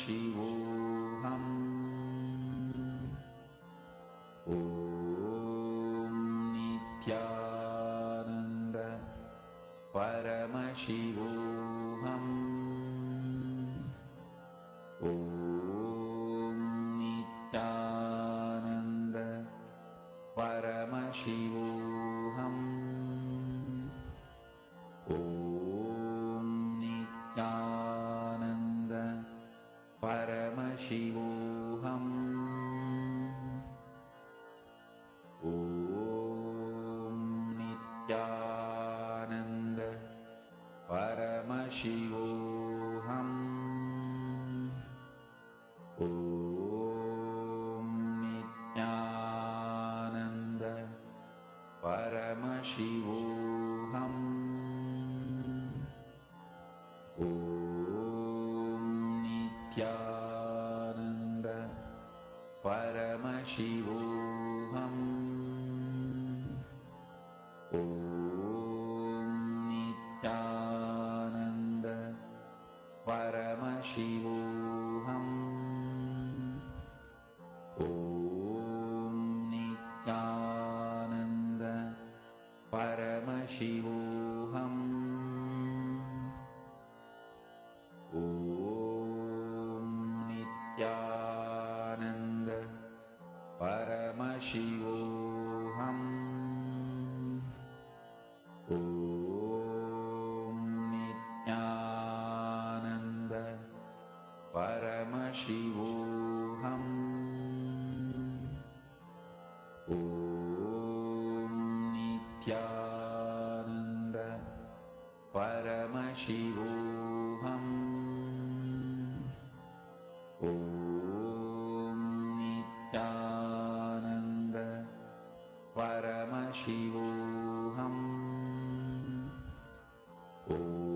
Paramashivoham. Om Nithyananda Paramashivoham. Om Nithyananda Paramashivoham. Om Nithyananda Paramashivoham. Om Nithyananda Paramashivoham. Om Nithyananda Paramashivoham. Om Nithyananda Paramashivoham. Om Nithyananda Paramashivoham. Om Nithyananda Paramashivoham. Om Nithyananda Paramashivoham. Om Nithyananda Paramashivoham. Om Nithyananda Paramashivoham. Om Nithyananda Paramashivoham.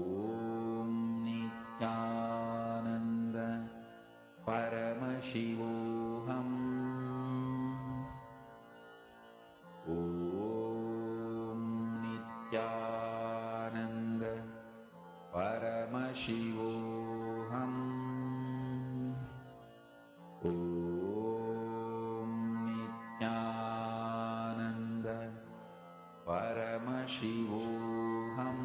Om Nithyananda Paramashivoham. Om Nithyananda Paramashivoham. Om Nithyananda Paramashivoham.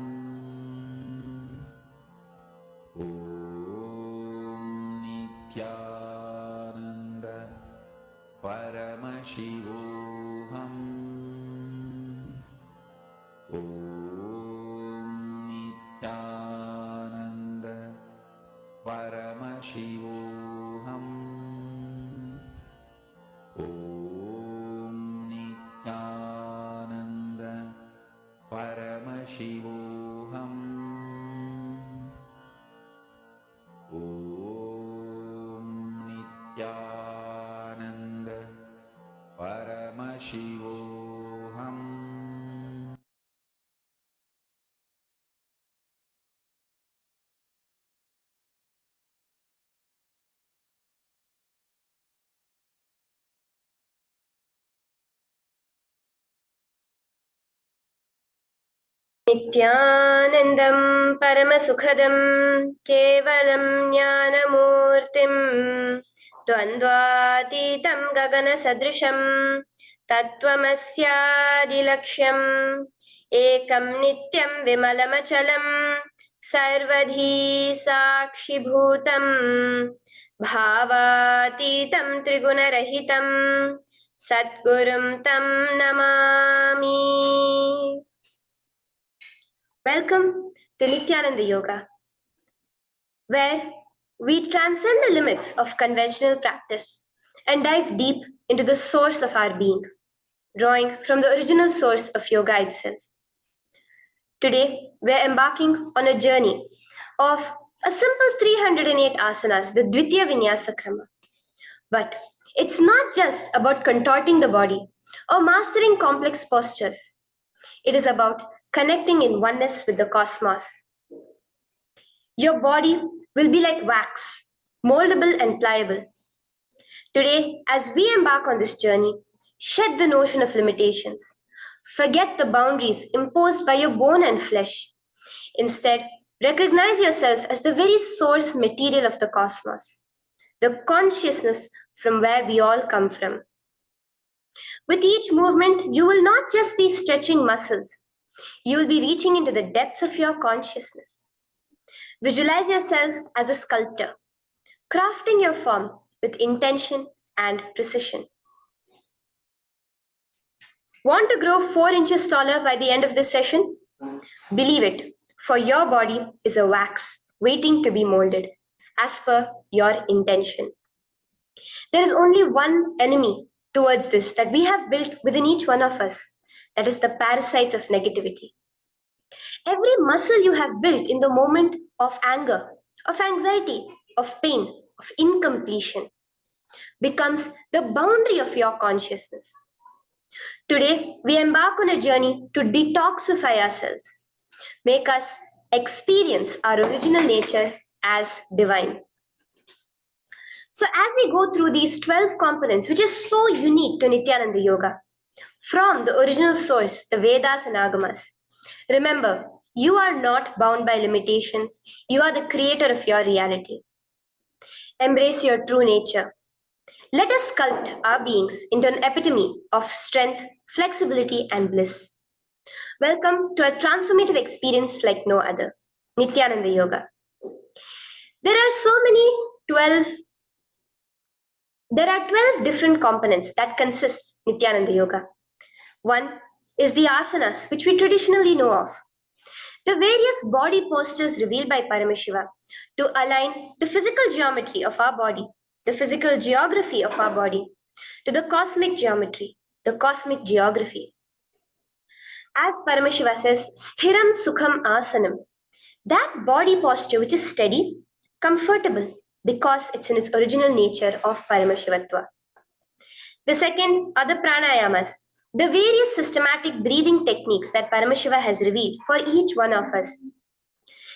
Om Nithyananda Paramashivoham. Om Nithyananda Paramashivoham. Om Nithyananda Paramashivoham. Om Nithyananda Paramashivoham. Nithyanandam Paramasukhadam Kevalam Jnanamurtim Dvandvatitam Gagana Sadrisham Tattvamasyaadilaksham Ekam Nityam Vimalamachalam Sarvadhi Sakshibhutam Bhavatitam Trigunarahitam Satgurum Tam Namami. Welcome to Nithyananda Yoga, where we transcend the limits of conventional practice and dive deep into the source of our being, drawing from the original source of yoga itself. Today, we're embarking on a journey of a simple 308 asanas, the Dvitiya Vinyasa Krama. But it's not just about contorting the body or mastering complex postures. It is about connecting in oneness with the cosmos. Your body will be like wax, moldable and pliable. Today, as we embark on this journey, shed the notion of limitations. Forget the boundaries imposed by your bone and flesh. Instead, recognize yourself as the very source material of the cosmos. the consciousness from where we all come from. With each movement, you will not just be stretching muscles, you will be reaching into the depths of your consciousness. Visualize yourself as a sculptor, crafting your form with intention and precision. Want to grow 4 inches taller by the end of this session? Believe it, for your body is a wax waiting to be molded as per your intention. There is only one enemy towards this that we have built within each one of us, that is the parasites of negativity. Every muscle you have built in the moment of anger, of anxiety, of pain, of incompletion becomes the boundary of your consciousness. Today, we embark on a journey to detoxify ourselves, make us experience our original nature as divine. So as we go through these 12 components, which is so unique to Nithyananda Yoga, from the original source, the Vedas and Agamas, remember, you are not bound by limitations. You are the creator of your reality. Embrace your true nature. Let us sculpt our beings into an epitome of strength, flexibility, and bliss. Welcome to a transformative experience like no other, Nithyananda Yoga. There are 12 different components that consist Nithyananda Yoga. One is the asanas, which we traditionally know of. The various body postures revealed by Paramashiva to align the physical geometry of our body, the physical geography of our body, to the cosmic geometry, the cosmic geography. As Paramashiva says, sthiram sukham asanam, that body posture which is steady, comfortable, because it's in its original nature of Paramashivatva. The second are the pranayamas, the various systematic breathing techniques that Paramashiva has revealed for each one of us,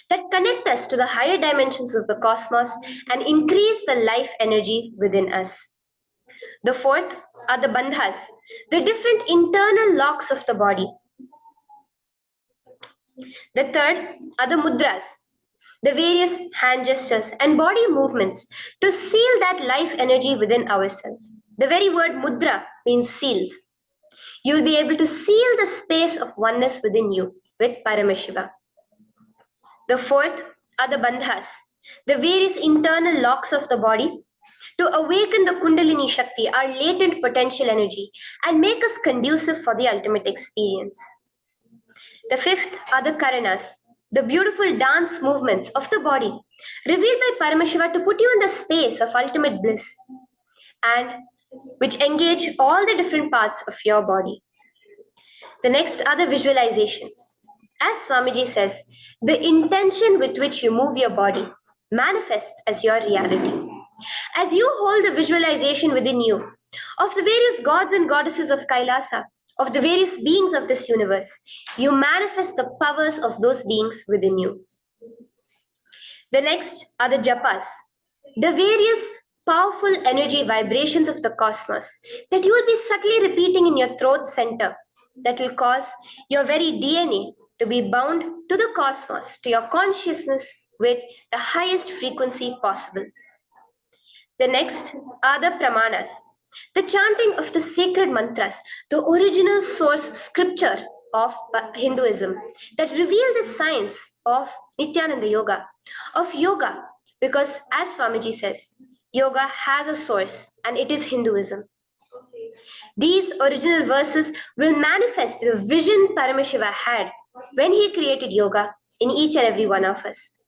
that connect us to the higher dimensions of the cosmos and increase the life energy within us. The fourth are the bandhas, the different internal locks of the body. The third are the mudras, the various hand gestures and body movements to seal that life energy within ourselves. The very word mudra means seals. You will be able to seal the space of oneness within you with Paramashiva. The fourth are the bandhas, the various internal locks of the body to awaken the Kundalini Shakti, our latent potential energy, and make us conducive for the ultimate experience. The fifth are the karanas, the beautiful dance movements of the body, revealed by Paramashiva to put you in the space of ultimate bliss, and which engage all the different parts of your body. The next are the visualizations. As Swamiji says, the intention with which you move your body manifests as your reality. As you hold the visualization within you of the various gods and goddesses of KAILASA, of the various beings of this universe, you manifest the powers of those beings within you. The next are the japas, the various powerful energy vibrations of the cosmos that you will be subtly repeating in your throat center, that will cause your very DNA to be bound to the cosmos, to your consciousness with the highest frequency possible. The next are the pramanas, the chanting of the sacred mantras, the original source scripture of Hinduism that reveal the science of Nithyananda Yoga, of yoga, because as Swamiji says, yoga has a source and it is Hinduism. These original verses will manifest the vision Paramashiva had when he created yoga in each and every one of us.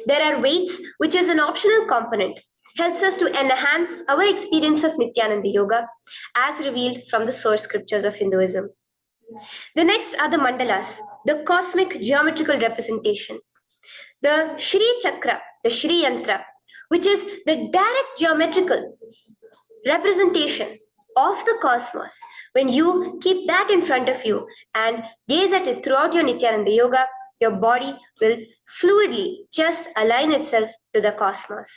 There are weights, which is an optional component, helps us to enhance our experience of Nithyananda Yoga as revealed from the source scriptures of Hinduism. The next are the mandalas, the cosmic geometrical representation. The Shri Chakra, the Shri Yantra, which is the direct geometrical representation of the cosmos. When you keep that in front of you and gaze at it throughout your Nithyananda Yoga, your body will fluidly just align itself to the cosmos.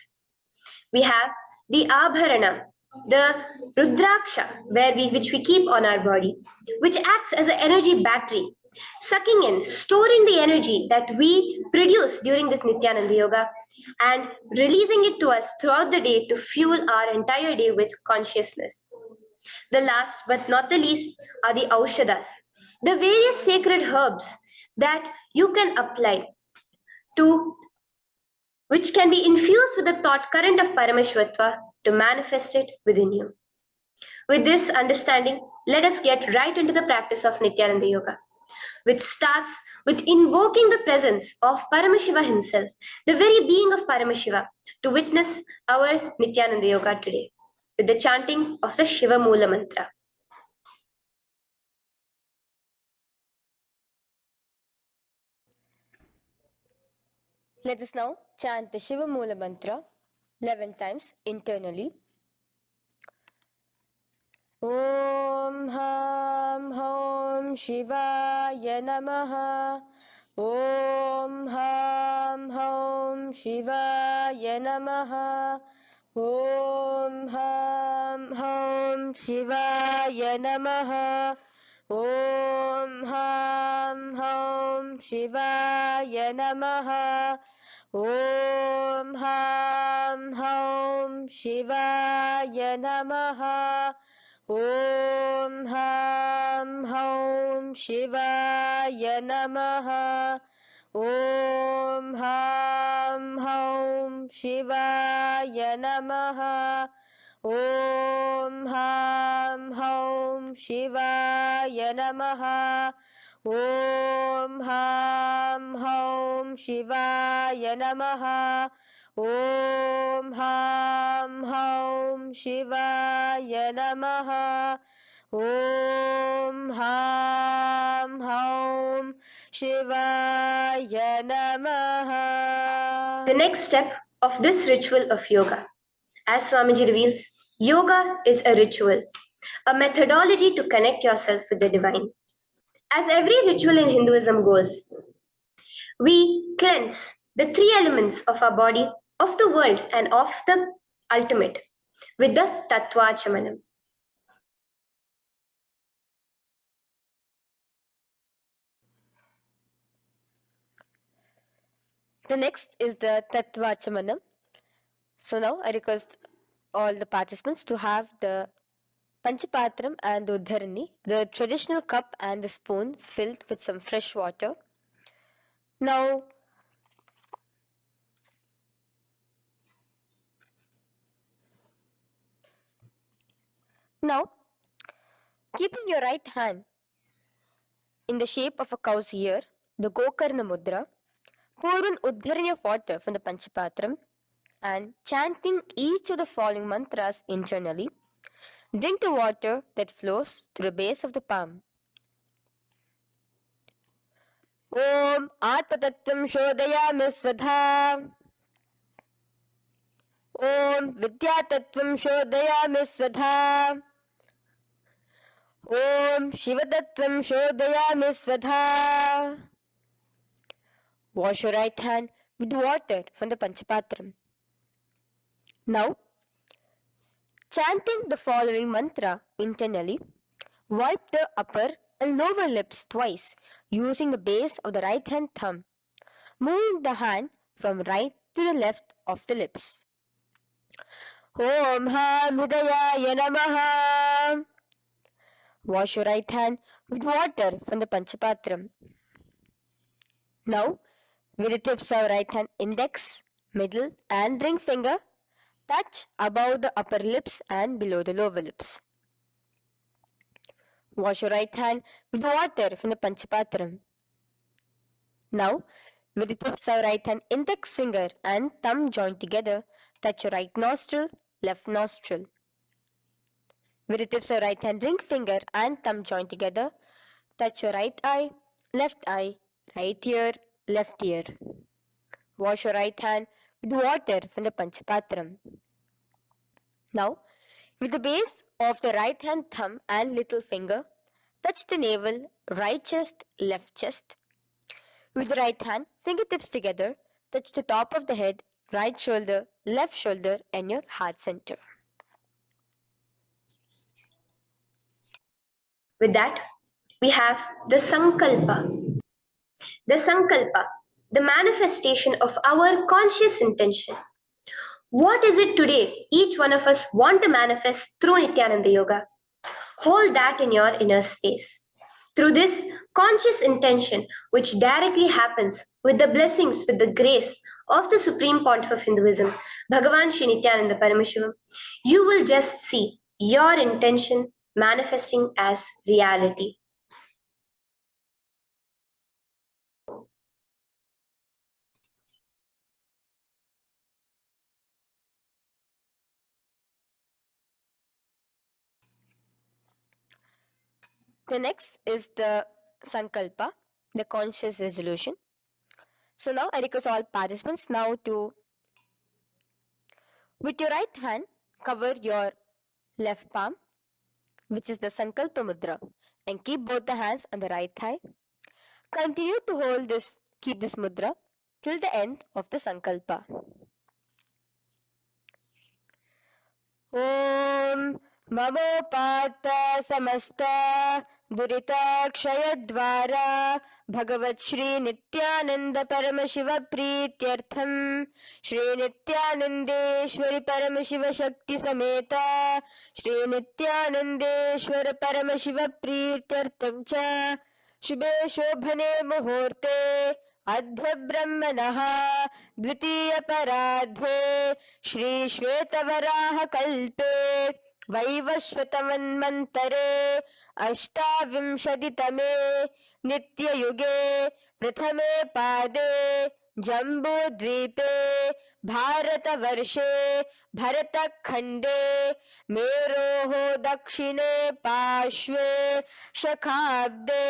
We have the Abharana, the Rudraksha, which we keep on our body, which acts as an energy battery, sucking in, storing the energy that we produce during this Nithyananda Yoga and releasing it to us throughout the day to fuel our entire day with consciousness. The last but not the least are the Aushadas, the various sacred herbs that you can apply to, which can be infused with the thought current of Paramashivatva to manifest it within you. With this understanding, let us get right into the practice of Nithyananda Yoga, which starts with invoking the presence of Paramashiva himself, the very being of Paramashiva, to witness our Nithyananda Yoga today, with the chanting of the Shiva Mula Mantra. Let us now chant the Shiva Mula Mantra 11 times internally. Om Ham Hom Shivaya Namaha. Om Ham Hom Shivaya Namaha. Om Ham Hom Shivaya Namaha. Om Ham Hom Shivaya Namaha. Om Ham Hom Shivaya Namaha. Om Ham Hom Shivaya Namaha. Om Ham Hom Shivaya Namaha. Om Ham Hom Shivaya Namaha. Om Ham Hom Shivaya Namaha. Om Ham Hom Shivaya Namaha. Om Ham Hom Shivaya Namaha. The next step of this ritual of yoga, as Swamiji reveals, yoga is a ritual, a methodology to connect yourself with the divine. As every ritual in Hinduism goes, we cleanse the three elements of our body, of the world, and of the ultimate with the Tattvachamanam. The next is the Tattvachamanam. So now I request all the participants to have the Panchapatram and the Uddharani, the traditional cup and the spoon filled with some fresh water. Now, keeping your right hand in the shape of a cow's ear, the Gokarna Mudra, pour an Uddharani of water from the Panchapatram and chanting each of the following mantras internally, drink the water that flows through the base of the palm. Om Atmatattvam Shodayami Svadha. Om Vidyatattvam Shodayami Svadha. Om Shivatattvam Shodayami Svadha. Wash your right hand with water from the Panchapatram. Now, chanting the following mantra internally, wipe the upper and lower lips twice using the base of the right hand thumb, moving the hand from right to the left of the lips. Om Ham Hridayaya Namaha. Wash your right hand with water from the Panchapatram. Now, with the tips of right hand index, middle and ring finger, touch above the upper lips and below the lower lips. Wash your right hand with water from the Panchapatram. Now, with the tips of right hand index finger and thumb joined together, touch your right nostril, left nostril. With the tips of right hand ring finger and thumb joined together, touch your right eye, right ear, left ear. Wash your right hand with water from the Panchapatram. Now, with the base of the right hand thumb and little finger, touch the navel, right chest, left chest. With the right hand, fingertips together, touch the top of the head, right shoulder, left shoulder, and your heart center. With that, we have the sankalpa. The sankalpa, the manifestation of our conscious intention. What is it today each one of us want to manifest through Nithyananda Yoga? Hold that in your inner space. Through this conscious intention, which directly happens with the blessings, with the grace of the Supreme Pontiff of Hinduism, Bhagavan Sri Nithyananda Paramashivoham, you will just see your intention manifesting as reality. The next is the sankalpa, the conscious resolution. So now I request all participants now to, with your right hand, cover your left palm, which is the sankalpa mudra, and keep both the hands on the right thigh. Continue to keep this mudra till the end of the sankalpa. Om ममोपात्त समस्त दुरिताक्षयद्वारा भगवत् श्री नित्यानंद परमशिव प्रीत्यर्थम श्री नित्यानंदेश्वरी परमशिव शक्ति समेत श्री नित्यानंदेश्वर परमशिव प्रीत्यर्थम च शुभे शोभने मुहूर्ते अद्य ब्रह्मणः द्वितीय परार्धे श्री श्वेतवराह कल्पे वैवस्वतमन्वन्तरे अष्टाविंशतितमे नित्ययुगे प्रथमे पादे जम्बूद्वीपे भारतवर्षे भरतखण्डे मेरोः दक्षिणे पार्श्वे शखाब्दे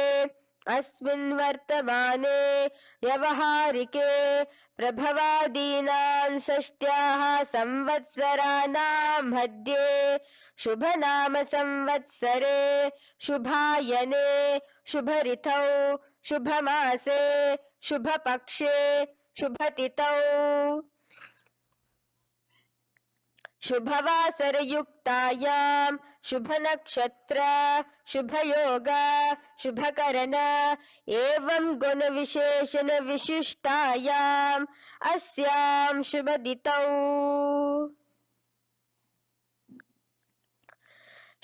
अस्मिन् वर्तमाने व्यवहारिके प्रभवादीनां षष्ट्याः संवत्सराणां मध्ये शुभनाम संवत्सरे शुभायने शुभऋतौ शुभमासे शुभपक्षे शुभतिथौ शुभवासरयुक्तायां शुभनक्षत्र शुभयोग शुभकरण एवं गुणविशेषण विशिष्टायाम् अस्यां शुभदितौ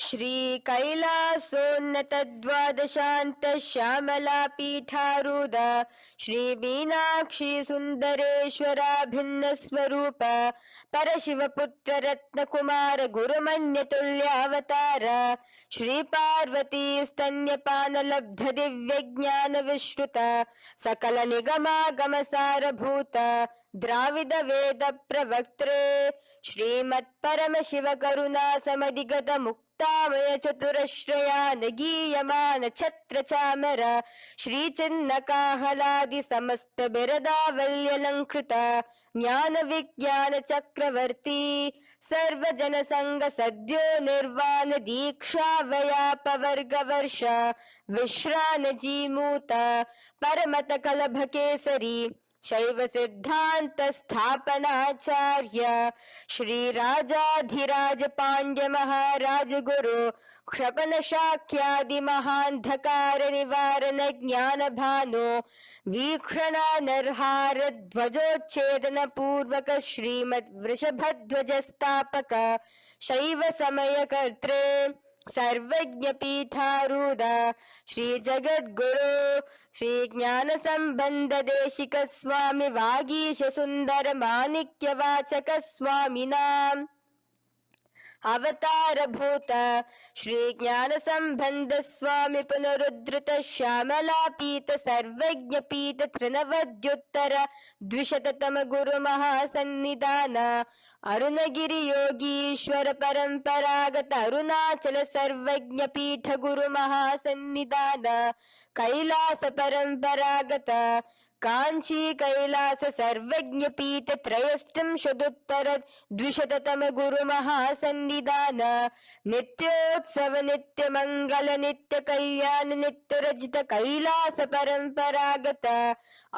श्री कैलासोन्नत द्वादशांत श्यामला पीठारूढ़ श्री मीनाक्षी सुंदरेश्वरा भिन्न स्वरूप परशिव पुत्र रत्न कुमार गुरुमन्य तुल्यावतार श्री पार्वती स्तन्यपान लब्ध दिव्य ज्ञान विश्रुत सकल निगमागम सारभूत द्राविड वेद प्रवक्त्रे श्रीमत् परम शिव करुणा समधिगत मुक्तामय चतुरश्रयान गीयमान छत्र चामर श्री चिन्ह काहलादि समस्त बिरदावल्यलंकृत ज्ञान विज्ञान चक्रवर्ती सर्वजन संग सद्यो निर्वाण दीक्षा व्याप वर्ग वर्ष विश्रान जीमूत परमत कलभ केसरी शैव सिद्धांत स्थापनाचार्य श्री राजाधिराज पांड्य महाराज गुरु क्षपन शाक्यादि महांधकार निवारण ज्ञान भानु वीक्षणा नरहार ध्वजोच्छेदन पूर्वक श्रीमद वृषभध्वज स्थापक शैव समय कर्त्रे सर्वज्ञ पीठारूढ़ श्री जगद्गुरु श्री ज्ञान संबंध देशिक स्वामी वागीश सुंदर माणिक्य वाचक स्वामी नाम अवतार भूत श्री ज्ञान संबंध स्वामी पुनरुद्धृत श्यामला पीत सर्वज्ञ पीत तृणवद्युत्तर द्विशततम गुरु महासन्निधान अरुणगिरि योगीश्वर परंपरागत अरुणाचल सर्वज्ञ पीठ गुरु महासन्निधान कैलास परंपरागत कांची कैलास सर्वज्ञ पीठ त्रयष्टम शतोत्तर द्विशततम गुरु महासन्निधान नित्योत्सव नित्य मंगल नित्य कल्याण नित्य रजित कैलास परंपरागत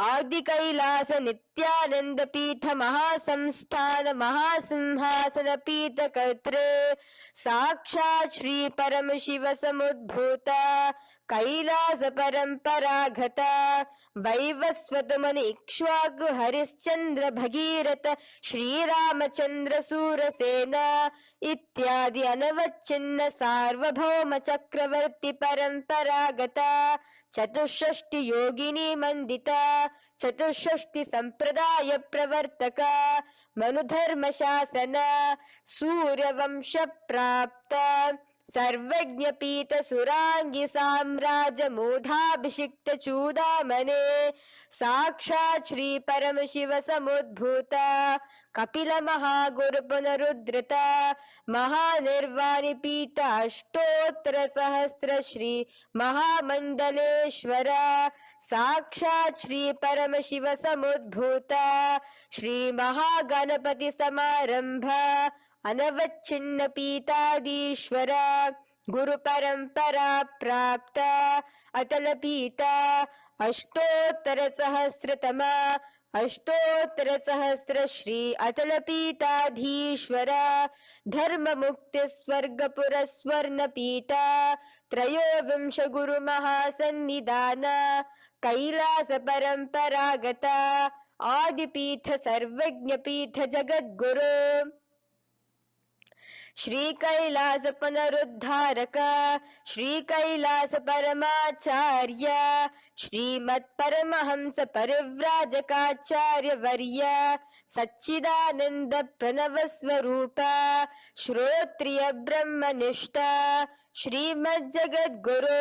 आदि कैलास नित्यानंद पीठ महासंस्थान महासिंहासन पीठ कर्त्रे साक्षात् श्री परम शिव समुद्भूत कैलास परंपरागत वैवस्वतमनि इक्ष्वाकु हरिश्चंद्र भगीरथ श्रीरामचंद्र सूरसेन इत्यादि अनवच्छिन्न सार्वभौम चक्रवर्ती परंपरागत चतुष्षष्टि योगिनी मंदिता चतुष्षष्टि संप्रदाय प्रवर्तक मनुधर्म शासन सूर्यवंश प्राप्त सर्वज्ञ पीत सुरांगी साम्राज्य मोधाभिषिक्त चूदामणे साक्षात् श्री परमशिव समुद्भूत कपिल महागुरु पुनरुद्धृत महानिर्वाणि पीत अष्टोत्तर सहस्र श्री महामंडलेश्वर साक्षात् श्री परमशिव समुद्भूत श्री महागणपति समारंभ अनवच्छिन्न पीतादीश्वर गुरु परंपरा प्राप्त अतल पीता अष्टोत्तर सहस्रतम अष्टोत्तर सहस्र श्री अतल पीताधीश्वर धर्म मुक्ति स्वर्गपुर स्वर्ण पीता त्रयोविंश गुरु महासन्निधान कैलास परंपरागत आदिपीठ सर्वज्ञ पीठ जगद्गुरु श्री कैलास पुनरुद्धारक श्री कैलास परमाचार्य श्रीमत् परमहंस परिव्राजकाचार्य वर्य सच्चिदानंद प्रणव स्वरूप श्रोत्रिय ब्रह्मनिष्ठ श्रीमद् जगद्गुरु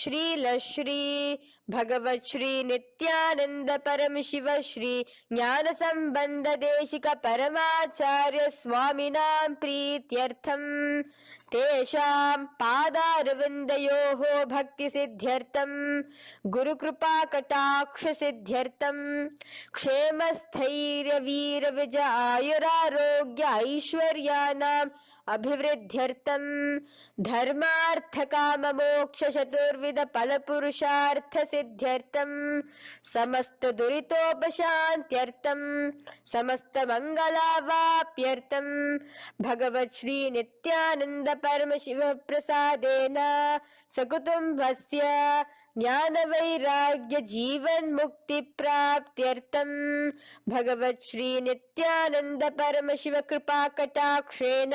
श्रील श्री भगवत श्री नित्यानंद परमशिव श्री ज्ञान संबंध देशिक परमाचार्य स्वामिनां प्रीत्यर्थम तेषां पादारविन्दयोः भक्ति सिद्ध्यर्थम गुरु कृपा कटाक्ष सिद्ध्यर्थम क्षेम स्थैर्य वीर विजय आयुरारोग्य ऐश्वर्यानाम् अभिवृद्ध्यर्थम धर्मार्थ काम मोक्ष चतुर्विध फल पुरुषार्थ सिद्ध्यर्थम समस्त दुरितोपशांत्यर्थम समस्त मंगलावाप्यर्थम भगवत श्री नित्यानंद परमशिव प्रसादेन सकुटुंबस्य ज्ञान वैराग्य जीवन मुक्ति प्राप्त्यर्थम भगवत श्री नित्यानंद परमशिव कृपा कटाक्षेन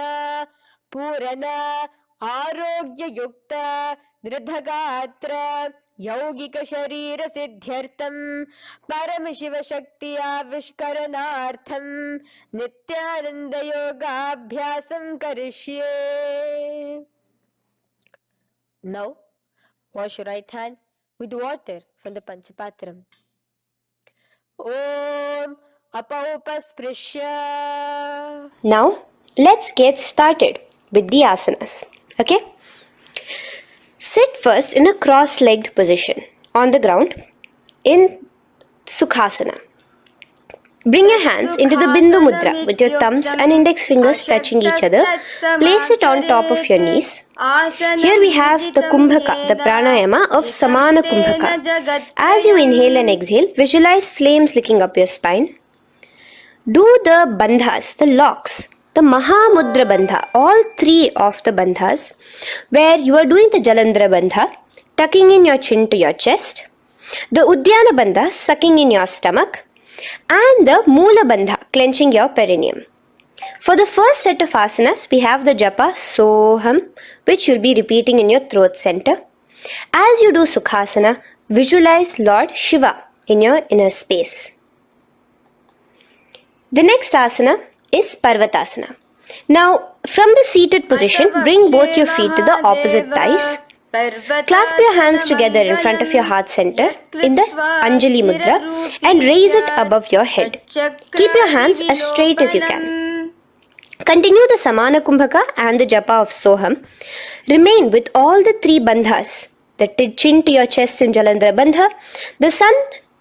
पूर्ण आरोग्य युक्त दृढ़गात्र यौगिक शरीर सिद्ध्यर्थम परमशिव शक्ति आविष्करणार्थम नित्यानंद योगाभ्यासं करिष्ये. Now wash your right hand with water from the Panchapatram. Om Apaupasprisya. Now, let's get started with the asanas. Okay? Sit first in a cross-legged position on the ground in Sukhasana. Bring your hands into the Bindu Mudra with your thumbs and index fingers touching each other. Place it on top of your knees. Here we have the Kumbhaka, the pranayama of Samana Kumbhaka. As you inhale and exhale, visualize flames licking up your spine. Do the bandhas, the locks, the Mahamudra Bandha, all three of the bandhas, where you are doing the Jalandhara Bandha, tucking in your chin to your chest, the Udyana Bandha, sucking in your stomach, and the Moola Bandha, clenching your perineum. For the first set of asanas, we have the japa Soham, which you'll be repeating in your throat center. As you do Sukhasana, visualize Lord Shiva in your inner space. The next asana is Parvatasana. Now, from the seated position, bring both your feet to the opposite thighs. Clasp your hands together in front of your heart center in the Anjali Mudra and raise it above your head. Keep your hands as straight as you can. Continue the Samana Kumbhaka and the Japa of Soham. Remain with all the three bandhas, the chin to your chest in Jalandhara Bandha,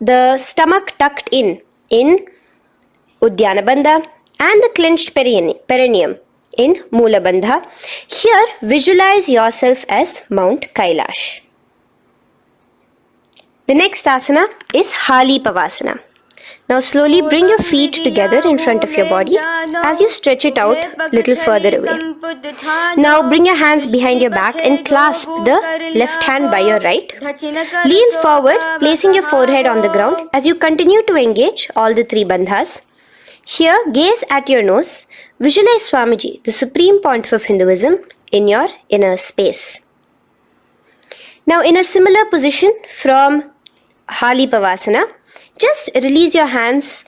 the stomach tucked in Udyana Bandha, and the clenched perineum in Moola Bandha. Here, visualize yourself as Mount Kailash. The next asana is Hali Pavasana. Now slowly bring your feet together in front of your body as you stretch it out a little further away. Now bring your hands behind your back and clasp the left hand by your right. Lean forward, placing your forehead on the ground as you continue to engage all the three bandhas. Here, gaze at your nose. Visualize Swamiji, the supreme point of Hinduism, in your inner space. Now, in a similar position from Hali Pavasana, just release your hands,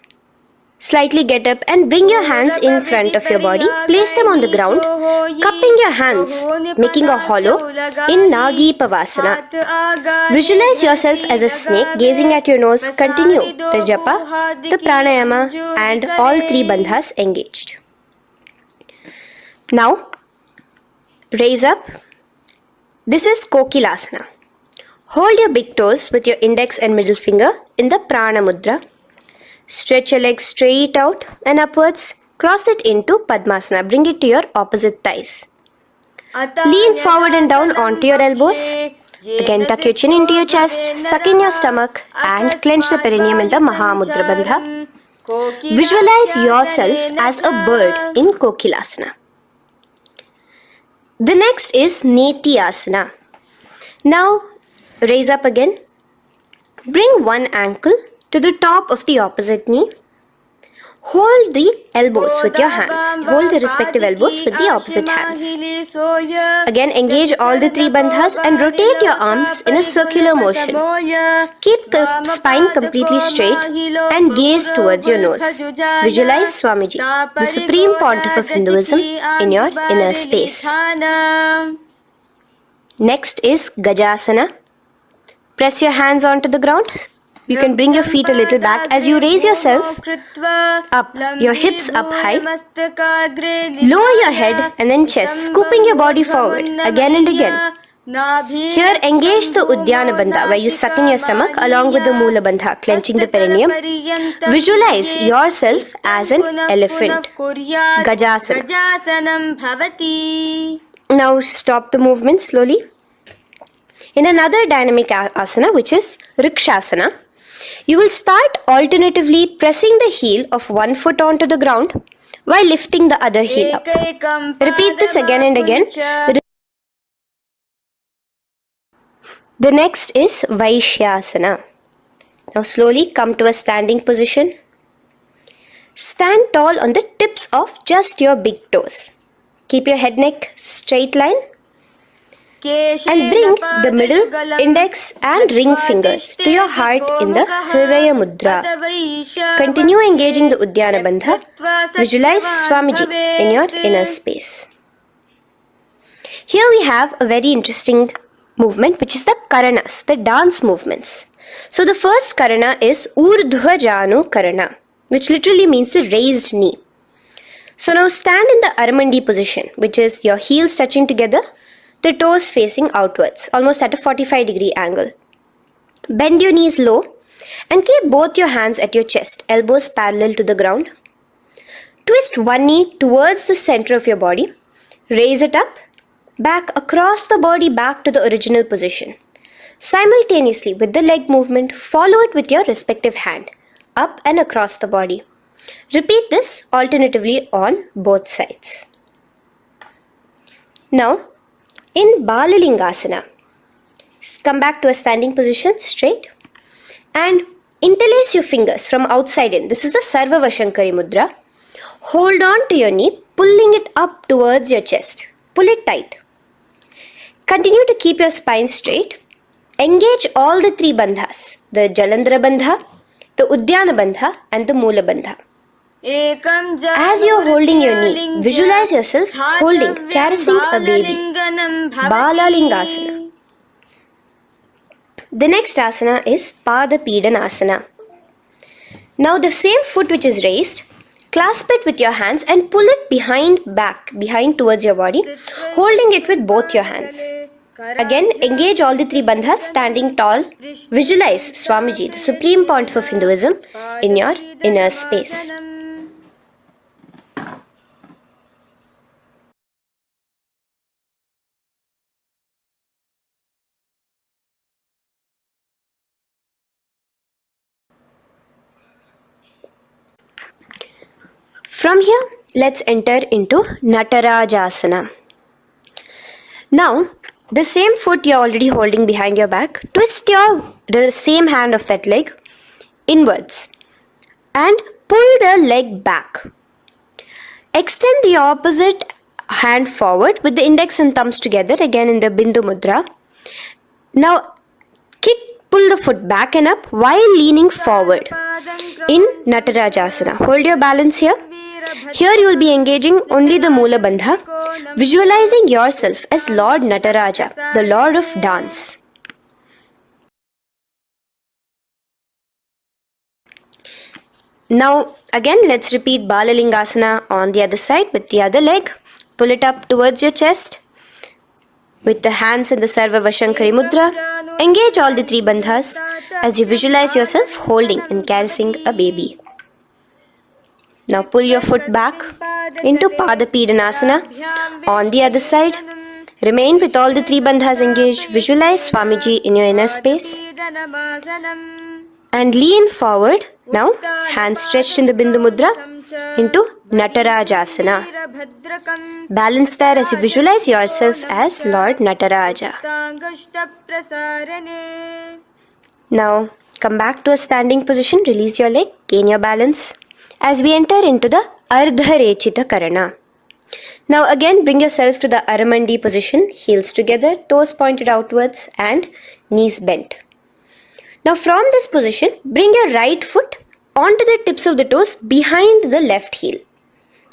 slightly get up and bring your hands in front of your body. Place them on the ground, cupping your hands, making a hollow in Nagi Pavasana. Visualize yourself as a snake, gazing at your nose. Continue the japa, the pranayama, and all three bandhas engaged. Now, raise up. This is KAILASA. Hold your big toes with your index and middle finger in the prana mudra. Stretch your legs straight out and upwards. Cross it into Padmasana. Bring it to your opposite thighs. Lean forward and down onto your elbows. Again, tuck your chin into your chest, suck in your stomach, and clench the perineum in the Mahamudra Bandha. Visualize yourself as a bird in KAILASA. The next is Nithyananda. Now, raise up again. Bring one ankle to the top of the opposite knee. Hold the elbows with your hands. Hold the respective elbows with the opposite hands. Again, engage all the three bandhas and rotate your arms in a circular motion. Keep the spine completely straight and gaze towards your nose. Visualize Swamiji, the supreme pontiff of Hinduism, in your inner space. Next is Gajasana. Press your hands onto the ground. You can bring your feet a little back as you raise yourself up, your hips up high. Lower your head and then chest, scooping your body forward again and again. Here, engage the Uddiyana Bandha, where you suck in your stomach along with the Moola Bandha, clenching the perineum. Visualize yourself as an elephant. Gajasana. Now stop the movement slowly. In another dynamic asana, which is Rikshasana, you will start alternatively pressing the heel of one foot onto the ground while lifting the other heel up. Repeat this again and again. The next is Vaishyasana. Now slowly come to a standing position. Stand tall on the tips of just your big toes. Keep your head neck straight line. And bring the middle, index and ring fingers to your heart in the Hridaya Mudra. Continue engaging the Uddiyana Bandha. Visualize Swamiji in your inner space. Here we have a very interesting movement, which is the karanas, the dance movements. So the first karana is Urdhva Janu Karana, which literally means the raised knee. So now stand in the Aramandi position, which is your heels touching together, the toes facing outwards, almost at a 45-degree angle. Bend your knees low and keep both your hands at your chest, elbows parallel to the ground. Twist one knee towards the center of your body. Raise it up, back across the body back to the original position. Simultaneously with the leg movement, follow it with your respective hand, up and across the body. Repeat this alternatively on both sides. Now, in Balalingasana, come back to a standing position straight and interlace your fingers from outside in. This is the Sarvavashankari Mudra. Hold on to your knee, pulling it up towards your chest. Pull it tight. Continue to keep your spine straight. Engage all the three bandhas, the Jalandhara Bandha, the Uddiyana Bandha and the Moola Bandha. As you are holding your knee, visualize yourself holding, caressing a baby. Balalingasana. The next asana is Pada Pidanasana. Now the same foot which is raised, clasp it with your hands and pull it behind towards your body, holding it with both your hands. Again, engage all the three bandhas, standing tall. Visualize Swamiji, the supreme pontiff of Hinduism, in your inner space. From here, let's enter into Natarajasana. Now, the same foot you're already holding behind your back, twist the same hand of that leg inwards and pull the leg back. Extend the opposite hand forward with the index and thumbs together, again in the Bindu Mudra. Now, pull the foot back and up while leaning forward in Natarajasana. Hold your balance here. Here you will be engaging only the Mula Bandha, visualizing yourself as Lord Nataraja, the Lord of Dance. Now again let's repeat Balalingasana on the other side with the other leg. Pull it up towards your chest with the hands in the Sarva Vashankari Mudra. Engage all the three bandhas as you visualize yourself holding and caressing a baby. Now pull your foot back into Padapidanasana on the other side. Remain with all the three bandhas engaged. Visualize Swamiji in your inner space. And lean forward. Now, hands stretched in the Bindu Mudra into Natarajasana. Balance there as you visualize yourself as Lord Nataraja. Now, come back to a standing position. Release your leg. Gain your balance. As we enter into the Ardharechita Karana. Now again, bring yourself to the Aramandi position. Heels together, toes pointed outwards and knees bent. Now from this position, bring your right foot onto the tips of the toes behind the left heel.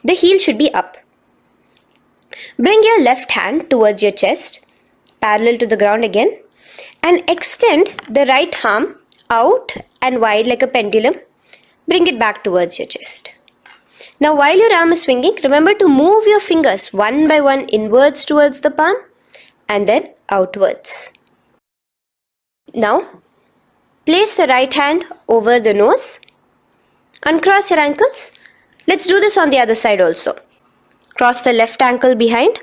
The heel should be up. Bring your left hand towards your chest, parallel to the ground again, and extend the right arm out and wide like a pendulum. Bring it back towards your chest. Now while your arm is swinging, remember to move your fingers one by one inwards towards the palm and then outwards. Now, place the right hand over the nose. Uncross your ankles. Let's do this on the other side also. Cross the left ankle behind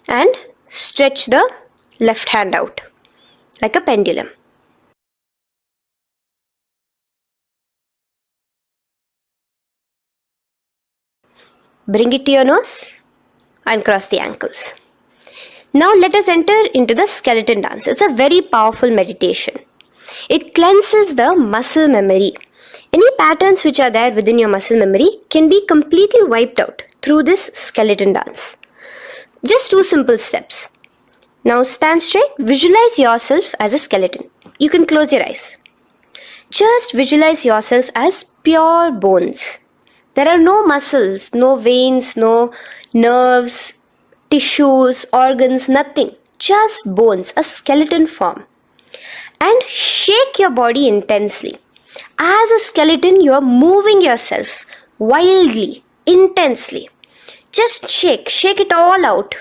and stretch the left hand out like a pendulum. Bring it to your nose and cross the ankles. Now let us enter into the skeleton dance. It's a very powerful meditation. It cleanses the muscle memory. Any patterns which are there within your muscle memory can be completely wiped out through this skeleton dance. Just 2 simple steps. Now stand straight, visualize yourself as a skeleton. You can close your eyes. Just visualize yourself as pure bones. There are no muscles, no veins, no nerves, tissues, organs, nothing. Just bones, a skeleton form. And shake your body intensely. As a skeleton, you are moving yourself wildly, intensely. Just shake it all out.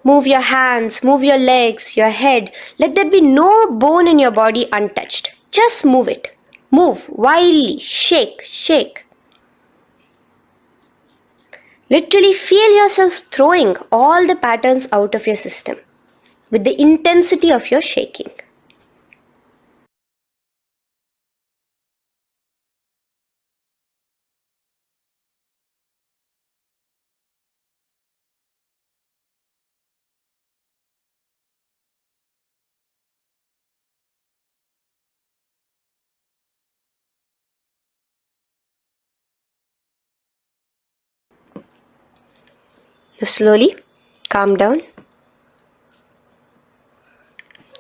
Move your hands, move your legs, your head. Let there be no bone in your body untouched. Just move it. Move wildly, shake. Literally feel yourself throwing all the patterns out of your system with the intensity of your shaking. Now slowly calm down.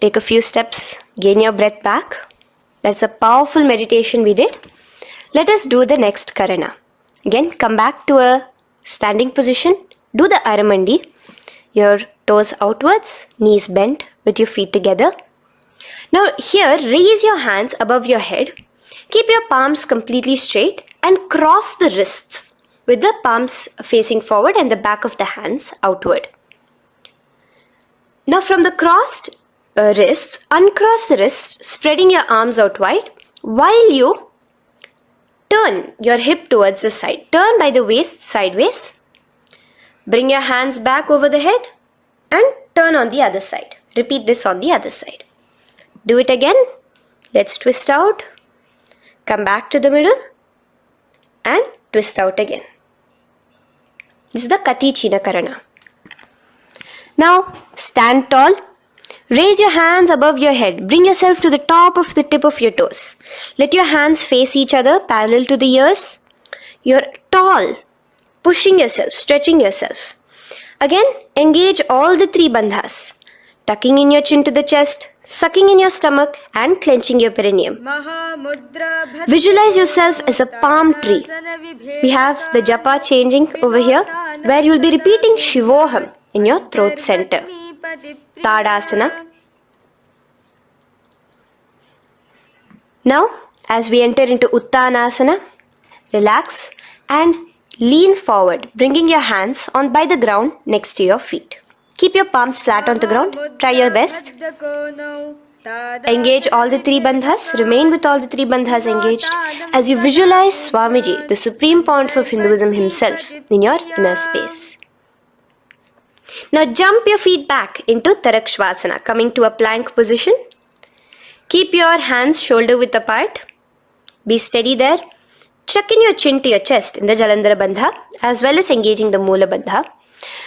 Take a few steps, gain your breath back. That's a powerful meditation we did. Let us do the next karana. Again, come back to a standing position. Do the Aramandi. Your toes outwards, knees bent with your feet together. Now here, raise your hands above your head. Keep your palms completely straight and cross the wrists with the palms facing forward and the back of the hands outward. Now from the crossed wrists, uncross the wrists, spreading your arms out wide while you turn your hip towards the side. Turn by the waist sideways. Bring your hands back over the head and turn on the other side. Repeat this on the other side. Do it again. Let's twist out. Come back to the middle and twist out again. This is the Kati China Karana. Now stand tall. Raise your hands above your head. Bring yourself to the top of the tip of your toes. Let your hands face each other parallel to the ears. You're tall, pushing yourself, stretching yourself. Again, engage all the three bandhas. Tucking in your chin to the chest, sucking in your stomach and clenching your perineum. Visualize yourself as a palm tree. We have the japa changing over here, where you will be repeating Shivoham in your throat center. Tadasana. Now, as we enter into Uttanasana, relax and lean forward, bringing your hands on by the ground next to your feet. Keep your palms flat on the ground. Try your best. Engage all the three bandhas. Remain with all the three bandhas engaged as you visualize Swamiji, the supreme pontiff of Hinduism himself, in your inner space. Now jump your feet back into Tarakshvasana, coming to a plank position. Keep your hands shoulder width apart. Be steady there. Chuck in your chin to your chest in the Jalandhara Bandha as well as engaging the Moola Bandha.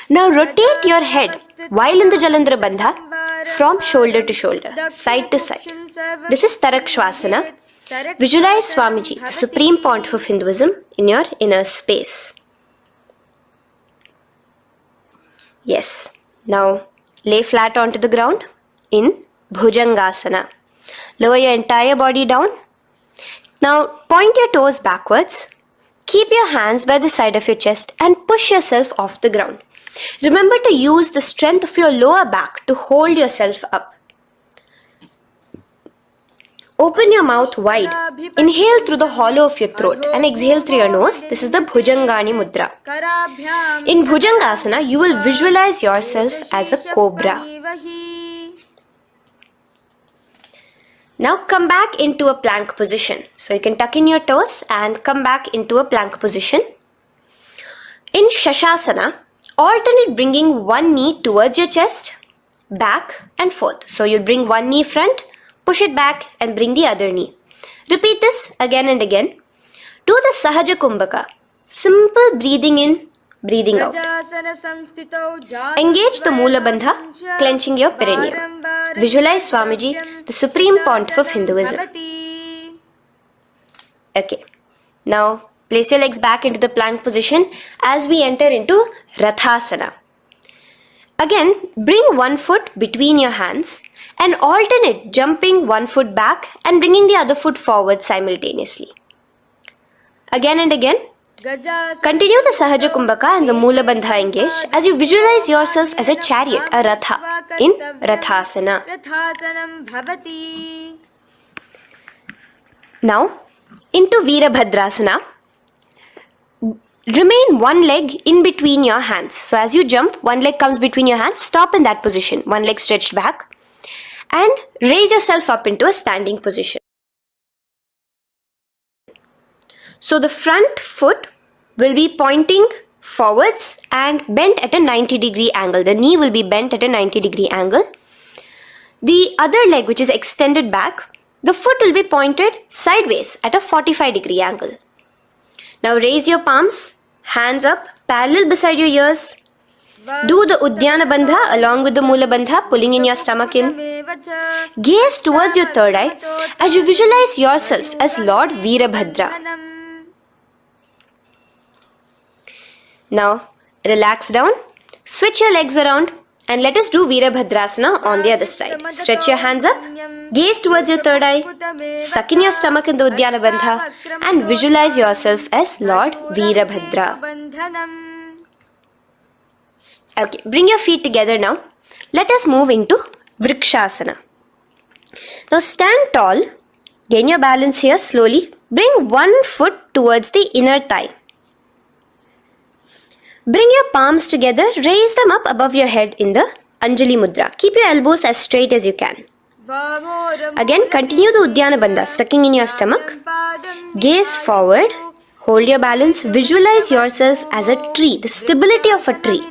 Now rotate your head while in the Jalandhara Bandha from shoulder to shoulder, side to side. This is Tarakshvasana. Visualize Swamiji, the supreme pontiff of Hinduism, in your inner space. Yes. Now lay flat onto the ground in Bhujangasana. Lower your entire body down. Now point your toes backwards. Keep your hands by the side of your chest and push yourself off the ground. Remember to use the strength of your lower back to hold yourself up. Open your mouth wide. Inhale through the hollow of your throat and exhale through your nose. This is the Bhujangani Mudra. In Bhujangasana, you will visualize yourself as a cobra. Now come back into a plank position. So you can tuck in your toes and come back into a plank position. In Shashasana, alternate bringing one knee towards your chest, back and forth. So you'll bring one knee front, push it back and bring the other knee. Repeat this again and again. Do the Sahaja Kumbhaka. Simple breathing in, breathing out. Engage the Moola Bandha, clenching your perineum. Visualize Swamiji, the supreme pontiff of Hinduism. Okay. Now place your legs back into the plank position as we enter into Rathasana. Again, bring one foot between your hands and alternate jumping one foot back and bringing the other foot forward simultaneously. Again and again. Continue the Sahaja Kumbhaka and the Moola Bandha engaged as you visualize yourself as a chariot, a Ratha, in Rathasana. Now, into Veerabhadrasana. Remain one leg in between your hands. So as you jump, one leg comes between your hands. Stop in that position. One leg stretched back. And raise yourself up into a standing position. So the front foot will be pointing forwards and bent at a 90-degree angle. The knee will be bent at a 90-degree angle. The other leg, which is extended back, the foot will be pointed sideways at a 45-degree angle. Now raise your palms, hands up, parallel beside your ears. Do the Uddiyana Bandha along with the Moola Bandha, pulling in your stomach in. Gaze towards your third eye as you visualize yourself as Lord Veerabhadra. Now relax down, switch your legs around and let us do Veerabhadrasana on the other side. Stretch your hands up, gaze towards your third eye, suck in your stomach in the Uddiyana Bandha and visualize yourself as Lord Veerabhadra. Okay, bring your feet together now. Let us move into Vrikshasana. Now stand tall, gain your balance here slowly. Bring one foot towards the inner thigh. Bring your palms together, raise them up above your head in the Anjali Mudra. Keep your elbows as straight as you can. Again, continue the Uddiyana Bandha, sucking in your stomach. Gaze forward, hold your balance, visualize yourself as a tree, the stability of a tree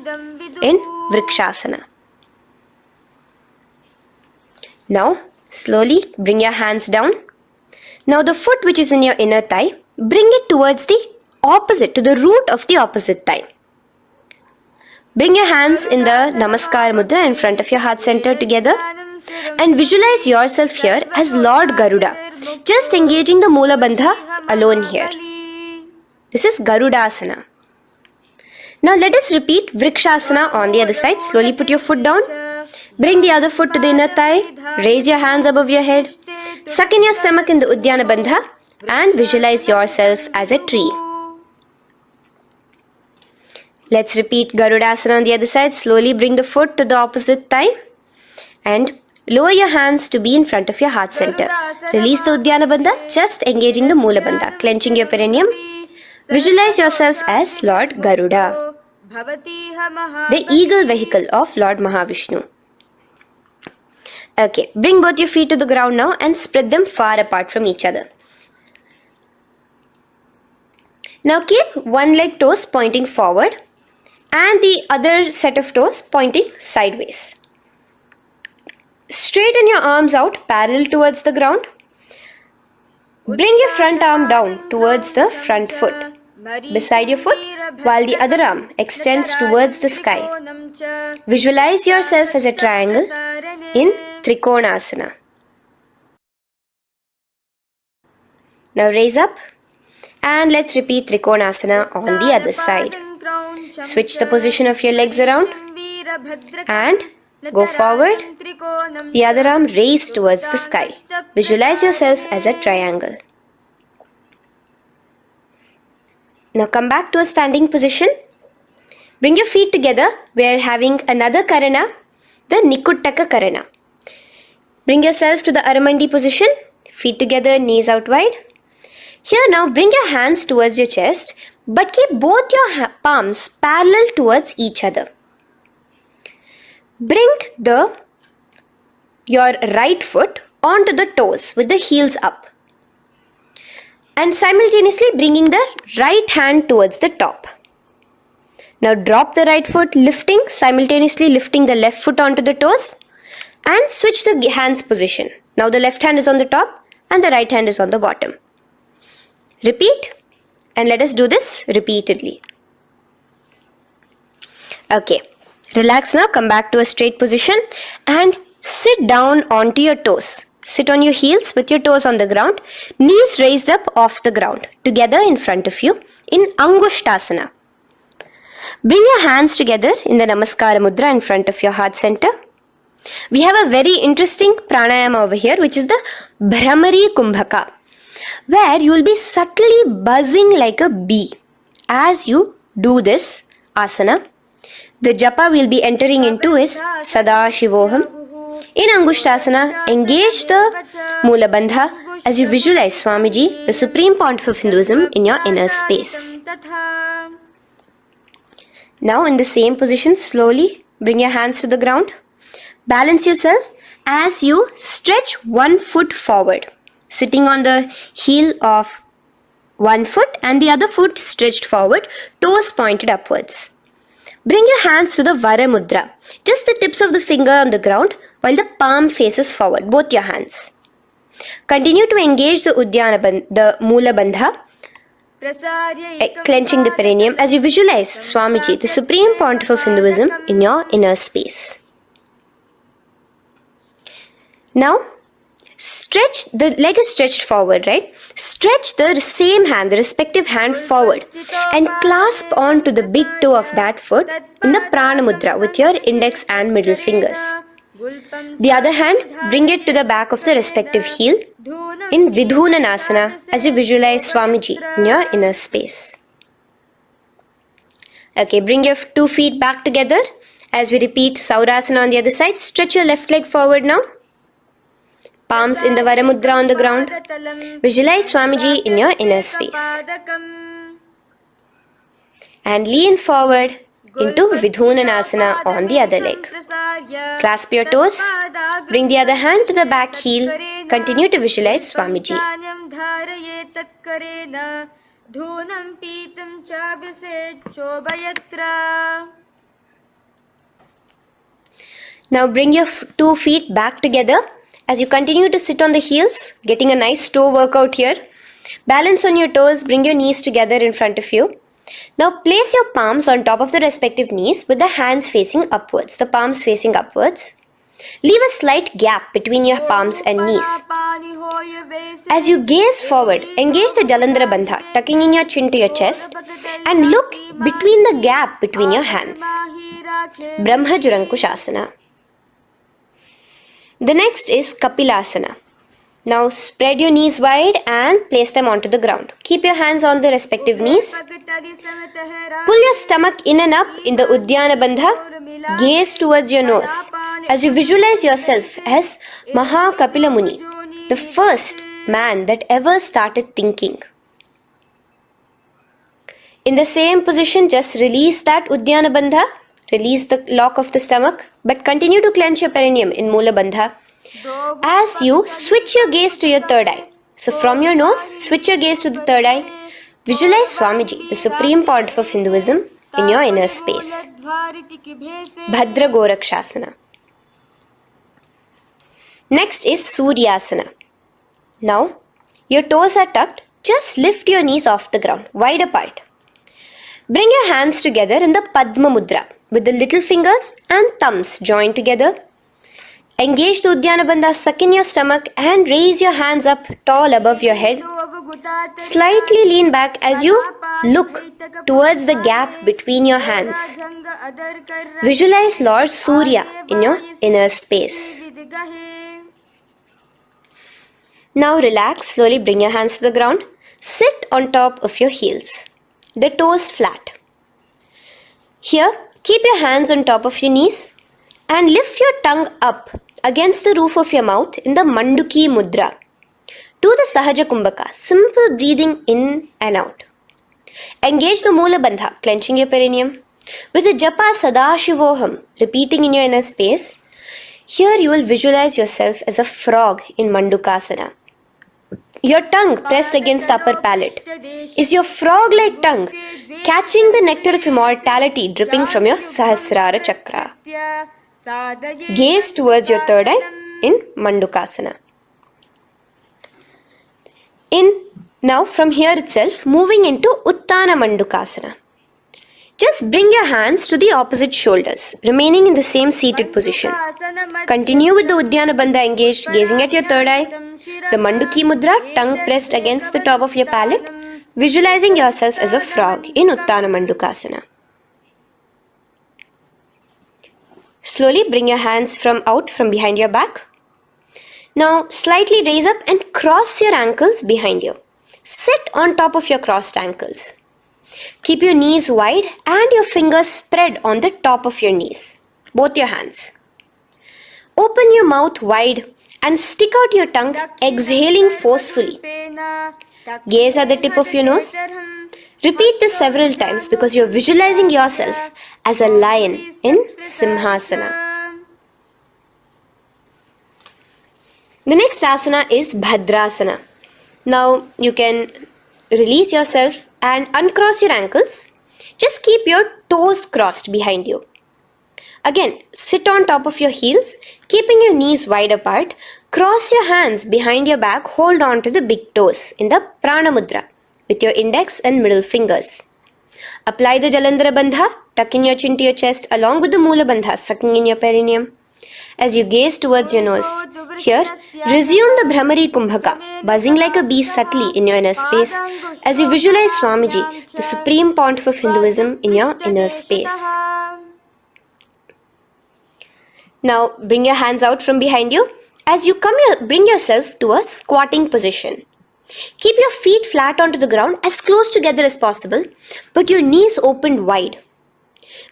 in Vrikshasana. Now, slowly bring your hands down. Now the foot which is in your inner thigh, bring it towards the opposite to the root of the opposite thigh. Bring your hands in the Namaskar Mudra in front of your heart center together and visualize yourself here as Lord Garuda, just engaging the Moola Bandha alone here. This is Garudasana. Now let us repeat Vrikshasana on the other side. Slowly put your foot down. Bring the other foot to the inner thigh. Raise your hands above your head. Suck in your stomach in the Uddiyana Bandha and visualize yourself as a tree. Let's repeat Garudasana on the other side. Slowly bring the foot to the opposite thigh and lower your hands to be in front of your heart center. Release the Uddiyana Bandha, just engaging the Moola Bandha, clenching your perineum. Visualize yourself as Lord Garuda, the eagle vehicle of Lord Mahavishnu. Okay, bring both your feet to the ground now and spread them far apart from each other. Now keep one leg toes pointing forward and the other set of toes pointing sideways. Straighten your arms out parallel towards the ground. Bring your front arm down towards the front foot, beside your foot, while the other arm extends towards the sky. Visualize yourself as a triangle in Trikonasana. Now raise up and let's repeat Trikonasana on the other side. Switch the position of your legs around and go forward. The other arm raised towards the sky. Visualize yourself as a triangle. Now come back to a standing position. Bring your feet together. We are having another karana, the Nikuttaka karana. Bring yourself to the Aramandi position. Feet together, knees out wide. Here now bring your hands towards your chest, but keep both your palms parallel towards each other. Bring your right foot onto the toes with the heels up. And simultaneously bringing the right hand towards the top. Now drop the right foot, simultaneously lifting the left foot onto the toes and switch the hands position. Now the left hand is on the top and the right hand is on the bottom. Repeat and let us do this repeatedly. Okay, relax now, come back to a straight position and sit down onto your toes. Sit on your heels with your toes on the ground, knees raised up off the ground, together in front of you in Angushtasana. Bring your hands together in the Namaskara Mudra in front of your heart center. We have a very interesting pranayama over here, which is the Bhramari Kumbhaka, where you will be subtly buzzing like a bee as you do this asana. The japa we will be entering into is Sadashivoham. In Angushtasana, engage the Moola Bandha as you visualize Swamiji, the Supreme Pontiff of Hinduism, in your inner space. Now in the same position, slowly bring your hands to the ground. Balance yourself as you stretch one foot forward, sitting on the heel of one foot and the other foot stretched forward, toes pointed upwards. Bring your hands to the Vara Mudra, just the tips of the finger on the ground while the palm faces forward, both your hands. Continue to engage the the Moola Bandha, clenching the perineum as you visualize Swamiji, the Supreme Pontiff of Hinduism, in your inner space. Now, stretch, the leg is stretched forward, right? Stretch the same hand, the respective hand forward and clasp onto the big toe of that foot in the Prana Mudra with your index and middle fingers. The other hand, bring it to the back of the respective heel in Vidhunanasana as you visualize Swamiji in your inner space. Okay, bring your 2 feet back together as we repeat Saurasana on the other side. Stretch your left leg forward now. Palms in the Vara Mudra on the ground. Visualize Swamiji in your inner space. And lean forward into Vidhunanasana on the other leg. Clasp your toes. Bring the other hand to the back heel. Continue to visualize Swamiji. Now bring your 2 feet back together as you continue to sit on the heels, getting a nice toe workout here. Balance on your toes, bring your knees together in front of you. Now place your palms on top of the respective knees with the hands facing upwards, the palms facing upwards. Leave a slight gap between your palms and knees. As you gaze forward, engage the Jalandhara Bandha, tucking in your chin to your chest, and look between the gap between your hands. Brahma Jurankushasana. The next is Kapilasana. Now spread your knees wide and place them onto the ground. Keep your hands on the respective knees. Pull your stomach in and up in the Uddiyana Bandha. Gaze towards your nose as you visualize yourself as Maha Kapila Muni, the first man that ever started thinking. In the same position, just release that Uddiyana Bandha. Release the lock of the stomach, but continue to clench your perineum in Mula Bandha. As you switch your gaze to your third eye. So from your nose, switch your gaze to the third eye. Visualize Swamiji, the supreme pontiff of Hinduism, in your inner space. Bhadra Gorakshasana. Next is Suryasana. Now, your toes are tucked. Just lift your knees off the ground, wide apart. Bring your hands together in the Padma Mudra, with the little fingers and thumbs joined together. Engage the Uddiyana Bandha, suck in your stomach and raise your hands up tall above your head. Slightly lean back as you look towards the gap between your hands. Visualize Lord Surya in your inner space. Now relax, slowly bring your hands to the ground. Sit on top of your heels, the toes flat. Here, keep your hands on top of your knees and lift your tongue up against the roof of your mouth in the Manduki Mudra. Do the Sahaja Kumbhaka, simple breathing in and out. Engage the Mula Bandha, clenching your perineum. With the Japa Sadashivoham, repeating in your inner space, here you will visualize yourself as a frog in Mandukasana. Your tongue pressed against the upper palate. Is your frog-like tongue catching the nectar of immortality dripping from your Sahasrara Chakra? Gaze towards your third eye in Mandukasana. Now from here itself, moving into Uttana Mandukasana. Just bring your hands to the opposite shoulders, remaining in the same seated position. Continue with the Uddiyana Bandha engaged, gazing at your third eye. The Manduki Mudra, tongue pressed against the top of your palate, visualizing yourself as a frog in Uttana Mandukasana. Slowly bring your hands out from behind your back. Now slightly raise up and cross your ankles behind you. Sit on top of your crossed ankles. Keep your knees wide and your fingers spread on the top of your knees, both your hands. Open your mouth wide and stick out your tongue, exhaling forcefully. Gaze at the tip of your nose. Repeat this several times because you are visualizing yourself as a lion in Simhasana. The next asana is Bhadrasana. Now you can release yourself and uncross your ankles. Just keep your toes crossed behind you. Again, sit on top of your heels, keeping your knees wide apart. Cross your hands behind your back, hold on to the big toes in the Prana Mudra with your index and middle fingers. Apply the Jalandhara Bandha, tuck in your chin to your chest along with the Mula Bandha, sucking in your perineum. As you gaze towards your nose, here, resume the Brahmari Kumbhaka, buzzing like a bee subtly in your inner space as you visualize Swamiji, the supreme pontiff of Hinduism, in your inner space. Now, bring your hands out from behind you. As you bring yourself to a squatting position. Keep your feet flat onto the ground as close together as possible, but your knees opened wide.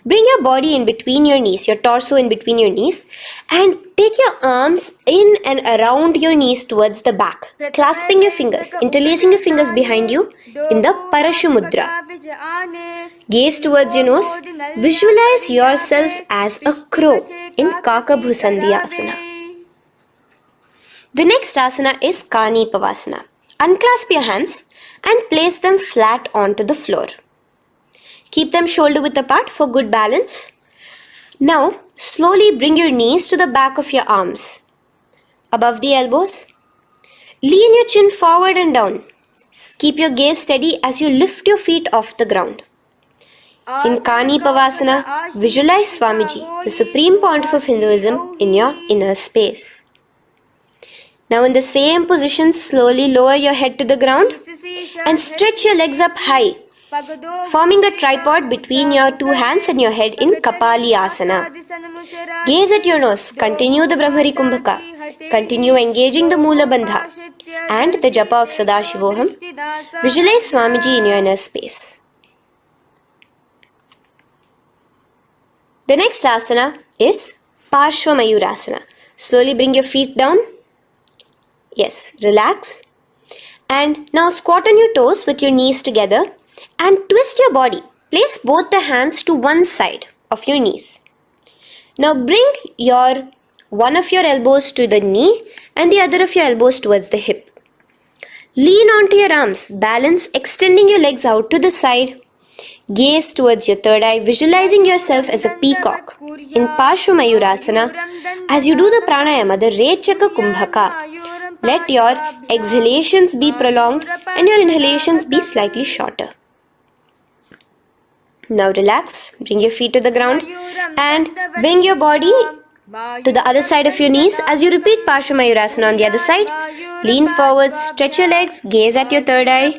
Bring your body in between your knees, your torso in between your knees, and take your arms in and around your knees towards the back, clasping your fingers, interlacing your fingers behind you in the Parashu Mudra. Gaze towards your nose. Visualize yourself as a crow in Kakabhusandhi Asana. The next asana is Kani Pavasana. Unclasp your hands and place them flat onto the floor. Keep them shoulder width apart for good balance. Now, slowly bring your knees to the back of your arms, above the elbows. Lean your chin forward and down. Keep your gaze steady as you lift your feet off the ground. In Kanipavasana, visualize Swamiji, the supreme pontiff of Hinduism, in your inner space. Now in the same position, slowly lower your head to the ground and stretch your legs up high, forming a tripod between your two hands and your head in Kapali Asana. Gaze at your nose, continue the Brahmari Kumbhaka, continue engaging the Mula Bandha and the Japa of Sadashivoham. Visualize Swamiji in your inner space. The next asana is Parshva Mayurasana. Slowly bring your feet down. Yes, relax. And now squat on your toes with your knees together and twist your body. Place both the hands to one side of your knees. Now bring one of your elbows to the knee and the other of your elbows towards the hip. Lean onto your arms, balance, extending your legs out to the side. Gaze towards your third eye, visualizing yourself as a peacock. In Parshva Mayurasana, as you do the pranayama, the Rechaka Kumbhaka, let your exhalations be prolonged and your inhalations be slightly shorter. Now relax, bring your feet to the ground and bring your body to the other side of your knees as you repeat Parshva Mayurasana on the other side. Lean forward, stretch your legs, gaze at your third eye.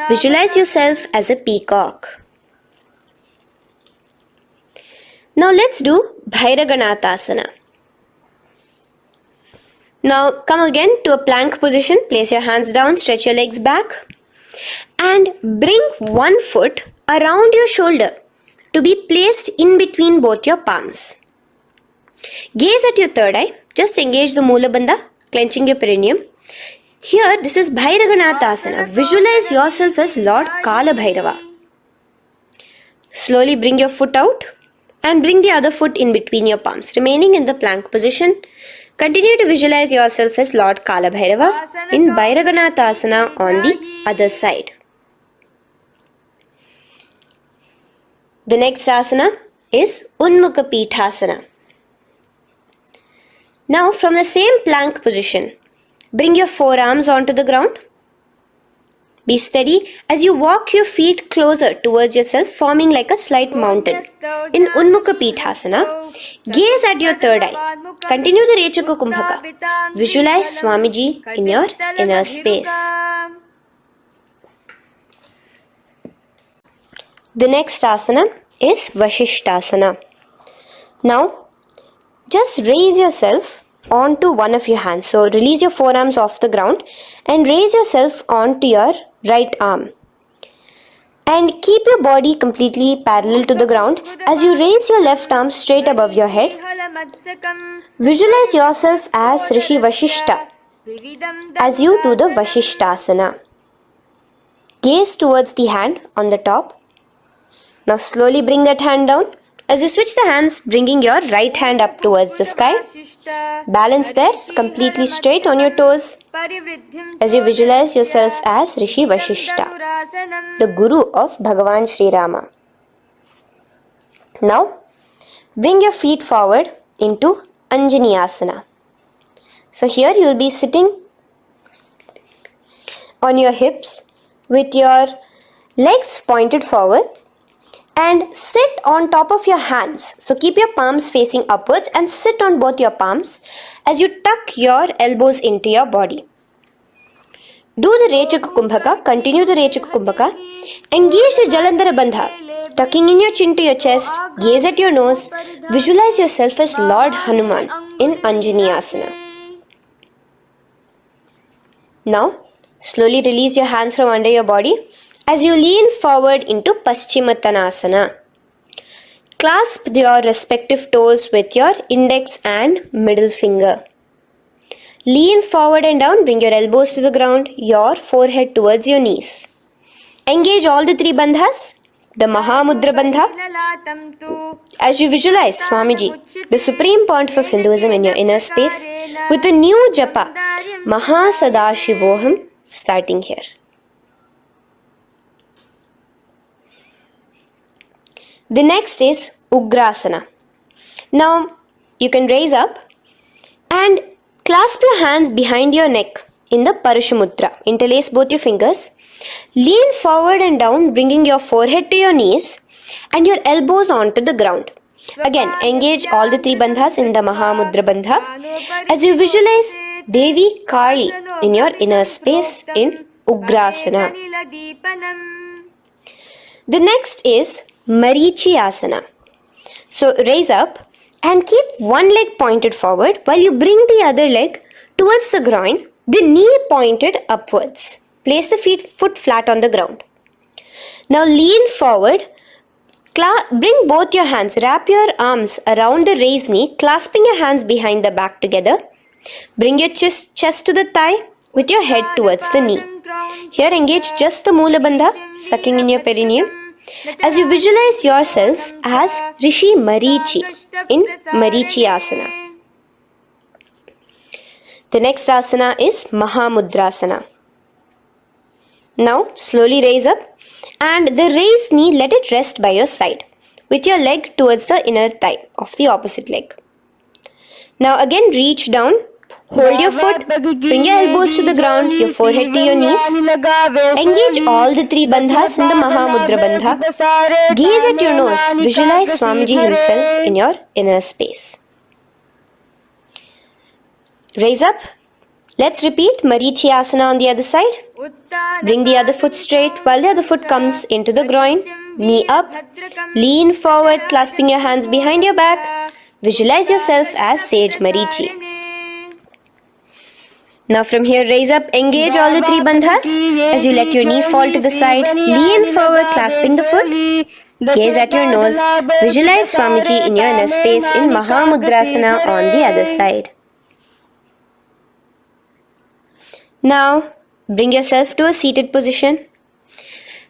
Visualize yourself as a peacock. Now let's do Bhairaganathasana. Now come again to a plank position. Place your hands down, stretch your legs back and bring one foot around your shoulder to be placed in between both your palms. Gaze at your third eye. Just engage the Mula Bandha, clenching your perineum. Here, this is Bhairaganathasana. Visualize yourself as Lord Kala Bhairava. Slowly bring your foot out and bring the other foot in between your palms, remaining in the plank position. Continue to visualize yourself as Lord Kala Bhairava in Bhairaganathasana on the other side. The next asana is Unmukha Pithasana. Now from the same plank position, bring your forearms onto the ground. Be steady as you walk your feet closer towards yourself, forming like a slight mountain. In Unmukha Pithasana, gaze at your third eye. Continue the Rechaka Kumbhaka. Visualize Swamiji in your inner space. The next asana is Vashishthasana. Now, just raise yourself onto one of your hands. So, release your forearms off the ground and raise yourself onto your right arm. And keep your body completely parallel to the ground as you raise your left arm straight above your head. Visualize yourself as Rishi Vashishta as you do the Vashishthasana. Gaze towards the hand on the top. Now slowly bring that hand down. As you switch the hands, bringing your right hand up towards the sky. Balance there, completely straight on your toes. As you visualize yourself as Rishi Vashishta, the Guru of Bhagavan Sri Rama. Now, bring your feet forward into Anjani Asana. So here you will be sitting on your hips with your legs pointed forward. And sit on top of your hands. So keep your palms facing upwards and sit on both your palms as you tuck your elbows into your body. Do the Rechaka Kumbhaka, continue the Rechaka Kumbhaka. Engage the Jalandhara Bandha, tucking in your chin to your chest, gaze at your nose, visualize yourself as Lord Hanuman in Anjani Asana. Now, slowly release your hands from under your body. As you lean forward into Paschimottanasana, clasp your respective toes with your index and middle finger. Lean forward and down, bring your elbows to the ground, your forehead towards your knees. Engage all the three bandhas, the Mahamudra Bandha, as you visualize Swamiji, the Supreme Pontiff of Hinduism in your inner space, with a new japa, Mahasadashivoham, starting here. The next is Ugrasana. Now, you can raise up and clasp your hands behind your neck in the Parashumudra. interlace both your fingers. Lean forward and down, bringing your forehead to your knees and your elbows onto the ground. Again, engage all the three bandhas in the Mahamudra Bandha as you visualize Devi Kali in your inner space in Ugrasana. The next is Marichi Asana. So raise up and keep one leg pointed forward while you bring the other leg towards the groin, the knee pointed upwards. Place the foot flat on the ground. Now lean forward. Bring both your hands, wrap your arms around the raised knee, clasping your hands behind the back together. Bring your chest to the thigh with your head towards the knee. Here engage just the Moola Bandha, sucking in your perineum, as you visualize yourself as Rishi Marichi in Marichi Asana. The next asana is Mahamudrasana. Now slowly raise up and the raised knee, let it rest by your side with your leg towards the inner thigh of the opposite leg. Now again reach down, hold your foot, bring your elbows to the ground, your forehead to your knees. Engage all the three bandhas in the Mahamudra Bandha. Gaze at your nose, visualize Swamiji himself in your inner space. Raise up. Let's repeat Marichi Asana on the other side. Bring the other foot straight while the other foot comes into the groin. Knee up. Lean forward, clasping your hands behind your back. Visualize yourself as Sage Marichi. Now from here, raise up, engage all the three bandhas as you let your knee fall to the side. Lean forward, clasping the foot. Gaze at your nose. Visualize Swamiji in your inner space in Mahamudrasana on the other side. Now, bring yourself to a seated position.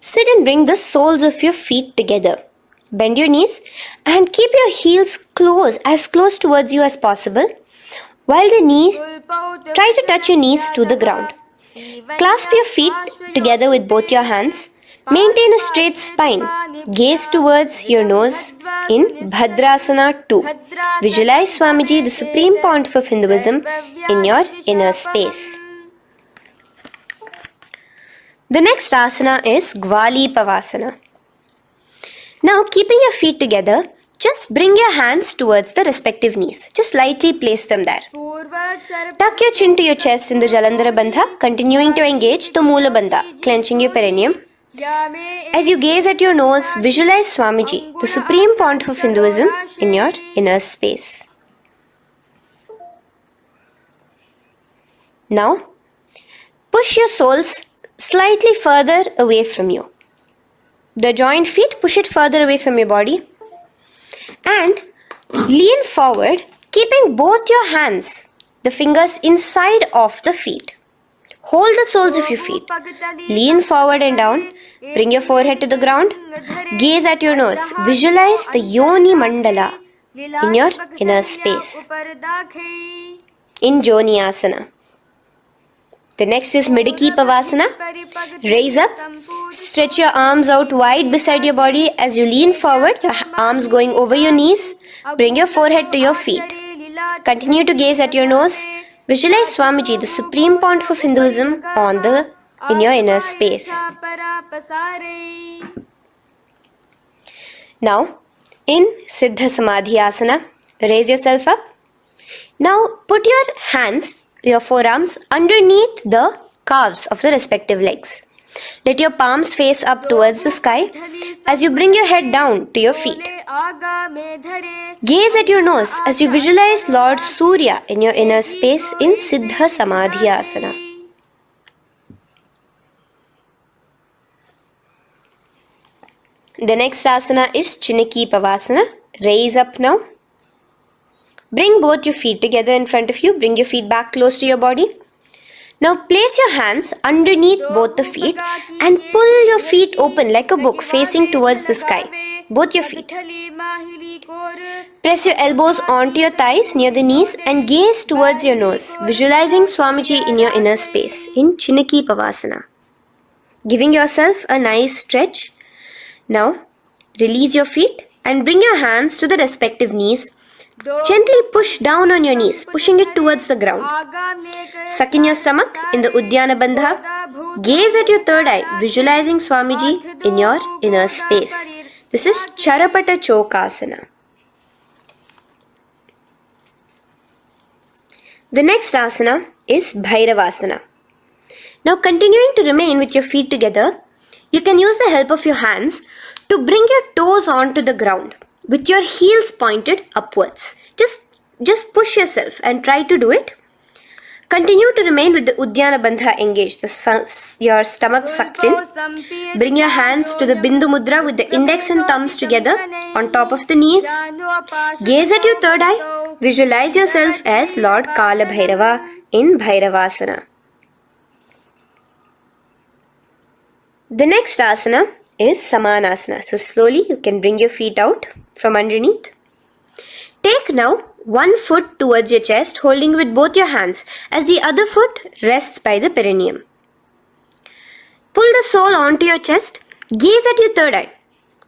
Sit and bring the soles of your feet together. Bend your knees and keep your heels as close towards you as possible. While try to touch your knees to the ground. Clasp your feet together with both your hands. Maintain a straight spine. Gaze towards your nose in Bhadrasana 2. Visualize Swamiji, the Supreme Pontiff of Hinduism, in your inner space. The next asana is Gwali Pavasana. Now, keeping your feet together, just bring your hands towards the respective knees. Just lightly place them there. Tuck your chin to your chest in the Jalandhara Bandha, continuing to engage the Moola Bandha, clenching your perineum. As you gaze at your nose, visualize Swamiji, the Supreme Pontiff of Hinduism, in your inner space. Now, push your soles slightly further away from you. The joined feet, push it further away from your body. And lean forward, keeping both your hands, the fingers inside of the feet. Hold the soles of your feet. Lean forward and down. Bring your forehead to the ground. Gaze at your nose. Visualize the Yoni Mandala in your inner space. In Joni Asana. The next is Midiki Pavasana. Raise up. Stretch your arms out wide beside your body as you lean forward, your arms going over your knees. Bring your forehead to your feet. Continue to gaze at your nose. Visualize Swamiji, the Supreme Pontiff of Hinduism, in your inner space. Now, in Siddha Samadhi Asana, raise yourself up. Now, put your forearms underneath the calves of the respective legs. Let your palms face up towards the sky as you bring your head down to your feet. Gaze at your nose as you visualize Lord Surya in your inner space in Siddha Samadhi Asana. The next asana is Chiniki Pavasana. Raise up now. Bring both your feet together in front of you. Bring your feet back close to your body. Now place your hands underneath both the feet and pull your feet open like a book facing towards the sky. Both your feet. Press your elbows onto your thighs near the knees and gaze towards your nose, visualizing Swamiji in your inner space in Chiniki Pavasana. Giving yourself a nice stretch. Now release your feet and bring your hands to the respective knees. Gently push down on your knees, pushing it towards the ground. Suck in your stomach in the Uddiyana Bandha. Gaze at your third eye, visualizing Swamiji in your inner space. This is Charapata Chokasana. The next asana is Bhairavasana. Now, continuing to remain with your feet together, you can use the help of your hands to bring your toes onto the ground with your heels pointed upwards. Just push yourself and try to do it. Continue to remain with the Uddiyana Bandha engaged, your stomach sucked in. Bring your hands to the Bindu Mudra with the index and thumbs together on top of the knees. Gaze at your third eye. Visualize yourself as Lord Kala Bhairava in Bhairavasana. The next asana is Samanasana. So slowly you can bring your feet out from underneath. Take now one foot towards your chest, holding with both your hands as the other foot rests by the perineum. Pull the sole onto your chest. Gaze at your third eye.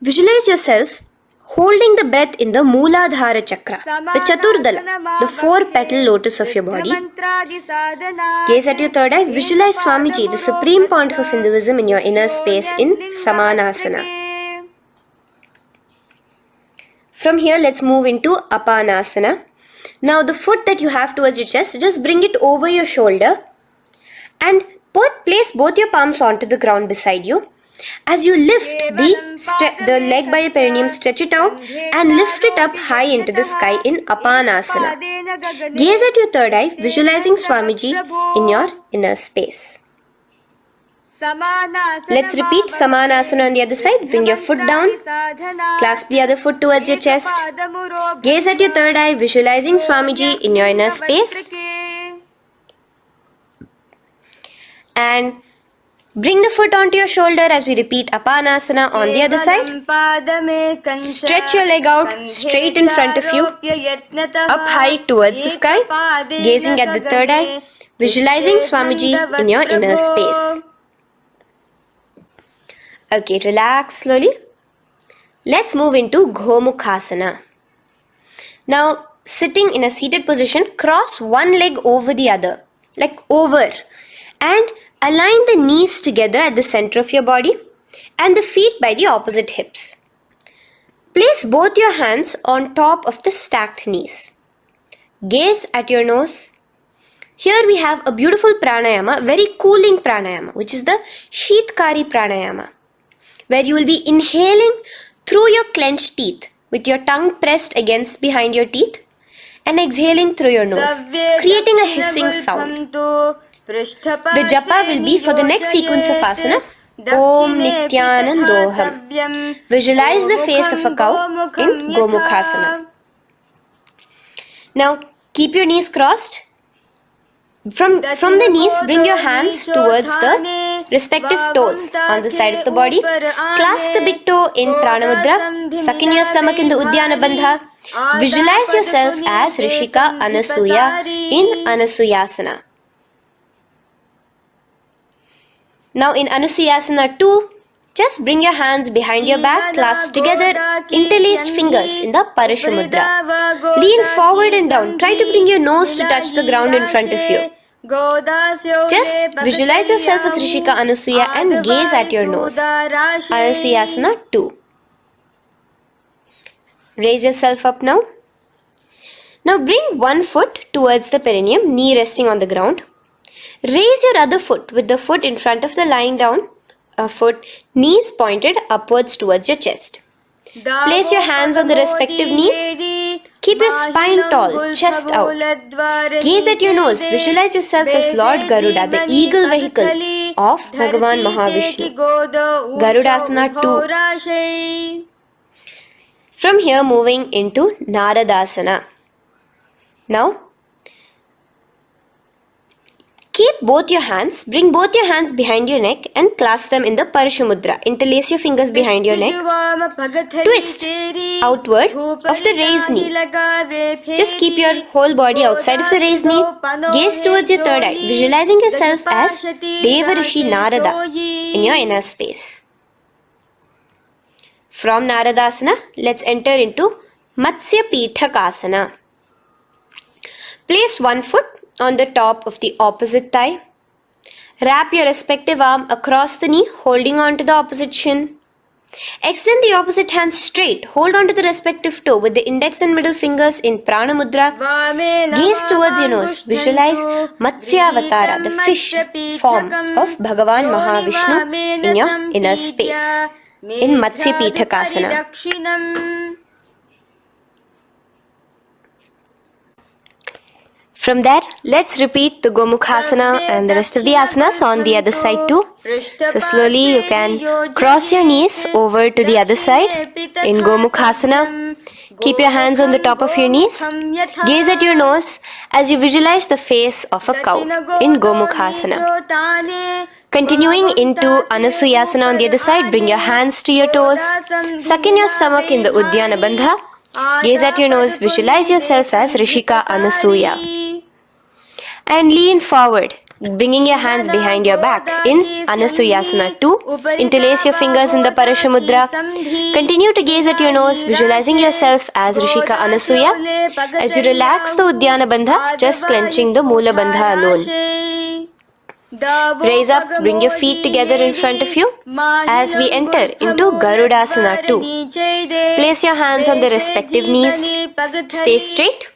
Visualize yourself holding the breath in the Mooladhara Chakra, the Chaturdala, the 4-petal lotus of your body. Gaze at your third eye. Visualize Swamiji, the supreme point of Hinduism, in your inner space in Samanasana. From here, let's move into Apanasana. Now, the foot that you have towards your chest, just bring it over your shoulder and place both your palms onto the ground beside you. As you lift the leg by your perineum, stretch it out and lift it up high into the sky in Apanasana. Gaze at your third eye, visualizing Swamiji in your inner space. Let's repeat Samanasana on the other side. Bring your foot down. Clasp the other foot towards your chest. Gaze at your third eye, visualizing Swamiji in your inner space. And bring the foot onto your shoulder as we repeat Apanasana on the other side. Stretch your leg out straight in front of you, up high towards the sky, gazing at the third eye, visualizing Swamiji in your inner space. Okay, relax slowly. Let's move into Gomukhasana. Now, sitting in a seated position, cross one leg over the other, like over, and align the knees together at the center of your body and the feet by the opposite hips. Place both your hands on top of the stacked knees. Gaze at your nose. Here we have a beautiful pranayama, very cooling pranayama, which is the Sheetkari pranayama, where you will be inhaling through your clenched teeth with your tongue pressed against behind your teeth and exhaling through your nose, creating a hissing sound. The japa will be for the next sequence of asanas. Om Nithyanandoham. Visualize the face of a cow in Gomukhasana. Now keep your knees crossed. From the knees, bring your hands towards the respective toes on the side of the body. Clasp the big toe in Pranamudra. Suck in your stomach in the Uddiyana Bandha. Visualize yourself as Rishika Anasuya in Anasuyasana. Now in Anusuyasana 2, just bring your hands behind your back, clasp together, interlaced fingers in the Parashamudra. Lean forward and down. Try to bring your nose to touch the ground in front of you. Just visualize yourself as Rishika Anasuya and gaze at your nose. Anusuyasana 2. Raise yourself up now. Now bring one foot towards the perineum, knee resting on the ground. Raise your other foot with the foot in front of the lying down foot, knees pointed upwards towards your chest. Place your hands on the respective knees. Keep your spine tall, chest out. Gaze at your nose. Visualize yourself as Lord Garuda, the eagle vehicle of Bhagavan Mahavishnu. Garudasana 2. From here, moving into Naradasana. Now, keep both your hands, bring both your hands behind your neck and clasp them in the Parashamudra. Interlace your fingers behind your neck. Twist outward of the raised knee. Just keep your whole body outside of the raised knee. Gaze towards your third eye, visualizing yourself as Devarishi Narada in your inner space. From Naradasana, let's enter into Matsya Pithakasana. Place one foot on the top of the opposite thigh. Wrap your respective arm across the knee, holding on to the opposite shin. Extend the opposite hand straight. Hold on to the respective toe with the index and middle fingers in Prana Mudra. Gaze towards your nose. Visualize Matsyavatara, the fish form of Bhagavan Mahavishnu in your inner space in Matsya Pitakasana. From there, let's repeat the Gomukhasana and the rest of the asanas on the other side too. So slowly you can cross your knees over to the other side in Gomukhasana. Keep your hands on the top of your knees. Gaze at your nose as you visualize the face of a cow in Gomukhasana. Continuing into Anusuyasana on the other side, bring your hands to your toes. Suck in your stomach in the Uddiyana Bandha. Gaze at your nose, visualize yourself as Rishika Anasuya. And lean forward, bringing your hands behind your back in Anusuyasana 2. Interlace your fingers in the Parashamudra. Continue to gaze at your nose, visualizing yourself as Rishika Anasuya. As you relax the Uddiyana Bandha, just clenching the Mula Bandha alone. Raise up, bring your feet together in front of you as we enter into Garudasana 2. Place your hands on the respective knees. Stay straight.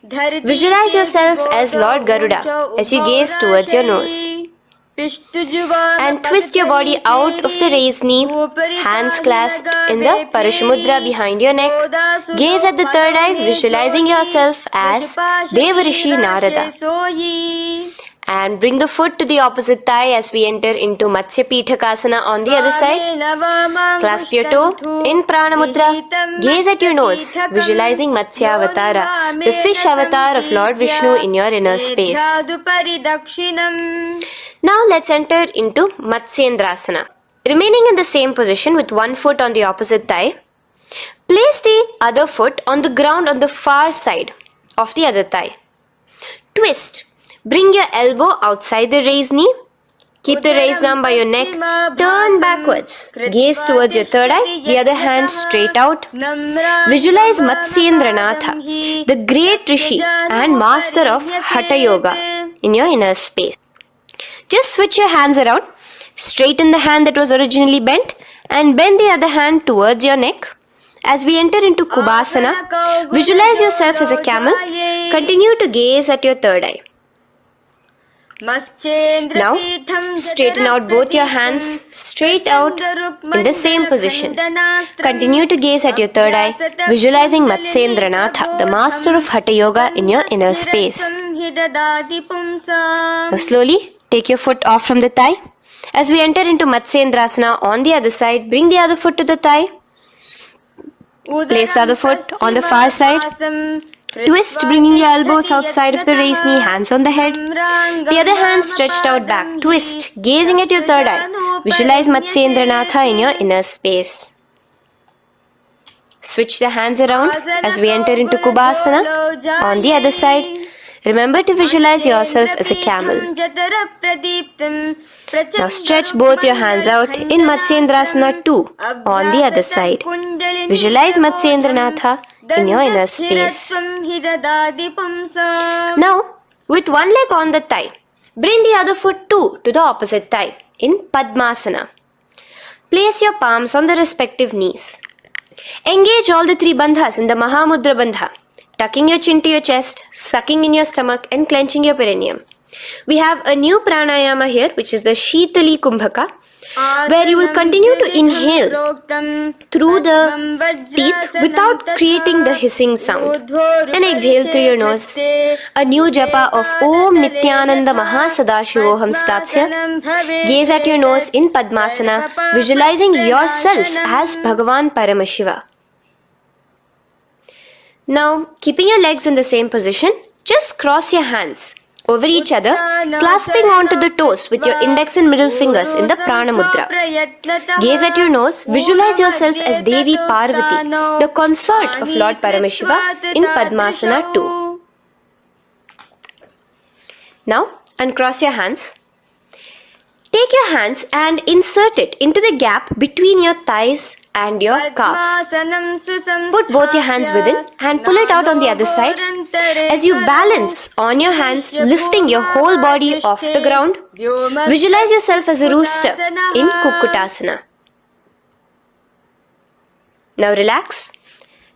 Visualize yourself as Lord Garuda as you gaze towards your nose. And twist your body out of the raised knee, hands clasped in the Parashamudra behind your neck. Gaze at the third eye, visualizing yourself as Devarishi Narada. And bring the foot to the opposite thigh as we enter into Matsya Pitakasana on the other side. Clasp your toe in Prana Mudra. Gaze at your nose, visualizing Matsya Avatara, the fish avatar of Lord Vishnu in your inner space. Now let's enter into Matsyendrasana. Remaining in the same position with one foot on the opposite thigh, place the other foot on the ground on the far side of the other thigh. Twist. Bring your elbow outside the raised knee. Keep the raised arm by your neck. Turn backwards. Gaze towards your third eye, the other hand straight out. Visualize Matsyendranatha, the great Rishi and master of Hatha Yoga in your inner space. Just switch your hands around. Straighten the hand that was originally bent and bend the other hand towards your neck. As we enter into Kubhasana, visualize yourself as a camel. Continue to gaze at your third eye. Now, straighten out both your hands straight out in the same position. Continue to gaze at your third eye, visualizing Matsyendranatha, the master of Hatha Yoga in your inner space. Now slowly, take your foot off from the thigh. As we enter into Matsyendrasana on the other side, bring the other foot to the thigh. Place the other foot on the far side. Twist, bringing your elbows outside of the raised knee, hands on the head. The other hand stretched out back. Twist, gazing at your third eye. Visualize Matsyendranatha in your inner space. Switch the hands around as we enter into Kubhasana on the other side. Remember to visualize yourself as a camel. Now stretch both your hands out in Matsyendrasana 2 on the other side. Visualize Matsyendranatha in your inner space. Now, with one leg on the thigh, bring the other foot too to the opposite thigh in Padmasana. Place your palms on the respective knees. Engage all the three bandhas in the Mahamudra Bandha, tucking your chin to your chest, sucking in your stomach and clenching your perineum. We have a new pranayama here, which is the Shitali Kumbhaka, where you will continue to inhale through the teeth without creating the hissing sound and exhale through your nose. A new japa of Om Nithyananda Mahasadashivoham starts here. Gaze at your nose in Padmasana, visualizing yourself as Bhagavan Paramashiva. Now, keeping your legs in the same position, just cross your hands over each other, clasping onto the toes with your index and middle fingers in the Prana Mudra. Gaze at your nose, visualize yourself as Devi Parvati, the consort of Lord Paramashiva in Padmasana 2. Now, uncross your hands. Take your hands and insert it into the gap between your thighs and your calves. Put both your hands within and pull it out on the other side. As you balance on your hands, lifting your whole body off the ground, visualize yourself as a rooster in Kukkutasana. Now relax.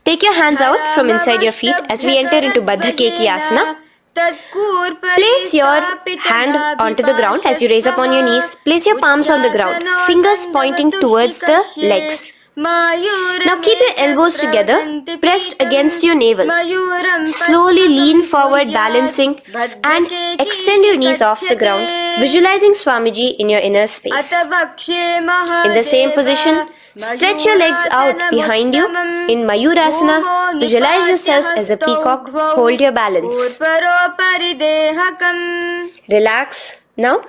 Take your hands out from inside your feet as we enter into Baddha Keki Asana. Place your hand onto the ground as you raise up on your knees. Place your palms on the ground, fingers pointing towards the legs. Now keep your elbows together, pressed against your navel. Slowly lean forward, balancing, and extend your knees off the ground, visualizing Swamiji in your inner space. In the same position, stretch your legs out behind you. In Mayurasana, visualize yourself as a peacock. Hold your balance. Relax now.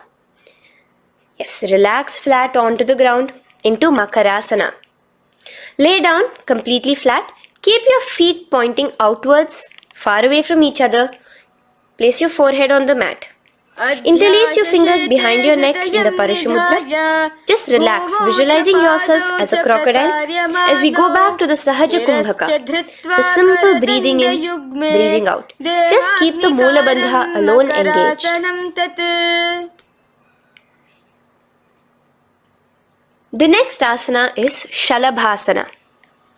Yes, relax flat onto the ground into Makarasana. Lay down completely flat. Keep your feet pointing outwards, far away from each other. Place your forehead on the mat. Interlace your fingers behind your neck in the Parashumudra. Just relax, visualizing yourself as a crocodile as we go back to the Sahaja Kumbhaka, the simple breathing in, breathing out. Just keep the Mula Bandha alone engaged. The next asana is Shalabhasana.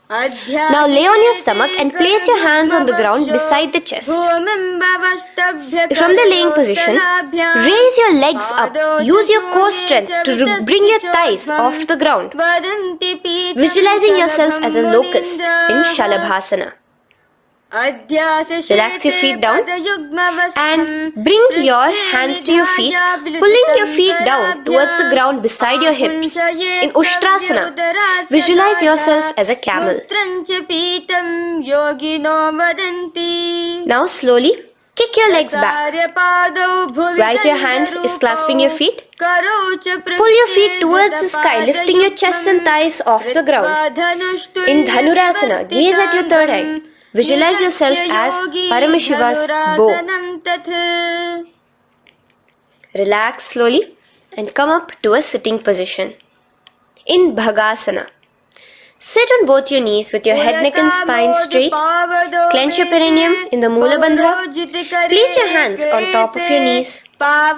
Now lay on your stomach and place your hands on the ground beside the chest. From the laying position, raise your legs up. Use your core strength to bring your thighs off the ground. Visualizing yourself as a locust in Shalabhasana. Relax your feet down and bring your hands to your feet, pulling your feet down towards the ground beside your hips. In Ushtrasana, visualize yourself as a camel. Now slowly kick your legs back. Rise your hand is clasping your feet. Pull your feet towards the sky, lifting your chest and thighs off the ground. In Dhanurasana, gaze at your third eye. Visualize yourself as Paramashiva's bow. Relax slowly and come up to a sitting position. In Bhagasana, sit on both your knees with your head, neck and spine straight. Clench your perineum in the Mula Bandha. Place your hands on top of your knees.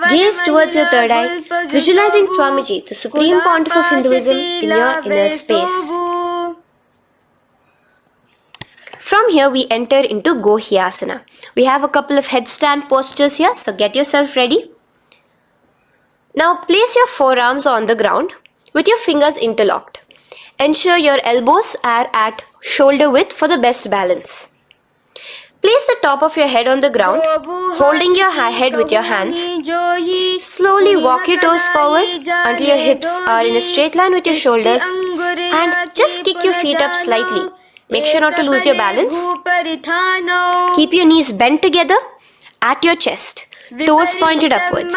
Gaze towards your third eye, visualizing Swamiji, the supreme pontiff of Hinduism, in your inner space. From here we enter into Gohyasana. We have a couple of headstand postures here, so get yourself ready. Now place your forearms on the ground with your fingers interlocked. Ensure your elbows are at shoulder width for the best balance. Place the top of your head on the ground, holding your head with your hands. Slowly walk your toes forward until your hips are in a straight line with your shoulders, and just kick your feet up slightly. Make sure not to lose your balance. Keep your knees bent together at your chest. Toes pointed upwards.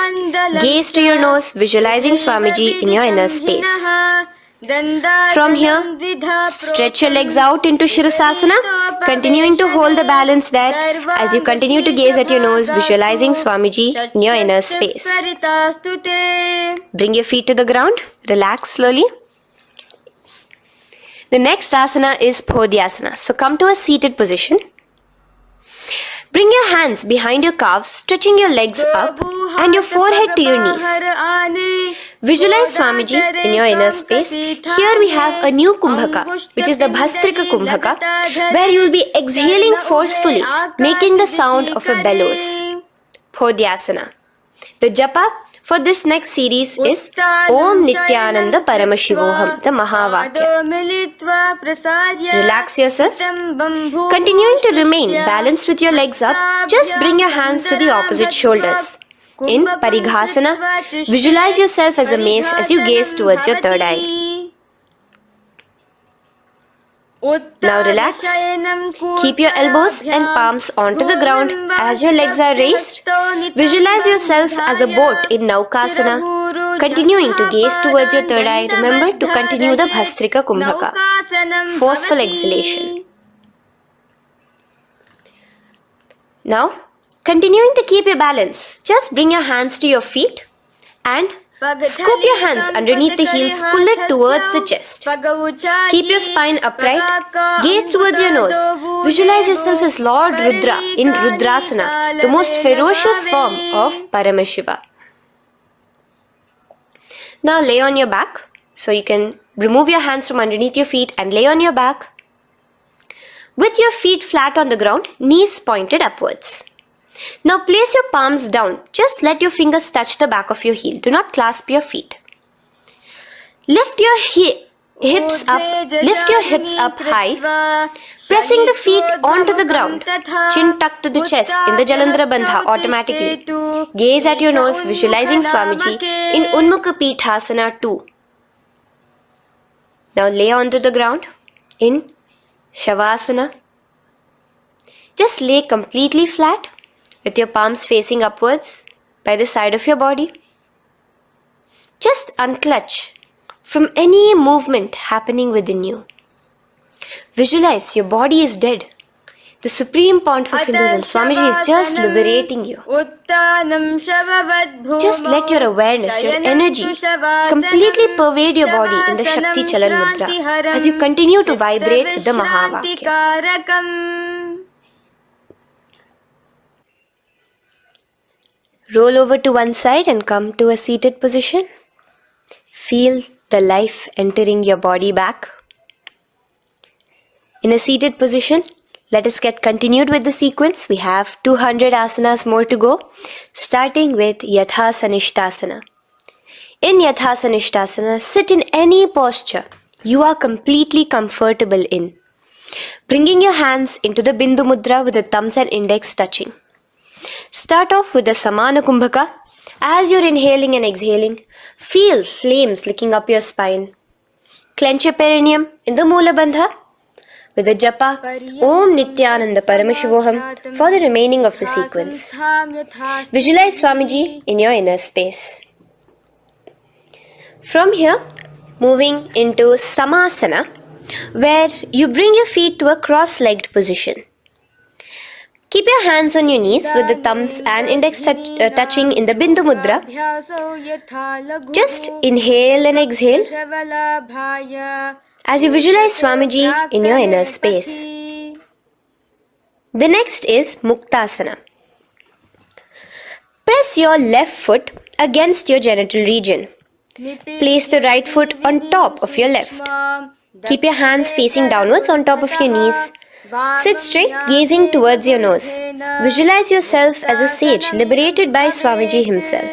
Gaze to your nose, visualizing Swamiji in your inner space. From here, stretch your legs out into Shirasasana, continuing to hold the balance there as you continue to gaze at your nose, visualizing Swamiji in your inner space. Bring your feet to the ground. Relax slowly. The next asana is Podhyasana. So come to a seated position. Bring your hands behind your calves, stretching your legs up and your forehead to your knees. Visualize Swamiji in your inner space. Here we have a new Kumbhaka, which is the Bhastrika Kumbhaka, where you will be exhaling forcefully, making the sound of a bellows. Podhyasana. The japa for this next series is Om Nithyananda Paramashivoham, the Mahavakya. Relax yourself. Continuing to remain balanced with your legs up, just bring your hands to the opposite shoulders. In Parighasana, visualize yourself as a mace as you gaze towards your third eye. Now relax. Keep your elbows and palms onto the ground as your legs are raised. Visualize yourself as a boat in Naukasana. Continuing to gaze towards your third eye, remember to continue the Bhastrika Kumbhaka. Forceful exhalation. Now, continuing to keep your balance, just bring your hands to your feet and Scoop your hands underneath the heels, pull it towards the chest. Keep your spine upright, gaze towards your nose. Visualize yourself as Lord Rudra in Rudrasana, the most ferocious form of Paramashiva. Now lay on your back. So you can remove your hands from underneath your feet and lay on your back. With your feet flat on the ground, knees pointed upwards. Now place your palms down. Just let your fingers touch the back of your heel. Do not clasp your feet. Lift your hips up high, pressing the feet onto the ground. Chin tucked to the chest in the Jalandhara Bandha automatically. Gaze at your nose, visualizing Swamiji in Unmukha Pithasana 2. Now lay onto the ground in Shavasana. Just lay completely flat with your palms facing upwards by the side of your body. Just unclutch from any movement happening within you. Visualize your body is dead. The supreme point of Hinduism, Swamiji is just liberating you. Just let your awareness, your energy completely pervade your body in the Shakti Chalan Mudra as you continue to vibrate with the Mahavakya. Roll over to one side and come to a seated position. Feel the life entering your body back. In a seated position, let us get continued with the sequence. We have 200 asanas more to go, starting with Yathasanishtasana. In Yathasanishtasana, sit in any posture you are completely comfortable in, bringing your hands into the Bindu Mudra with the thumbs and index touching. Start off with the Samana Kumbhaka. As you're inhaling and exhaling, feel flames licking up your spine. Clench your perineum in the Moola Bandha with the japa Om Nithyananda Paramashivoham for the remaining of the sequence. Visualize Swamiji in your inner space. From here, moving into Samasana, where you bring your feet to a cross-legged position. Keep your hands on your knees with the thumbs and index touching in the Bindu Mudra. Just inhale and exhale as you visualize Swamiji in your inner space. The next is Muktasana. Press your left foot against your genital region. Place the right foot on top of your left. Keep your hands facing downwards on top of your knees. Sit straight, gazing towards your nose. Visualize yourself as a sage liberated by Swamiji himself.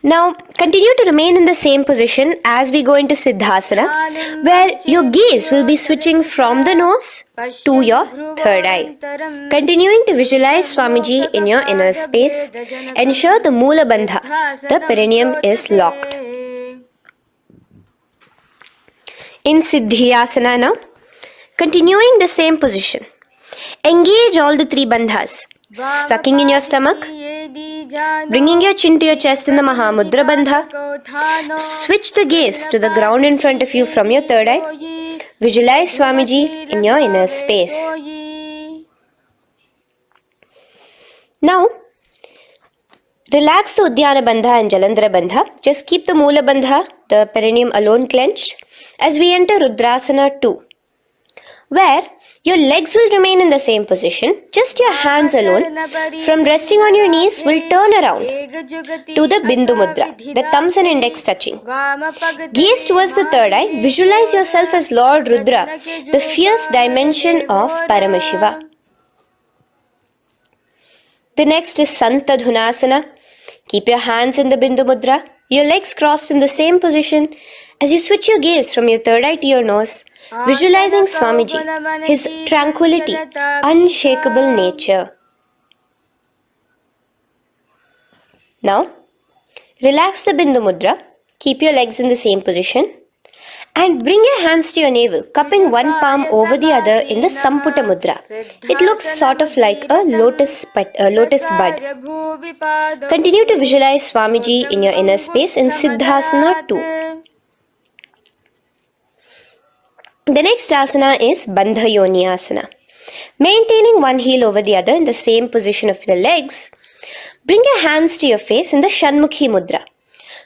Now, continue to remain in the same position as we go into Siddhasana, where your gaze will be switching from the nose to your third eye. Continuing to visualize Swamiji in your inner space, ensure the Moola Bandha, the perineum, is locked. In Siddhyasana now, continuing the same position. Engage all the three bandhas, sucking in your stomach, bringing your chin to your chest in the Mahamudra Bandha. Switch the gaze to the ground in front of you from your third eye. Visualize Swamiji in your inner space. Now, relax the Uddiyana Bandha and Jalandhara Bandha. Just keep the Moola Bandha, the perineum alone clenched, as we enter Rudrasana 2, where your legs will remain in the same position, just your hands alone, from resting on your knees, will turn around to the Bindu Mudra, the thumbs and index touching. Gaze towards the third eye, visualize yourself as Lord Rudra, the fierce dimension of Paramashiva. The next is Santadhunasana. Keep your hands in the Bindu Mudra, your legs crossed in the same position. As you switch your gaze from your third eye to your nose, visualizing Swamiji, his tranquility, unshakable nature. Now, relax the Bindu Mudra, keep your legs in the same position, and bring your hands to your navel, cupping one palm over the other in the Samputa Mudra. It looks sort of like a lotus bud. Continue to visualize Swamiji in your inner space in Siddhasana 2. The next asana is Bandha Yoni Asana. Maintaining one heel over the other in the same position of the legs, Bring your hands to your face in the Shanmukhi Mudra.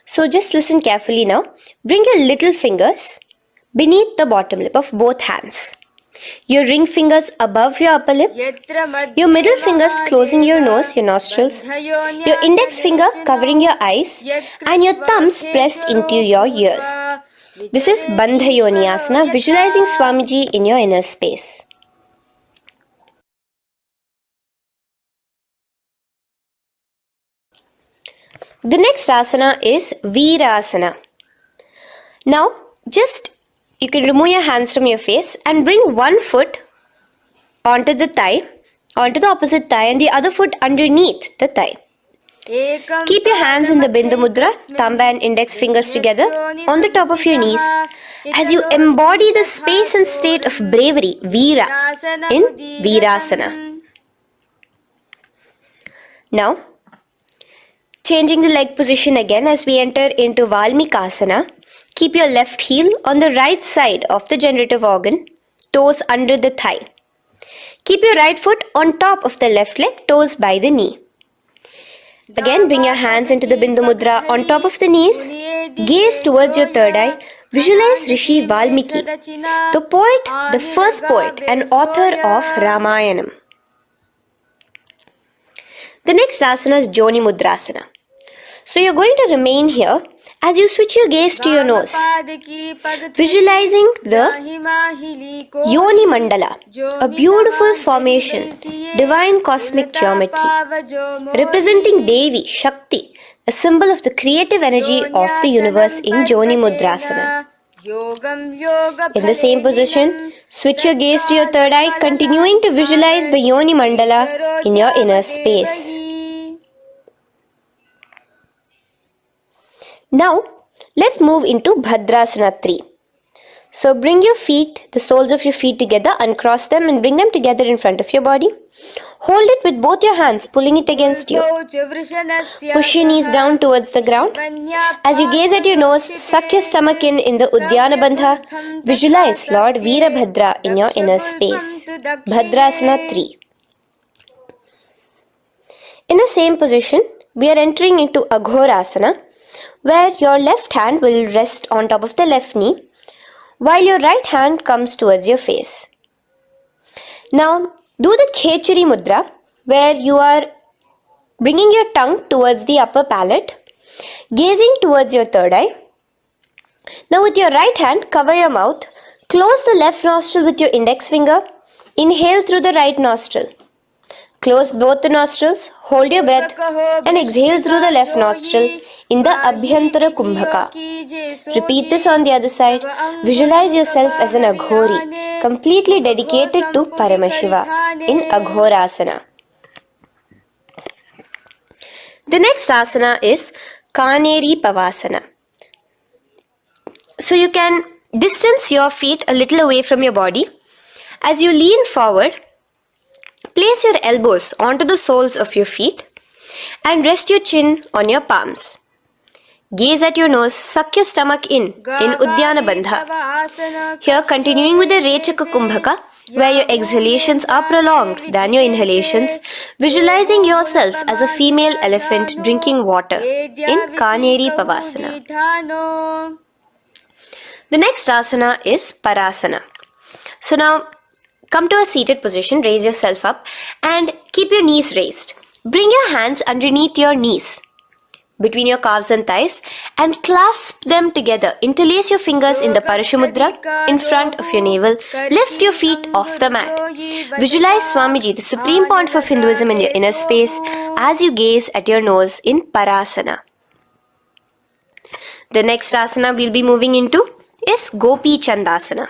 So just listen carefully now. Bring your little fingers beneath the bottom lip of both hands. Your ring fingers above your upper lip. Your middle fingers closing your nose, your nostrils. Your index finger covering your eyes. And your thumbs pressed into your ears. This is Bandha Yoni Asana, visualizing Swamiji in your inner space. The next asana is Virasana. Now, you can remove your hands from your face and bring one foot onto the opposite thigh, and the other foot underneath the thigh. Keep your hands in the Bindu Mudra, thumb and index fingers together on the top of your knees as you embody the space and state of bravery, Veera, in Virasana. Now, changing the leg position again as we enter into Valmikasana. Keep your left heel on the right side of the generative organ, toes under the thigh. Keep your right foot on top of the left leg, toes by the knee. Again, bring your hands into the Bindu Mudra on top of the knees. Gaze towards your third eye. Visualize Rishi Valmiki, the poet, the first poet and author of Ramayanam. The next asana is Joni Mudrasana. So you're going to remain here as you switch your gaze to your nose, visualizing the Yoni Mandala, a beautiful formation, divine cosmic geometry, representing Devi, Shakti, a symbol of the creative energy of the universe in Joni Mudrasana. In the same position, switch your gaze to your third eye, continuing to visualize the Yoni Mandala in your inner space. Now, let's move into Bhadrasana 3. So bring your feet, the soles of your feet together, uncross them and bring them together in front of your body. Hold it with both your hands, pulling it against you. Push your knees down towards the ground. As you gaze at your nose, suck your stomach in the Udyana Bandha. Visualize Lord Veerabhadra in your inner space. Bhadrasana 3. In the same position, we are entering into Aghorasana, where your left hand will rest on top of the left knee, while your right hand comes towards your face. Now, do the Khechari Mudra, where you are bringing your tongue towards the upper palate, gazing towards your third eye. Now, with your right hand, cover your mouth, close the left nostril with your index finger, inhale through the right nostril. Close both the nostrils, hold your breath and exhale through the left nostril in the Abhyantara Kumbhaka. Repeat this on the other side. Visualize yourself as an Aghori, completely dedicated to Paramashiva in Aghorasana. The next asana is Kaneri Pavasana. So you can distance your feet a little away from your body. As you lean forward, place your elbows onto the soles of your feet and rest your chin on your palms. Gaze at your nose, suck your stomach in Udyana Bandha. Here, continuing with the Rechaka Kumbhaka, where your exhalations are prolonged than your inhalations, visualizing yourself as a female elephant drinking water in Kaneri Pavasana. The next asana is Parasana. So now, come to a seated position, raise yourself up and keep your knees raised. Bring your hands underneath your knees, between your calves and thighs, and clasp them together. Interlace your fingers in the Parashamudra in front of your navel. Lift your feet off the mat. Visualize Swamiji, the supreme point of Hinduism, in your inner space as you gaze at your nose in Parasana. The next asana we'll be moving into is Gopi Chandasana.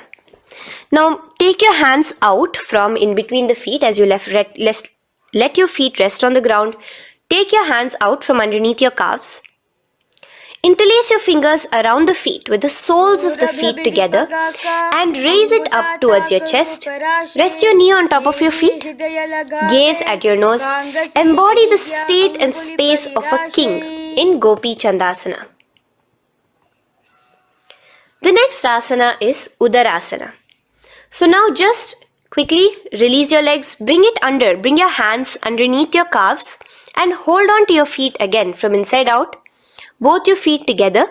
Now, take your hands out from in between the feet as you let your feet rest on the ground. Take your hands out from underneath your calves. Interlace your fingers around the feet with the soles of the feet together and raise it up towards your chest. Rest your knee on top of your feet. Gaze at your nose. Embody the state and space of a king in Gopi Chandasana. The next asana is Udarasana. So now just Quickly release your legs, bring your hands underneath your calves and hold on to your feet again from inside out. Both your feet together.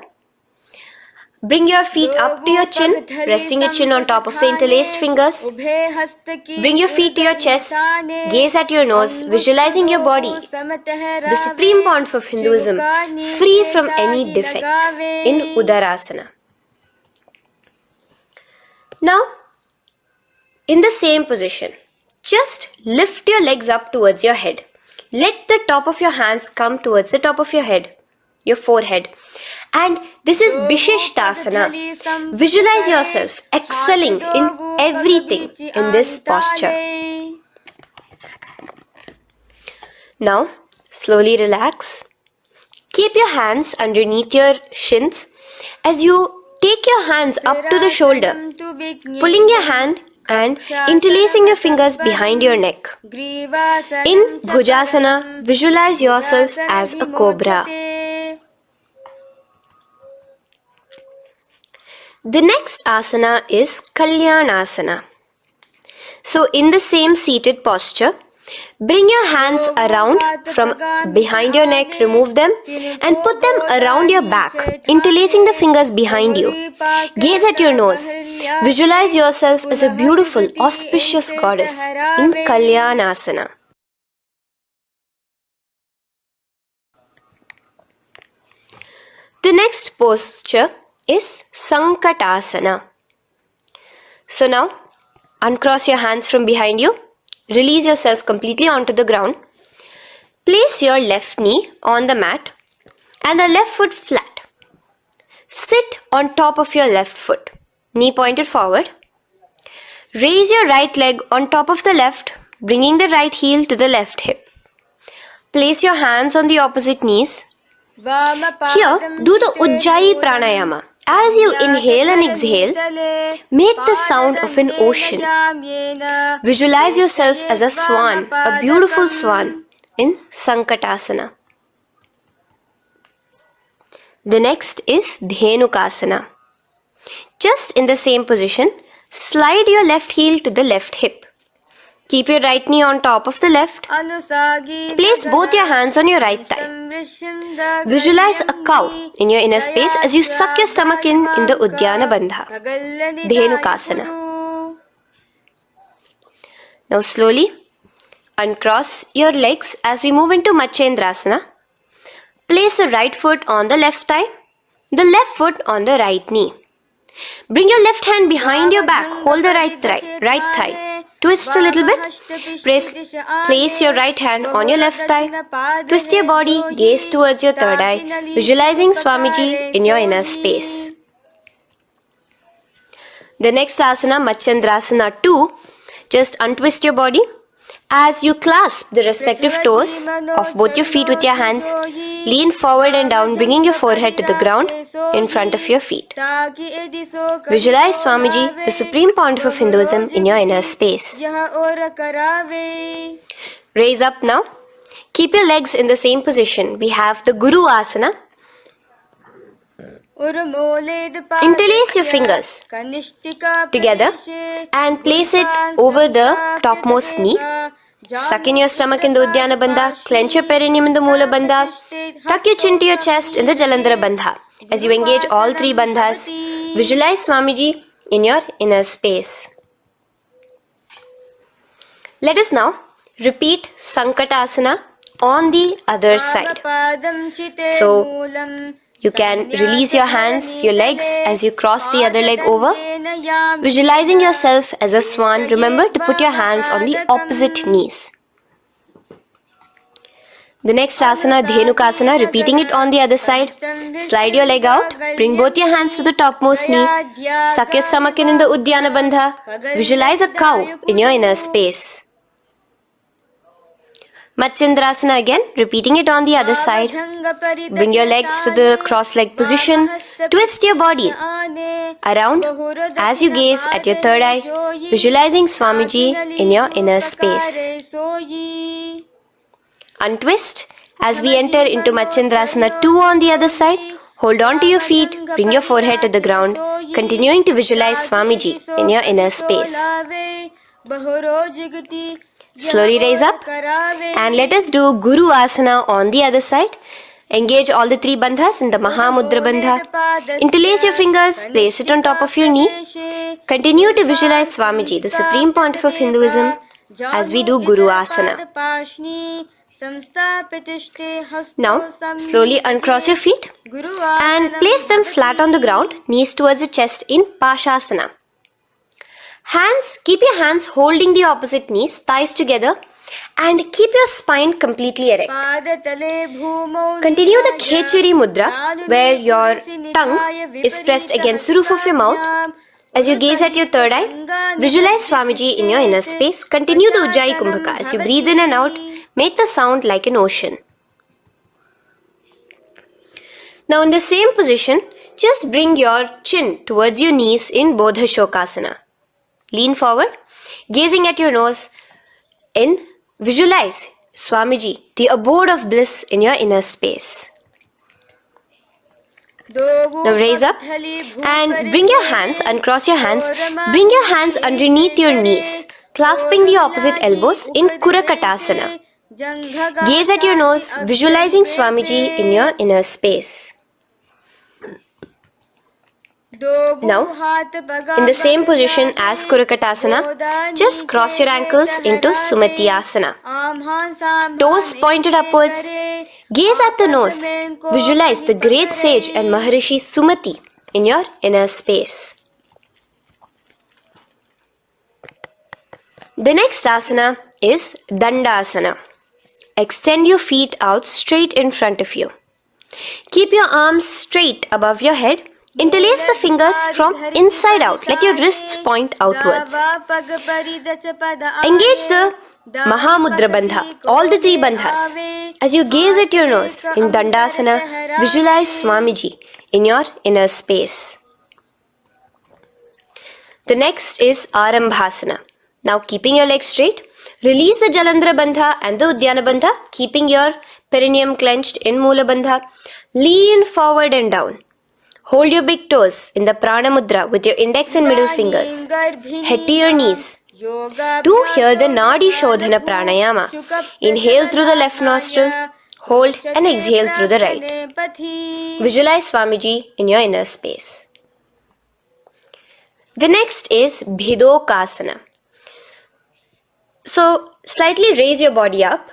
Bring your feet up to your chin, resting your chin on top of the interlaced fingers. Bring your feet to your chest, gaze at your nose, visualizing your body, the supreme point of Hinduism, free from any defects in Udarasana. Now, in the same position, just lift your legs up towards your head. Let the top of your hands come towards the top of your head, your forehead. And this is Vishishtasana. Visualize yourself excelling in everything in this posture. Now, slowly relax. Keep your hands underneath your shins as you take your hands up to the shoulder, pulling your hand and interlacing your fingers behind your neck. In Bhujasana, visualize yourself as a cobra. The next asana is Kalyanasana. So in the same seated posture, bring your hands around from behind your neck, remove them and put them around your back, interlacing the fingers behind you. Gaze at your nose. Visualize yourself as a beautiful, auspicious goddess in Kalyanasana. The next posture is Sankatasana. So now, uncross your hands from behind you. Release yourself completely onto the ground. Place your left knee on the mat and the left foot flat. Sit on top of your left foot, knee pointed forward. Raise your right leg on top of the left, bringing the right heel to the left hip. Place your hands on the opposite knees. Here, do the Ujjayi Pranayama. As you inhale and exhale, make the sound of an ocean. Visualize yourself as a swan, a beautiful swan in Sankatasana. The next is Dhenukasana. Just in the same position, slide your left heel to the left hip. Keep your right knee on top of the left. Place both your hands on your right thigh. Visualize a cow in your inner space as you suck your stomach in the Uddiyana Bandha, Dhenukasana. Now slowly uncross your legs as we move into Matsyendrasana. Place the right foot on the left thigh, the left foot on the right knee. Bring your left hand behind your back, hold the right thigh. Twist a little bit. Place your right hand on your left thigh. Twist your body, gaze towards your third eye, visualizing Swamiji in your inner space. The next asana, Matsyendrasana 2, just untwist your body. As you clasp the respective toes of both your feet with your hands, lean forward and down, bringing your forehead to the ground in front of your feet. Visualize Swamiji, the supreme point of Hinduism, in your inner space. Raise up now. Keep your legs in the same position. We have the Guru Asana. Interlace your fingers together and place it over the topmost knee. Suck in your stomach in the Uddiyana Bandha, clench your perineum in the Moola Bandha, tuck your chin to your chest in the Jalandhara Bandha. As you engage all three bandhas, visualize Swamiji in your inner space. Let us now repeat Sankatasana on the other side. So, you can release your hands, your legs as you cross the other leg over. Visualizing yourself as a swan, remember to put your hands on the opposite knees. The next asana, Dhenukasana, repeating it on the other side. Slide your leg out, bring both your hands to the topmost knee. Suck your stomach in the Uddiyana Bandha. Visualize a cow in your inner space. Matsyendrasana again, repeating it on the other side. Bring your legs to the cross-leg position. Twist your body around as you gaze at your third eye, visualizing Swamiji in your inner space. Untwist as we enter into Matsyendrasana 2 on the other side. Hold on to your feet, bring your forehead to the ground, continuing to visualize Swamiji in your inner space. Slowly raise up and let us do Guru Asana on the other side. Engage all the three bandhas in the Mahamudra Bandha. Interlace your fingers, place it on top of your knee. Continue to visualize Swamiji, the Supreme Pontiff of Hinduism, as we do Guru Asana. Now, slowly uncross your feet and place them flat on the ground, knees towards the chest in Pashasana. Keep your hands holding the opposite knees, thighs together, and keep your spine completely erect. Continue the Khechari Mudra, where your tongue is pressed against the roof of your mouth. As you gaze at your third eye, visualize Swamiji in your inner space. Continue the Ujjayi Kumbhaka. As you breathe in and out, make the sound like an ocean. Now in the same position, just bring your chin towards your knees in Bodha Shokasana. Lean forward, gazing at your nose, and visualize Swamiji, the abode of bliss in your inner space. Now raise up and bring your hands, uncross your hands, bring your hands underneath your knees, clasping the opposite elbows in Kurakatasana. Gaze at your nose, visualizing Swamiji in your inner space. Now, in the same position as Kurakatasana, just cross your ankles into Sumatyasana. Toes pointed upwards. Gaze at the nose. Visualize the great sage and Maharishi Sumati in your inner space. The next asana is Dandasana. Extend your feet out straight in front of you. Keep your arms straight above your head. Interlace the fingers from inside out. Let your wrists point outwards. Engage the Mahamudra Bandha, all the three bandhas. As you gaze at your nose in Dandasana, visualize Swamiji in your inner space. The next is Arambhasana. Now keeping your legs straight, release the Jalandhara Bandha and the Udyana Bandha, keeping your perineum clenched in Mula Bandha. Lean forward and down. Hold your big toes in the Prana Mudra with your index and middle fingers. Head to your knees. Do here the Nadi Shodhana Pranayama. Inhale through the left nostril, hold and exhale through the right. Visualize Swamiji in your inner space. The next is Bhidokasana. So slightly raise your body up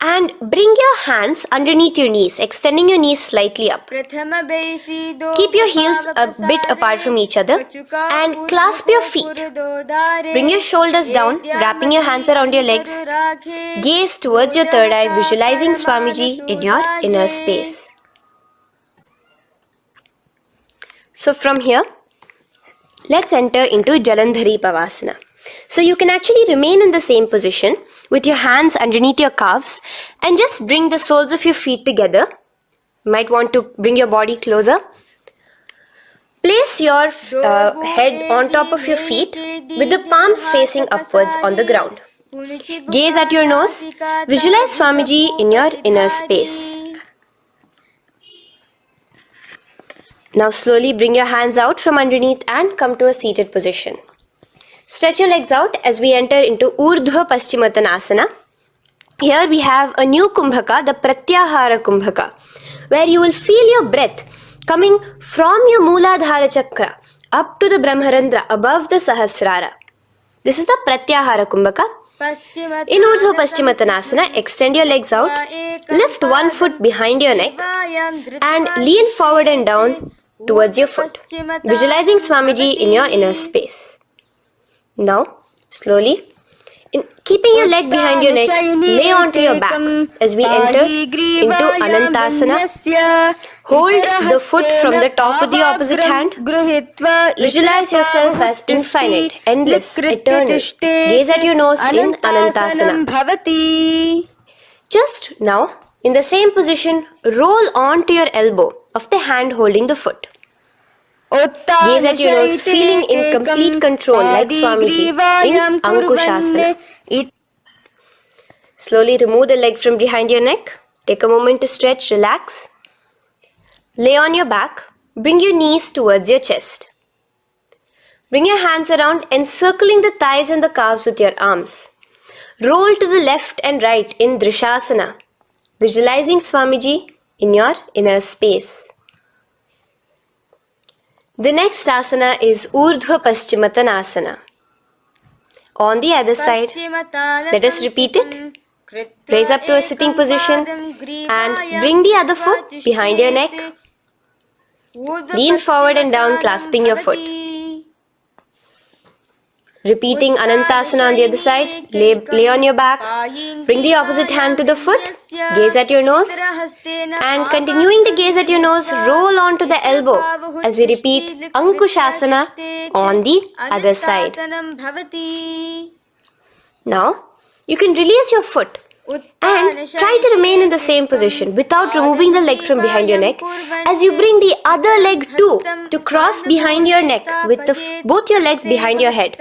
and bring your hands underneath your knees, extending your knees slightly up. Keep your heels a bit apart from each other and clasp your feet. Bring your shoulders down, wrapping your hands around your legs. Gaze towards your third eye, visualizing Swamiji in your inner space. So from here, let's enter into Jalandhari Pavasana. So you can actually remain in the same position with your hands underneath your calves and just bring the soles of your feet together. You might want to bring your body closer. Place your head on top of your feet with the palms facing upwards on the ground. Gaze at your nose. Visualize Swamiji in your inner space. Now slowly bring your hands out from underneath and come to a seated position. Stretch your legs out as we enter into Urdhva Paschimottanasana. Here we have a new Kumbhaka, the Pratyahara Kumbhaka, where you will feel your breath coming from your Mooladhara Chakra up to the Brahmarandra above the Sahasrara. This is the Pratyahara Kumbhaka. In Urdhva Paschimottanasana, extend your legs out, lift one foot behind your neck and lean forward and down towards your foot, visualizing Swamiji in your inner space. Now, slowly, keeping your leg behind your neck, lay onto your back as we enter into Anantasana. Hold the foot from the top of the opposite hand. Visualize yourself as infinite, endless, eternal. Gaze at your nose in Anantasana. Just now, in the same position, roll onto your elbow of the hand holding the foot. Gaze at your nose, feeling in complete control like Swamiji in Ankushasana. Slowly remove the leg from behind your neck. Take a moment to stretch, relax. Lay on your back. Bring your knees towards your chest. Bring your hands around, encircling the thighs and the calves with your arms. Roll to the left and right in Drishasana, visualizing Swamiji in your inner space. The next asana is Urdhva Paschimottanasana. On the other side, let us repeat it. Raise up to a sitting position and bring the other foot behind your neck. Lean forward and down, clasping your foot. Repeating Anantasana on the other side, lay on your back, bring the opposite hand to the foot, gaze at your nose, and continuing to gaze at your nose, roll onto the elbow as we repeat Ankushasana on the other side. Now, you can release your foot and try to remain in the same position without removing the leg from behind your neck as you bring the other leg too to cross behind your neck with both your legs behind your head.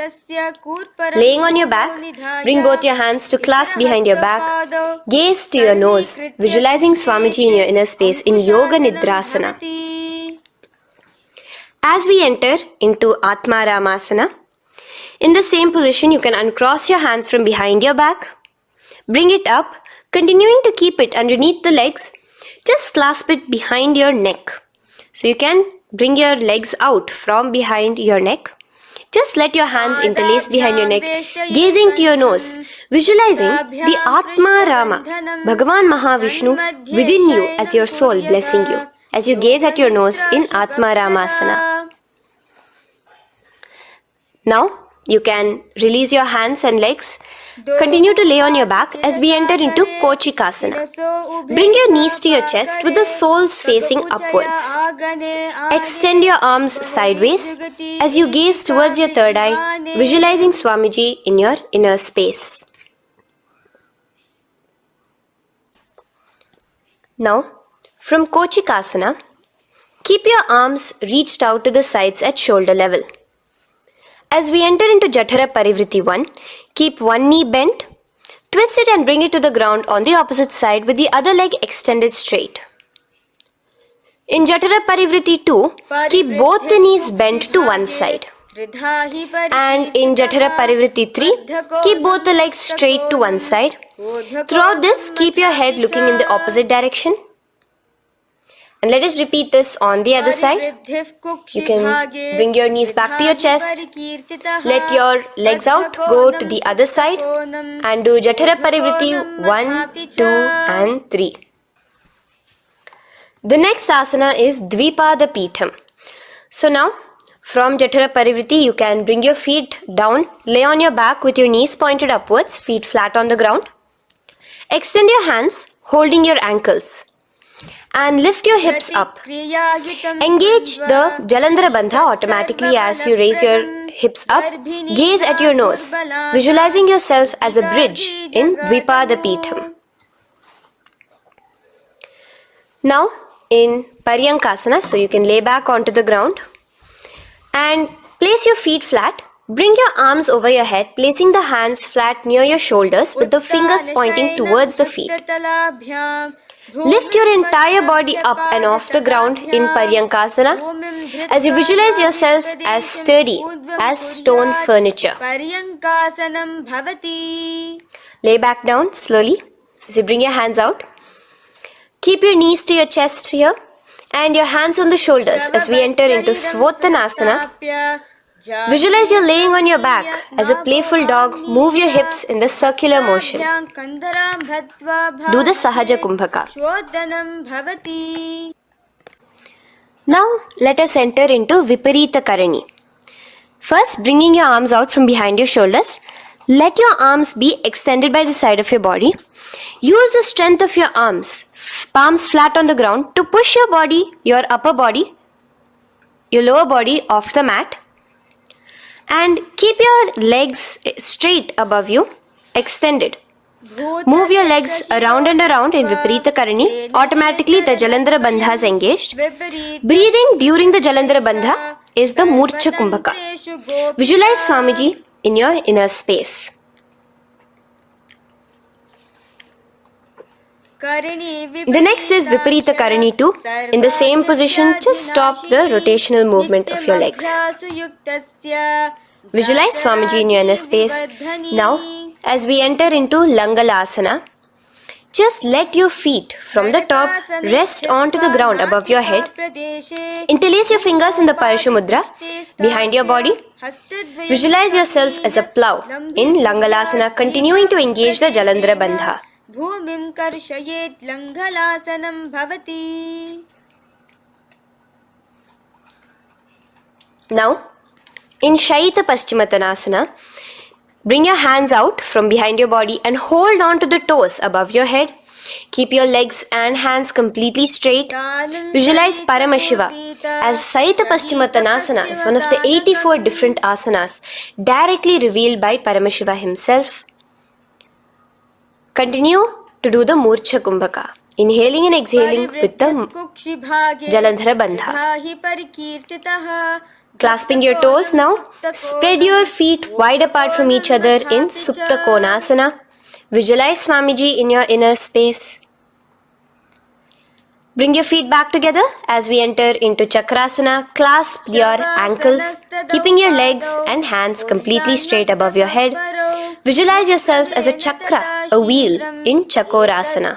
Laying on your back, bring both your hands to clasp behind your back. Gaze to your nose, visualizing Swamiji in your inner space in Yoga Nidrasana. As we enter into Atmaramasana, in the same position you can uncross your hands from behind your back. Bring it up, continuing to keep it underneath the legs. Just clasp it behind your neck. So you can bring your legs out from behind your neck. Just let your hands interlace behind your neck, gazing to your nose, visualizing the Atma Rama, Bhagavan Mahavishnu within you as your soul blessing you, as you gaze at your nose in Atma Ramasana. Now, you can release your hands and legs. Continue to lay on your back as we enter into Kochikasana. Bring your knees to your chest with the soles facing upwards. Extend your arms sideways as you gaze towards your third eye, visualizing Swamiji in your inner space. Now, from Kochikasana, keep your arms reached out to the sides at shoulder level. As we enter into Jatara Parivriti 1, keep one knee bent, twist it and bring it to the ground on the opposite side with the other leg extended straight. In Jatara Parivriti 2, keep both the knees bent to one side. And in Jatara Parivriti 3, keep both the legs straight to one side. Throughout this, keep your head looking in the opposite direction. And let us repeat this on the other side. You can bring your knees back to your chest. Let your legs out, go to the other side and do Jatara Parivriti 1, 2 and 3. The next asana is Dvipada Pitham. So now from Jatara Parivriti you can bring your feet down, lay on your back with your knees pointed upwards, feet flat on the ground. Extend your hands holding your ankles. And lift your hips up. Engage the Jalandhara Bandha automatically as you raise your hips up. Gaze at your nose, visualizing yourself as a bridge in Dvipada Pitham. Now in Paryankasana, so you can lay back onto the ground and place your feet flat. Bring your arms over your head, placing the hands flat near your shoulders with the fingers pointing towards the feet. Lift your entire body up and off the ground in Paryankasana as you visualize yourself as sturdy as stone furniture. Lay back down slowly as you bring your hands out. Keep your knees to your chest here and your hands on the shoulders as we enter into Svottanasana. Visualize you're laying on your back as a playful dog. Move your hips in the circular motion. Do the Sahaja Kumbhaka. Now let us enter into Viparita Karani. First, bringing your arms out from behind your shoulders. Let your arms be extended by the side of your body. Use the strength of your arms, palms flat on the ground, to push your body, your upper body, your lower body off the mat. And keep your legs straight above you, extended. Move your legs around and around in Viparita Karani. Automatically the Jalandhara Bandha is engaged. Breathing during the Jalandhara Bandha is the Murcha Kumbhaka. Visualize Swamiji in your inner space. The next is Viparita Karani 2. In the same position, just stop the rotational movement of your legs. Visualize Swamiji in your inner space. Now, as we enter into Langalasana, just let your feet from the top rest onto the ground above your head. Interlace your fingers in the Parashamudra behind your body. Visualize yourself as a plow in Langalasana, continuing to engage the Jalandhara Bandha. Bhumim karshayet Langalasanam bhavati. Now, in Shaita Paschimottanasana, bring your hands out from behind your body and hold on to the toes above your head. Keep your legs and hands completely straight. Visualize Paramashiva as Shaita Paschimottanasana is one of the 84 different asanas directly revealed by Paramashiva himself. Continue to do the Murcha Kumbhaka, inhaling and exhaling with the Jalandhara Bandha. Clasping your toes now, spread your feet wide apart from each other in Supta Konasana. Visualize Swamiji in your inner space. Bring your feet back together as we enter into Chakrasana. Clasp your ankles, keeping your legs and hands completely straight above your head. Visualize yourself as a chakra, a wheel in Chakorasana.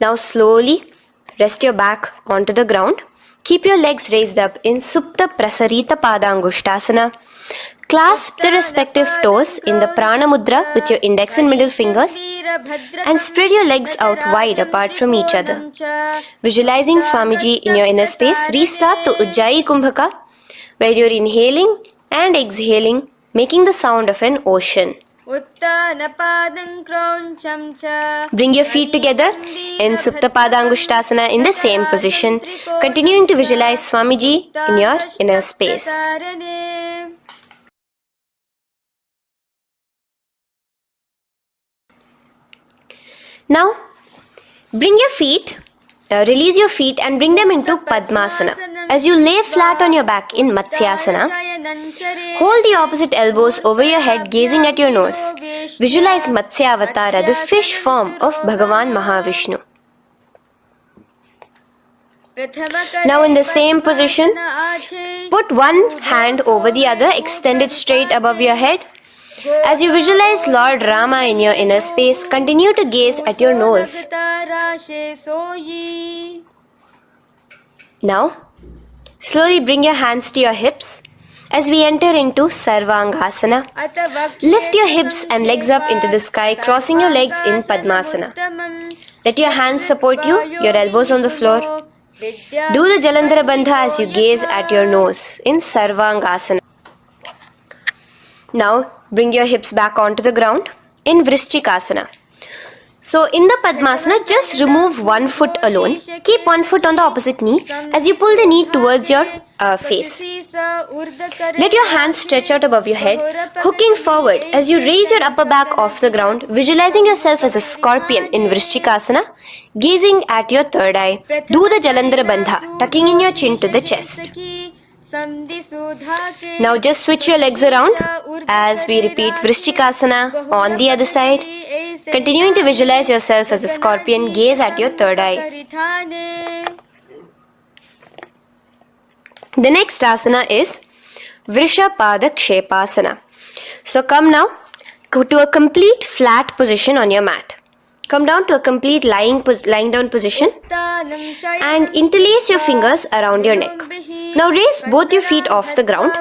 Now slowly rest your back onto the ground. Keep your legs raised up in Supta Prasarita Padangushtasana. Clasp the respective toes in the Prana Mudra with your index and middle fingers and spread your legs out wide apart from each other. Visualizing Swamiji in your inner space, restart the Ujjayi Kumbhaka where you're inhaling and exhaling, making the sound of an ocean. Bring your feet together in Supta Padangushtasana in the same position, continuing to visualize Swamiji in your inner space. Now, bring your feet, release your feet and bring them into Padmasana. As you lay flat on your back in Matsyasana, hold the opposite elbows over your head, gazing at your nose. Visualize Matsya Avatara, the fish form of Bhagavan Mahavishnu. Now in the same position, put one hand over the other, extend it straight above your head. As you visualize Lord Rama in your inner space, continue to gaze at your nose. Now, slowly bring your hands to your hips as we enter into Sarvangasana. Lift your hips and legs up into the sky, crossing your legs in Padmasana. Let your hands support you, your elbows on the floor. Do the Jalandhara Bandha as you gaze at your nose in Sarvangasana. Now, bring your hips back onto the ground in Vrishchikasana. So, in the Padmasana, just remove one foot alone. Keep one foot on the opposite knee as you pull the knee towards your face. Let your hands stretch out above your head, hooking forward as you raise your upper back off the ground, visualizing yourself as a scorpion in Vrishchikasana, gazing at your third eye. Do the Jalandhara Bandha, tucking in your chin to the chest. Now just switch your legs around as we repeat Vrishchikasana on the other side. Continuing to visualize yourself as a scorpion, gaze at your third eye. The next asana is Vrishapada Kshepasana. So come now to a complete flat position on your mat. Come down to a complete lying down position and interlace your fingers around your neck. Now raise both your feet off the ground.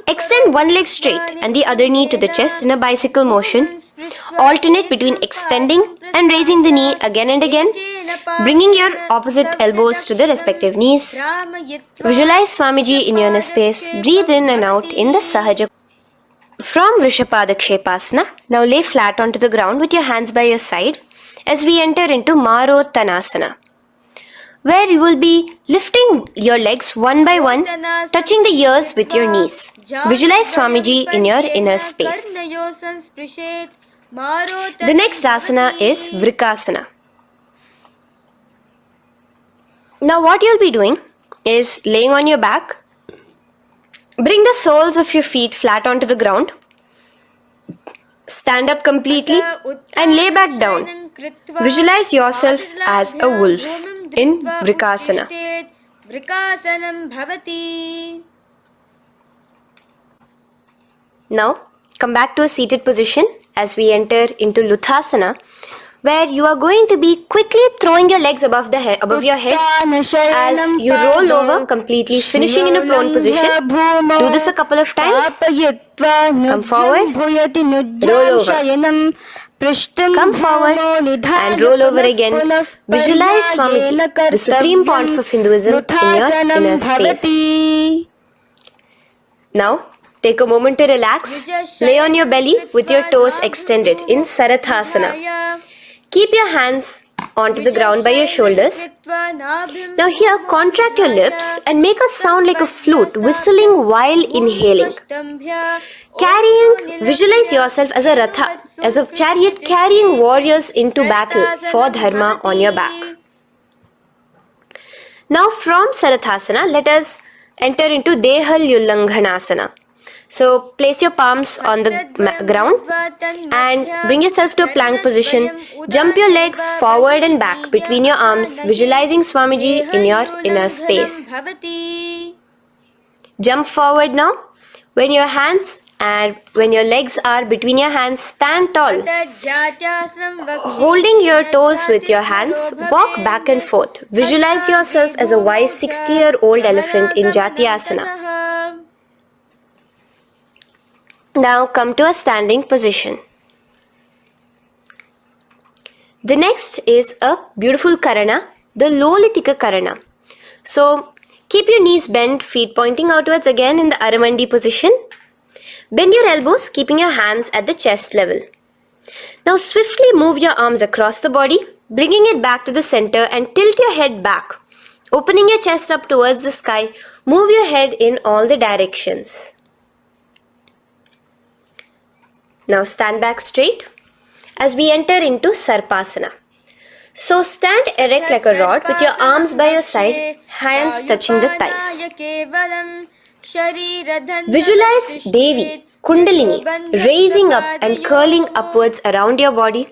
Extend one leg straight and the other knee to the chest in a bicycle motion. Alternate between extending and raising the knee again and again, bringing your opposite elbows to the respective knees. Visualize Swamiji in your inner space. Breathe in and out in the Sahaja. From Vrishapada Kshepasana, now lay flat onto the ground with your hands by your side as we enter into Marottanasana, where you will be lifting your legs one by one, touching the ears with your knees. Visualize Swamiji in your inner space. The next asana is Vrikasana. Now what you'll be doing is laying on your back. Bring the soles of your feet flat onto the ground. stand up completely and lay back down. Visualize yourself as a wolf in Vrikasana. Now, come back to a seated position as we enter into Luthasana, where you are going to be quickly throwing your legs above your head as you roll over completely, finishing in a prone position. Do this a couple of times. Come forward, roll over. Come forward and roll over again. Visualize Swamiji, the supreme point of Hinduism, in your inner space. Now, take a moment to relax. Lay on your belly with your toes extended in Sarathasana. Keep your hands onto the ground by your shoulders. Now here, contract your lips and make a sound like a flute, whistling while inhaling. Visualize yourself as a ratha, as a chariot carrying warriors into battle for dharma on your back. Now from Sarathasana, let us enter into Dehal Ullanghanasana. So place your palms on the ground and bring yourself to a plank position. Jump your leg forward and back between your arms, visualizing Swamiji in your inner space. Jump forward now. When your legs are between your hands, stand tall. Holding your toes with your hands, walk back and forth. Visualize yourself as a wise 60-year-old elephant in Jatyasana. Now come to a standing position. The next is a beautiful karana, the Lolitika karana. So keep your knees bent, feet pointing outwards again in the Aramandi position. Bend your elbows, keeping your hands at the chest level. Now swiftly move your arms across the body, bringing it back to the center and tilt your head back. Opening your chest up towards the sky, move your head in all the directions. Now stand back straight as we enter into Sarpasana. So stand erect like a rod with your arms by your side, hands touching the thighs. Visualize Devi, Kundalini, raising up and curling upwards around your body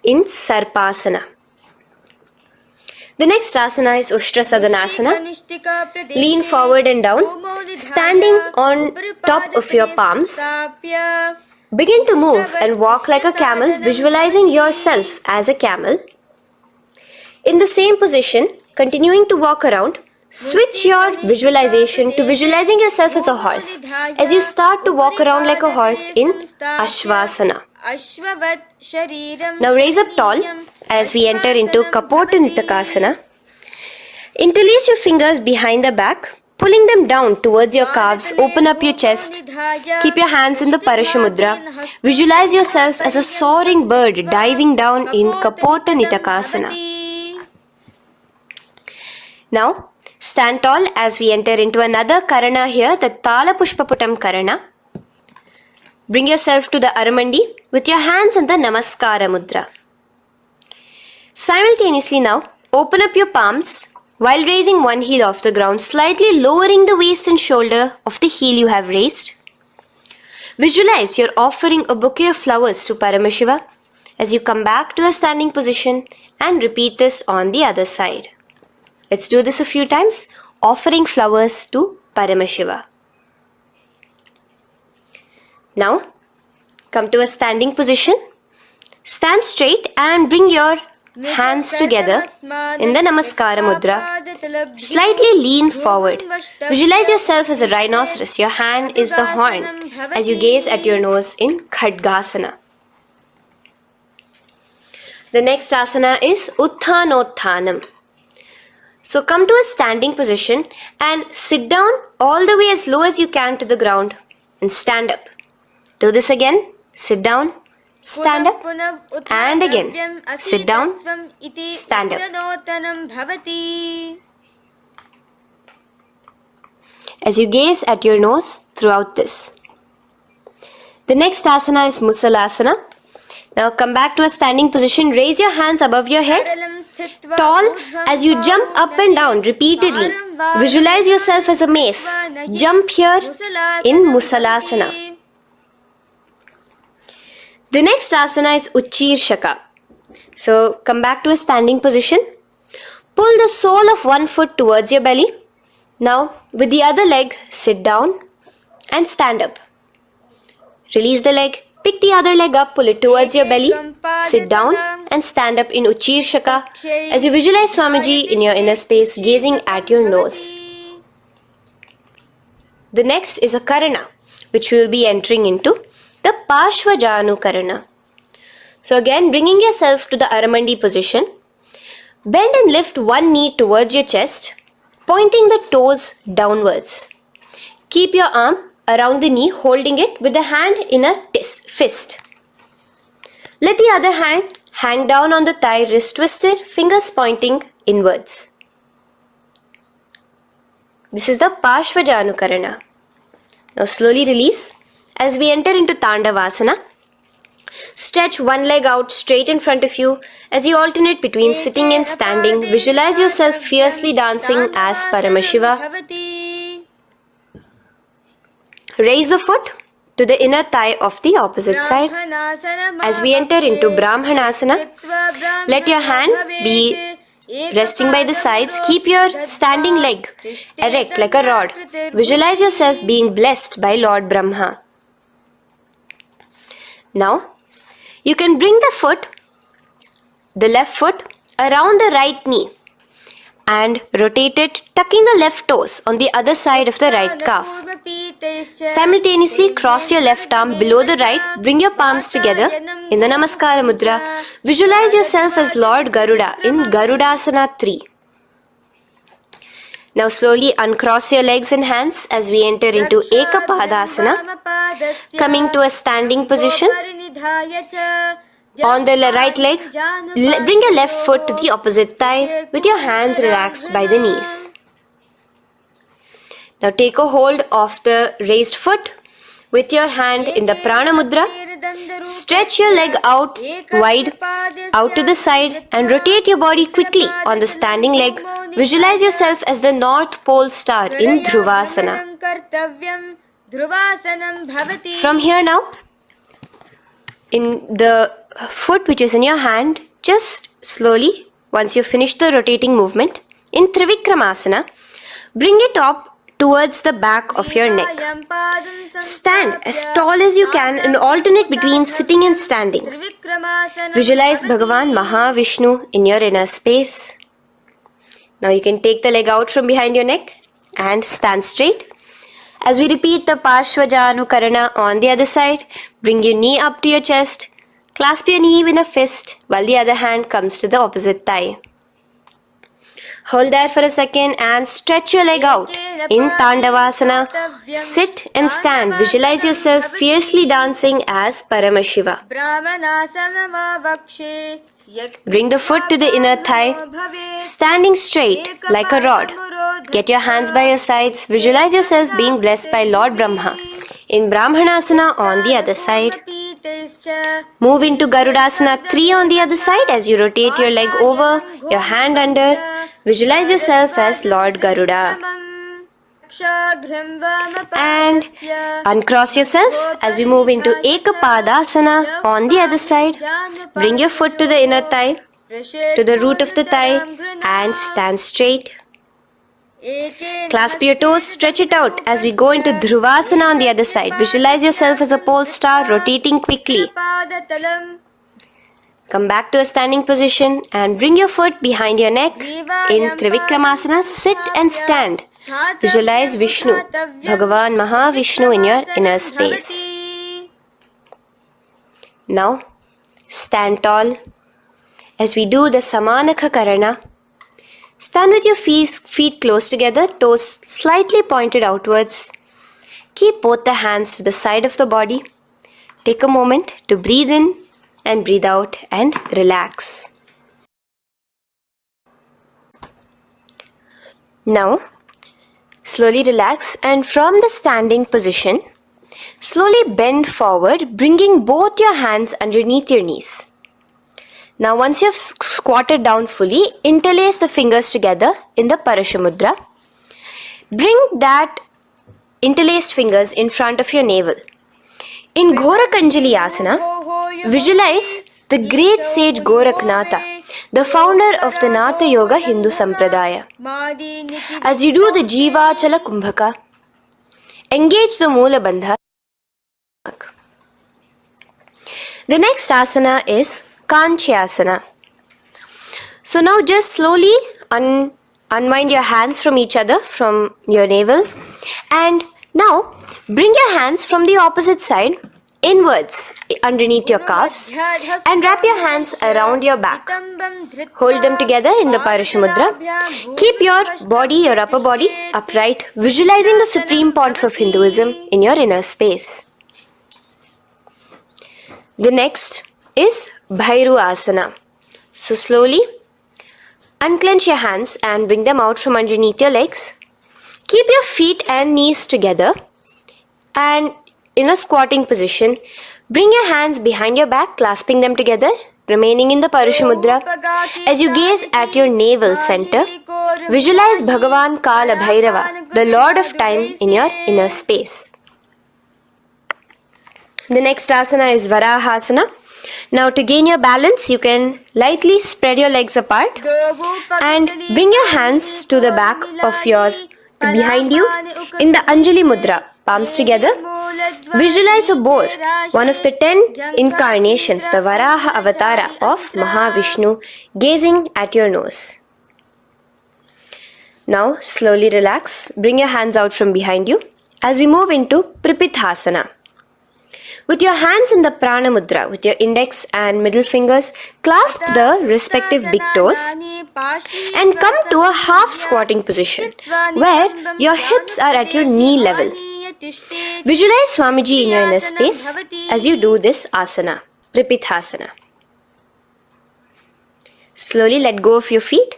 in Sarpasana. The next asana is Ushtrasadanasana. Lean forward and down, standing on top of your palms. Begin to move and walk like a camel, visualizing yourself as a camel. In the same position, continuing to walk around, switch your visualization to visualizing yourself as a horse as you start to walk around like a horse in Ashvasana. Now raise up tall as we enter into Kapota Nitakasana. Interlace your fingers behind the back. Pulling them down towards your calves, open up your chest. Keep your hands in the Parashamudra. Visualize yourself as a soaring bird diving down in Kapota Nitakasana. Now, stand tall as we enter into another karana here, the Tala Pushpaputam karana. Bring yourself to the Aramandi with your hands in the Namaskara Mudra. Simultaneously now, open up your palms while raising one heel off the ground, slightly lowering the waist and shoulder of the heel you have raised. Visualize you're offering a bouquet of flowers to Paramashiva as you come back to a standing position and repeat this on the other side. Let's do this a few times, offering flowers to Paramashiva. Now, come to a standing position. Stand straight and bring your hands together in the Namaskara Mudra. Slightly lean forward. Visualize yourself as a rhinoceros. Your hand is the horn as you gaze at your nose in Khadgasana. The next asana is Uttanottanam. So come to a standing position and sit down all the way as low as you can to the ground and stand up. Do this again. Sit down. Stand up and again. Sit down. Stand up. As you gaze at your nose throughout this. The next asana is Musalasana. Now come back to a standing position. Raise your hands above your head. Tall as you jump up and down repeatedly. Visualize yourself as a mace. Jump here in Musalasana. The next asana is Shaka. So come back to a standing position. Pull the sole of one foot towards your belly. Now with the other leg, sit down and stand up. Release the leg. Pick the other leg up, pull it towards your belly. Sit down and stand up in Shaka as you visualize Swamiji in your inner space, gazing at your nose. The next is a karana, which we will be entering into the Parshvajanu karana. So again, bringing yourself to the Aramandi position. Bend and lift one knee towards your chest, pointing the toes downwards. Keep your arm around the knee, holding it with the hand in a fist. Let the other hand hang down on the thigh, wrist twisted, fingers pointing inwards. This is the Parshvajanu karana. Now slowly release as we enter into Tandavasana. Stretch one leg out straight in front of you as you alternate between sitting and standing. Visualize yourself fiercely dancing as Paramashiva. Raise the foot to the inner thigh of the opposite side. As we enter into Brahmanasana, let your hand be resting by the sides. Keep your standing leg erect like a rod. Visualize yourself being blessed by Lord Brahma. Now, you can bring the left foot around the right knee and rotate it, tucking the left toes on the other side of the right calf. Simultaneously cross your left arm below the right, bring your palms together in the Namaskara Mudra. Visualize yourself as Lord Garuda in Garudasana 3. Now slowly uncross your legs and hands as we enter into Ekapadasana, coming to a standing position. On the right leg, bring your left foot to the opposite thigh with your hands relaxed by the knees. Now take a hold of the raised foot with your hand in the Prana Mudra. Stretch your leg out wide, out to the side, and rotate your body quickly on the standing leg. Visualize yourself as the North Pole star in Dhruvasana. From here now, in the foot which is in your hand, just slowly, once you finish the rotating movement, in Trivikramasana, bring it up towards the back of your neck. Stand as tall as you can and alternate between sitting and standing. Visualize Bhagavan Mahavishnu in your inner space. Now you can take the leg out from behind your neck and stand straight. As we repeat the Parshvajanu karana on the other side, bring your knee up to your chest, clasp your knee in a fist while the other hand comes to the opposite thigh. Hold there for a second and stretch your leg out. In Tandavasana, sit and stand. Visualize yourself fiercely dancing as Paramashiva. Bring the foot to the inner thigh, standing straight like a rod. Get your hands by your sides. Visualize yourself being blessed by Lord Brahma. In Brahmanasana on the other side. Move into Garudasana 3 on the other side as you rotate your leg over, your hand under. Visualize yourself as Lord Garuda. And uncross yourself as we move into Ekapadasana on the other side. Bring your foot to the inner thigh, to the root of the thigh, and stand straight. Clasp your toes, stretch it out as we go into Dhruvasana on the other side. Visualize yourself as a pole star rotating quickly. Come back to a standing position and bring your foot behind your neck. In Trivikramasana, sit and stand. Visualize Vishnu, Bhagavan Mahavishnu in your inner space. Now, stand tall as we do the Samanakha Karana. Stand with your feet close together, toes slightly pointed outwards. Keep both the hands to the side of the body. Take a moment to breathe in and breathe out and relax. Now, slowly relax and from the standing position, slowly bend forward, bringing both your hands underneath your knees. Now once you have squatted down fully, interlace the fingers together in the Parashamudra. Bring that interlaced fingers in front of your navel. In Ghora Kanjali Asana, Visualize the great sage Gorakhnatha, the founder of the Natha Yoga Hindu Sampradaya. As you do the Jiva Chala Kumbhaka, engage the Moola Bandha. The next asana is Kanchyasana. So now just slowly unwind your hands from each other, from your navel, and now bring your hands from the opposite side inwards underneath your calves and wrap your hands around your back. Hold them together in the Paramashivoham. Keep your body, your upper body upright, visualizing the supreme pontiff of Hinduism in your inner space. The next is Bhairu Asana. So slowly unclench your hands and bring them out from underneath your legs. Keep your feet and knees together and in a squatting position. Bring your hands behind your back, clasping them together, remaining in the Parashamudra. As you gaze at your navel center, visualize Bhagavan Kala Bhairava, the Lord of Time, in your inner space. The next asana is Varahasana. Now to gain your balance, you can lightly spread your legs apart and bring your hands to the back of behind you in the Anjali Mudra, palms together. Visualize a boar, one of the 10 incarnations, the Varaha Avatara of Mahavishnu, gazing at your nose. Now slowly relax, bring your hands out from behind you as we move into Pripithasana. With your hands in the Prana Mudra, with your index and middle fingers, clasp the respective big toes and come to a half squatting position where your hips are at your knee level. Visualize Swamiji in your inner space as you do this asana, Pripithasana. Slowly let go of your feet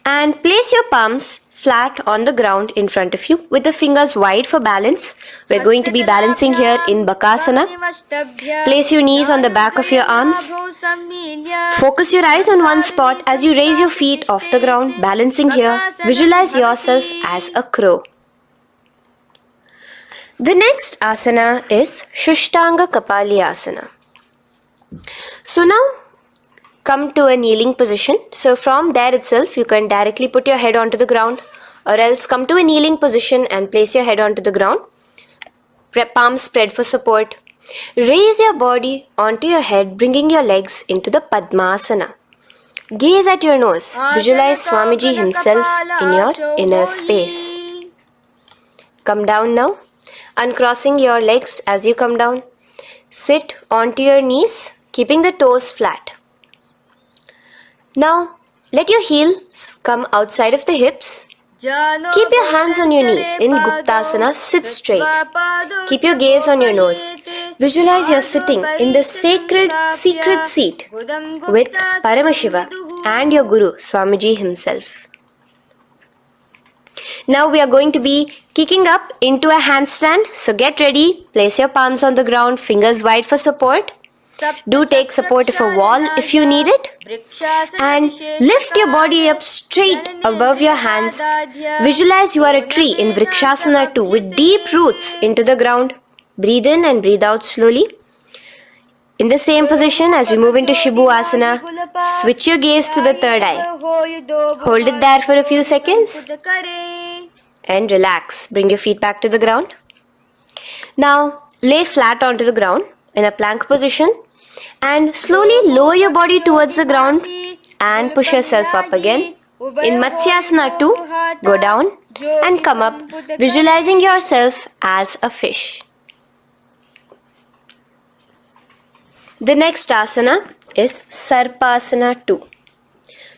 and place your palms flat on the ground in front of you with the fingers wide for balance. We're going to be balancing here in Bakasana. Place your knees on the back of your arms. Focus your eyes on one spot as you raise your feet off the ground, balancing here. Visualize yourself as a crow. The next asana is Shushtanga Kapali Asana. So now come to a kneeling position. So from there itself, you can directly put your head onto the ground, or else come to a kneeling position and place your head onto the ground. Palms spread for support. Raise your body onto your head, bringing your legs into the Padmasana. Gaze at your nose. Visualize Swamiji himself in your inner space. Come down now, uncrossing your legs as you come down. Sit onto your knees, keeping the toes flat. Now, let your heels come outside of the hips. Keep your hands on your knees in Guptasana, sit straight. Keep your gaze on your nose. Visualize you're sitting in the sacred secret seat with Paramashiva and your Guru, Swamiji himself. Now we are going to be kicking up into a handstand. So get ready, place your palms on the ground, fingers wide for support. Do take support of a wall if you need it. And lift your body up straight above your hands. Visualize you are a tree in Vrikshasana 2 with deep roots into the ground. Breathe in and breathe out slowly. In the same position as we move into Shibhu Asana, switch your gaze to the third eye. Hold it there for a few seconds. And relax. Bring your feet back to the ground. Now lay flat onto the ground in a plank position. And slowly lower your body towards the ground and push yourself up again. In Matsyasana 2, go down and come up, visualizing yourself as a fish. The next asana is Sarpasana 2.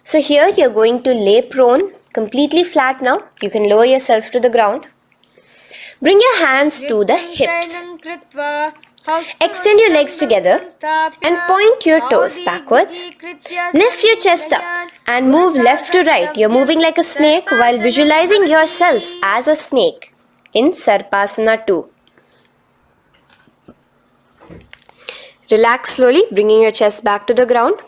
So here you're going to lay prone, completely flat now. You can lower yourself to the ground. Bring your hands to the hips. Extend your legs together and point your toes backwards. Lift your chest up and move left to right. You're moving like a snake while visualizing yourself as a snake in Sarpasana 2. Relax slowly, bringing your chest back to the ground.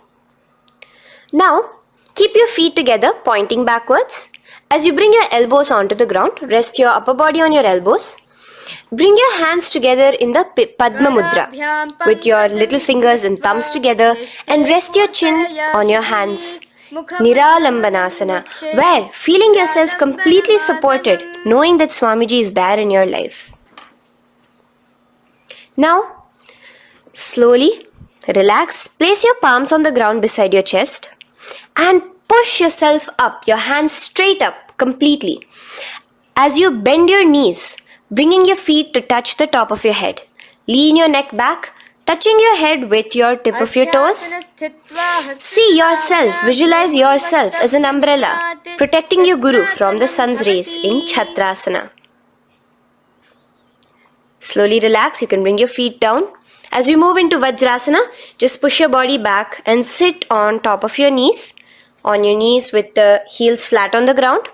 Now, keep your feet together, pointing backwards. As you bring your elbows onto the ground, rest your upper body on your elbows. Bring your hands together in the Padma Mudra with your little fingers and thumbs together and rest your chin on your hands. Niralambanasana, where feeling yourself completely supported, knowing that Swamiji is there in your life. Now, slowly relax, place your palms on the ground beside your chest and push yourself up, your hands straight up completely. As you bend your knees, bringing your feet to touch the top of your head. Lean your neck back, touching your head with your tip of your toes. See yourself, visualize yourself as an umbrella, protecting your Guru from the sun's rays in Chhatrasana. Slowly relax, you can bring your feet down. As we move into Vajrasana, just push your body back and sit on top of your knees, with the heels flat on the ground.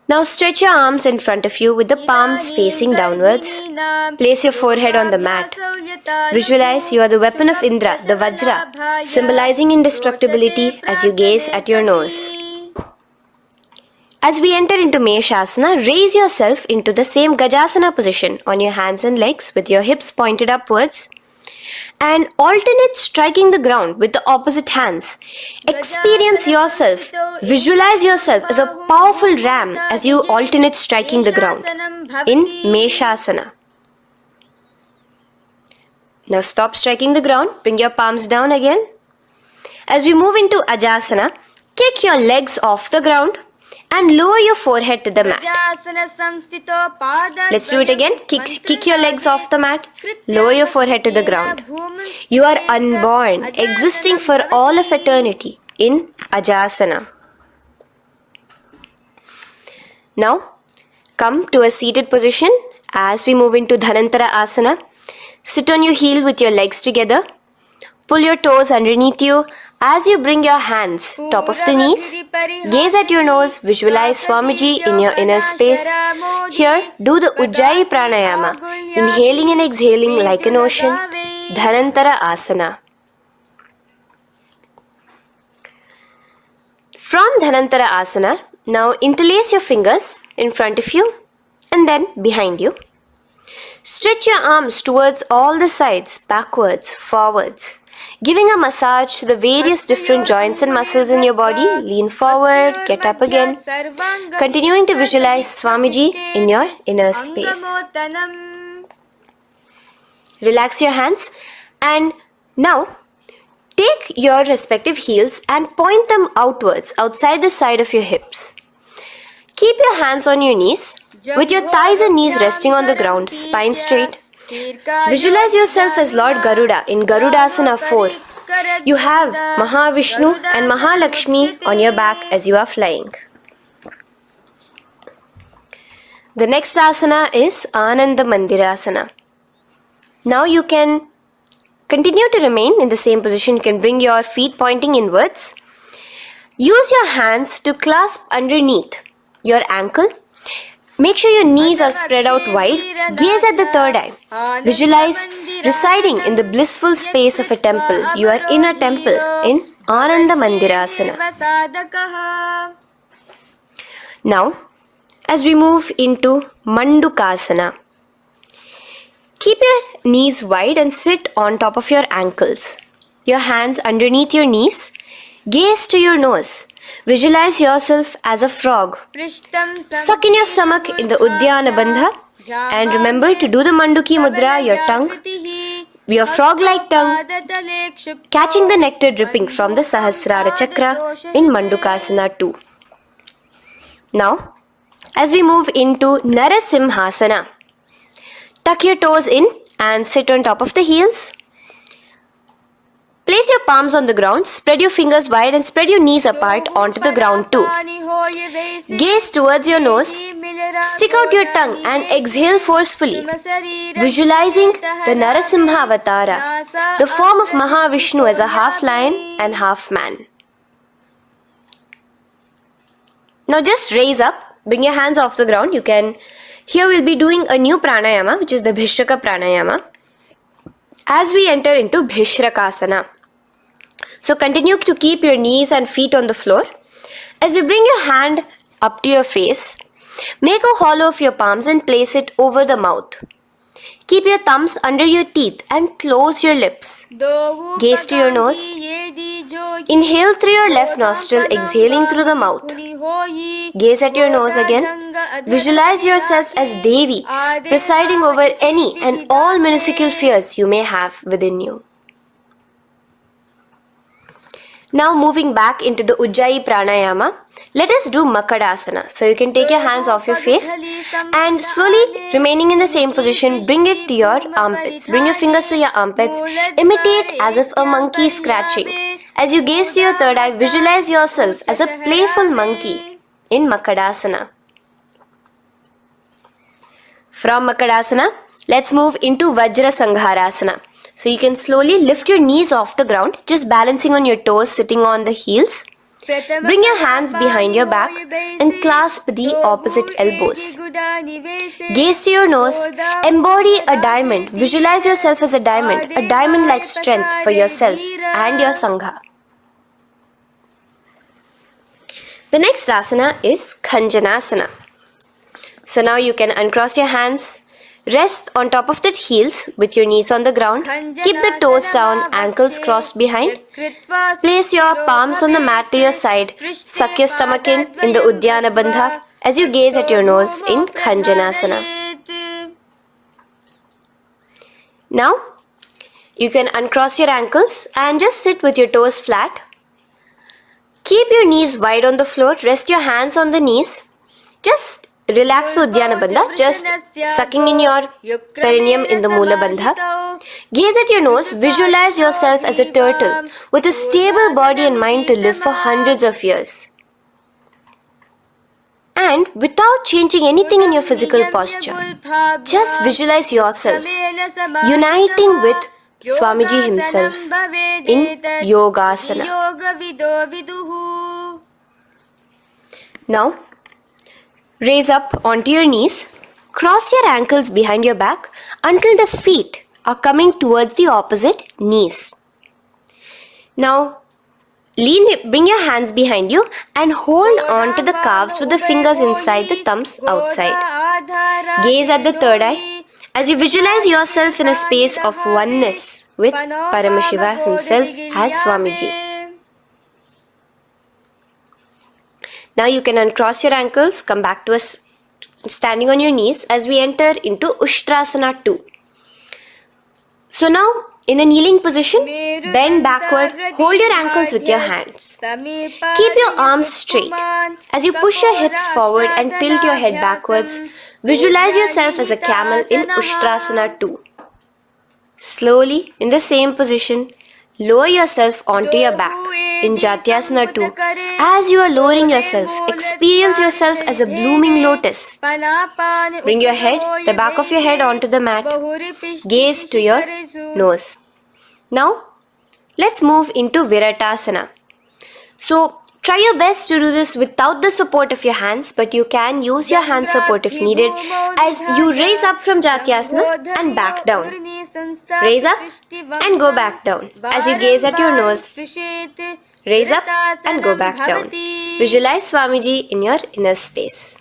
Now stretch your arms in front of you with the palms facing downwards. Place your forehead on the mat. Visualize you are the weapon of Indra, the Vajra, symbolizing indestructibility as you gaze at your nose. As we enter into Meshasana, raise yourself into the same Gajasana position on your hands and legs with your hips pointed upwards. And alternate striking the ground with the opposite hands. Experience yourself, visualize yourself as a powerful ram as you alternate striking the ground in Meshasana. Now stop striking the ground, bring your palms down again. As we move into Ajasana, kick your legs off the ground and lower your forehead to the mat. Let's do it again. Kick your legs off the mat. Lower your forehead to the ground. You are unborn, existing for all of eternity in Ajasana. Now, come to a seated position as we move into Dhanantara Asana. Sit on your heel with your legs together. Pull your toes underneath you. As you bring your hands top of the knees, gaze at your nose, visualize Swamiji in your inner space. Here, do the Ujjayi Pranayama, inhaling and exhaling like an ocean, Dhanantara Asana. From Dhanantara Asana, now interlace your fingers in front of you and then behind you. Stretch your arms towards all the sides, backwards, forwards. Giving a massage to the various different joints and muscles in your body. Lean forward, get up again. Continuing to visualize Swamiji in your inner space. Relax your hands and now take your respective heels and point them outwards, outside the side of your hips. Keep your hands on your knees with your thighs and knees resting on the ground, spine straight. Visualize yourself as Lord Garuda in Garudasana 4. You have Mahavishnu and Mahalakshmi on your back as you are flying. The next asana is Ananda Mandirasana. Now you can continue to remain in the same position. You can bring your feet pointing inwards. Use your hands to clasp underneath your ankle. Make sure your knees are spread out wide. Gaze at the third eye. Visualize residing in the blissful space of a temple. You are in a temple in Ananda Mandirasana. Now, as we move into Mandukasana, keep your knees wide and sit on top of your ankles. Your hands underneath your knees. Gaze to your nose. Visualize yourself as a frog. Suck in your stomach in the Uddiyana Bandha and remember to do the Manduki Mudra, your tongue, your frog-like tongue, catching the nectar dripping from the Sahasrara Chakra in Mandukasana 2. Now, as we move into Narasimhasana, tuck your toes in and sit on top of the heels. Place your palms on the ground, spread your fingers wide and spread your knees apart onto the ground too. Gaze towards your nose, stick out your tongue and exhale forcefully, visualizing the Narasimha Avatara, the form of Mahavishnu as a half lion and half man. Now just raise up, bring your hands off the ground. Here we'll be doing a new pranayama, which is the Bhishraka pranayama, as we enter into Bhishrakasana. So continue to keep your knees and feet on the floor. As you bring your hand up to your face, Make a hollow of your palms and place it over the mouth. Keep your thumbs under your teeth and close your lips. Gaze to your nose. Inhale through your left nostril, exhaling through the mouth. Gaze at your nose again. Visualize yourself as Devi, presiding over any and all minuscule fears you may have within you. Now moving back into the Ujjayi Pranayama, let us do Makadasana. So you can take your hands off your face and slowly remaining in the same position, bring it to your armpits. Bring your fingers to your armpits. Imitate as if a monkey is scratching. As you gaze to your third eye, visualize yourself as a playful monkey in Makadasana. From Makadasana, let's move into Vajra Sangharasana. So you can slowly lift your knees off the ground, just balancing on your toes, sitting on the heels. Bring your hands behind your back and clasp the opposite elbows. Gaze to your nose, embody a diamond. Visualize yourself as a diamond-like strength for yourself and your Sangha. The next asana is Khanjanasana. So now you can uncross your hands. Rest on top of the heels with your knees on the ground. Keep the toes down, ankles crossed behind. Place your palms on the mat to your side. Suck your stomach in the Uddiyana Bandha as you gaze at your nose in Khanjanasana. Now, you can uncross your ankles and just sit with your toes flat. Keep your knees wide on the floor. Rest your hands on the knees. Just relax the Uddiyana Bandha, just sucking in your perineum in the Mula Bandha. Gaze at your nose, visualize yourself as a turtle with a stable body and mind to live for hundreds of years. And without changing anything in your physical posture, just visualize yourself uniting with Swamiji himself in Yogasana. Now, raise up onto your knees, cross your ankles behind your back until the feet are coming towards the opposite knees. Now, bring your hands behind you and hold on to the calves with the fingers inside, the thumbs outside. Gaze at the third eye as you visualize yourself in a space of oneness with Paramashiva himself as Swamiji. Now you can uncross your ankles, come back to us standing on your knees as we enter into Ushtrasana 2. So now in a kneeling position, bend backward, hold your ankles with your hands. Keep your arms straight. As you push your hips forward and tilt your head backwards, visualize yourself as a camel in Ushtrasana 2. Slowly, in the same position, lower yourself onto your back in Jatyasana 2. As you are lowering yourself, experience yourself as a blooming lotus. Bring your head, the back of your head onto the mat. Gaze to your nose. Now, let's move into Viratasana. So, try your best to do this without the support of your hands, but you can use your hand support if needed as you raise up from Jatyasana and back down. Raise up and go back down as you gaze at your nose. Raise up and go back down. Visualize Swamiji in your inner space.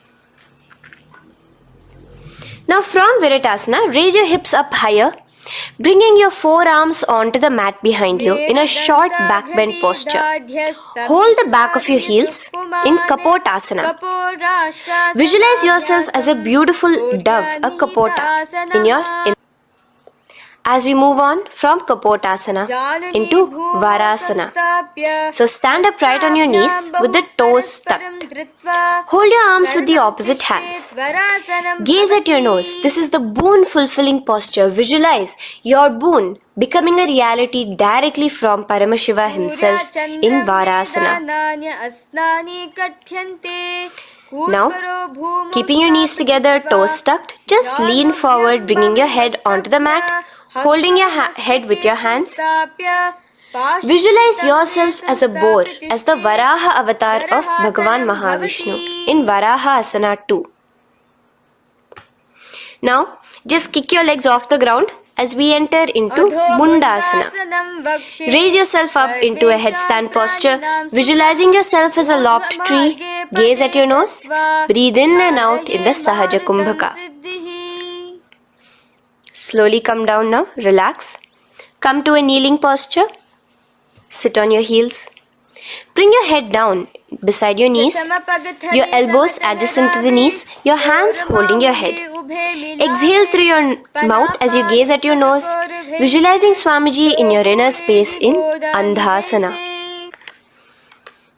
Now from Viratasana, raise your hips up higher, bringing your forearms onto the mat behind you in a short back bend posture. Hold the back of your heels in Kapotasana. Visualize yourself as a beautiful dove, a Kapota, in your inner. As we move on from Kapotasana into Varasana. So stand upright on your knees with the toes tucked. Hold your arms with the opposite hands. Gaze at your nose. This is the boon fulfilling posture. Visualize your boon becoming a reality directly from Paramashiva himself in Varasana. Now, keeping your knees together, toes tucked, just lean forward, bringing your head onto the mat. Holding your head with your hands. Visualize yourself as a boar, as the Varaha avatar of Bhagavan Mahavishnu in Varaha Asana 2. Now, just kick your legs off the ground as we enter into Mundasana. Raise yourself up into a headstand posture, visualizing yourself as a lopped tree Gaze at your nose. Breathe in and out in the Sahaja Kumbhaka. Slowly come down now. Relax. Come to a kneeling posture. Sit on your heels. Bring your head down beside your knees. Your elbows adjacent to the knees. Your hands holding your head. Exhale through your mouth as you gaze at your nose, visualizing Swamiji in your inner space in Andhasana.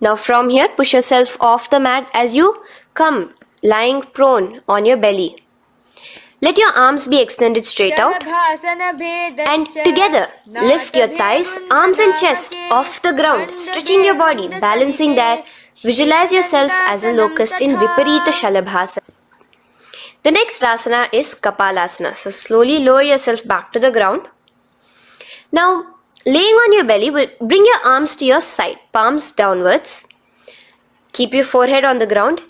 Now from here, push yourself off the mat as you come lying prone on your belly. Let your arms be extended straight out, and together lift your thighs, arms and chest off the ground, stretching your body, balancing there. Visualize yourself as a locust in Viparita Shalabhasana. The next asana is Kapalasana. So slowly lower yourself back to the ground. Now, laying on your belly, bring your arms to your side, palms downwards. Keep your forehead on the ground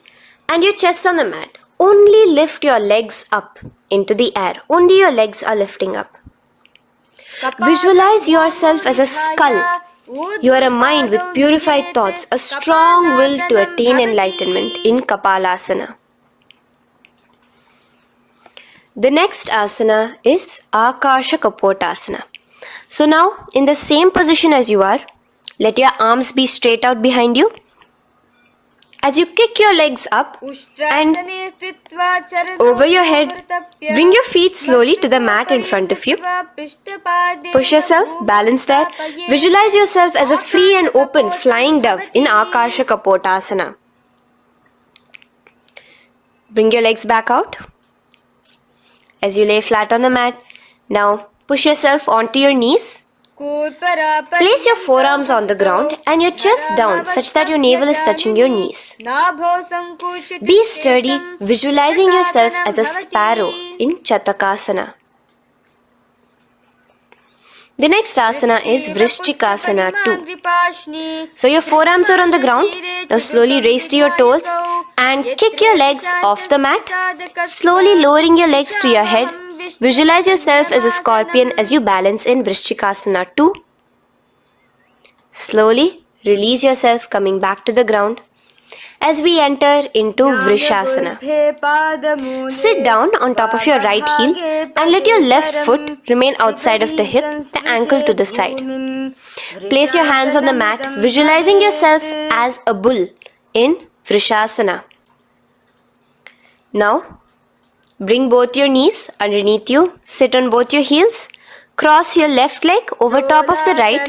and your chest on the mat. Only lift your legs up into the air. Only your legs are lifting up. Visualize yourself as a skull. You are a mind with purified thoughts, a strong will to attain enlightenment in Kapalasana. The next asana is Akasha Kapotasana. So now, in the same position as you are, let your arms be straight out behind you. As you kick your legs up and over your head, bring your feet slowly to the mat in front of you. Push yourself, balance there. Visualize yourself as a free and open flying dove in Akasha Kapotasana. Bring your legs back out. As you lay flat on the mat, now push yourself onto your knees. Place your forearms on the ground and your chest down such that your navel is touching your knees. Be sturdy, visualizing yourself as a sparrow in Chatakasana. The next asana is Vrishchikasana 2. So your forearms are on the ground. Now slowly raise to your toes and kick your legs off the mat. Slowly lowering your legs to your head. Visualize yourself as a scorpion as you balance in Vrishchikasana 2. Slowly release yourself, coming back to the ground. As we enter into Vrishasana, sit down on top of your right heel and let your left foot remain outside of the hip, the ankle to the side. Place your hands on the mat, visualizing yourself as a bull in Vrishasana. Now, bring both your knees underneath you, sit on both your heels. Cross your left leg over top of the right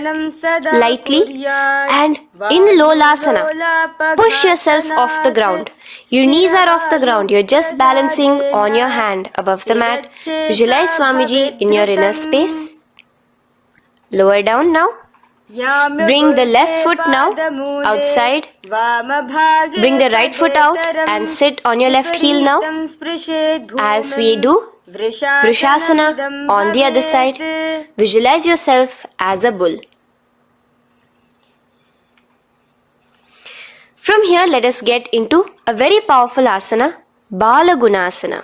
lightly and in Lolasana, push yourself off the ground. Your knees are off the ground. You're just balancing on your hand above the mat. Visualize Swamiji in your inner space. Lower down now. Bring the left foot now outside. Bring the right foot out and sit on your left heel now. As we do Vrishasana on the other side, visualize yourself as a bull. From here, let us get into a very powerful asana, Balagunasana.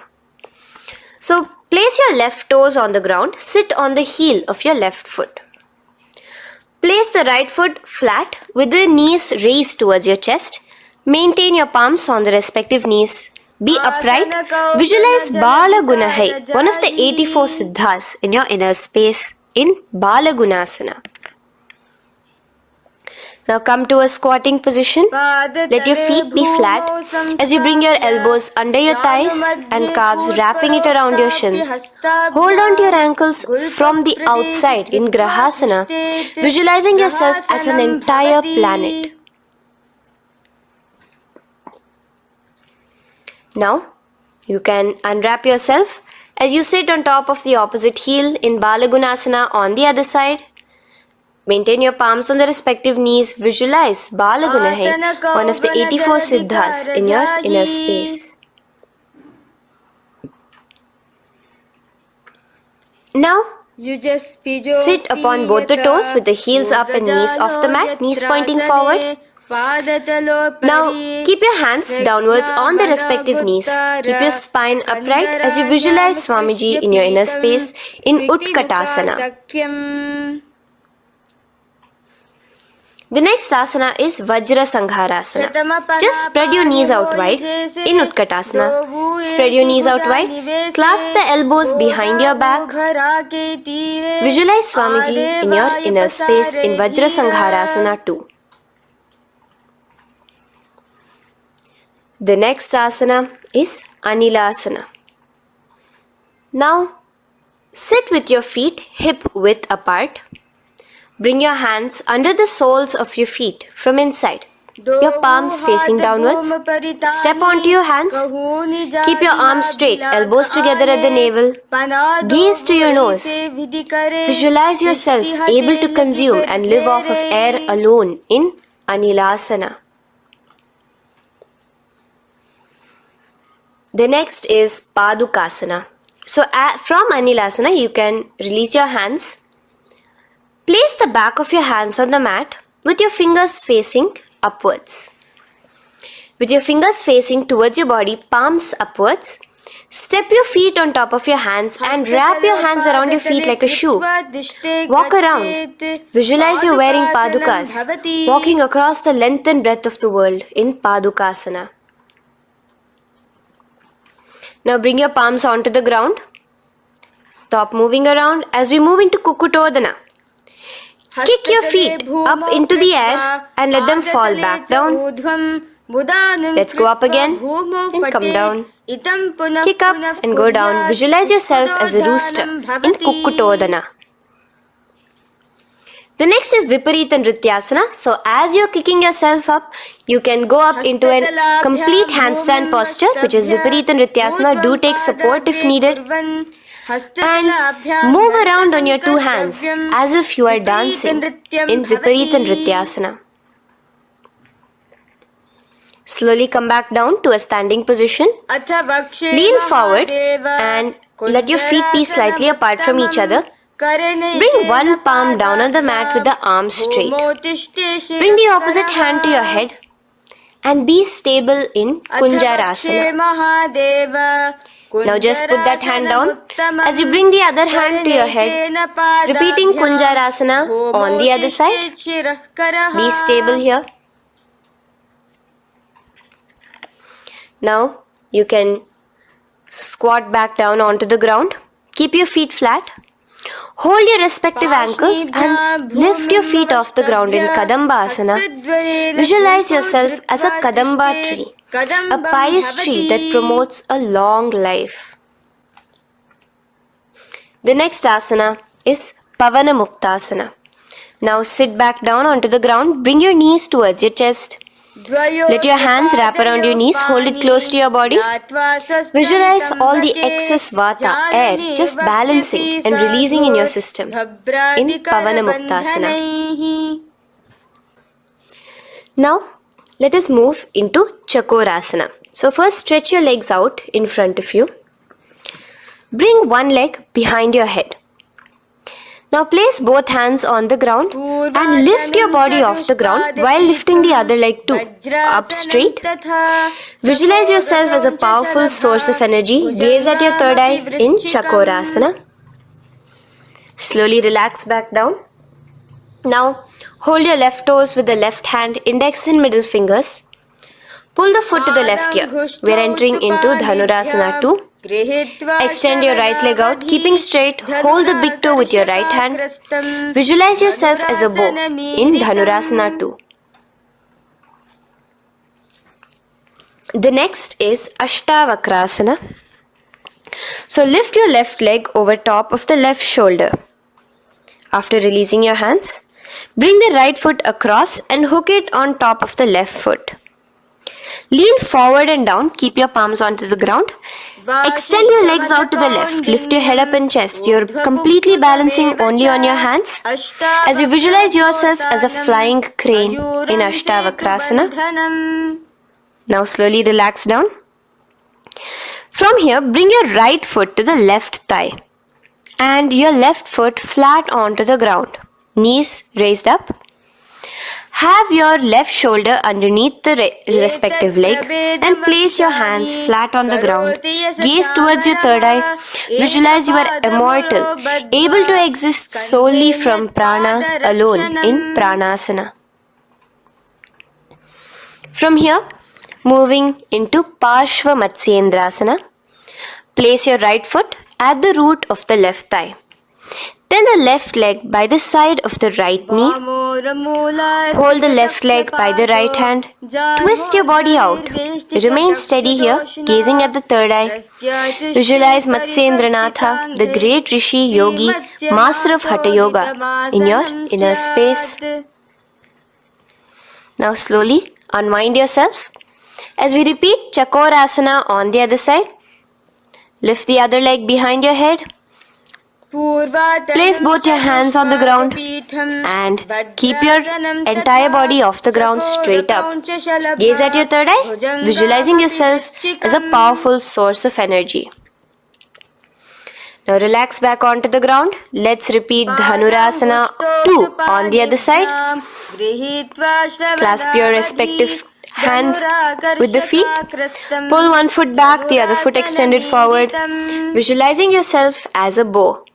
So, place your left toes on the ground, sit on the heel of your left foot. Place the right foot flat with the knees raised towards your chest. Maintain your palms on the respective knees. Be upright. Visualize Balagunahai, one of the 84 siddhas in your inner space in Balagunasana. Now come to a squatting position. Let your feet be flat as you bring your elbows under your thighs and calves, wrapping it around your shins. Hold on to your ankles from the outside in Grahasana, visualizing yourself as an entire planet. Now, you can unwrap yourself as you sit on top of the opposite heel in Balagunasana on the other side. Maintain your palms on the respective knees. Visualize Balagunahai, one of the 84 siddhas in your inner space. Now, sit upon both the toes with the heels up and knees off the mat, knees pointing forward. Now, keep your hands downwards on the respective knees. Keep your spine upright as you visualize Swamiji in your inner space in Utkatasana. The next asana is Vajra Sangharasana. Just spread your knees out wide in Utkatasana. Spread your knees out wide. Clasp the elbows behind your back. Visualize Swamiji in your inner space in Vajra Sangharasana 2. The next asana is Anilasana. Now, sit with your feet hip width apart. Bring your hands under the soles of your feet from inside. Your palms facing downwards. Step onto your hands. Keep your arms straight, elbows together at the navel. Gaze to your nose. Visualize yourself able to consume and live off of air alone in Anilasana. The next is Padukasana. So from Anilasana, you can release your hands. Place the back of your hands on the mat with your fingers facing upwards. With your fingers facing towards your body, palms upwards. Step your feet on top of your hands and wrap your hands around your feet like a shoe. Walk around. Visualize you're wearing padukas, walking across the length and breadth of the world in Padukasana. Now bring your palms onto the ground. Stop moving around as we move into Kukutodana. Kick your feet up into the air and let them fall back down. Let's go up again and come down. Kick up and go down. Visualize yourself as a rooster in Kukutodana. The next is Viparita Nrityasana. So as you're kicking yourself up, you can go up into a complete handstand posture, which is Viparita Nrityasana. Do take support if needed. And move around on your two hands as if you are dancing in Viparita Nrityasana. Slowly come back down to a standing position. Lean forward and let your feet be slightly apart from each other. Bring one palm down on the mat with the arms straight. Bring the opposite hand to your head and be stable in Kunjarasana. Now just put that hand down as you bring the other hand to your head, repeating Kunjarasana on the other side. Be stable here. Now you can squat back down onto the ground. Keep your feet flat. Hold your respective ankles and lift your feet off the ground in Kadamba Asana. Visualize yourself as a Kadamba tree, a pious tree that promotes a long life. The next asana is Pavana Muktasana. Now sit back down onto the ground. Bring your knees towards your chest. Let your hands wrap around your knees. Hold it close to your body. Visualize all the excess vata, air, just balancing and releasing in your system in Pavana Muktasana. Now, let us move into Chakorasana. So first stretch your legs out in front of you. Bring one leg behind your head. Now place both hands on the ground and lift your body off the ground while lifting the other leg too, up straight. Visualize yourself as a powerful source of energy. Gaze at your third eye in Chakorasana. Slowly relax back down. Now hold your left toes with the left hand, index and middle fingers. Pull the foot to the left ear. We are entering into Dhanurasana 2. Extend your right leg out, keeping straight. Hold the big toe with your right hand. Visualize yourself as a bow in Dhanurasana 2. The next is Ashtavakrasana. So lift your left leg over top of the left shoulder. After releasing your hands, bring the right foot across and hook it on top of the left foot. Lean forward and down. Keep your palms onto the ground. Extend your legs out to the left. Lift your head up and chest. You're completely balancing only on your hands as you visualize yourself as a flying crane in Ashtavakrasana. Now slowly relax down. From here, bring your right foot to the left thigh and your left foot flat onto the ground. Knees raised up. Have your left shoulder underneath the respective leg and place your hands flat on the ground. Gaze towards your third eye. Visualize you are immortal, able to exist solely from prana alone in Pranasana. From here, moving into Parshva Matsyendrasana, place your right foot at the root of the left thigh. Then the left leg by the side of the right knee. Hold the left leg by the right hand. Twist your body out. Remain steady here, gazing at the third eye. Visualize Matsyendranatha, the great Rishi, Yogi, master of Hatha Yoga, in your inner space. Now slowly unwind yourself. As we repeat Chakorasana on the other side, lift the other leg behind your head. Place both your hands on the ground and keep your entire body off the ground straight up. Gaze at your third eye, visualizing yourself as a powerful source of energy. Now relax back onto the ground. Let's repeat Dhanurasana 2 on the other side. Clasp your respective hands with the feet. Pull one foot back, the other foot extended forward, visualizing yourself as a bow.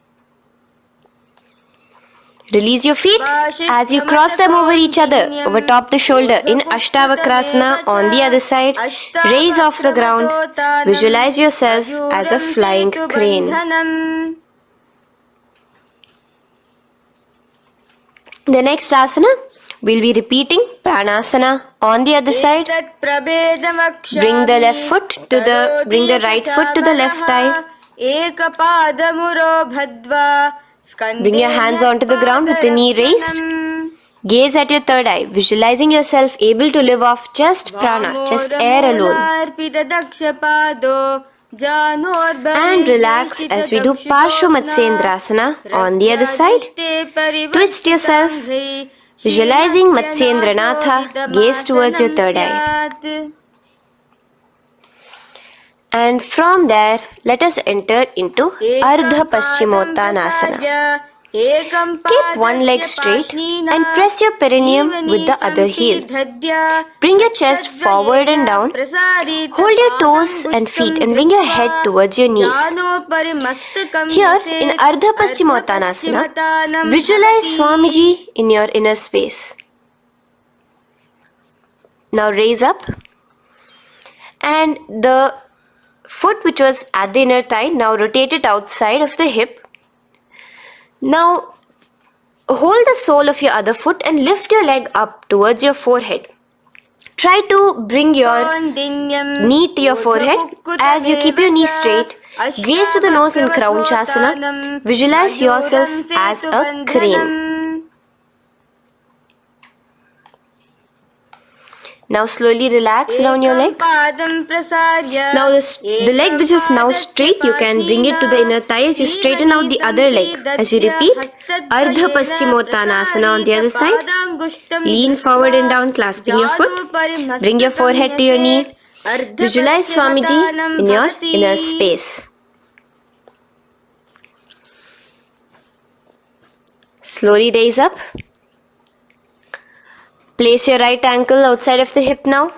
Release your feet as you cross them over each other, over top the shoulder in Ashtavakrasana on the other side. Raise off the ground. Visualize yourself as a flying crane. The next asana, we'll be repeating Pranasana on the other side. Bring the right foot to the left thigh. Bring your hands onto the ground with the knee raised. Gaze at your third eye, visualizing yourself able to live off just prana, just air alone. And relax as we do Parshva Matsyendrasana on the other side. Twist yourself, visualizing Matsyendranatha, gaze towards your third eye. And from there, let us enter into Ardha Paschimottanasana. Keep one leg straight and press your perineum with the other heel. Bring your chest forward and down. Hold your toes and feet and bring your head towards your knees. Here in Ardha Paschimottanasana, visualize Swamiji in your inner space. Now raise up, and the foot which was at the inner thigh, now rotate it outside of the hip. Now hold the sole of your other foot and lift your leg up towards your forehead. Try to bring your knee to your forehead as you keep your knee straight. Gaze to the nose in Kraunchasana. Visualize yourself as a crane. Now slowly relax around your leg. Now the leg which is now straight, you can bring it to the inner thigh as you straighten out the other leg. As we repeat, Ardha Paschimottanasana on the other side. Lean forward and down, clasping your foot. Bring your forehead to your knee. Visualize Swamiji in your inner space. Slowly raise up. Place your right ankle outside of the hip now.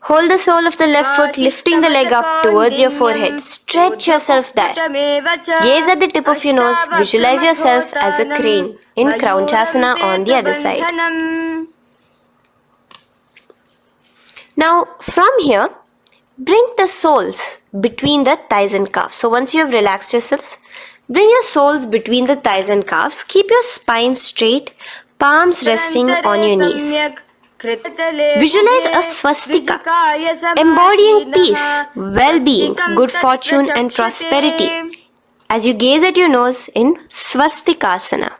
Hold the sole of the left foot, lifting the leg up towards your forehead. Stretch yourself there. Gaze at the tip of your nose. Visualize yourself as a crane in Kraunchasana on the other side. Now from here, bring the soles between the thighs and calves. So once you have relaxed yourself, bring your soles between the thighs and calves. Keep your spine straight. Palms resting on your knees. Visualize a swastika, embodying peace, well-being, good fortune and prosperity as you gaze at your nose in swastikasana.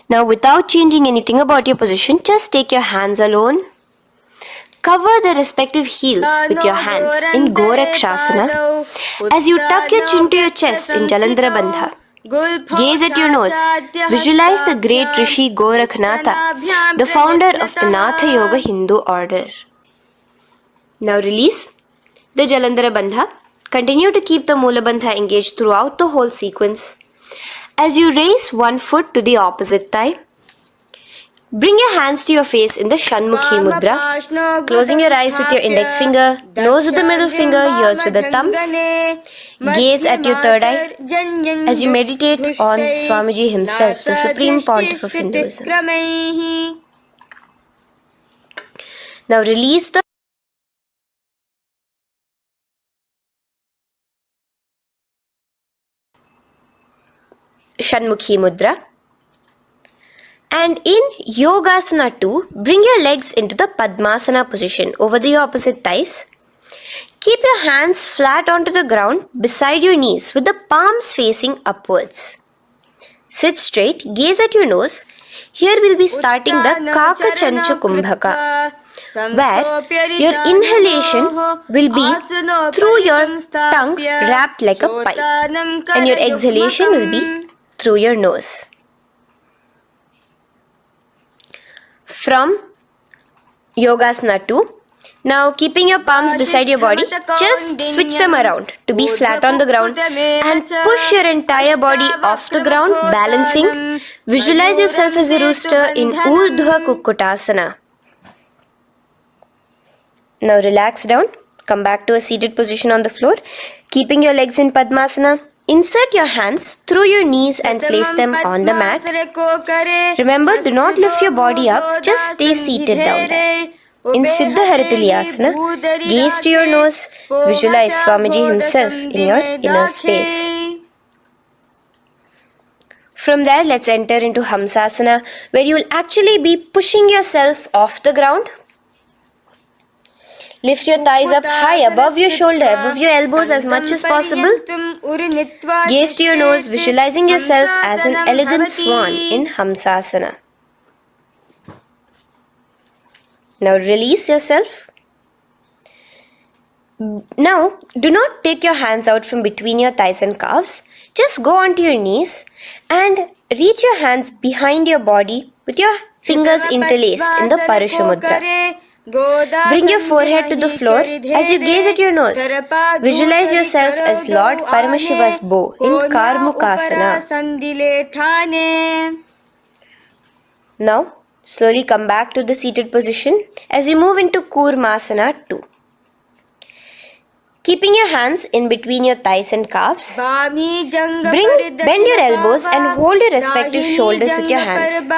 Now without changing anything about your position, just take your hands alone. Cover the respective heels with your hands in Gorakshasana as you tuck your chin to your chest in Jalandhara Bandha. Gaze at your nose. Visualize the great Rishi Gorakhnatha, the founder of the Natha Yoga Hindu order. Now release the Jalandhara Bandha. Continue to keep the Mula Bandha engaged throughout the whole sequence. As you raise one foot to the opposite thigh, bring your hands to your face in the Shanmukhi Mudra, closing your eyes with your index finger, nose with the middle finger, ears with the thumbs. Gaze at your third eye as you meditate on Swamiji himself, the Supreme Pontiff of Hinduism. Now release the Shanmukhi Mudra. And in Yogasana 2, bring your legs into the Padmasana position over the opposite thighs. Keep your hands flat onto the ground beside your knees with the palms facing upwards. Sit straight, gaze at your nose. Here we'll be starting the Kakachancha Kumbhaka, where your inhalation will be through your tongue wrapped like a pipe, and your exhalation will be through your nose. From Yogasana 2, now keeping your palms beside your body, just switch them around to be flat on the ground and push your entire body off the ground, balancing. Visualize yourself as a rooster in Urdhva Kukkutasana. Now relax down, come back to a seated position on the floor, keeping your legs in Padmasana. Insert your hands through your knees and place them on the mat. Remember, do not lift your body up, just stay seated down there. In Siddha Haritali Asana, gaze to your nose, visualize Swamiji himself in your inner space. From there, let's enter into Hamsasana, where you will actually be pushing yourself off the ground. Lift your thighs up high above your shoulder, above your elbows as much as possible. Gaze to your nose, visualizing yourself as an elegant swan in Hamsasana. Now release yourself. Now, do not take your hands out from between your thighs and calves. Just go onto your knees and reach your hands behind your body with your fingers interlaced in the Parashamudra. Bring your forehead to the floor as you gaze at your nose. Visualize yourself as Lord Paramashiva's bow in Karmukasana. Now, slowly come back to the seated position as we move into Kurmasana 2. Keeping your hands in between your thighs and calves, bend your elbows and hold your respective shoulders with your hands.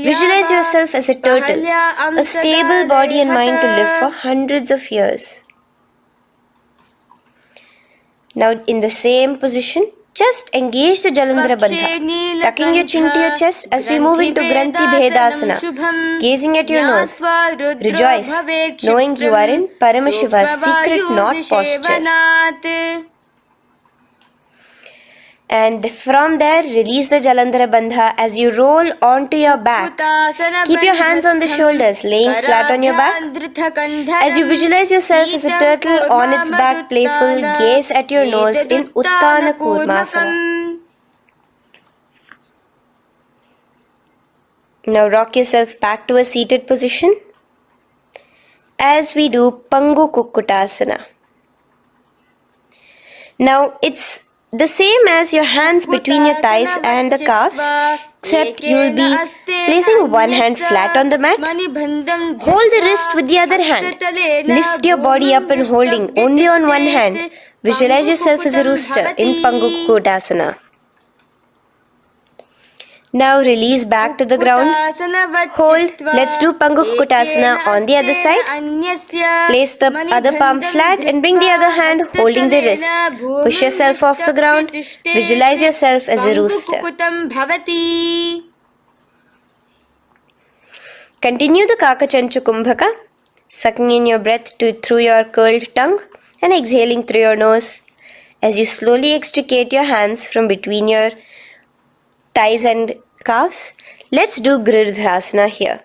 Visualize yourself as a turtle, a stable body and mind to live for hundreds of years. Now in the same position, just engage the Jalandhara Bandha, tucking your chin to your chest as we move into Granthi Bhedasana, gazing at your nose. Rejoice, knowing you are in Paramashiva's secret knot posture. And from there, release the Jalandhara Bandha as you roll onto your back. Keep your hands on the shoulders, laying flat on your back. As you visualize yourself as a turtle on its back, playful, gaze at your nose in Uttana Kurmasana. Now rock yourself back to a seated position as we do Pangu Kukkutasana. Now it's the same as your hands between your thighs and the calves, except you will be placing one hand flat on the mat. Hold the wrist with the other hand. Lift your body up and holding only on one hand. Visualize yourself as a rooster in Pangu Kukkutasana. Now release back to the ground. Hold. Let's do Pangu Kukkutasana on the other side. Place the other palm flat and bring the other hand holding the wrist. Push yourself off the ground. Visualize yourself as a rooster. Continue the Kakachancha Kumbhaka, sucking in your breath through your curled tongue and exhaling through your nose. As you slowly extricate your hands from between your thighs and calves, let's do Girdharasana here.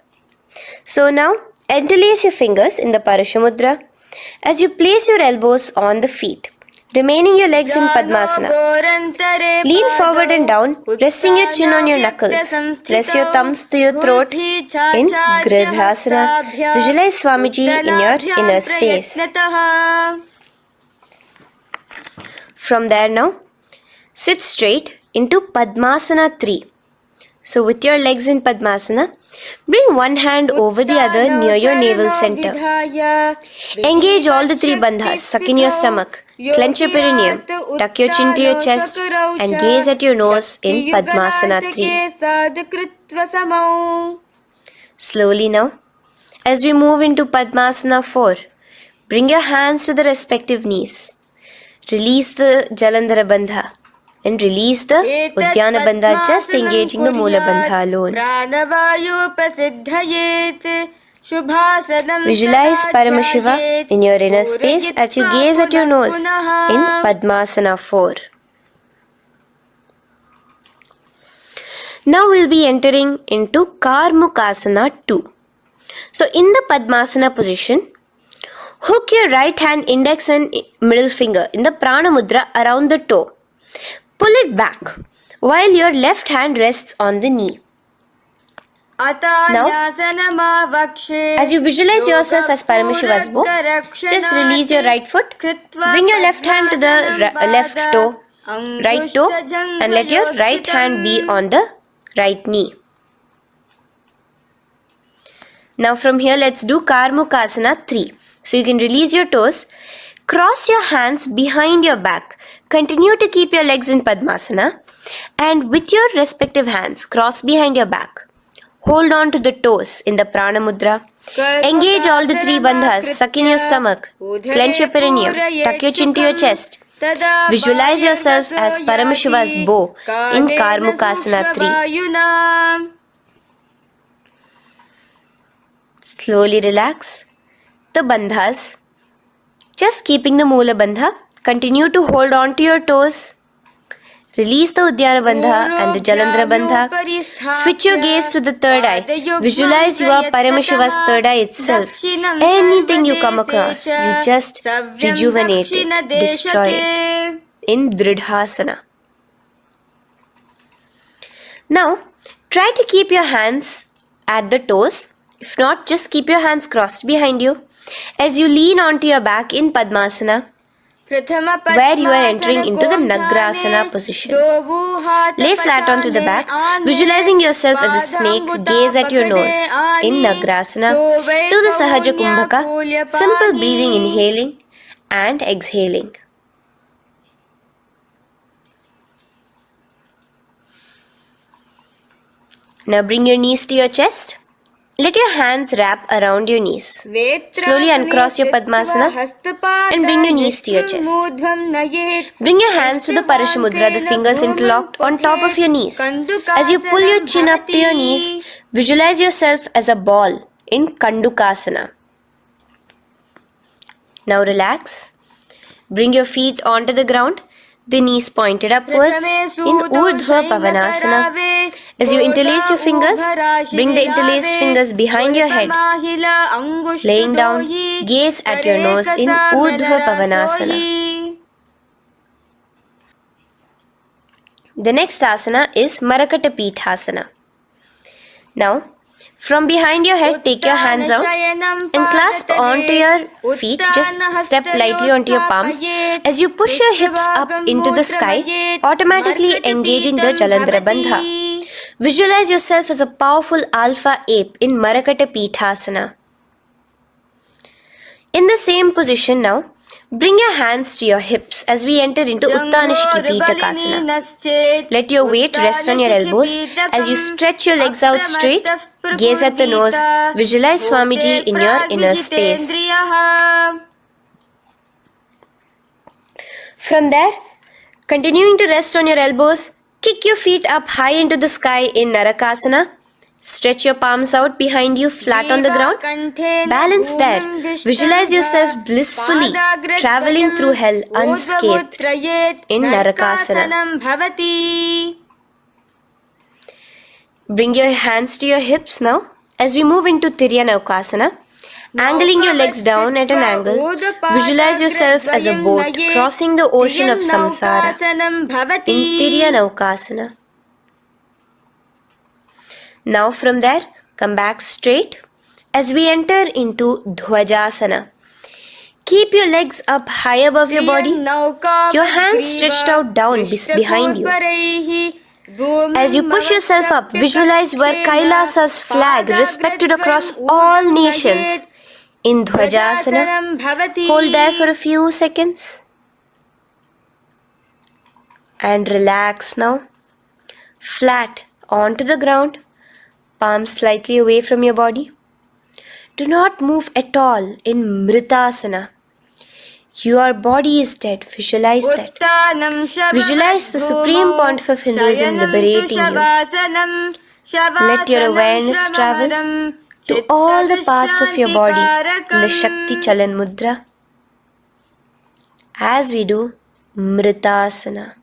So now, interlace your fingers in the Parashamudra as you place your elbows on the feet, remaining your legs in Padmasana. Lean forward and down, resting your chin on your knuckles. Press your thumbs to your throat in Girdharasana. Visualize Swamiji in your inner space. From there now, sit straight into Padmasana 3. So with your legs in Padmasana, bring one hand over the other near your navel center. Engage all the three bandhas, suck in your stomach, clench your perineum, tuck your chin to your chest and gaze at your nose in Padmasana 3. Slowly now, As we move into Padmasana 4, bring your hands to the respective knees. Release the Jalandhara Bandha and release the Udyana Bandha, just engaging the Moola Bandha alone. Visualize Paramashiva in your inner space as you gaze at your nose in Padmasana 4. Now we'll be entering into Karmukasana 2. So in the Padmasana position, hook your right hand index and middle finger in the Prana Mudra around the toe. Pull it back while your left hand rests on the knee. Now, as you visualize yourself as Paramashiva's bow, just release your right foot, bring your left hand to the left toe, right toe, and let your right hand be on the right knee. Now from here, let's do Karmukasana 3. So you can release your toes, cross your hands behind your back, continue to keep your legs in Padmasana, and with your respective hands, cross behind your back. Hold on to the toes in the Prana Mudra. Engage all the 3 bandhas, suck in your stomach, clench your perineum, tuck your chin to your chest. Visualize yourself as Paramashiva's bow in Karmukasana 3. Slowly relax the bandhas, just keeping the Moola Bandha. Continue to hold on to your toes. Release the Udyana Bandha and the Jalandhara Bandha. Switch your gaze to the third eye. Visualize you are Paramashiva's third eye itself. Anything you come across, you just rejuvenate it, destroy it in Dridhasana. Now, try to keep your hands at the toes. If not, just keep your hands crossed behind you as you lean onto your back in Padmasana, where you are entering into the Nagrasana position. Lay flat onto the back, visualizing yourself as a snake, gaze at your nose in Nagrasana. Do the Sahaja Kumbhaka, simple breathing, inhaling and exhaling. Now bring your knees to your chest. Let your hands wrap around your knees. Slowly uncross your Padmasana and bring your knees to your chest. Bring your hands to the Parashamudra, the fingers interlocked on top of your knees. As you pull your chin up to your knees, visualize yourself as a ball in Kandukasana. Now relax. Bring your feet onto the ground, the knees pointed upwards in Urdhva Pavanasana. As you interlace your fingers, bring the interlaced fingers behind your head. Laying down, gaze at your nose in Urdhva Pavanasana. The next asana is Marakata Pithasana. Now, from behind your head, take your hands out and clasp onto your feet. Just step lightly onto your palms. As you push your hips up into the sky, automatically engaging the Jalandhara Bandha. Visualize yourself as a powerful alpha ape in Marakata Pithasana. In the same position now, bring your hands to your hips as we enter into Uttanashiki Pitakasana. Let your weight rest on your elbows as you stretch your legs out straight. Gaze at the nose. Visualize Swamiji in your inner space. From there, continuing to rest on your elbows, kick your feet up high into the sky in Narakasana. Stretch your palms out behind you, flat on the ground. Balance there. Visualize yourself blissfully traveling through hell unscathed in Narakasana. Bring your hands to your hips now as we move into Tiryanavkasana. Angling your legs down at an angle, visualize yourself as a boat crossing the ocean of samsara in Tiryanavkasana. Now from there, come back straight as we enter into Dhwajasana. Keep your legs up high above your body, your hands stretched out down behind you. As you push yourself up, visualize where KAILASA's flag respected across all nations in Dhwajasana. Hold there for a few seconds. And relax now. Flat onto the ground. Palms slightly away from your body. Do not move at all in Mritasana. Your body is dead. Visualize that. Visualize the supreme pontiff of Hinduism liberating you. Let your awareness travel to all the parts of your body in the Shakti Chalan Mudra as we do Mritasana.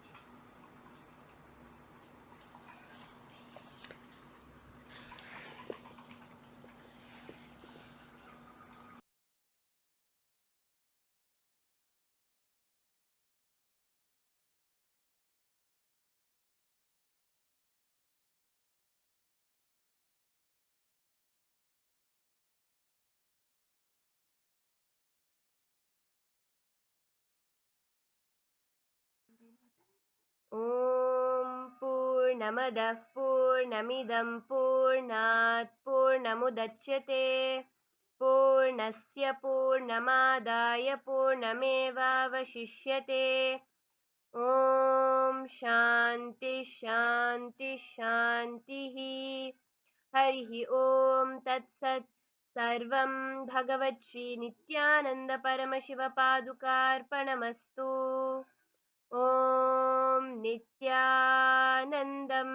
Om Purnamadah Purnamidam Purnat Purnamudachyate Purnasya Purnamadaya Purnamevavashishyate Om Shanti Shanti Shantihi Harihi Om Tat Sat Sarvam Bhagavat Shri Nithyananda Paramashiva Padukarpanamastu Om Nithyanandam.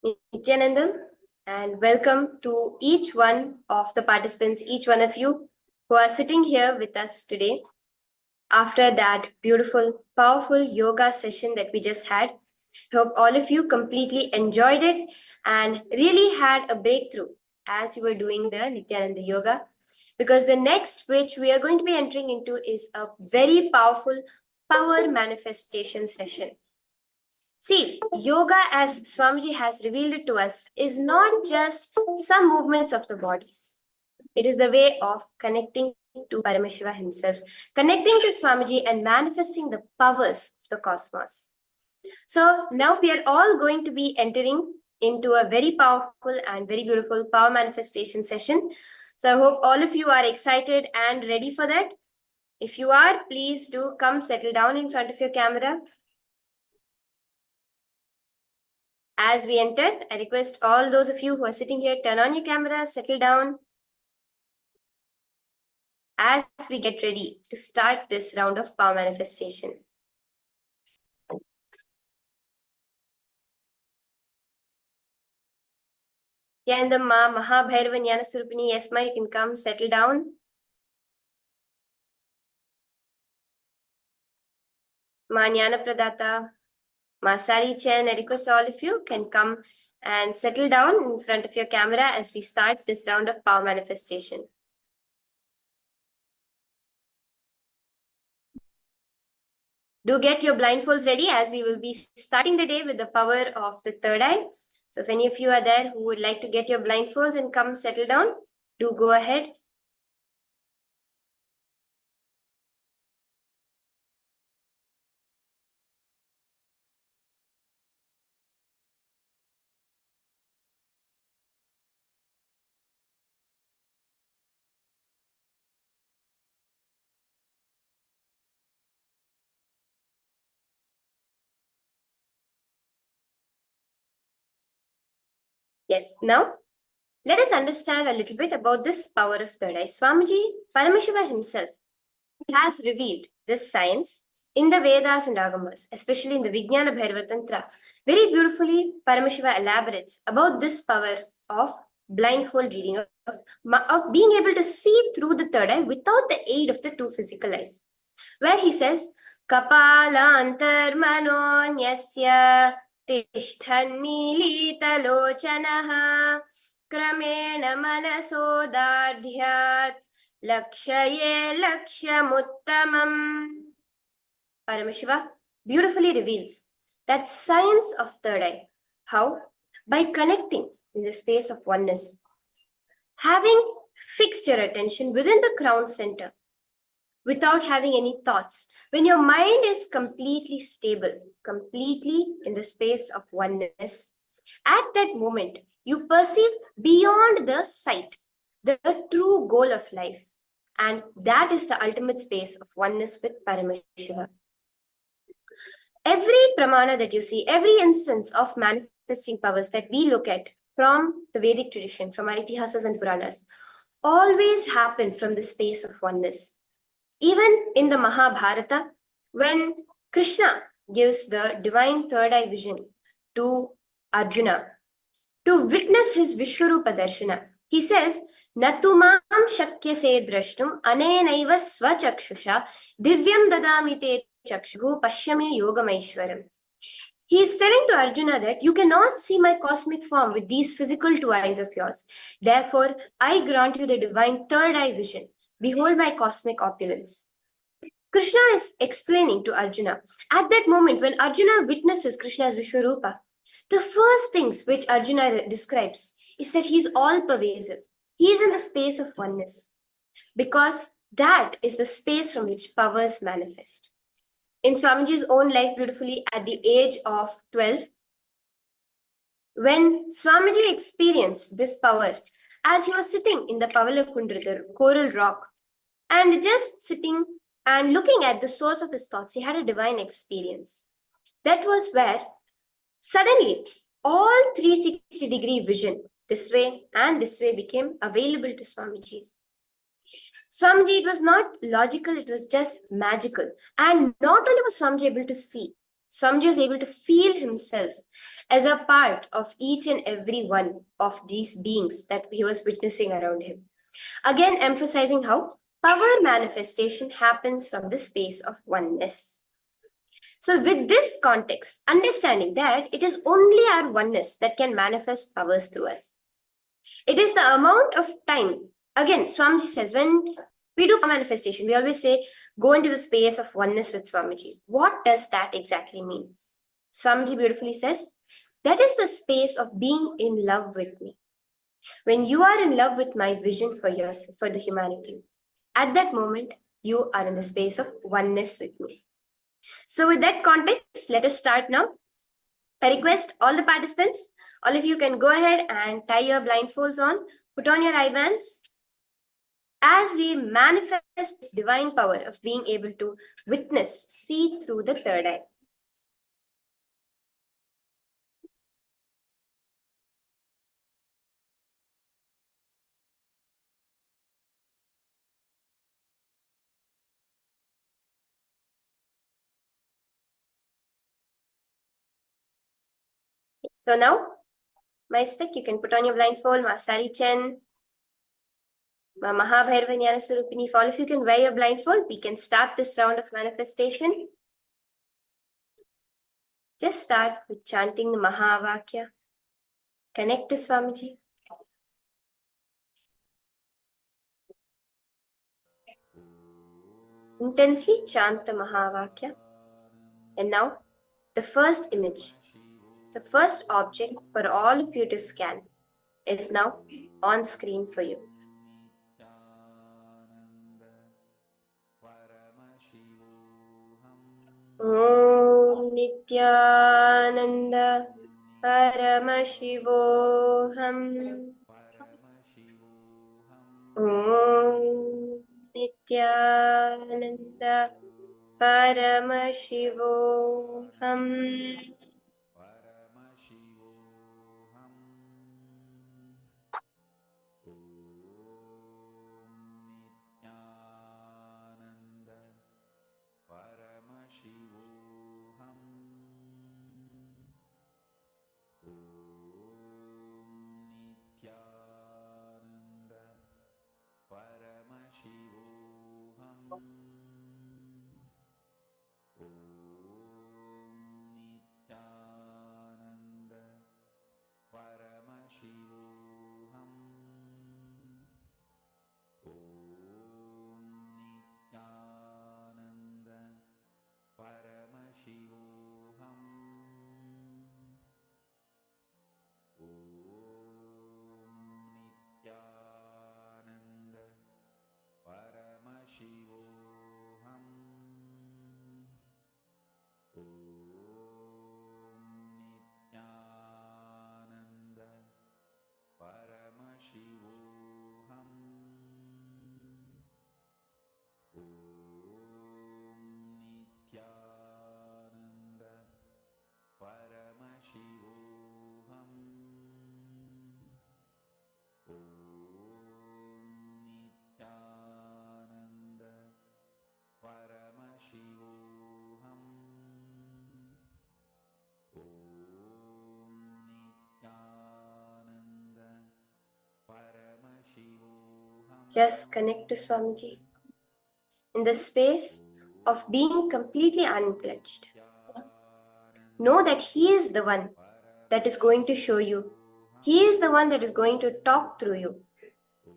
Nithyananda, and welcome to each one of the participants, each one of you who are sitting here with us today. After that beautiful, powerful yoga session that we just had, hope all of you completely enjoyed it and really had a breakthrough as you were doing the Nityananda yoga. Because the next which we are going to be entering into is a very powerful power manifestation session. See, yoga, as Swamiji has revealed it to us, is not just some movements of the bodies. It is the way of connecting to Paramashiva himself, connecting to Swamiji and manifesting the powers of the cosmos. So now we are all going to be entering into a very powerful and very beautiful power manifestation session. So I hope all of you are excited and ready for that. If you are, please do come settle down in front of your camera. As we enter, I request all those of you who are sitting here, turn on your camera, settle down, as we get ready to start this round of power manifestation. Yanandamma, Mahabhairava Jnana Surupini, yes, ma, you can come, settle down. Ma Jnana Pradata, Ma Sari Chen, I request all of you can come and settle down in front of your camera as we start this round of power manifestation. Do get your blindfolds ready as we will be starting the day with the power of the third eye. So if any of you are there who would like to get your blindfolds and come settle down, do go ahead. Yes, now let us understand a little bit about this power of third eye. Swamiji, Paramashiva himself, has revealed this science in the Vedas and Agamas, especially in the Vijnana Bhairava Tantra. Very beautifully, Paramashiva elaborates about this power of blindfold reading, of being able to see through the third eye without the aid of the two physical eyes, where he says, Kapalantarmanonyasya tishthanmilitalochanaha kramena manasodardhyat lakshaye lakshamuttamam. Paramashiva beautifully reveals that science of third eye. How? By connecting in the space of oneness. Having fixed your attention within the crown center without having any thoughts. When your mind is completely stable, completely in the space of oneness, at that moment, you perceive beyond the sight, the true goal of life. And that is the ultimate space of oneness with Paramashiva. Every pramana that you see, every instance of manifesting powers that we look at from the Vedic tradition, from our Itihasas and Puranas, always happen from the space of oneness. Even in the Mahabharata, when Krishna gives the divine third eye vision to Arjuna to witness his Vishwarupa Darshana, he says, Natumam shakyase drashtum anenaiva swachakshusha divyam dadami te chakshuhu pashyame yogamaishwaram. He is telling to Arjuna that you cannot see my cosmic form with these physical two eyes of yours. Therefore, I grant you the divine third eye vision. Behold my cosmic opulence. Krishna is explaining to Arjuna. At that moment, when Arjuna witnesses Krishna's Vishwarupa, the first things which Arjuna describes is that he is all pervasive. He is in the space of oneness, because that is the space from which powers manifest. In Swamiji's own life, beautifully, at the age of 12, when Swamiji experienced this power, as he was sitting in the Pavalakundra, the coral rock, and just sitting and looking at the source of his thoughts, he had a divine experience. That was where suddenly all 360-degree vision, this way and this way, became available to Swamiji. Swamiji, it was not logical, it was just magical. And not only was Swamiji able to see, Swamiji was able to feel himself as a part of each and every one of these beings that he was witnessing around him. Again, emphasizing how power manifestation happens from the space of oneness. So, with this context, understanding that it is only our oneness that can manifest powers through us. It is the amount of time. Again, Swamiji says, when we do manifestation, we always say, go into the space of oneness with Swamiji. What does that exactly mean? Swamiji beautifully says, that is the space of being in love with me. When you are in love with my vision for yourself, for the humanity, at that moment, you are in the space of oneness with me. So, with that context, let us start now. I request all the participants, all of you can go ahead and tie your blindfolds on, put on your eye bands, as we manifest this divine power of being able to witness, see through the third eye. So now, my stick, you can put on your blindfold, Masari Chen, Mahabhairvanyana Surupini. If all of you can wear your blindfold, we can start this round of manifestation. Just start with chanting the Mahavakya. Connect to Swamiji. Intensely chant the Mahavakya. And now, the first image, the first object for all of you to scan is now on screen for you. Om Nithyananda Paramashivoham. Om Nithyananda Paramashivoham. Just connect to Swamiji in the space of being completely unclenched. Know that He is the one that is going to show you. He is the one that is going to talk through you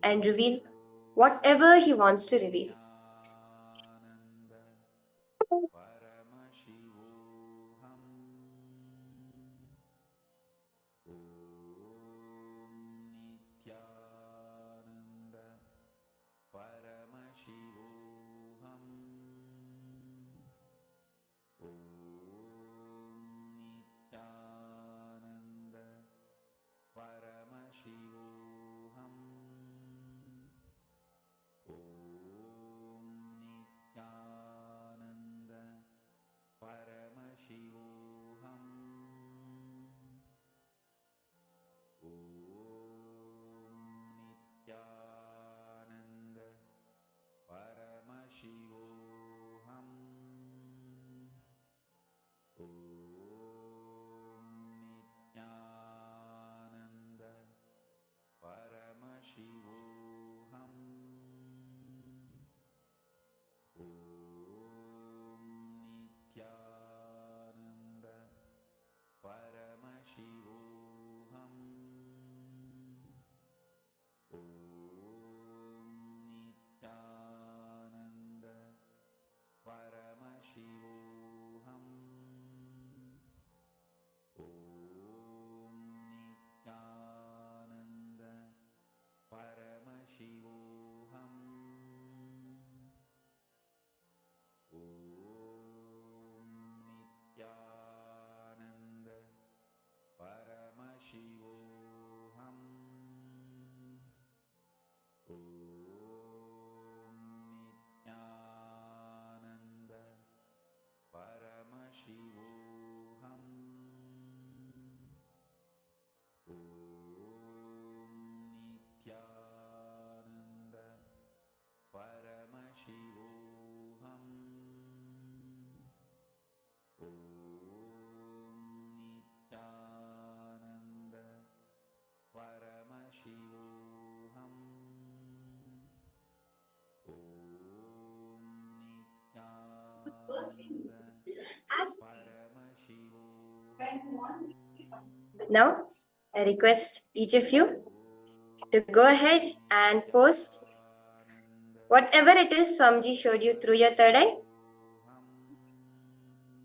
and reveal whatever He wants to reveal. Now, I request each of you to go ahead and post whatever it is Swamiji showed you through your third eye.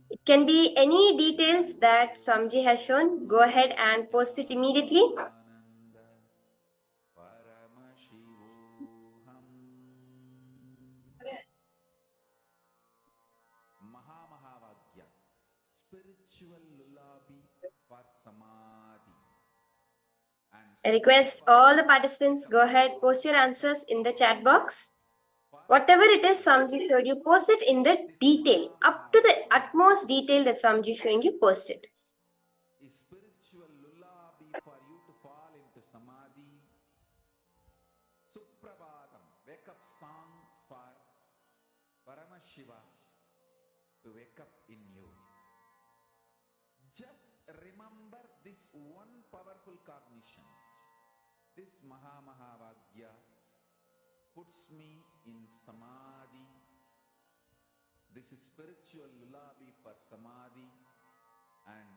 It can be any details that Swamiji has shown. Go ahead and post it immediately. Mahamahavaagya, spiritual lullaby for samadhi. I request all the participants, go ahead, post your answers in the chat box. Whatever it is Swamiji showed you, post it in the detail, up to the utmost detail that Swamiji is showing you, post it. A spiritual lullaby for you to fall into samadhi. Suprabhatam, wake up song for Paramashiva to wake up in you. Just remember this one powerful cognition. This Mahamahavaagya puts me in samadhi. This is spiritual lullaby for samadhi. And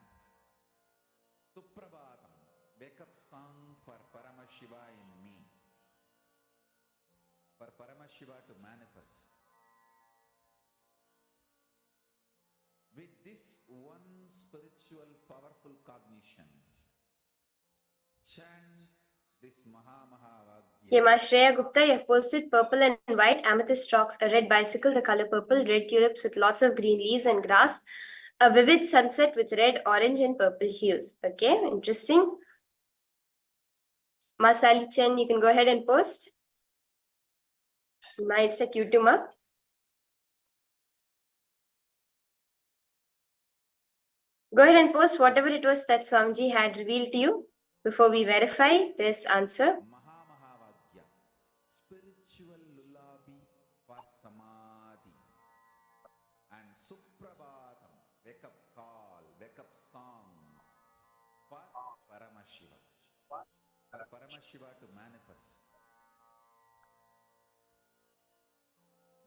Suprabhatam, wake up song for Paramashiva in me. For Paramashiva to manifest. With this one spiritual powerful cognition, chant this Mahamahavaagya. Yeah, Ma Shreya Gupta, you have posted purple and white, amethyst stalks, a red bicycle, the color purple, red tulips with lots of green leaves and grass, a vivid sunset with red, orange, and purple hues. Okay, interesting. Ma Sally Chen, you can go ahead and post. Ma Issa Kyutuma. Go ahead and post whatever it was that Swamiji had revealed to you before we verify this answer. Mahamahavaagya, spiritual lullaby for samadhi. And Suprabhatam, wake up call, wake up song for Paramashiva. For Paramashiva to manifest.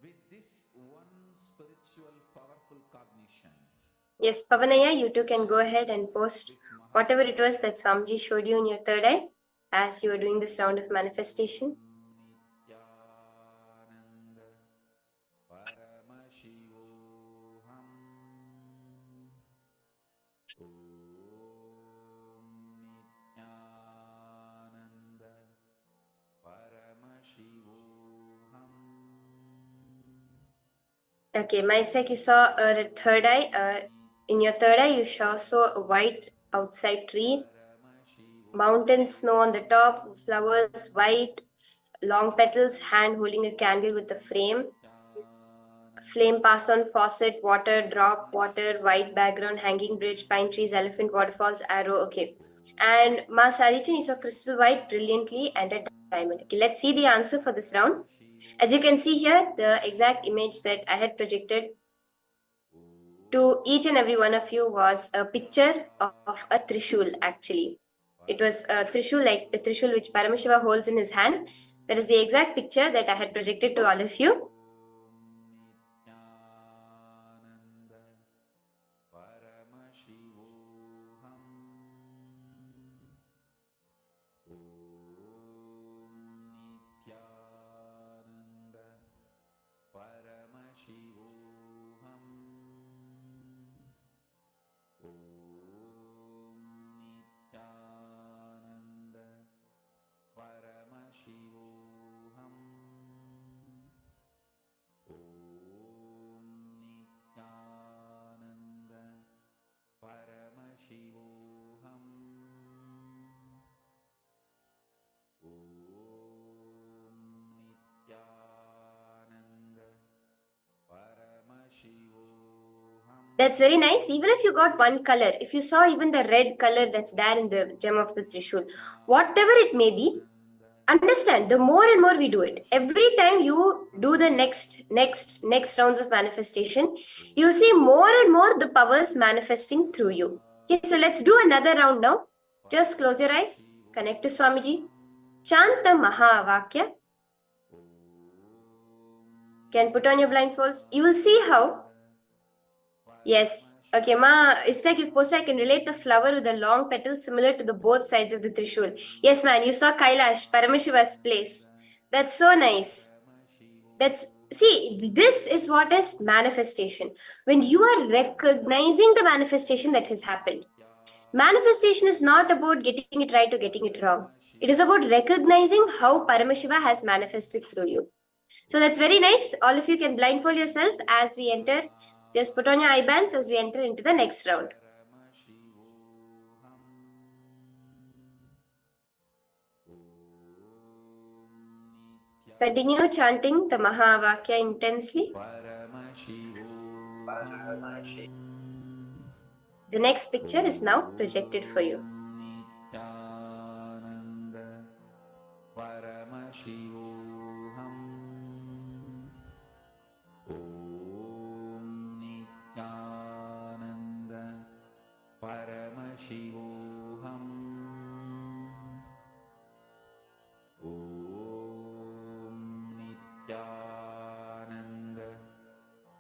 With this one spiritual powerful cognition. Yes, Pavanaya, you too can go ahead and post whatever it was that Swamiji showed you in your third eye as you were doing this round of manifestation. Nithyananda, Paramashivoham. Nithyananda, Paramashivoham. Okay, my sec, you saw a third eye. In your third eye, you saw a white outside tree, mountain snow on the top, flowers, white, long petals, hand holding a candle with a flame passed on faucet, water, drop, water, white background, hanging bridge, pine trees, elephant, waterfalls, arrow. Okay. And Ma Sarichan, you saw crystal white brilliantly and a diamond. Okay, let's see the answer for this round. As you can see here, the exact image that I had projected to each and every one of you was a picture of a Trishul actually. It was a Trishul, like the Trishul which Paramashiva holds in his hand. That is the exact picture that I had projected to all of you. Nithyananda, Paramashivoham. Nithyananda, Paramashivoham. Nithyananda, Paramashivoham. Nithyananda, Paramashivoham. Nithyananda, Paramashivoham. That's very nice. Even if you got one color, if you saw even the red color that's there in the gem of the Trishul, whatever it may be, understand, the more and more we do it, every time you do the next rounds of manifestation, you'll see more and more the powers manifesting through you. Okay, so let's do another round now. Just close your eyes, connect to Swamiji, chant the Mahavakya. Can put on your blindfolds. You will see how, yes, Okay, ma, it's like if posted, I can relate the flower with the long petals similar to the both sides of the Trishul. Yes, man, you saw Kailash, Paramashiva's place. That's so nice. This is what is manifestation. When you are recognizing the manifestation that has happened. Manifestation is not about getting it right or getting it wrong. It is about recognizing how Paramashiva has manifested through you. So that's very nice. All of you can blindfold yourself as we enter. Just put on your eye bands as we enter into the next round. Continue chanting the Mahavakya intensely. The next picture is now projected for you. Nithyananda Paramashivoham Om Nithyananda Paramashivoham Om Nithyananda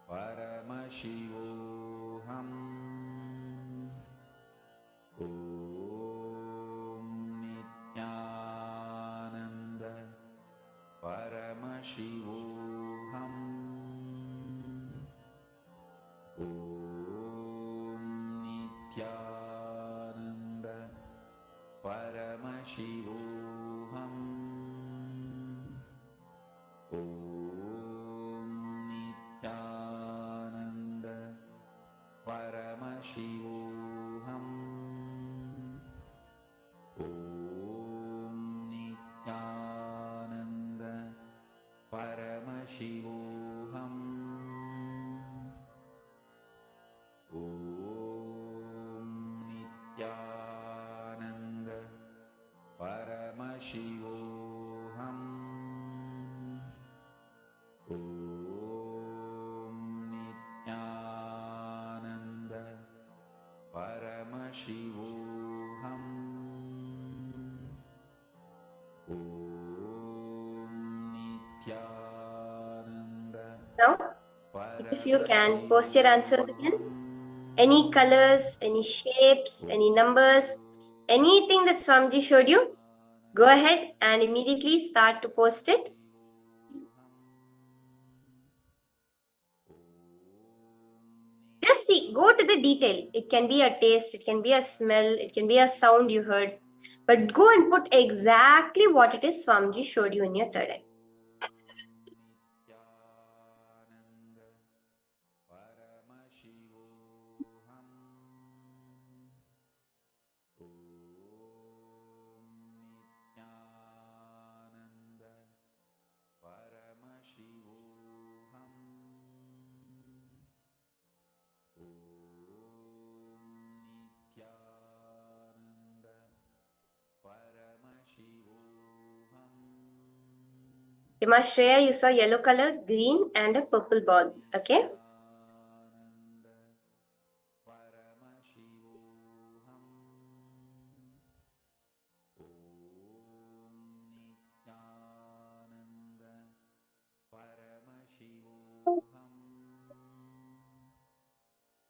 Paramashivoham Om Nithyananda Paramashivoham Om Nithyananda Paramashivoham Om Nithyananda Paramashivoham Om Nithyananda Paramashivoham Om Nithyananda Paramashivoham Om Nithyananda Paramashivoham Om Nithyananda Now, if you can post your answers again. Any colors, any shapes, any numbers, anything that Swamiji showed you, go ahead and immediately start to post it. Just see, go to the detail. It can be a taste, it can be a smell, it can be a sound you heard. But go and put exactly what it is Swamiji showed you in your third eye. Ima Shreya, you saw yellow color, green, and a purple ball. Okay.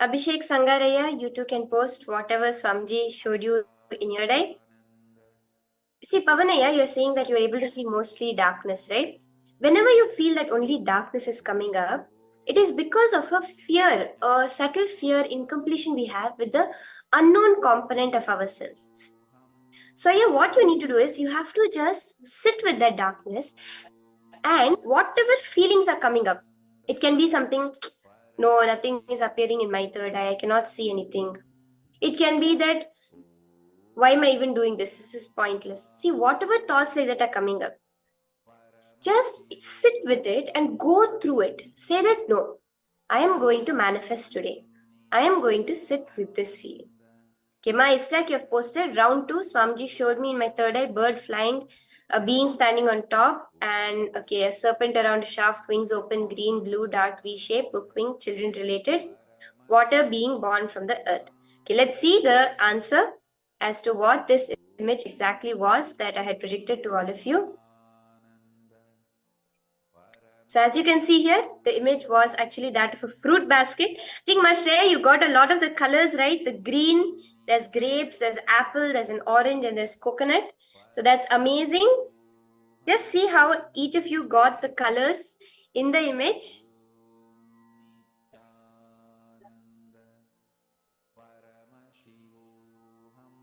Abhishek Sangaraya, you too can post whatever Swamiji showed you in your day. See, Pavanaya, you're saying that you're able to see mostly darkness, right? Whenever you feel that only darkness is coming up, it is because of a fear, a subtle fear, incompletion we have with the unknown component of ourselves. So, yeah, what you need to do is you have to just sit with that darkness and whatever feelings are coming up, it can be something, no, nothing is appearing in my third eye, I cannot see anything. It can be that, why am I even doing this? This is pointless. See, whatever thoughts like that are coming up, just sit with it and go through it. Say that, no, I am going to manifest today. I am going to sit with this feeling. Okay, my stack you have posted round 2. Swamiji showed me in my third eye, bird flying, a being standing on top, and okay, a serpent around a shaft, wings open, green, blue, dark V shape, book wing, children related, water being born from the earth. Okay, let's see the answer as to what this image exactly was that I had projected to all of you. So as you can see here, the image was actually that of a fruit basket. I think Mashreya, you got a lot of the colors, right? The green, there's grapes, there's apple, there's an orange, and there's coconut. So that's amazing. Just see how each of you got the colors in the image. Nithyananda Paramashivoham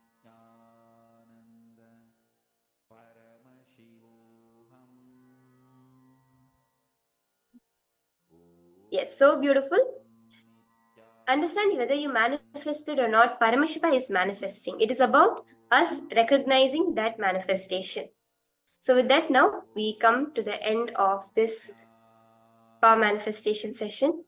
Nithyananda Paramashivoham. Yes, so beautiful. Understand whether you manifested or not, Paramashiva is manifesting. It is about us recognizing that manifestation. So with that, now we come to the end of this power manifestation session.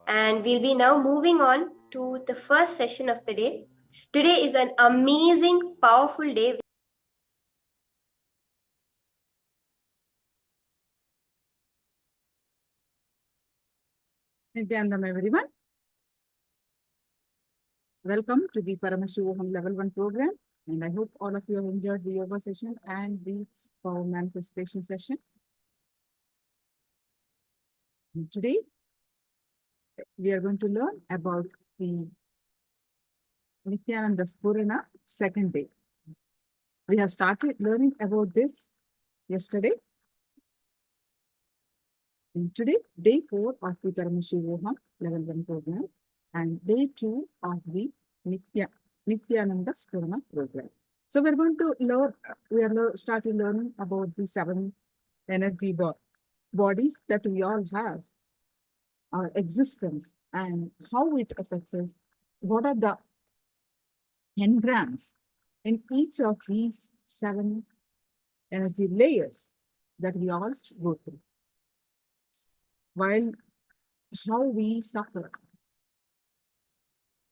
And we'll be now moving on to the first session of the day. Today is an amazing, powerful day. Nithyananda, everyone. Welcome to the Paramashivoham Level-1 program. And I hope all of you have enjoyed the yoga session and the power manifestation session. And today, we are going to learn about the Nithyananda Spurana second day. We have started learning about this yesterday. And today, day 4 of the Paramashivoham Level-1 program and day 2 of the Nithyananda Spurana program. So we're going to learn, starting learning about the 7 energy bodies that we all have, our existence and how it affects us. What are the engrams in each of these 7 energy layers that we all go through? While how we suffer.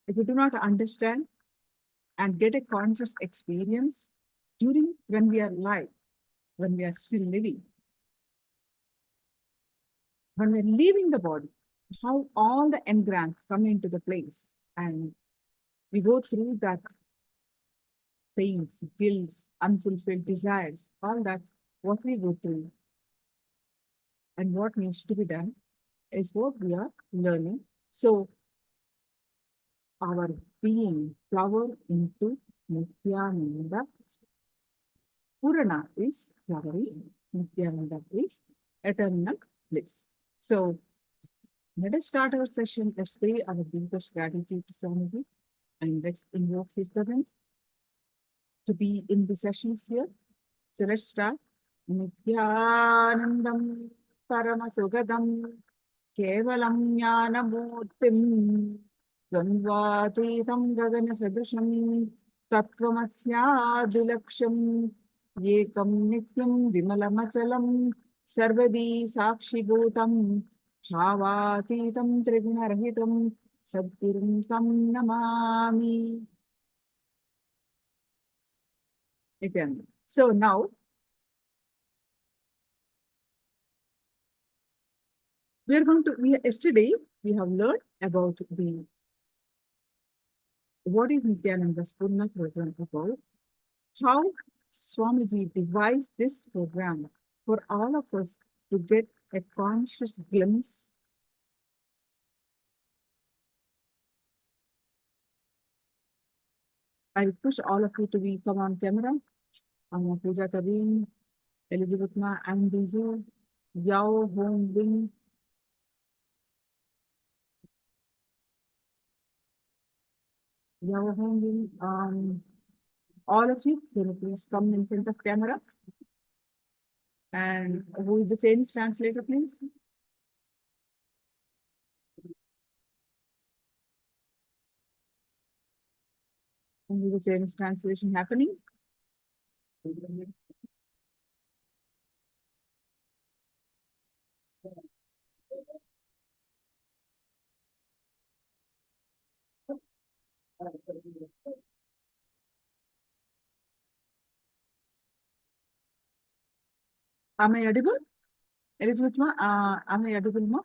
If we do not understand and get a conscious experience during when we are alive, when we are still living, when we're leaving the body, how all the engrams come into the place and we go through that pains, guilts, unfulfilled desires, all that, what we go through and what needs to be done is what we are learning. So our being flower into Nithyananda. Spurana is flowering, Nithyananda is eternal bliss. So let us start our session. Let's pay our deepest gratitude to Swamiji and let's invoke his presence to be in the sessions here. So let's start. Nithyanandam Paramasogadam Kevalam Jnanamurtim Dvandvatītam Gagana Sadrusham Tattvamasya Yekam Nityam Vimalamachalam Sarvadi Sakshibhutam Bhavatitam Trigunarahitam Sadgurum Tam Namami. Again. So now, we are going to, yesterday we have learned about what is Nithyananda Spurana program about, how Swamiji devised this program for all of us to get a conscious glimpse. I push all of you to come on camera. Puja Karim, Elizabeth Ma, and Diju, Yao Home Wing. Yao Home Wing. All of you, can you please come in front of camera? And who is the Chinese translator, please? And with the Chinese translation happening? Am I audible? Elizabeth Ma, am I audible, Ma?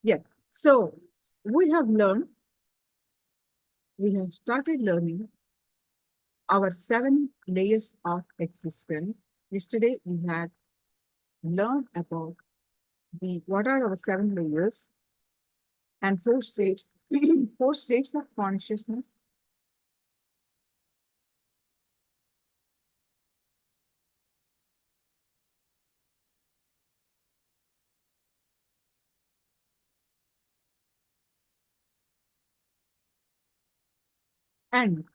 Yeah. So we have started learning our 7 layers of existence. Yesterday we had learned about what are our 7 layers and 4 states, 4 states of consciousness. And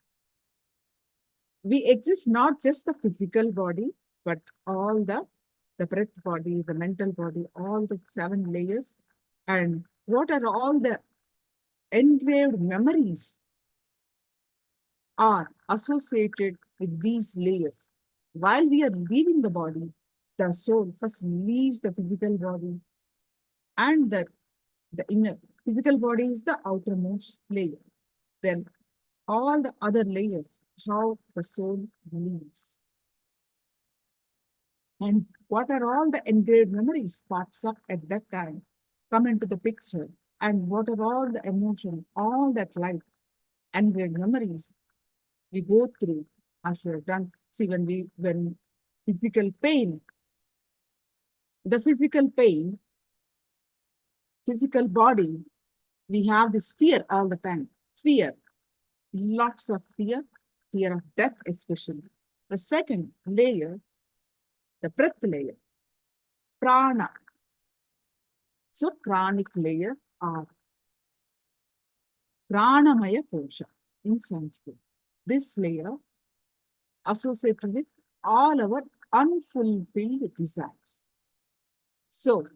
we exist not just the physical body, but all the breath body, the mental body, all the 7 layers. And what are all the engraved memories are associated with these layers. While we are leaving the body, the soul first leaves the physical body, and the inner physical body is the outermost layer. Then all the other layers, how the soul leaves. And what are all the engraved memories pops up at that time, come into the picture, and what are all the emotion, all that life, engraved memories we go through. I should have done. See, when physical pain, the physical body, we have this fear all the time. Fear, lots of fear of death especially. The second layer, the breath layer, prana. So pranic layer are pranamaya kosha in Sanskrit. This layer associated with all our unfulfilled desires. So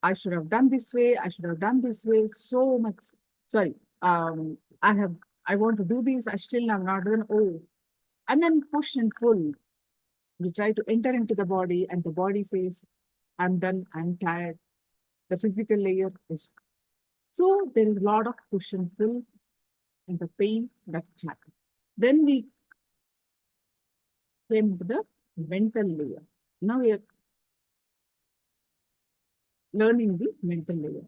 I should have done this way, I should have done this way, so much. Sorry, I want to do this, I still have not done. Oh, and then push and pull. We try to enter into the body, and the body says, I'm done, I'm tired. The physical layer is. So there is a lot of push and pull and the pain that happens. Then we came to the mental layer. Now we are learning the mental layer.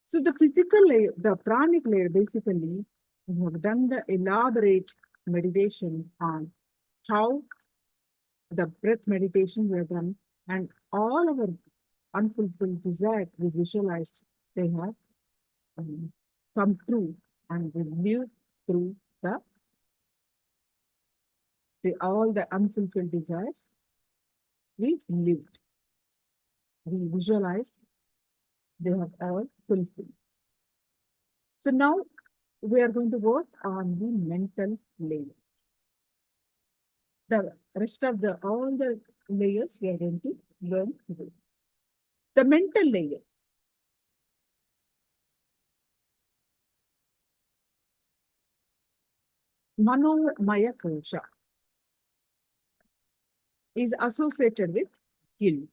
So the physical layer, the pranic layer, basically, we have done the elaborate meditation on how the breath meditation we have done, and all our unfulfilled desire we visualized they have come true, and we live through all the unfulfilled desires we lived. We visualize they have all fulfilled. So now we are going to work on the mental layer. The rest of all the layers we are going to learn today. The mental layer. Manomaya kosha is associated with guilt.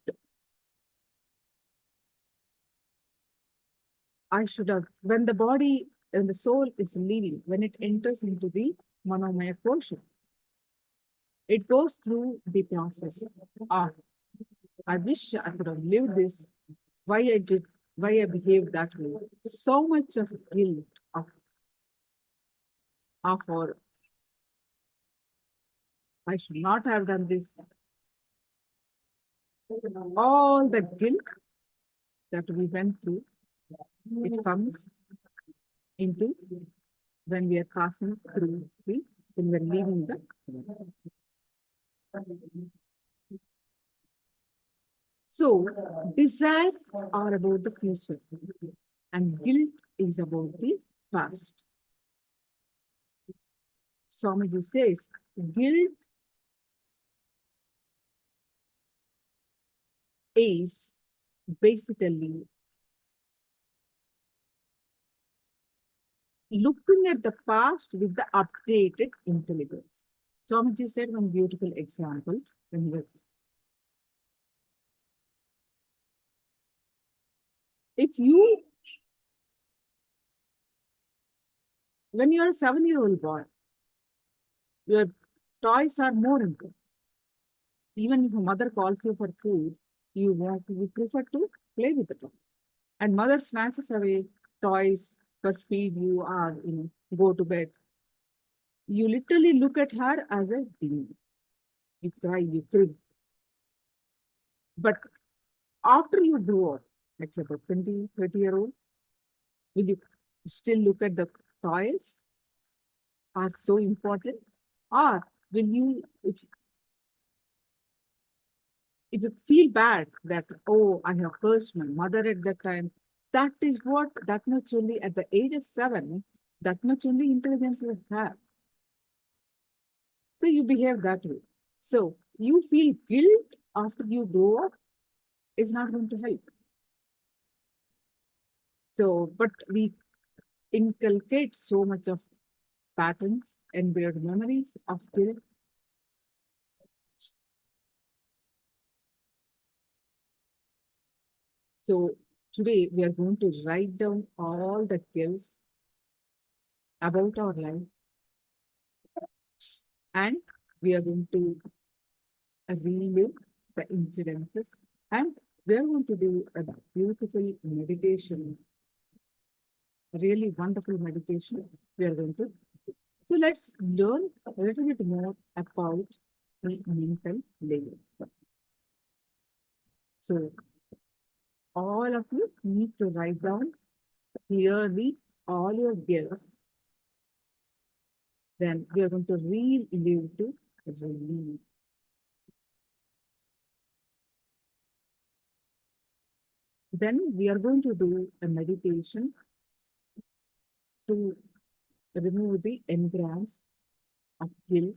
I should have, when the body and the soul is leaving, when it enters into the manomaya kosha, it goes through the process. I wish I could have lived this, why I behaved that way. So much of guilt or I should not have done this. All the guilt that we went through, it comes into when we are passing through when we are leaving the. So desires are about the future and guilt is about the past. Swamiji says guilt is basically looking at the past with the updated intelligence. Swamiji said one beautiful example when when you are a 7-year-old boy, your toys are more important. Even if a mother calls you for food, you prefer to play with the toy. and mother snatches away toys that feed you or go to bed. You literally look at her as a demon. You cry, you crib. But after you grow up, like about 20, 30-year-old, will you still look at the toys are so important? Or will you, if you feel bad that, oh, I have cursed my mother at that time, that is what, that much only at the age of 7, that much only intelligence you have. So you behave that way. So you feel guilt after you grow up is not going to help. So, but we inculcate so much of patterns and weird memories of guilt. So today we are going to write down all the guilts about our life, and we are going to relive the incidences, and we are going to do a beautiful meditation, really wonderful meditation. We are going to. So let's learn a little bit more about the mental layer. So all of you need to write down clearly all your guilts. Then we are going to relive to relieve. Then we are going to do a meditation to remove the engrams of guilt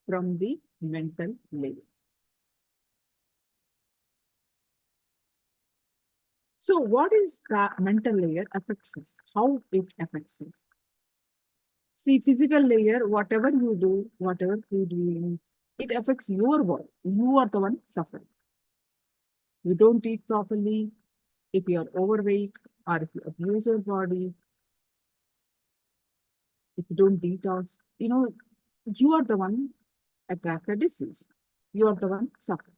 from the mental layer. So what is the mental layer affects us? How it affects us? See, physical layer, whatever you do, whatever food you eat, it affects your body. You are the one suffering. You don't eat properly, if you are overweight, or if you abuse your body, if you don't detox, you are the one attract a disease. You are the one suffering.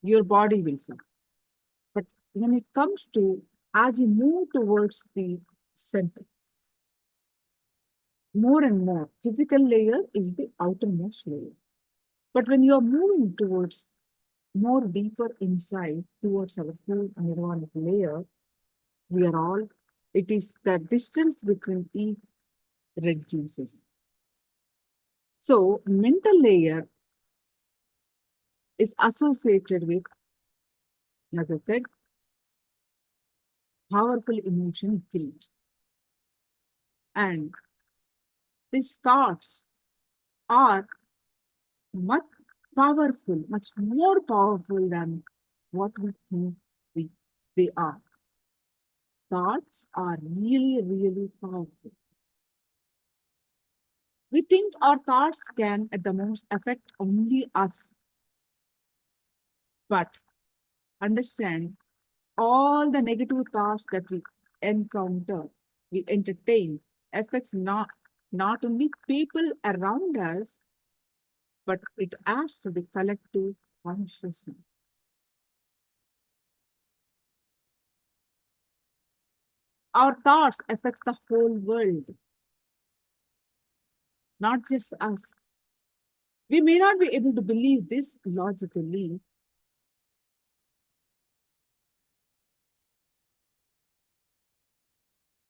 Your body will suffer. But when it comes to, as you move towards the center, more and more, physical layer is the outermost layer. But when you are moving towards more deeper inside, towards our full nirvanic layer, we are all, it is the distance between each reduces. So mental layer is associated with, like I said, powerful emotion guilt. And these thoughts are much powerful, much more powerful than what we think they are. Thoughts are really, really powerful. We think our thoughts can at the most affect only us. But understand, all the negative thoughts that we encounter, we entertain, affects not only people around us, but it adds to the collective consciousness. Our thoughts affect the whole world, not just us. We may not be able to believe this logically,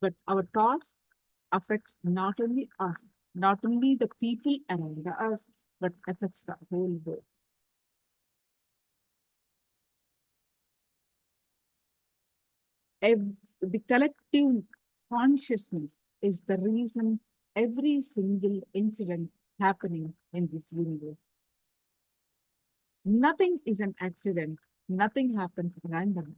but our thoughts affects not only us, not only the people around us, but affects the whole world. The collective consciousness is the reason every single incident happening in this universe. Nothing is an accident. Nothing happens randomly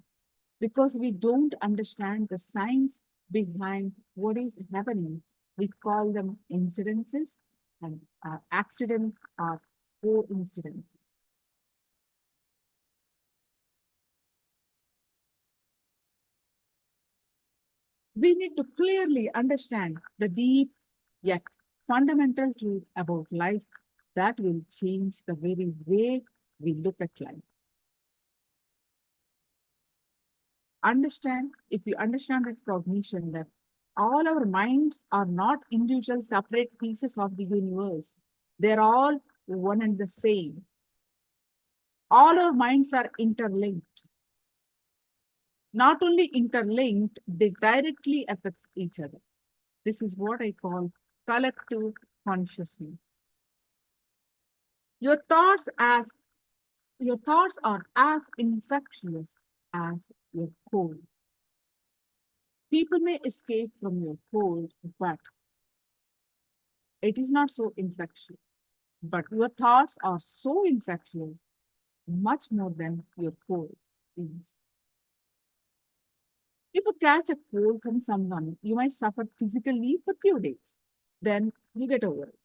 because we don't understand the science behind what is happening. We call them incidences, and accidents are coincidences. We need to clearly understand the deep yet fundamental truth about life that will change the very way we look at life. if you understand this cognition, that all our minds are not individual separate pieces of the universe. They're all one and the same. All our minds are interlinked. Not only interlinked, they directly affect each other. This is what I call collective consciousness. Your thoughts are as infectious as your cold. People may escape from your cold, but it is not so infectious. But your thoughts are so infectious, much more than your cold is. If you catch a cold from someone, you might suffer physically for few days. Then you get over it.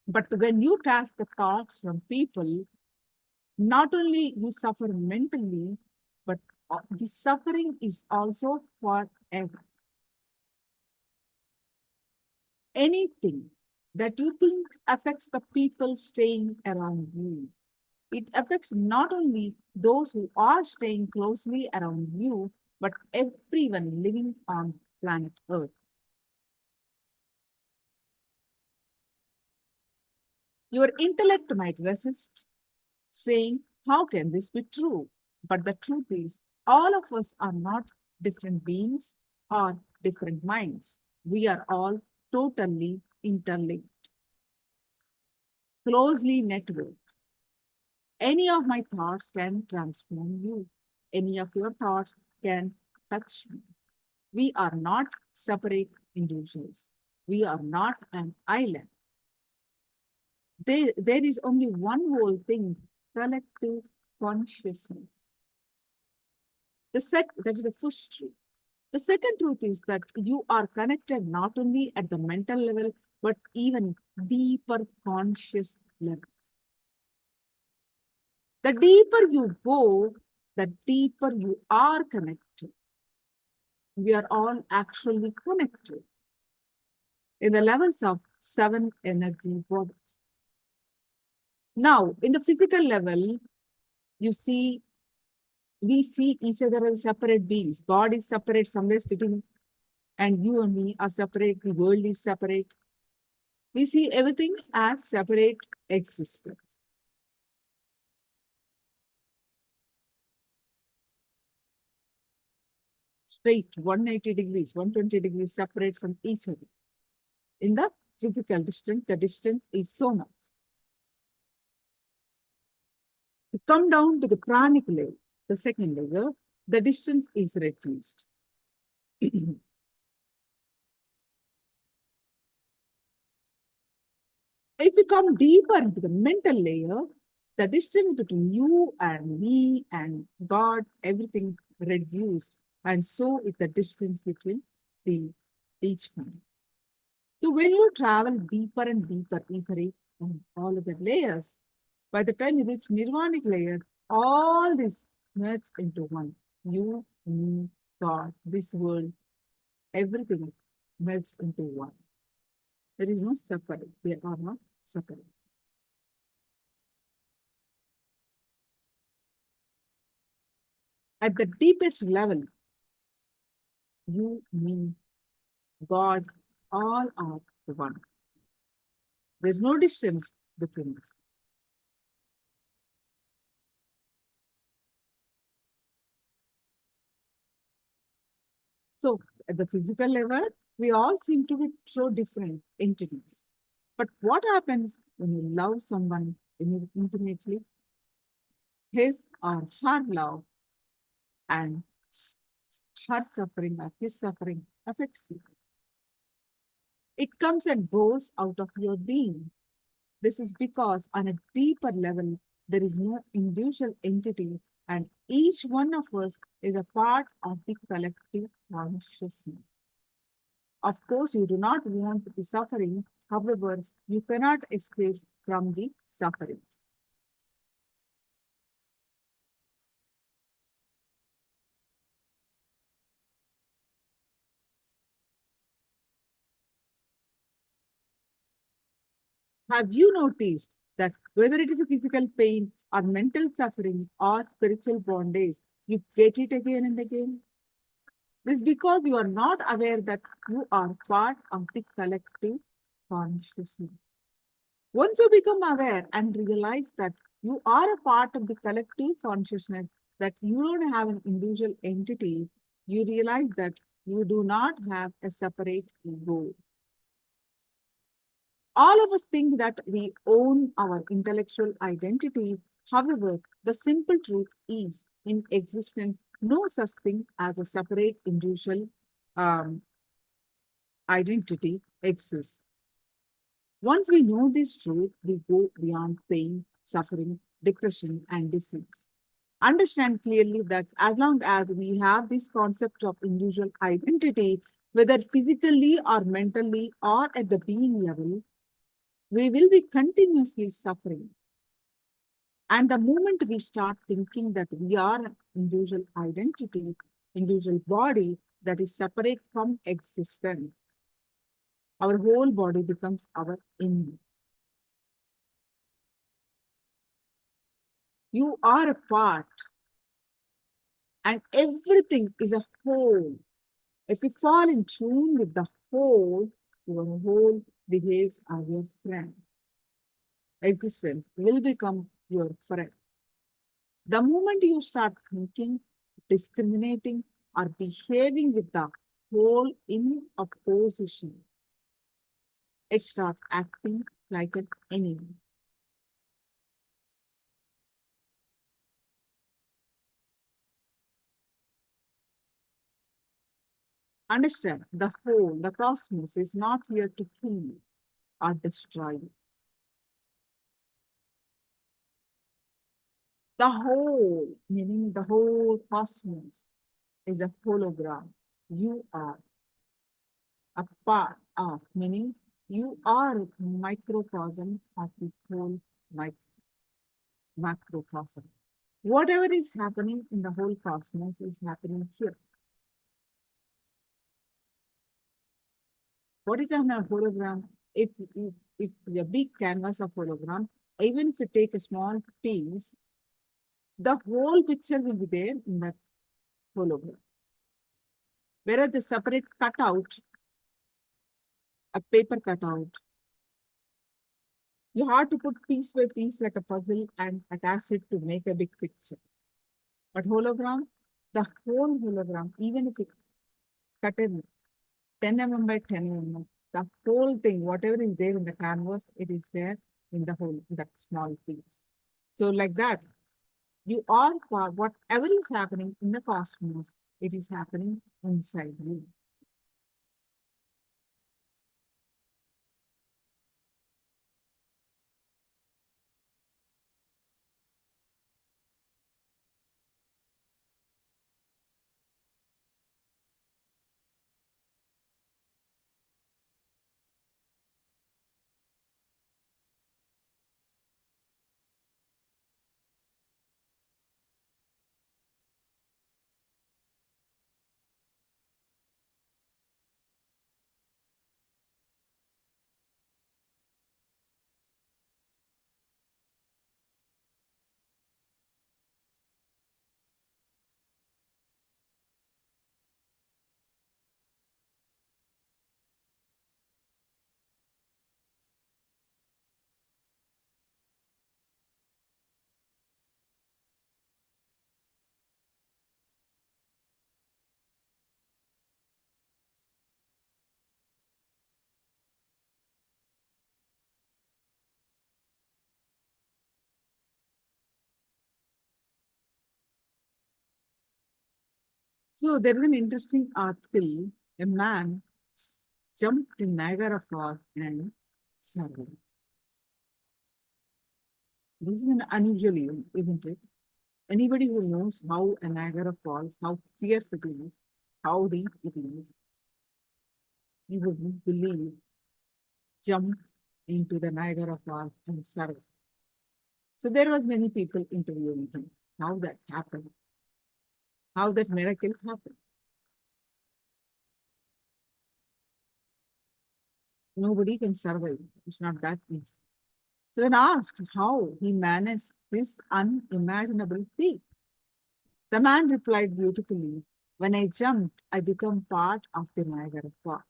But when you catch the thoughts from people, not only you suffer mentally, but the suffering is also forever. Anything that you think affects the people staying around you, it affects not only those who are staying closely around you, but everyone living on planet Earth. Your intellect might resist, saying, how can this be true? But the truth is, all of us are not different beings or different minds. We are all totally interlinked, closely networked. Any of my thoughts can transform you. Any of your thoughts can touch me. We are not separate individuals. We are not an island. There is only one whole thing, collective consciousness. That is the first truth. The second truth is that you are connected not only at the mental level, but even deeper conscious levels. The deeper you go, the deeper you are connected. We are all actually connected in the levels of 7 energy bodies. Now, in the physical level, we see each other as separate beings. God is separate, somewhere sitting, and you and me are separate. The world is separate. We see everything as separate existence. Straight, 180 degrees, 120 degrees separate from each other. In the physical distance, the distance is so much. To come down to the pranic layer, the second layer, the distance is reduced. If you come deeper into the mental layer, the distance between you and me and God, everything reduced. And so is the distance between each one. So when you travel deeper and deeper, Etheric, and all of the layers, by the time you reach nirvanic layer, all this merge into one. You, me, God, this world, everything merged into one. There is no separate. They are not separate. At the deepest level, you, me, God, all are one. There's no distance between us. So at the physical level, we all seem to be so different entities. But what happens when you love someone intimately? His or her love and her suffering or his suffering affects you. It comes and goes out of your being. This is because on a deeper level, there is no individual entity, and each one of us is a part of the collective consciousness. Of course, you do not want the suffering. However, you cannot escape from the suffering. Have you noticed that whether it is a physical pain or mental suffering or spiritual bondage, You get it again and again. This is because you are not aware that you are part of the collective consciousness. Once you become aware and realize that you are a part of the collective consciousness, that you don't have an individual entity, you realize that you do not have a separate ego. All of us think that we own our intellectual identity. However, the simple truth is, in existence, no such thing as a separate individual um, identity exists. Once we know this truth, we go beyond pain, suffering, depression, and disease. Understand clearly that as long as we have this concept of individual identity, whether physically or mentally or at the being level, we will be continuously suffering. And the moment we start thinking that we are an individual identity, individual body that is separate from existence, our whole body becomes our enemy. You are a part, and everything is a whole. If you fall in tune with the whole, your whole behaves as your friend. Existence will become your friend. The moment you start thinking, discriminating, or behaving with the whole in opposition, it starts acting like an enemy. Understand, the whole, the cosmos is not here to kill you or destroy you. The whole, meaning the whole cosmos, is a hologram. You are a part of, meaning you are a microcosm of the whole macrocosm. Whatever is happening in the whole cosmos is happening here. What is a hologram? If a big canvas of hologram, even if you take a small piece, the whole picture will be there in that hologram. Whereas the separate cutout, a paper cutout, you have to put piece by piece like a puzzle and attach it to make a big picture. But hologram, the whole hologram, even if you cut it 10 mm by 10 mm, the whole thing, whatever is there in the canvas, it is there in the whole, that small piece. So like that, you are, whatever is happening in the cosmos, it is happening inside you. So there is an interesting article. A man jumped in Niagara Falls and survived. This is an unusual event, isn't it? Anybody who knows how a Niagara Falls, how fierce it is, how deep it is, you wouldn't believe, jump into the Niagara Falls and survive. So there was many people interviewing him, how that happened, how that miracle happened. Nobody can survive. It's not that easy. So when asked how he managed this unimaginable feat, The man replied beautifully, when I jumped, I became part of the Niagara Falls.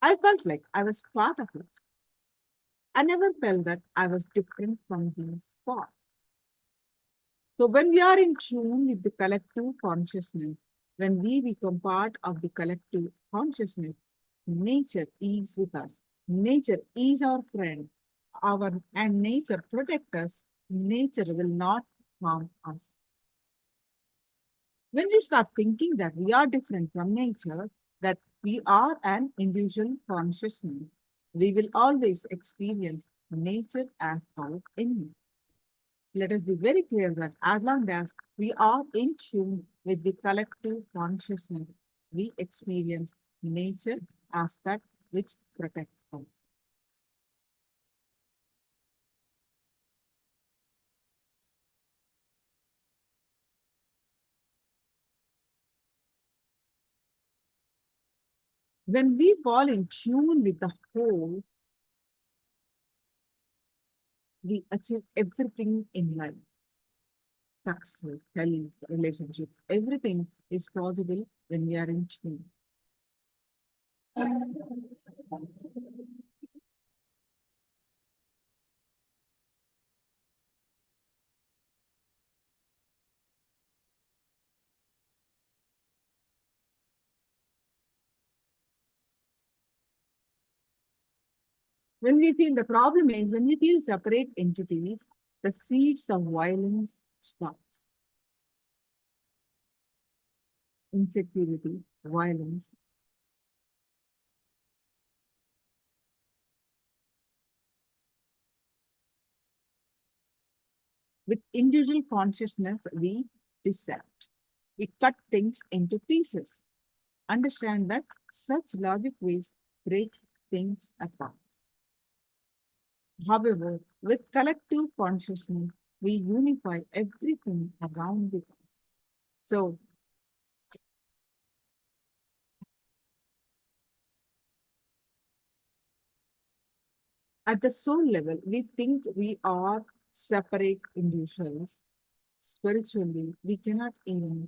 I felt like I was part of it. I never felt that I was different from these falls. So when we are in tune with the collective consciousness, when we become part of the collective consciousness, nature is with us. Nature is our friend. And nature protects us. Nature will not harm us. When we start thinking that we are different from nature, that we are an individual consciousness, we will always experience nature as our enemy. Let us be very clear that as long as we are in tune with the collective consciousness, we experience nature as that which protects us. When we fall in tune with the whole, we achieve everything in life. Success, health, relationships, everything is possible when we are in tune. When we feel the problem is when we feel separate entities, the seeds of violence start. Insecurity, violence. With individual consciousness, we dissect. We cut things into pieces. Understand that such logic ways breaks things apart. However, with collective consciousness, we unify everything around it. So, at the soul level, we think we are separate individuals. Spiritually, we cannot even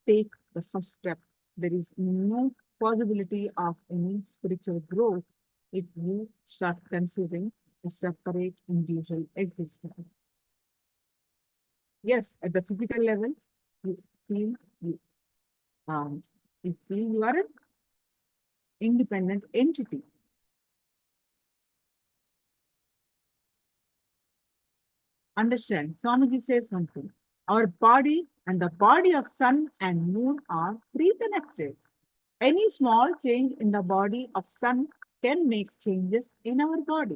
take the first step. There is no possibility of any spiritual growth if you start considering a separate individual existence. Yes, at the physical level, you feel you, um, you feel you are an independent entity. Understand, Swamiji says something. Our body and the body of sun and moon are pre-connected. Any small change in the body of sun can make changes in our body.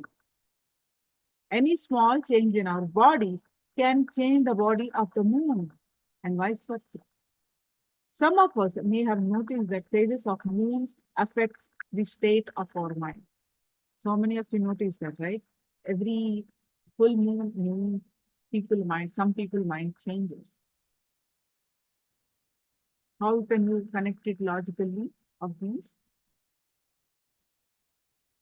Any small change in our body can change the body of the moon and vice versa. Some of us may have noticed that phases of moon affects the state of our mind. So many of you notice that, right? Every full moon, some people mind changes. How can you connect it logically of these?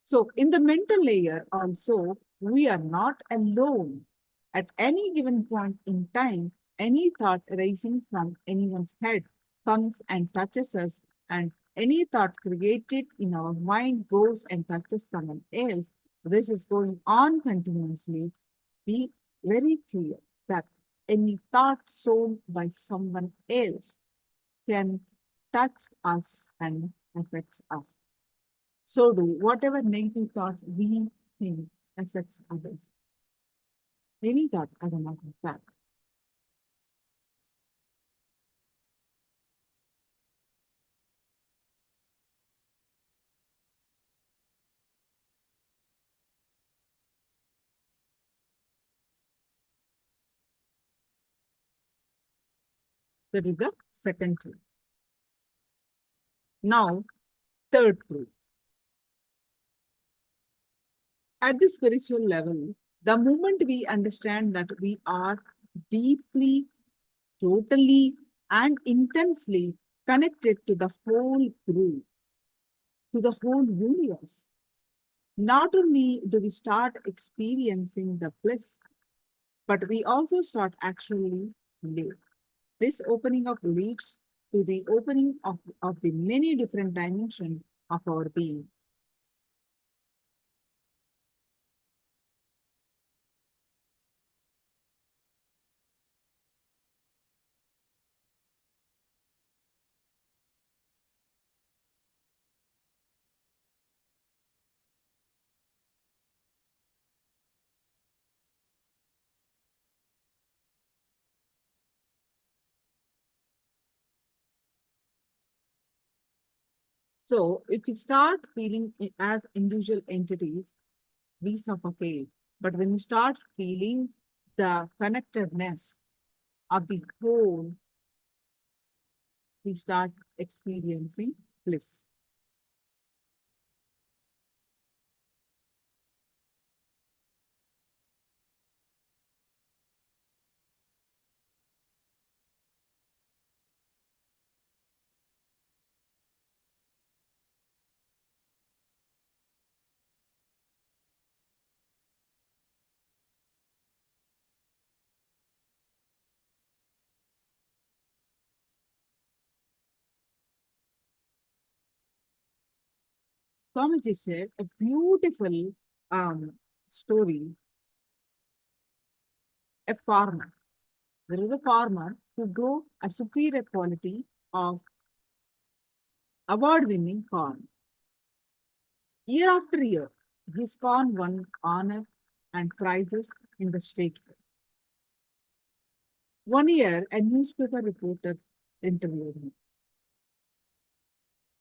So in the mental layer also, we are not alone. At any given point in time, any thought rising from anyone's head comes and touches us, and any thought created in our mind goes and touches someone else. This is going on continuously. Be very clear that any thought sown by someone else can touch us and affects us. So do whatever negative thought we think affects others. Any thought as a matter of fact. That is the second truth. Now, third truth. At the spiritual level, the moment we understand that we are deeply, totally, and intensely connected to the whole group, to the whole universe, not only do we start experiencing the bliss, but we also start actually live. This opening up leads to the opening of the many different dimensions of our being. So if we start feeling as individual entities, we suffocate. But when we start feeling the connectedness of the whole, we start experiencing bliss. Swamiji shared a beautiful story. A farmer. There is a farmer who grew a superior quality of award-winning corn. Year after year, his corn won honor and prizes in the state. One year, a newspaper reporter interviewed him.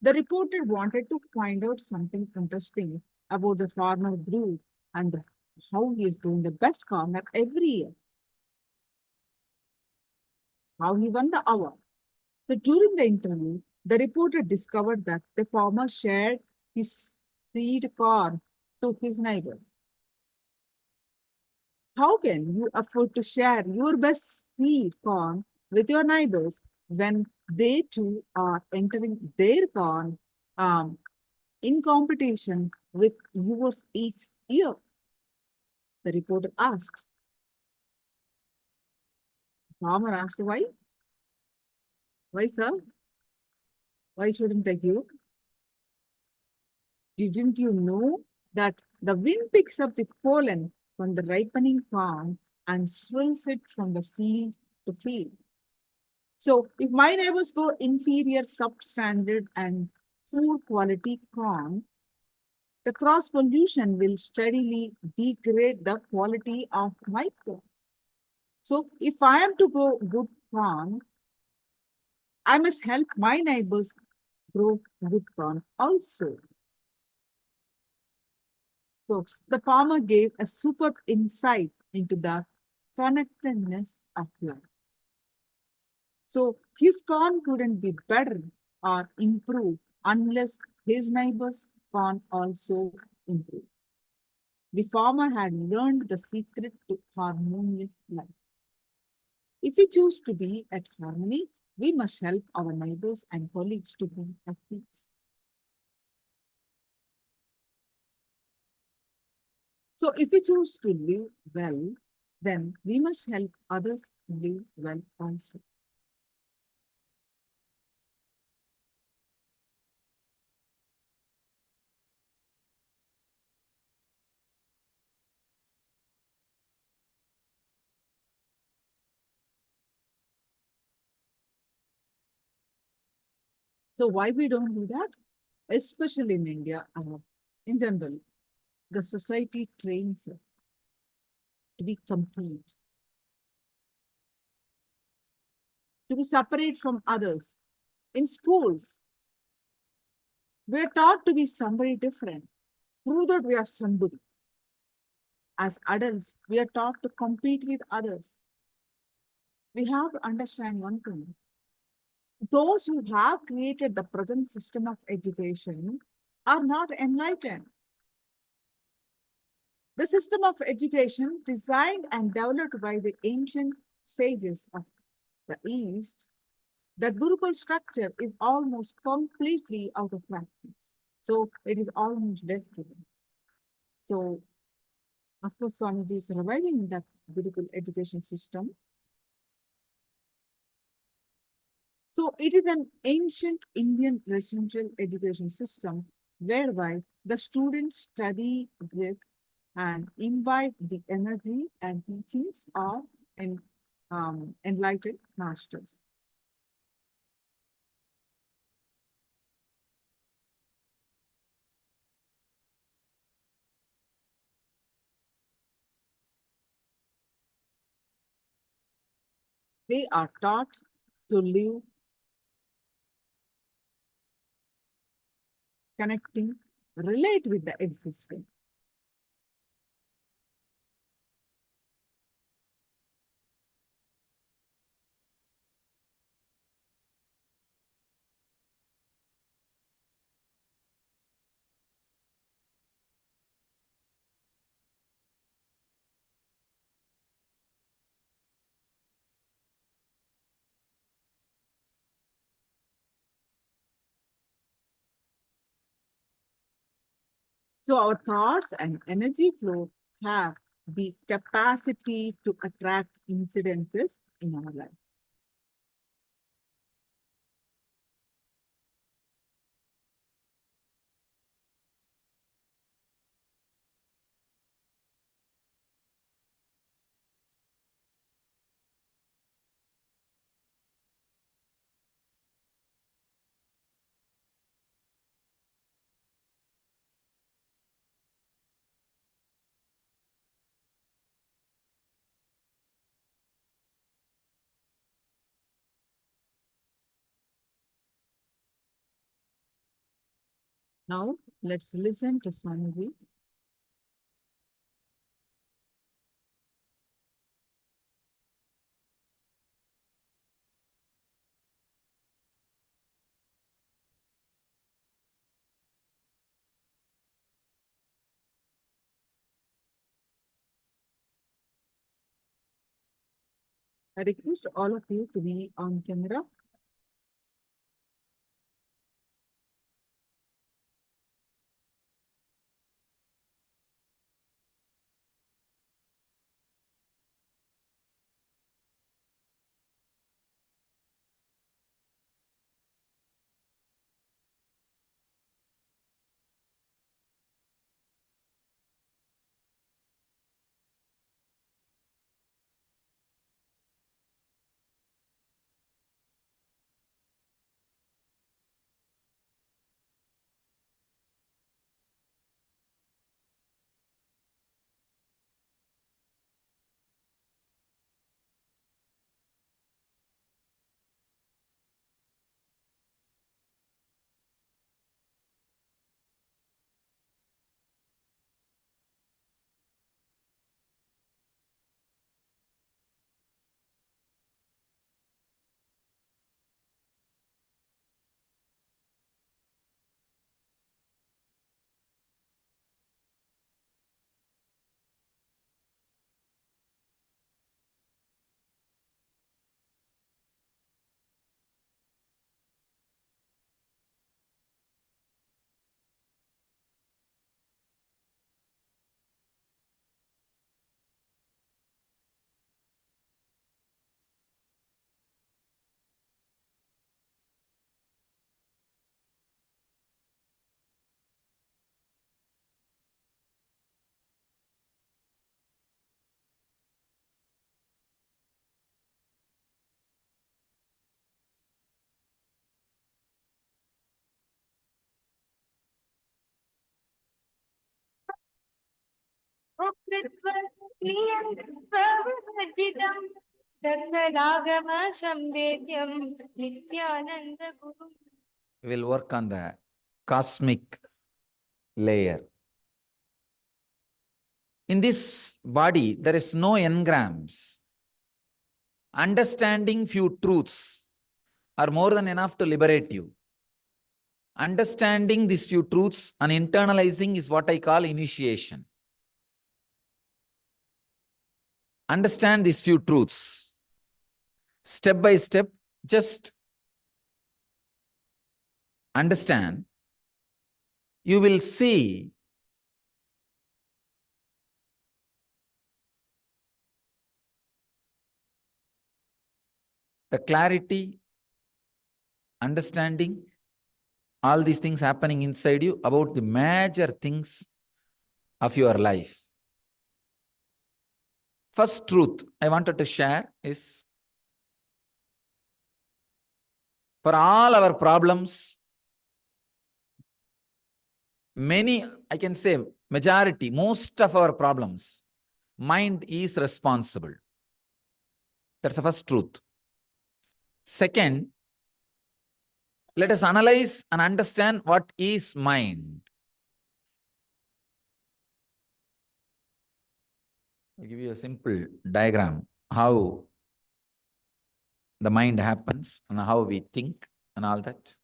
The reporter wanted to find out something interesting about the farmer brew and how he is doing the best corner every year, how he won the award. So during the interview, the reporter discovered that the farmer shared his seed corn to his neighbors. How can you afford to share your best seed corn with your neighbors when they too are entering their corn in competition with yours each year? The reporter asked. Farmer asked, why? Why, sir? Why shouldn't I give? Didn't you know that the wind picks up the pollen from the ripening corn and swirls it from the field to field? So if my neighbors grow inferior, substandard, and poor quality corn, the cross pollution will steadily degrade the quality of my corn. So if I am to grow good corn, I must help my neighbors grow good corn also. So the farmer gave a superb insight into the connectedness of life. So his corn couldn't be better or improve unless his neighbor's corn also improved. The farmer had learned the secret to harmonious life. If we choose to be at harmony, we must help our neighbors and colleagues to be at peace. So if we choose to live well, then we must help others live well also. So why we don't do that? Especially in India, in general, the society trains us to be complete, to be separate from others. In schools, we are taught to be somebody different. Prove that we are somebody. As adults, we are taught to compete with others. We have to understand one thing. Those who have created the present system of education are not enlightened. The system of education designed and developed by the ancient sages of the East, the Gurukul structure is almost completely out of practice. So it is almost dead today. So, of course, Swamiji is reviving that Gurukul education system. So it is an ancient Indian residential education system whereby the students study with and imbibe the energy and teachings of enlightened masters. They are taught to live connecting, relate with the existing. So our thoughts and energy flow have the capacity to attract incidences in our life. Now let's listen to Swamiji. I request all of you to be on camera. We'll work on the cosmic layer. In this body, there is no engrams. Understanding few truths are more than enough to liberate you. Understanding these few truths and internalizing is what I call initiation. Understand these few truths. Step by step, just understand. You will see the clarity understanding all these things happening inside you about the major things of your life. First truth I wanted to share is, for all our problems, many, I can say majority, most of our problems, mind is responsible. That's the first truth. Second, let us analyze and understand what is mind. I'll give you a simple diagram how the mind happens and how we think and all that.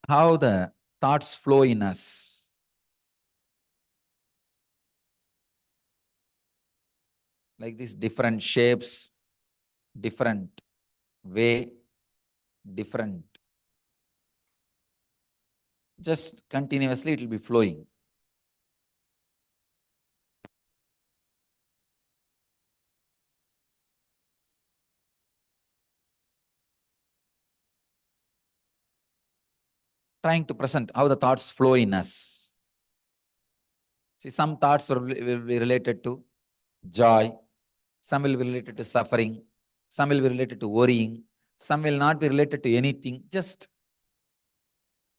How the thoughts flow in us. Like these different shapes, different way, different. Just continuously it will be flowing. Trying to present how the thoughts flow in us. See, some thoughts will be related to joy, some will be related to suffering, some will be related to worrying, some will not be related to anything, just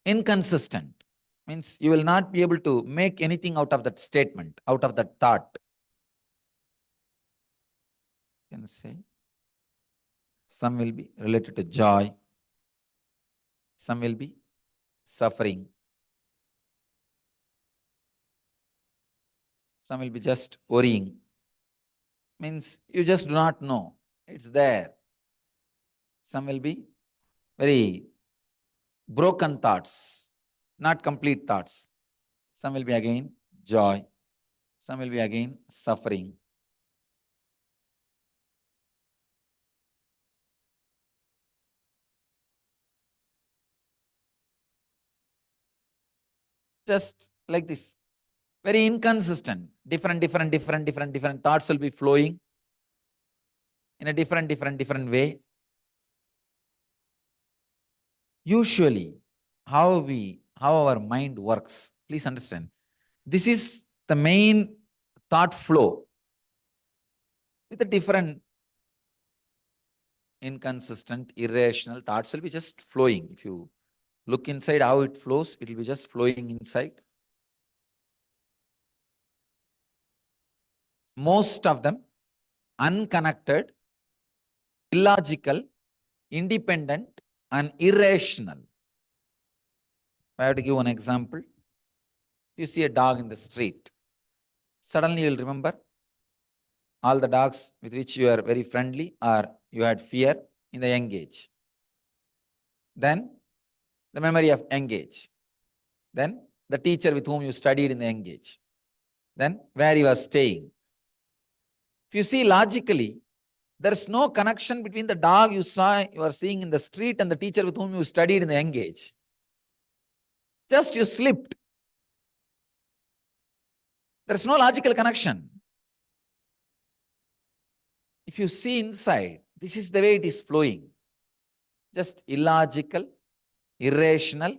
inconsistent. Means you will not be able to make anything out of that statement, out of that thought. You can say some will be related to joy, some will be suffering, some will be just worrying. Means you just do not know. It's there. Some will be very broken thoughts, not complete thoughts. Some will be again joy. Some will be again suffering. Just like this. Very inconsistent. Different thoughts will be flowing in a different way. Usually, how our mind works, please understand. This is the main thought flow with a different inconsistent, irrational thoughts will be just flowing. If you look inside how it flows, it will be just flowing inside. Most of them unconnected, illogical, independent, and irrational. If I have to give one example, you see a dog in the street. Suddenly you will remember all the dogs with which you are very friendly or you had fear in the young age. Then the memory of young age. Then the teacher with whom you studied in the young age. Then where you are staying. If you see logically, there is no connection between the dog you are seeing in the street and the teacher with whom you studied in the young age. Just you slipped. There is no logical connection. If you see inside, this is the way it is flowing. Just illogical, irrational,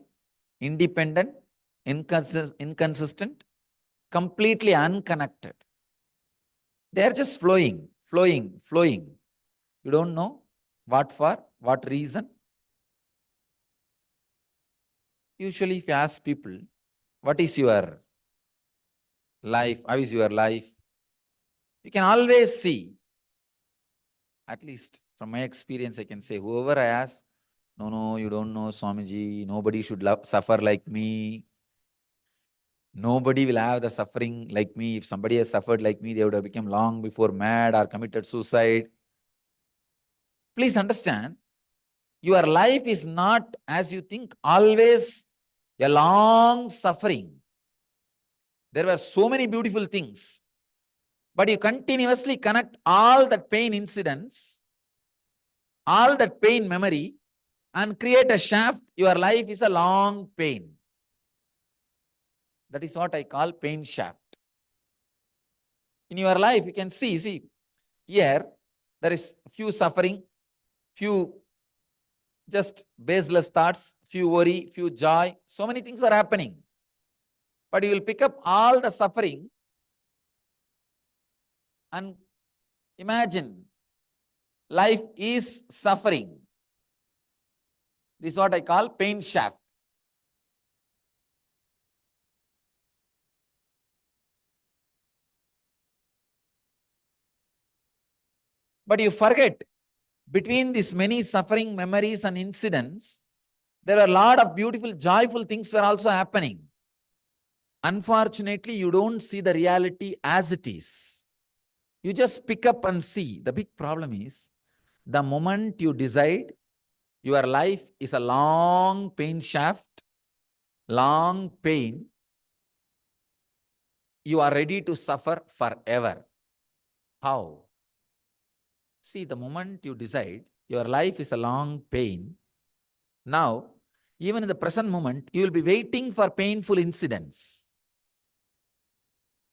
independent, inconsistent, completely unconnected. They are just flowing. You don't know what for, what reason. Usually if you ask people, what is your life, how is your life? You can always see, at least from my experience I can say, whoever I ask, no, you don't know Swamiji, nobody should suffer like me. Nobody will have the suffering like me. If somebody has suffered like me, they would have become long before mad or committed suicide. Please understand, your life is not, as you think, always a long suffering. There were so many beautiful things, but you continuously connect all that pain incidents, all that pain memory, and create a shaft. Your life is a long pain. That is what I call pain shaft. In your life, you can see, Here, there is few suffering, few just baseless thoughts, few worry, few joy. So many things are happening. But you will pick up all the suffering and imagine life is suffering. This is what I call pain shaft. But you forget, between these many suffering memories and incidents, there are a lot of beautiful, joyful things were also happening. Unfortunately, you don't see the reality as it is. You just pick up and see. The big problem is, the moment you decide your life is a long pain shaft, long pain, you are ready to suffer forever. How? See, the moment you decide your life is a long pain, now, even in the present moment, you will be waiting for painful incidents.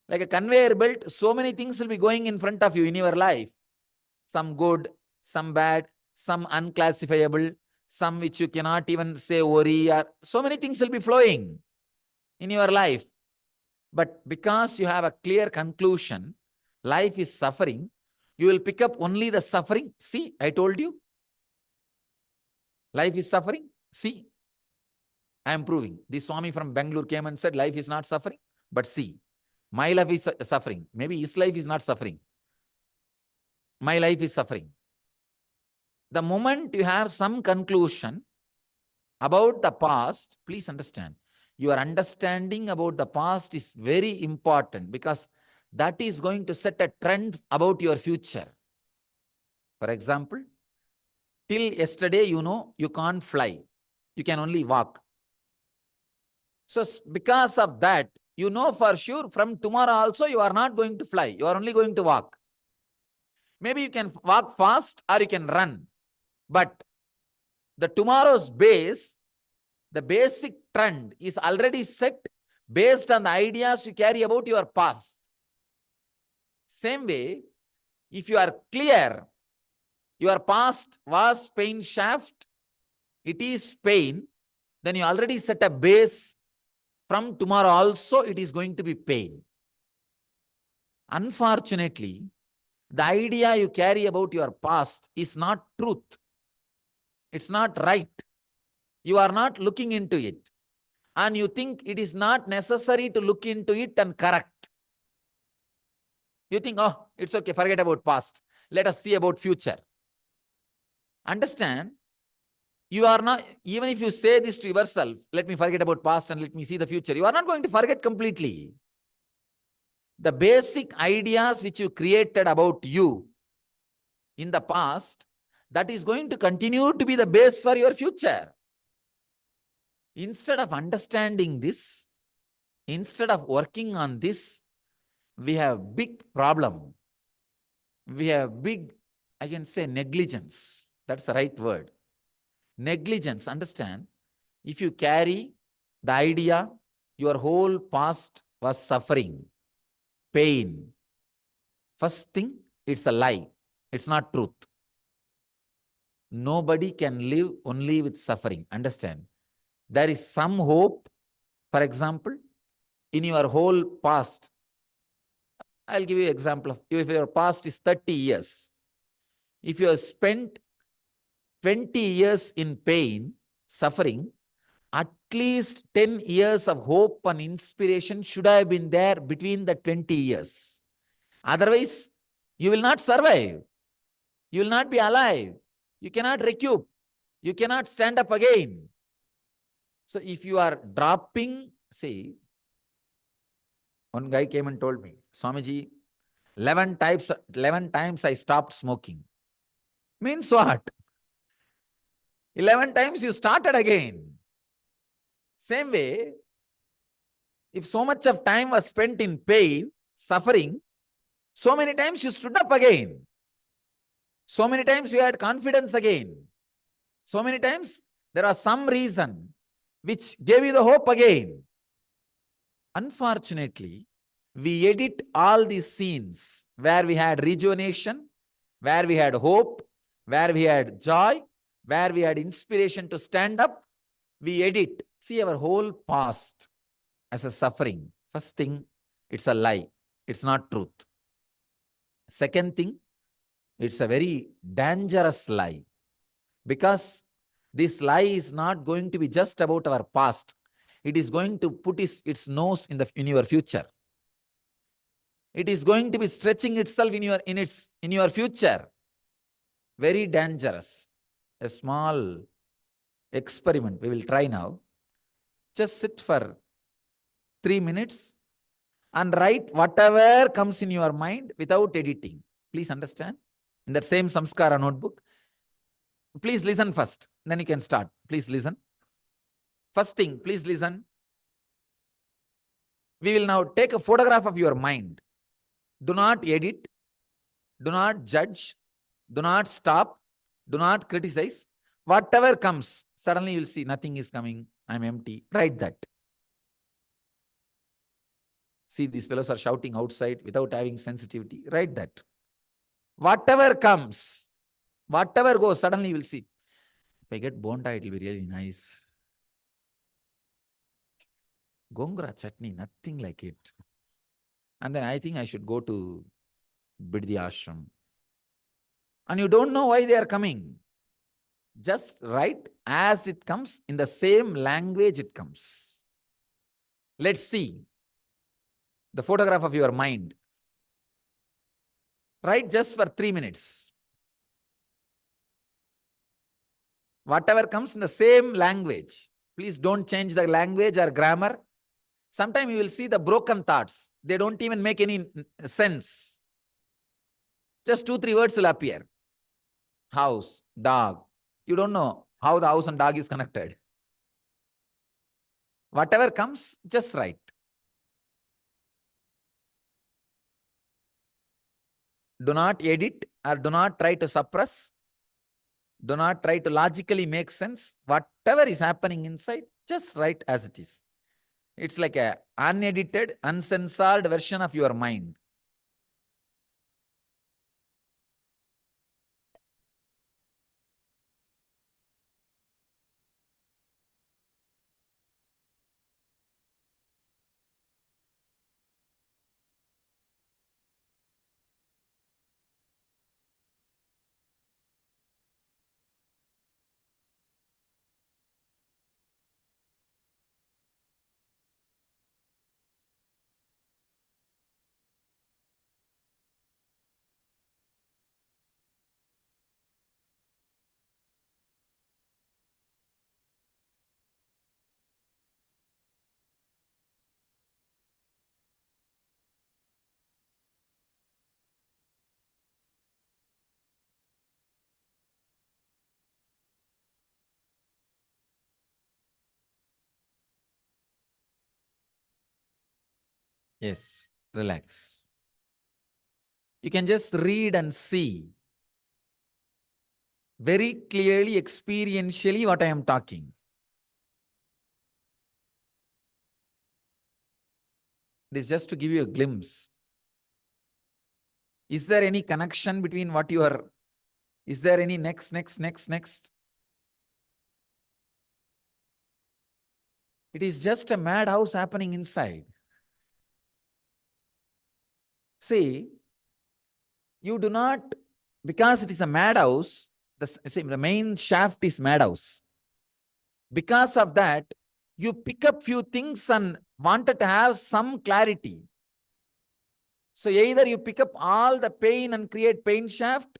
Like a conveyor belt, so many things will be going in front of you in your life. Some good, some bad, some unclassifiable, some which you cannot even say worry, or so many things will be flowing in your life. But because you have a clear conclusion, life is suffering, you will pick up only the suffering. See, I told you. Life is suffering. See, I am proving. The Swami from Bangalore came and said, life is not suffering. But see, my life is suffering. Maybe his life is not suffering. My life is suffering. The moment you have some conclusion about the past, please understand, your understanding about the past is very important, because that is going to set a trend about your future. For example, till yesterday, you know, you can't fly. You can only walk. So because of that, you know for sure from tomorrow also you are not going to fly. You are only going to walk. Maybe you can walk fast or you can run. But the tomorrow's base, the basic trend is already set based on the ideas you carry about your past. Same way, if you are clear, your past was pain shaft, it is pain, then you already set a base. From tomorrow also it is going to be pain. Unfortunately, the idea you carry about your past is not truth. It's not right. You are not looking into it. And you think it is not necessary to look into it and correct. You think, oh, it's okay, forget about past. Let us see about future. Understand, you are not, even if you say this to yourself, let me forget about past and let me see the future, you are not going to forget completely. The basic ideas which you created about you in the past, that is going to continue to be the base for your future. Instead of understanding this, instead of working on this, we have big problem. We have big, I can say negligence. That's the right word. Negligence, understand? If you carry the idea, your whole past was suffering, pain. First thing, it's a lie. It's not truth. Nobody can live only with suffering. Understand? There is some hope. For example, in your whole past, I'll give you an example of, if your past is 30 years, if you have spent 20 years in pain, suffering, at least 10 years of hope and inspiration should have been there between the 20 years. Otherwise, you will not survive. You will not be alive. You cannot recoup. You cannot stand up again. So if you are dropping, see, one guy came and told me, Swamiji, 11 times I stopped smoking. Means what? 11 times you started again. Same way, if so much of time was spent in pain, suffering, so many times you stood up again. So many times you had confidence again. So many times there was some reason which gave you the hope again. Unfortunately, we edit all these scenes where we had rejuvenation, where we had hope, where we had joy, where we had inspiration to stand up, we edit. See our whole past as a suffering. First thing, it's a lie. It's not truth. Second thing, it's a very dangerous lie, because this lie is not going to be just about our past. It is going to put its nose in your future. It is going to be stretching itself in your future. Very dangerous. A small experiment we will try now. Just sit for 3 minutes and write whatever comes in your mind without editing. Please understand. In that same samskara notebook, please listen first. Then you can start. Please listen. First thing, please listen. We will now take a photograph of your mind. Do not edit. Do not judge. Do not stop. Do not criticize. Whatever comes, suddenly you will see nothing is coming. I'm empty. Write that. See, these fellows are shouting outside without having sensitivity. Write that. Whatever comes, whatever goes, suddenly you will see. If I get bonda, it will be really nice. Gongura chutney, nothing like it. And then I think I should go to Biddi ashram. And you don't know why they are coming. Just write as it comes, in the same language it comes. Let's see the photograph of your mind. Write just for 3 minutes. Whatever comes in the same language. Please don't change the language or grammar. Sometimes you will see the broken thoughts. They don't even make any sense. Just 2-3 words will appear. House, dog. You don't know how the house and dog is connected. Whatever comes, just write. Do not edit or do not try to suppress. Do not try to logically make sense. Whatever is happening inside, just write as it is. It's like an unedited, uncensored version of your mind. Yes, relax. You can just read and see very clearly, experientially what I am talking. It is just to give you a glimpse. Is there any connection between what you are? Is there any next? It is just a madhouse happening inside. See, you do not, because it is a madhouse, the main shaft is madhouse. Because of that, you pick up few things and wanted to have some clarity. So either you pick up all the pain and create pain shaft,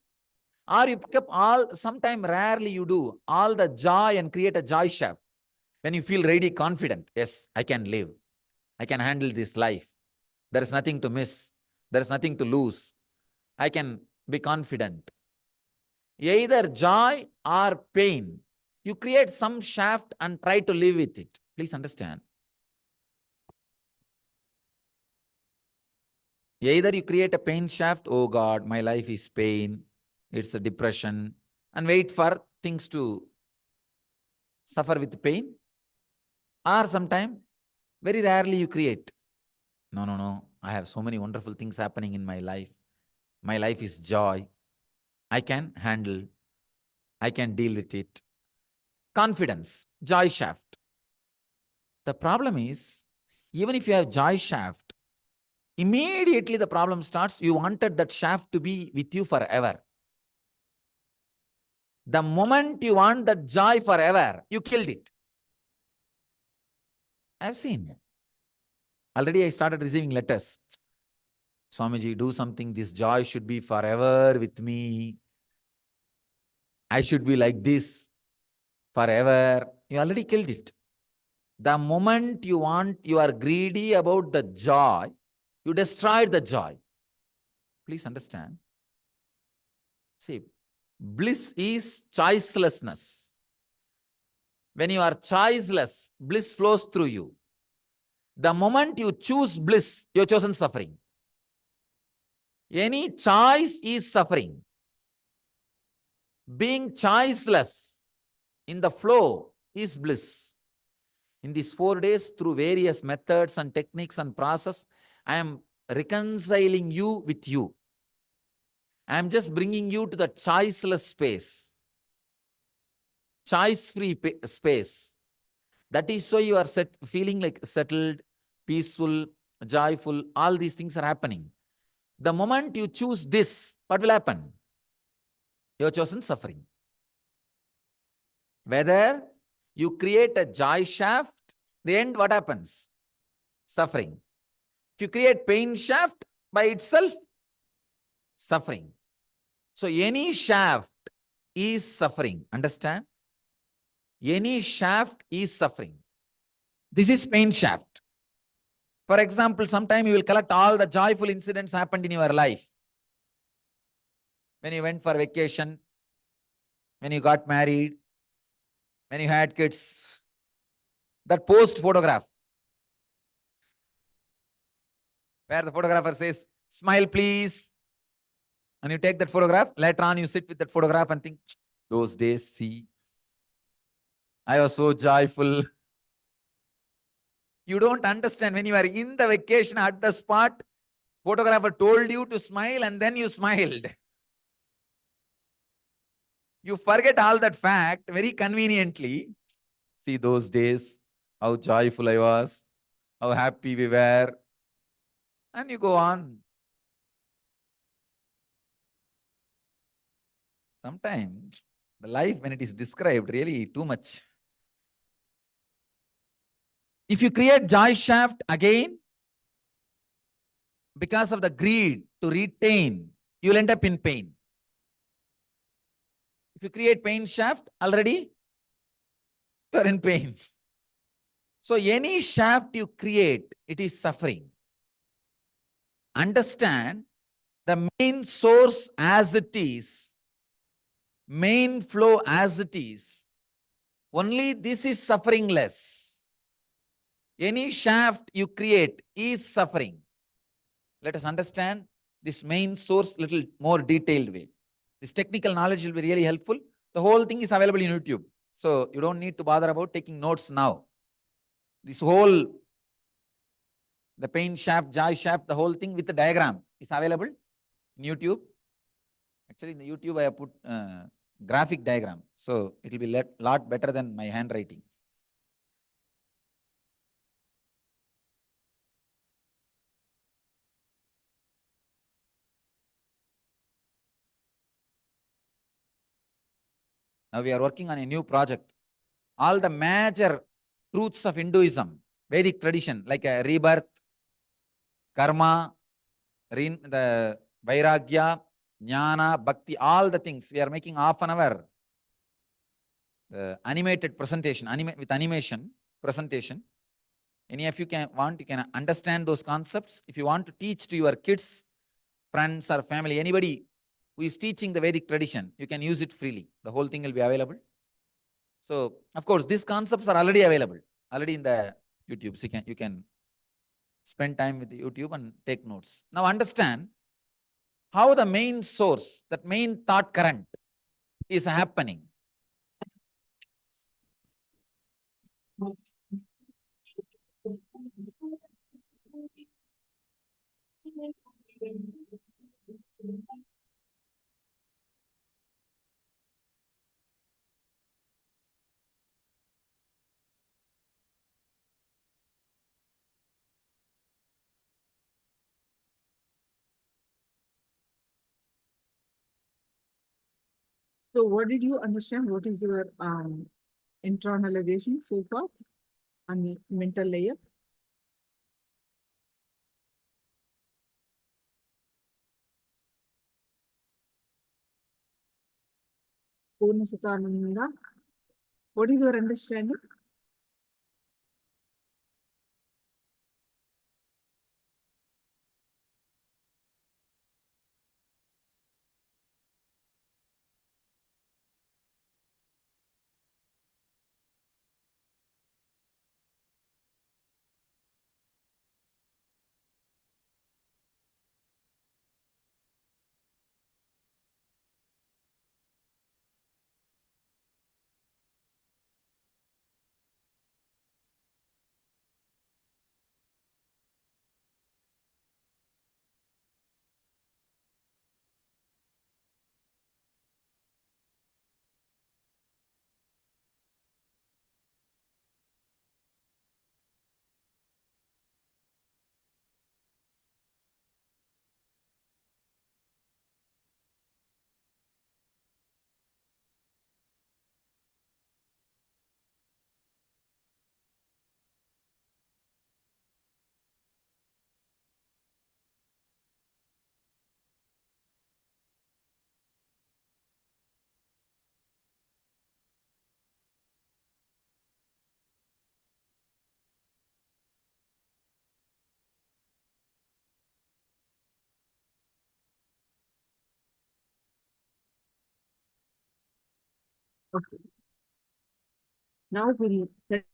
or you pick up sometime rarely you do, all the joy and create a joy shaft. When you feel really confident, yes, I can live. I can handle this life. There is nothing to miss. There is nothing to lose. I can be confident. Either joy or pain. You create some shaft and try to live with it. Please understand. Either you create a pain shaft, oh God, my life is pain, it's a depression, and wait for things to suffer with pain. Or sometime, very rarely you create. No, I have so many wonderful things happening in my life. My life is joy. I can handle, I can deal with it. Confidence, joy shaft. The problem is, even if you have joy shaft, immediately the problem starts. You wanted that shaft to be with you forever. The moment you want that joy forever, you killed it. I've seen. Already I started receiving letters. Swamiji, do something. This joy should be forever with me. I should be like this forever. You already killed it. The moment you want, you are greedy about the joy, you destroyed the joy. Please understand. See, bliss is choicelessness. When you are choiceless, bliss flows through you. The moment you choose bliss, you have chosen suffering. Any choice is suffering. Being choiceless in the flow is bliss. In these 4 days, through various methods and techniques and process, I am reconciling you with you. I am just bringing you to the choiceless space, choice-free space. That is why you are feeling like settled, peaceful, joyful. All these things are happening. The moment you choose this, what will happen? You have chosen suffering. Whether you create a joy shaft, the end what happens? Suffering. If you create pain shaft by itself, suffering. So any shaft is suffering. Understand? Any shaft is suffering. This is pain shaft. For example, sometime you will collect all the joyful incidents happened in your life. When you went for vacation, when you got married, when you had kids, that post photograph, where the photographer says, smile please. And you take that photograph, later on you sit with that photograph and think, those days, see, I was so joyful. You don't understand when you are in the vacation at the spot, photographer told you to smile and then you smiled. You forget all that fact very conveniently. See those days, how joyful I was, how happy we were. And you go on. Sometimes the life when it is described really too much. If you create joy shaft again, because of the greed to retain, you will end up in pain. If you create pain shaft, already you are in pain. So any shaft you create, it is suffering. Understand the main source as it is, main flow as it is. Only this is sufferingless. Any shaft you create is suffering. Let us understand this main source little more detailed way. This technical knowledge will be really helpful. The whole thing is available in YouTube. So you don't need to bother about taking notes now. This whole, the pain shaft, joy shaft, the whole thing with the diagram is available in YouTube. Actually, in the YouTube, I have put graphic diagram. So it will be a lot better than my handwriting. Now we are working on a new project. All the major truths of Hinduism, Vedic tradition, like a rebirth, karma, the vairagya, jnana, bhakti, all the things. We are making half an hour animated presentation, with animation presentation. Any of you you can understand those concepts. If you want to teach to your kids, friends or family, anybody who is teaching the Vedic tradition, you can use it freely. The whole thing will be available. So, of course, these concepts are already available, already in the YouTube. So you can spend time with the YouTube and take notes. Now understand how the main source, that main thought current is happening. So what did you understand? What is your internalization so far on the mental layer? Ananda, what is your understanding? Okay. Now we'll set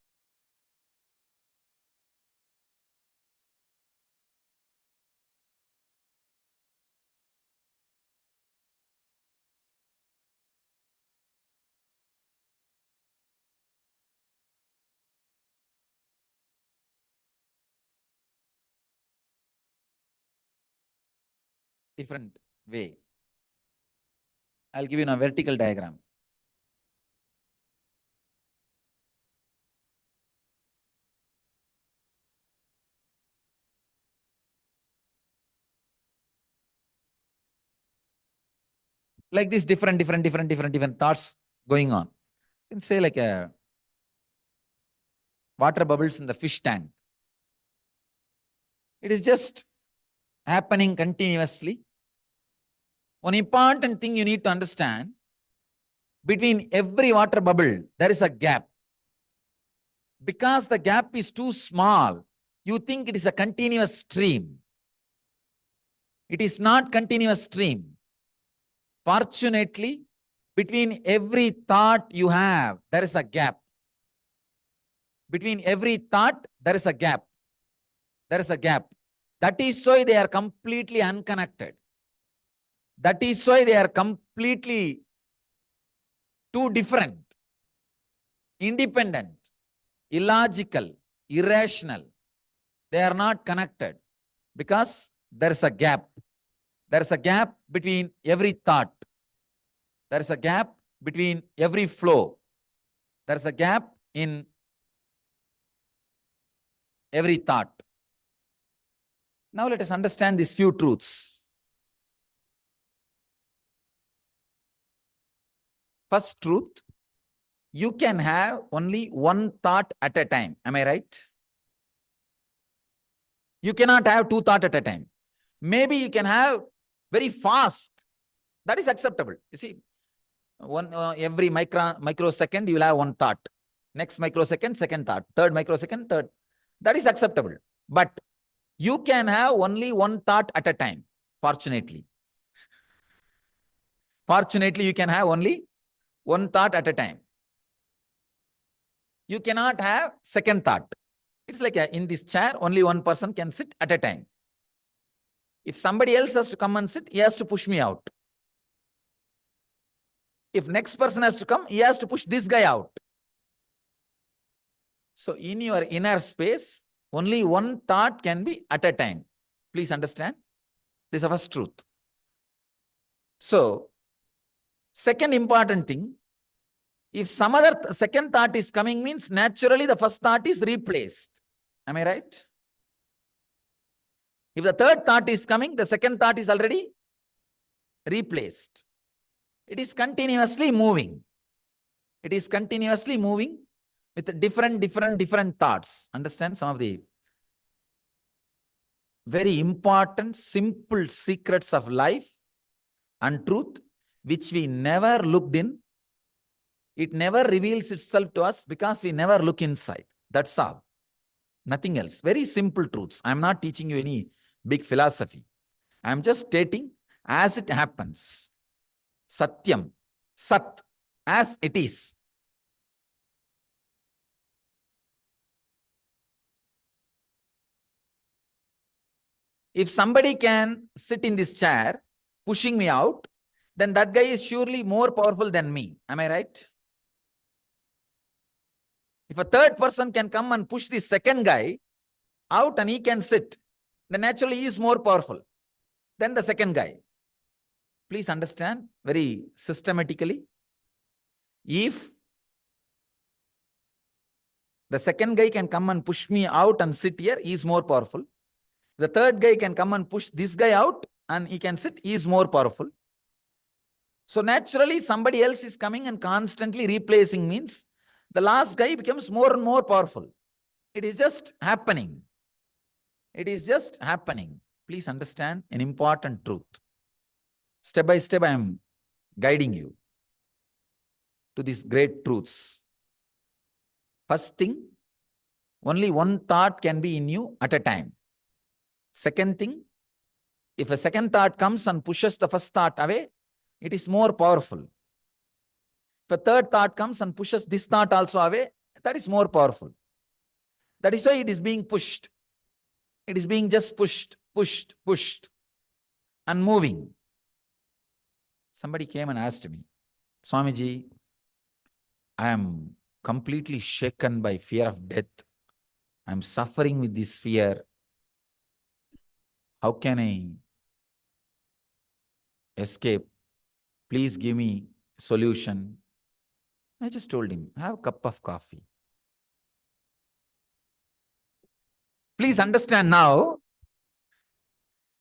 Different way. I'll give you a vertical diagram. Like this, different thoughts going on. You can say like a water bubbles in the fish tank. It is just happening continuously. One important thing you need to understand, between every water bubble, there is a gap. Because the gap is too small, you think it is a continuous stream. It is not continuous stream. Fortunately, between every thought you have, there is a gap. Between every thought, there is a gap. There is a gap. That is why they are completely unconnected. That is why they are completely too different, independent, illogical, irrational. They are not connected because there is a gap. There is a gap between every thought. There is a gap between every flow. There is a gap in every thought. Now let us understand these few truths. First truth, you can have only one thought at a time. Am I right? You cannot have two thoughts at a time. Maybe you can have very fast. That is acceptable. You see, every microsecond you will have one thought. Next microsecond, second thought. Third microsecond, third. That is acceptable. But you can have only one thought at a time, fortunately. Fortunately, you can have only one thought at a time. You cannot have second thought. It's like in this chair, only one person can sit at a time. If somebody else has to come and sit, he has to push me out. If next person has to come, he has to push this guy out. So in your inner space, only one thought can be at a time. Please understand. This is the first truth. So, second important thing, if some other second thought is coming, means naturally the first thought is replaced. Am I right? If the third thought is coming, the second thought is already replaced. It is continuously moving. It is continuously moving with different thoughts. Understand some of the very important, simple secrets of life and truth, which we never looked in. It never reveals itself to us because we never look inside. That's all. Nothing else. Very simple truths. I'm not teaching you any big philosophy. I'm just stating as it happens. Satyam, Sat, as it is. If somebody can sit in this chair, pushing me out, then that guy is surely more powerful than me. Am I right? If a third person can come and push the second guy out and he can sit, then naturally he is more powerful than the second guy. Please understand very systematically. If the second guy can come and push me out and sit here, he is more powerful. The third guy can come and push this guy out and he can sit, he is more powerful. So naturally somebody else is coming and constantly replacing means the last guy becomes more and more powerful. It is just happening. It is just happening. Please understand an important truth. Step by step I am guiding you to these great truths. First thing, only one thought can be in you at a time. Second thing, if a second thought comes and pushes the first thought away, it is more powerful. If a third thought comes and pushes this thought also away, that is more powerful. That is why it is being pushed. It is being just pushed and moving. Somebody came and asked me, Swamiji, I am completely shaken by fear of death. I am suffering with this fear. How can I escape? Please give me a solution. I just told him, have a cup of coffee. Please understand now.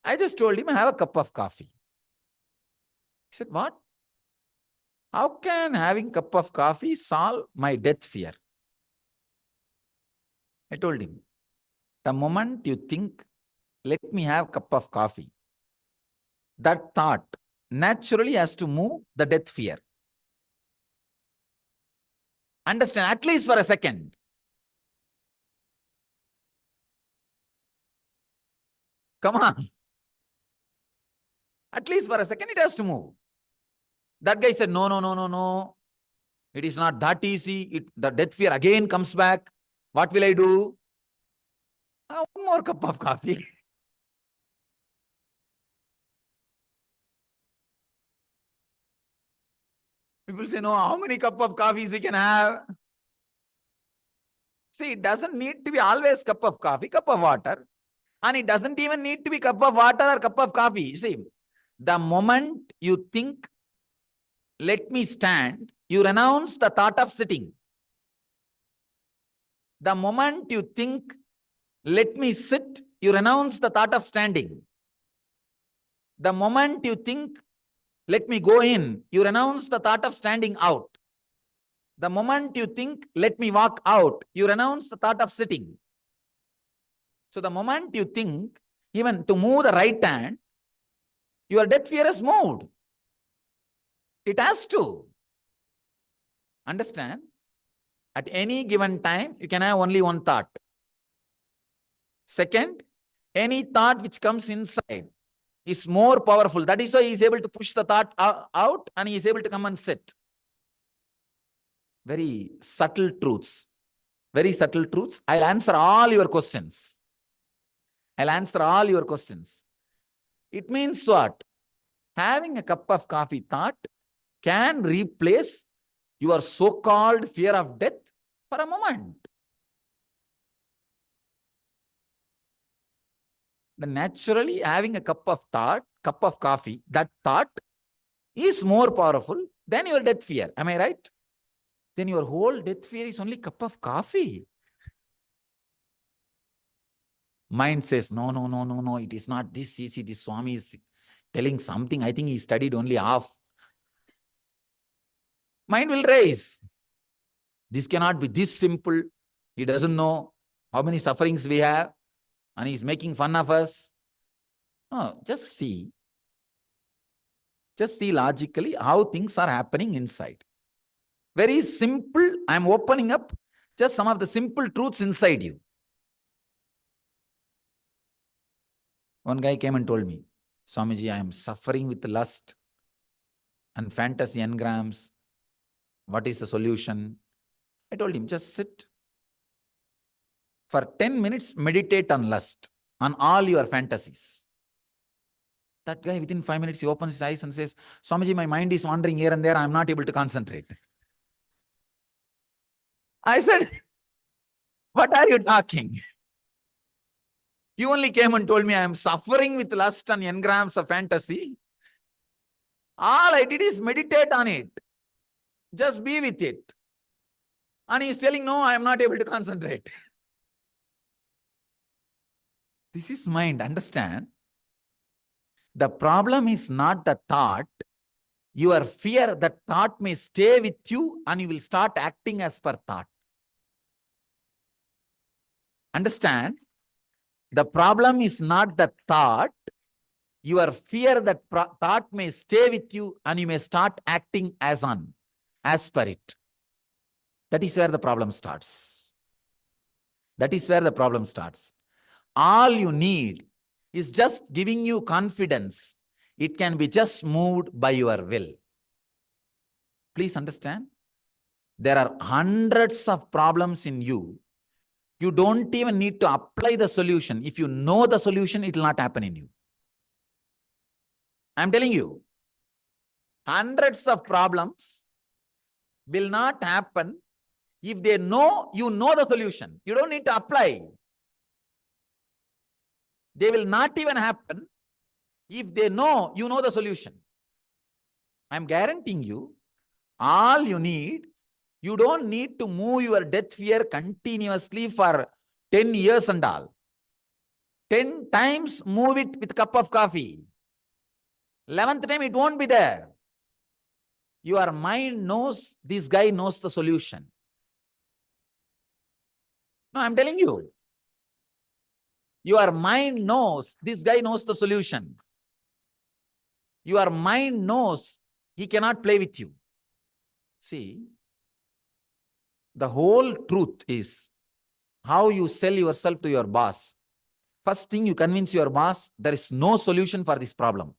I just told him, have a cup of coffee. He said, what? How can having a cup of coffee solve my death fear? I told him, the moment you think, let me have a cup of coffee, that thought naturally has to move the death fear. Understand, at least for a second. Come on. At least for a second, it has to move. That guy said, no. It is not that easy. The death fear again comes back. What will I do? One more cup of coffee. People say, no, how many cup of coffees we can have? See, it doesn't need to be always cup of coffee, cup of water. And it doesn't even need to be cup of water or cup of coffee. See, the moment you think, let me stand, you renounce the thought of sitting. The moment you think, let me sit, you renounce the thought of standing. The moment you think, let me go in, you renounce the thought of standing out. The moment you think, let me walk out, you renounce the thought of sitting. So the moment you think, even to move the right hand, your death fear is moved. It has to. Understand? At any given time, you can have only one thought. Second, any thought which comes inside is more powerful. That is why he is able to push the thought out and he is able to come and sit. Very subtle truths. Very subtle truths. I'll answer all your questions. I'll answer all your questions. It means what? Having a cup of coffee thought can replace your so-called fear of death for a moment. Then naturally having a cup of coffee, that thought is more powerful than your death fear. Am I right? Then your whole death fear is only cup of coffee. Mind says, no, it is not this easy. This Swami is telling something. I think he studied only half. mind will raise. This cannot be this simple. He doesn't know how many sufferings we have and he's making fun of us. No, just see. Just see logically how things are happening inside. Very simple. I'm opening up just some of the simple truths inside you. One guy came and told me, Swamiji, I am suffering with lust and fantasy engrams. What is the solution? I told him, just sit. For 10 minutes, meditate on lust, on all your fantasies. That guy, within 5 minutes, he opens his eyes and says, Swamiji, my mind is wandering here and there. I'm not able to concentrate. I said, what are you talking? You only came and told me I am suffering with lust and engrams of fantasy. All I did is meditate on it. Just be with it. And he's telling, no, I am not able to concentrate. This is mind, understand? The problem is not the thought. Your fear that thought may stay with you and you will start acting as per thought. Understand? The problem is not the thought. Your fear that thought may stay with you and you may start acting as per it. That is where the problem starts. That is where the problem starts. All you need is just giving you confidence. It can be just moved by your will. Please understand. There are hundreds of problems in you. You don't even need to apply the solution. If you know the solution, it will not happen in you. I'm telling you, hundreds of problems will not happen if you know the solution. You don't need to apply. They will not even happen if they know you know the solution. I'm guaranteeing you, all you need, you don't need to move your death fear continuously for 10 years and all. 10 times move it with a cup of coffee. 11th time it won't be there. Your mind knows, this guy knows the solution. No, I'm telling you. Your mind knows, this guy knows the solution. Your mind knows he cannot play with you. See, the whole truth is how you sell yourself to your boss. First thing, you convince your boss there is no solution for this problem.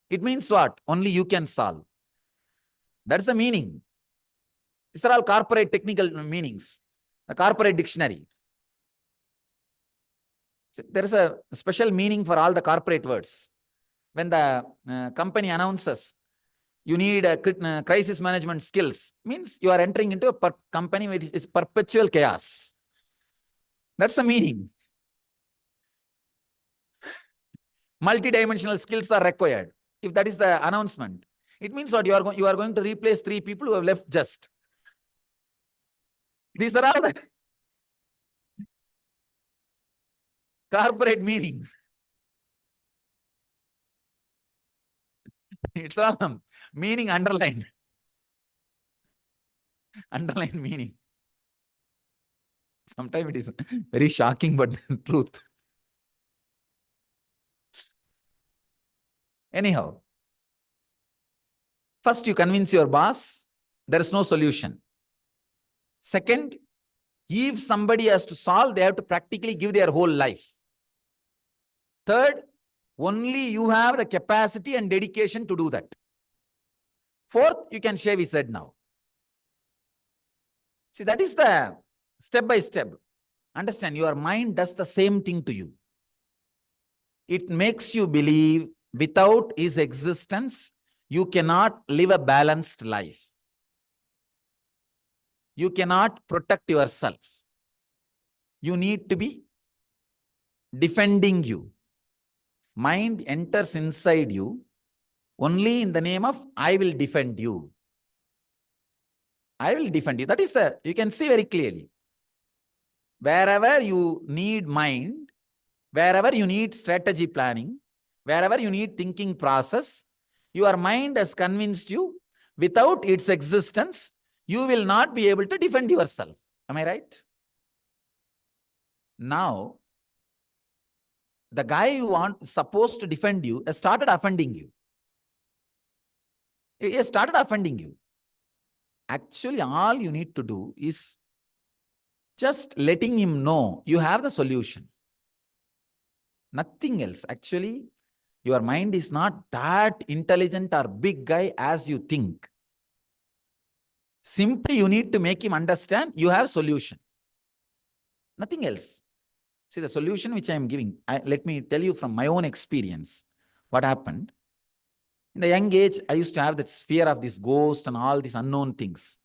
It means what? Only you can solve. That's the meaning. These are all corporate technical meanings. The corporate dictionary. So there is a special meaning for all the corporate words. When the company announces you need crisis management skills, means you are entering into a company which is perpetual chaos. That's the meaning. Multidimensional skills are required. If that is the announcement, it means what? You are going to replace 3 people who have left just. These are all the corporate meanings. It's all meaning underlined. Underlined meaning. Sometimes it is very shocking, but the truth. Anyhow, first you convince your boss there is no solution. Second, if somebody has to solve, they have to practically give their whole life. Third, only you have the capacity and dedication to do that. Fourth, you can shave his head now. See, that is the step by step. Understand, your mind does the same thing to you. It makes you believe without his existence, you cannot live a balanced life. You cannot protect yourself. You need to be defending you. Mind enters inside you only in the name of I will defend you. I will defend you. That is you can see very clearly. Wherever you need mind, wherever you need strategy planning, wherever you need thinking process, your mind has convinced you Without its existence, you will not be able to defend yourself. Am I right? Now, the guy who supposed to defend you has started offending you. He has started offending you. Actually, all you need to do is just letting him know you have the solution. Nothing else. Actually, your mind is not that intelligent or big guy as you think. Simply, you need to make him understand you have solution. Nothing else. See, the solution which I am giving, let me tell you from my own experience what happened. In the young age, I used to have that fear of this ghost and all these unknown things.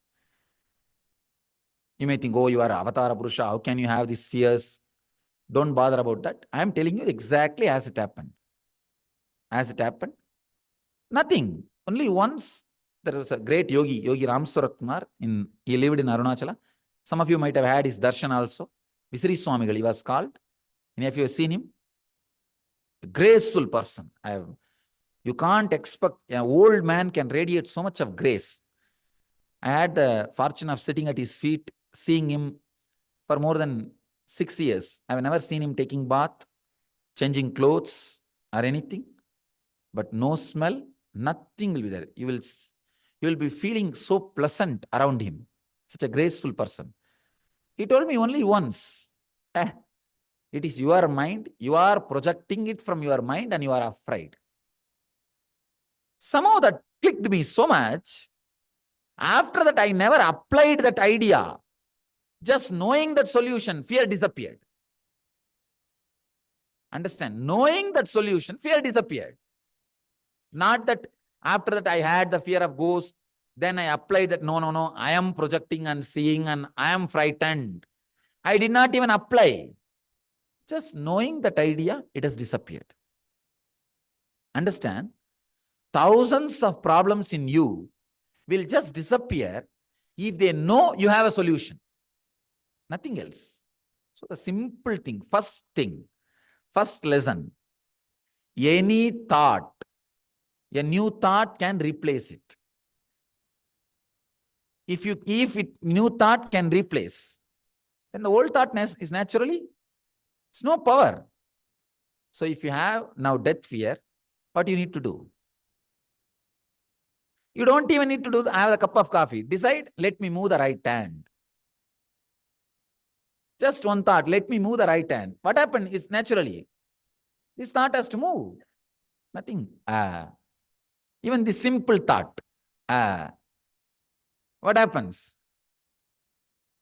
You may think, oh, you are Avatara Purusha. How can you have these fears? Don't bother about that. I am telling you exactly as it happened. As it happened, nothing. Only once there was a great yogi, Yogi Ramsurakumar. He lived in Arunachala. Some of you might have had his darshan also. Visri Swamigal, he was called. Any of you have seen him? A graceful person. You can't expect an old man can radiate so much of grace. I had the fortune of sitting at his feet, seeing him for more than 6 years. I have never seen him taking bath, changing clothes or anything, but no smell, nothing will be there. You will be feeling so pleasant around him. Such a graceful person. He told me only once, it is your mind, you are projecting it from your mind and you are afraid. Somehow that clicked me so much. After that, I never applied that idea. Just knowing that solution, fear disappeared. Understand? Knowing that solution, fear disappeared. Not that after that I had the fear of ghosts, then I applied that, no, I am projecting and seeing and I am frightened. I did not even apply. Just knowing that idea, it has disappeared. Understand? Thousands of problems in you will just disappear if they know you have a solution. Nothing else. So the simple thing, first lesson, any thought, a new thought can replace it. If new thought can replace, then the old thought is naturally, it's no power. So if you have now death fear, what do you need to do? You don't even need to do have a cup of coffee. Decide, let me move the right hand. Just one thought, let me move the right hand. What happened is naturally, this thought has to move. Nothing. Even the simple thought. What happens?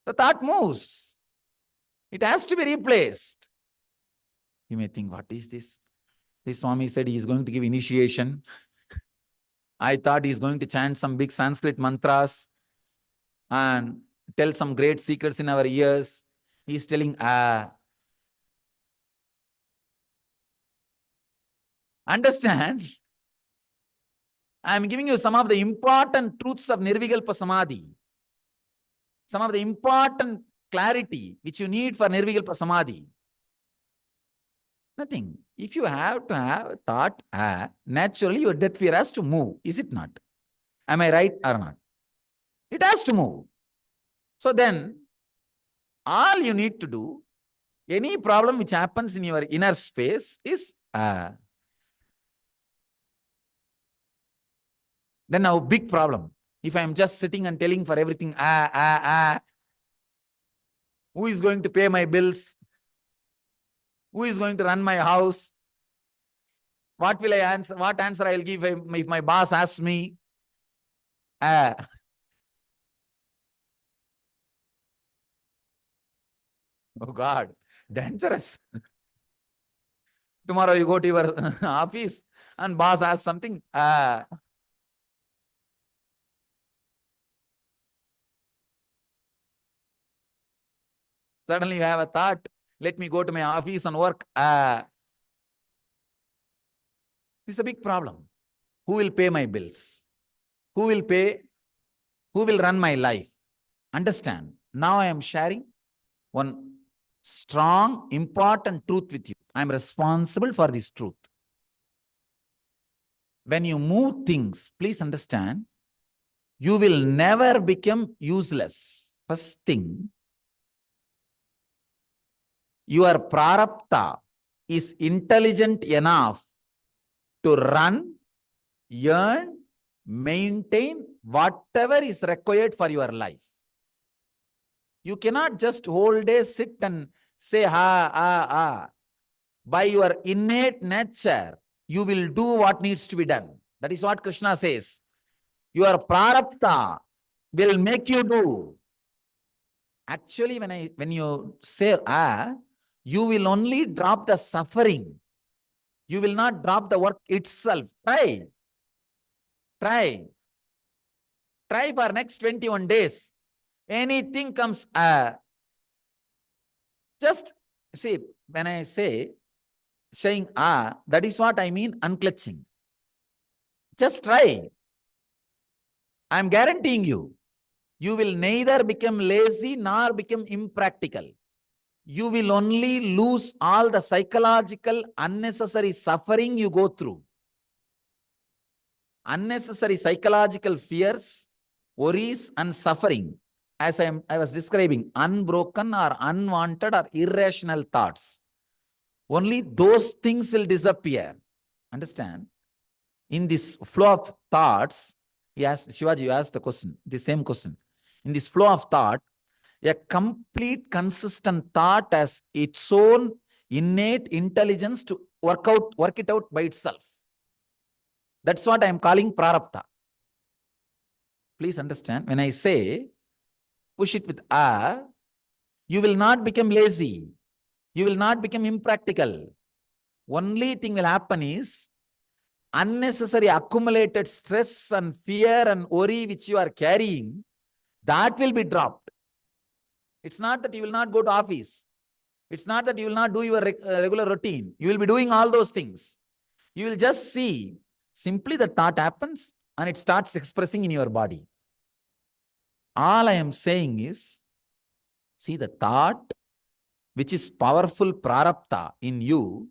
The thought moves. It has to be replaced. You may think, what is this? This Swami said he is going to give initiation. I thought he is going to chant some big Sanskrit mantras and tell some great secrets in our ears. He is telling, Understand? I am giving you some of the important truths of Nirvikalpa Samadhi. Some of the important clarity which you need for Nirvikalpa Samadhi. Nothing. If you have to have a thought, naturally your death fear has to move. Is it not? Am I right or not? It has to move. So then, all you need to do, any problem which happens in your inner space is then now big problem. If I am just sitting and telling for everything, who is going to pay my bills? Who is going to run my house? What will I answer? What answer I will give if my boss asks me? Oh God, dangerous. Tomorrow you go to your office and boss asks something. Suddenly you have a thought, let me go to my office and work. This is a big problem. Who will pay my bills? Who will run my life? Understand. Now I am sharing one strong, important truth with you. I am responsible for this truth. When you move things, please understand, you will never become useless. First thing, your prarabdha is intelligent enough to run, earn, maintain whatever is required for your life. You cannot just whole day sit and say, ha. By your innate nature, you will do what needs to be done. That is what Krishna says. Your prarabdha will make you do. Actually, when you say you will only drop the suffering. You will not drop the work itself. Try. Try for next 21 days. Anything comes, just see, when I say, saying that is what I mean, unclutching. Just try. I am guaranteeing you, you will neither become lazy nor become impractical. You will only lose all the psychological unnecessary suffering you go through. Unnecessary psychological fears, worries and suffering, as I was describing, unbroken or unwanted or irrational thoughts. Only those things will disappear. Understand? In this flow of thoughts, Shivaji, you asked the question, the same question. In this flow of thought, a complete consistent thought has its own innate intelligence to work it out by itself. That's what I am calling prarabdha. Please understand, when I say push it with you will not become lazy. You will not become impractical. Only thing will happen is unnecessary accumulated stress and fear and worry which you are carrying, that will be dropped. It's not that you will not go to office. It's not that you will not do your regular routine. You will be doing all those things. You will just see, simply the thought happens and it starts expressing in your body. All I am saying is, see, the thought which is powerful prarabdha in you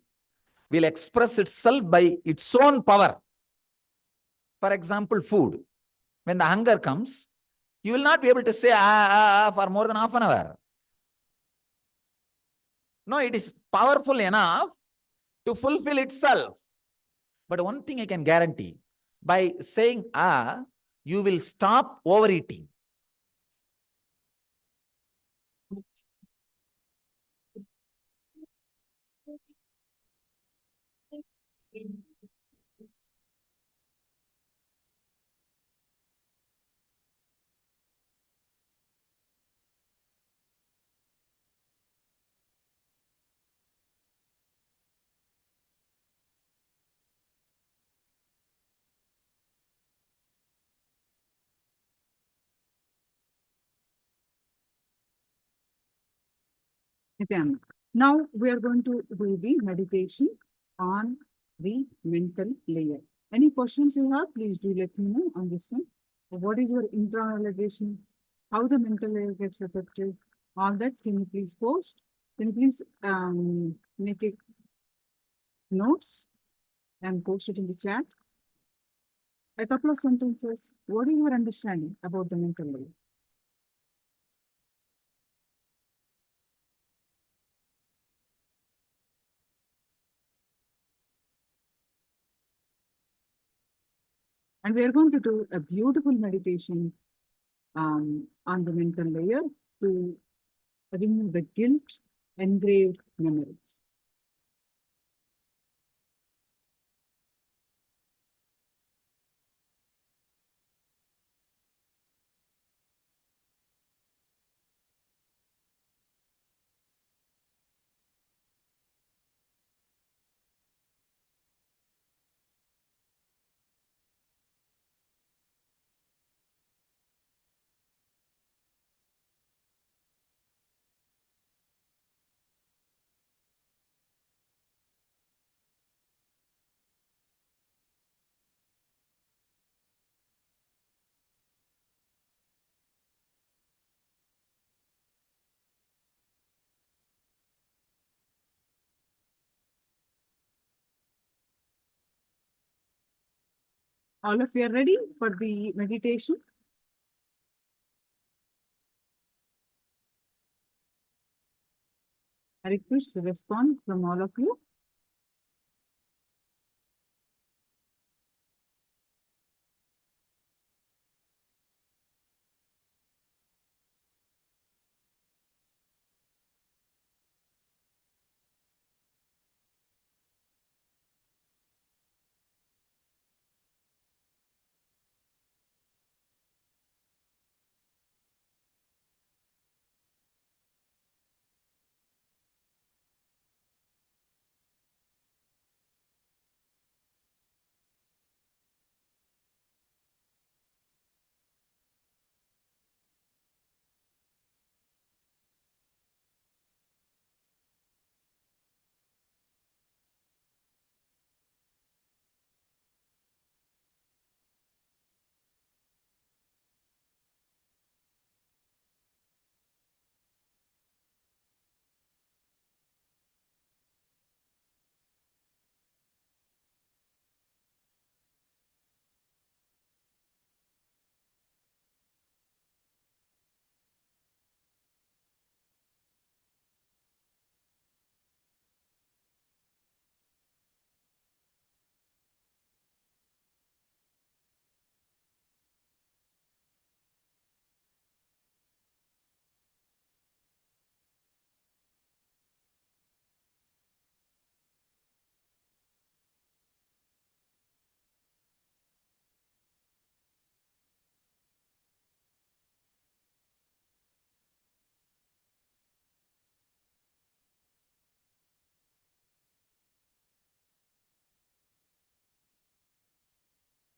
will express itself by its own power. For example, food. When the hunger comes, you will not be able to say for more than half an hour. No, it is powerful enough to fulfill itself. But one thing I can guarantee, by saying you will stop overeating. Nithyananda. Now we are going to do the meditation on the mental layer. Any questions you have, please do let me know on this one. What is your internalization? How the mental layer gets affected? All that, can you please post? Can you please make a notes and post it in the chat? A couple of sentences. What is your understanding about the mental layer? And we are going to do a beautiful meditation on the mental layer to remove the guilt engraved memories. All of you are ready for the meditation? I request the response from all of you.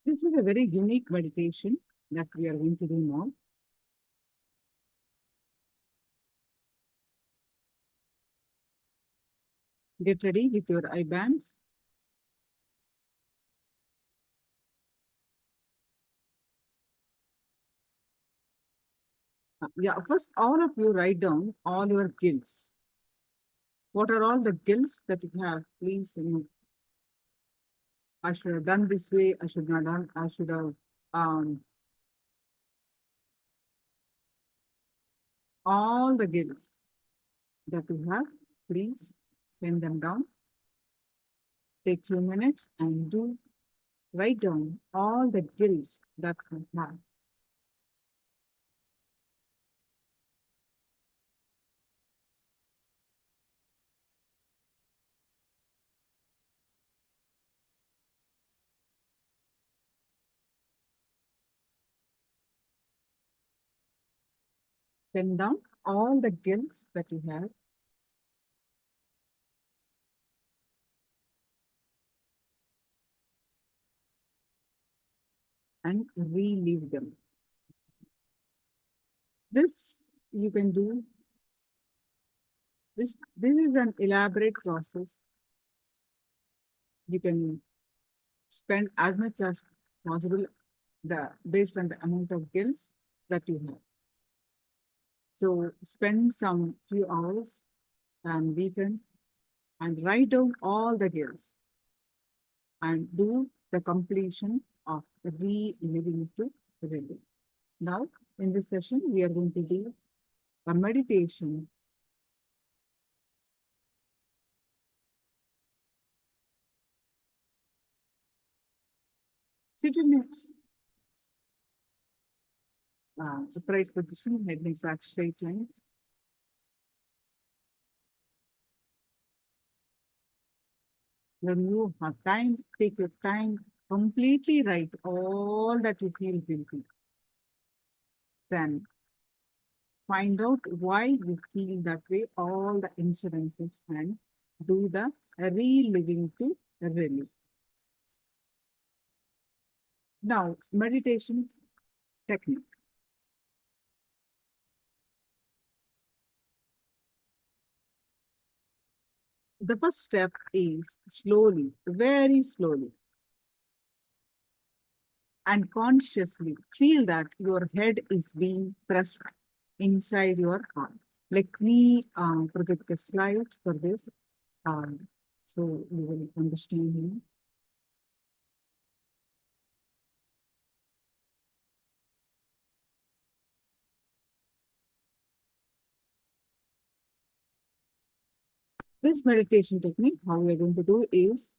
This is a very unique meditation that we are going to do now. Get ready with your eye bands. Yeah, first, all of you write down all your guilts. What are all the guilts that you have? Please, I should have done this way. I should not done. I should have all the guilts that you have. Please pen them down. Take 2 minutes and write down all the guilts that you have. Pen down all the guilts that you have. And relive them. This you can do. This is an elaborate process. You can spend as much as possible based on the amount of guilts that you have. So spend some few hours and weekend and write down all the guilts and do the completion of reliving to relive. Now, in this session, we are going to do a meditation. Sit in a upright position, head and back straight line. When you have time, take your time, completely write all that you feel guilty. Then find out why you feel that way, all the incidences, and do the reliving to relive. Now, meditation technique. The first step is slowly, very slowly, and consciously feel that your head is being pressed inside your heart. Let me project the slides for this, so you will understand me. This meditation technique, how we are going to do is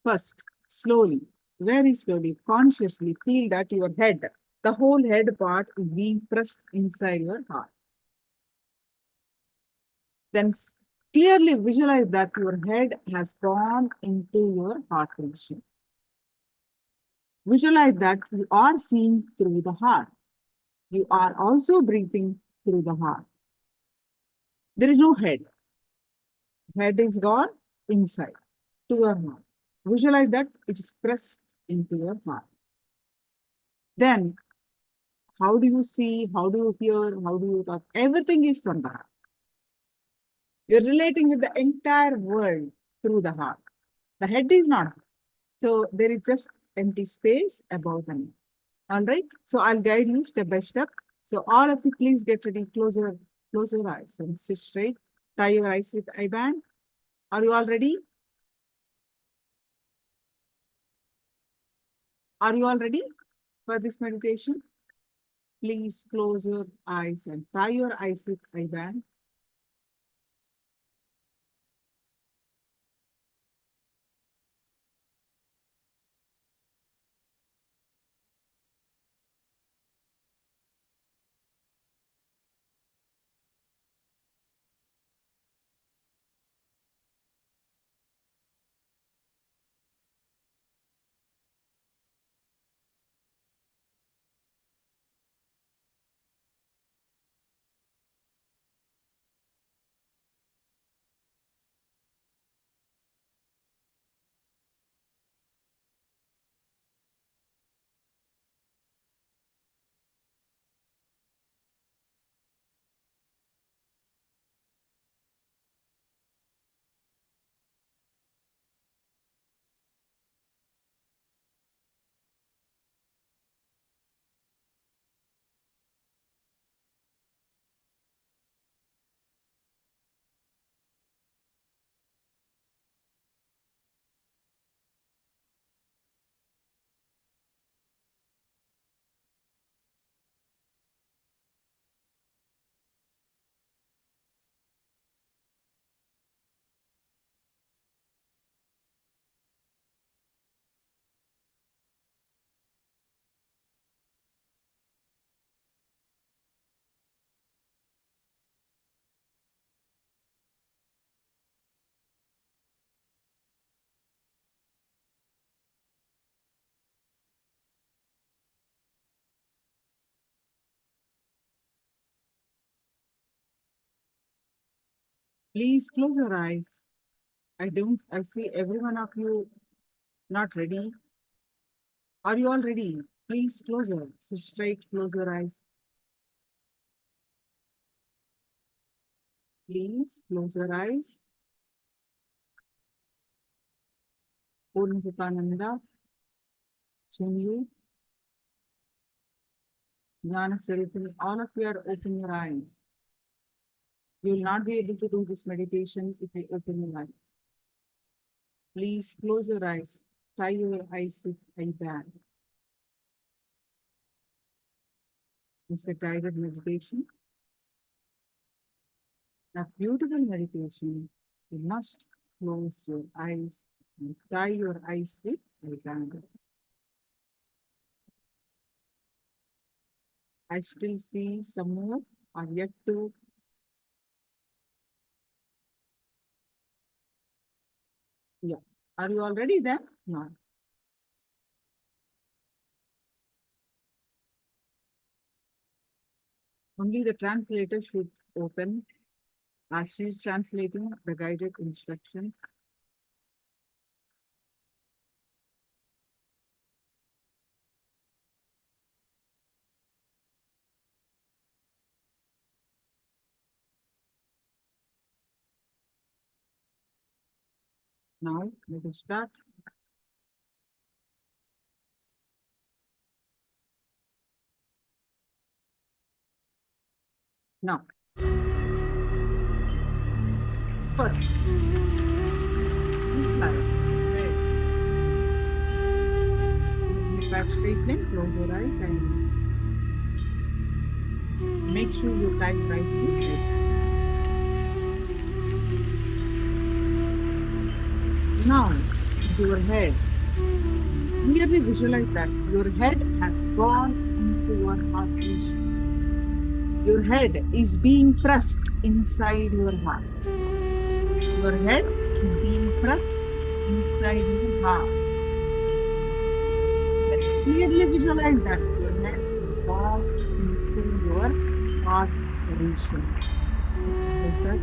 first, slowly, very slowly, consciously feel that your head, the whole head part is being pressed inside your heart. Then clearly visualize that your head has gone into your heart region. Visualize that you are seeing through the heart. You are also breathing through the heart. There is no head. Head is gone inside to your heart. Visualize that it is pressed into your heart. Then, how do you see? How do you hear? How do you talk? Everything is from the heart. You're relating with the entire world through the heart. The head is not. So there is just empty space above the knee. All right. So I'll guide you step by step. So all of you, please get ready. Close your eyes and sit straight. Tie your eyes with eye band. Are you all ready? Are you all ready for this meditation? Please close your eyes and tie your eyes with eye band. Please close your eyes. I see every one of you not ready. Are you all ready? Please close your eyes. Sit straight, close your eyes. Please close your eyes. Ananda, Sunyu, Jnana Sarupini, all of you are open your eyes. You will not be able to do this meditation if you open your eyes. Please close your eyes. Tie your eyes with eye band. It's a guided meditation. A beautiful meditation. You must close your eyes and tie your eyes with eye band. I still see some more are yet to. Yeah. Are you already there? No. Only the translator should open as she is translating the guided instructions. Now, let us start. Now, first, back straight line, close your eyes and make sure you tie your eyes with it. Now, your head. Clearly visualize that your head has gone into your heart region. Your head is being pressed inside your heart. Your head is being pressed inside your heart. Clearly visualize that your head is gone into your heart region. Like that.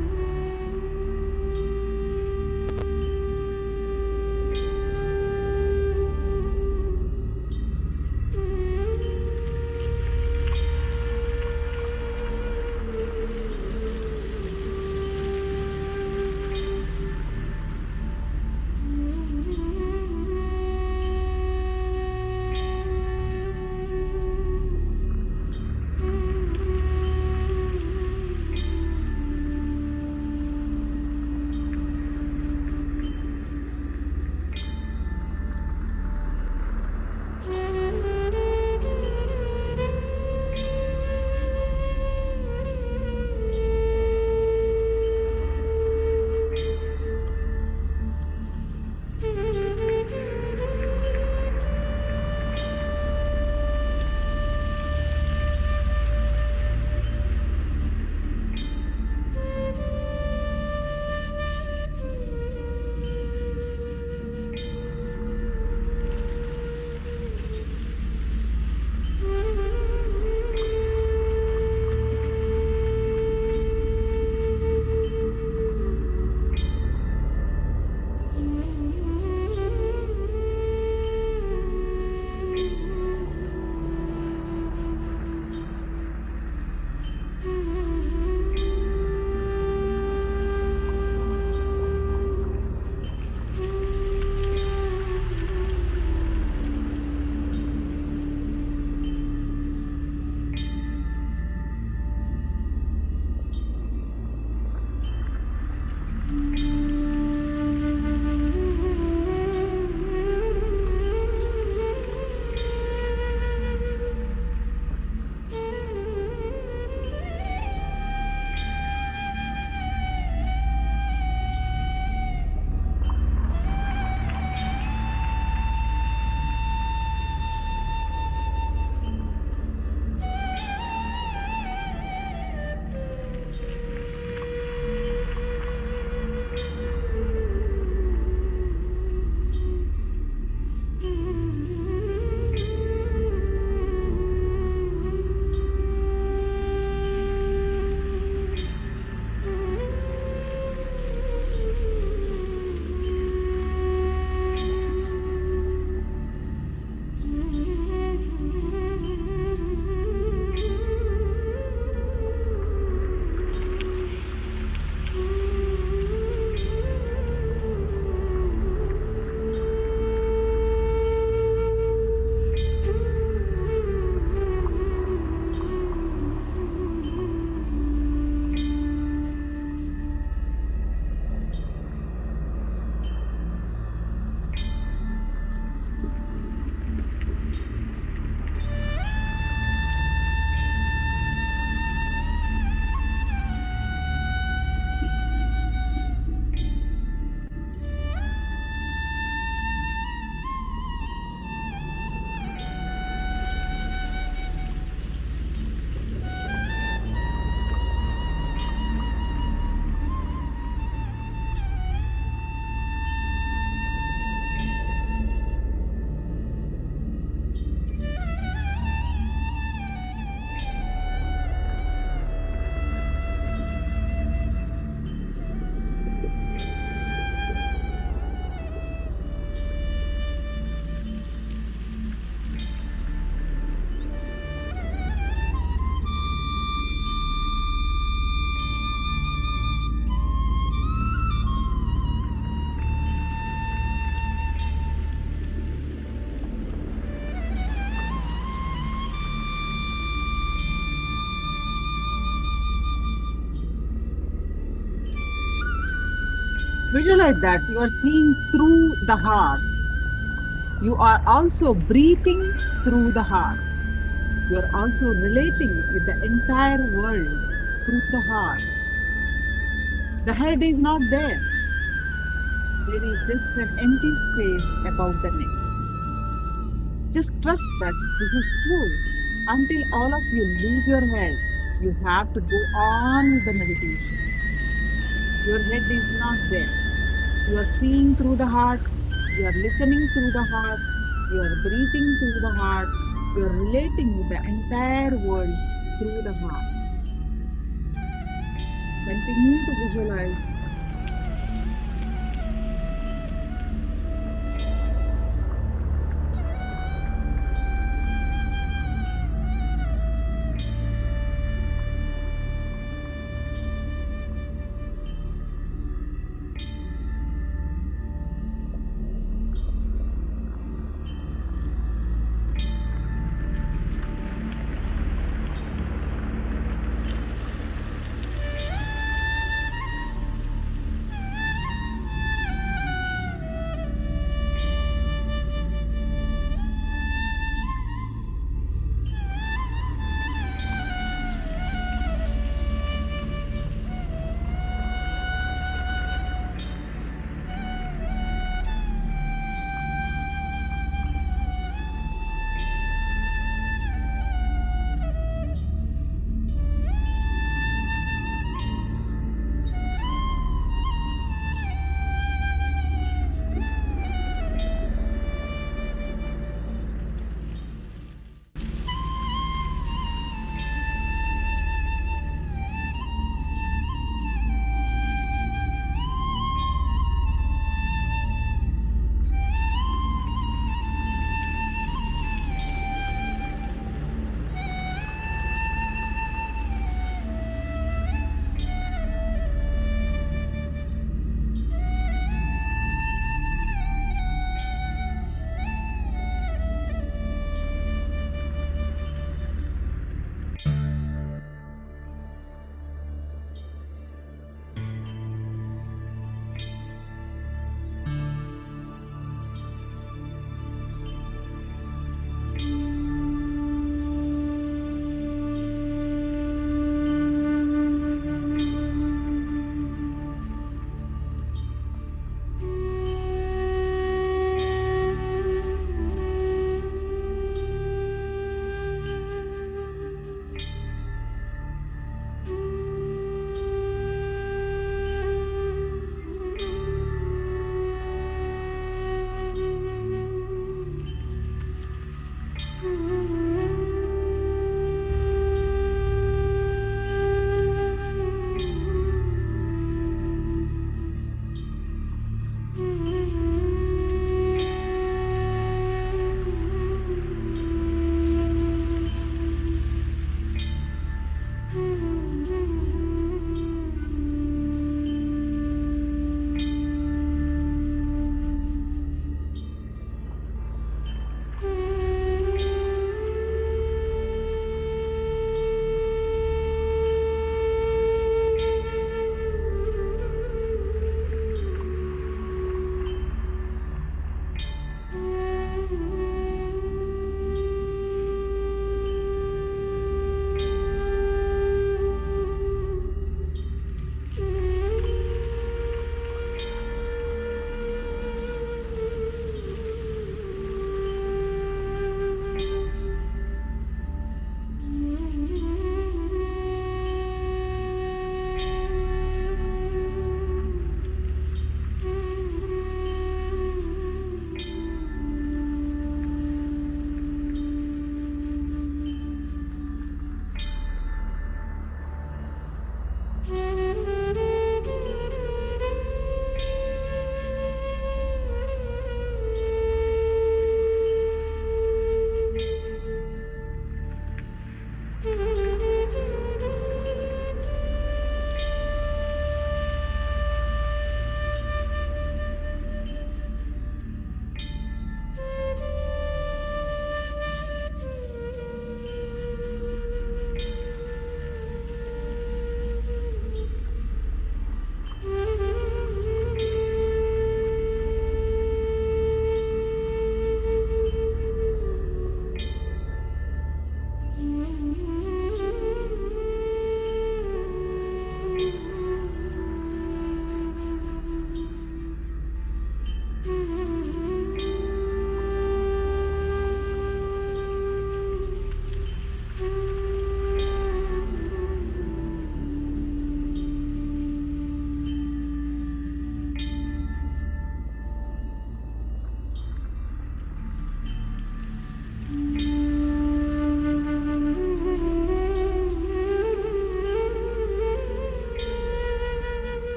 Visualize that you are seeing through the heart. You are also breathing through the heart. You are also relating with the entire world through the heart. The head is not there. There is just an empty space above the neck. Just trust that this is true. Until all of you lose your head, you have to go on with the meditation. Your head is not there. You are seeing through the heart, you are listening through the heart, you are breathing through the heart, you are relating with the entire world through the heart. Continue to visualize.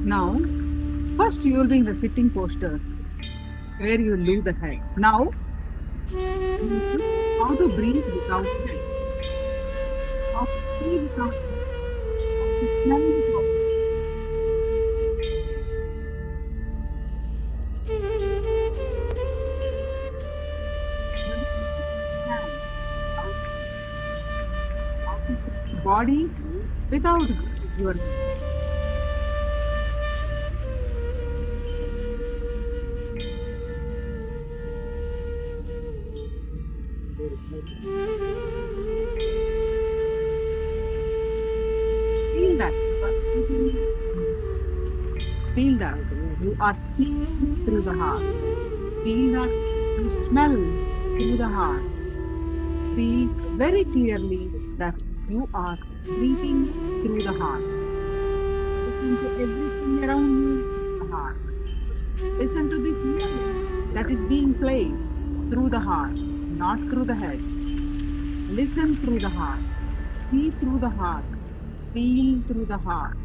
Now, first you will be in the sitting posture where you leave the head. Now, how to breathe without head. How to breathe without head. How to smell without head. How to put body without your head. Feel that. Feel that you are seeing through the heart. Feel that you smell through the heart. Feel very clearly that you are breathing through the heart. Listen to everything around you, the heart. Listen to this music that is being played through the heart, not through the head. Listen through the heart. See through the heart. Feel through the heart.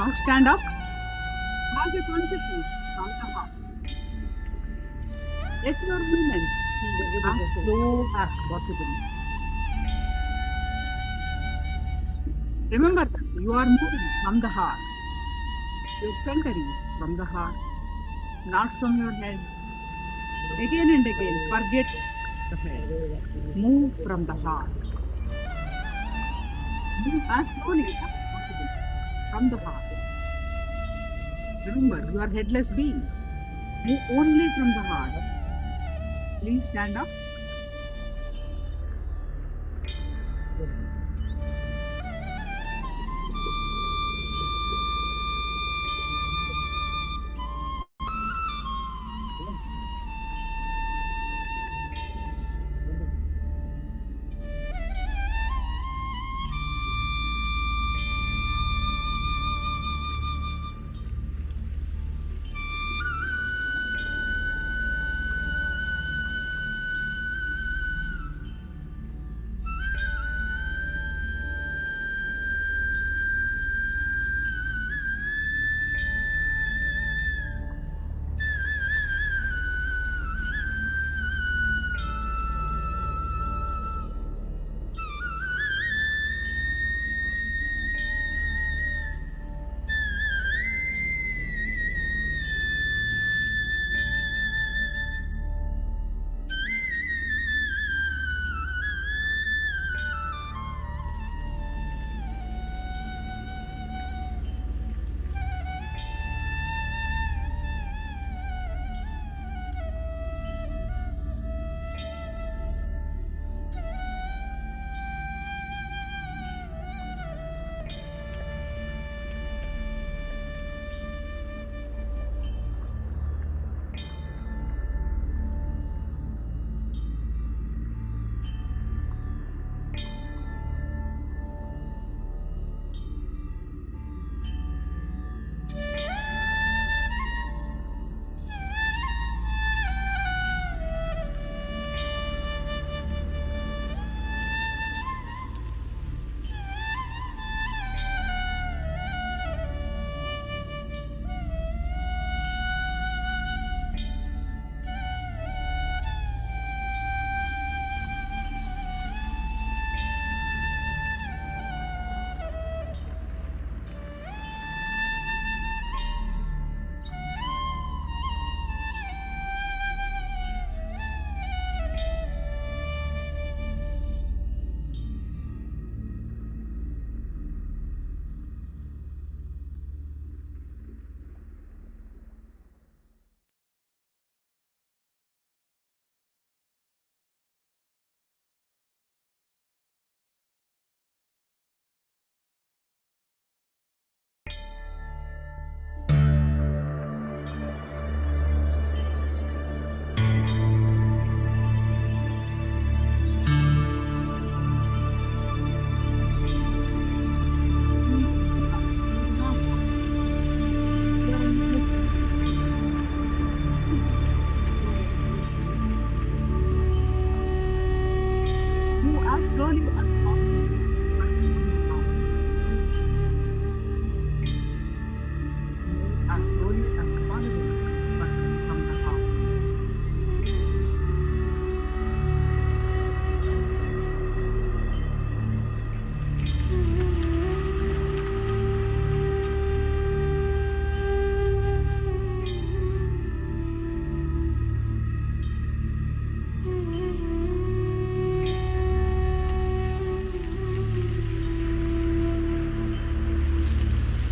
Now stand up. Have a consciousness from the heart. Let your movement be as slow as possible. Remember that you are moving from the heart. Your center is from the heart, not from your head. Again and again, forget the head. Move from the heart. Move as slowly as possible from the heart. Remember, you are headless being. Move only from the heart. Please stand up.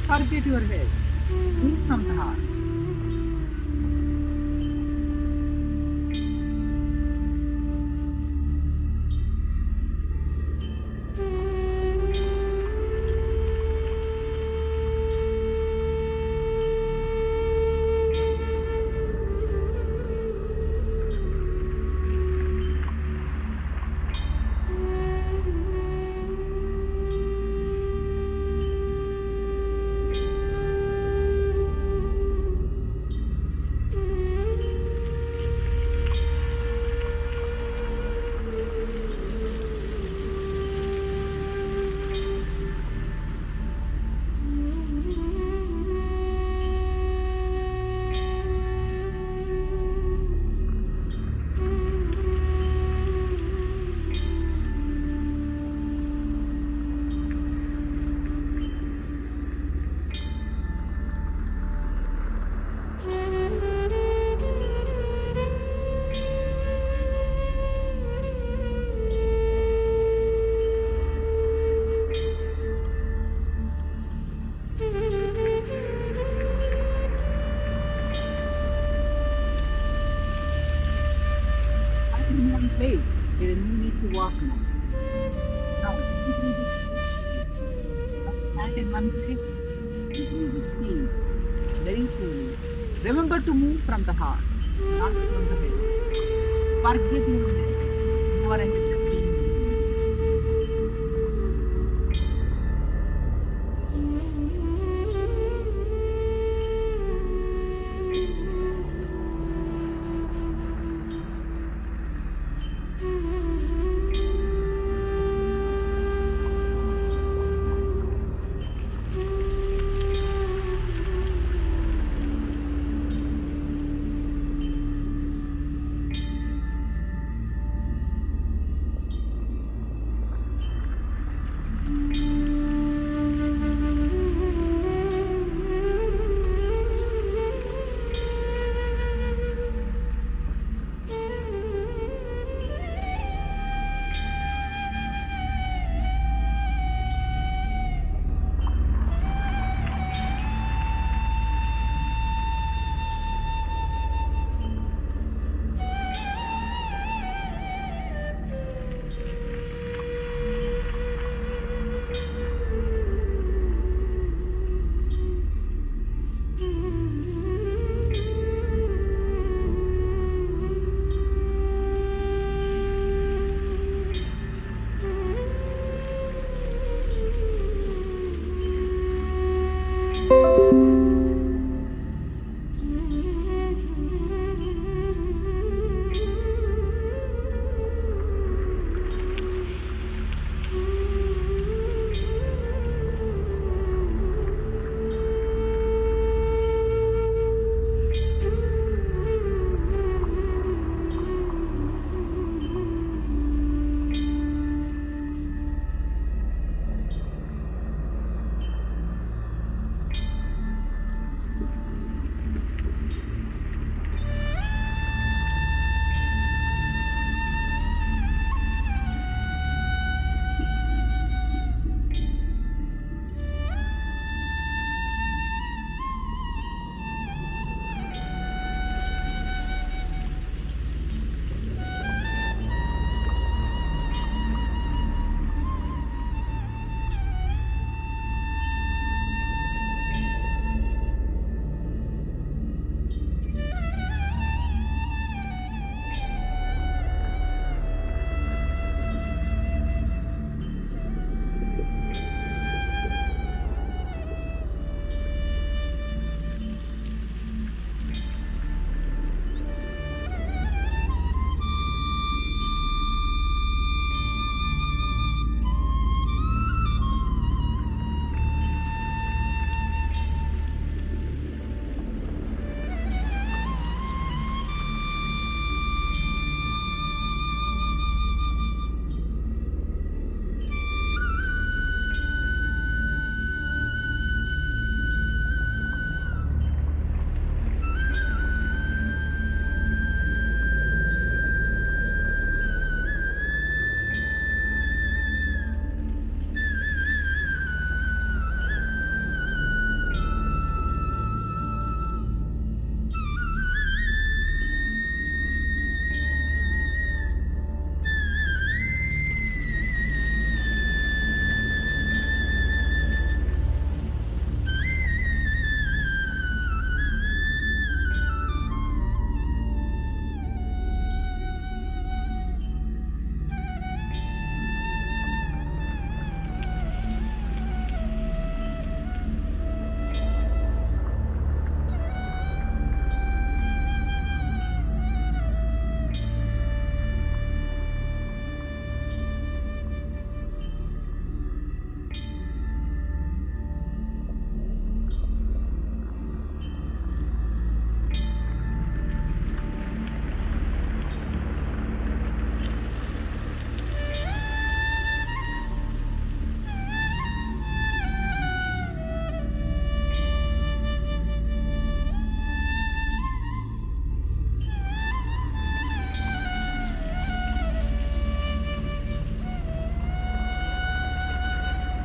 Forget your head. Move from the heart. place where you need to walk now. Now, increase the speed. Stand in one place, increase the speed very slowly. Remember to move from the heart, not from the head. Forget your head. You are a headless being.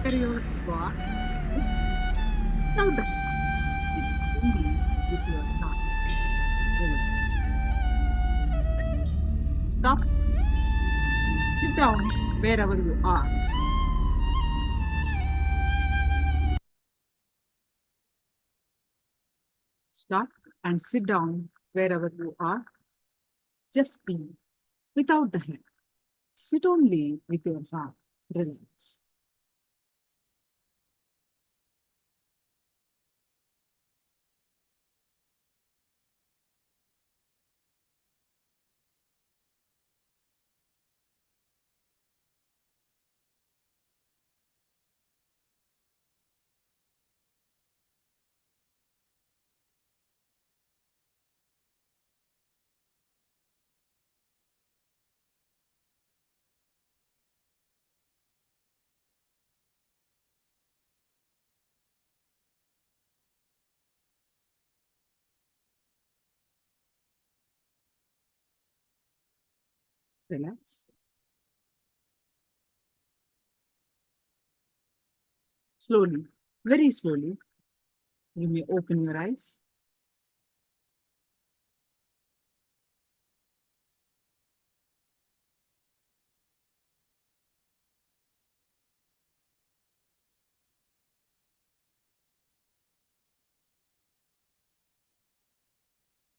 Your walk without the only with your thoughts. Stop Sit down wherever you are. Stop and sit down wherever you are. Just be without the head. Sit only with your heart. Relax. Relax. Slowly, very slowly, you may open your eyes.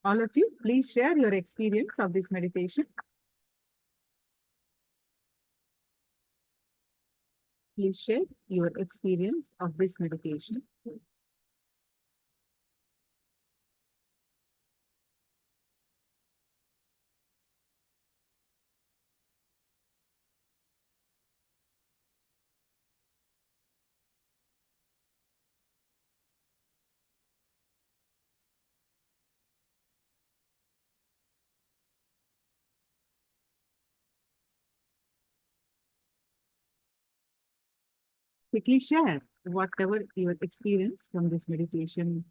All of you, please share your experience of this meditation. Please share your experience of this meditation. Quickly share whatever your experience from this meditation.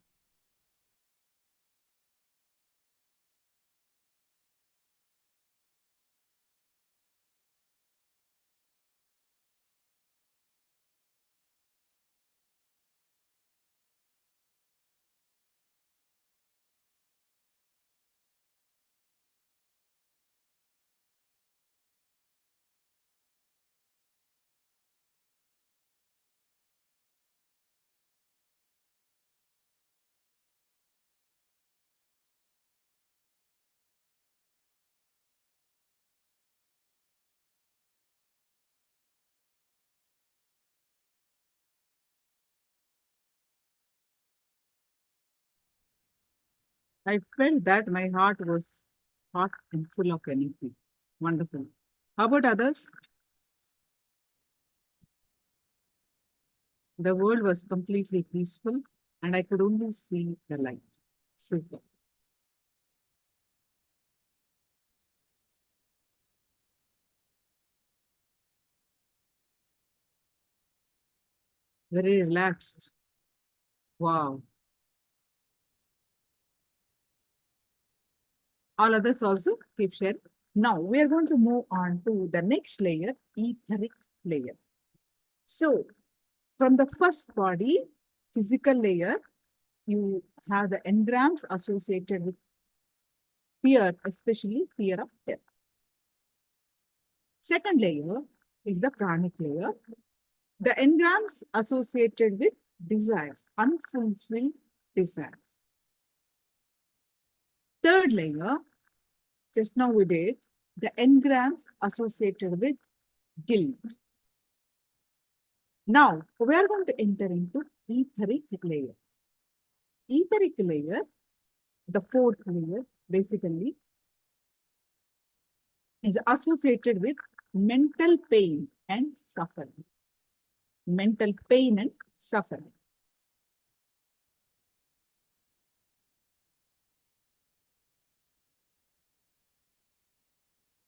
I felt that my heart was hot and full of energy. Wonderful. How about others? The world was completely peaceful and I could only see the light. Super. Very relaxed. Wow. All others also keep sharing. Now we are going to move on to the next layer, etheric layer. So from the first body, physical layer, you have the engrams associated with fear, especially fear of death. Second layer is the pranic layer. The engrams associated with desires, unfulfilled desires. Third layer, just now we did, the engrams associated with guilt. Now, we are going to enter into etheric layer. Etheric layer, the fourth layer, basically, is associated with mental pain and suffering. Mental pain and suffering.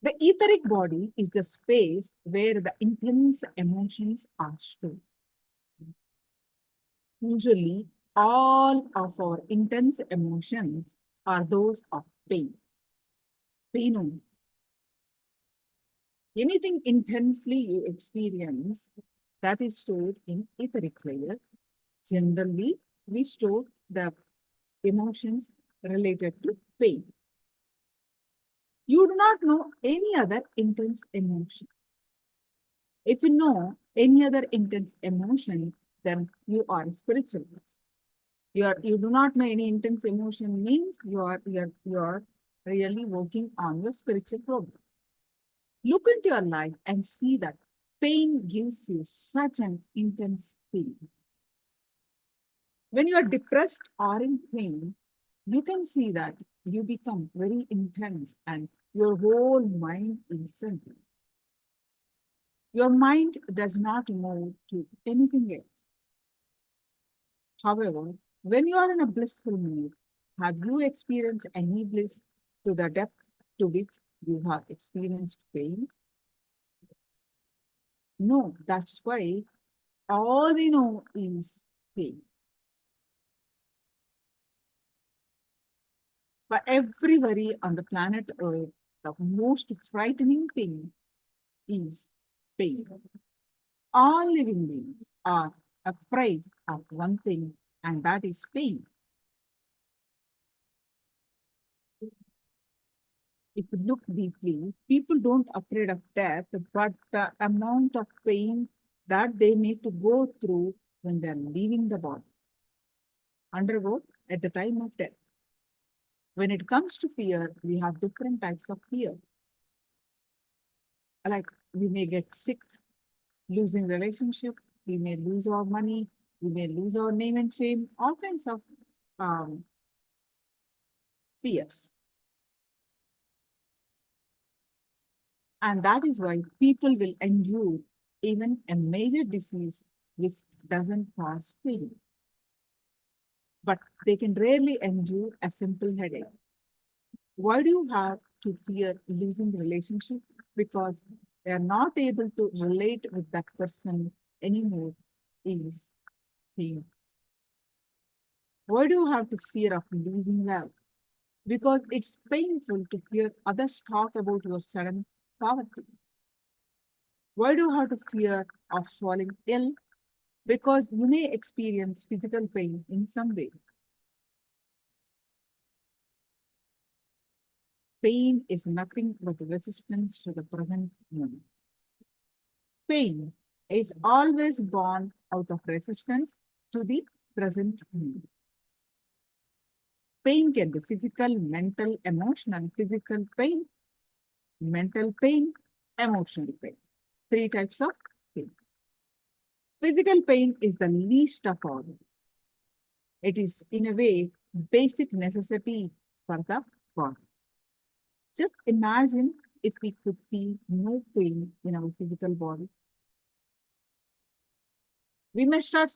The etheric body is the space where the intense emotions are stored. Usually, all of our intense emotions are those of pain. Pain only. Anything intensely you experience, that is stored in etheric layer. Generally, we store the emotions related to pain. You do not know any other intense emotion. If you know any other intense emotion, then you are a spiritual person. You do not know any intense emotion means you are really working on your spiritual progress. Look into your life and see that pain gives you such an intense feeling. When you are depressed or in pain, you can see that you become very intense and your whole mind is centered. Your mind does not move to anything else. However, when you are in a blissful mood, have you experienced any bliss to the depth to which you have experienced pain? No, that's why all we know is pain. For everybody on the planet Earth, the most frightening thing is pain. All living beings are afraid of one thing, and that is pain. If you look deeply, people don't afraid of death, but the amount of pain that they need to go through when they're leaving the body, undergo at the time of death. When it comes to fear, we have different types of fear. Like we may get sick, losing relationship, we may lose our money, we may lose our name and fame, all kinds of um, fears. And that is why people will endure even a major disease which doesn't cause pain. But they can rarely endure a simple headache. Why do you have to fear losing relationship? Because they are not able to relate with that person anymore is pain. Why do you have to fear of losing wealth? Because it's painful to hear others talk about your sudden poverty. Why do you have to fear of falling ill? Because you may experience physical pain in some way. Pain is nothing but resistance to the present moment. Pain is always born out of resistance to the present moment. Pain can be physical, mental, emotional. Physical pain, mental pain, emotional pain. Three types of pain. Physical pain is the least of all. It is, in a way, basic necessity for the body. Just imagine if we could feel no pain in our physical body. We may start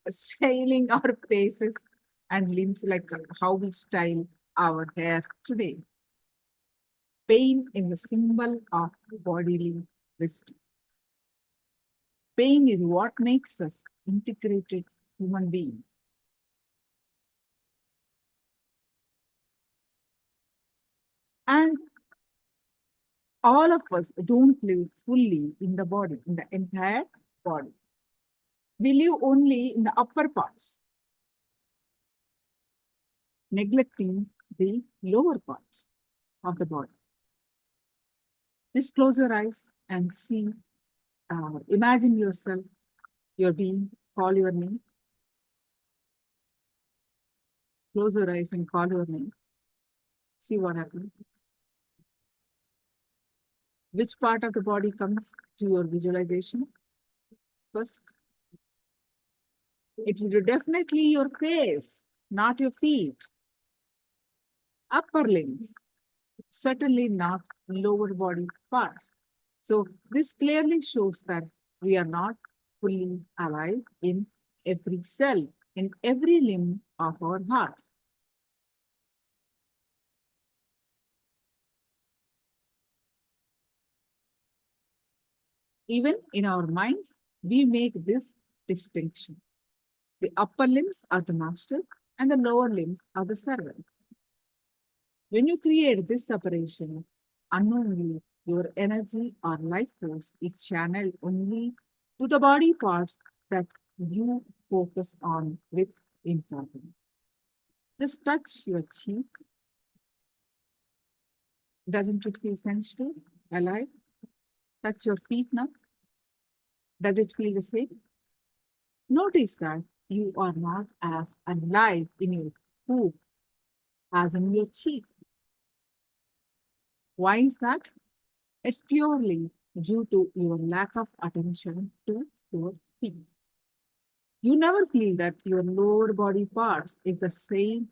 styling our faces and limbs like how we style our hair today. Pain is a symbol of bodily wisdom. Pain is what makes us integrated human beings. And all of us don't live fully in the body, in the entire body. We live only in the upper parts, neglecting the lower parts of the body. Just close your eyes and see, imagine yourself, your being, call your name. Close your eyes and call your name. See what happens. Which part of the body comes to your visualization first? It will be definitely your face, not your feet. Upper limbs, certainly not lower body part. So this clearly shows that we are not fully alive in every cell, in every limb of our heart. Even in our minds, we make this distinction. The upper limbs are the masters and the lower limbs are the servants. When you create this separation, unknowingly, your energy or life force is channeled only to the body parts that you focus on with importance. Just touch your cheek. Doesn't it feel sensitive, alive? Touch your feet now. Does it feel the same? Notice that you are not as alive in your poop as in your cheek. Why is that? It's purely due to your lack of attention to your feet. You never feel that your lower body parts is the same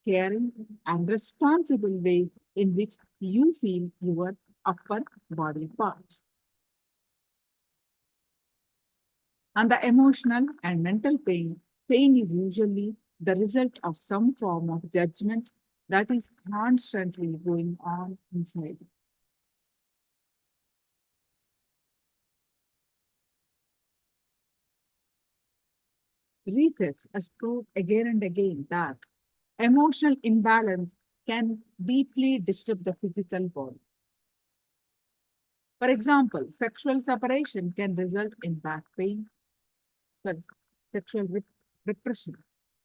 caring and responsible way in which you feel your upper body parts. And the emotional and mental pain is usually the result of some form of judgment that is constantly going on inside. Research has proved again and again that emotional imbalance can deeply disturb the physical body. For example, sexual separation can result in back pain. Sorry, sexual repression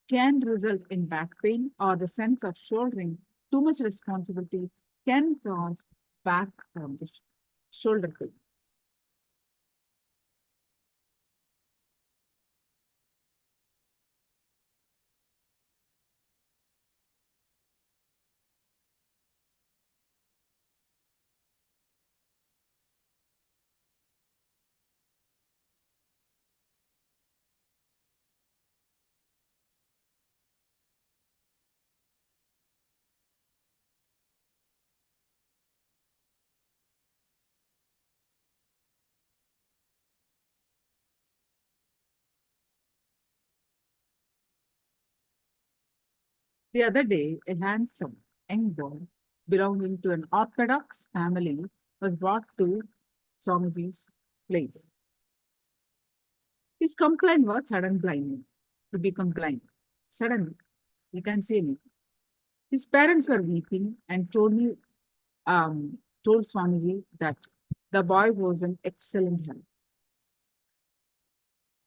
can result in back pain, or the sense of shouldering too much responsibility can cause back shoulder pain. The other day, a handsome young boy belonging to an Orthodox family was brought to Swamiji's place. His complaint was sudden blindness, to become blind. Suddenly, he can't see anything. His parents were weeping and told Swamiji that the boy was in excellent health,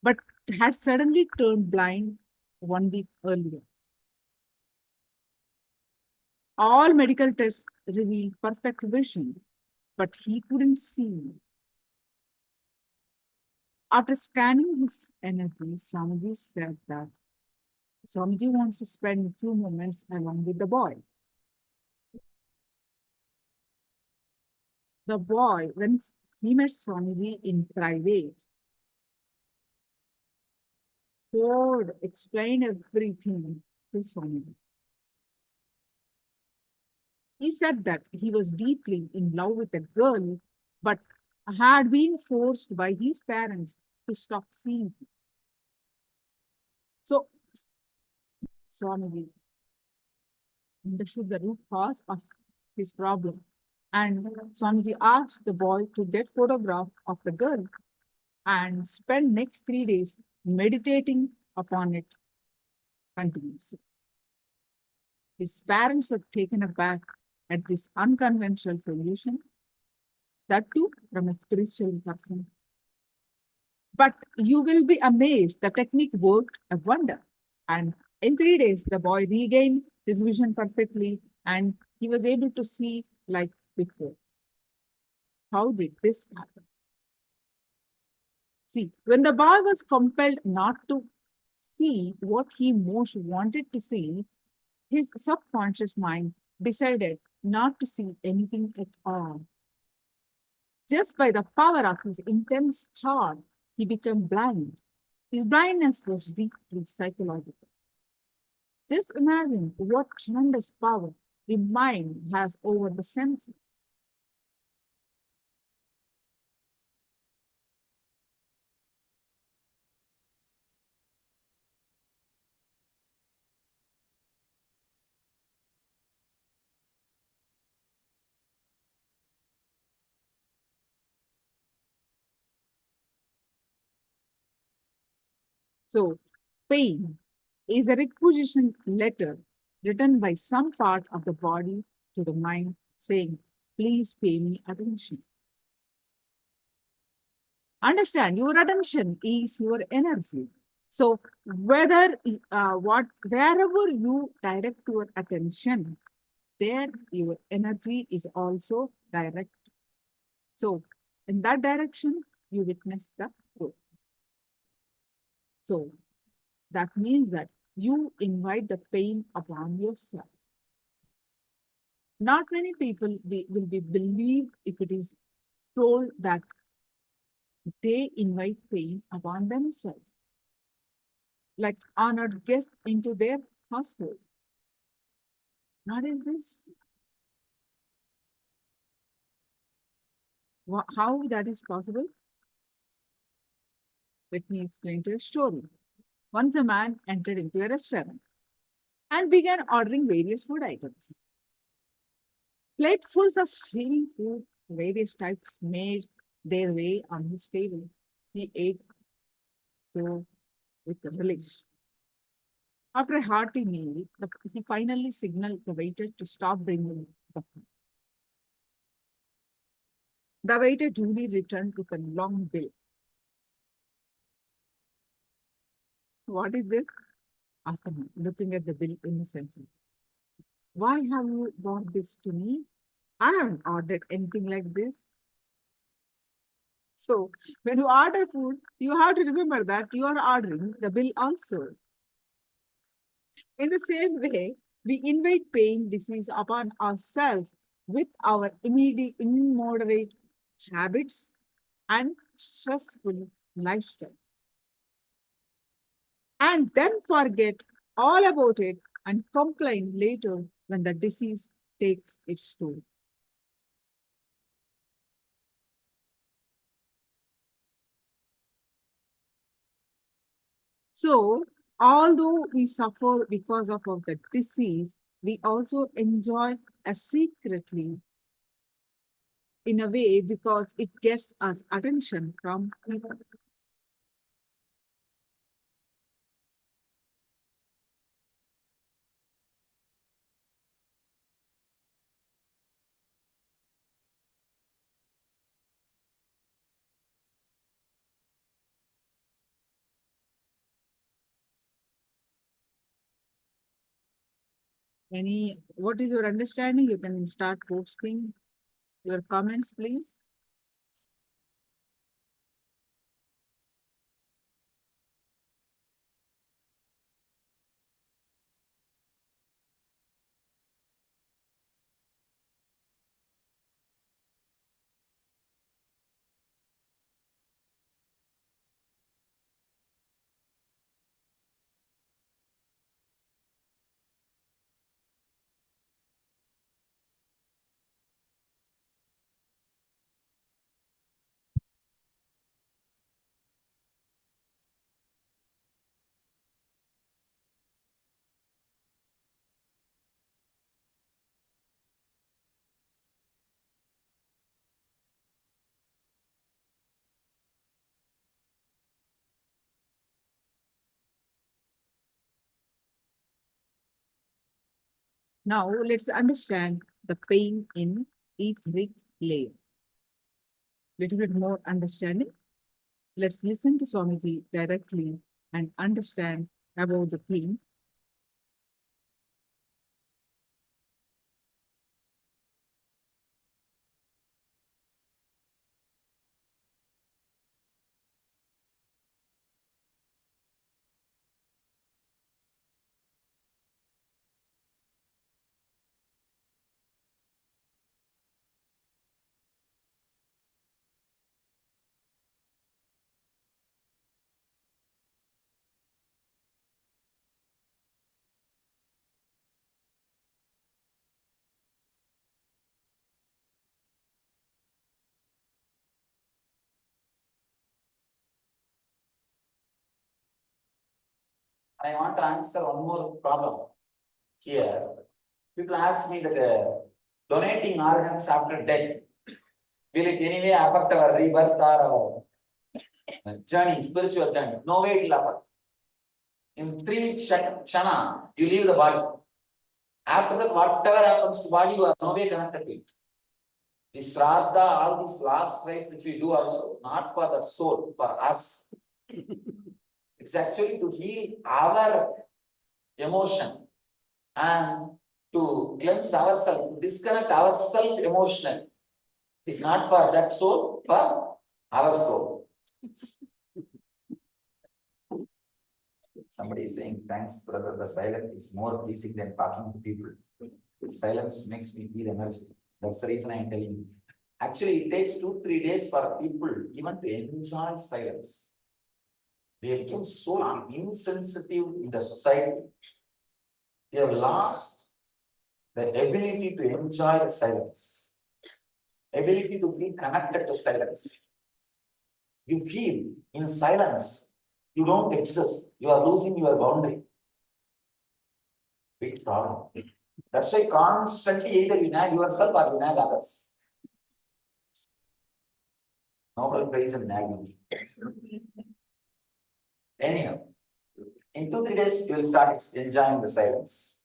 but had suddenly turned blind 1 week earlier. All medical tests revealed perfect vision, but he couldn't see. After scanning his energy, Swamiji said that Swamiji wants to spend a few moments along with the boy. The boy, when he met Swamiji in private, poured, explained everything to Swamiji. He said that he was deeply in love with a girl, but had been forced by his parents to stop seeing him. So Swamiji understood the root cause of his problem. And Swamiji asked the boy to get photograph of the girl and spend next 3 days meditating upon it continuously. His parents were taken aback at this unconventional solution, that too from a spiritual person. But you will be amazed, the technique worked a wonder. And in 3 days, the boy regained his vision perfectly and he was able to see like before. How did this happen? See, when the boy was compelled not to see what he most wanted to see, his subconscious mind decided not to see anything at all. Just by the power of his intense thought, he became blind. His blindness was deeply psychological. Just imagine what tremendous power the mind has over the senses. So, pain is a requisition letter written by some part of the body to the mind saying, please pay me attention. Understand, your attention is your energy. So, wherever you direct your attention, there your energy is also direct. So, in that direction, you witness the growth. So that means that you invite the pain upon yourself. Not many people will be believed if it is told that they invite pain upon themselves, like honored guests into their household. Not in this. How that is possible? Let me explain to you a story. Once a man entered into a restaurant and began ordering various food items. Platefuls of steaming food, various types, made their way on his table. He ate so with relish. After a hearty meal, he finally signaled the waiter to stop bringing the food. The waiter duly returned with a long bill. What is this? Asked the man, looking at the bill innocently. Why have you brought this to me? I haven't ordered anything like this. So, when you order food, you have to remember that you are ordering the bill also. In the same way, we invite pain, disease upon ourselves with our immoderate habits and stressful lifestyle. And then forget all about it and complain later when the disease takes its toll. So, although we suffer because of the disease, we also enjoy secretly in a way because it gets us attention from people. What is your understanding? You can start posting your comments, please. Now let's understand the pain in etheric layer. Little bit more understanding. Let's listen to Swamiji directly and understand about the pain. I want to answer one more problem here. People ask me that donating organs after death, will it anyway affect our rebirth or our journey, spiritual journey? No way it will affect. In 3 shana, you leave the body. After that, whatever happens to body, you are no way connected to it. The Shraddha, all these last rites which we do also, not for that soul, for us. It's actually to heal our emotion and to cleanse ourselves, disconnect ourselves emotionally. It's not for that soul, for our soul. Somebody is saying, thanks, brother. The silence is more pleasing than talking to people. Silence makes me feel energy. That's the reason I am telling you. Actually, it takes 2-3 days for people even to enjoy silence. They become so insensitive in the society. They have lost the ability to enjoy the silence, ability to feel connected to silence. You feel in silence, you don't exist. You are losing your boundary. Big problem. That's why constantly either you nag yourself or you nag others. Nobel Prize in nagging. Anyhow, in 2-3 days, you will start enjoying the silence.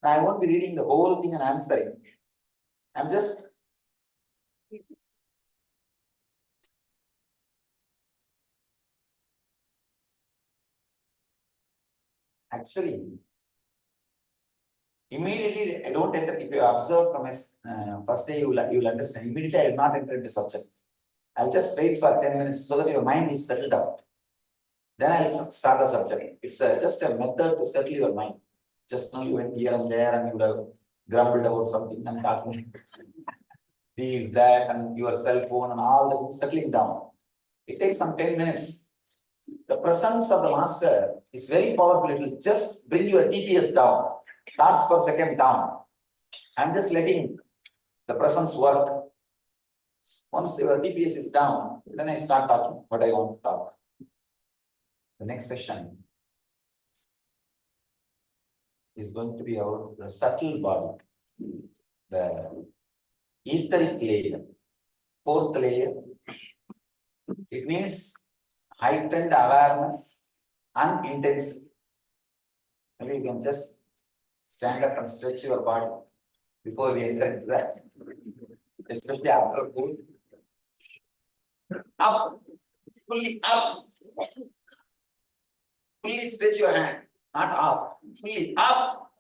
I won't be reading the whole thing and answering. I'm just actually immediately I don't enter. If you observe from my first day, you will understand. Immediately I will not enter into subject. I'll just wait for 10 minutes so that your mind will settle down. Then I'll start the subject. It's just a method to settle your mind. Just now you went here and there and you would have grumbled about something and talking this, that, and your cell phone and all the things settling down. It takes some 10 minutes. The presence of the master is very powerful. It will just bring your TPS down, thoughts per second down. I'm just letting the presence work. Once your TPS is down, then I start talking what I want to talk. The next session is going to be about the subtle body, the etheric layer, fourth layer. It means heightened awareness and intensity. Maybe you can just stand up and stretch your body before we enter into that, especially after food. Up, fully up, fully stretch your hand, not up, fully up,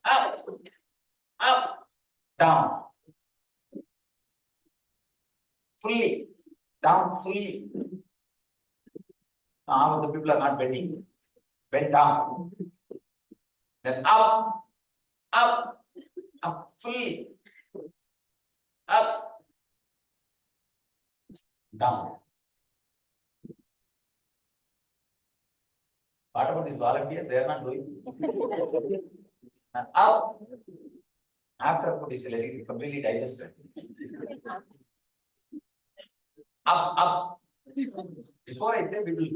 down, fully, down, fully. Half of the people are not bending, bend down, then up, fully, up, down. What about these volunteers? They are not doing. Up. After food is completely digested. Up. Before I say, we will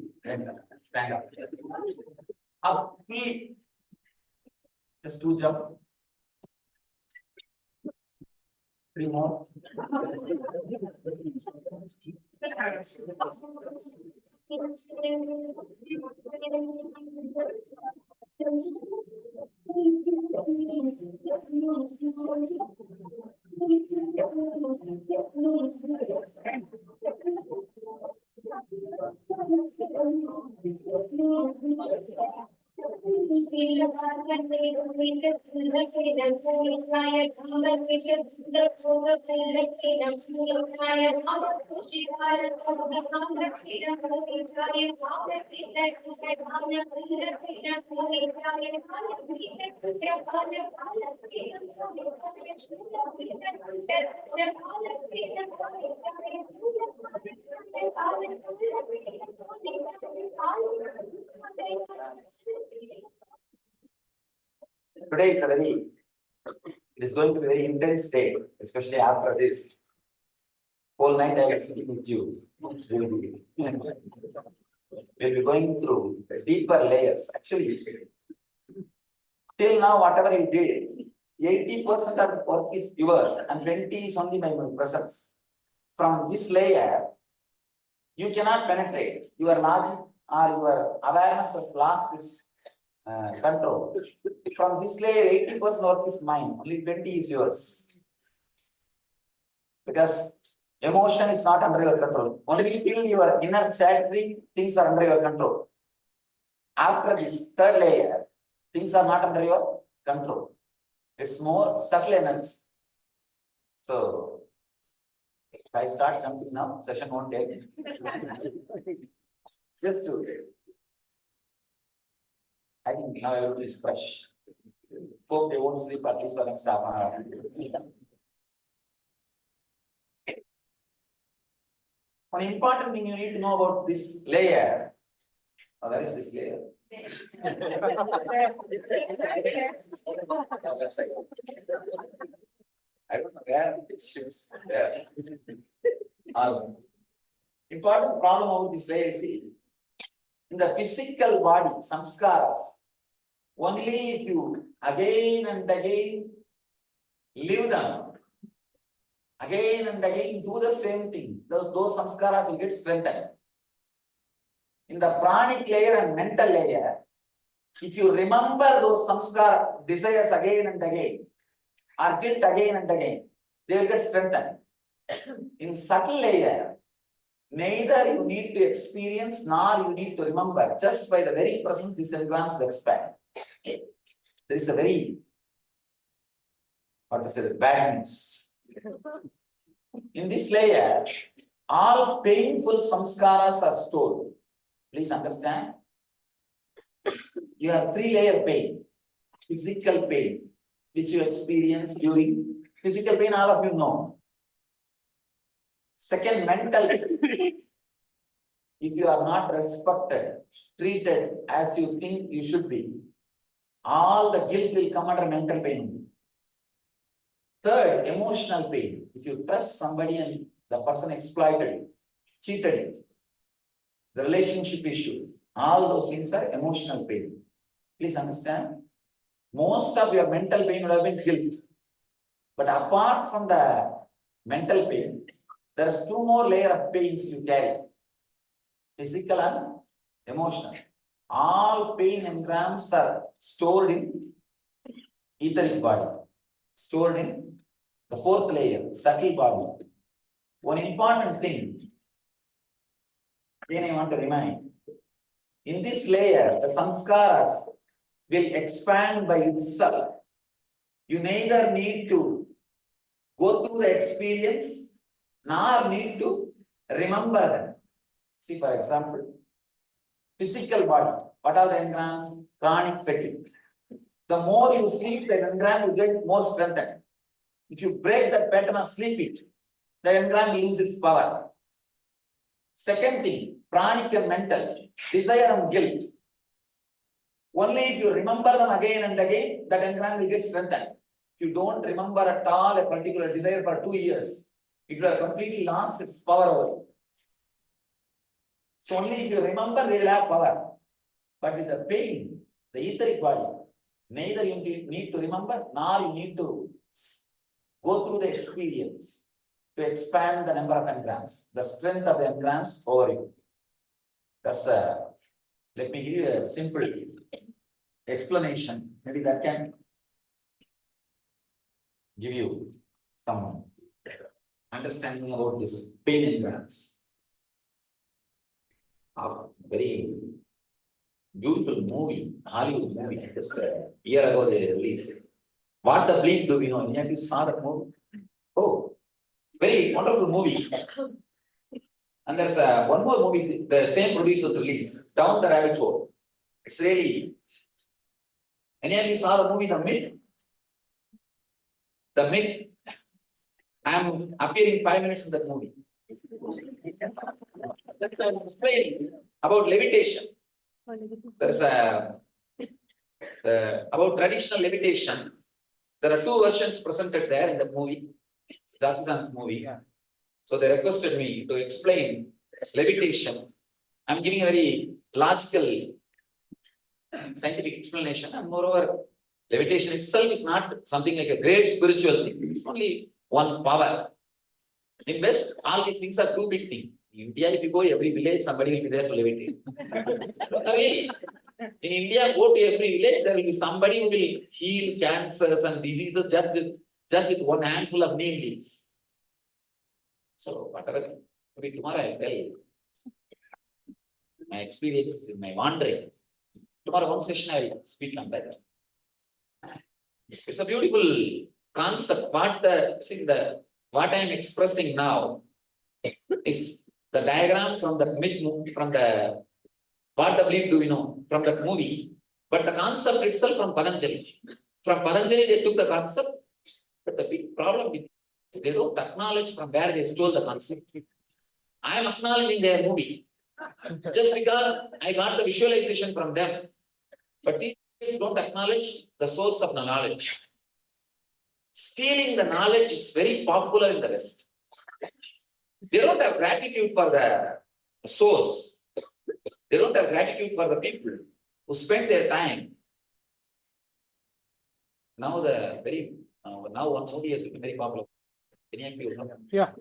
stand up. Up, feet. Just 2 jump. 3 more. Today it is going to be a very intense day, especially after this. Whole night I will be sitting with you. We'll be going through the deeper layers. Actually, till now, whatever you did, 80% of the work is yours and 20% is only my presence. From this layer, you cannot penetrate. Your logic or your awareness has lost its control. From this layer, 80% work is mine, only 20% is yours. Because emotion is not under your control. Only till your inner chattering, things are under your control. After this third layer, things are not under your control. It's more subtle energy. So, if I start jumping now, session won't take. Just do it. I think now everybody is fresh. Hope they won't sleep at least for next half an hour. One important thing you need to know about this layer. Oh, where is this layer? No, that's it. I don't know where it is. Important problem about this layer is in the physical body, samskaras, only if you again and again live them, again and again do the same thing, those samskaras will get strengthened. In the pranic layer and mental layer, if you remember those samskara desires again and again, or guilt again and again, they will get strengthened. In subtle layer, neither you need to experience nor you need to remember. Just by the very presence, these engrams will expand. There is a very, what to say, bad news. In this layer, all painful samskaras are stored. Please understand. You have 3-layer pain. Physical pain, which you experience during physical pain, all of you know. Second, mental pain. If you are not respected, treated as you think you should be, all the guilt will come under mental pain. Third, emotional pain. If you trust somebody and the person exploited you, cheated you, the relationship issues, all those things are emotional pain. Please understand. Most of your mental pain would have been guilt. But apart from the mental pain, there is 2 more layers of pains you carry. Physical and emotional. All pain engrams are stored in etheric body. Stored in the 4th layer, subtle body. One important thing, again I want to remind, in this layer, the samskaras will expand by itself. You neither need to go through the experience, nor need to remember them. See, for example, physical body. What are the engrams? Chronic fatigue. The more you sleep, the engram will get more strengthened. If you break the pattern of sleep, the engram will lose its power. Second thing, pranic and mental, desire and guilt. Only if you remember them again and again, that engram will get strengthened. If you don't remember at all a particular desire for 2 years, it will have completely lost its power over you. So only if you remember, they will have power. But with the pain, the etheric body, neither you need to remember, nor you need to go through the experience to expand the number of engrams, the strength of the engrams over you. That's let me give you a simple explanation. Maybe that can give you some understanding about this pain engrams. A very beautiful movie, Hollywood movie, just a year ago they released. What the Bleep do we know? Any of you saw that movie? Oh, very wonderful movie. And there's one more movie, the same producers released, Down the Rabbit Hole. It's really. Any of you saw the movie The Myth? The Myth. I'm appearing 5 minutes in that movie. Explain about levitation. There's about traditional levitation. There are 2 versions presented there in the movie, Jakisan's movie. So they requested me to explain levitation. I'm giving a very logical, scientific explanation, and moreover, levitation itself is not something like a great spiritual thing. It's only one power. In West, all these things are 2 big things. In India, if you go every village, somebody will be there to levitate. Really. In India, go to every village, there will be somebody who will heal cancers and diseases just with one handful of neem leaves. So whatever, maybe tomorrow I'll tell my experiences in my wandering. Tomorrow one session I will speak on that. It's a beautiful concept. What I am expressing now is the diagram from the what the belief do we know from the movie, but the concept itself from Patanjali. From Patanjali they took the concept, but the big problem is they don't acknowledge from where they stole the concept. I am acknowledging their movie just because I got the visualization from them, but these don't acknowledge the source of the knowledge. Stealing the knowledge is very popular in the West. They don't have gratitude for the source. They don't have gratitude for the people who spend their time. Now now one movie has become very popular. Yeah.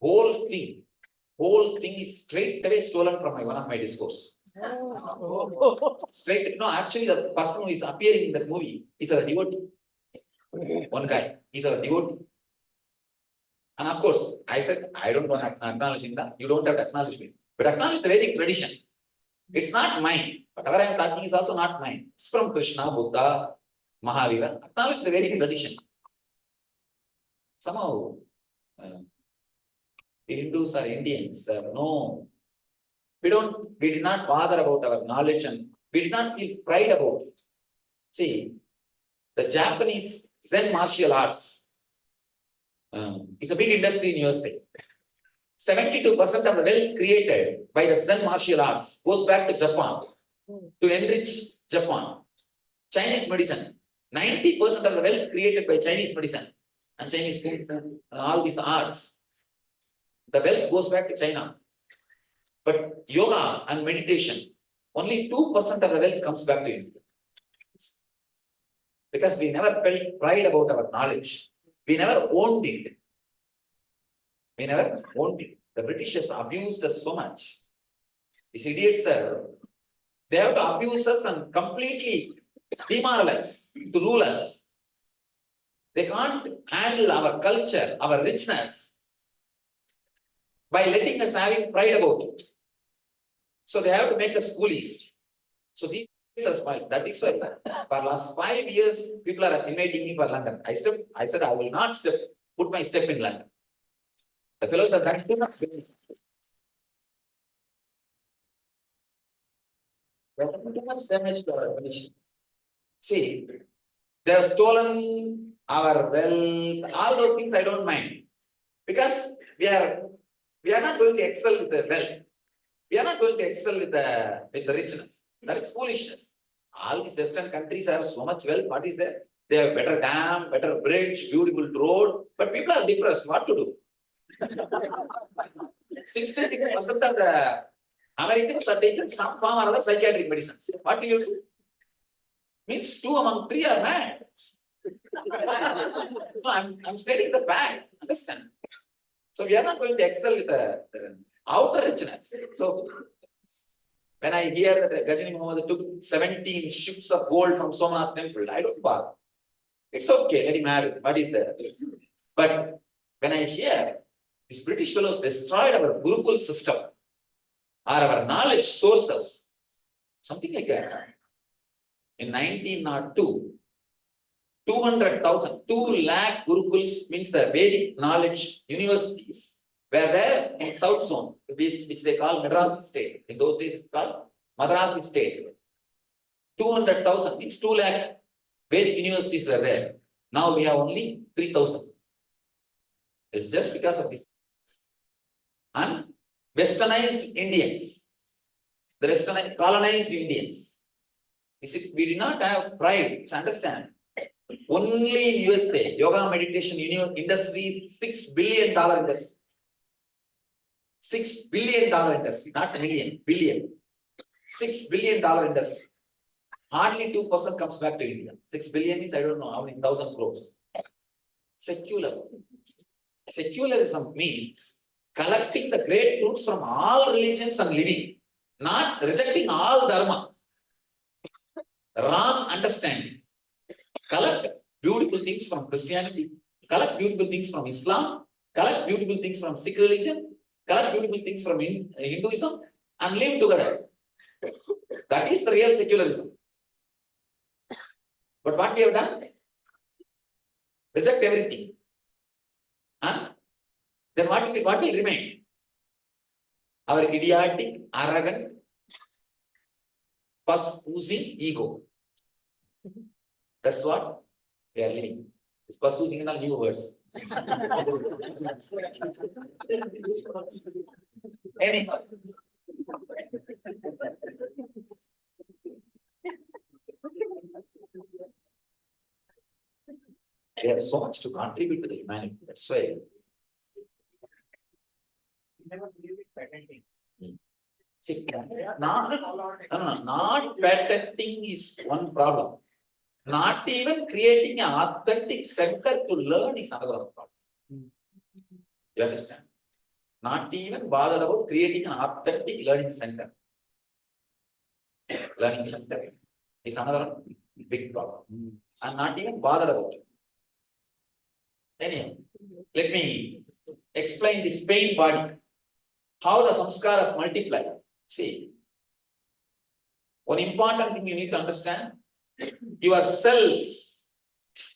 Whole thing is straight away stolen from one of my discourse. Straight, no, actually the person who is appearing in that movie is a devotee. One guy, he's a devotee. And of course, I said, I don't want to acknowledge that. You don't have to acknowledge me. But acknowledge the Vedic tradition. It's not mine. Whatever I am talking is also not mine. It's from Krishna, Buddha, Mahavira. Acknowledge the Vedic tradition. Somehow, Hindus or Indians, no. We did not bother about our knowledge and we did not feel pride about it. See, the Japanese Zen martial arts is a big industry in USA. 72% of the wealth created by the Zen martial arts goes back to Japan to enrich Japan. Chinese medicine, 90% of the wealth created by Chinese medicine and Chinese food, all these arts, the wealth goes back to China. But yoga and meditation, only 2% of the wealth comes back to India. Because we never felt pride about our knowledge. We never owned it. We never owned it. The Britishers abused us so much. These idiots, they have to abuse us and completely demoralize, to rule us. They can't handle our culture, our richness, by letting us having pride about it. So they have to make us coolies. So these are spoiled. That is why for last 5 years, people are inviting me for London. I said, I will not put my step in London. The fellows have done too much. Too much damage to our nation. See, they have stolen our wealth, all those things I don't mind. Because we are not going to excel with the wealth. We are not going to excel with the richness. That is foolishness. All these Western countries have so much wealth. What is there? They have better dam, better bridge, beautiful road. But people are depressed. What to do? 66% of the Americans are taking some form or other psychiatric medicines. What do you say? Means 2 among 3 are mad. No, I'm stating the fact. Understand? So we are not going to excel with the outer richness. So when I hear that Gajani Muhammad took 17 ships of gold from Somnath temple, I don't bother. It's okay, let him have it. What is there? But when I hear these British fellows destroyed our Gurukul system or our knowledge sources, something like that. In 1902, 200,000, 2 lakh Gurukuls means the Vedic knowledge universities were there in South Zone, which they call Madras state. In those days, it's called Madras state. 200,000 means 2 lakh Vedic universities were there. Now we have only 3,000. It's just because of this. And westernized Indians, the westernized colonized Indians. We did not have pride. So understand. Only in USA, yoga meditation industry is $6 billion industry. $6 billion industry, not million, billion. $6 billion industry. Hardly 2% comes back to India. 6 billion is, I don't know how many thousand crores. Secular. Secularism means collecting the great truths from all religions and living, not rejecting all dharma. Wrong understanding. Collect beautiful things from Christianity, collect beautiful things from Islam, collect beautiful things from Sikh religion, collect beautiful things from Hinduism, and live together. That is the real secularism. But what we have done? Reject everything. Huh? Then what will remain? Our idiotic, arrogant, pus-oozing ego. That's what we are living. It's pus-oozing in a new words. Anyhow. We have so much to contribute to the humanity. That's why. See, not patenting is one problem. Not even creating an authentic center to learn is another problem. You understand? Not even bothered about creating an authentic learning center. Learning center is another big problem. I'm not even bothered about it. Anyhow, let me explain this pain body. How the samskaras multiply. See, one important thing you need to understand, your cells,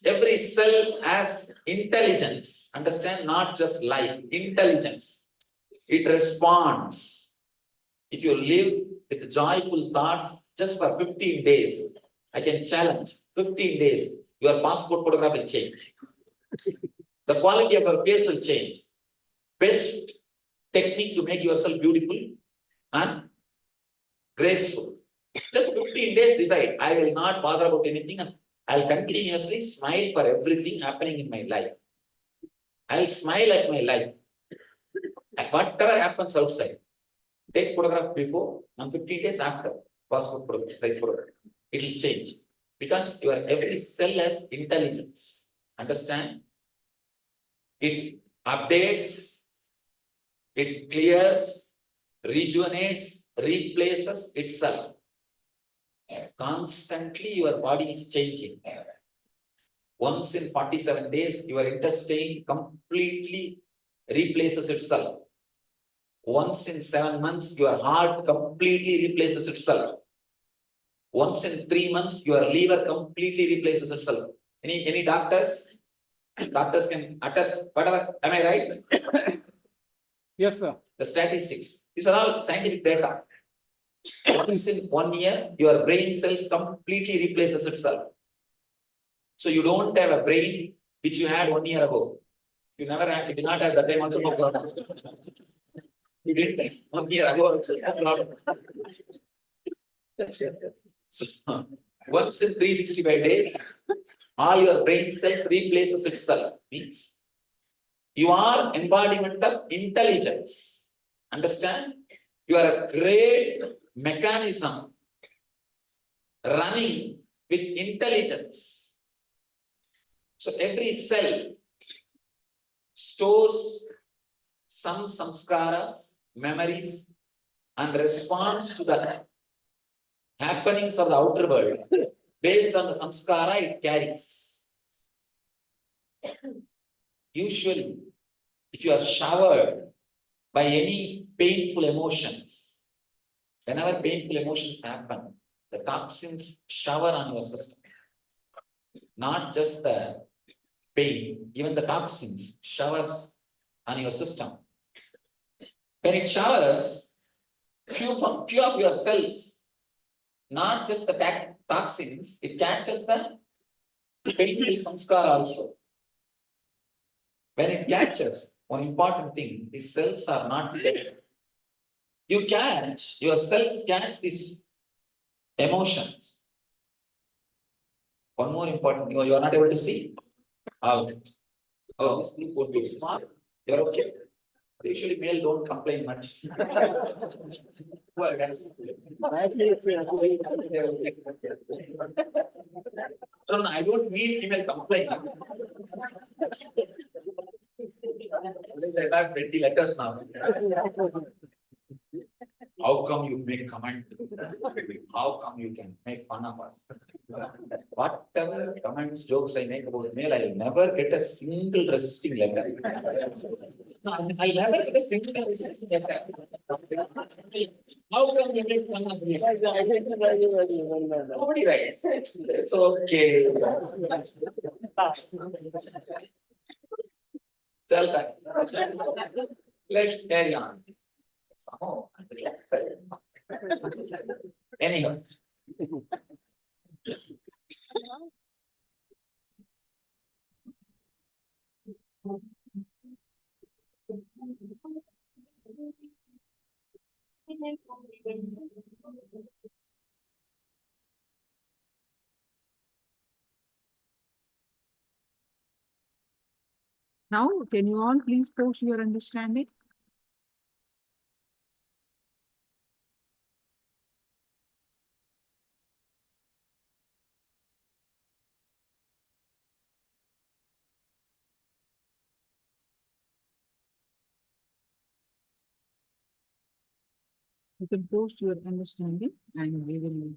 every cell has intelligence. Understand? Not just life, intelligence. It responds. If you live with joyful thoughts just for 15 days, I can challenge, 15 days, your passport photograph will change. The quality of your face will change. Best technique to make yourself beautiful and graceful. Just 15 days decide, I will not bother about anything and I'll continuously smile for everything happening in my life. I'll smile at my life. And whatever happens outside, take photograph before and 15 days after, passport photograph, size photograph. It will change. Because your every cell has intelligence. Understand? It updates, it clears, rejuvenates, replaces itself. Constantly your body is changing. Once in 47 days, your intestine completely replaces itself. Once in 7 months, your heart completely replaces itself. Once in 3 months, your liver completely replaces itself. Any doctors? Doctors can attest whatever. Am I right? Yes, sir. The statistics. These are all scientific data. Once in 1 year, your brain cells completely replaces itself. So you don't have a brain which you had 1 year ago. You never had, you did not have that time also, no problem. You didn't 1 year ago also, no problem. So once in 365 days, all your brain cells replaces itself. Means you are embodiment of intelligence. Understand? You are a great mechanism running with intelligence. So every cell stores some samskaras, memories, and responds to the happenings of the outer world. Based on the samskara it carries. Usually, if you are showered by any painful emotions, whenever painful emotions happen, the toxins shower on your system. Not just the pain, even the toxins showers on your system. When it showers, few of your cells, not just the toxins, it catches the painful samskara also. When it catches, one important thing, these cells are not dead. Your cells catch these emotions. One more important thing, you are not able to see? Out. Oh, this blue won't be smart. You're okay. Usually male don't complain much. Well, guys. No, I don't mean female complain. I have 20 letters now. How come you make comment? How come you can make fun of us? Whatever comments, jokes I make about male, I will never get a single resisting letter. No, I'll never get a single resisting letter. How come you make fun of me? Nobody writes. It's okay. Tell that. Let's carry on. Oh, anyhow. Now, can you all please post your understanding? You can post your understanding and we will.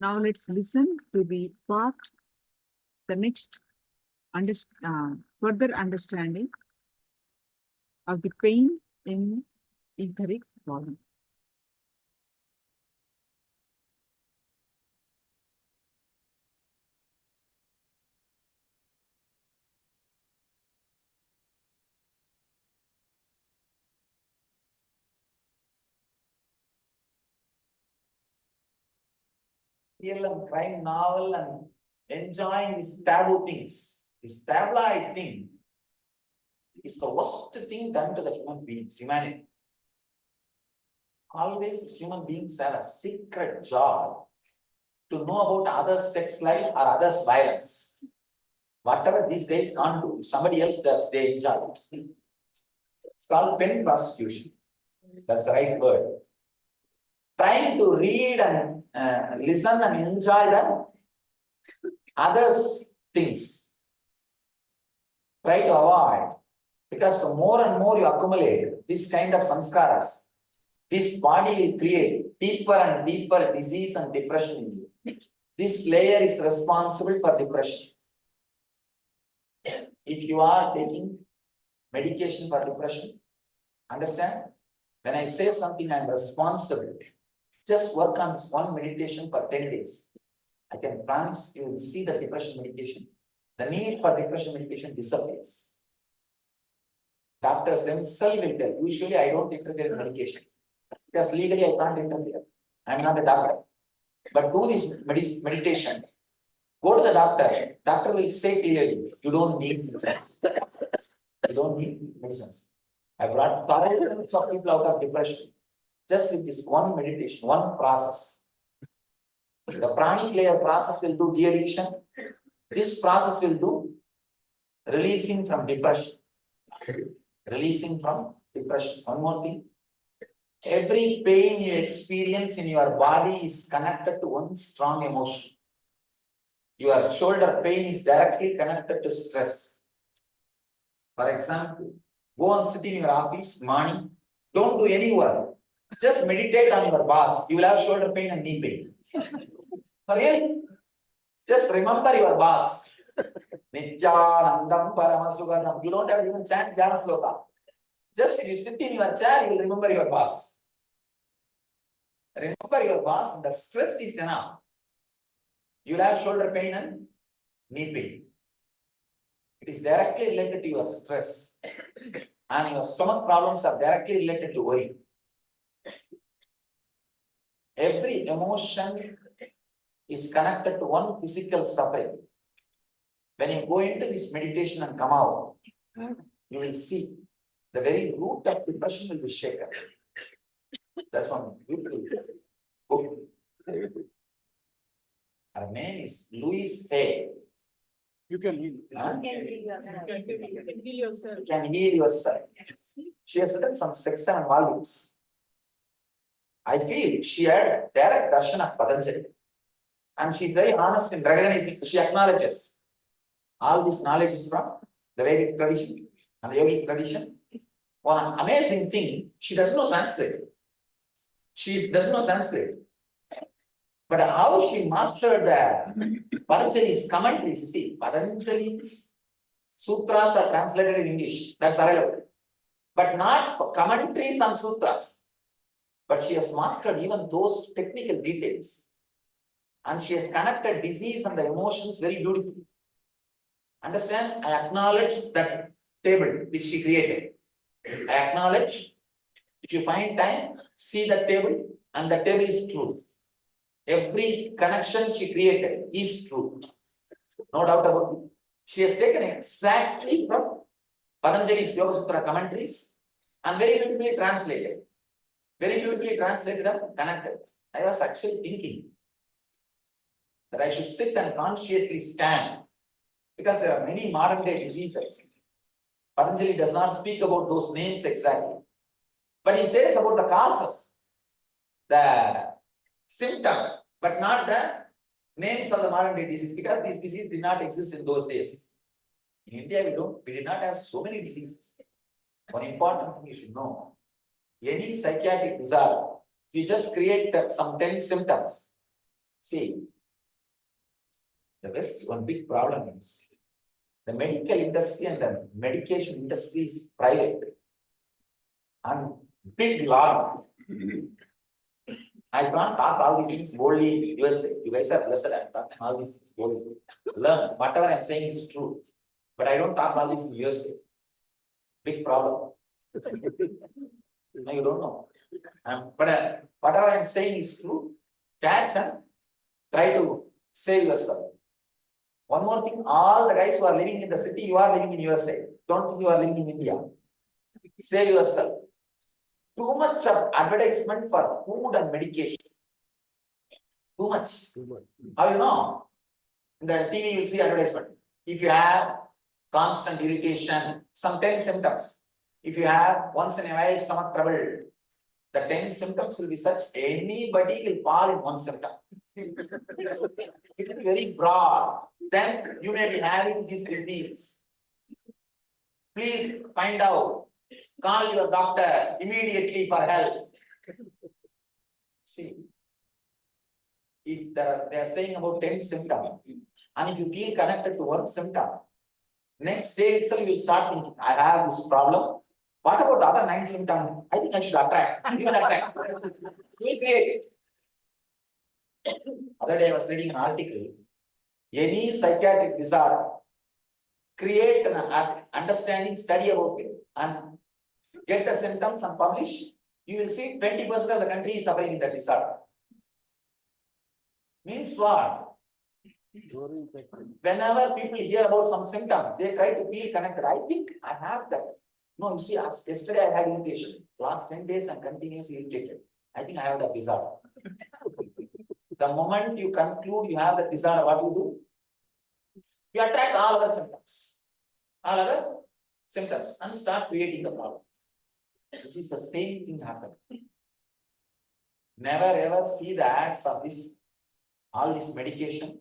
Now let's listen to the part, the next further understanding of the pain in etheric body. Real crime novel and enjoying these taboo things. This tabloid thing is the worst thing done to the human beings, humanity. Always human beings have a secret job to know about others' sex life or others' violence. Whatever these guys can't do, if somebody else does, they enjoy it. It's called pen prostitution. That's the right word. Trying to read and listen and enjoy the others' things. Try to avoid. Because the more and more you accumulate this kind of samskaras, this body will create deeper and deeper disease and depression in you. This layer is responsible for depression. If you are taking medication for depression, understand? When I say something, I am responsible. Just work on this one meditation for 10 days. I can promise you will see the depression medication. The need for depression medication disappears. Doctors themselves will tell. Usually, I don't interfere in medication because legally I can't interfere. I'm not a doctor. But do this meditation. Go to the doctor. Doctor will say clearly, you don't need medicines. You don't need medicines. I brought thousands of people out of depression. Just with this one meditation, one process. The pranic layer process will do de-addiction. This process will do releasing from depression. Releasing from depression. One more thing. Every pain you experience in your body is connected to one strong emotion. Your shoulder pain is directly connected to stress. For example, go and sit in your office morning. Don't do any work. Just meditate on your boss. You will have shoulder pain and knee pain. Really? Just remember your boss. Nithyananda, paramashivoham. You don't have to even chant Jnana Sloka. Just if you sit in your chair, you will remember your boss. Remember your boss, and that stress is enough. You will have shoulder pain and knee pain. It is directly related to your stress. And your stomach problems are directly related to worry. Every emotion is connected to one physical suffering. When you go into this meditation and come out, you will see the very root of depression will be shaken. That's one beautiful book. Her name is Louise Hay. You can heal. Huh? You can heal yourself. You can heal yourself. She has written some 6-7 volumes. I feel she had direct darshan of Patanjali. And she's very honest in recognizing, she acknowledges all this knowledge is from the Vedic tradition and the yogic tradition. One amazing thing, she doesn't know Sanskrit. She doesn't know Sanskrit. But how she mastered the Patanjali's commentaries, you see, Patanjali's sutras are translated in English, that's available. But not commentaries on sutras. But she has mastered even those technical details. And she has connected disease and the emotions very beautifully. Understand? I acknowledge that table which she created. I acknowledge. If you find time, see that table, and the table is true. Every connection she created is true. No doubt about it. She has taken exactly from Patanjali's Yoga Sutra commentaries and very beautifully translated. Very beautifully translated and connected. I was actually thinking that I should sit and consciously stand because there are many modern day diseases. Patanjali does not speak about those names exactly, but he says about the causes, the symptom, but not the names of the modern day disease, because these diseases did not exist in those days. In India, we did not have so many diseases. One important thing you should know, any psychiatric disorder, if you just create some 10 symptoms, see, the West, one big problem is the medical industry and the medication industry is private and big law. I can't talk all these things boldly in USA. You guys are blessed. I'm talking all these things boldly. Learn. Whatever I'm saying is true. But I don't talk all this in USA. Big problem. No, you don't know. But whatever I'm saying is true. Catch and try to save yourself. One more thing, all the guys who are living in the city, you are living in USA. Don't think you are living in India. Save yourself. Too much of advertisement for food and medication. Too much. How you know? In the TV you will see advertisement. If you have constant irritation, some 10 symptoms. If you have once in a while stomach trouble, the 10 symptoms will be such, anybody will fall in one symptom. It will be very broad. Then you may be having this disease. Please find out. Call your doctor immediately for help. See, if they are saying about 10 symptoms, and if you feel connected to one symptom, next day itself you will start thinking, I have this problem. What about the other 9 symptoms? I think I should attract. Even attract. We create it. Other day I was reading an article. Any psychiatric disorder, create an understanding, study about it, and get the symptoms and publish. You will see 20% of the country is suffering in that disorder. Means what? Whenever people hear about some symptom, they try to feel connected. I think I have that. No, you see, yesterday I had irritation. Last 10 days I'm continuously irritated. I think I have that disorder. The moment you conclude you have that disorder, what you do? You attract all other symptoms, and start creating the problem. This is the same thing happened. Never ever see the ads of this, all this medication.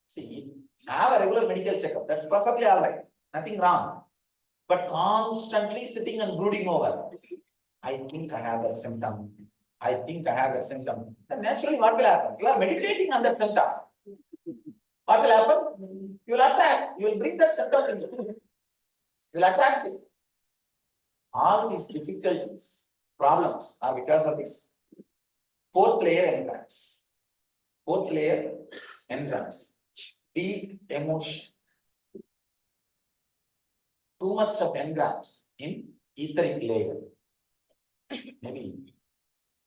See, have a regular medical checkup. That's perfectly all right. Nothing wrong. But constantly sitting and brooding over. I think I have that symptom. I think I have that symptom. Then naturally, what will happen? You are meditating on that symptom. What will happen? You will attract. You will bring that symptom to you. You will attract it. All these difficulties, problems are because of this. 4th layer engrams. 4th layer engrams. Deep emotion. Too much of engrams in etheric layer. Maybe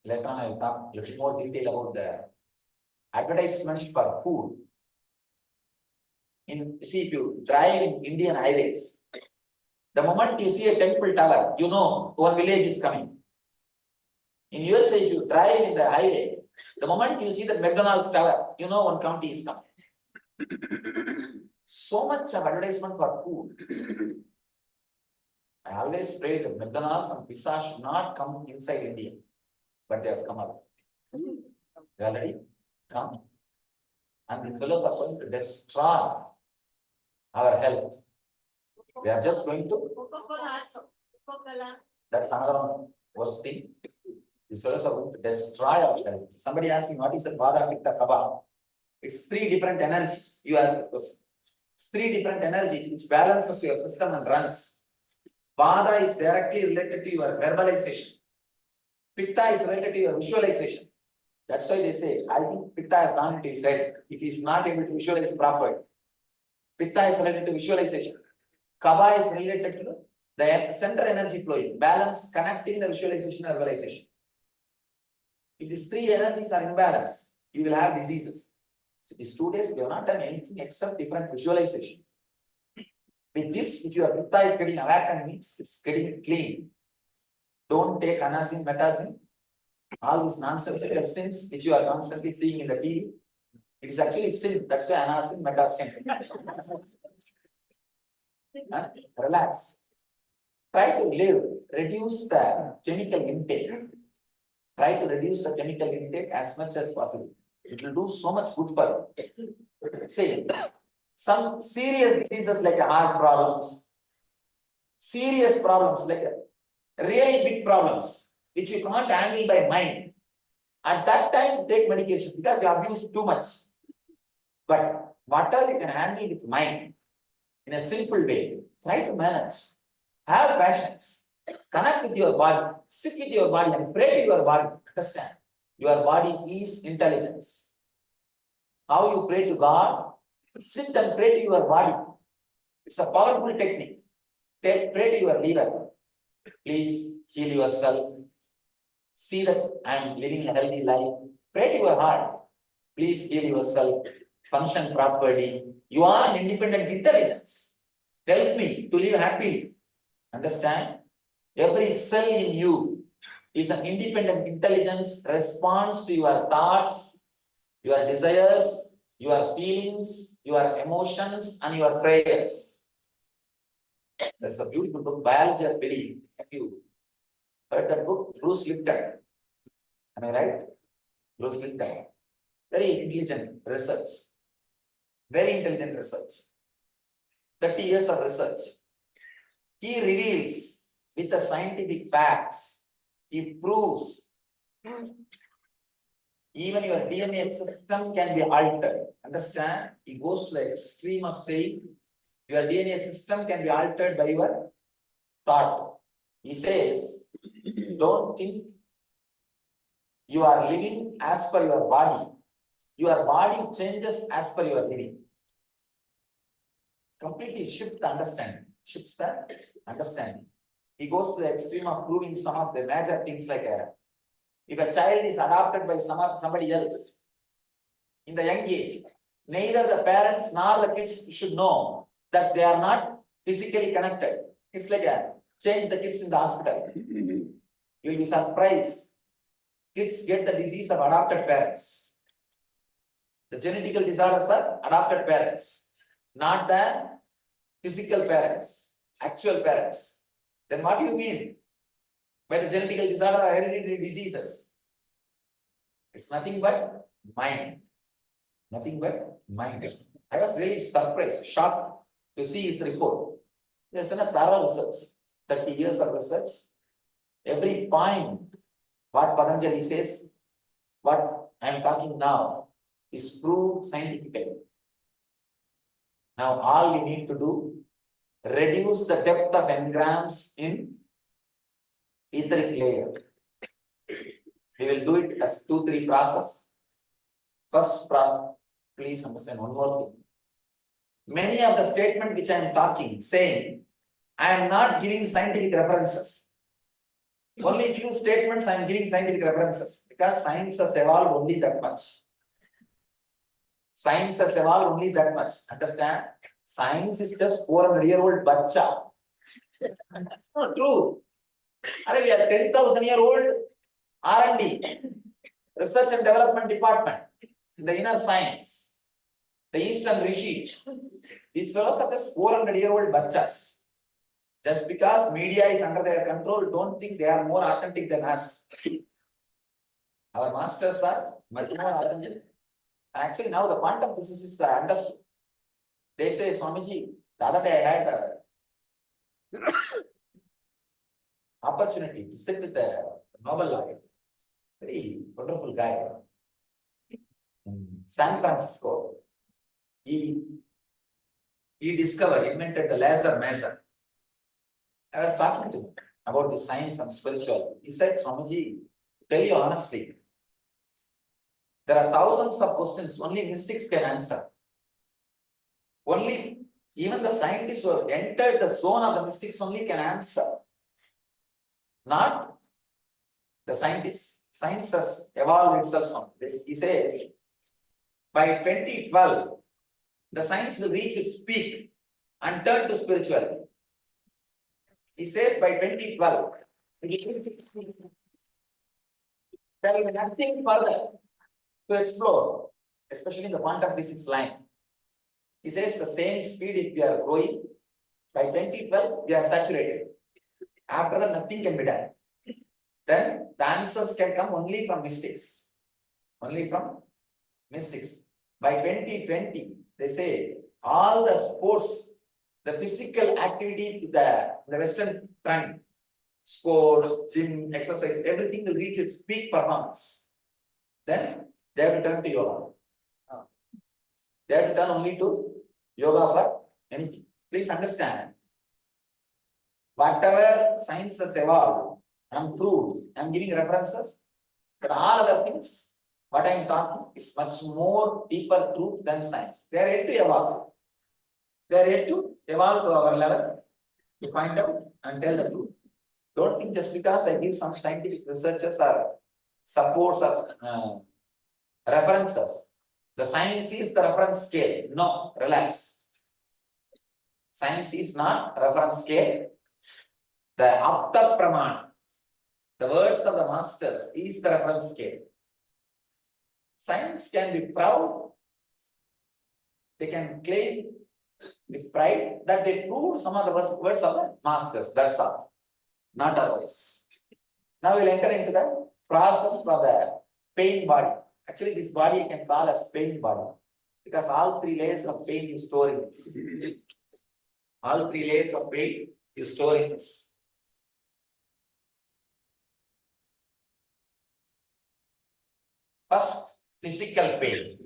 later on I will talk a little more detail about the advertisement for food. See, if you drive in Indian highways, the moment you see a temple tower, you know one village is coming. In USA, if you drive in the highway, The moment you see the McDonald's tower, you know one county is coming. So much of advertisement for food. I always prayed that McDonald's and pizza should not come inside India, but they have come up. They already come. And these fellows are going to destroy our health. They are just going to. That's another worst thing. These fellows are going to destroy our health. Somebody asked me, what is the Vada, Pitta, Kapha? It's 3 different energies. You ask the question. It's 3 different energies which balances your system and runs. Vada is directly related to your verbalization. Pitta is related to your visualization. That's why they say, I think Pitta has gone into his head if he is not able to visualize properly. Pitta is related to visualization. Kapha is related to the center energy flowing, balance, connecting the visualization and verbalization. If these 3 energies are imbalanced, you will have diseases. So these 2 days, they have not done anything except different visualizations. With this, if your Pitta is getting awakened, means it's getting clean. Don't take anasin, metazin, all these nonsensical sins which you are constantly seeing in the TV. It is actually sin. That's why anasin, metazin. Relax. Try to live. Reduce the chemical intake. Try to reduce the chemical intake as much as possible. It will do so much good for you. Say, some serious diseases like heart problems, serious problems like really big problems, which you can't handle by mind. At that time, take medication because you abuse too much. But whatever you can handle with mind, in a simple way, try to manage. Have passions. Connect with your body. Sit with your body and pray to your body. Understand? Your body is intelligence. How you pray to God? Sit and pray to your body. It's a powerful technique. Pray to your liver. Please heal yourself. See that I am living a healthy life. Pray to your heart. Please heal yourself. Function properly. You are an independent intelligence. Help me to live happily. Understand? Every cell in you is an independent intelligence, responds to your thoughts, your desires, your feelings, your emotions, and your prayers. There's a beautiful book, Biology of Belief. Have you heard that book? Bruce Lipton. Am I right? Bruce Lipton. Very intelligent research. Very intelligent research. 30 years of research. He reveals with the scientific facts, he proves even your DNA system can be altered. Understand? He goes to the extreme of saying your DNA system can be altered by your thought. He says, don't think you are living as per your body. Your body changes as per your living. Completely shifts the understanding. Shifts the understanding. He goes to the extreme of proving some of the major things like if a child is adopted by somebody else in the young age, neither the parents nor the kids should know that they are not physically connected. It's like change the kids in the hospital. You'll be surprised. Kids get the disease of adopted parents. The genetical disorders are adopted parents, not the physical parents, actual parents. Then what do you mean by the genetical disorder or hereditary diseases? It's nothing but mind. Nothing but mind. I was really surprised, shocked to see his report. He has done a thorough research, 30 years of research. Every point, what Patanjali says, what I am talking now, is proved scientifically. Now all we need to do, reduce the depth of engrams in etheric layer. We will do it as 2-3 process. First process, please understand one more thing. Many of the statements which I am talking, saying, I am not giving scientific references. Only few statements I am giving scientific references because science has evolved only that much. Science has evolved only that much. Understand? Science is just 400-year-old bacha. No, true. We are 10,000-year-old R&D. research and development department, in the inner science, the Eastern rishis. These fellows are just 400-year-old bachas. Just because media is under their control, don't think they are more authentic than us. Our masters are much more authentic. Actually, now the quantum physicists are understood. They say, Swamiji, the other day I had a opportunity to sit with the Nobel laureate, very wonderful guy in San Francisco. He invented the laser maser. I was talking to him about the science and spiritual. He said, Swamiji, to tell you honestly, there are thousands of questions only mystics can answer. Only even the scientists who have entered the zone of the mystics only can answer. Not the scientists. Science has evolved itself from this. He says, by 2012, the science will reach its peak and turn to spirituality. He says by 2012, there will be nothing further to explore, especially in the quantum physics line. He says the same speed if we are growing, by 2012, we are saturated. After that, nothing can be done. Then the answers can come only from mystics. Only from mystics. By 2020, they say all the sports, the physical activity, the Western trend, sports, gym, exercise, everything will reach its peak performance. Then they have to turn to yoga. They have to turn only to yoga for anything. Please understand, whatever science has evolved and proved, I am giving references, but all other things, what I am talking is much more deeper truth than science. They are yet to evolve. They are yet to evolve to our level to find out and tell the truth. Don't think just because I give some scientific researches or supports or references, the science is the reference scale. No, relax. Science is not reference scale. The apta pramana, the words of the masters, is the reference scale. Science can be proud. They can claim with pride that they proved some of the words of the masters. That's all. Not otherwise. Now we'll enter into the process for the pain body. Actually, this body you can call as pain body because all three layers of pain you store in this. All three layers of pain you store in this. First, physical pain.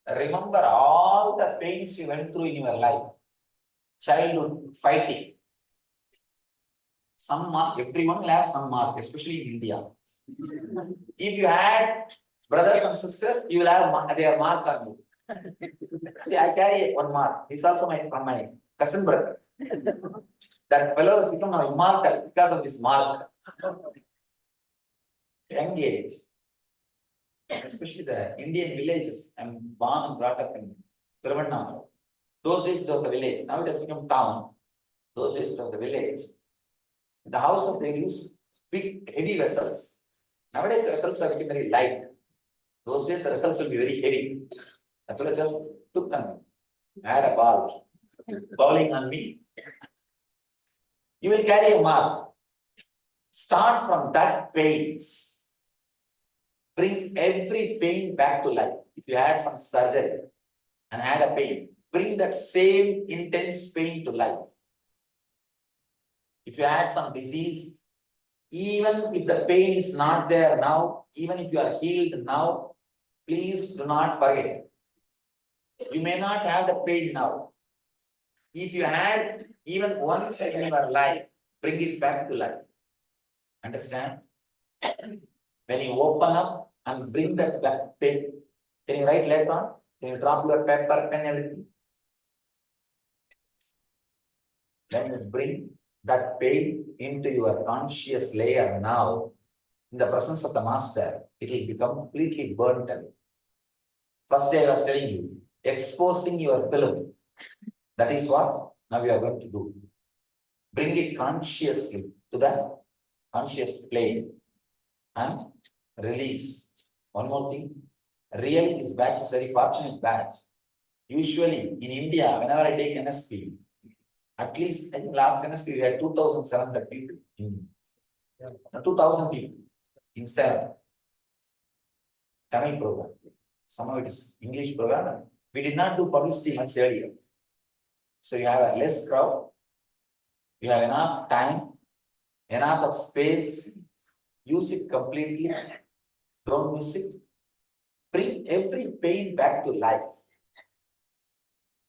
Remember all the pains you went through in your life. Childhood, fighting. Some mark, everyone will have some mark, especially in India. If you had brothers and sisters, you will have their mark on you. See, I carry one mark. He's also from my cousin brother. That fellow has become now immortal because of this mark. Young age. Especially the Indian villages. I'm born and brought up in Trivandrum. Those days it was a village. Now it has become town. Those days it was the village. The houses they use big, heavy vessels. Nowadays the vessels are becoming very light. Those days the vessels will be very heavy. The fellow just took on me. I had a ball. Bowling on me. You will carry a mark. Start from that pains. Bring every pain back to life. If you had some surgery and had a pain, bring that same intense pain to life. If you had some disease, even if the pain is not there now, even if you are healed now, please do not forget. You may not have the pain now. If you had even once in your life, bring it back to life. Understand? When you open up and bring that back pain, can you write later on? Can you drop your paper, pen, everything? When you bring that pain into your conscious layer now, in the presence of the master, it will become completely burnt away. First day I was telling you, exposing your film. That is what now we are going to do. Bring it consciously to the conscious plane and release. One more thing, really this batch is very fortunate batch. Usually in India, whenever I take NSP, at least I think last NSP we had 2,700 people. 2,000 people in 7 Tamil program. Somehow it is English program. We did not do publicity much earlier. So you have a less crowd, you have enough time, enough of space, use it completely, don't miss it. Bring every pain back to life.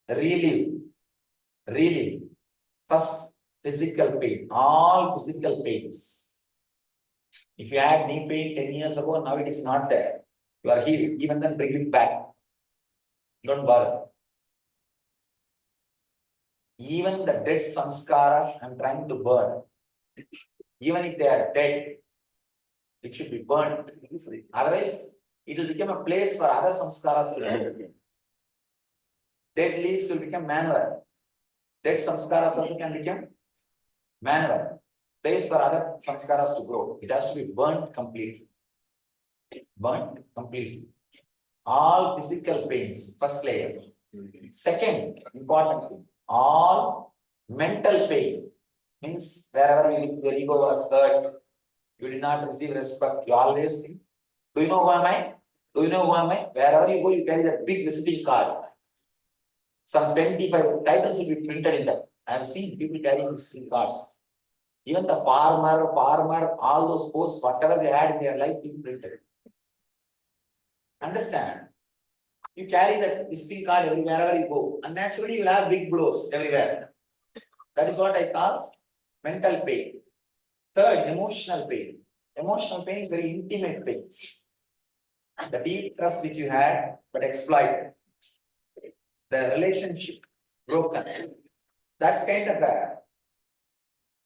Relieve. First, physical pain, all physical pains. If you had knee pain 10 years ago, now it is not there. You are healed. Even then, bring it back. Don't bother. Even the dead samskaras I'm trying to burn. Even if they are dead, it should be burnt. Otherwise, it will become a place for other samskaras to live. Dead leaves will become manure. Dead samskaras also can become manure. Place for other samskaras to grow. It has to be burnt completely. Burnt completely. All physical pains, first layer. Second, important thing, all mental pain. Means wherever your ego was hurt, you did not receive respect, you always think, do you know who am I? Do you know who am I? Wherever you go, you carry that big visiting card. Some 25 titles will be printed in that. I have seen people carrying visiting cards. Even the farmer, all those posts, whatever they had in their life, will be printed. Understand? You carry that visiting card wherever you go, and naturally you will have big blows everywhere. That is what I call mental pain. Third, emotional pain. Emotional pain is very intimate pain. The deep trust which you had, but exploited. The relationship broken. That kind of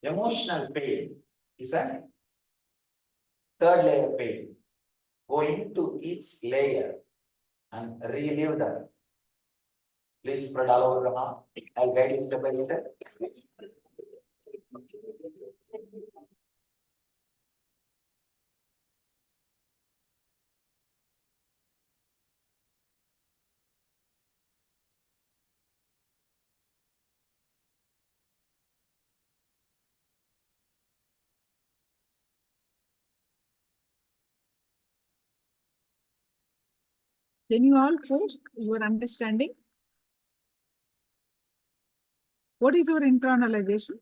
emotional pain is a third layer pain. Go into each layer and relive them. Please spread all over the heart. I'll guide you step by step. Can you all post your understanding? What is your internalization?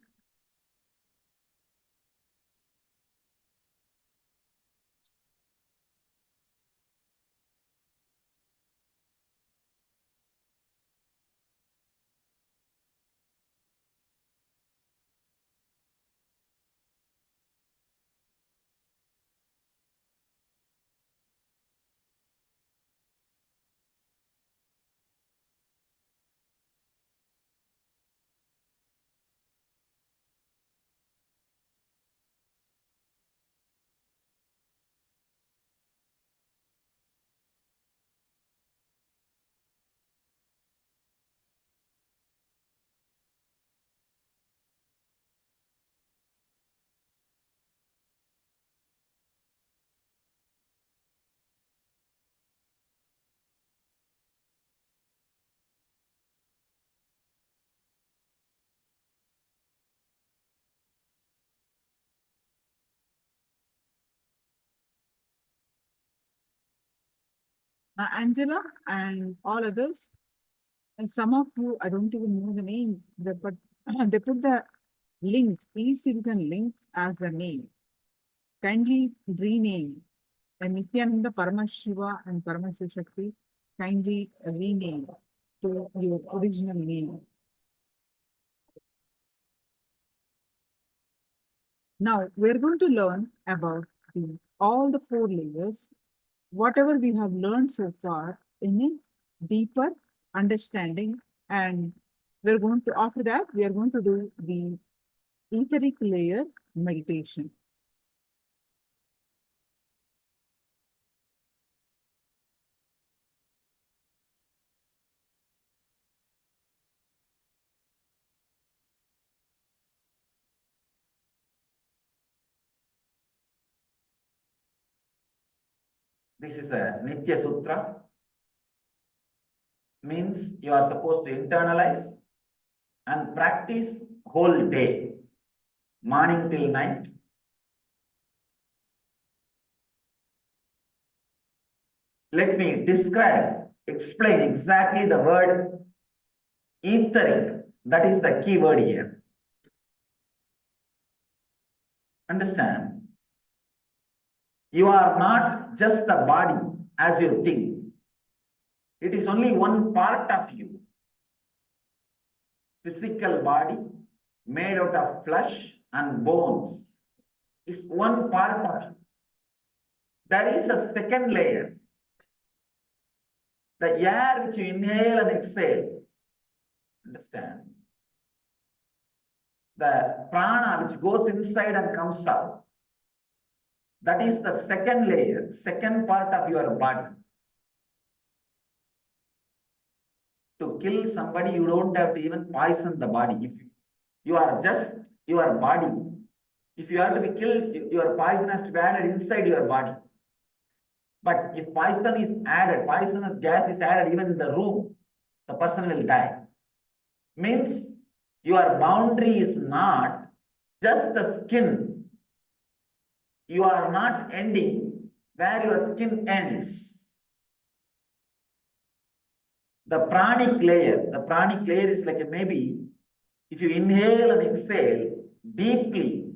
Angela and all others, and some of you, I don't even know the name, but they put the link, e-citizen link as the name. Kindly rename. And Nithyananda, Paramashiva and Paramashiva Shakti, kindly rename to your original name. Now, we're going to learn about all the 4 layers, whatever we have learned so far in a deeper understanding. And we're going to, after that, we are going to do the etheric layer meditation. This is a Nithya Sutra. Means you are supposed to internalize and practice whole day, morning till night. Let me explain exactly the word etheric. That is the key word here. Understand? You are not just the body as you think. It is only one part of you. Physical body made out of flesh and bones is one part of you. There is a second layer. The air which you inhale and exhale. Understand? The prana which goes inside and comes out. That is the second layer, second part of your body. To kill somebody, you don't have to even poison the body. If you are just your body, if you have to be killed, your poison has to be added inside your body. But if poison is added, poisonous gas is added even in the room, the person will die. Means your boundary is not just the skin. You are not ending where your skin ends. The pranic layer is like a maybe, if you inhale and exhale deeply,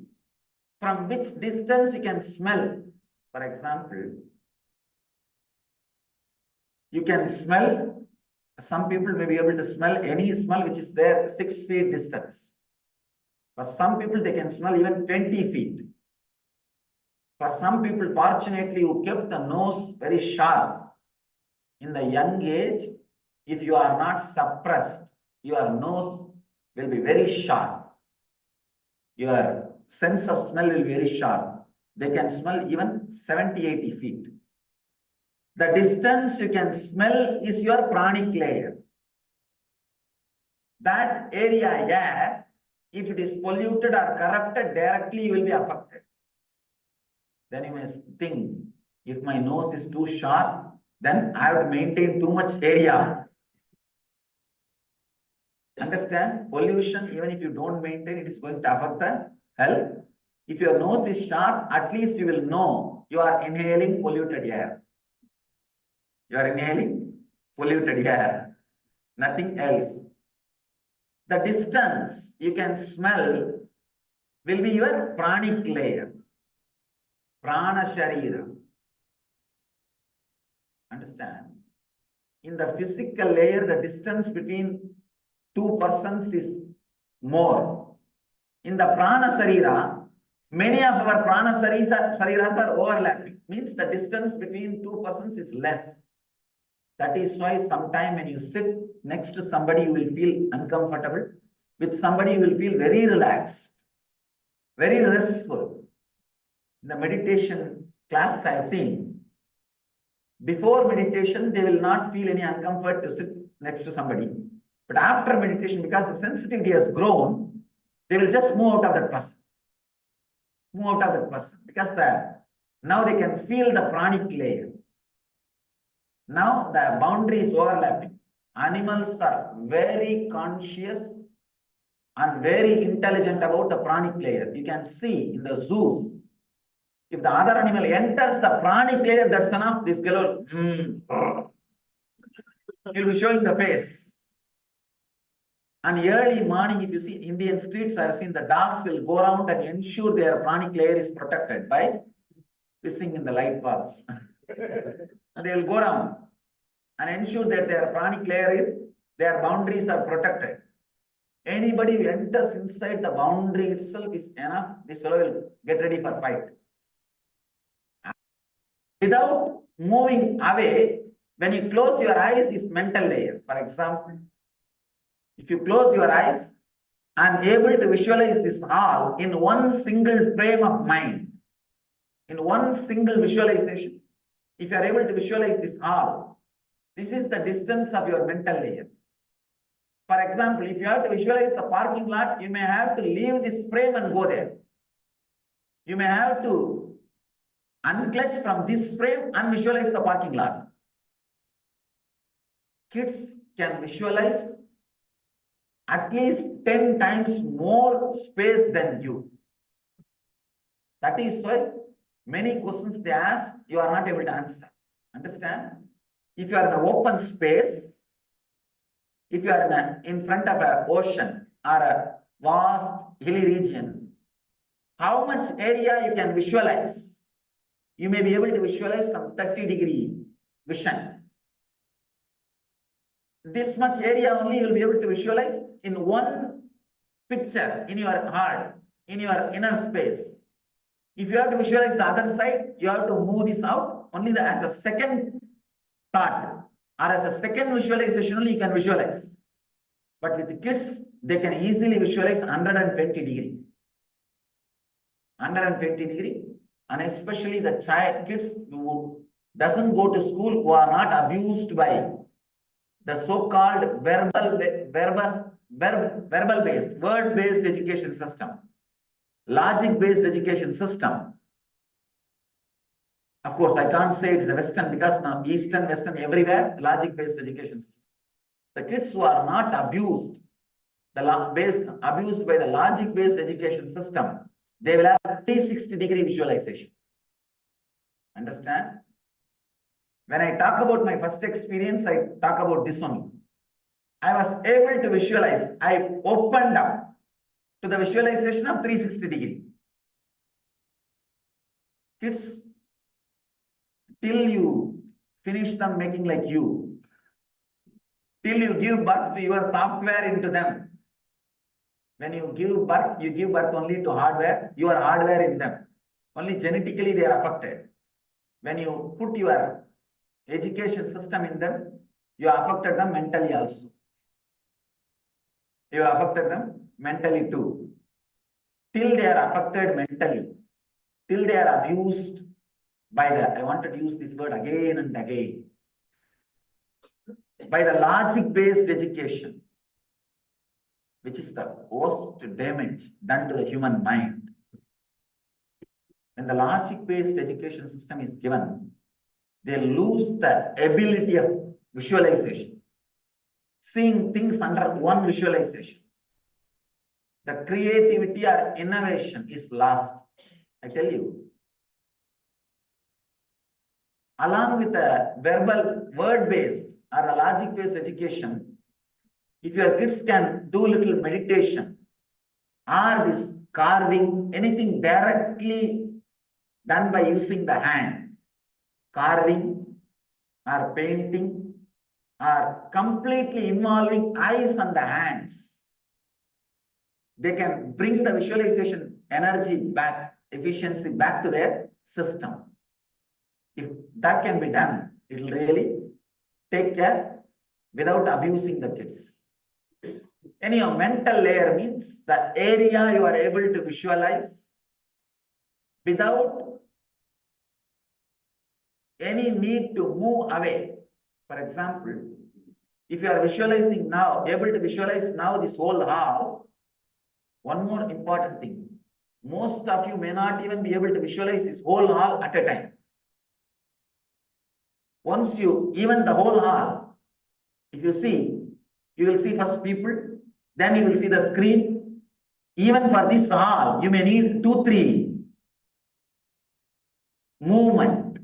from which distance you can smell. For example, you can smell, some people may be able to smell any smell which is there 6 feet distance. For some people, they can smell even 20 feet. For some people, fortunately, who kept the nose very sharp in the young age, if you are not suppressed, your nose will be very sharp. Your sense of smell will be very sharp. They can smell even 70, 80 feet. The distance you can smell is your pranic layer. That area, yeah, if it is polluted or corrupted, directly you will be affected. Then you may think, if my nose is too sharp, then I have to maintain too much area. Understand? Pollution, even if you don't maintain, it is going to affect the health. If your nose is sharp, at least you will know you are inhaling polluted air. You are inhaling polluted air, nothing else. The distance you can smell will be your pranic layer, prana sharira. Understand? In the physical layer, the distance between two persons is more. In the prana sarira, many of our prana sariras are overlapping. Means the distance between two persons is less. That is why sometimes when you sit next to somebody, you will feel uncomfortable. With somebody, you will feel very relaxed, very restful. In the meditation classes I have seen, before meditation, they will not feel any uncomfort to sit next to somebody. But after meditation, because the sensitivity has grown, they will just move out of that person. Move out of that person. Because now they can feel the pranic layer. Now the boundary is overlapping. Animals are very conscious and very intelligent about the pranic layer. You can see in the zoos, if the other animal enters the pranic layer, that's enough. This girl will he'll be showing the face. And early morning, if you see Indian streets, I have seen the dogs will go around and ensure their pranic layer is protected by pissing in the light bulbs. And they will go around and ensure that their pranic layer their boundaries are protected. Anybody who enters inside the boundary itself is enough. This fellow will get ready for fight. Without moving away, when you close your eyes, is mental layer. For example, if you close your eyes and able to visualize this all in one single frame of mind, in one single visualization, if you are able to visualize this all, this is the distance of your mental layer. For example, if you have to visualize the parking lot, you may have to leave this frame and go there. You may have to unclutch from this frame and visualize the parking lot. Kids can visualize at least 10 times more space than you. That is why many questions they ask, you are not able to answer. Understand? If you are in an open space, if you are in front of an ocean or a vast hilly region, how much area you can visualize? You may be able to visualize some 30-degree vision. This much area only you will be able to visualize in one picture in your heart, in your inner space. If you have to visualize the other side, you have to move this out only as a second thought or as a second visualization only you can visualize. But with the kids, they can easily visualize 120 degree. 120 degree, and especially the kids who doesn't go to school, who are not abused by the so-called verbal-based, word-based education system, logic-based education system. Of course, I can't say it is a Western because now Eastern, Western, everywhere, logic-based education system. The kids who are not abused, abused by the logic-based education system, they will have 360-degree visualization. Understand? When I talk about my first experience, I talk about this only. I was able to visualize. I opened up to the visualization of 360 degree. Kids, till you finish them making like you, till you give birth to your software into them. When you give birth only to hardware, your hardware in them. Only genetically they are affected. When you put your education system in them, you affected them mentally also. You affected them mentally too. Till they are affected mentally, till they are abused by the, I wanted to use this word again and again, by the logic-based education, which is the worst damage done to the human mind. When the logic-based education system is given, they lose the ability of visualization, seeing things under one visualization. The creativity or innovation is lost. I tell you. Along with the verbal, word-based or a logic-based education, if your kids can do little meditation or this carving, anything directly done by using the hand, carving or painting or completely involving eyes and the hands, they can bring the visualization energy back, efficiency back to their system. If that can be done, it will really take care without abusing the kids. Anyhow, mental layer means the area you are able to visualize without any need to move away. For example, if you are visualizing now, able to visualize now this whole hall, one more important thing, most of you may not even be able to visualize this whole hall at a time. Once you, even the whole hall, if you see, you will see first people, then you will see the screen. Even for this hall, you may need 2-3 movement.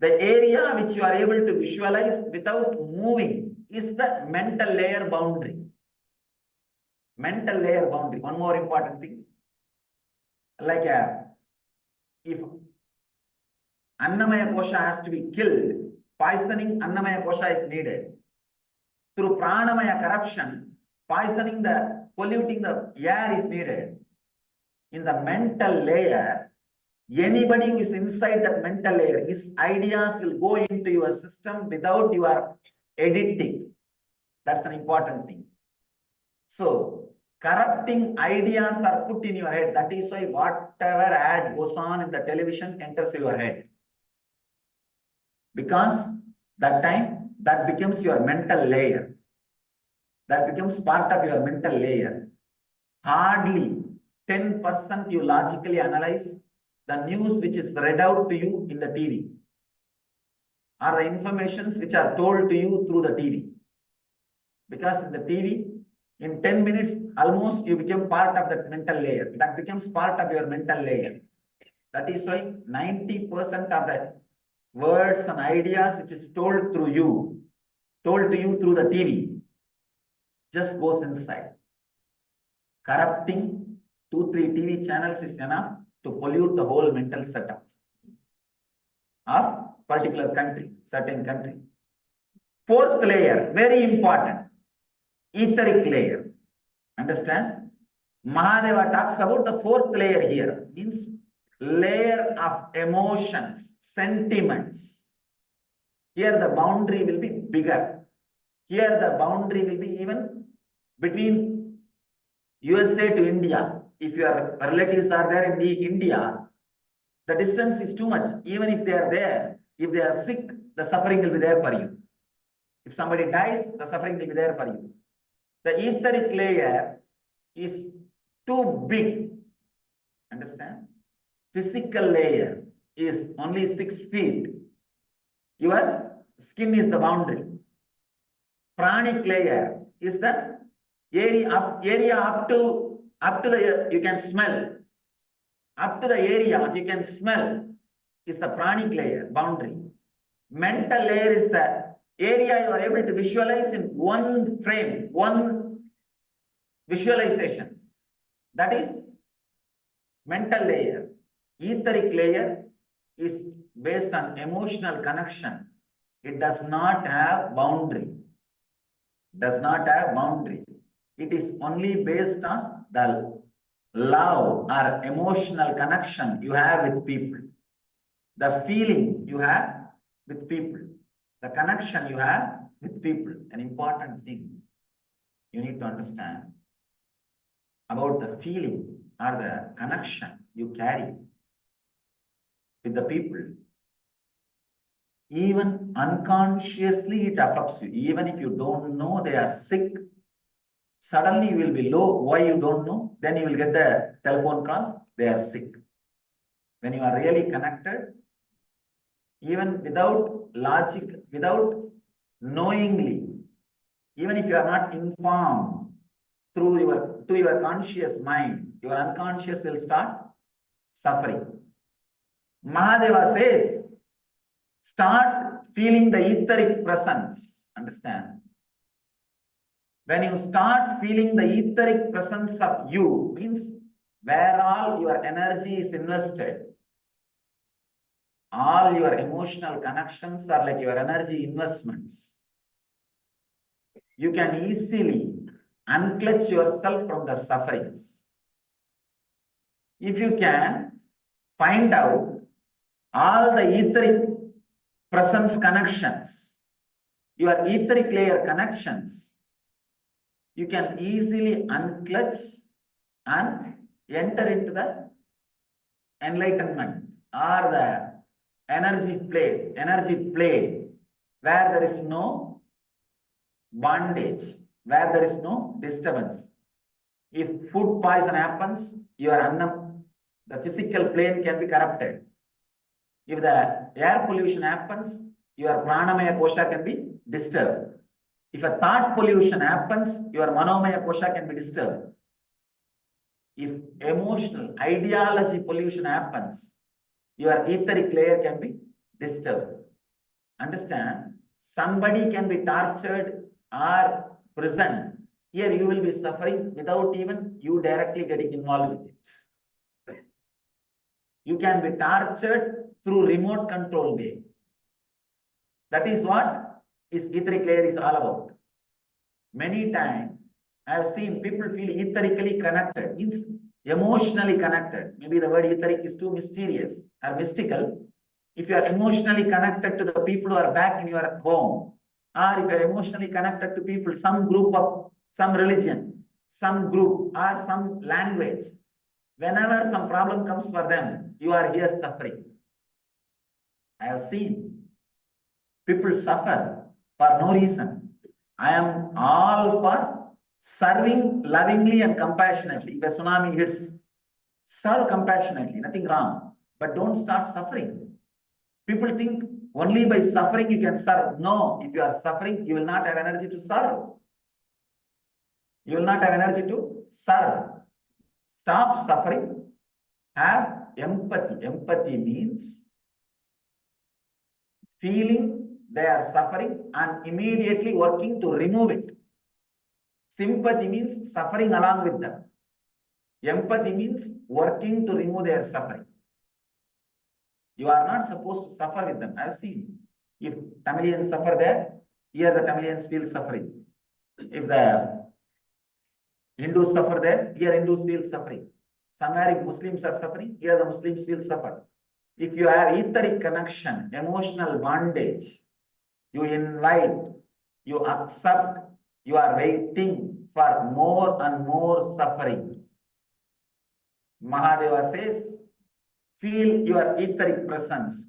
The area which you are able to visualize without moving is the mental layer boundary. Mental layer boundary. One more important thing. Like if Annamaya Kosha has to be killed, poisoning Annamaya Kosha is needed. Through Pranamaya corruption, poisoning polluting the air is needed. In the mental layer, anybody who is inside that mental layer, his ideas will go into your system without your editing. That's an important thing. So, corrupting ideas are put in your head. That is why whatever ad goes on in the television enters your head. Because that time, that becomes your mental layer. That becomes part of your mental layer. Hardly 10% you logically analyze, the news which is read out to you in the TV, or the informations which are told to you through the TV. Because in the TV, in 10 minutes, almost you become part of that mental layer. That becomes part of your mental layer. That is why 90% of the words and ideas which is told to you through the TV, just goes inside. Corrupting 2-3 TV channels is enough to pollute the whole mental setup of particular country, certain country. Fourth layer, very important, etheric layer. Understand? Mahadeva talks about the fourth layer here, means layer of emotions, sentiments. Here the boundary will be bigger. Here the boundary will be even between USA to India. If your relatives are there in India, the distance is too much. Even if they are there, if they are sick, the suffering will be there for you. If somebody dies, the suffering will be there for you. The etheric layer is too big. Understand? Physical layer is only 6 feet. Your skin is the boundary. Pranic layer is the area up to the, you can smell. Up to the area you can smell is the pranic layer, boundary. Mental layer is the area you are able to visualize in one frame, one visualization. That is mental layer. Etheric layer is based on emotional connection. It does not have boundary. Does not have boundary. It is only based on the love or emotional connection you have with people. The feeling you have with people. The connection you have with people. An important thing you need to understand about the feeling or the connection you carry with the people. Even unconsciously it affects you. Even if you don't know they are sick, suddenly you will be low. Why you don't know? Then you will get the telephone call, they are sick. When you are really connected, even without logic, without knowingly, even if you are not informed through your conscious mind, your unconscious will start suffering. Mahadeva says, start feeling the etheric presence. Understand? When you start feeling the etheric presence of you, means where all your energy is invested, all your emotional connections are like your energy investments. You can easily unclutch yourself from the sufferings. If you can find out all the etheric presence connections, your etheric layer connections, you can easily unclutch and enter into the enlightenment or the energy plane, where there is no bondage, where there is no disturbance. If food poison happens, your annam, the physical plane can be corrupted. If the air pollution happens, your pranamaya kosha can be disturbed. If a thought pollution happens, your manomaya kosha can be disturbed. If emotional ideology pollution happens, your etheric layer can be disturbed. Understand? Somebody can be tortured or prisoned. Here you will be suffering without even you directly getting involved with it. You can be tortured through remote control way. That is what is etheric layer is all about. Many times I have seen people feel etherically connected, means emotionally connected. Maybe the word etheric is too mysterious or mystical. If you are emotionally connected to the people who are back in your home, or if you are emotionally connected to people, some group of some religion, some group or some language, whenever some problem comes for them, you are here suffering. I have seen people suffer for no reason. I am all for serving lovingly and compassionately. If a tsunami hits, serve compassionately, nothing wrong. but don't start suffering. People think only by suffering you can serve. No, if you are suffering, you will not have energy to serve. You will not have energy to serve. Stop suffering. Have empathy. Empathy means feeling they are suffering and immediately working to remove it. Sympathy means suffering along with them. Empathy means working to remove their suffering. You are not supposed to suffer with them. I have seen. If Tamilians suffer there, here the Tamilians feel suffering. If the Hindus suffer there, here Hindus feel suffering. Somewhere if Muslims are suffering, here the Muslims feel suffer. If you have etheric connection, emotional bondage, you invite, you accept, you are waiting for more and more suffering. Mahadeva says, feel your etheric presence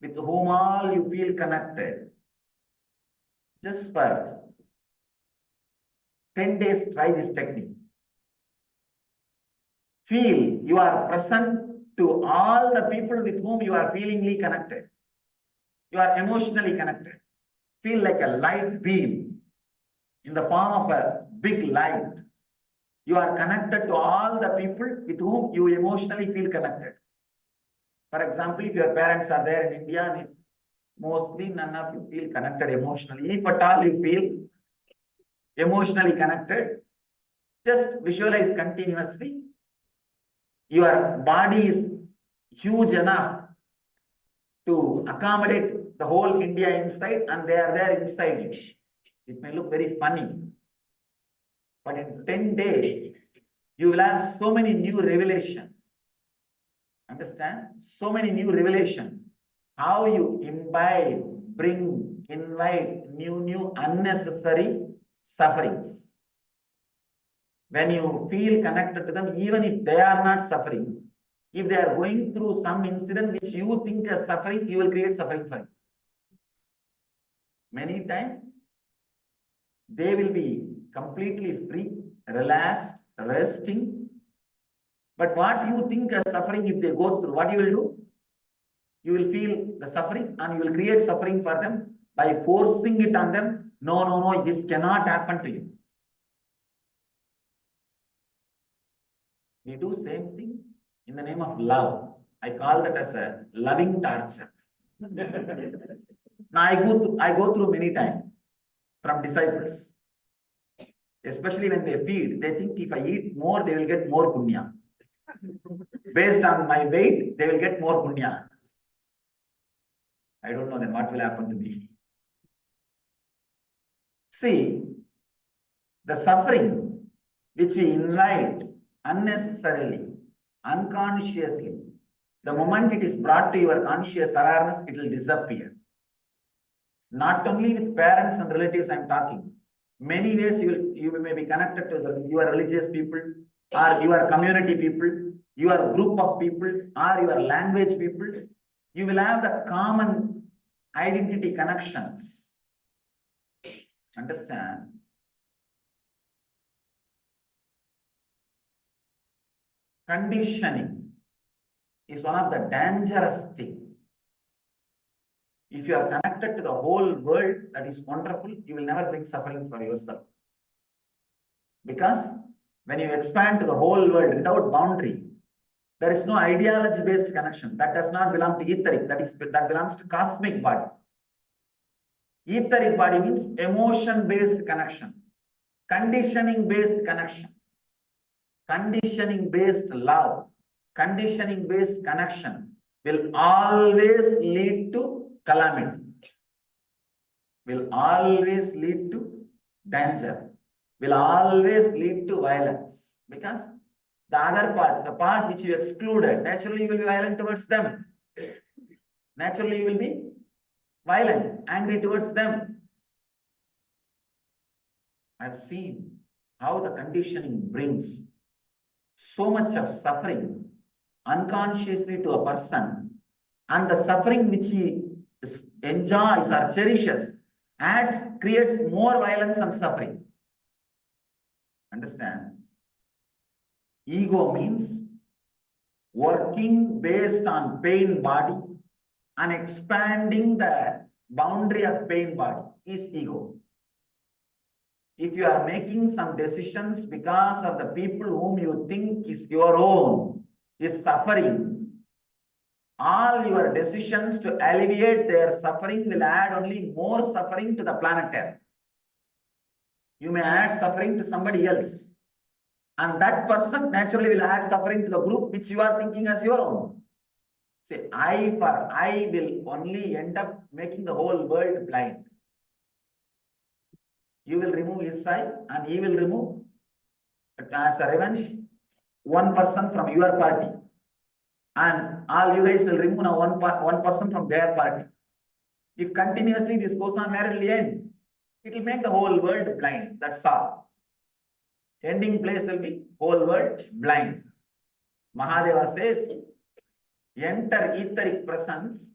with whom all you feel connected. Just for 10 days, try this technique. Feel you are present to all the people with whom you are feelingly connected. You are emotionally connected. Feel like a light beam in the form of a big light. You are connected to all the people with whom you emotionally feel connected. For example, if your parents are there in India, and mostly none of you feel connected emotionally. If at all you feel emotionally connected, just visualize continuously. Your body is huge enough to accommodate the whole India inside, and they are there inside you. It may look very funny, but in 10 days, you will have so many new revelations. Understand? So many new revelations. How you imbibe, bring, invite new unnecessary sufferings. When you feel connected to them, even if they are not suffering, if they are going through some incident which you think as suffering, you will create suffering for you. Many times, they will be completely free, relaxed, resting. But what you think as suffering, if they go through, what you will do? You will feel the suffering and you will create suffering for them by forcing it on them. No, this cannot happen to you. We do same thing in the name of love. I call that as a loving torture. Now I go through many times from disciples, especially when they feed. They think if I eat more, they will get more punya. Based on my weight, they will get more punya. I don't know then what will happen to me. See, the suffering which we invite unnecessarily, unconsciously, the moment it is brought to your conscious awareness, it will disappear. Not only with parents and relatives I am talking. Many ways you may be connected to your religious people, or your community people, your group of people, or your language people. You will have the common identity connections. Understand? Conditioning is one of the dangerous things. If you are connected to the whole world, that is wonderful. You will never bring suffering for yourself. Because when you expand to the whole world without boundary, there is no ideology-based connection. That does not belong to etheric. That belongs to cosmic body. Etheric body means emotion-based connection, conditioning-based connection, conditioning-based love, conditioning-based connection will always lead to calamity, will always lead to danger, will always lead to violence. Because the other part, the part which you excluded, naturally you will be violent towards them. Naturally you will be violent, angry towards them. I've seen how the conditioning brings so much of suffering unconsciously to a person, and the suffering which he enjoys or cherishes creates more violence and suffering. Understand? Ego means working based on pain body and expanding the boundary of pain body is ego. If you are making some decisions because of the people whom you think is your own, is suffering, all your decisions to alleviate their suffering will add only more suffering to the planet Earth. You may add suffering to somebody else, and that person naturally will add suffering to the group which you are thinking as your own. Say, I for I will only end up making the whole world blind. You will remove his side and he will remove, as a revenge, one person from your party. And all you guys will remove now one person from their party. If continuously this goes on, where it will end? It will make the whole world blind. That's all. Ending place will be whole world blind. Mahadeva says, enter etheric presence,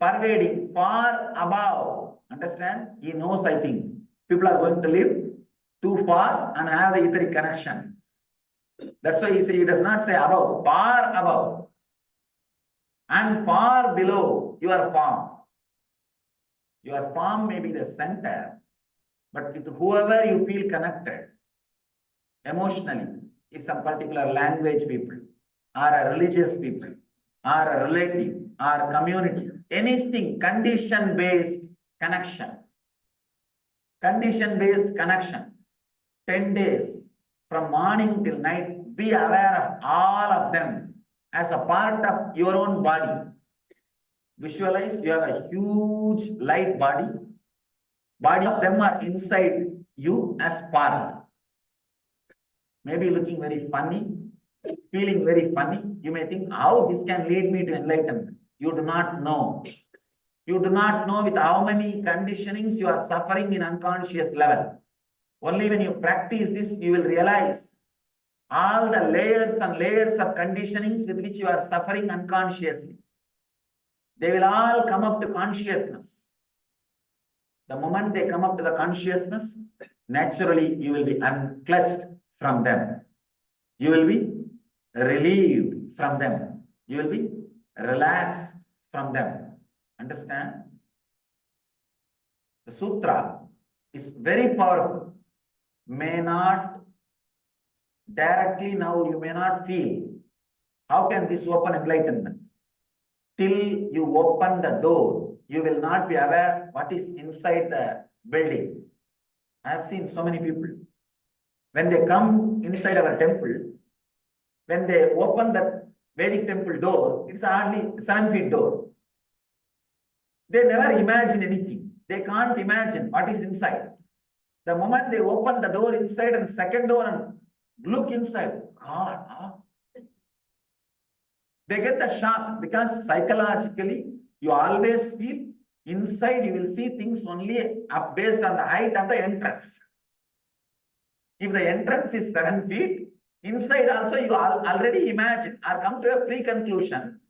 pervading far above. Understand? He knows, I think, people are going to live too far and have the etheric connection. That's why he does not say above, far above. And far below your form. Your form may be the center, but with whoever you feel connected emotionally, if some particular language people, or a religious people, or a relative, or community, anything condition-based connection. Condition-based connection. 10 days from morning till night, be aware of all of them as a part of your own body. Visualize you have a huge light body. Body of them are inside you as part. Maybe looking very funny, feeling very funny. You may think, how this can lead me to enlightenment? You do not know. You do not know with how many conditionings you are suffering in unconscious level. Only when you practice this, you will realize all the layers and layers of conditionings with which you are suffering unconsciously. They will all come up to consciousness. The moment they come up to the consciousness, naturally you will be unclutched from them. You will be relieved from them. You will be relaxed from them. Understand? The sutra is very powerful. May not directly now you may not feel. How can this open enlightenment? Till you open the door, you will not be aware what is inside the building. I have seen so many people. When they come inside our temple, when they open the Vedic temple door, it's hardly 7 feet door. They never imagine anything. They can't imagine what is inside. The moment they open the door inside and second door and look inside, God, huh? They get the shock because psychologically you always feel inside you will see things only up based on the height of the entrance. If the entrance is 7 feet, inside also you already imagine or come to a pre-conclusion,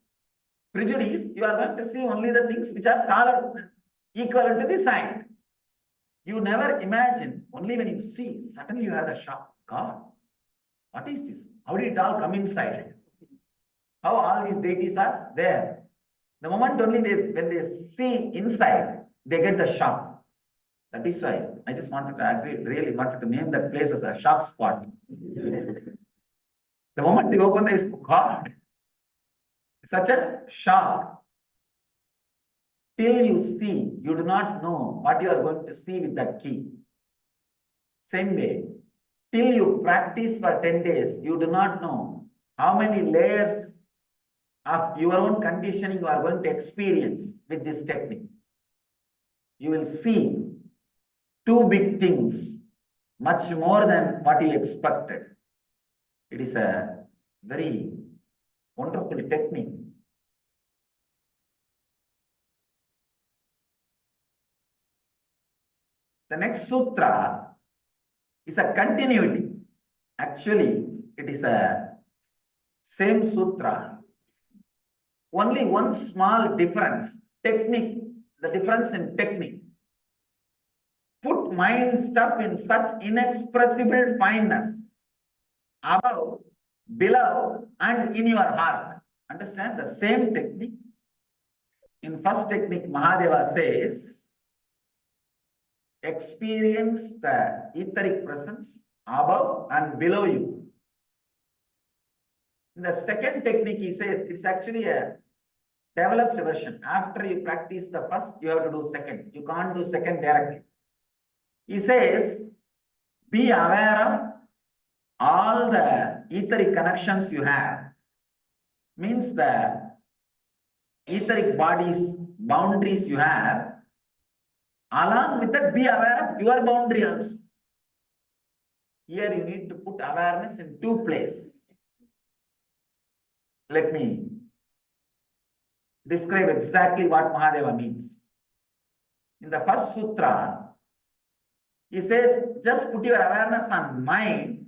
prejudice, you are going to see only the things which are taller, equivalent to this height. You never imagine, only when you see, suddenly you have the shock. God, what is this? How did it all come inside? How all these deities are there. The moment only when they see inside, they get the shock. That is why I just wanted to really wanted to name that place as a shock spot. The moment they open this, God, such a shock. Till you see, you do not know what you are going to see with that key. Same way, till you practice for 10 days, you do not know how many layers of your own conditioning you are going to experience with this technique. You will see 2 big things, much more than what you expected. It is a very wonderful technique. The next sutra is a continuity. Actually, it is a same sutra. Only one small difference, technique, the difference in technique. Put mind stuff in such inexpressible fineness, above, below, and in your heart. Understand? The same technique. In first technique, Mahadeva says, experience the etheric presence above and below you. In the second technique, he says, it's actually a developed version. After you practice the first, you have to do second. You can't do second directly. He says, be aware of all the etheric connections you have. Means the etheric bodies, boundaries you have. Along with that, be aware of your boundary also. Here you need to put awareness in two places. Let me describe exactly what Mahadeva means. In the first sutra, he says, just put your awareness on mind.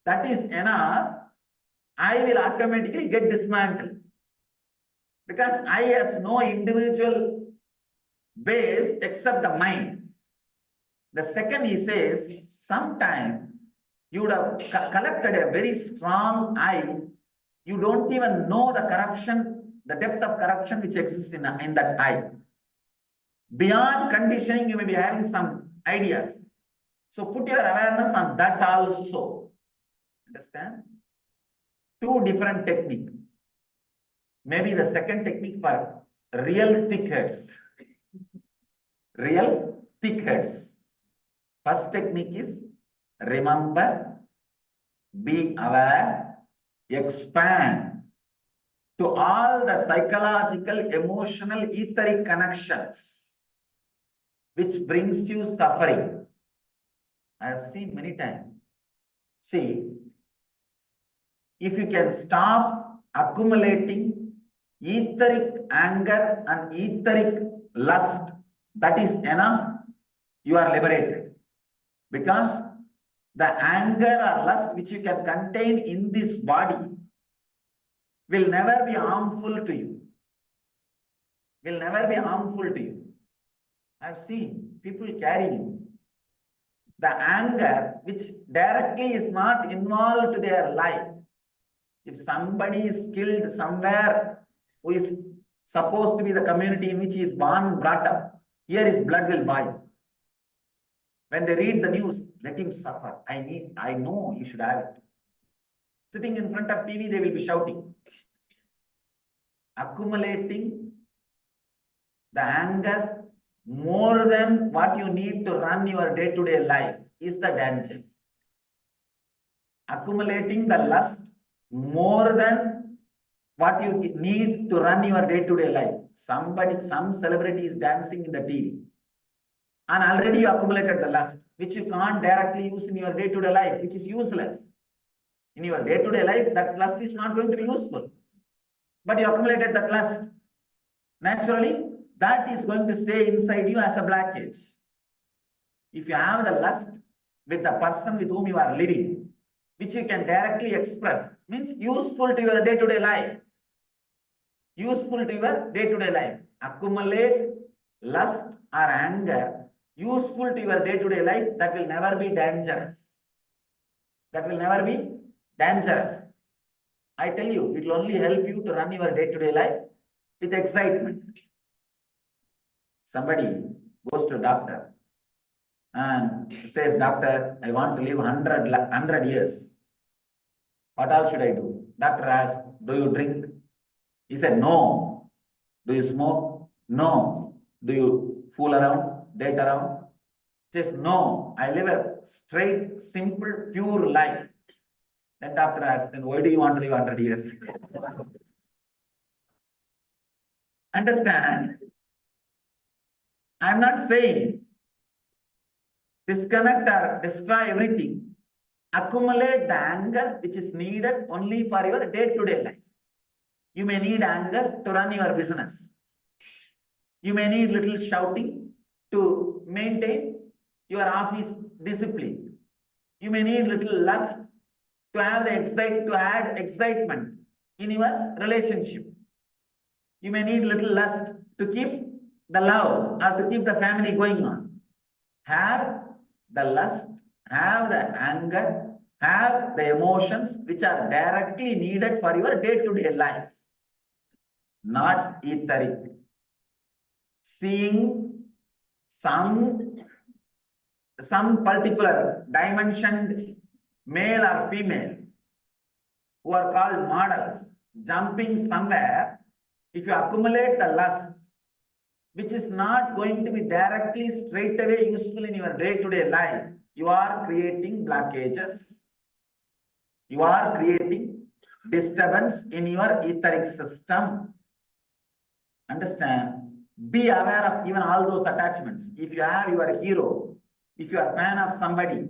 That is enough. I will automatically get dismantled. Because I has no individual base except the mind. The second, he says, sometime you would have collected a very strong I. You don't even know the corruption, the depth of corruption which exists in that I. Beyond conditioning, you may be having some ideas. So put your awareness on that also. Understand? Two different techniques. Maybe the second technique for real thick heads. Real thick heads. First technique is remember, be aware, expand to all the psychological, emotional, etheric connections which brings you suffering. I have seen many times. See, if you can stop accumulating etheric anger and etheric lust, that is enough. You are liberated. Because the anger or lust which you can contain in this body will never be harmful to you. Will never be harmful to you. I've seen people carrying the anger which directly is not involved to their life. If somebody is killed somewhere who is supposed to be the community in which he is born, brought up, here his blood will boil. When they read the news, let him suffer. I know he should have it. Sitting in front of TV, they will be shouting. Accumulating the anger more than what you need to run your day-to-day life is the danger. Accumulating the lust more than what you need to run your day-to-day life. Some celebrity is dancing in the TV. And already you accumulated the lust, which you can't directly use in your day-to-day life, which is useless. In your day-to-day life, that lust is not going to be useful. But you accumulated that lust. Naturally, that is going to stay inside you as a blockage. If you have the lust with the person with whom you are living, which you can directly express, means useful to your day-to-day life. Useful to your day-to-day life. Accumulate lust or anger useful to your day-to-day life, that will never be dangerous. That will never be dangerous. I tell you, it will only help you to run your day-to-day life with excitement. Somebody goes to a doctor and says, doctor, I want to live 100 years. What all should I do? Doctor asks, do you drink? He said, no. Do you smoke? No. Do you fool around, date around? He says, no. I live a straight, simple, pure life. Then doctor asks, then why do you want to live 100 years? Understand? I'm not saying disconnect or destroy everything. Accumulate the anger which is needed only for your day-to-day life. You may need anger to run your business. You may need little shouting to maintain your office discipline. You may need little lust to have to add excitement in your relationship. You may need little lust to keep the love or to keep the family going on. Have the lust, have the anger, have the emotions which are directly needed for your day-to-day life. not etheric. Seeing some particular dimensioned male or female who are called models jumping somewhere, if you accumulate the lust, which is not going to be directly straight away useful in your day-to-day life, you are creating blockages. You are creating disturbance in your etheric system. Understand? Be aware of even all those attachments. If you have your hero, if you are a fan of somebody,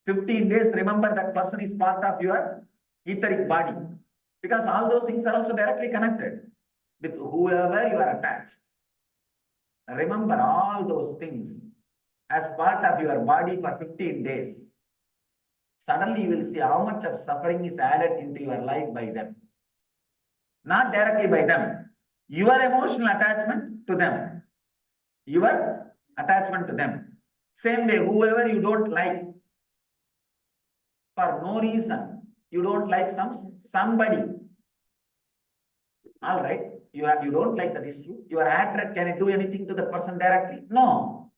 15 days, remember that person is part of your etheric body. Because all those things are also directly connected with whoever you are attached. Remember all those things as part of your body for 15 days. Suddenly you will see how much of suffering is added into your life by them. Not directly by them. Your emotional attachment to them. Your attachment to them. Same way, whoever you don't like, for no reason, you don't like somebody. All right, you don't like, that is true. Your hatred, can it do anything to the person directly? No.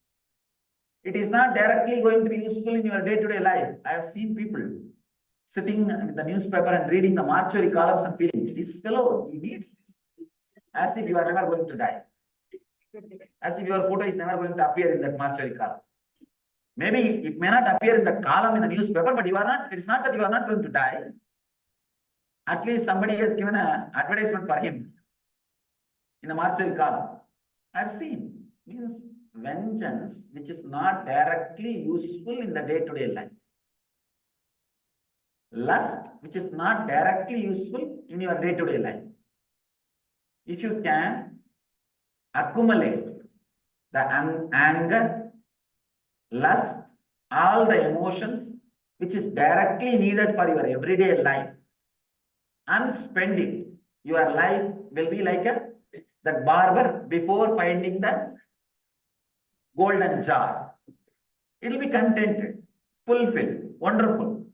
It is not directly going to be useful in your day-to-day life. I have seen people sitting with the newspaper and reading the mortuary columns and feeling, this fellow, he needs this. As if you are never going to die. As if your photo is never going to appear in that mortuary column. Maybe it may not appear in the column in the newspaper, but it's not that you are not going to die. At least somebody has given an advertisement for him in the mortuary column. I've seen. Means vengeance, which is not directly useful in the day-to-day life. Lust, which is not directly useful in your day-to-day life. If you can accumulate the anger, lust, all the emotions which is directly needed for your everyday life, and spend it, your life will be like that barber before finding the golden jar. It will be contented, fulfilled, wonderful.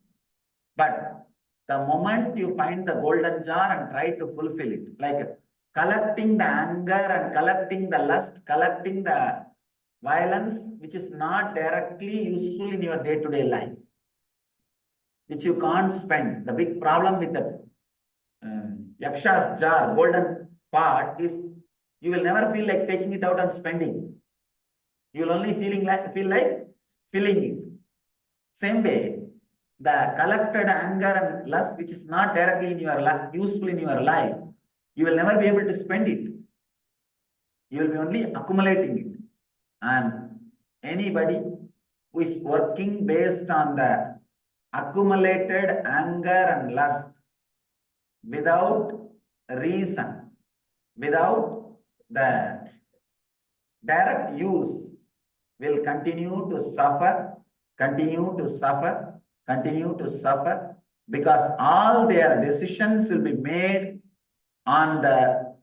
But the moment you find the golden jar and try to fulfill it, like collecting the anger and collecting the lust, collecting the violence, which is not directly useful in your day-to-day life, which you can't spend. The big problem with the Yaksha's jar, golden part, is you will never feel like taking it out and spending. You will only feel like filling it. Same way, the collected anger and lust, which is not directly in your life, useful in your life, you will never be able to spend it. You will be only accumulating it. And anybody who is working based on the accumulated anger and lust without reason, without the direct use, will continue to suffer, continue to suffer, continue to suffer, because all their decisions will be made on the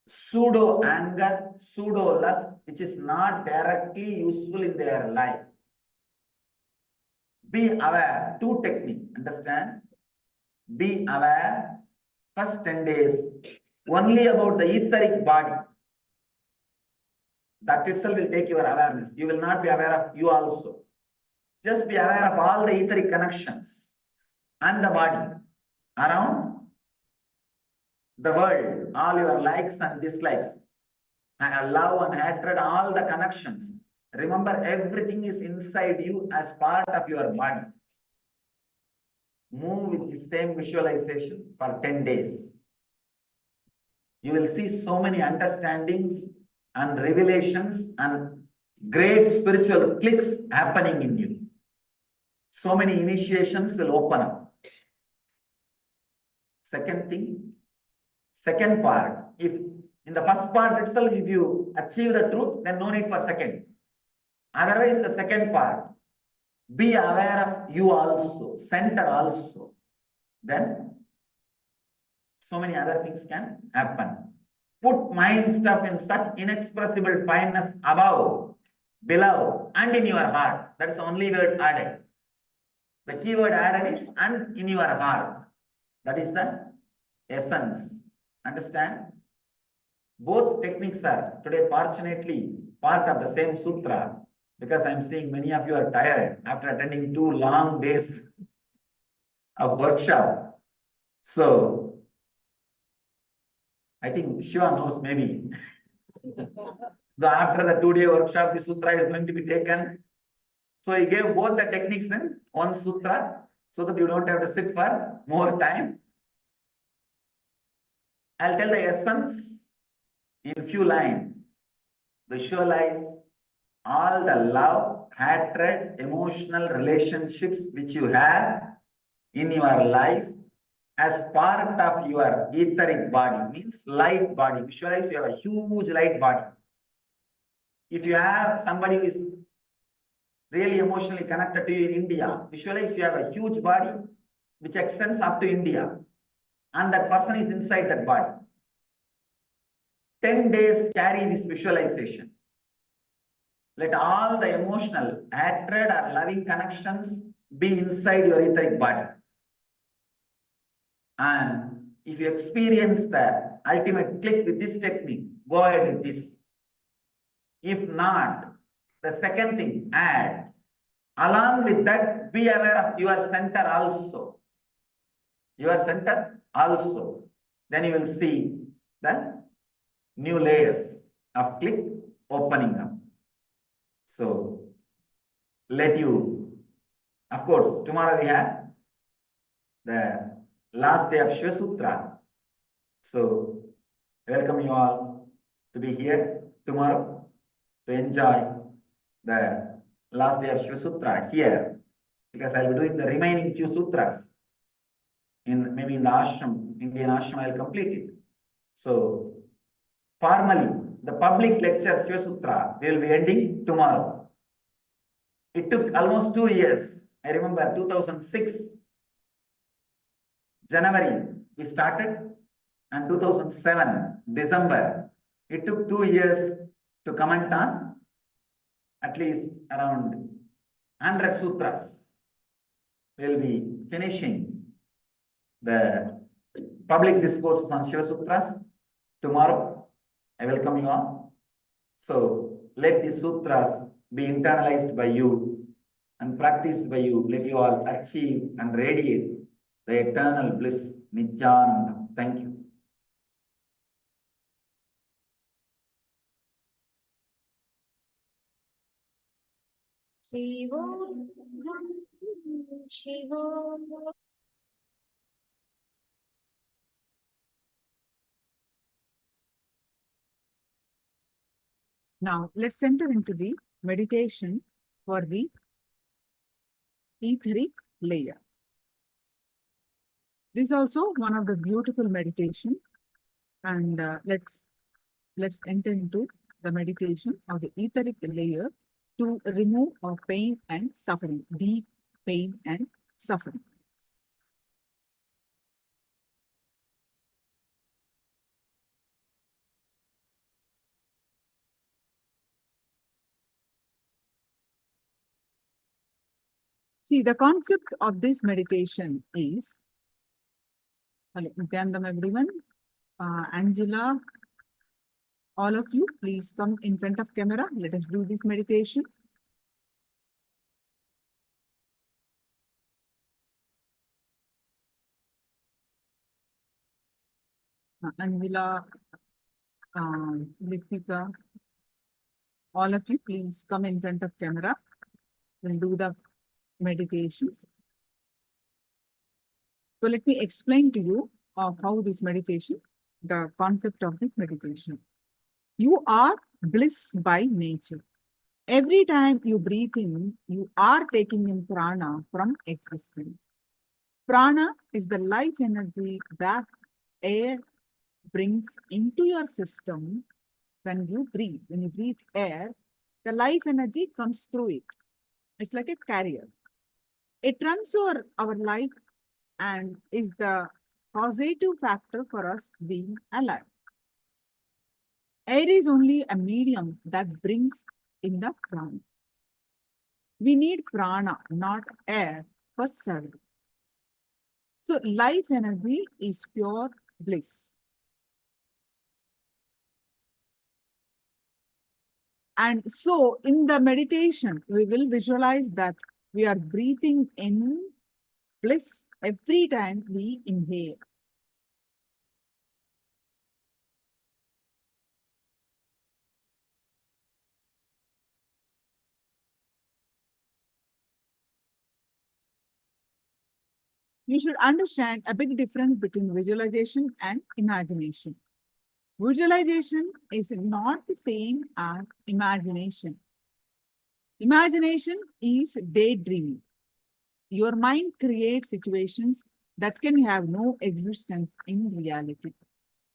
pseudo anger, pseudo lust, which is not directly useful in their life. Be aware, two technique, understand? Be aware, first 10 days, only about the etheric body. That itself will take your awareness. You will not be aware of you also. Just be aware of all the etheric connections and the body around the world, all your likes and dislikes, love and hatred, all the connections. Remember, everything is inside you as part of your body. Move with the same visualization for 10 days. You will see so many understandings and revelations and great spiritual clicks happening in you. So many initiations will open up. Second thing, second part, if in the first part itself, if you achieve the truth, then no need for second. Otherwise, the second part, be aware of you also, center also. Then so many other things can happen. Put mind stuff in such inexpressible fineness above, below, and in your heart. That's the only word added. The key word added is and in your heart. That is the essence. Understand? Both techniques are today fortunately part of the same sutra, because I'm seeing many of you are tired after attending 2 long days of workshop. So I think Shiva knows maybe. After the 2-day workshop, the sutra is going to be taken. So he gave both the techniques in one sutra so that you don't have to sit for more time. I'll tell the essence in few lines. Visualize all the love, hatred, emotional relationships which you have in your life as part of your etheric body, means light body. Visualize you have a huge light body. If you have somebody who is really emotionally connected to you in India, visualize you have a huge body which extends up to India, and that person is inside that body. 10 days carry this visualization. Let all the emotional, hatred or loving connections be inside your etheric body. And if you experience the ultimate click with this technique, go ahead with this. If not, the second thing, add, along with that, be aware of your center also. Your center also. Then you will see the new layers of click opening up. So, let you, of course, tomorrow we have the last day of Shiva Sutra. So, welcome you all to be here tomorrow to enjoy the last day of Shiva Sutra here, because I'll be doing the remaining few sutras. Maybe in the ashram, Indian ashram, I'll complete it. So, formally, the public lecture Shiva Sutra will be ending tomorrow. It took almost 2 years. I remember 2006, January, we started, and 2007, December, it took 2 years to comment on at least around 100 sutras. We'll be finishing the public discourses on Shiva Sutras tomorrow. I welcome you all. So let the sutras be internalized by you and practiced by you. Let you all achieve and radiate the eternal bliss, Nithyananda. Thank you. Now, let's enter into the meditation for the etheric layer. This is also one of the beautiful meditation, and let's enter into the meditation of the etheric layer to remove our pain and suffering, deep pain and suffering. See, the concept of this meditation is, hello, Nithyananda, everyone, Angela, all of you, please come in front of camera. Let us do this meditation. Angela, Lithika, all of you, please come in front of camera. We'll do the meditation. So let me explain to you how this meditation, the concept of this meditation. You are bliss by nature. Every time you breathe in, you are taking in prana from existence. Prana is the life energy that air brings into your system when you breathe. When you breathe air, the life energy comes through it. It's like a carrier. It runs over our life and is the causative factor for us being alive. Air is only a medium that brings in the prana. We need prana, not air, for survival. So life energy is pure bliss. And so in the meditation, we will visualize that we are breathing in bliss every time we inhale. You should understand a big difference between visualization and imagination. Visualization is not the same as imagination. Imagination is daydreaming. Your mind creates situations that can have no existence in reality.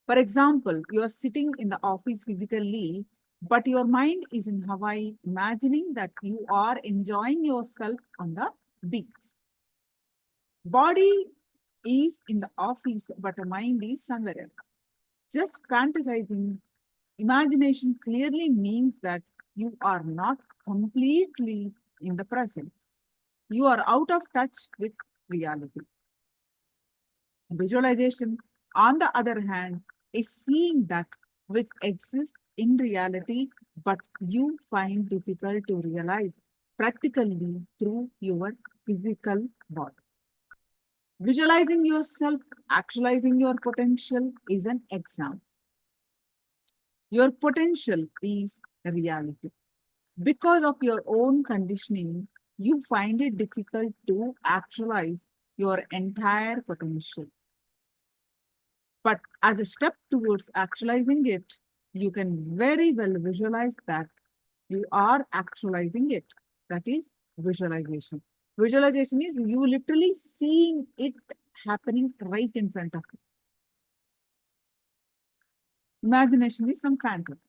For example, you are sitting in the office physically, but your mind is in Hawaii, imagining that you are enjoying yourself on the beach. Body is in the office, but the mind is somewhere else. Just fantasizing. Imagination clearly means that you are not completely in the present. You are out of touch with reality. Visualization, on the other hand, is seeing that which exists in reality, but you find difficult to realize practically through your physical body. Visualizing yourself, actualizing your potential is an example. Your potential is reality. Because of your own conditioning, you find it difficult to actualize your entire potential. But as a step towards actualizing it, you can very well visualize that you are actualizing it. That is visualization. Visualization is you literally seeing it happening right in front of you. Imagination is some fantasy.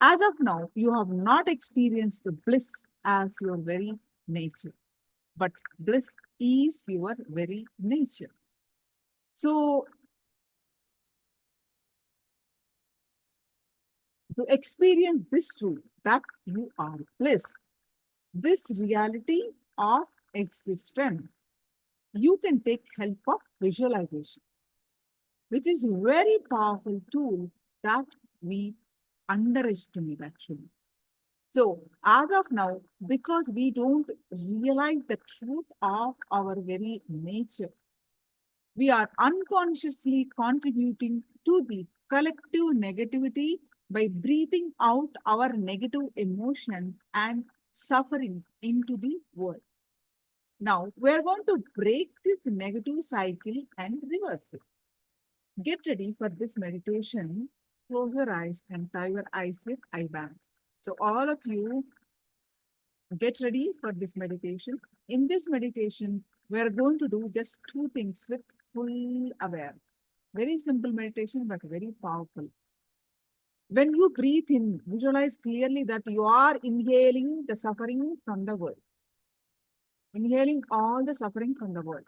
As of now, you have not experienced the bliss as your very nature, but bliss is your very nature. So, to experience this truth that you are bliss, this reality of existence, you can take help of visualization, which is a very powerful tool that we underestimate actually. So as of now, because we don't realize the truth of our very nature, we are unconsciously contributing to the collective negativity by breathing out our negative emotions and suffering into the world. Now, we're going to break this negative cycle and reverse it. Get ready for this meditation. Close your eyes and tie your eyes with eye bands. So all of you get ready for this meditation. In this meditation, we are going to do just two things with full awareness. Very simple meditation, but very powerful. When you breathe in, visualize clearly that you are inhaling the suffering from the world. Inhaling all the suffering from the world.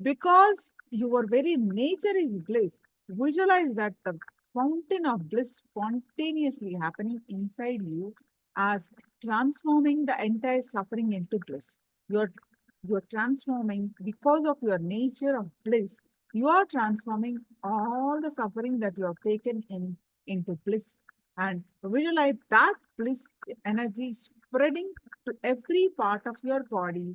Because your very nature is bliss, visualize that the fountain of bliss spontaneously happening inside you as transforming the entire suffering into bliss. You're transforming because of your nature of bliss. You are transforming all the suffering that you have taken into bliss, and visualize that bliss energy spreading to every part of your body,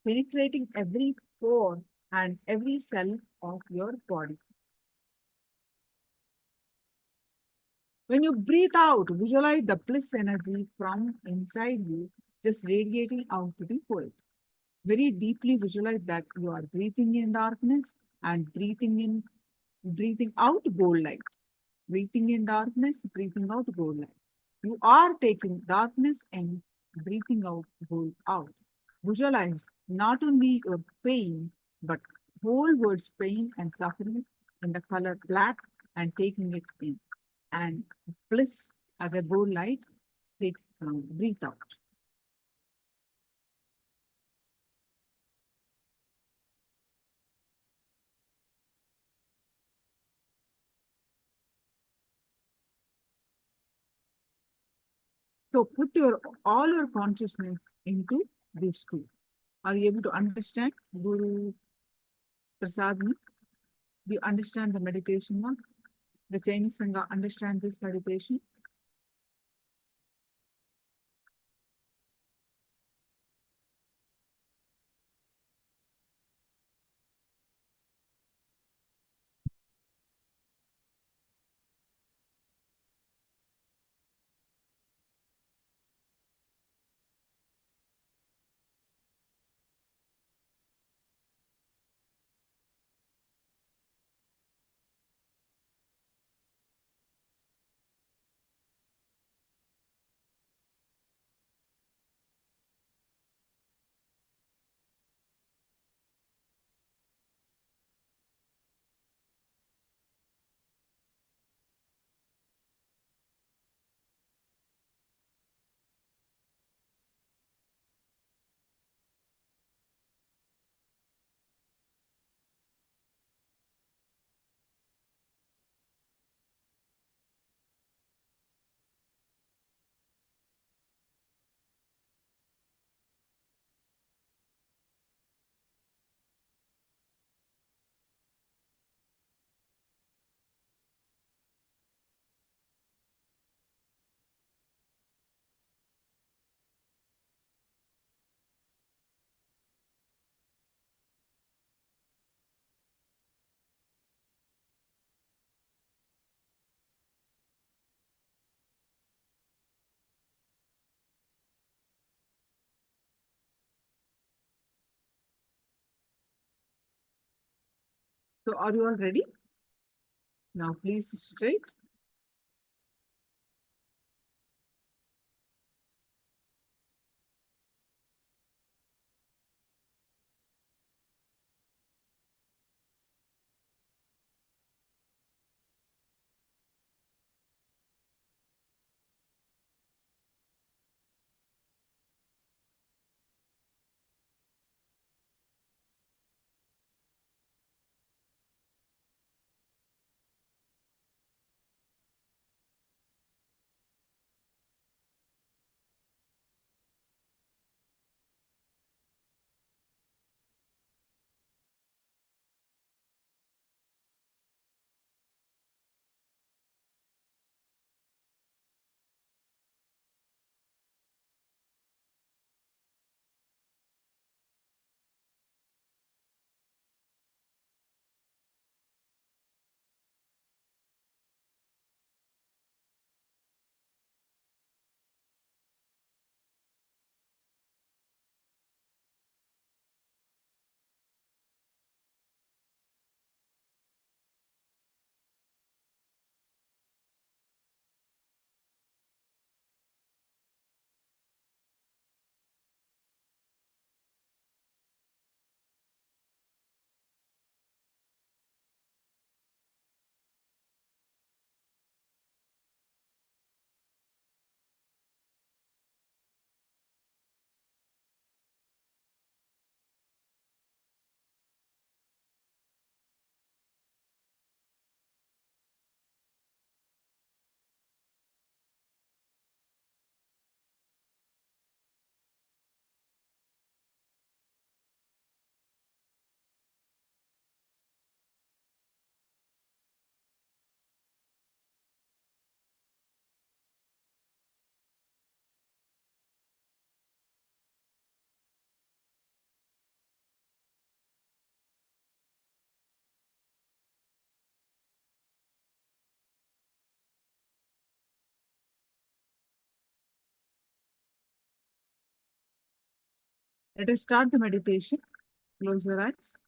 penetrating every pore and every cell of your body. When you breathe out, visualize the bliss energy from inside you, just radiating out to the world. Very deeply visualize that you are breathing in darkness and breathing out gold light. Breathing in darkness, breathing out gold light. You are taking darkness and breathing out gold out. Visualize not only your pain, but whole world's pain and suffering in the color black and taking it in. And bliss as a gold light, breathe out. So put your all your consciousness into this two. Are you able to understand Guru Prasadni? Do you understand the meditation one? The Chinese Sangha understand this meditation? So are you all ready? Now please straight. Let us start the meditation. Close your eyes.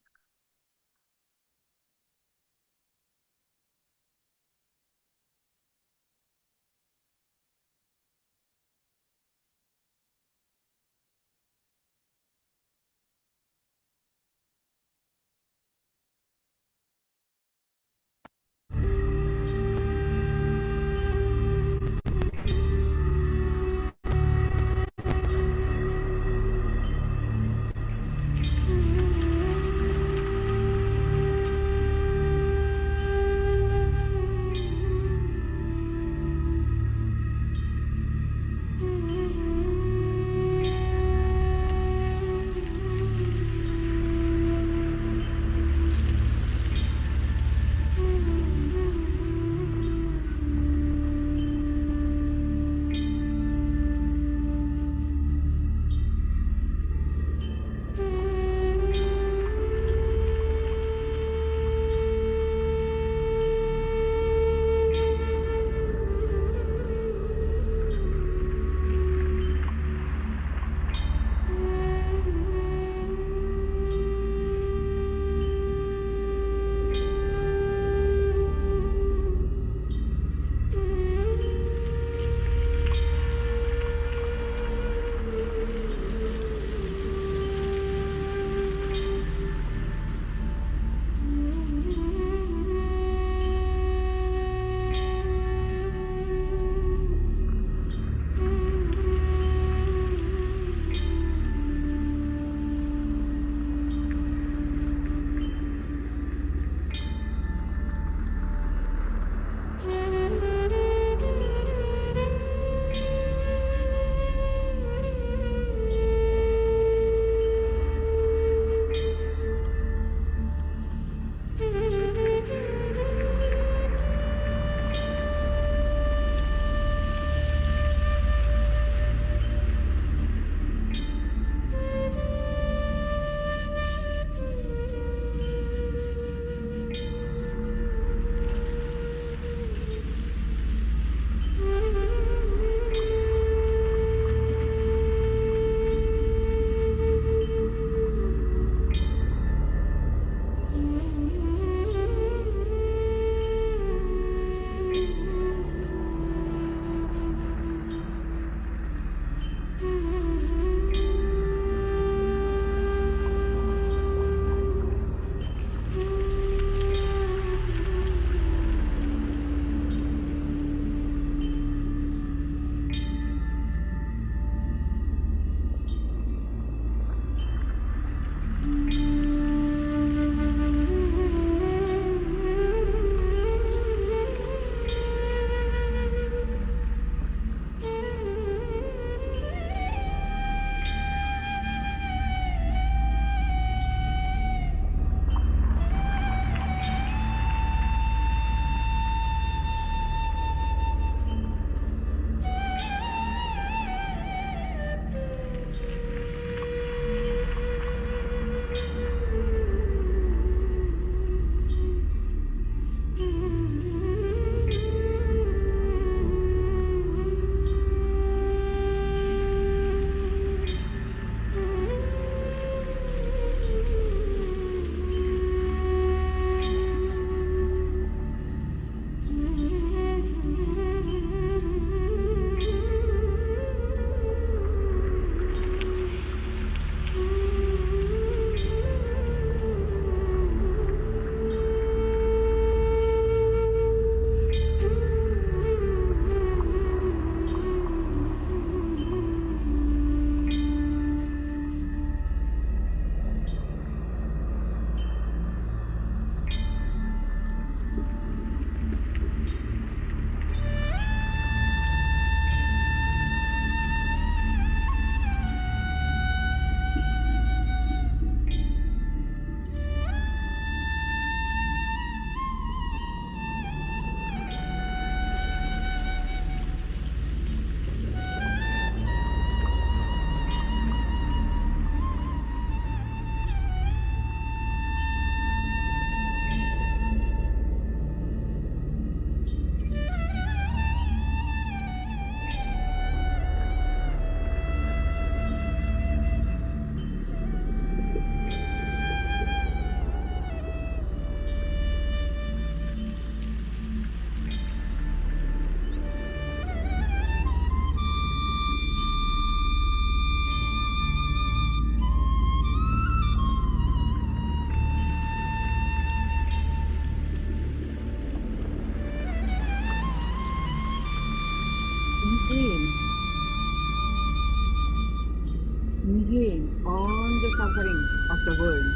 suffering of the world.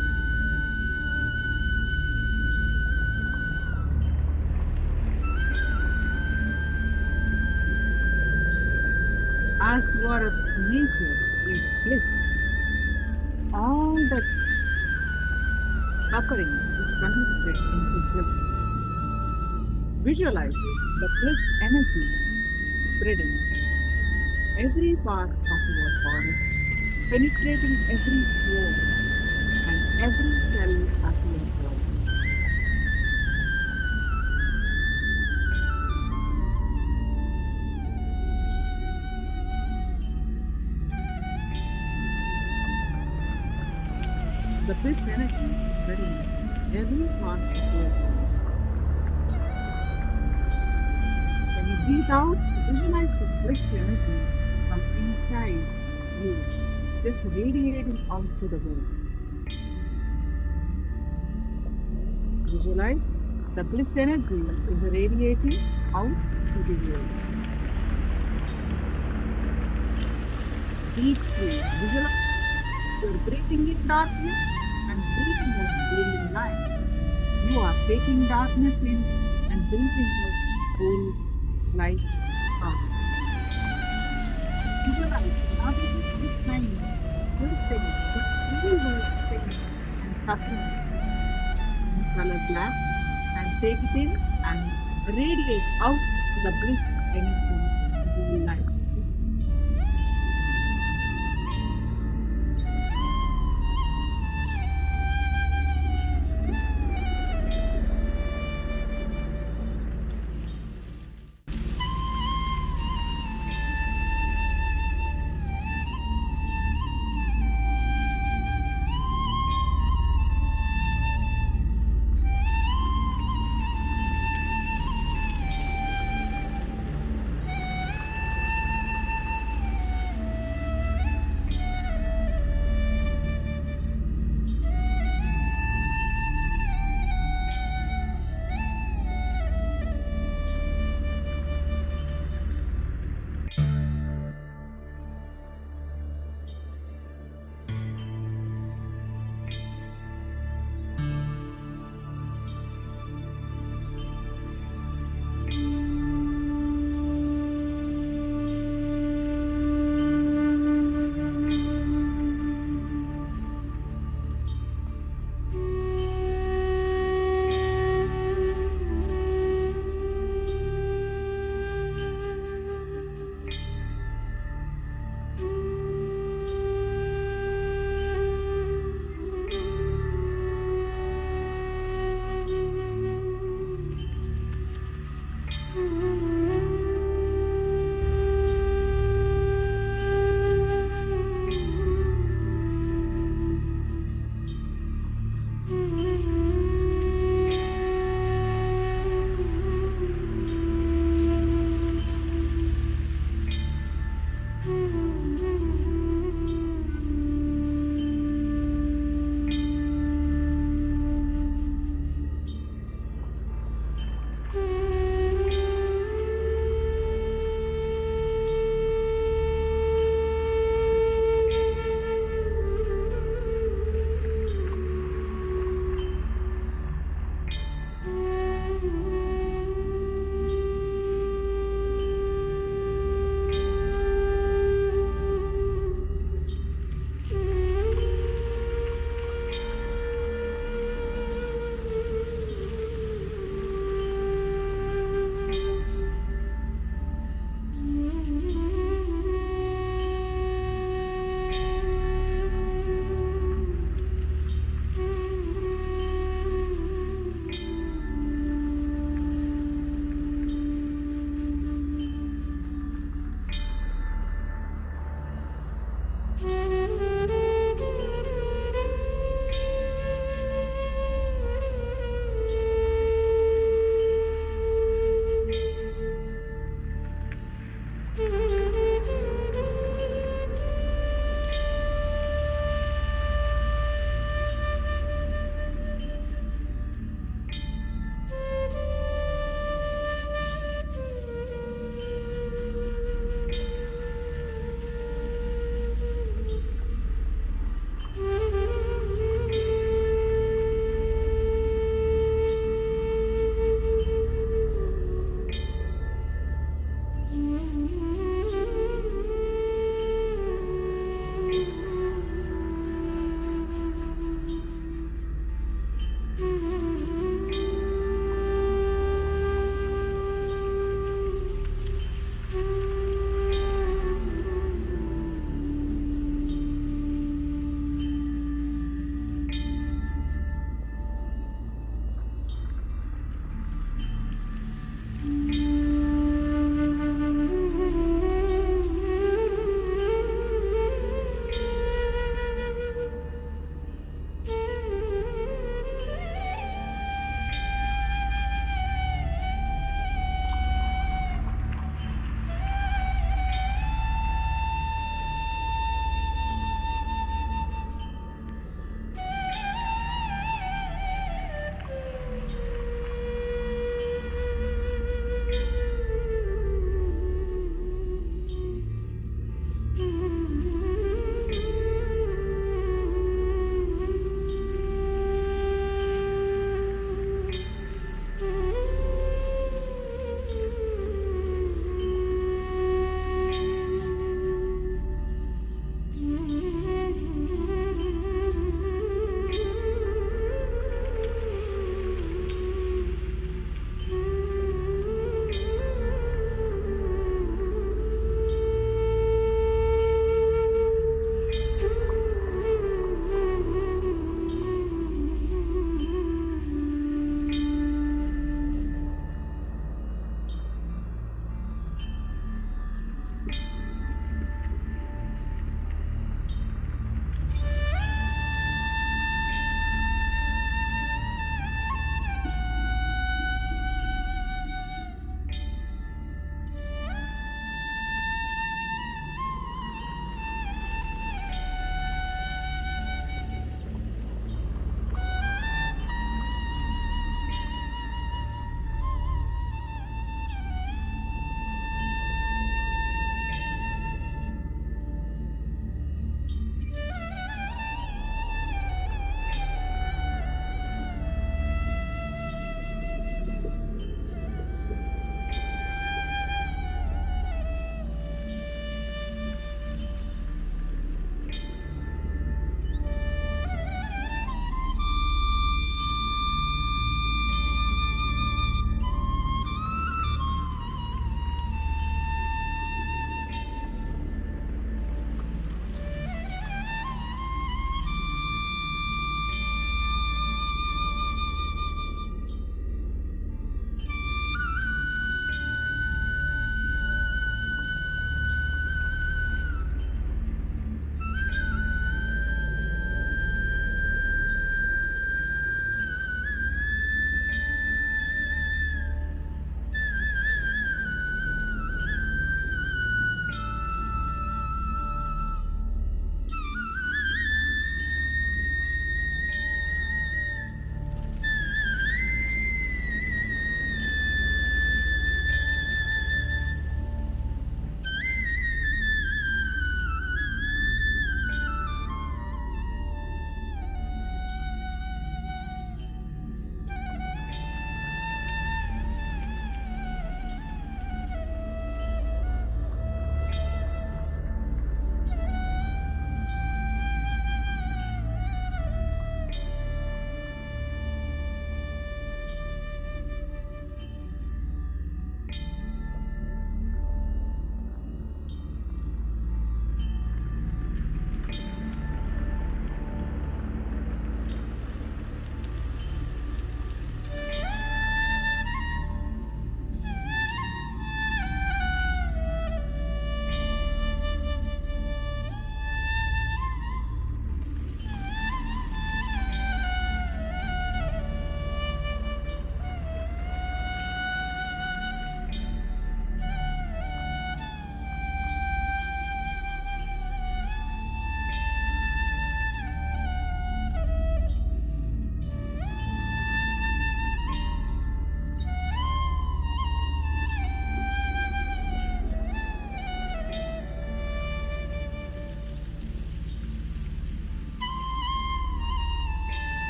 As your nature is bliss, all that suffering is converted into bliss. Visualize the bliss energy spreading every part of your body, penetrating every pore and every cell of your body. The bliss energy is spreading every part of your body. When you breathe out, visualize the bliss energy from inside you, just radiating out to the world. Visualize the bliss energy is radiating out to the world. Breathe through. Visualize you're breathing in darkness and breathing out bringing light. You are taking darkness in and breathing out whole light out. Visualize not only this time, good things, but evil things and suffering in color black and take it in and radiate out the bliss energy whole light.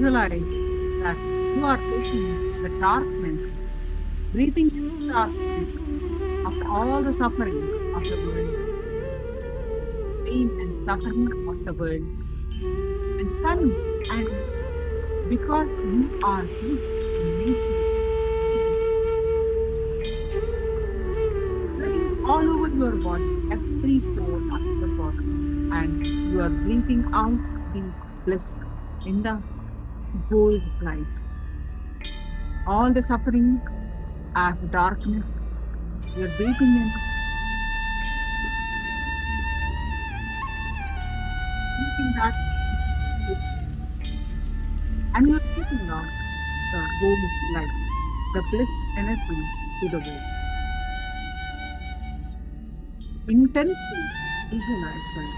visualize that you are taking the darkness, breathing in the darkness of all the sufferings of the world, pain and suffering of the world, and come and because you are bliss in nature, spreading all over your body, every pore of your body, and you are breathing out the bliss in the gold light. All the suffering as darkness, you are breathing in, breathing that, and you are breathing out the gold light, the bliss energy to the world. Intensely visualize that.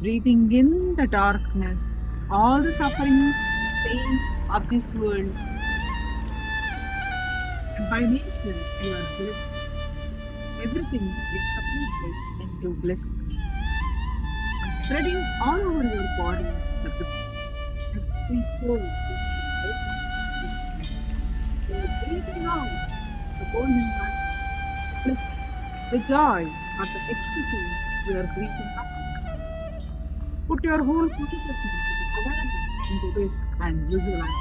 Breathing in the darkness, all the suffering, pain of this world. And by nature, you are bliss. Everything is submitted into bliss. And spreading all over your body, the bliss. Every pore is breathing out the golden light, bliss, the joy of the ecstasy you are breathing out. Put your whole consciousness awareness into this and visualize.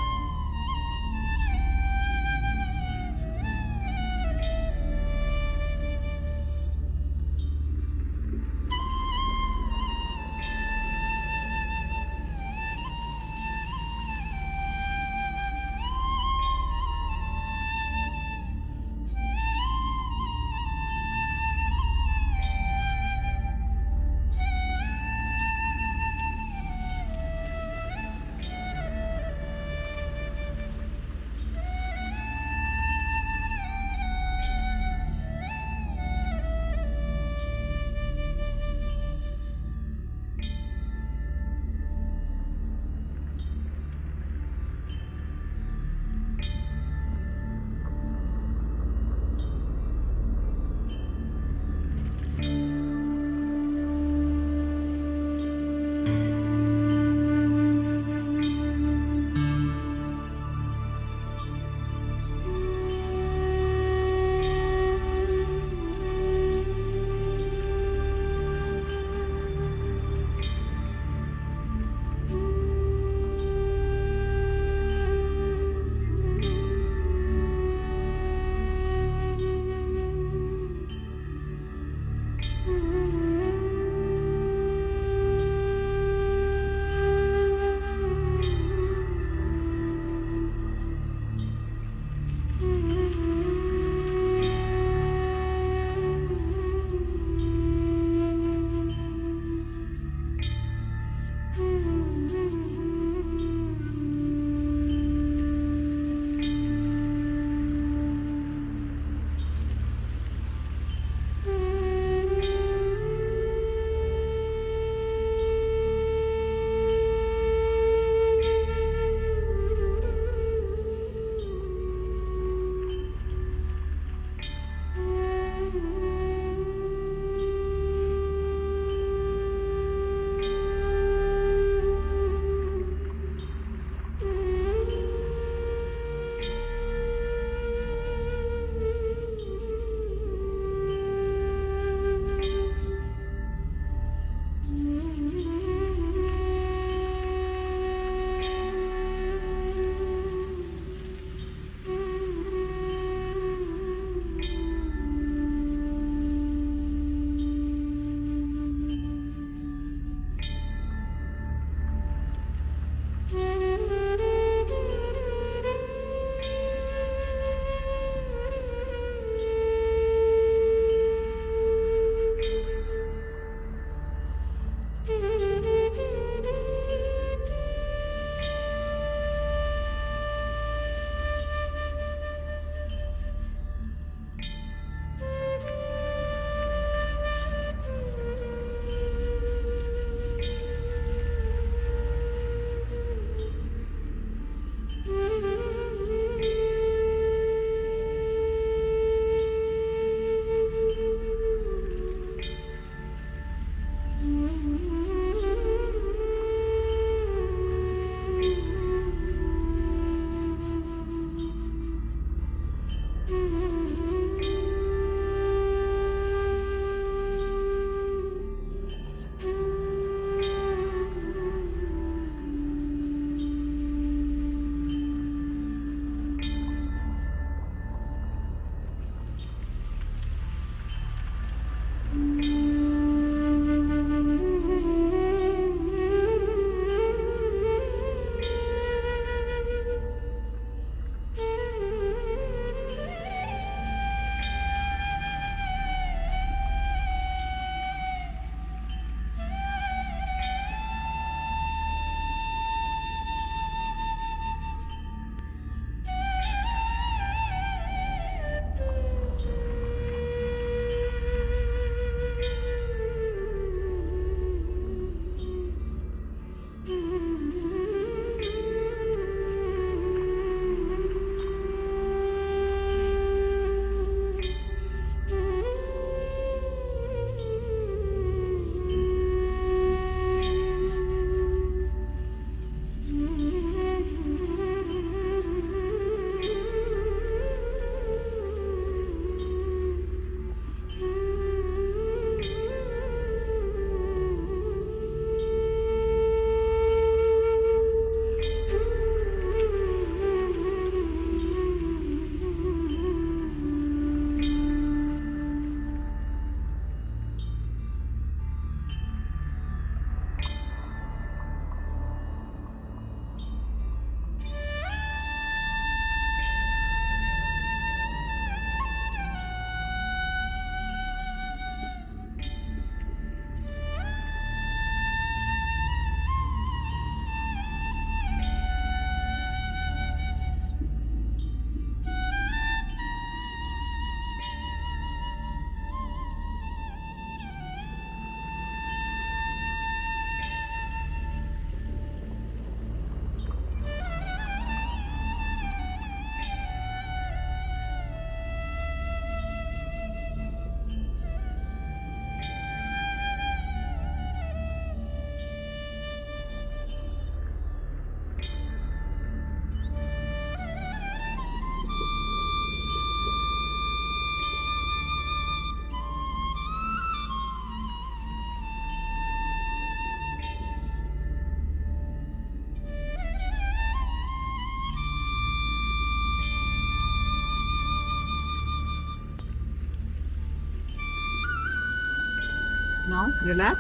Now relax.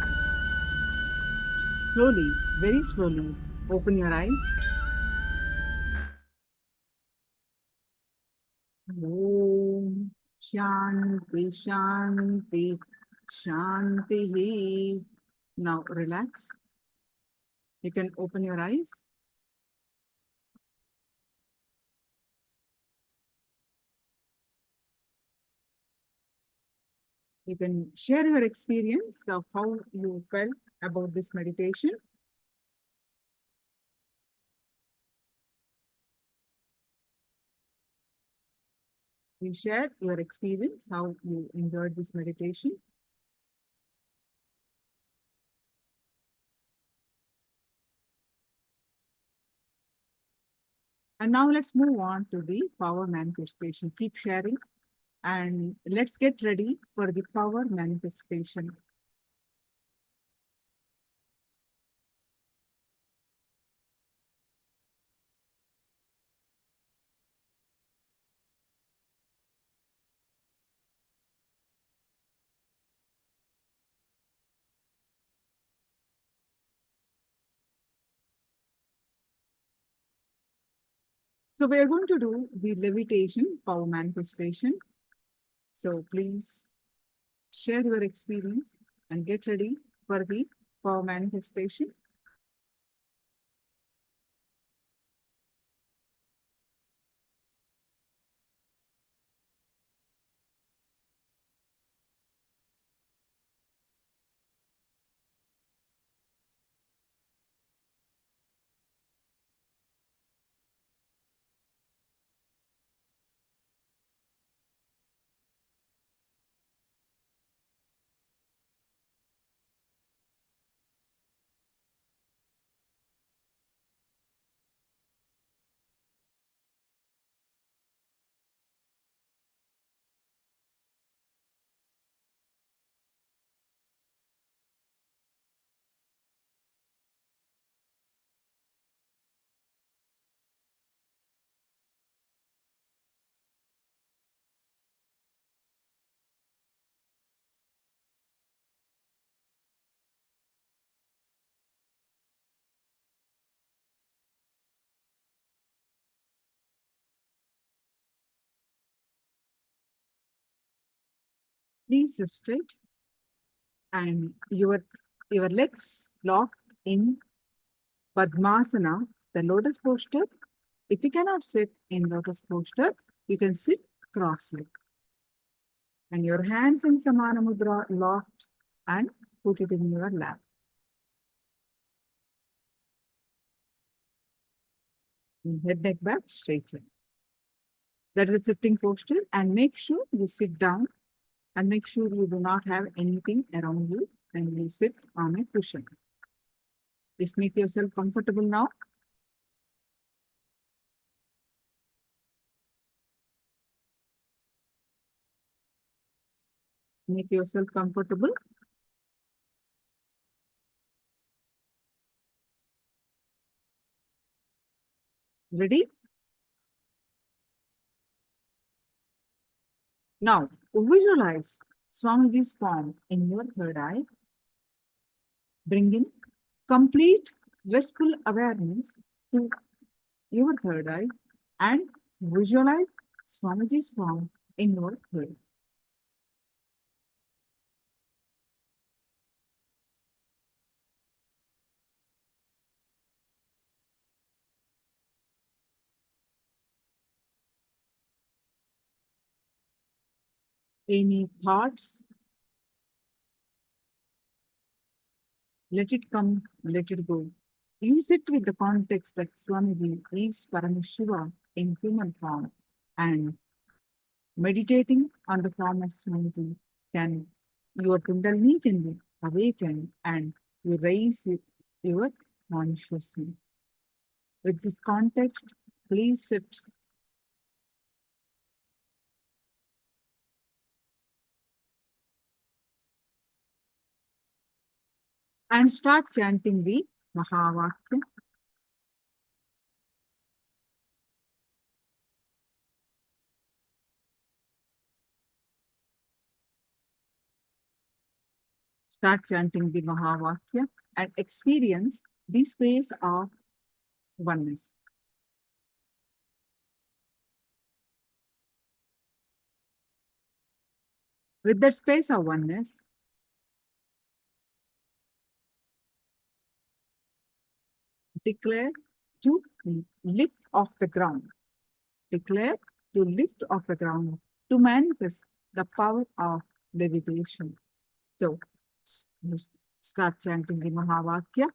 Slowly, very slowly, open your eyes. Om Shanti Shanti Shanti. Now relax. You can open your eyes. You can share your experience of how you felt about this meditation. You share your experience, how you enjoyed this meditation. And now let's move on to the power manifestation. Keep sharing and let's get ready for the power manifestation. So we are going to do the levitation power manifestation. So please share your experience and get ready for the power manifestation. Please sit straight and your legs locked in Padmasana, the lotus posture. If you cannot sit in lotus posture, you can sit cross-legged. And your hands in Samana Mudra locked and put it in your lap. And head neck back, straight leg. That is the sitting posture. And make sure you sit down and make sure you do not have anything around you and you sit on a cushion. Just make yourself comfortable now. Make yourself comfortable. Ready? Now, visualize Swamiji's form in your third eye. Bring in complete restful awareness to your third eye and visualize Swamiji's form in your third. Any thoughts? Let it come, let it go. Use it with the context that Swamiji is Paramashiva in human form and meditating on the form of Swamiji can your Kundalini can be awakened and you raise your consciousness. With this context, please sit and start chanting the Mahavakya. Start chanting the Mahavakya and experience the space of oneness. With that space of oneness, declare to lift off the ground. Declare to lift off the ground to manifest the power of levitation. So, start chanting the Mahavakya.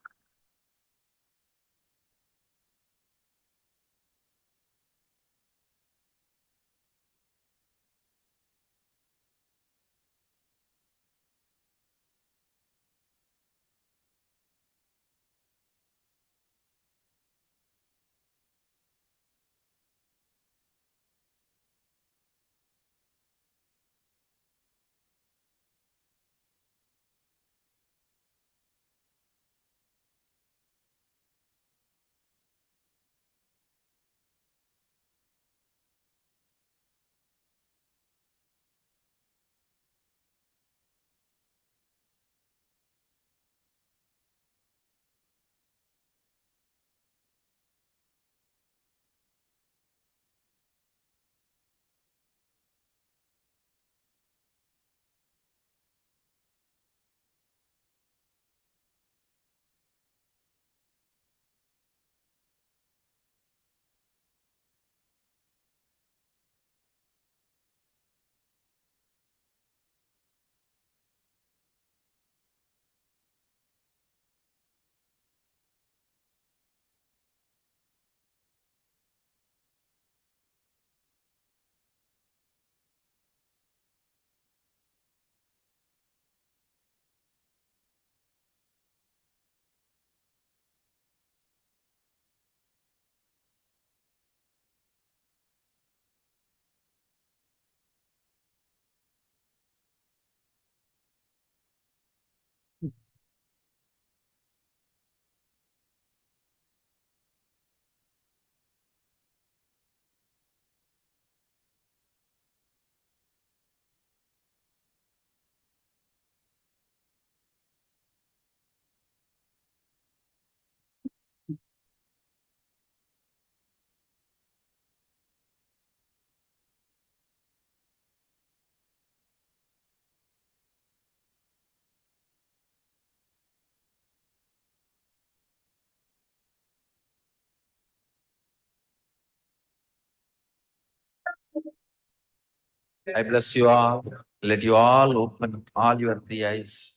I bless you all. Let you all open all your three eyes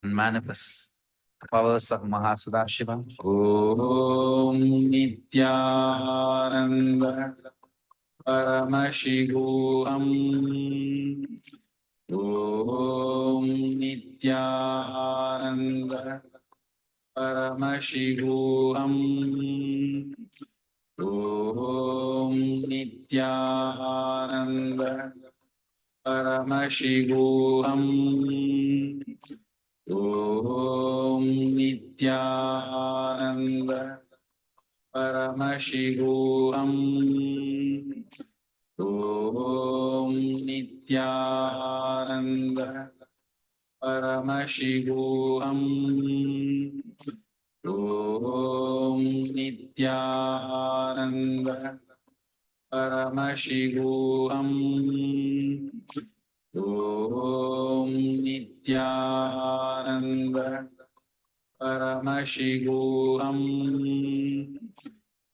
and manifest the powers of Mahasudashiva. Om Nithyananda Paramashivoham. Om Nithyananda Paramashivoham. Om Nithyananda Paramashivoham. Om Nithyananda Paramashivoham. Om Nithyananda Paramashivoham. Om Nithyananda Paramashivoham. Om Nithyananda Paramashivoham.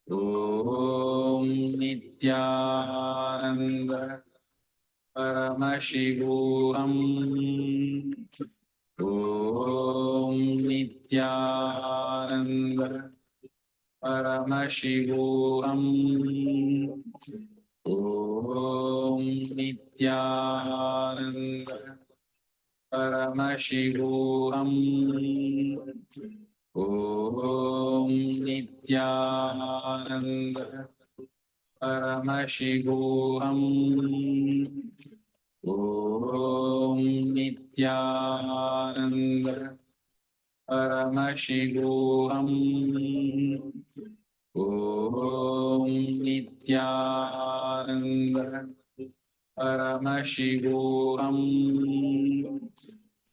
Om Nithyananda Paramashivoham. Om Nithyananda Paramashivoham. Om Nithyananda Paramashivoham. Om Nithyananda Paramashivoham. Om Nithyananda Paramashivoham. Om Nithyananda Paramashivoham.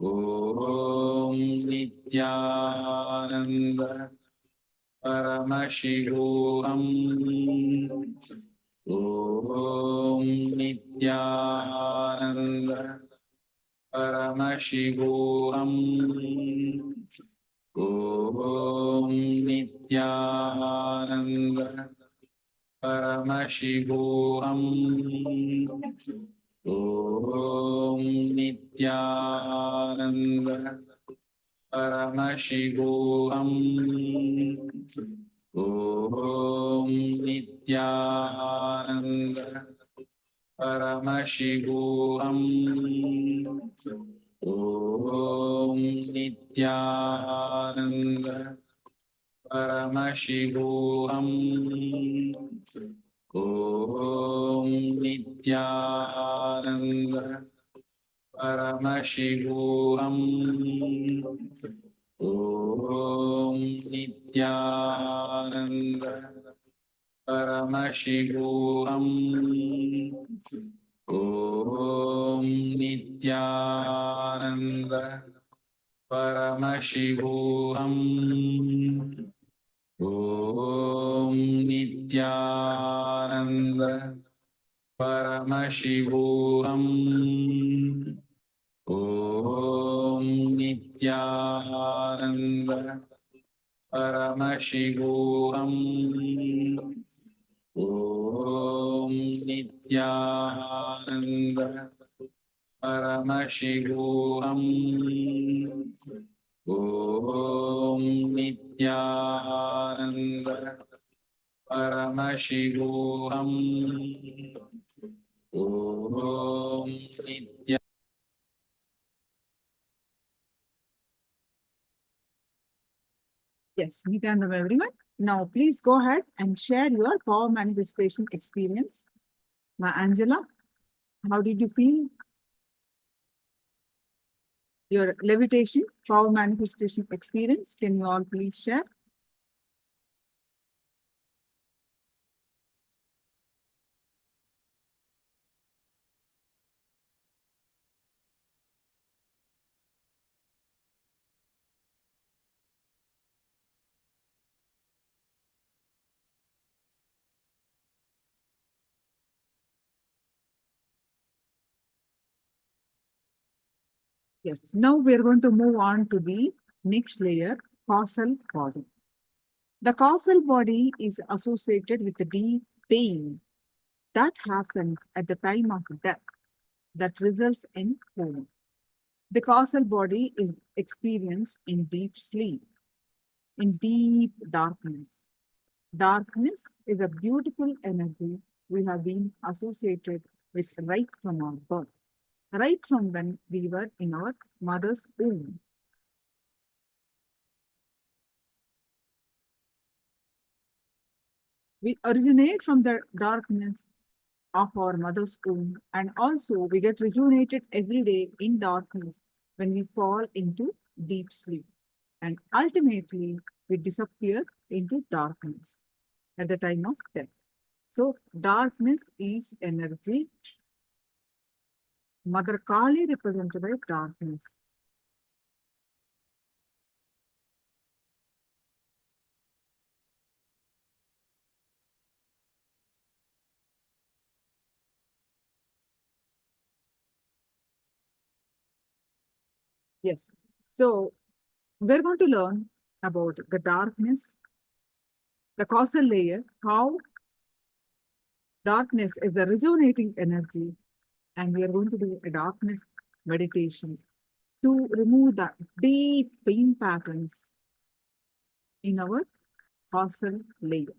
Om Nithyananda Paramashivoham. Om Nithyananda Paramashivoham. Om Nithyananda Paramashivoham. Om Nithyananda Paramashivoham. Om Nithyananda Paramashivoham. Om Nithyananda Paramashivoham. Om Nithyananda Paramashivoham. Om Nithyananda Paramashivoham. Om Nithyananda Paramashivoham. Om Nithyananda Paramashivoham. Om Nithyananda Paramashivoham. Om Nithyananda Paramashivoham. Om Nithyananda Paramashivoham. Om Nithyananda. Yes, Nithyananda, everyone. Now, please go ahead and share your power manifestation experience. Ma Angela, how did you feel? Your levitation, power manifestation experience. Can you all please share? Yes, now we are going to move on to the next layer, causal body. The causal body is associated with the deep pain that happens at the time of death that results in coma. The causal body is experienced in deep sleep, in deep darkness. Darkness is a beautiful energy we have been associated with right from our birth, right from when we were in our mother's womb. We originate from the darkness of our mother's womb, and also we get rejuvenated every day in darkness when we fall into deep sleep. And ultimately, we disappear into darkness at the time of death. So, darkness is energy. Mother Kali represented by darkness. Yes. So, we're going to learn about the darkness, the causal layer, how darkness is the rejuvenating energy, and we are going to do a darkness meditation to remove the deep pain patterns in our causal layer.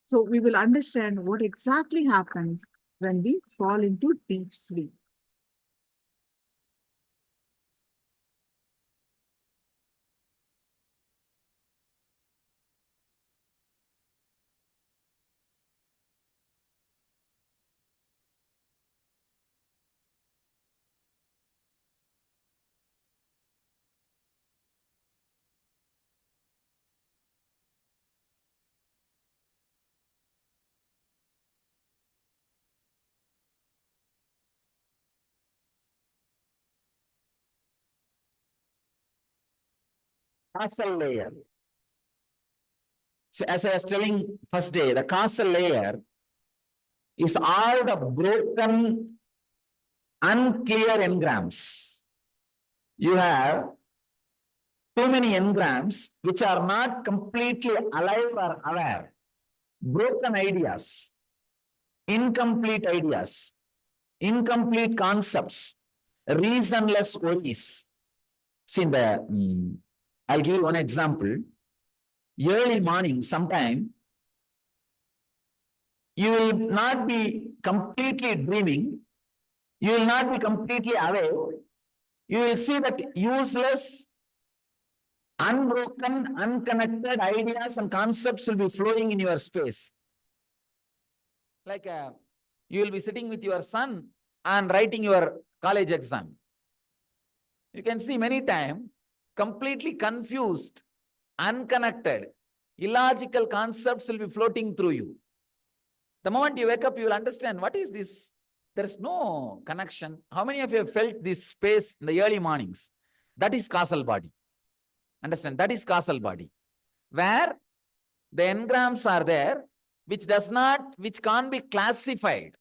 So we will understand what exactly happens when we fall into deep sleep. causal layer. So as I was telling first day, the causal layer is all the broken, unclear engrams. You have too many engrams which are not completely alive or aware. Broken ideas, incomplete ideas, incomplete concepts, reasonless worries. See, I'll give you one example. Early morning, sometime, you will not be completely dreaming. You will not be completely awake. You will see that useless, unbroken, unconnected ideas and concepts will be flowing in your space. Like you will be sitting with your son and writing your college exam. You can see many times completely confused, unconnected, illogical concepts will be floating through you. The moment you wake up, you will understand, what is this? There is no connection. How many of you have felt this space in the early mornings? That is causal body. Understand? That is causal body. Where the engrams are there, which can't be classified.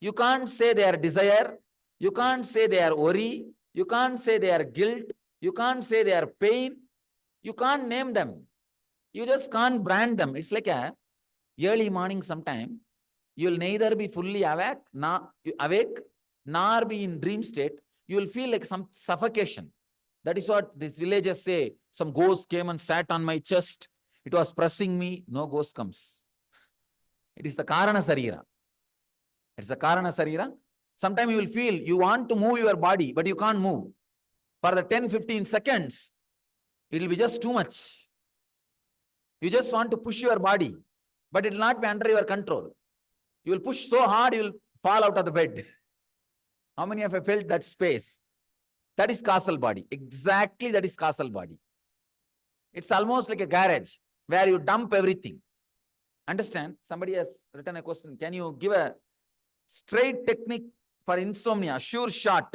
You can't say they are desire. You can't say they are worry. You can't say they are guilt. You can't say they are pain. You can't name them. You just can't brand them. It's like a early morning sometime. You will neither be fully awake, nor be in dream state. You will feel like some suffocation. That is what these villagers say. Some ghost came and sat on my chest. It was pressing me. No ghost comes. It is the karana sarira. It's the karana sarira. Sometimes you will feel you want to move your body, but you can't move. For the 10-15 seconds, it will be just too much. You just want to push your body, but it will not be under your control. You will push so hard, you will fall out of the bed. How many of you felt that space? That is causal body. Exactly, that is causal body. It's almost like a garage where you dump everything. Understand? Somebody has written a question. Can you give a straight technique for insomnia? Sure shot.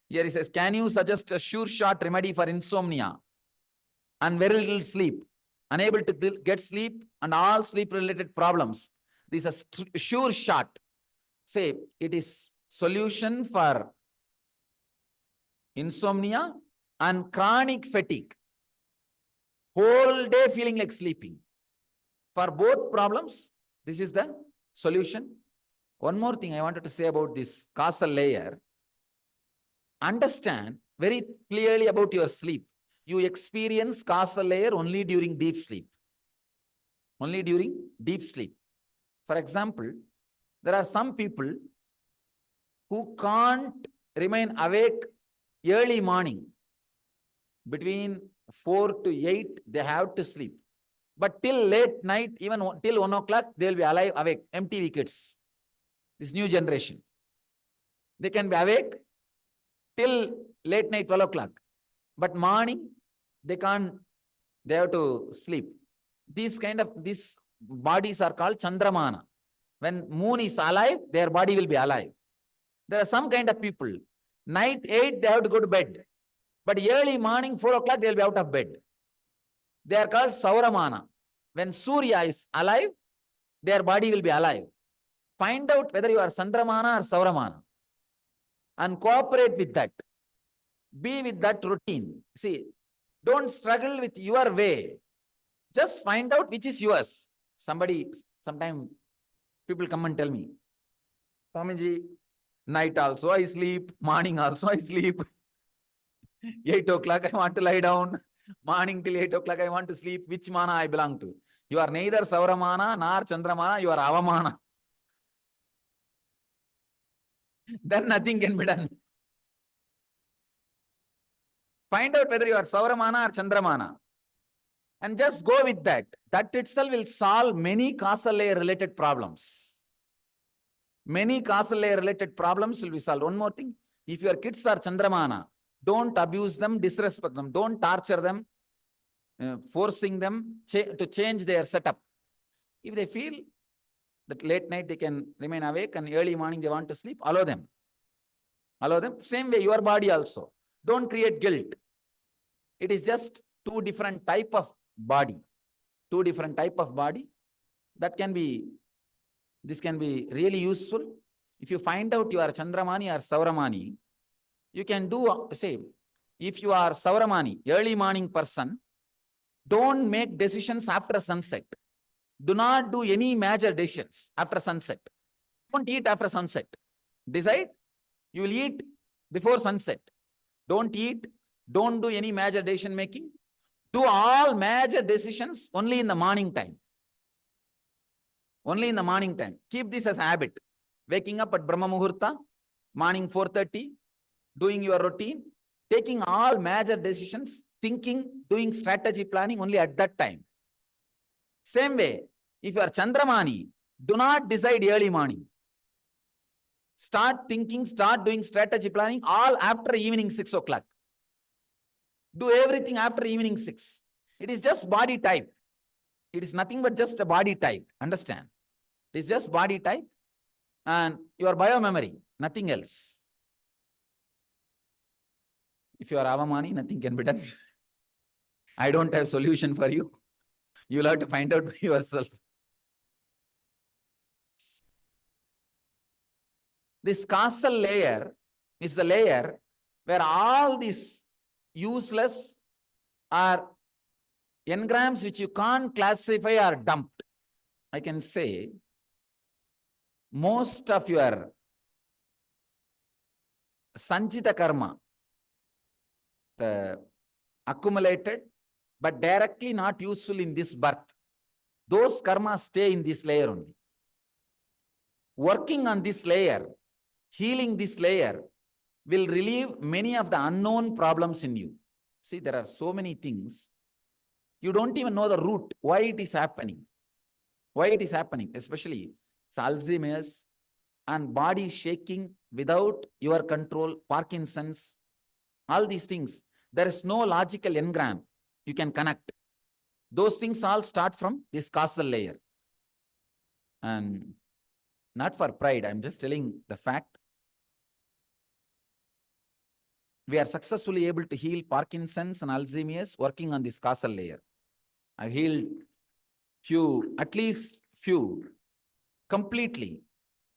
Here he says, can you suggest a sure shot remedy for insomnia and very little sleep, unable to get sleep and all sleep related problems? This is a sure shot. Say it is solution for insomnia and chronic fatigue. Whole day feeling like sleeping. For both problems, this is the solution. One more thing I wanted to say about this causal layer. Understand very clearly about your sleep. You experience causal layer only during deep sleep. Only during deep sleep. For example, there are some people who can't remain awake early morning. Between 4 to 8, they have to sleep. But till late night, even till 1 o'clock, they will be alive, awake, MTV kids. This new generation. They can be awake till late night, 12 o'clock. But morning, they can't, they have to sleep. These bodies are called Chandramana. When moon is alive, their body will be alive. There are some kind of people, night 8, they have to go to bed. But early morning, 4 o'clock, they will be out of bed. They are called Sauramana. When Surya is alive, their body will be alive. Find out whether you are Chandramana or Sauramana and cooperate with that. Be with that routine. See, don't struggle with your way. Just find out which is yours. Sometime people come and tell me, Swamiji, night also I sleep, morning also I sleep. 8 o'clock I want to lie down. Morning till 8 o'clock I want to sleep. Which mana I belong to? You are neither Sauramana nor Chandramana, you are Avamana. Then nothing can be done. Find out whether you are Sauramana or Chandramana. And just go with that. That itself will solve many causal layer related problems. Many causal layer related problems will be solved. One more thing. If your kids are Chandramana, don't abuse them, disrespect them. Don't torture them, forcing them to change their setup. If they feel that late night they can remain awake and early morning they want to sleep, allow them. Allow them. Same way, your body also. Don't create guilt. It is just two different type of body. Two different type of body. That can be, this can be really useful. If you find out you are Chandramani or Sauramani, you can do, say, if you are Sauramani, early morning person, don't make decisions after sunset. Do not do any major decisions after sunset. Don't eat after sunset. Decide, you will eat before sunset. Don't eat, don't do any major decision making. Do all major decisions only in the morning time. Only in the morning time. Keep this as a habit. Waking up at Brahma Muhurta, morning 4:30, doing your routine, taking all major decisions, thinking, doing strategy planning only at that time. Same way, if you are Chandramani, do not decide early morning. Start thinking, start doing strategy planning all after evening 6 o'clock. Do everything after evening 6. It is just body type. It is nothing but just a body type. Understand? It is just body type and your biomemory, nothing else. If you are Avamani, nothing can be done. I don't have solution for you. You will have to find out by yourself. This causal layer is the layer where all these useless or engrams which you can't classify are dumped. I can say most of your sanchita karma, the accumulated but directly not useful in this birth, those karmas stay in this layer only. Working on this layer, healing this layer will relieve many of the unknown problems in you. See, there are so many things. You don't even know the root, why it is happening. Why it is happening, especially it's Alzheimer's and body shaking without your control, Parkinson's, all these things. There is no logical engram you can connect. Those things all start from this causal layer. And not for pride, I'm just telling the fact. We are successfully able to heal Parkinson's and Alzheimer's working on this causal layer. I've healed few, at least few, completely,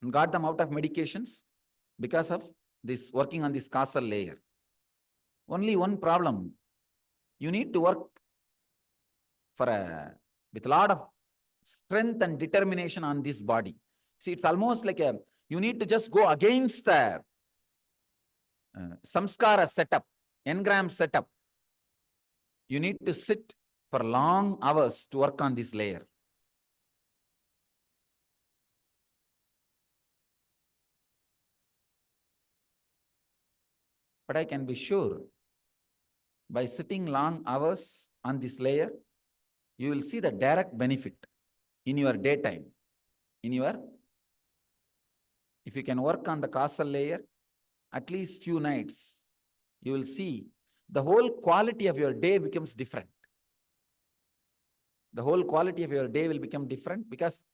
and got them out of medications because of this working on this causal layer. Only one problem. You need to work with a lot of strength and determination on this body. See, it's almost like you need to just go against the samskara setup, engram setup. You need to sit for long hours to work on this layer. But I can be sure, by sitting long hours on this layer, you will see the direct benefit in your daytime. If you can work on the causal layer, at least few nights, you will see the whole quality of your day becomes different. The whole quality of your day will become different because,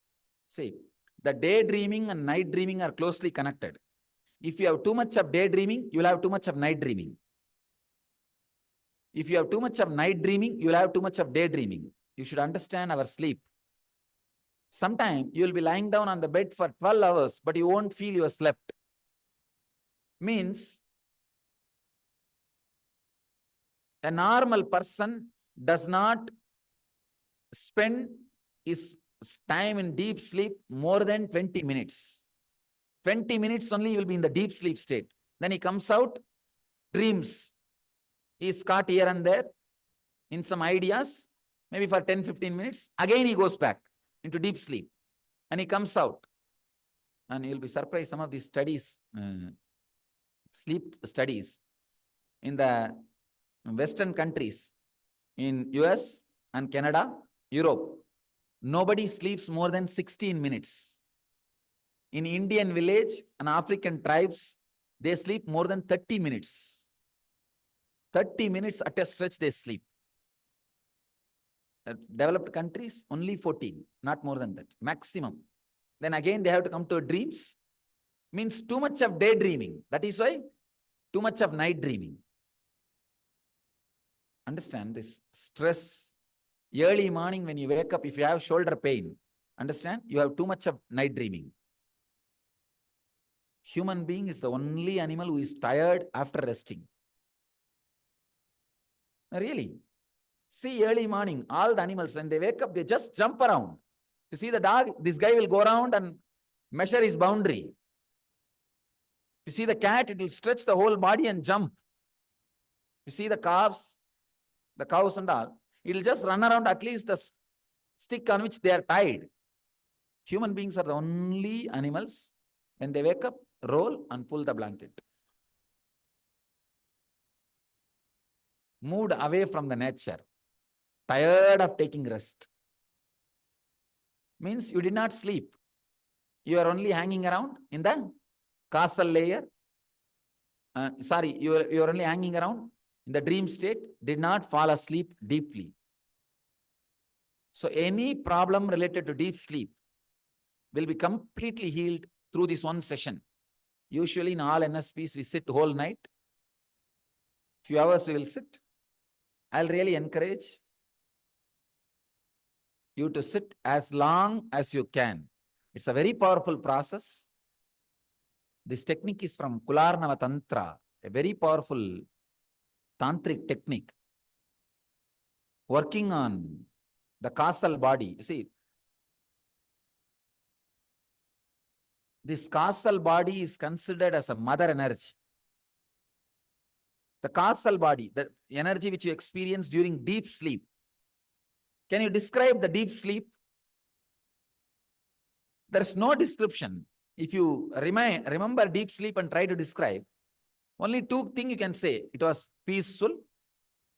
see, the daydreaming and night dreaming are closely connected. If you have too much of daydreaming, you will have too much of night dreaming. If you have too much of night dreaming, you will have too much of daydreaming. You should understand our sleep. Sometimes you will be lying down on the bed for 12 hours, but you won't feel you have slept. Means a normal person does not spend his time in deep sleep more than 20 minutes. 20 minutes only he will be in the deep sleep state. Then he comes out, dreams. He is caught here and there in some ideas, maybe for 10-15 minutes. Again he goes back into deep sleep and he comes out. And you'll be surprised, some of these studies, sleep studies in the Western countries, in US and Canada, Europe, nobody sleeps more than 16 minutes. In Indian village and African tribes, they sleep more than 30 minutes. 30 minutes at a stretch they sleep. Developed countries, only 14, not more than that, maximum. Then again they have to come to dreams. Means too much of daydreaming. That is why too much of night dreaming. Understand this stress. Early morning when you wake up, if you have shoulder pain, understand, you have too much of night dreaming. Human being is the only animal who is tired after resting. Really. See, early morning, all the animals, when they wake up, they just jump around. You see the dog, this guy will go around and measure his boundary. You see the cat, it will stretch the whole body and jump. You see the calves, the cows and all, it will just run around at least the stick on which they are tied. Human beings are the only animals, when they wake up, roll and pull the blanket. Moved away from the nature, tired of taking rest. Means you did not sleep. You are only hanging around in the causal layer. You are only hanging around in the dream state, did not fall asleep deeply. So any problem related to deep sleep will be completely healed through this one session. Usually in all NSPs, we sit whole night. Few hours we will sit. I'll really encourage you to sit as long as you can. It's a very powerful process. This technique is from Kularnava Tantra, a very powerful tantric technique, working on the causal body. You see, this causal body is considered as a mother energy. The causal body, the energy which you experience during deep sleep. Can you describe the deep sleep? There is no description. If you remember deep sleep and try to describe, only two things you can say. It was peaceful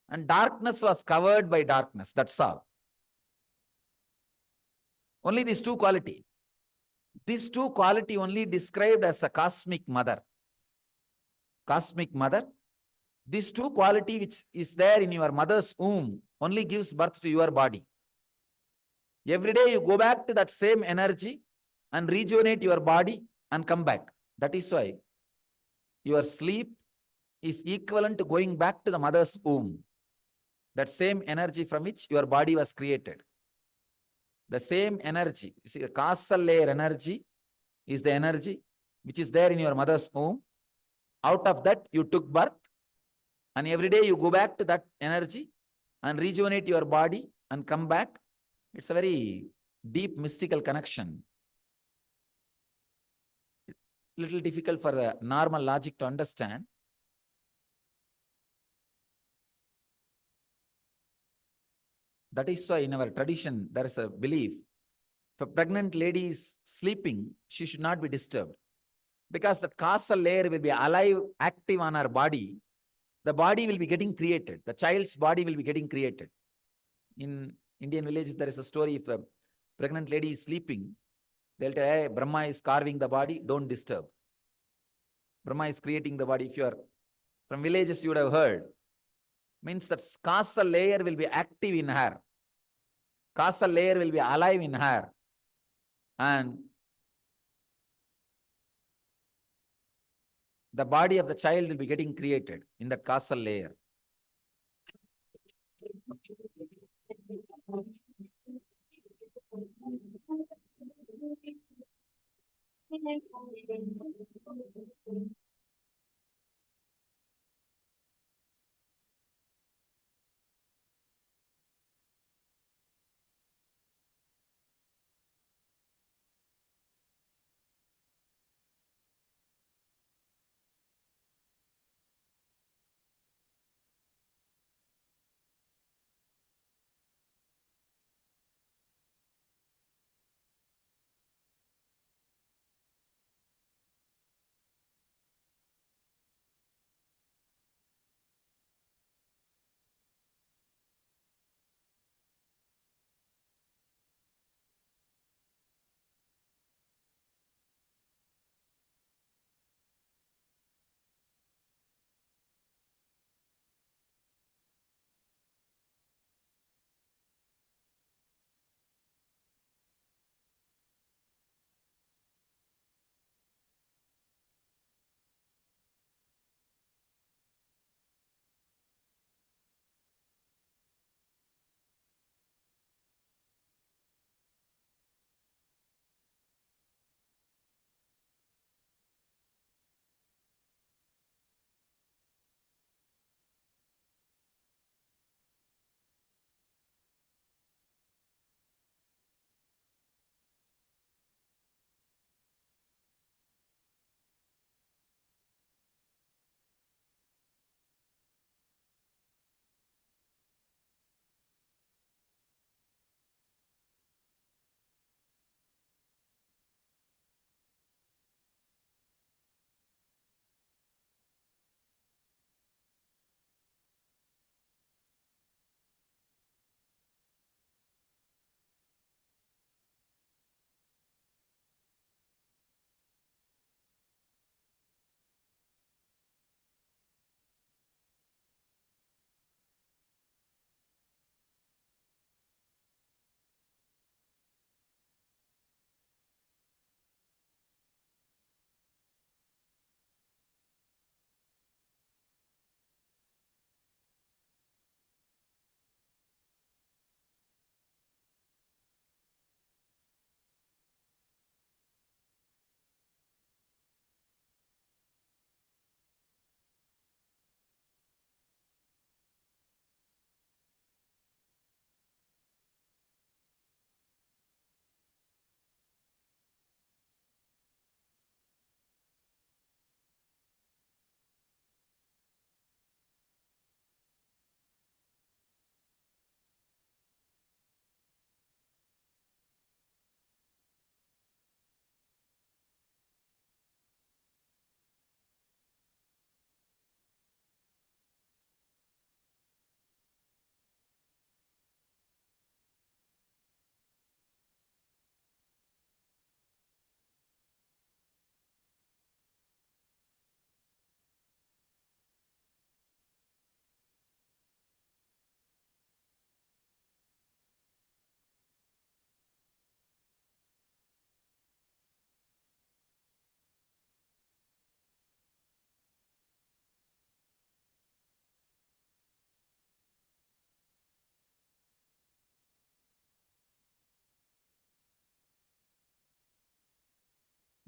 and darkness was covered by darkness. That's all. Only these two quality. These two quality only described as a cosmic mother. Cosmic mother. These two quality which is there in your mother's womb only gives birth to your body. Every day you go back to that same energy and rejuvenate your body and come back. That is why your sleep is equivalent to going back to the mother's womb. That same energy from which your body was created. The same energy. You see, the causal layer energy is the energy which is there in your mother's womb. Out of that, you took birth. And every day you go back to that energy and rejuvenate your body and come back. It's a very deep mystical connection. Little difficult for the normal logic to understand. That is why in our tradition, there is a belief. If a pregnant lady is sleeping, she should not be disturbed. Because the causal layer will be alive, active on her body. The body will be getting created. The child's body will be getting created. In Indian villages, there is a story, if a pregnant lady is sleeping, they'll tell, hey, Brahma is carving the body, don't disturb. Brahma is creating the body. If you are from villages, you would have heard. Means that causal layer will be active in her. Causal layer will be alive in her. And the body of the child will be getting created in that causal layer.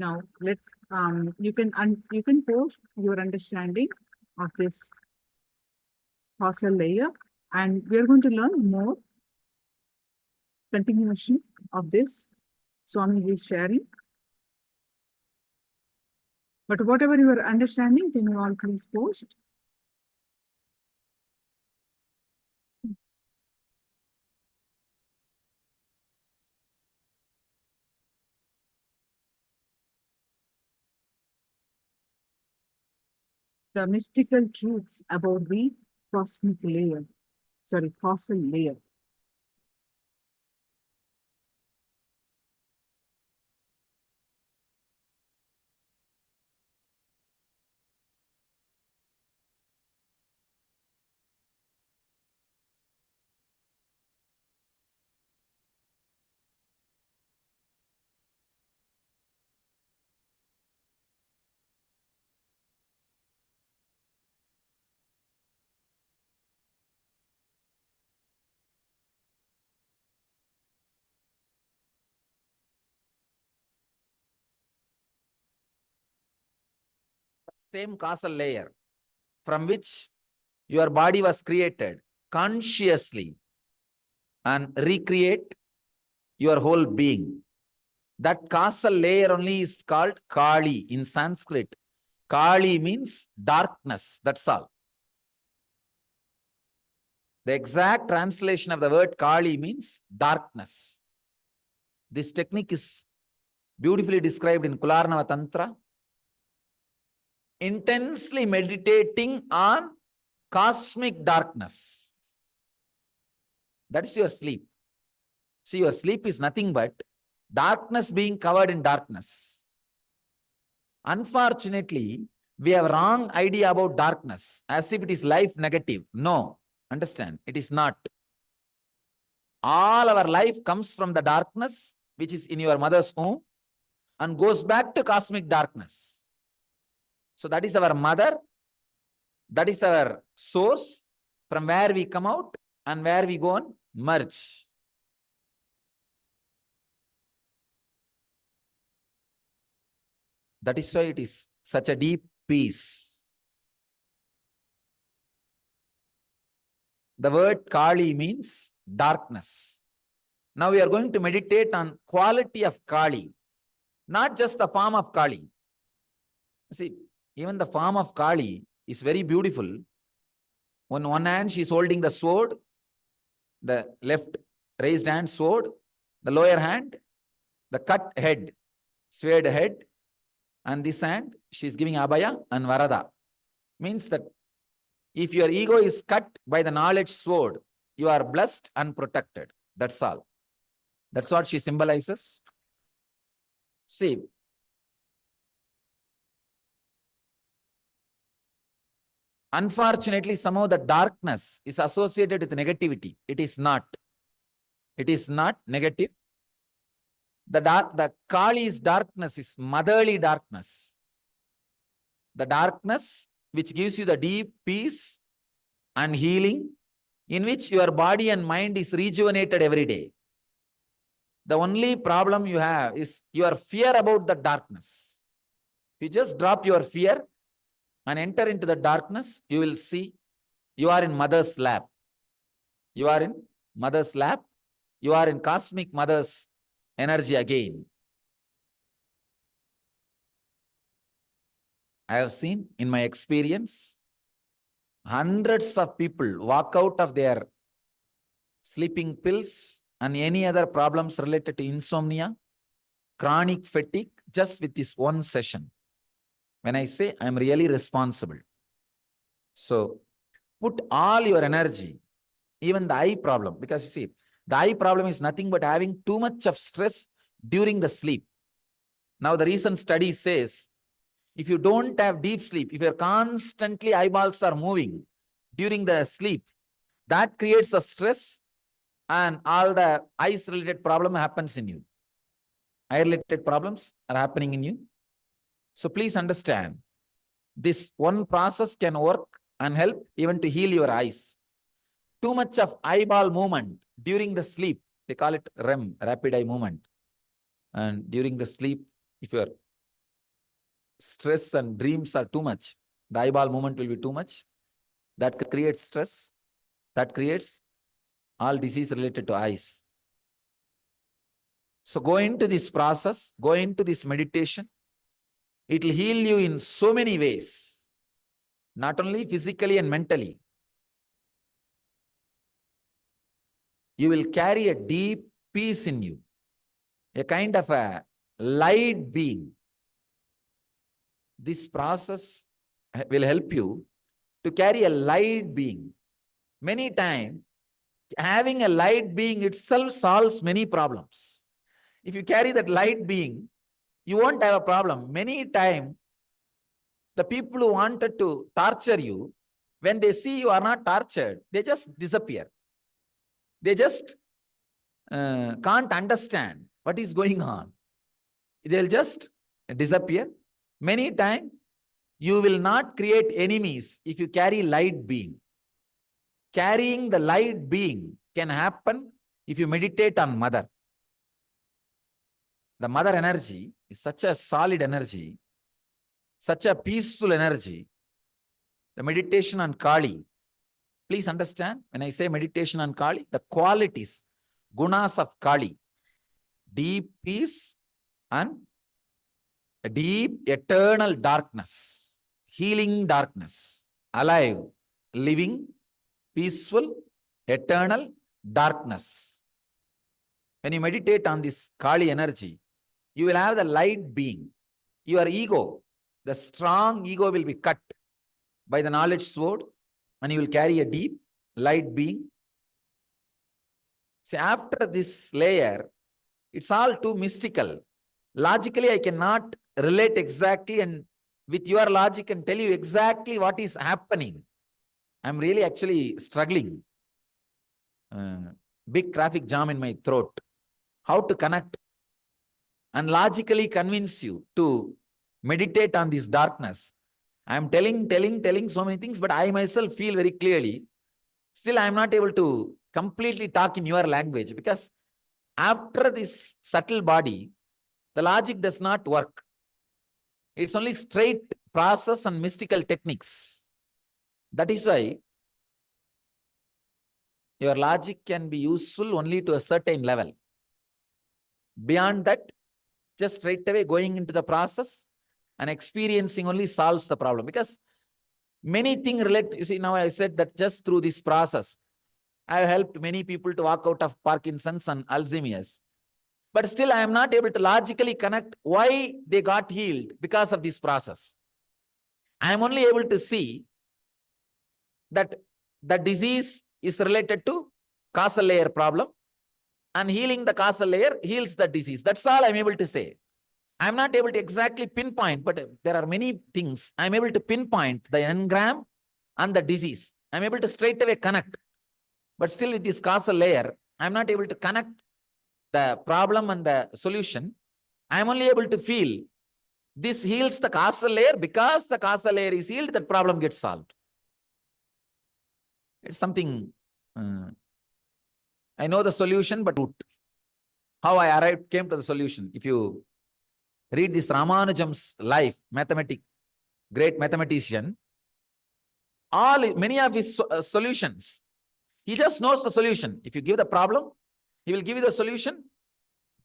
Now let's you can post your understanding of this causal layer, and we are going to learn more continuation of this. Swami is sharing. But whatever your understanding, can you all please post? The mystical truths about the cosmic layer, sorry, causal layer. Same causal layer from which your body was created consciously and recreate your whole being. That causal layer only is called Kali in Sanskrit. Kali means darkness, that's all. The exact translation of the word Kali means darkness. This technique is beautifully described in Kularnava Tantra. Intensely meditating on cosmic darkness. That is your sleep. See, your sleep is nothing but darkness being covered in darkness. Unfortunately, we have wrong idea about darkness as if it is life negative. No, understand, it is not. All our life comes from the darkness which is in your mother's womb and goes back to cosmic darkness. So that is our mother, that is our source from where we come out and where we go and merge. That is why it is such a deep peace. The word Kali means darkness. Now we are going to meditate on quality of Kali, not just the form of Kali. See, even the form of Kali is very beautiful. On one hand, she is holding the sword, the left raised hand sword, the lower hand, the cut head, swayed head, and this hand, she is giving Abhaya and Varada. Means that if your ego is cut by the knowledge sword, you are blessed and protected. That's all. That's what she symbolizes. See, unfortunately, somehow the darkness is associated with negativity. It is not. It is not negative. The Kali's darkness is motherly darkness. The darkness which gives you the deep peace and healing, in which your body and mind is rejuvenated every day. The only problem you have is your fear about the darkness. You just drop your fear and enter into the darkness, you will see you are in mother's lap. You are in mother's lap. You are in cosmic mother's energy again. I have seen in my experience, hundreds of people walk out of their sleeping pills and any other problems related to insomnia, chronic fatigue, just with this one session. When I say I'm really responsible. So put all your energy, even the eye problem, because you see, the eye problem is nothing but having too much of stress during the sleep. Now the recent study says, if you don't have deep sleep, if you're constantly eyeballs are moving during the sleep, that creates a stress and all the eyes related problem happens in you. Eye related problems are happening in you. So please understand, this one process can work and help even to heal your eyes. Too much of eyeball movement during the sleep, they call it REM, rapid eye movement. And during the sleep, if you're stress and dreams are too much, the eyeball movement will be too much. That creates stress. That creates all disease related to eyes. So go into this process, go into this meditation. It will heal you in so many ways, not only physically and mentally. You will carry a deep peace in you, a kind of a light being. This process will help you to carry a light being. Many times, having a light being itself solves many problems. If you carry that light being, you won't have a problem. Many times, the people who wanted to torture you, when they see you are not tortured, they just disappear. They just can't understand what is going on. They'll just disappear. Many times, you will not create enemies if you carry light being. Carrying the light being can happen if you meditate on Mother. The Mother energy is such a solid energy, such a peaceful energy. The meditation on Kali. Please understand, when I say meditation on Kali, the qualities, gunas of Kali, deep peace and a deep eternal darkness, healing darkness, alive, living, peaceful, eternal darkness. When you meditate on this Kali energy, you will have the light being. Your ego, the strong ego will be cut by the knowledge sword, and you will carry a deep light being. See, after this layer, it's all too mystical. Logically, I cannot relate exactly and with your logic and tell you exactly what is happening. I'm really actually struggling. Big traffic jam in my throat. How to connect and logically convince you to meditate on this darkness. I'm telling so many things, but I myself feel very clearly. Still, I'm not able to completely talk in your language because after this subtle body, the logic does not work. It's only straight process and mystical techniques. That is why your logic can be useful only to a certain level. Beyond that, just straight away going into the process and experiencing only solves the problem. Because many things relate, you see, now I said that just through this process, I have helped many people to walk out of Parkinson's and Alzheimer's. But still, I am not able to logically connect why they got healed because of this process. I am only able to see that the disease is related to causal layer problem, and healing the causal layer heals the disease. That's all I'm able to say. I'm not able to exactly pinpoint, but there are many things. I'm able to pinpoint the engram and the disease. I'm able to straight away connect. But still with this causal layer, I'm not able to connect the problem and the solution. I'm only able to feel this heals the causal layer. Because the causal layer is healed, that problem gets solved. It's something, I know the solution, but how I came to the solution. If you read this Ramanujam's life, great mathematician, many of his solutions, he just knows the solution. If you give the problem, he will give you the solution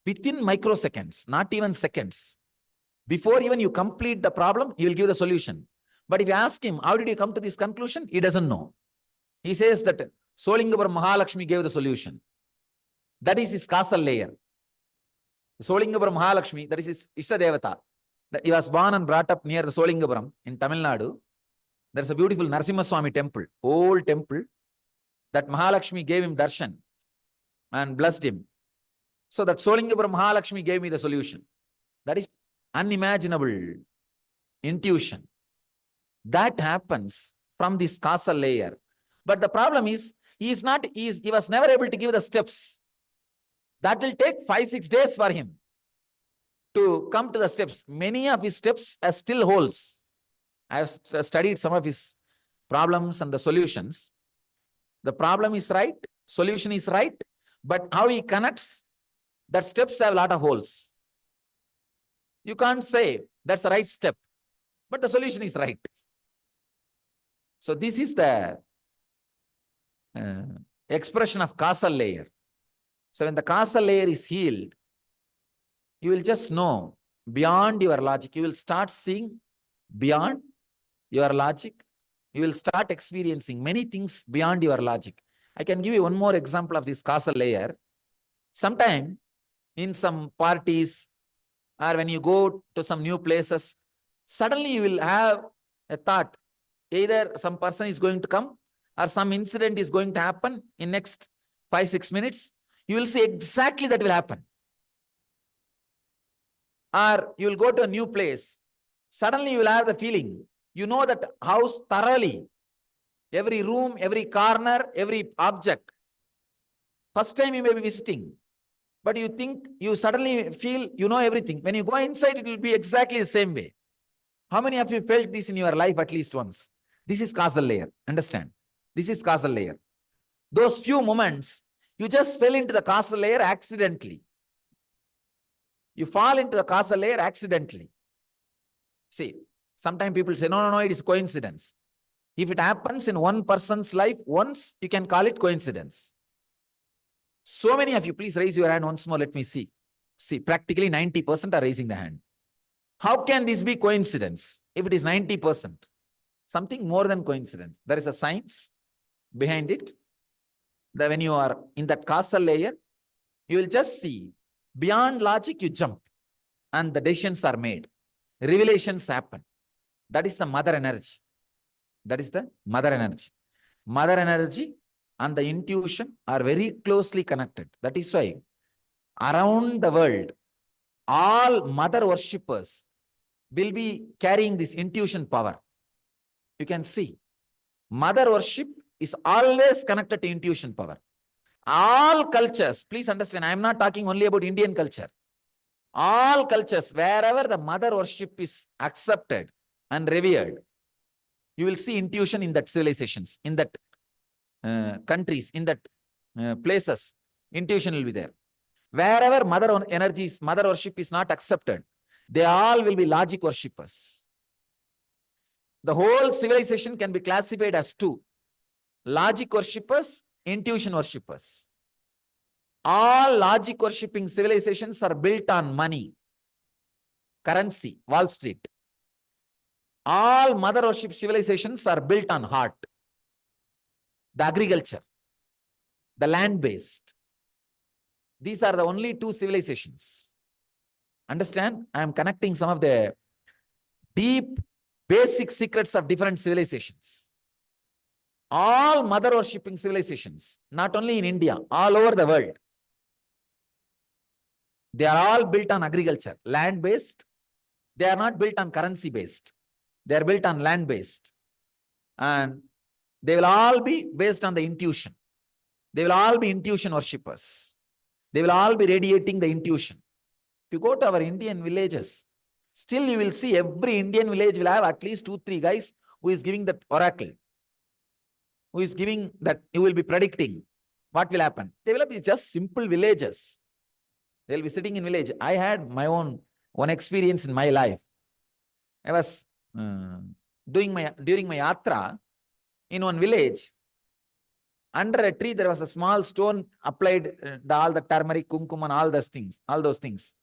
within microseconds, not even seconds. Before even you complete the problem, he will give the solution. But if you ask him, how did you come to this conclusion? He doesn't know. He says that Solingapuram Mahalakshmi gave the solution. That is his causal layer. Solingapuram Mahalakshmi, that is his Ishtadevata. He was born and brought up near the Solingapuram in Tamil Nadu. There's a beautiful Narasimha temple, old temple, that Mahalakshmi gave him darshan and blessed him. So that Solingapuram Mahalakshmi gave me the solution. That is unimaginable intuition. That happens from this causal layer. But the problem is, he was never able to give the steps. That will take 5-6 days for him to come to the steps. Many of his steps are still holes. I have studied some of his problems and the solutions. The problem is right, solution is right, but how he connects, that steps have a lot of holes. You can't say that's the right step. but the solution is right. So this is the expression of causal layer. So when the causal layer is healed, you will just know beyond your logic. You will start seeing beyond your logic. You will start experiencing many things beyond your logic. I can give you one more example of this causal layer. Sometime in some parties or when you go to some new places, suddenly you will have a thought. Either some person is going to come or some incident is going to happen in next 5-6 minutes. You will see exactly that will happen. Or you will go to a new place. Suddenly you will have the feeling. You know that house thoroughly. Every room, every corner, every object. First time you may be visiting. But you think, you suddenly feel you know everything. When you go inside, it will be exactly the same way. How many of you felt this in your life at least once? This is causal layer. Understand? This is causal layer. Those few moments, you just fell into the causal layer accidentally. You fall into the causal layer accidentally. See, sometimes people say, no, it is coincidence. If it happens in one person's life once, you can call it coincidence. So many of you, please raise your hand once more. Let me see. See, practically 90% are raising the hand. How can this be coincidence if it is 90%? Something more than coincidence. There is a science behind it. That when you are in that causal layer, you will just see beyond logic, you jump and the decisions are made. Revelations happen. That is the mother energy. That is the mother energy. Mother energy and the intuition are very closely connected. That is why around the world, all mother worshippers will be carrying this intuition power. You can see mother worship is always connected to intuition power. All cultures, please understand, I am not talking only about Indian culture. All cultures, wherever the mother worship is accepted and revered, you will see intuition in that civilizations, in that countries, in that places, intuition will be there. Wherever mother worship is not accepted, they all will be logic worshippers. The whole civilization can be classified as two: logic worshippers, intuition worshippers. All logic worshipping civilizations are built on money, currency, Wall Street. All mother worship civilizations are built on heart, the agriculture, the land-based. These are the only two civilizations. Understand? I am connecting some of the deep, basic secrets of different civilizations. All mother worshipping civilizations, not only in India, all over the world, they are all built on agriculture, land-based. They are not built on currency-based. They are built on land-based. And they will all be based on the intuition. They will all be intuition worshippers. They will all be radiating the intuition. If you go to our Indian villages, still you will see every Indian village will have at least 2-3 guys who is giving that oracle, who is giving that, you will be predicting what will happen. They will be just simple villages. They will be sitting in village. I had my own one experience in my life. I was during my yatra in one village. Under a tree, there was a small stone applied, all the turmeric, kumkum, and all those things.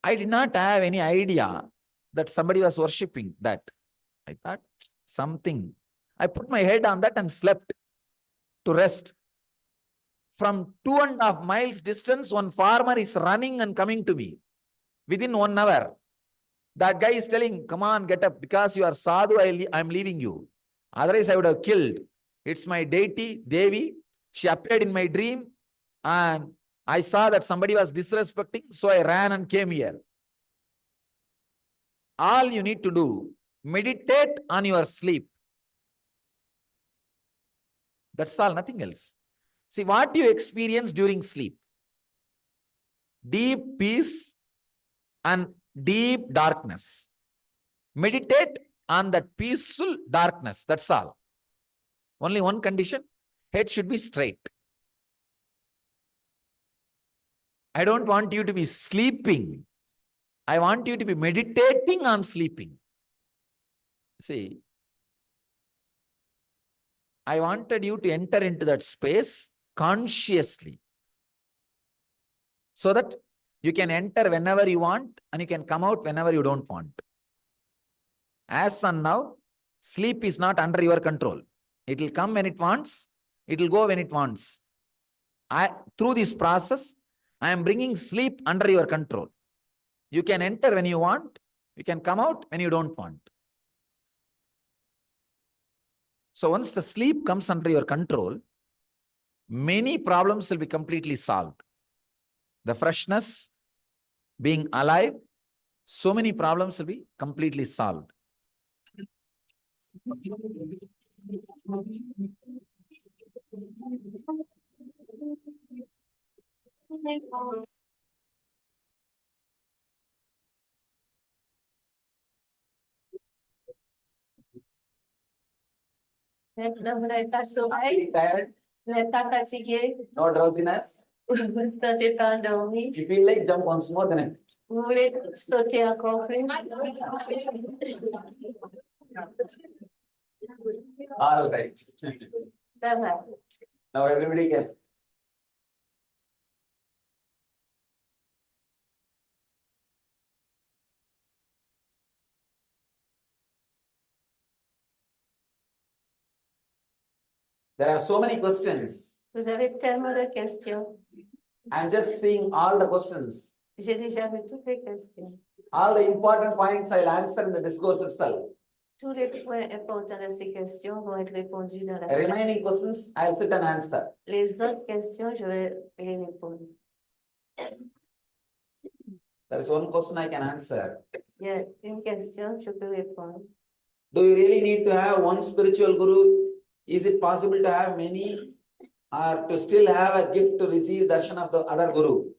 I did not have any idea that somebody was worshipping that. I thought something. I put my head on that and slept to rest. From 2.5 miles distance, one farmer is running and coming to me. Within 1 hour, that guy is telling, come on, get up, because you are sadhu, I'm leaving you. Otherwise, I would have killed. It's my deity, Devi. She appeared in my dream and I saw that somebody was disrespecting, so I ran and came here. All you need to do, meditate on your sleep. That's all, nothing else. See, what do you experience during sleep? Deep peace and deep darkness. Meditate on that peaceful darkness. That's all. Only one condition, head should be straight. I don't want you to be sleeping. I want you to be meditating on sleeping. See, I wanted you to enter into that space consciously, so that you can enter whenever you want and you can come out whenever you don't want. As on now, sleep is not under your control. It will come when it wants, it will go when it wants. Through this process, I am bringing sleep under your control. You can enter when you want, you can come out when you don't want. So once the sleep comes under your control, many problems will be completely solved. The freshness, being alive, so many problems will be completely solved. Maintenant, vous n'avez pas sommeil, Tired? vous n'êtes pas fatigué, No drowsiness? vous ne vous sentez pas endormi, If you feel like, jump once more, then vous voulez sauter encore plus. all right. Ça va. Now everybody can. There are so many questions. Vous avez tellement de questions. I'm just seeing all the questions. J'ai déjà vu toutes les questions. All the important points I'll answer in the discourse itself. Tous les points importants de ces questions vont être répondus dans la The remaining questions, I'll sit and answer. Les autres questions, je vais les répondre. There is one question I can answer. Il y a une question, je peux répondre. Do you really need to have one spiritual guru? Is it possible to have many, or to still have a gift to receive darshan of the other guru?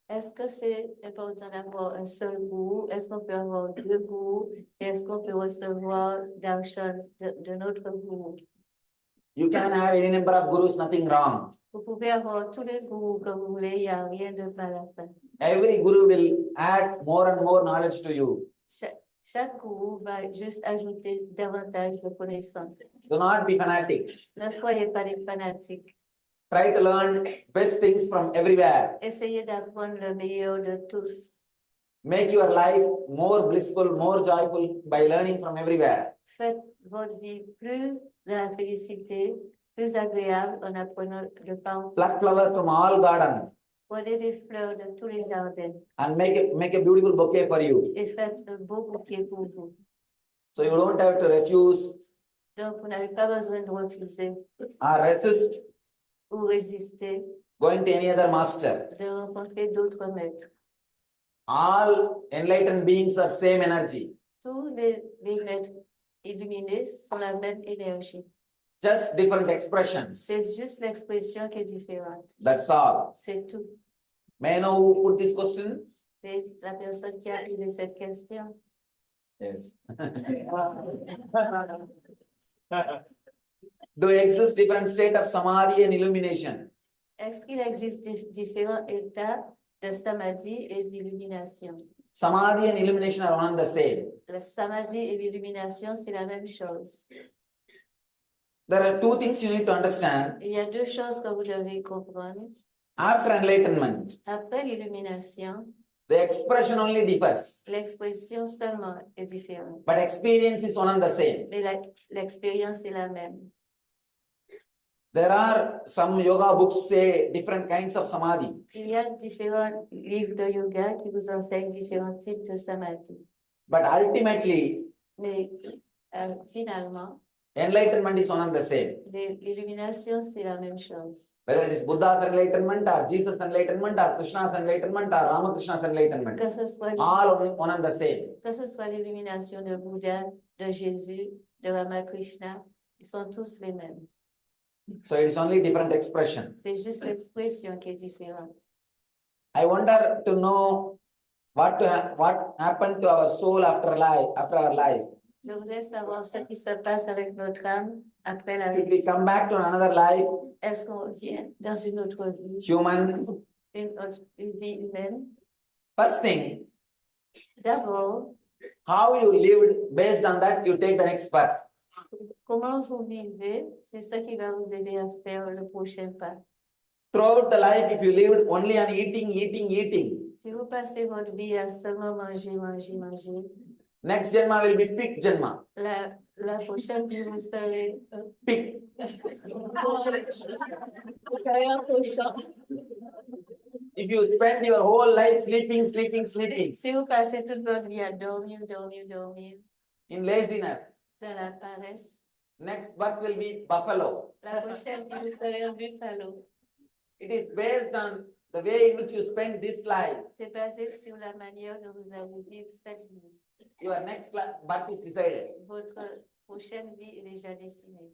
Est-ce que c'est important d'avoir un seul gourou? Est-ce qu'on peut avoir deux gourous? Est-ce qu'on peut recevoir darshan de notre gourou? You can have any number of gurus, nothing wrong. Vous pouvez avoir tous les gourous que vous voulez, il n'y a rien de mal à ça. Every guru will add more and more knowledge to you. Chaque gourou va juste ajouter davantage de connaissances. Do not be fanatic. Ne soyez pas des fanatiques. Try to learn best things from everywhere. Essayez d'apprendre le meilleur de tous. Make your life more blissful, more joyful by learning from everywhere. Faites votre vie plus de la félicité, plus agréable en apprenant de partout. Pluck flowers from all garden Prenez des fleurs de tous les jardins and make a beautiful bouquet for you. et faites un beau bouquet pour vous. So you don't have to refuse Donc, vous n'avez pas besoin de refuser or resist ou résister going to any other master. de rencontrer d'autres maîtres. All enlightened beings are same energy. Tous les maîtres illuminés sont la même énergie. Just different expressions. C'est juste l'expression qui est différente. That's all. C'est tout. May I know who put this question? C'est la personne qui a posé cette question. Yes. Do exist different state of samadhi and illumination? Est-ce qu'il existe différents états de samadhi et d'illumination? Samadhi and illumination are one and the same. Le samadhi et l'illumination, c'est la même chose. There are two things you need to understand. Il y a deux choses que vous devez comprendre. After enlightenment, Après l'illumination, the expression only differs, l'expression seulement est différente. but experience is one and the same. Mais l'expérience est la même. There are some yoga books say different kinds of samadhi. Il y a différents livres de yoga qui vous enseignent différents types de samadhi. But ultimately, Mais finalement, enlightenment is one and the same. l'illumination, c'est la même chose. Whether it is Buddha's enlightenment or Jesus' enlightenment or Krishna's enlightenment or Ramakrishna's enlightenment, Que ce soit all one and the same. que ce soit l'illumination de Bouddha, de Jésus, de Ramakrishna, ils sont tous les mêmes. So it is only different expression. C'est juste l'expression qui est différente. I wonder to know what happened to our soul after our life. Je voudrais savoir ce qui se passe avec notre âme après la If we vie. come back to another life, Est-ce qu'on vient dans une autre vie, human, une vie humaine? first thing, D'abord, How you lived, based on that, you take the next path. Comment vous vivez, c'est ça qui va vous aider à faire le prochain pas. Throughout the life, if you lived only on eating, Si vous passez votre vie à seulement manger, next Janma will be pig Janma. la prochaine vie, vous serez Pig. vous serez un cochon. If you spend your whole life sleeping, Si vous passez toute votre vie à dormir, in laziness, dans la paresse, next birth will be buffalo. la prochaine vie, vous serez un buffalo. It is based on the way in which you spend this life. C'est basé sur la manière dont vous allez vivre cette vie. Your next birth is decided. Votre prochaine vie est déjà dessinée.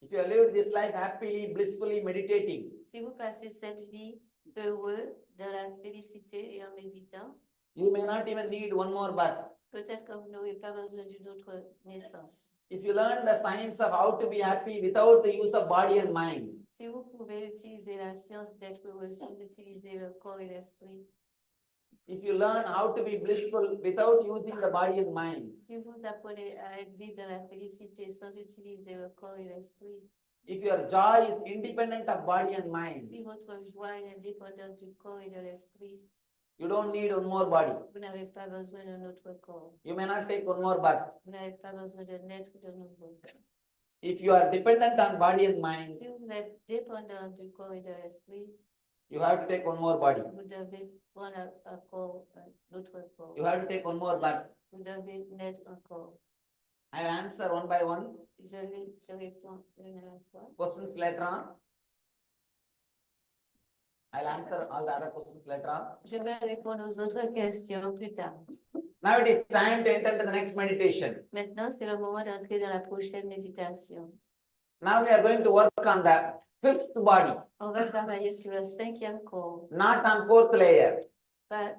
If you have lived this life happily, blissfully, meditating, Si vous passez cette vie heureux, dans la félicité et en méditant, you may not even need one more birth. peut-être que vous n'aurez pas besoin d'une autre naissance. If you learn the science of how to be happy without the use of body and mind, Si vous pouvez utiliser la science d'être heureux sans utiliser le corps et l'esprit, if you learn how to be blissful without using the body and mind, si vous apprenez à être vivre dans la félicité sans utiliser le corps et l'esprit, if your joy is independent of body and mind, si votre joie est indépendante du corps et de l'esprit, you don't need one more body. vous n'avez pas besoin d'un autre corps. You may not take one more birth. Vous n'avez pas besoin de naître de nouveau. If you are dependent on body and mind, Si vous êtes dépendant du corps et de l'esprit, you have to take one more body. vous devez prendre un corps, un autre corps. You have to take one more birth. Vous devez naître encore. I'll answer one by one. Je réponds une à la fois. Questions later on. I'll answer all the other questions later on. Je vais répondre aux autres questions plus tard. Now it is time to enter into the next meditation. Maintenant, c'est le moment d'entrer dans la prochaine méditation. Now we are going to work on the fifth body, On va travailler sur le cinquième corps. not on fourth layer. Pas,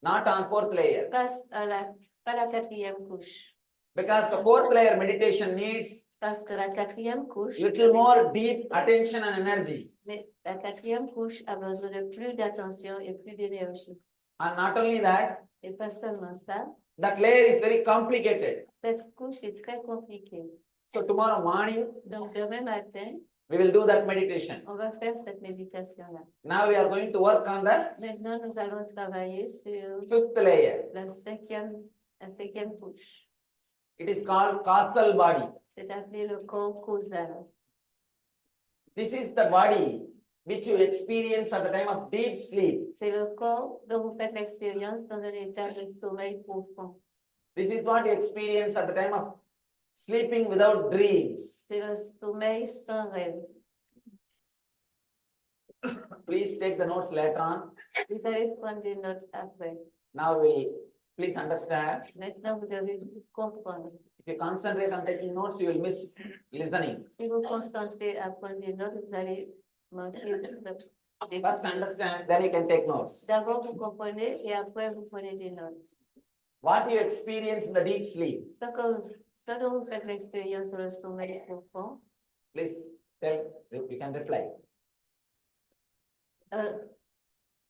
Not on fourth layer. pas la quatrième couche. Because the fourth layer meditation needs Parce que la quatrième couche, little more deep attention and energy. mais la quatrième couche a besoin de plus d'attention et plus d'énergie. And not only that, Et pas seulement ça, that layer is very complicated. cette couche est très compliquée. So tomorrow morning, Donc, demain matin, we will do that meditation. on va faire cette méditation-là. Now we are going to work on the Maintenant, nous allons travailler sur fifth layer. la cinquième couche. It is called causal body. C'est appelé le corps causal. This is the body which you experience at the time of deep sleep. C'est le corps dont vous faites l'expérience dans un état de sommeil profond. This is what you experience at the time of sleeping without dreams. C'est le sommeil sans rêve. Please take the notes later on. Vous allez prendre des notes après. Now please understand. Maintenant, vous devez juste comprendre. If you concentrate on taking notes, you will miss listening. Si vous concentrez à prendre des notes, vous allez manquer des First understand, then you can take notes. D'abord, vous comprenez et après, vous prenez des notes. What you experience in the deep sleep. Ce dont vous faites l'expérience dans le sommeil profond, Please tell, you can reply.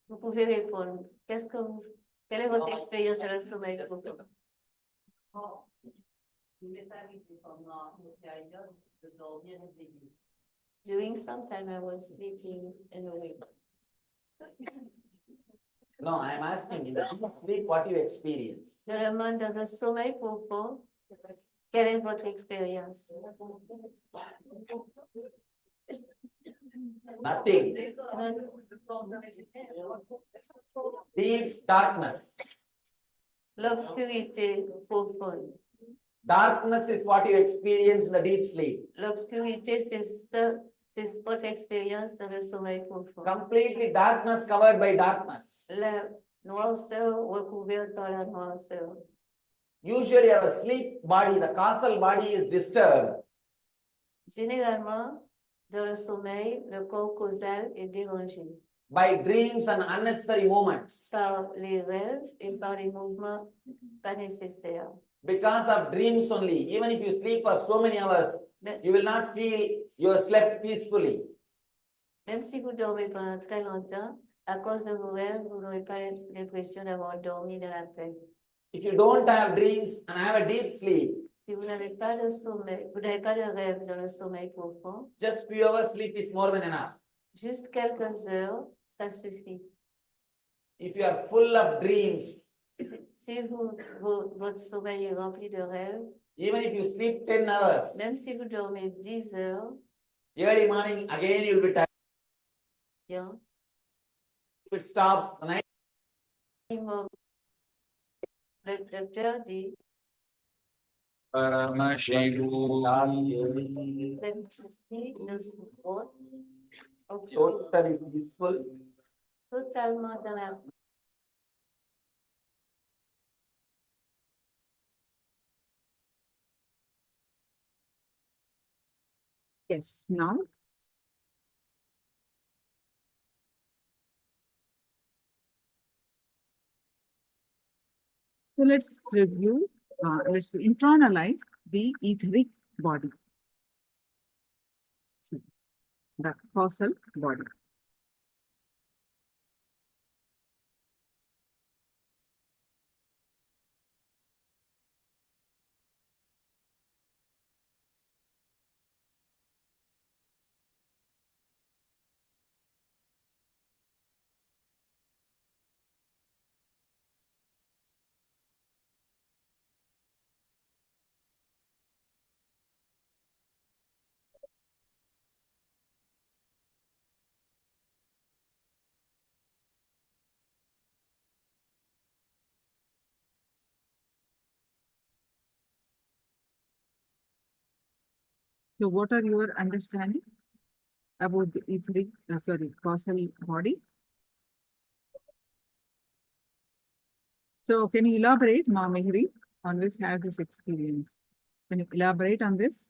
vous pouvez répondre. Quelle est votre expérience dans le sommeil profond? During some time, I was sleeping and awake. No, I am asking, in the deep sleep, what you experience? Je demande dans un sommeil profond, quelle est votre expérience? Nothing. Deep darkness. L'obscurité profonde. Darkness is what you experience in the deep sleep. L'obscurité, c'est votre expérience dans le sommeil profond. Completely darkness covered by darkness. La noirceur recouverte par la noirceur. Usually our sleep body, the causal body is disturbed Généralement, dans le sommeil, le corps causal est dérangé by dreams and unnecessary movements. par les rêves et par les mouvements pas nécessaires. Because of dreams only, even if you sleep for so many hours, you will not feel you have slept peacefully. Même si vous dormez pendant très longtemps, à cause de vos rêves, vous n'aurez pas l'impression d'avoir dormi dans la paix. If you don't have dreams and have a deep sleep, Si vous n'avez pas de sommeil, vous n'avez pas de rêve dans le sommeil profond, just few hours sleep is more than enough. juste quelques heures, ça suffit. If you are full of dreams, Si votre sommeil est rempli de rêves, even if you sleep 10 hours, même si vous dormez 10 heures, early morning again you'll be tired. yeah, If it stops, the night le docteur dit Paramashivoham l'électricité de ce corps Totally peaceful. totalement dans la Yes, now. So let's review, let's internalize the etheric body, so, the causal body. So what are your understanding about the etheric, causal body? So can you elaborate, Ma Mehri, on this, have this experience? Can you elaborate on this?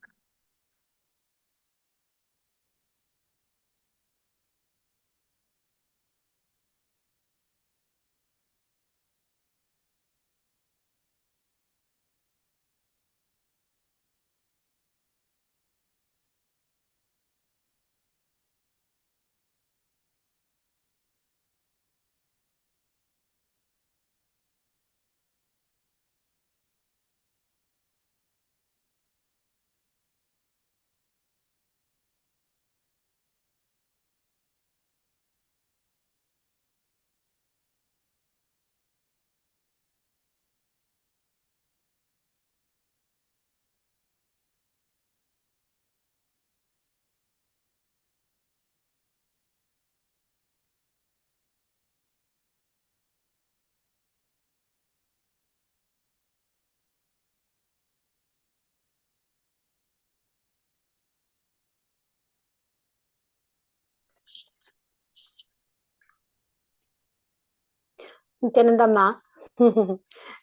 Nithyananda,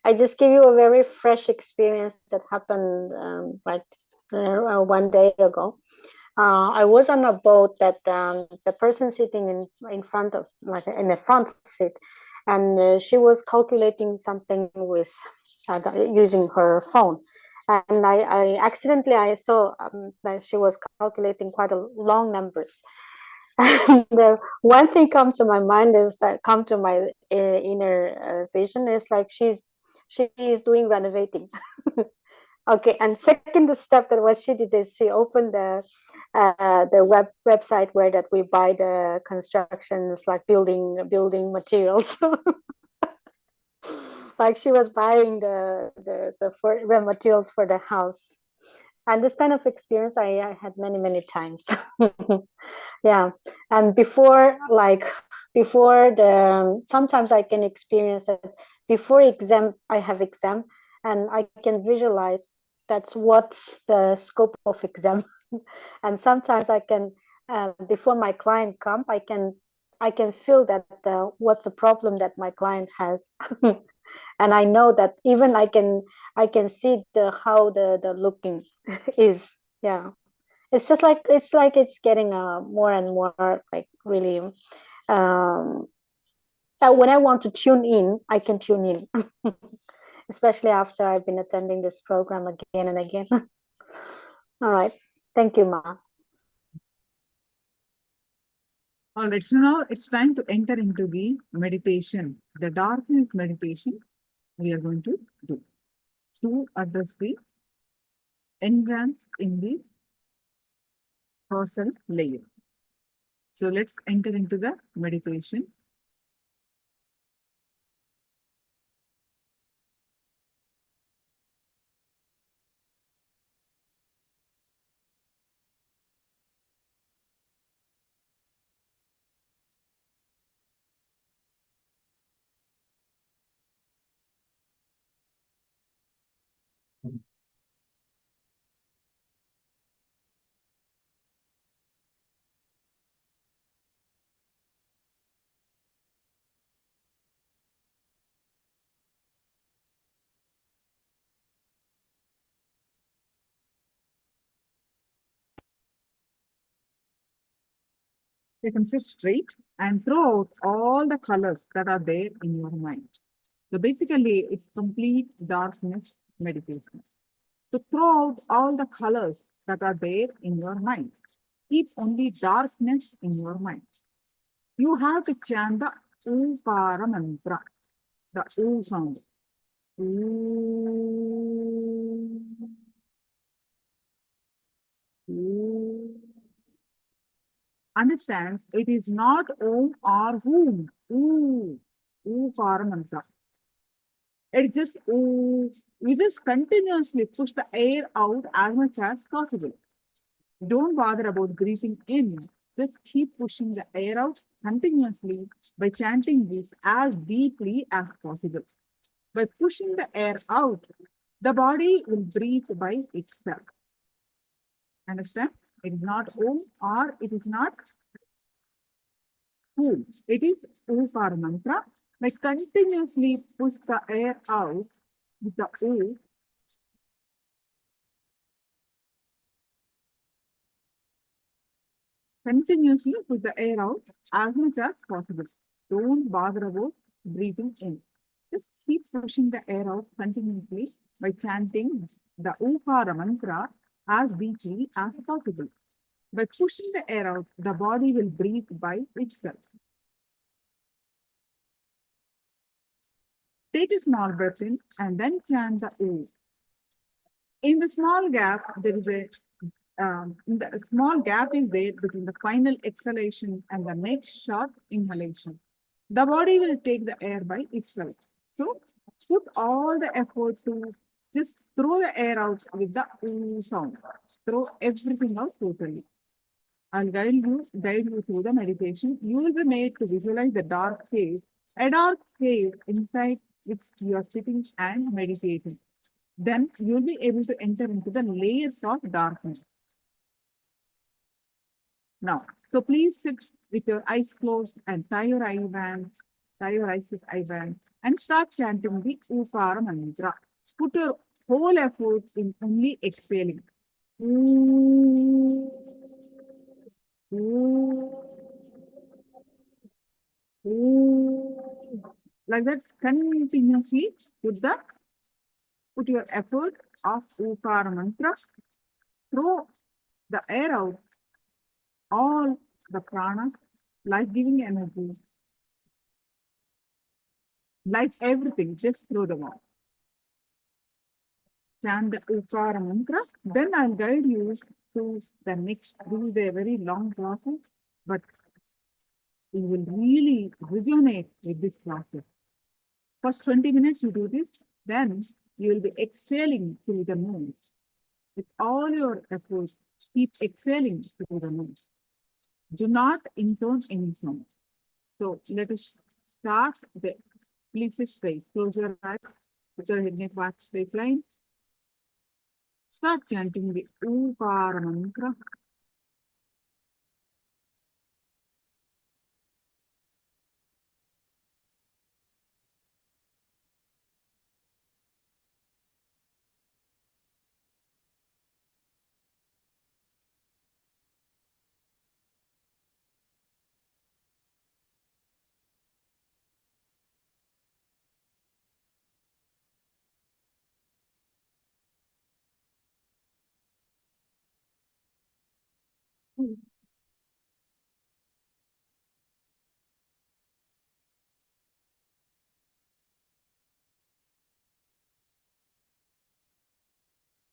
I just give you a very fresh experience that happened one day ago. I was on a boat that the person sitting in front of, like in the front seat, and she was calculating something with using her phone. And I accidentally I saw that she was calculating quite a long numbers. And the one thing come to my mind is come to my inner vision is like she is doing renovating. Okay, and second step that what she did is she opened the website where that we buy the constructions, like building materials. Like she was buying the materials for the house. And this kind of experience I had many times. Yeah, and before the sometimes I can experience that before exam I have exam, and I can visualize that's what's the scope of exam. And sometimes I can before my client come I can feel that what's the problem that my client has. And I know that even I can see the how the looking is. Yeah, it's just like it's getting more and more like really when I want to tune in, I can tune in. Especially after I've been attending this program again and again. All right, thank you, Ma. All right, so now it's time to enter into the meditation, the darkness meditation. we are going to do to address the engrams in the causal layer. So let's enter into the meditation. You can sit straight and throw out all the colors that are there in your mind. So basically, it's complete darkness meditation. To throw out all the colors that are there in your mind. Keep only darkness in your mind. You have to chant the Ukara mantra, the U sound. Ooh. Ooh. Understand, it is not Om or Whom. Ooh. Ukara mantra. It's just ooh. You just continuously push the air out as much as possible. Don't bother about breathing in. Just keep pushing the air out continuously by chanting this as deeply as possible. By pushing the air out, the body will breathe by itself. Understand? It is not Om or it is not Om. It is Ukar mantra. By continuously push the air out with the O, continuously put the air out as much as possible. Don't bother about breathing in. Just keep pushing the air out continuously by chanting the Ukara mantra as deeply as possible. By pushing the air out, the body will breathe by itself. Take a small breath in and then chant the O. In the small gap, there is a the small gap is there between the final exhalation and the next short inhalation. The body will take the air by itself. So put all the effort to just throw the air out with the oo sound. Throw everything out totally. I'll guide you through the meditation. You will be made to visualize the dark cave, a dark cave inside which you are sitting and meditating. Then you'll be able to enter into the layers of darkness. Now, so please sit with your eyes closed and tie your eyes with eye band, and start chanting the Ukara mantra. Put your whole effort in only exhaling. Ooh, ooh, ooh. Like that, continuously put your effort of Ukara mantra. Throw the air out, all the prana, life-giving energy, like everything, just throw them out. Chant the Ukara mantra, then I'll guide you to the next. This is a very long process, but you will really resonate with this process. First 20 minutes you do this, then you will be exhaling through the nose. With all your efforts, keep exhaling through the nose. Do not intone any sound. So let us start the please sit straight. Close your eyes, put your head neck back straight line. Start chanting the Ukara mantra.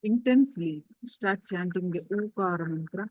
intensely, start chanting the Okara mantra.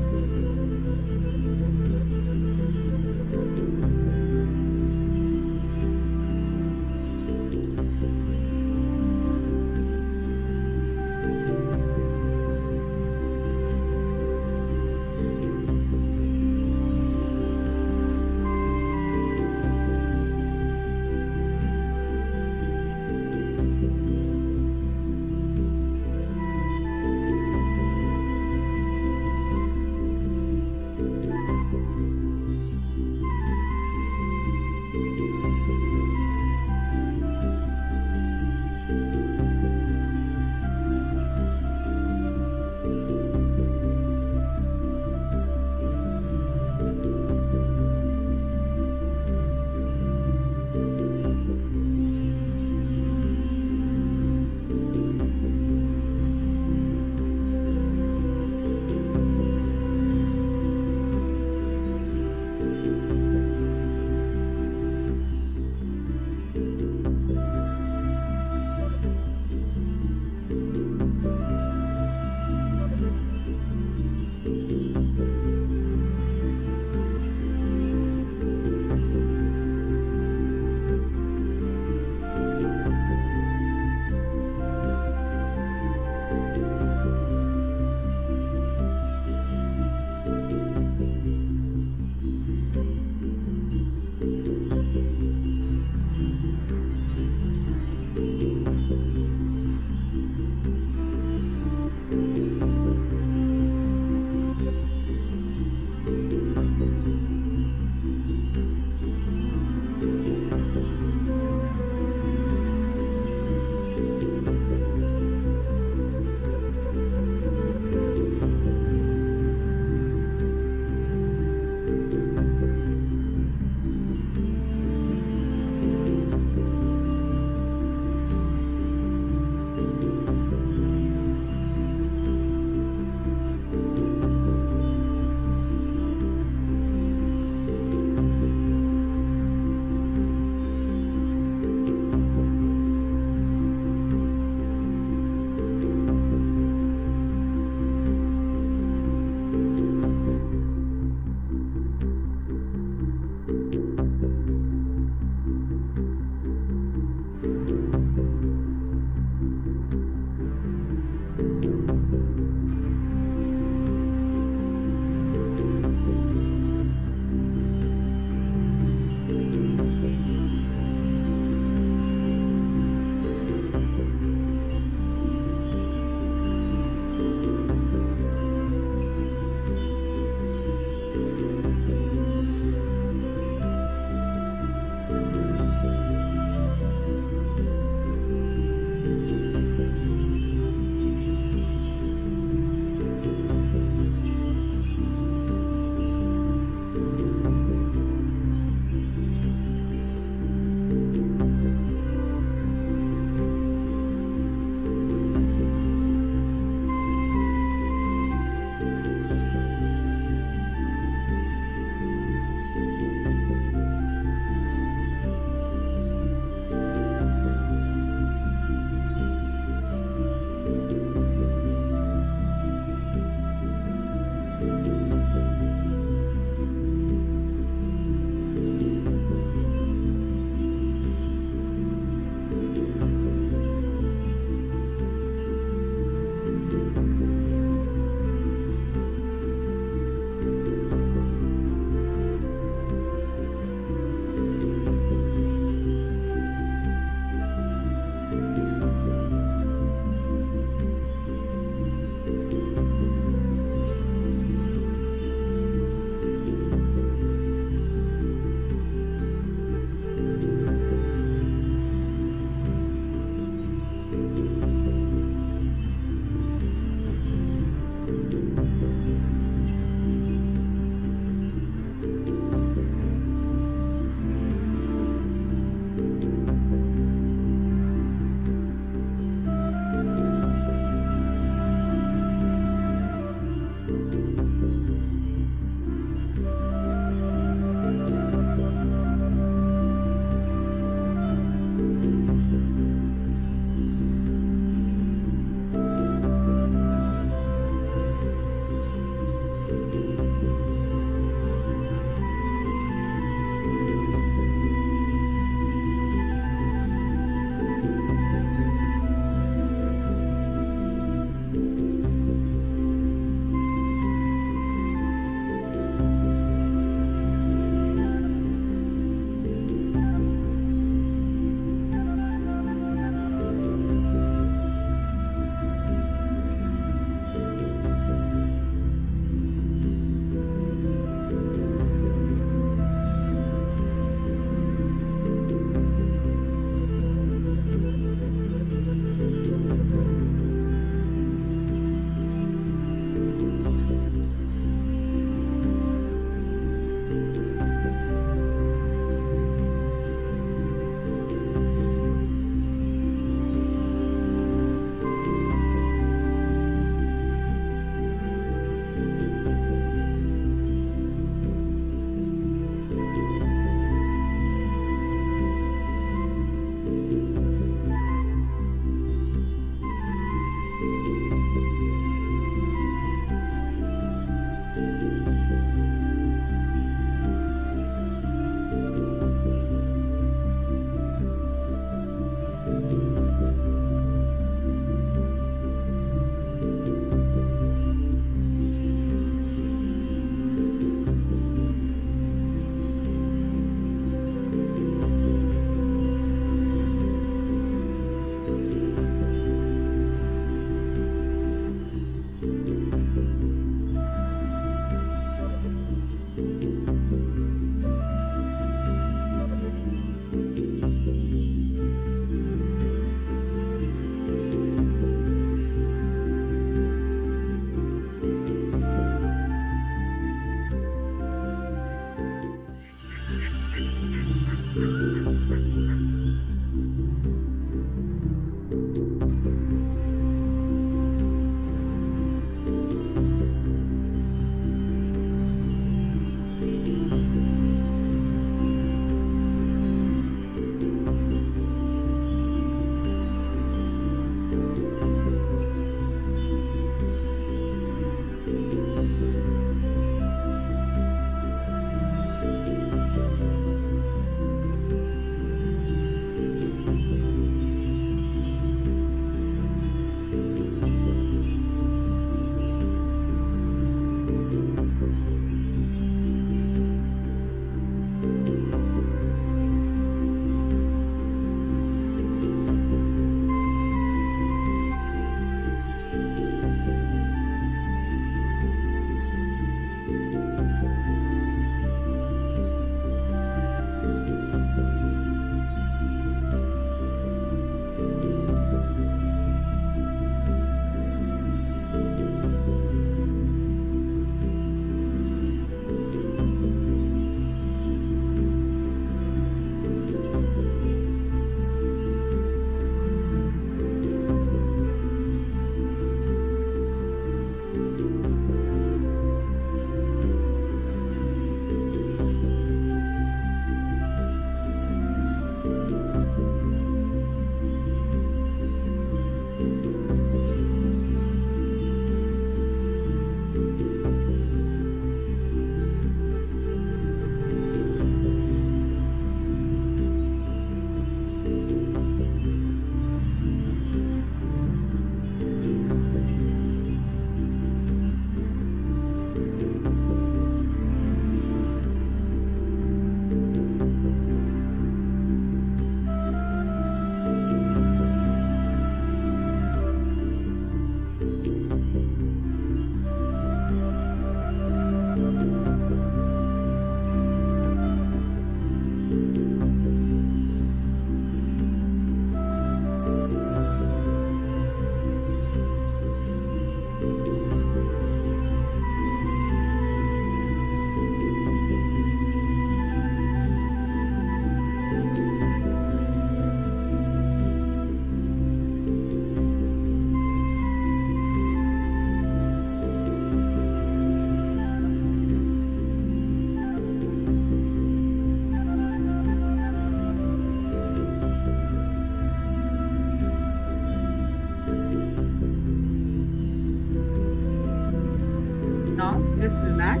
Just relax.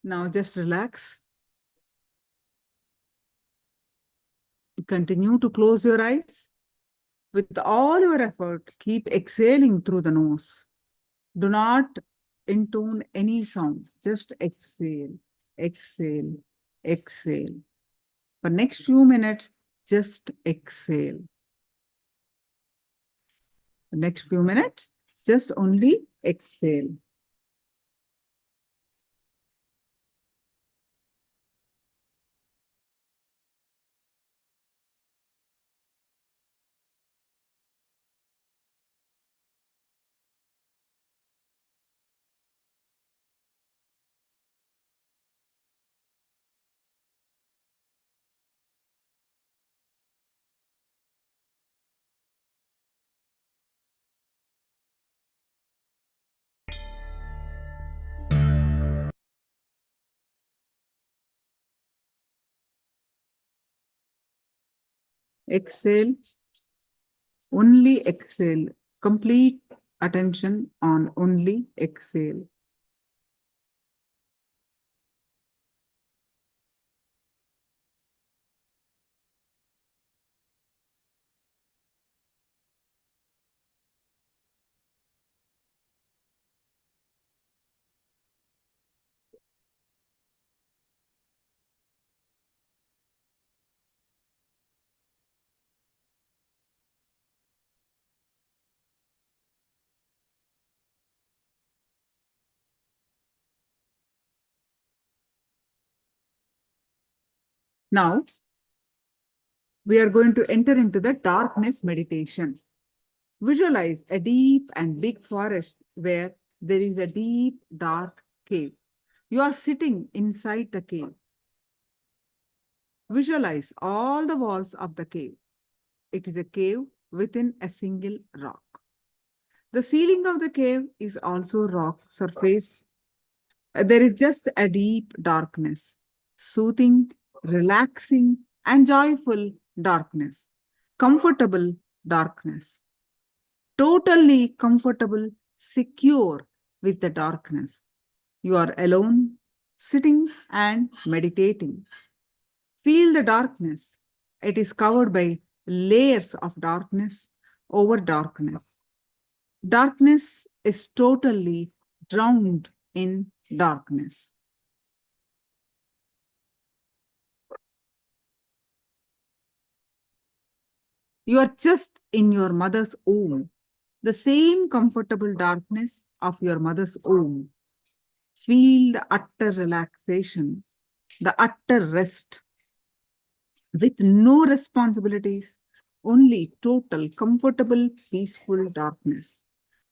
Now just relax. Continue to close your eyes. With all your effort, keep exhaling through the nose. Do not intone any sound. Just exhale, exhale, exhale. For next few minutes, just exhale. The next few minutes, just only exhale. Exhale, only exhale. Complete attention on only exhale. Now, we are going to enter into the darkness meditation. Visualize a deep and big forest where there is a deep, dark cave. You are sitting inside the cave. Visualize all the walls of the cave. It is a cave within a single rock. The ceiling of the cave is also rock surface. There is just a deep darkness, soothing, relaxing, and joyful darkness, comfortable darkness, totally comfortable, secure with the darkness. You are alone, sitting and meditating. Feel the darkness. It is covered by layers of darkness over darkness. Darkness is totally drowned in darkness. You are just in your mother's womb, the same comfortable darkness of your mother's womb. Feel the utter relaxation, the utter rest, with no responsibilities, only total, comfortable, peaceful darkness.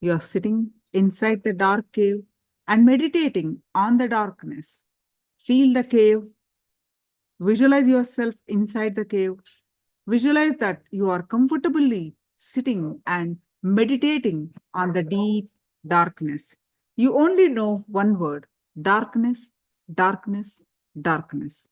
You are sitting inside the dark cave and meditating on the darkness. Feel the cave. Visualize yourself inside the cave. Visualize that you are comfortably sitting and meditating on the deep darkness. You only know one word: darkness, darkness, darkness.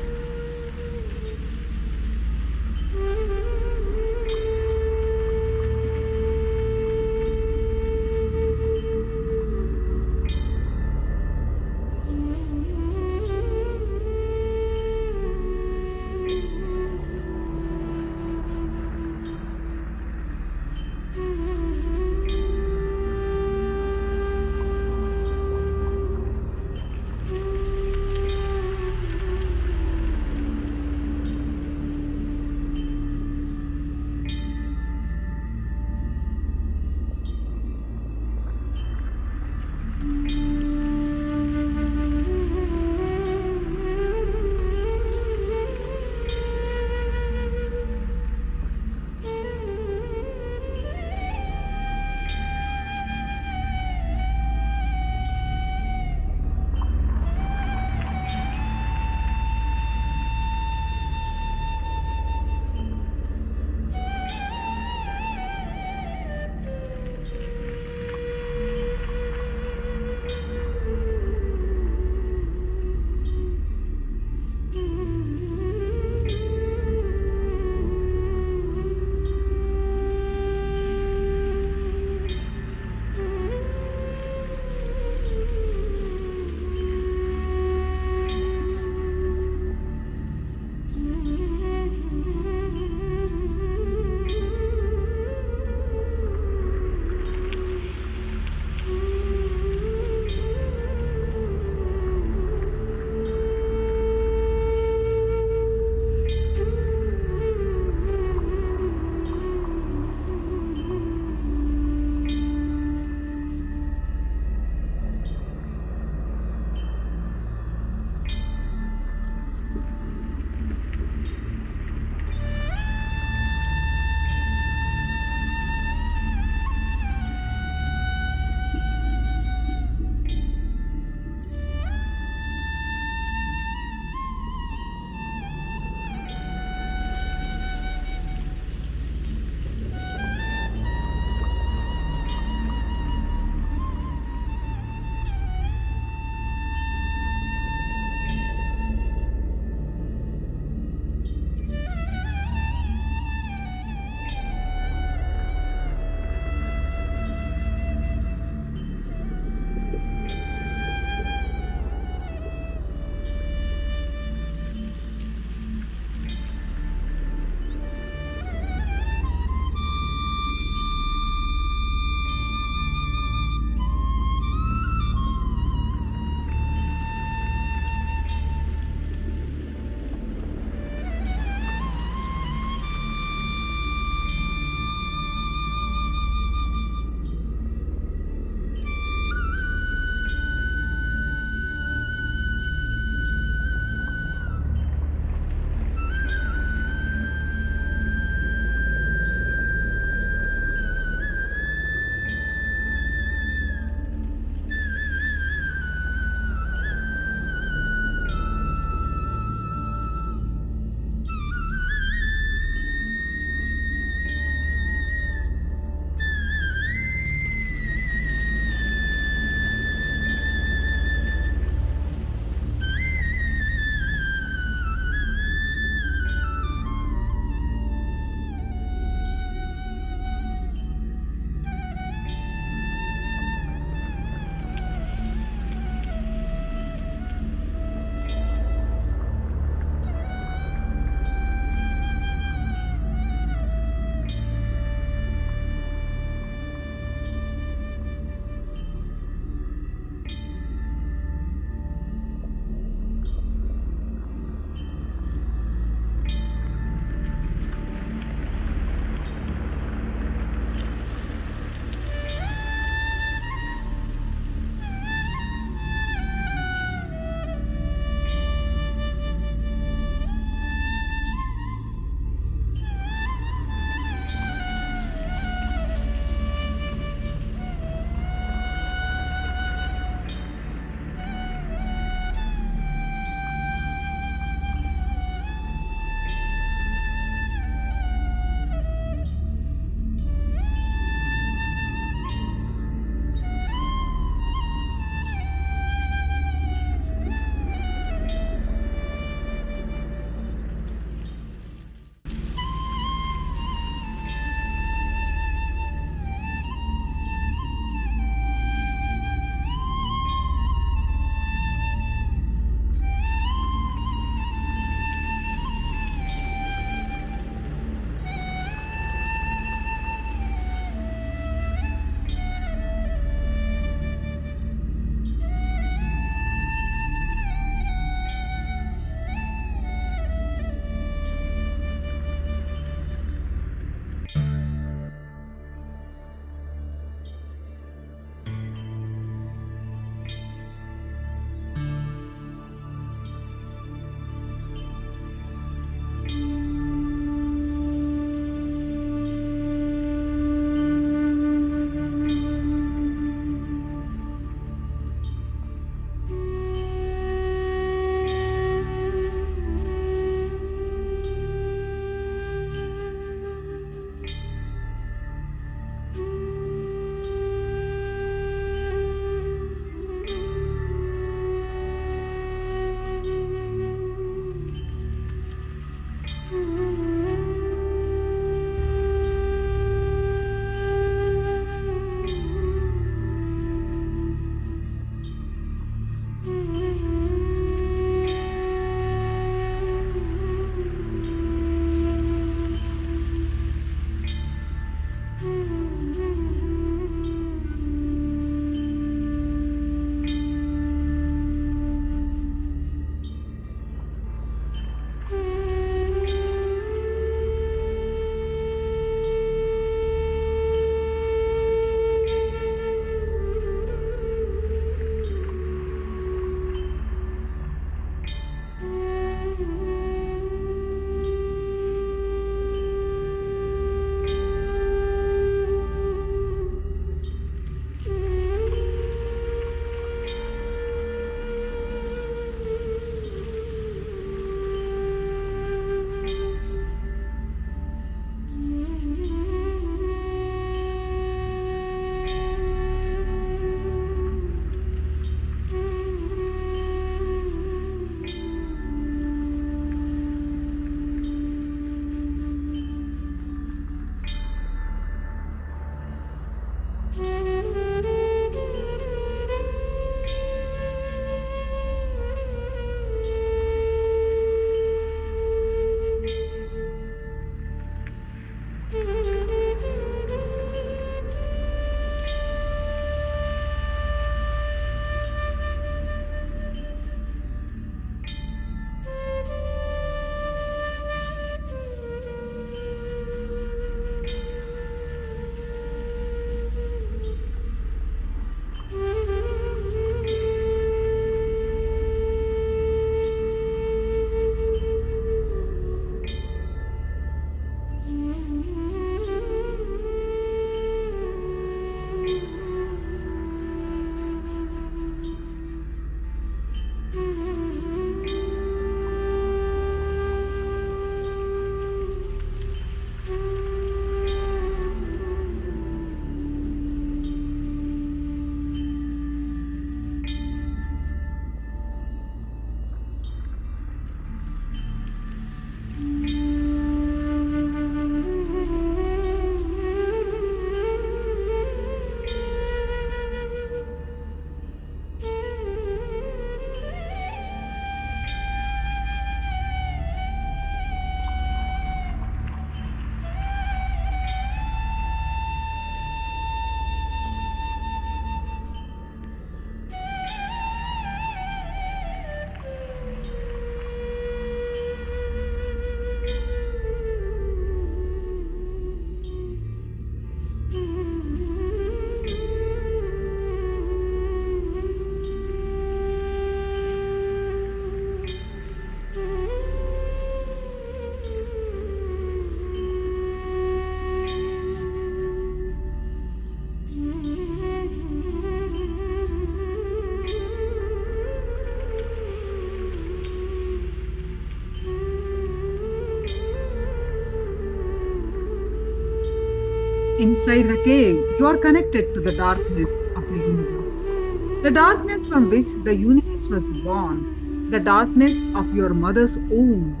Inside the cave, you are connected to the darkness of the universe. The darkness from which the universe was born, the darkness of your mother's womb,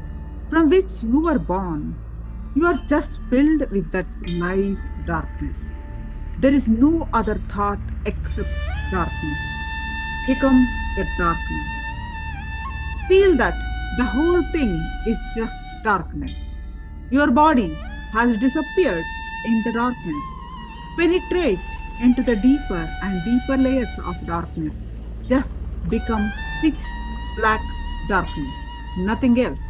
from which you were born. You are just filled with that light darkness. There is no other thought except darkness. Become that darkness. Feel that the whole thing is just darkness. Your body has disappeared in the darkness. Penetrate into the deeper and deeper layers of darkness. Just become pitch black darkness, nothing else.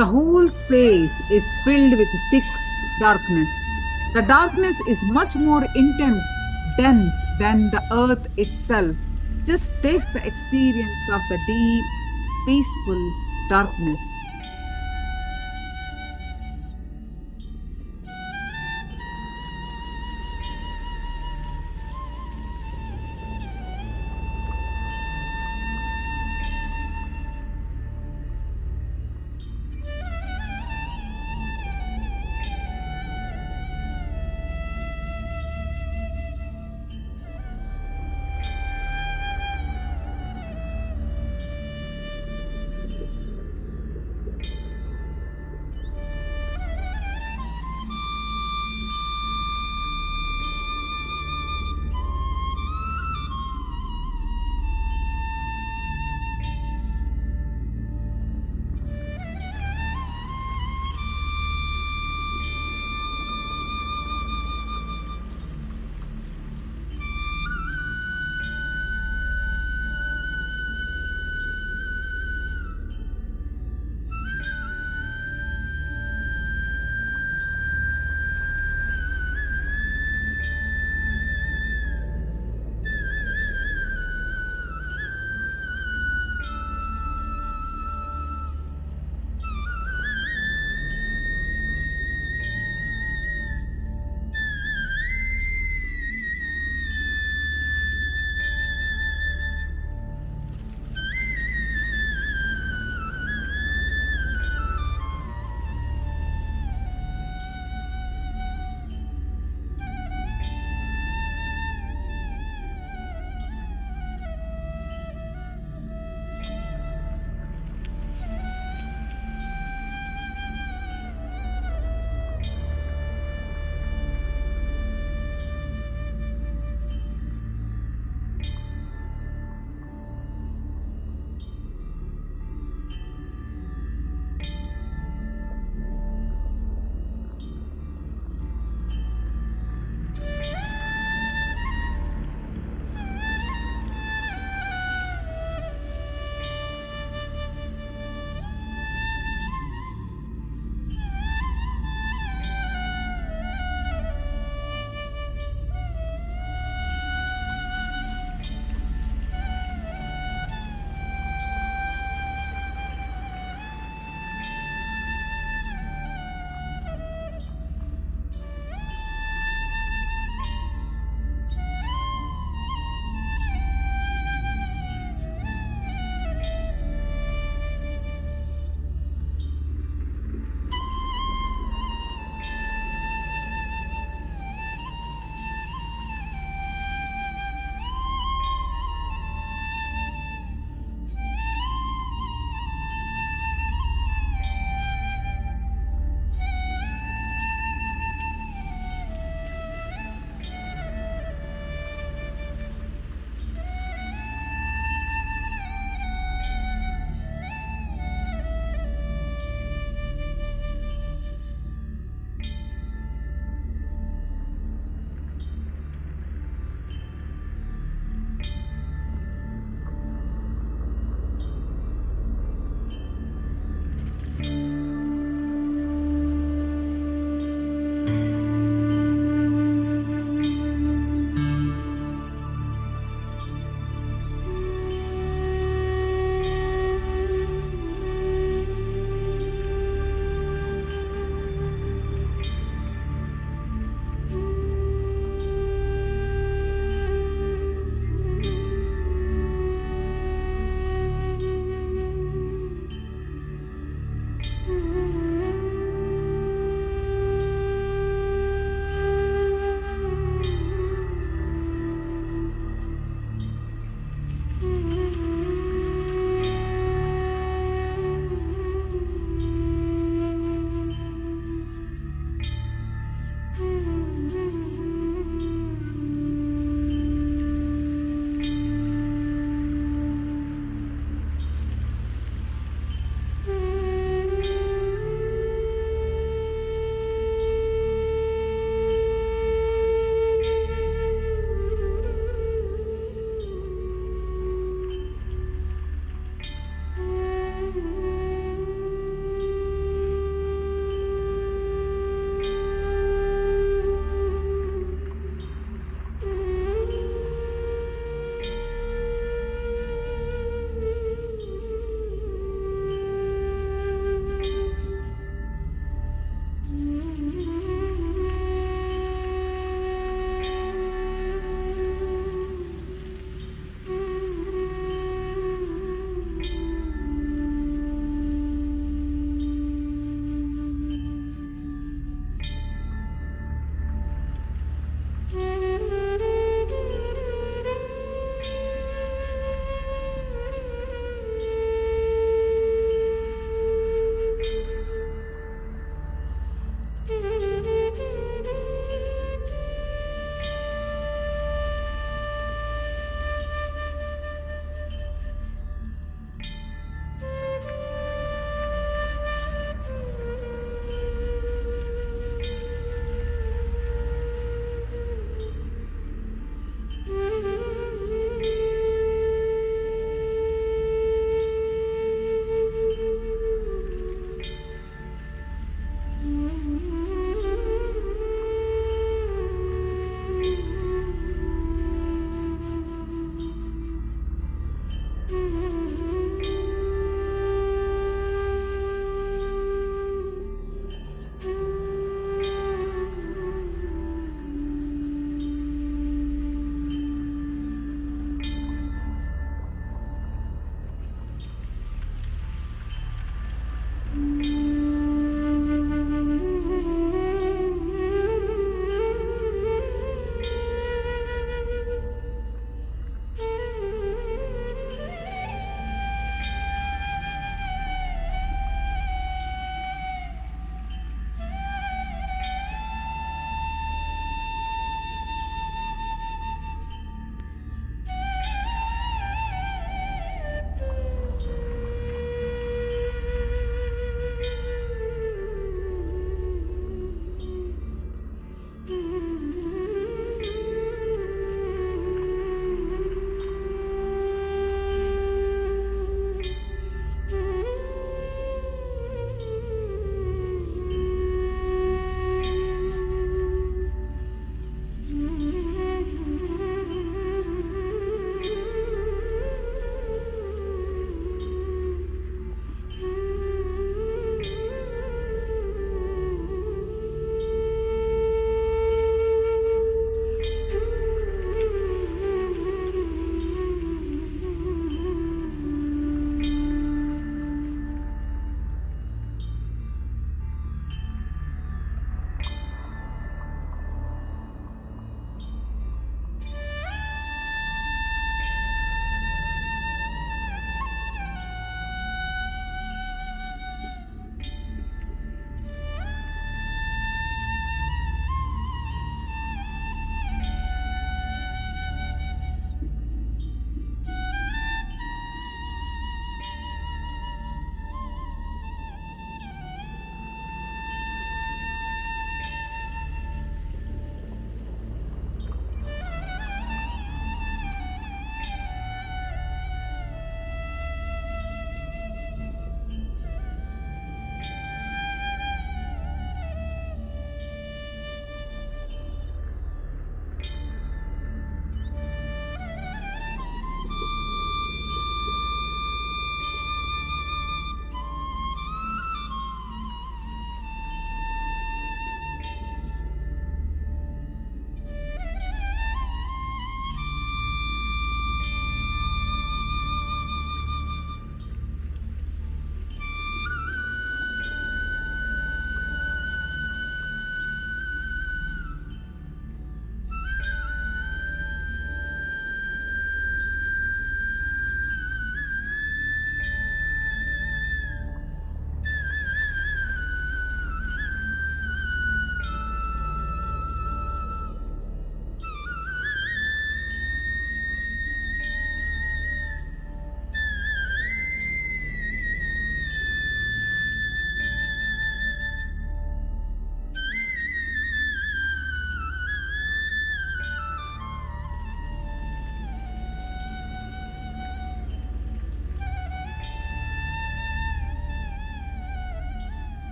The whole space is filled with thick darkness. The darkness is much more intense, dense than the earth itself. Just taste the experience of the deep, peaceful darkness.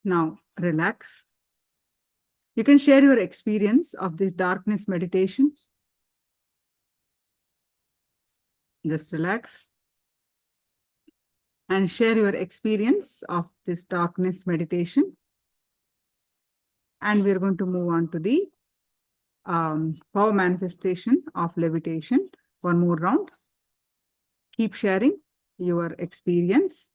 Now relax. You can share your experience of this darkness meditation. Just relax and share your experience of this darkness meditation. And we're going to move on to the power manifestation of levitation. One more round. Keep sharing your experience.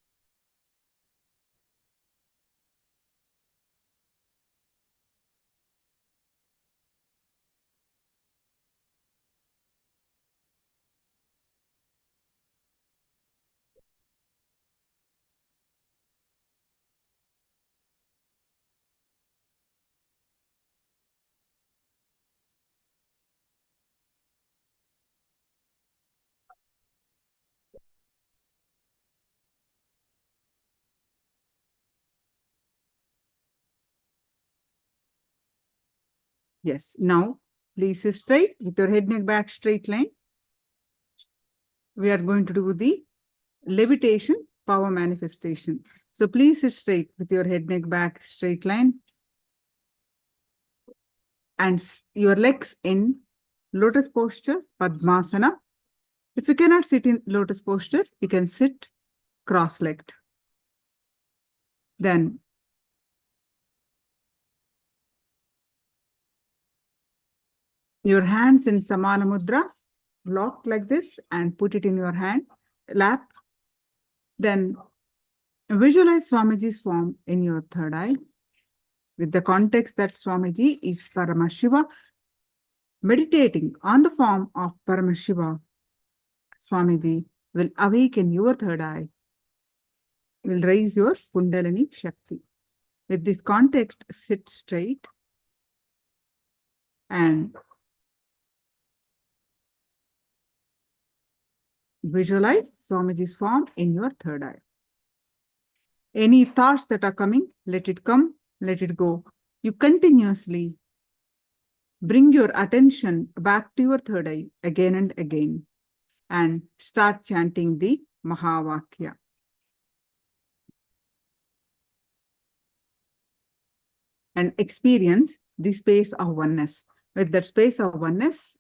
Yes. Now, please sit straight with your head, neck, back, straight line. We are going to do the levitation power manifestation. So please sit straight with your head, neck, back, straight line. And your legs in lotus posture, Padmasana. If you cannot sit in lotus posture, you can sit cross-legged. Then your hands in Samana Mudra, locked like this, and put it in your hand, lap. Then visualize Swamiji's form in your third eye, with the context that Swamiji is Paramashiva. Meditating on the form of Paramashiva, Swamiji will awaken your third eye, will raise your Kundalini Shakti. With this context, sit straight and visualize Swamiji's form in your third eye. Any thoughts that are coming, let it come, let it go. You continuously bring your attention back to your third eye again and again and start chanting the Mahavakya. And experience the space of oneness. With that space of oneness,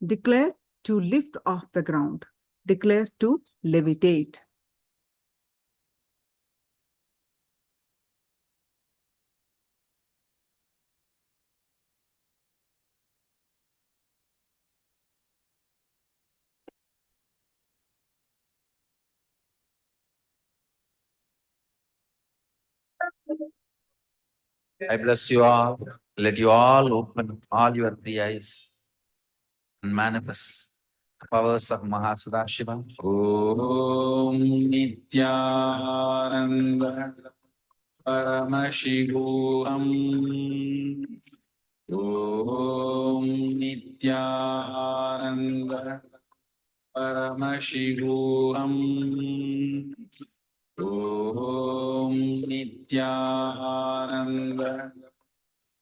declare to lift off the ground. Declare to levitate. I bless you all. Let you all open all your three eyes and manifest the powers of Mahasudashiva. Om Nithyananda Paramashivoham. Om Nithyananda Paramashivoham. Om Nithyananda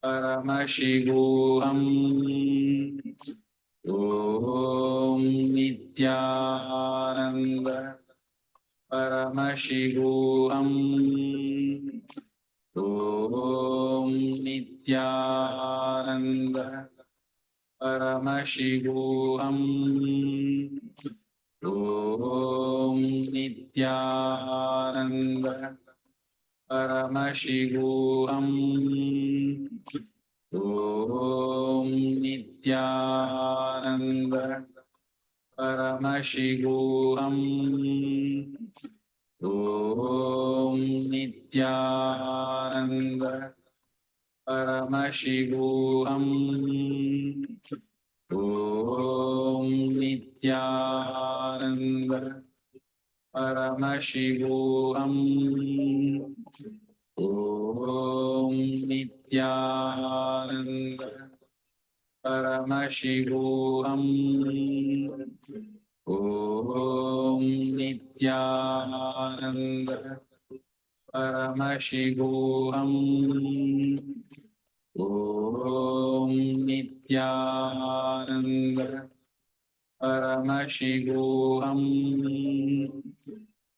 Paramashivoham. Om Nithyananda Paramashivoham. Om Nithyananda Paramashivoham. Om Nithyananda Paramashivoham. Om Nithyananda Paramashivoham. Om Nithyananda Paramashivoham. Om Nithyananda Paramashivoham. Om Nithyananda Paramashivoham. Om Nithyananda Paramashivoham. Om Nithyananda Paramashivoham.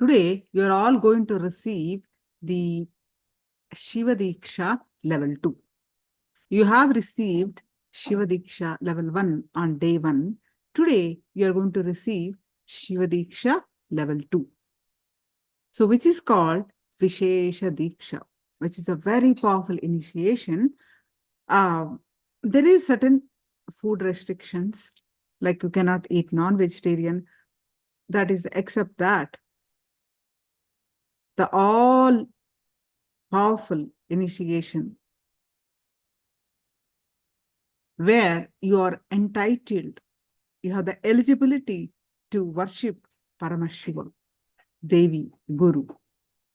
Today, you are all going to receive the Shiva Diksha level 2. You have received Shiva Diksha level 1 on day 1. Today, you are going to receive Shiva Diksha level 2. So, which is called Vishesha Diksha, which is a very powerful initiation. There is certain food restrictions, like you cannot eat non-vegetarian. That is, except that the all powerful initiation where you are entitled, you have the eligibility to worship Paramashiva, Devi, Guru.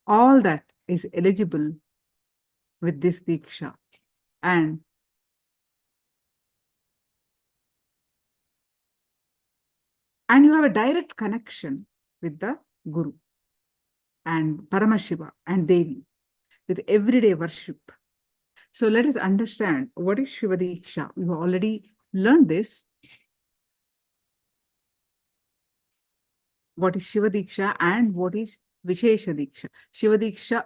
All that is eligible with this Diksha. And you have a direct connection with the Guru and Paramashiva and Devi with everyday worship. So let us understand what is Shiva Diksha. We have already learned this. What is Shiva Diksha and what is Vishesha Diksha. Shiva Diksha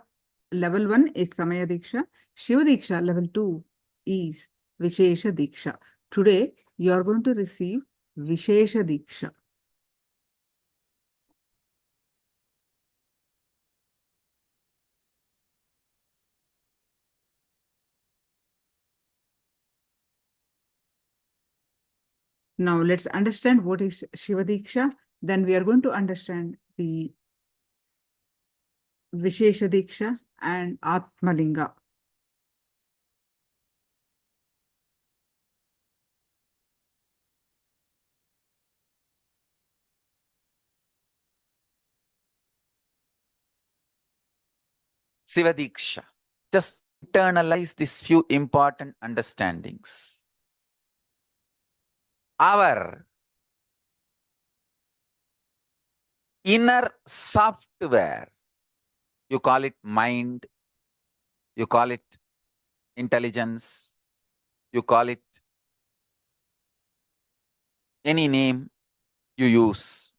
level 1 is Samaya Diksha. Shiva Diksha level 2 is Vishesha Diksha. Today, you are going to receive Vishesha Diksha. Now, let's understand what is Shiva Diksha. Then we are going to understand the Vishesha Diksha and Atmalinga. Shiva Diksha. Just internalize these few important understandings. Our inner software, you call it mind, you call it intelligence, you call it any name you use.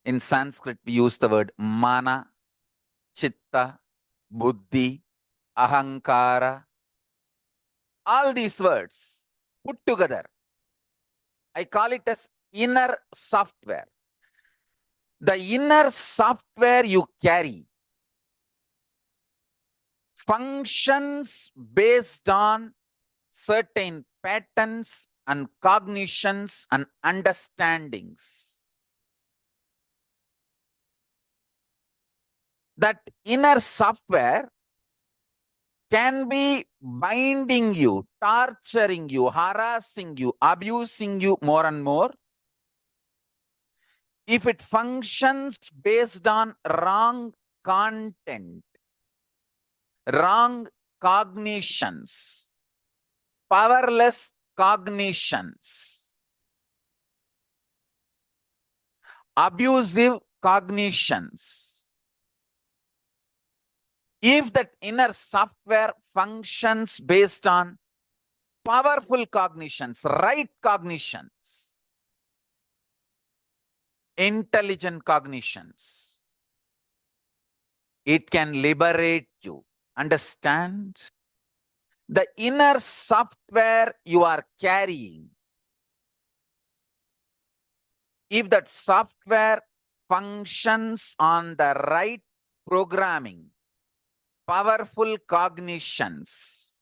In Sanskrit, we use the word mana, chitta, buddhi, ahankara. All these words put together, I call it as inner software. The inner software you carry functions based on certain patterns and cognitions and understandings. That inner software can be binding you, torturing you, harassing you, abusing you more and more if it functions based on wrong content, wrong cognitions, powerless cognitions, abusive cognitions. If that inner software functions based on powerful cognitions, right cognitions, intelligent cognitions, it can liberate you. Understand? The inner software you are carrying, if that software functions on the right programming, powerful cognitions,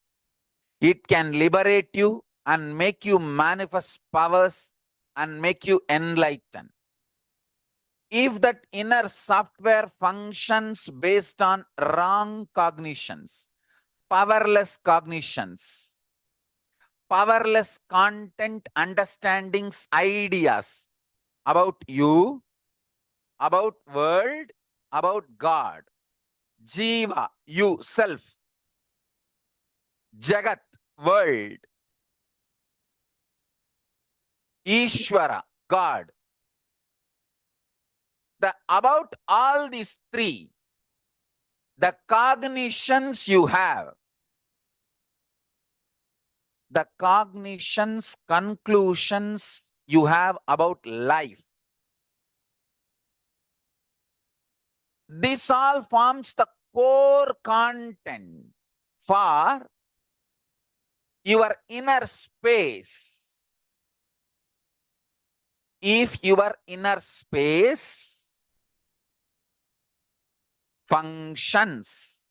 it can liberate you and make you manifest powers and make you enlightened. If that inner software functions based on wrong cognitions, powerless cognitions, powerless content, understandings, ideas about you, about world, about God, Jiva, you, self, Jagat, world, Ishvara, God. About all these three, the cognitions you have, the cognitions, conclusions you have about life, This all forms the core content for your inner space. If your inner space functions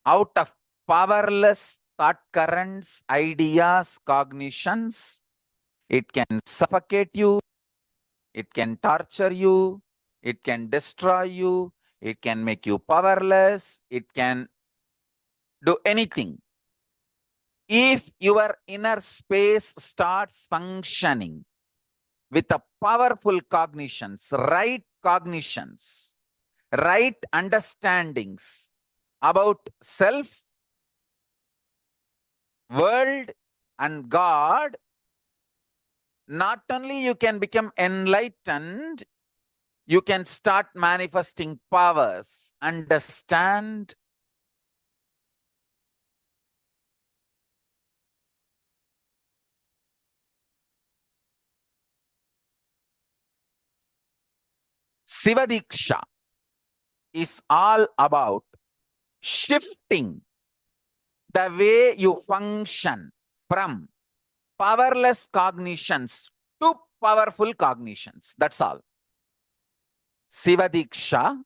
out of powerless thought currents, ideas, cognitions, it can suffocate you, it can torture you, it can destroy you, it can make you powerless, it can do anything. If your inner space starts functioning with a powerful cognitions, right understandings about self, world, and God, not only you can become enlightened, you can start manifesting powers. Understand? Sivadiksha is all about shifting the way you function from powerless cognitions to powerful cognitions. That's all. Sivadiksha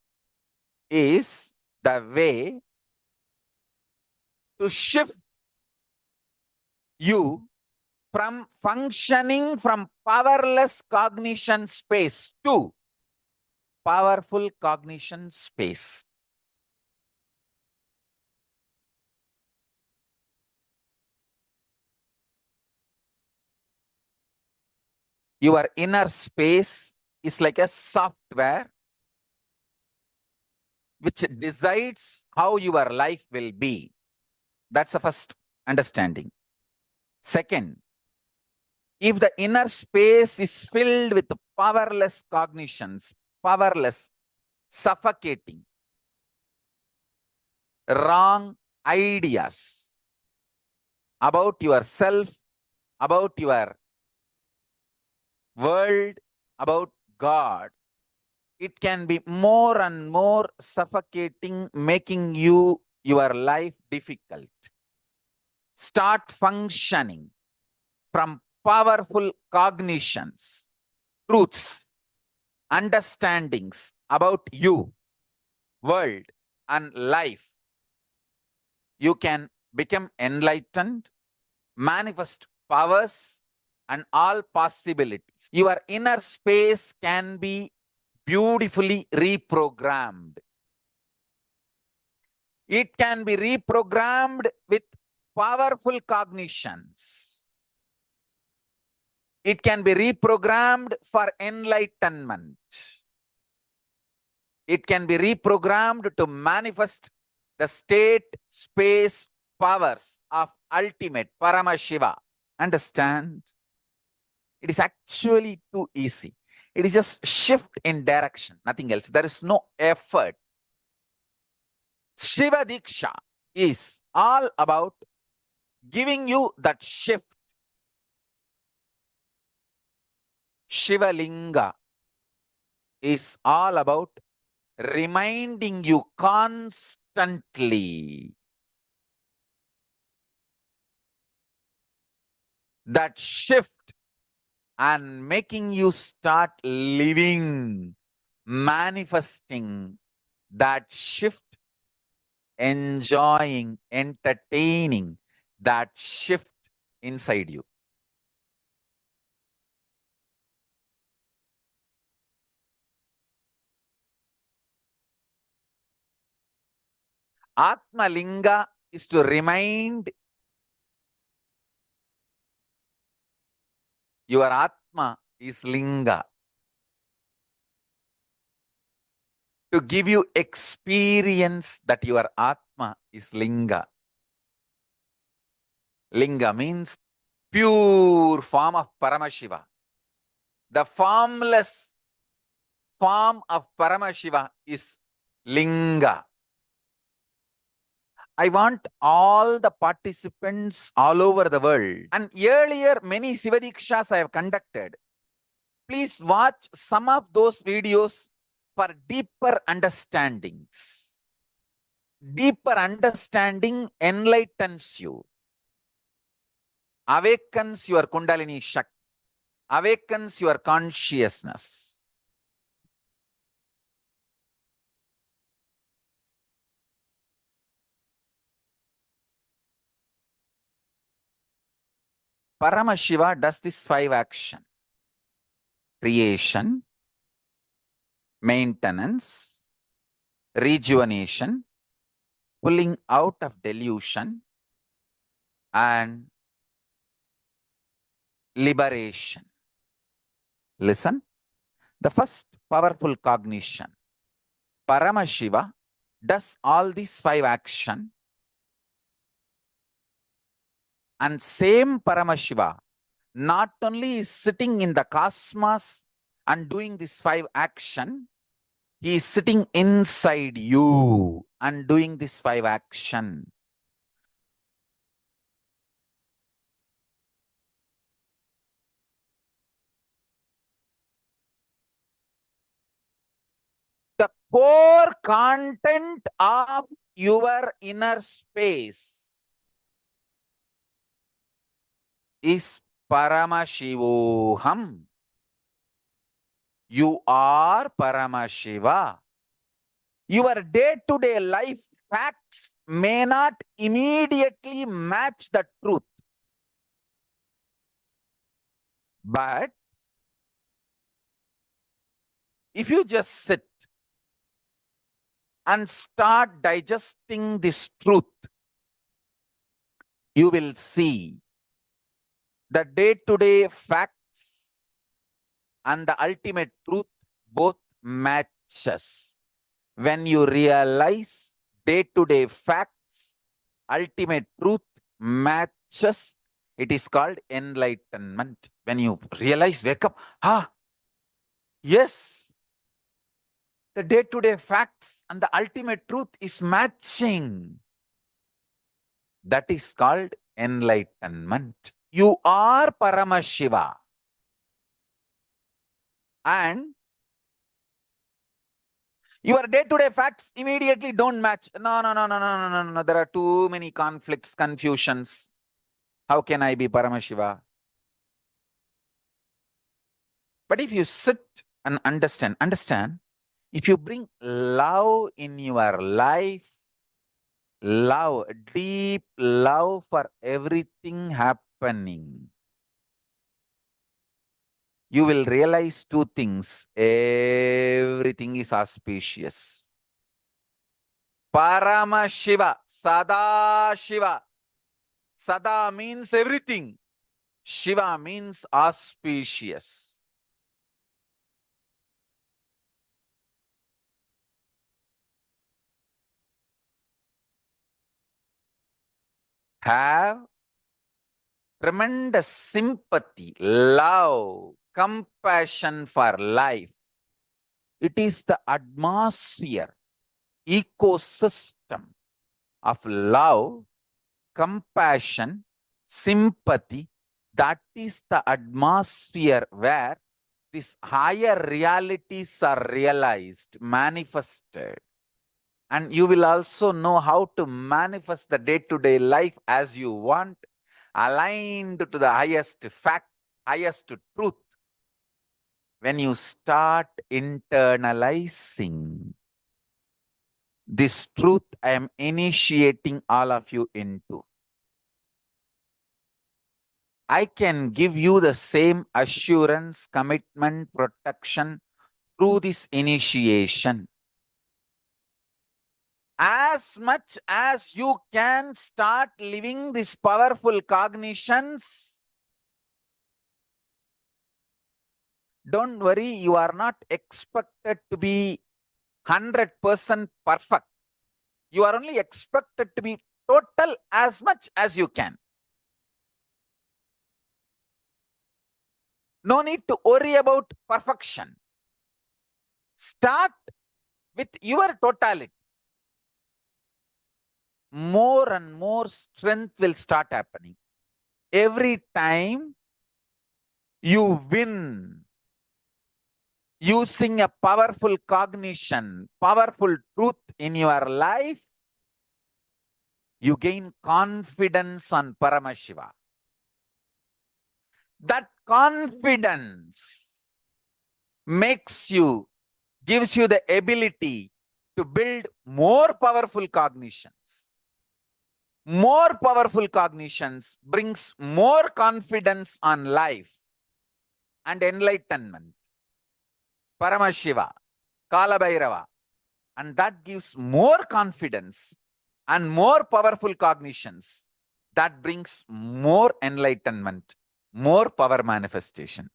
is the way to shift you from functioning from powerless cognition space to powerful cognition space. Your inner space is like a software which decides how your life will be. That's the first understanding. Second, if the inner space is filled with powerless cognitions, powerless, suffocating, wrong ideas about yourself, about your world, about God, it can be more and more suffocating, making your life difficult. Start functioning from powerful cognitions, truths, understandings about you, world, and life. You can become enlightened, manifest powers, and all possibilities. Your inner space can be beautifully reprogrammed. It can be reprogrammed with powerful cognitions. It can be reprogrammed for enlightenment. It can be reprogrammed to manifest the state, space, powers of ultimate Paramashiva. Understand? It is actually too easy. It is just shift in direction, nothing else. There is no effort. Shiva Diksha is all about giving you that shift. Shiva Linga is all about reminding you constantly that shift and making you start living, manifesting that shift, enjoying, entertaining that shift inside you. Atmalinga is to remind your Atma is Linga. To give you experience that your Atma is Linga. Linga means pure form of Paramashiva. The formless form of Paramashiva is Linga. I want all the participants all over the world. And earlier, many Sivadikshas I have conducted. please watch some of those videos for deeper understandings. Deeper understanding enlightens you, awakens your Kundalini Shakti, awakens your consciousness. Paramashiva does this 5 action: creation, maintenance, rejuvenation, pulling out of delusion, and liberation. Listen, the first powerful cognition. Paramashiva does all these 5 action, and same Paramashiva not only is sitting in the cosmos and doing this 5 action, he is sitting inside you and doing this 5 action. The core content of your inner space is Paramashivoham. You are Paramashiva. Your day-to-day life facts may not immediately match the truth. But if you just sit and start digesting this truth, you will see the day-to-day facts and the ultimate truth both matches. When you realize day-to-day facts, ultimate truth matches, it is called enlightenment. When you realize, wake up, yes, the day-to-day facts and the ultimate truth is matching. That is called enlightenment. You are Paramashiva. And your day-to-day facts immediately don't match. No. There are too many conflicts, confusions. How can I be Paramashiva? But if you sit and understand, if you bring love in your life, love, deep love for everything happening, you will realize 2 things. Everything is auspicious. Paramashiva, Sada Shiva. Sada means everything. Shiva means auspicious. Have tremendous sympathy, love, compassion for life. It is the atmosphere, ecosystem of love, compassion, sympathy. That is the atmosphere where these higher realities are realized, manifested. And you will also know how to manifest the day-to-day life as you want, aligned to the highest fact, highest truth. When you start internalizing this truth, I am initiating all of you into. I can give you the same assurance, commitment, protection through this initiation. As much as you can start living these powerful cognitions, don't worry, you are not expected to be 100% perfect. You are only expected to be total as much as you can. No need to worry about perfection. Start with your totality. More and more strength will start happening. Every time you win using a powerful cognition, powerful truth in your life, you gain confidence on Paramashiva. That confidence gives you the ability to build more powerful cognitions. More powerful cognitions brings more confidence on life and enlightenment. Paramashiva, Kalabhairava, and that gives more confidence and more powerful cognitions. That brings more enlightenment, more power manifestation.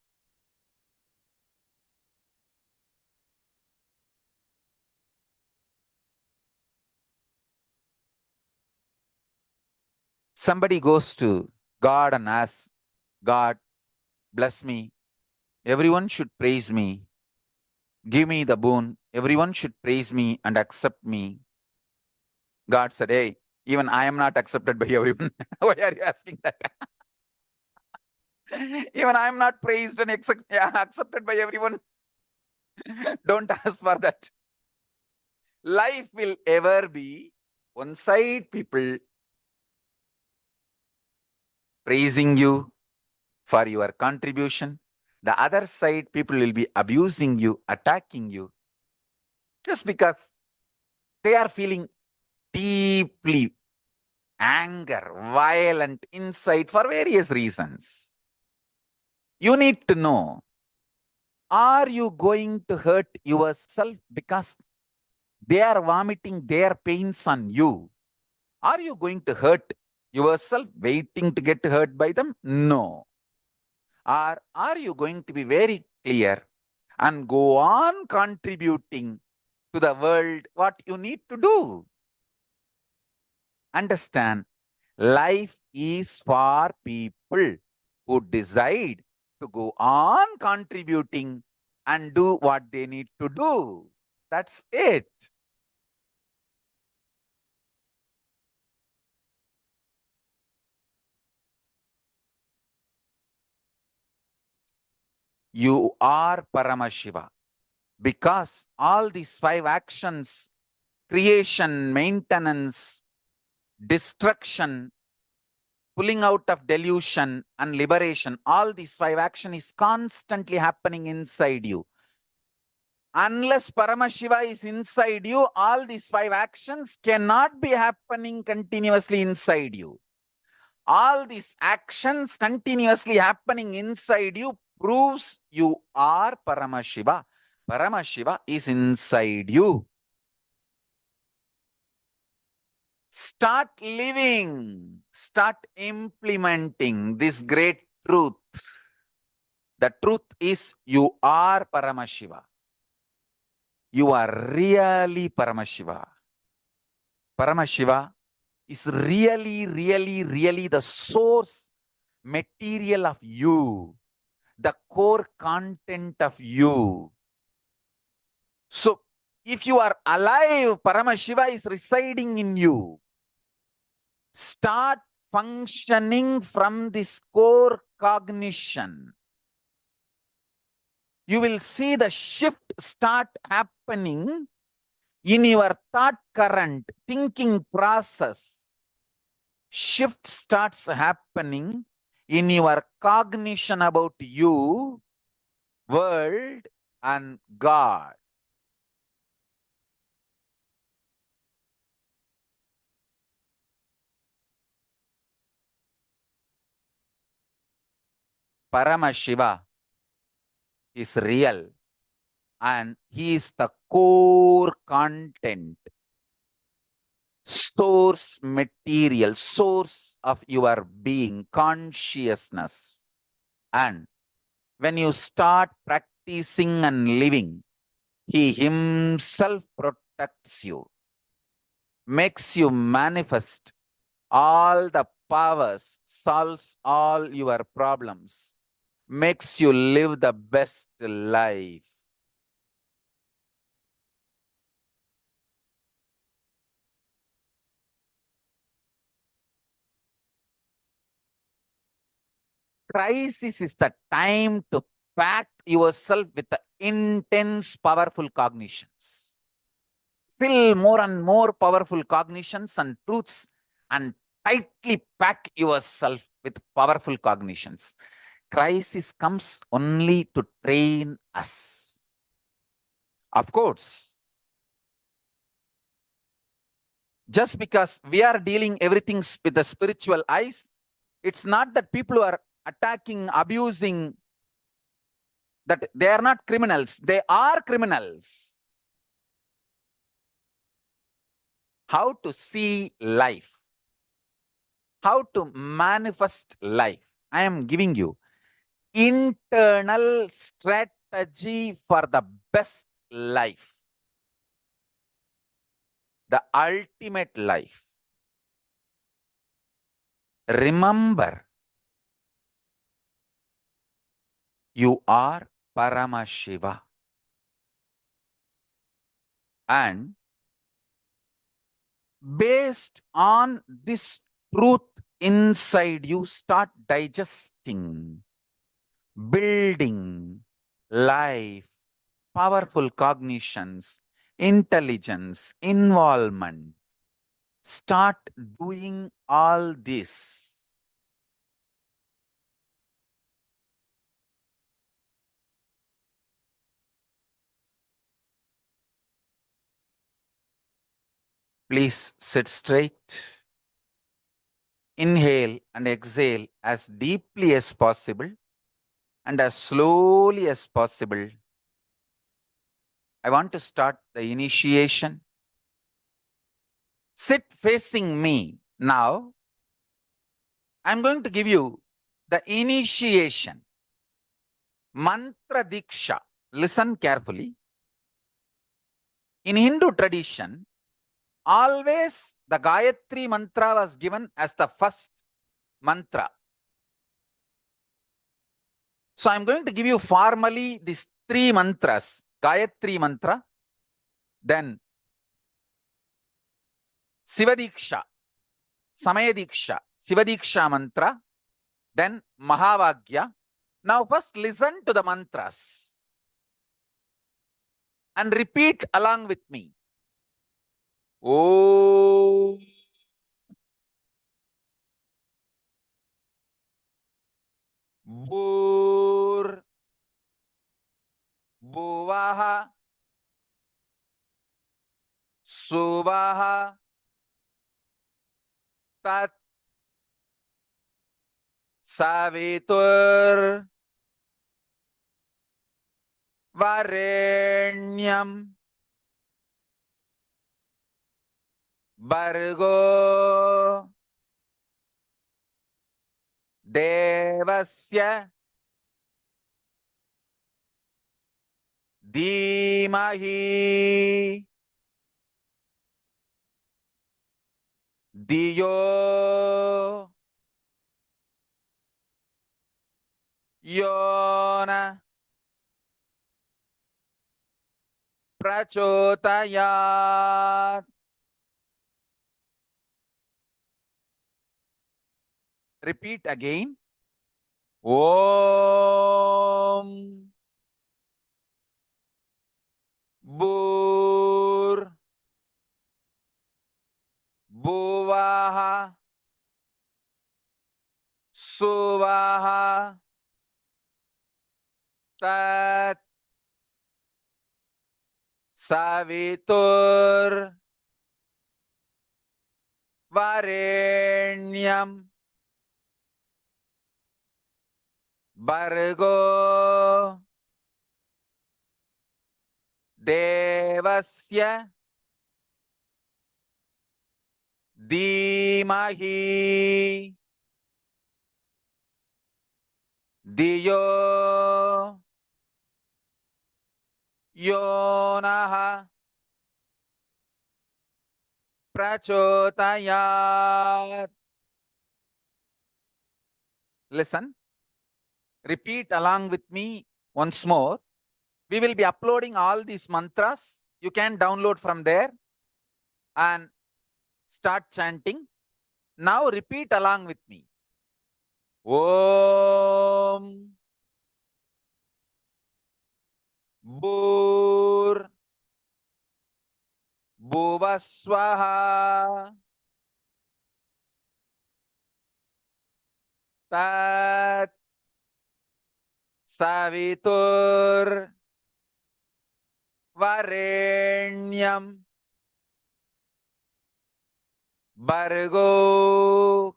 Somebody goes to God and asks, God, bless me. Everyone should praise me. Give me the boon. Everyone should praise me and accept me. God said, hey, even I am not accepted by everyone. Why are you asking that? Even I am not praised and accepted by everyone. Don't ask for that. Life will ever be one side people praising you for your contribution. The other side people will be abusing you, attacking you, just because they are feeling deeply anger, violent inside for various reasons. You need to know, are you going to hurt yourself because they are vomiting their pains on you? Are you going to hurt yourself waiting to get hurt by them? No. Or are you going to be very clear and go on contributing to the world what you need to do? Understand, life is for people who decide to go on contributing and do what they need to do. That's it. You are Paramashiva because all these 5 actions, creation, maintenance, destruction, pulling out of delusion and liberation, all these 5 actions is constantly happening inside you. Unless Paramashiva is inside you, all these 5 actions cannot be happening continuously inside you. All these actions continuously happening inside you proves you are Paramashiva. Paramashiva is inside you. Start living, start implementing this great truth. The truth is you are Paramashiva. You are really Paramashiva. Paramashiva is really the source material of you, the core content of you. So, if you are alive, Paramashiva is residing in you. Start functioning from this core cognition. You will see the shift start happening in your thought current, thinking process. Shift starts happening in your cognition about you, world, and God. Paramashiva is real and he is the core content, source material, source of your being, consciousness. And when you start practicing and living, he himself protects you, makes you manifest all the powers, solves all your problems, makes you live the best life. Crisis is the time to pack yourself with the intense, powerful cognitions. Fill more and more powerful cognitions and truths and tightly pack yourself with powerful cognitions. Crisis comes only to train us. Of course, just because we are dealing everything with the spiritual eyes, it's not that people who are attacking, abusing, that they are not criminals. They are criminals. How to see life, how to manifest life. I am giving you internal strategy for the best life, the ultimate life. Remember, you are Paramashiva. And based on this truth inside you, start digesting, building life, powerful cognitions, intelligence, involvement. Start doing all this. Please sit straight. Inhale and exhale as deeply as possible and as slowly as possible. I want to start the initiation. Sit facing me. Now, I'm going to give you the initiation. Mantra Diksha. Listen carefully. In Hindu tradition, always the Gayatri mantra was given as the first mantra. So I'm going to give you formally these three mantras. Gayatri mantra, then Sivadiksha, Samayadiksha, Sivadiksha mantra, then Mahavagya. Now first listen to the mantras and repeat along with me. Om Bhur Bhuvaha Suvaha Tat Savitur Varenyam Bargo Devasya Dhimahi Diyo Yona Prachotayat. Repeat again. Om Bhur Bhuvaha Suvaha Tat Savitur Varenyam Bargo Devasya Dhimahi Diyo Yonaha Prachotayat. Listen, repeat along with me once more. We will be uploading all these mantras. You can download from there and start chanting. Now repeat along with me. Om Bhur Bhuvaswaha Tat Savitur Varenyam Bargo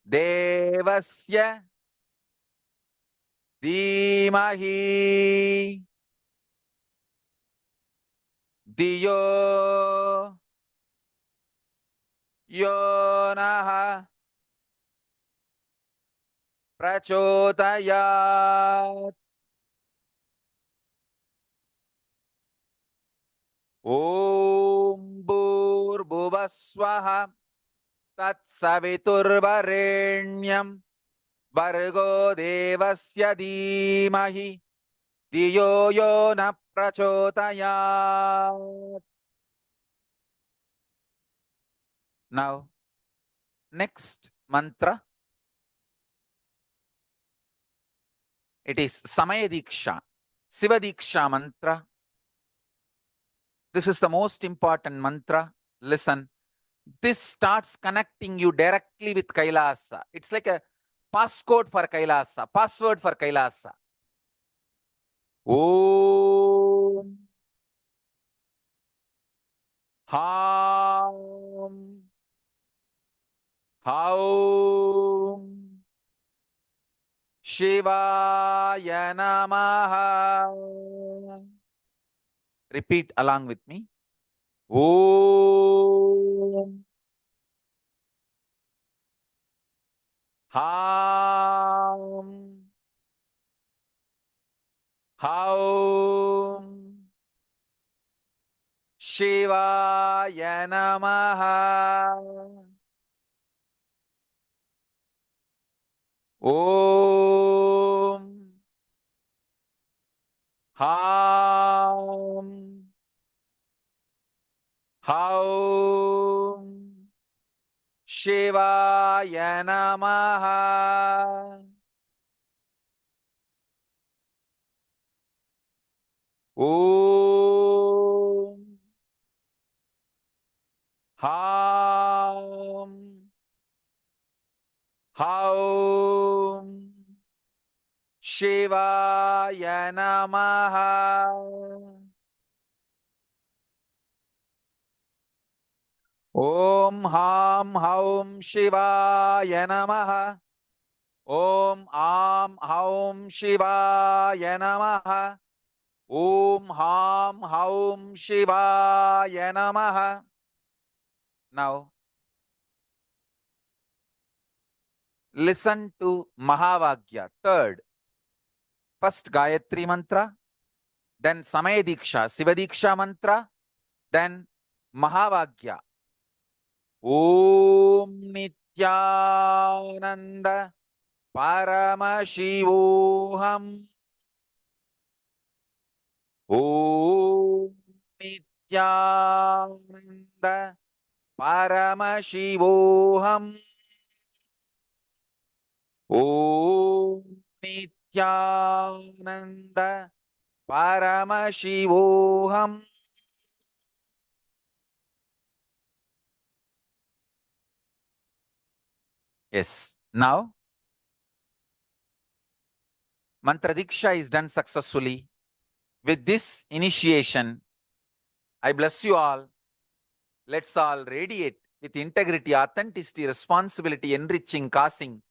Devasya Dhimahi Diyo Yonaha Prachodayat. Om Bhuvaswaha Tatsaviturvarenyam Bargo Devasya Dhimahi Diyo Yona Prachodayat. Now, next mantra. It is Samaya Diksha, Siva Diksha mantra. This is the most important mantra. Listen, this starts connecting you directly with Kailasa. It's like a passcode for Kailasa, password for Kailasa. Om Ham Haum Shivaya Namaha. Repeat along with me. Om Ham Haum Shivaya Namaha. Om Ham Haum Shivaya Namaha. Om Ham Haum Shivaya Namaha. Om Ham Haum Shivaya Namaha. Om Am Haum Shivaya Namaha. Om Ham Haum Shivaya Namaha. Now, listen to Mahavagya, third. First Gayatri mantra, then Samaya Diksha, Siva Diksha mantra, then Mahavagya. Om Nithyananda Paramashivoham. Om Nithyananda Paramashivoham. Om Nithyananda Paramashivoham. Yes. Now, Mantra Diksha is done successfully. With this initiation, I bless you all. Let's all radiate with integrity, authenticity, responsibility, enriching, causing,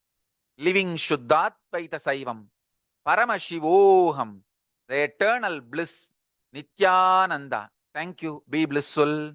living Shuddhatvaita Saivam, Paramashivoham, the eternal bliss, Nithyananda. Thank you. Be blissful.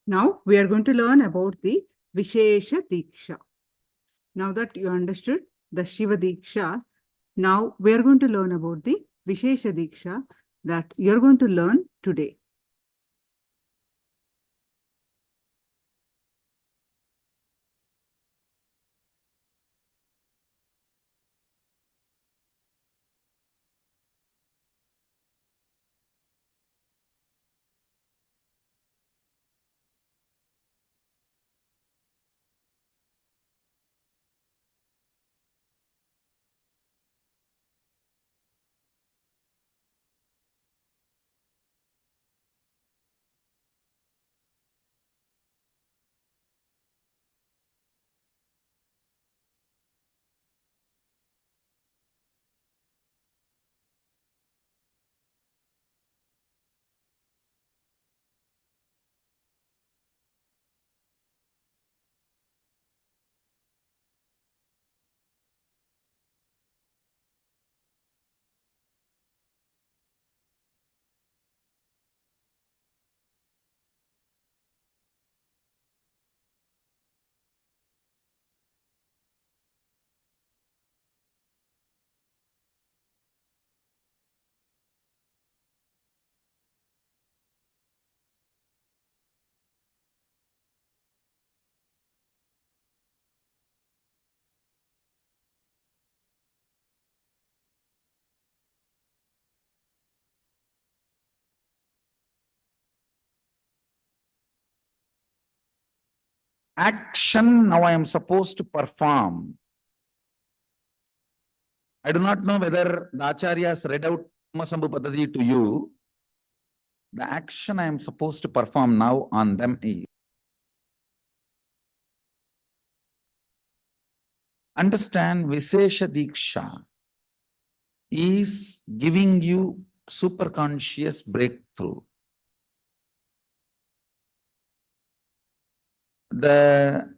Now we are going to learn about the Vishesha Diksha. Now that you understood the Shiva Diksha, now we are going to learn about the Vishesha Diksha that you are going to learn today. Action now I am supposed to perform. I do not know whether the Acharyas read out Sambhu Paddhati to you. The action I am supposed to perform now on them is understand Vishesha Diksha is giving you superconscious breakthrough. The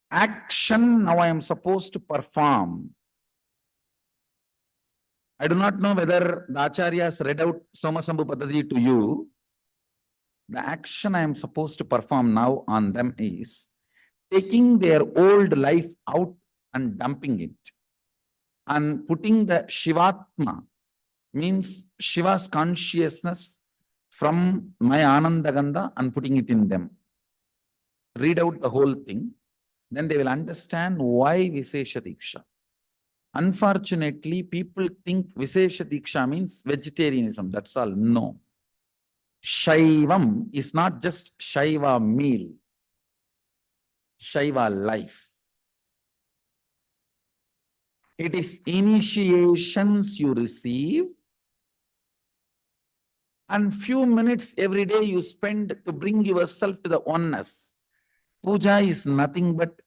action now I am supposed to perform. I do not know whether the Acharyas read out Sambhu Paddhati to you. The action I am supposed to perform now on them is taking their old life out and dumping it and putting the Shivatma, means Shiva's consciousness from my Ananda Gandha and putting it in them. Read out the whole thing, then they will understand why Vishesha Diksha. Unfortunately, people think Vishesha Diksha means vegetarianism, that's all. No. Shaivam is not just Shaiva meal, Shaiva life. It is initiations you receive and few minutes every day you spend to bring yourself to the oneness. Puja is nothing but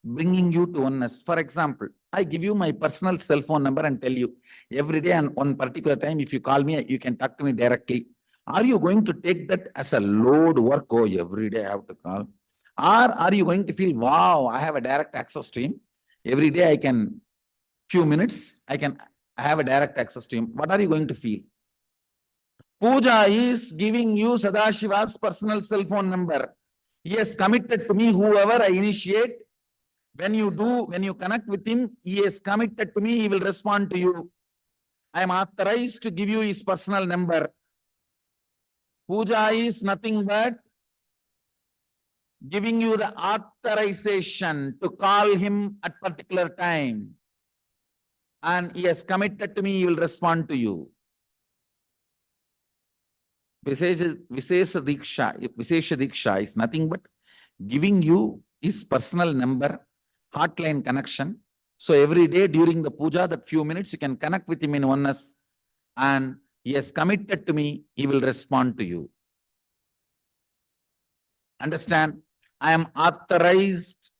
bringing you to oneness. For example, I give you my personal cell phone number and tell you every day and one particular time, if you call me, you can talk to me directly. Are you going to take that as a load work? Oh, every day I have to call. Or are you going to feel, wow, I have a direct access to him. Every day I can, few minutes, I can have a direct access to him. What are you going to feel? Puja is giving you Sadashiva's personal cell phone number. He has committed to me, whoever I initiate. When you connect with him, he is committed to me, he will respond to you. I am authorized to give you his personal number. Puja is nothing but giving you the authorization to call him at particular time. And he has committed to me, he will respond to you. Vishesha Diksha is nothing but giving you his personal number, hotline connection. So every day during the puja, that few minutes, you can connect with him in oneness. And he has committed to me, he will respond to you. Understand? I am authorized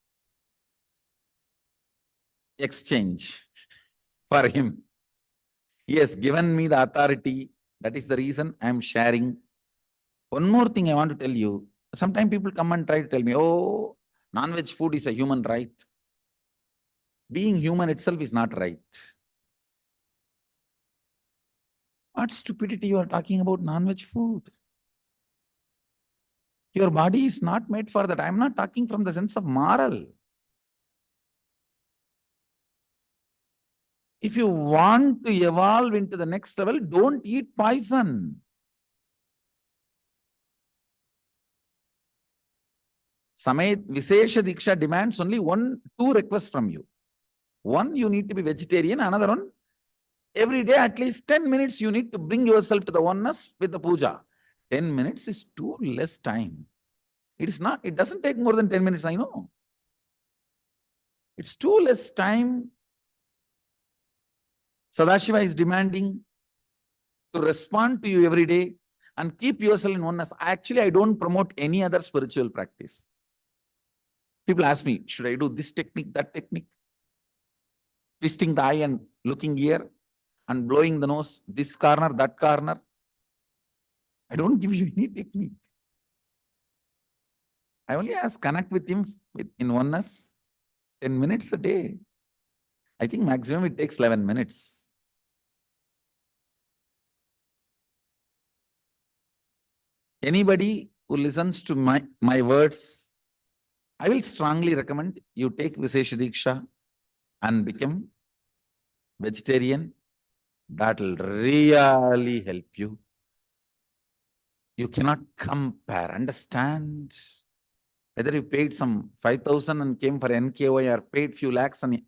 exchange for him. He has given me the authority. That is the reason I am sharing. One more thing I want to tell you. Sometimes people come and try to tell me, oh, non-veg food is a human right. Being human itself is not right. What stupidity you are talking about non-veg food? Your body is not made for that. I am not talking from the sense of moral. If you want to evolve into the next level, don't eat poison. Vishesha Diksha demands only two requests from you. One, you need to be vegetarian. Another one, every day at least 10 minutes you need to bring yourself to the oneness with the puja. 10 minutes is too less time. It doesn't take more than 10 minutes, I know. It's too less time. Sadashiva is demanding to respond to you every day and keep yourself in oneness. Actually, I don't promote any other spiritual practice. People ask me, should I do this technique, that technique? Twisting the eye and looking here and blowing the nose, this corner, that corner. I don't give you any technique. I only ask, connect with him in oneness, 10 minutes a day. I think maximum it takes 11 minutes. Anybody who listens to my words, I will strongly recommend you take Vishesha Diksha and become vegetarian. That will really help you. You cannot compare, understand? Whether you paid some 5,000 and came for NKY or paid few lakhs and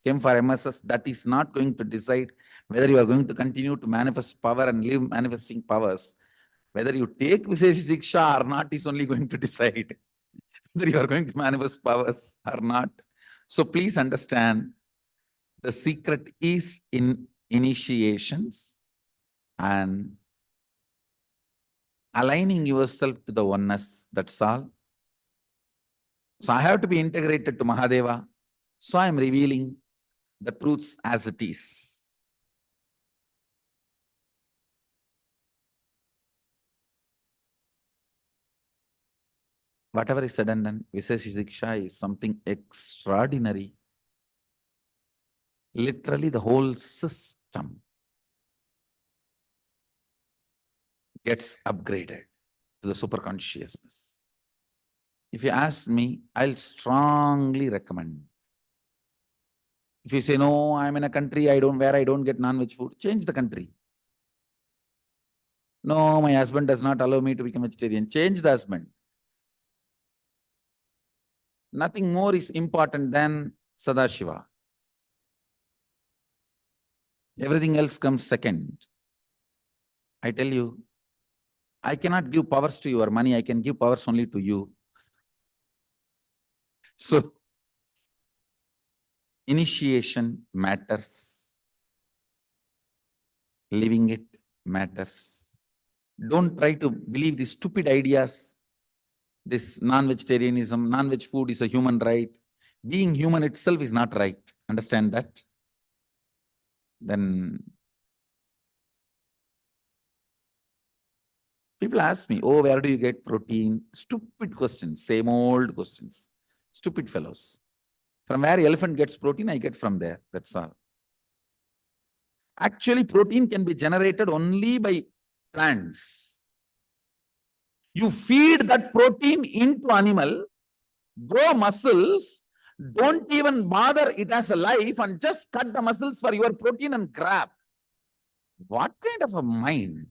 came for MSS, that is not going to decide whether you are going to continue to manifest power and live manifesting powers. Whether you take Vishesha Diksha or not is only going to decide whether you are going to manifest powers or not. So please understand, the secret is in initiations and aligning yourself to the oneness, that's all. So I have to be integrated to Mahadeva. So I am revealing the truths as it is. Whatever is said and done, Vishesha Diksha is something extraordinary. Literally the whole system gets upgraded to the superconsciousness. If you ask me, I'll strongly recommend. If you say, no, I'm in a country where I don't get non-veg food, change the country. No, my husband does not allow me to become vegetarian. Change the husband. Nothing more is important than Sadashiva. Everything else comes second. I tell you, I cannot give powers to your money. I can give powers only to you. So, initiation matters. Living it matters. Don't try to believe these stupid ideas. This non-vegetarianism, non-veg food is a human right. Being human itself is not right. Understand that? Then people ask me, oh, where do you get protein? Stupid questions, same old questions. Stupid fellows. From where elephant gets protein, I get from there. That's all. Actually, protein can be generated only by plants. You feed that protein into animal, grow muscles, don't even bother it as a life and just cut the muscles for your protein and grab. What kind of a mind?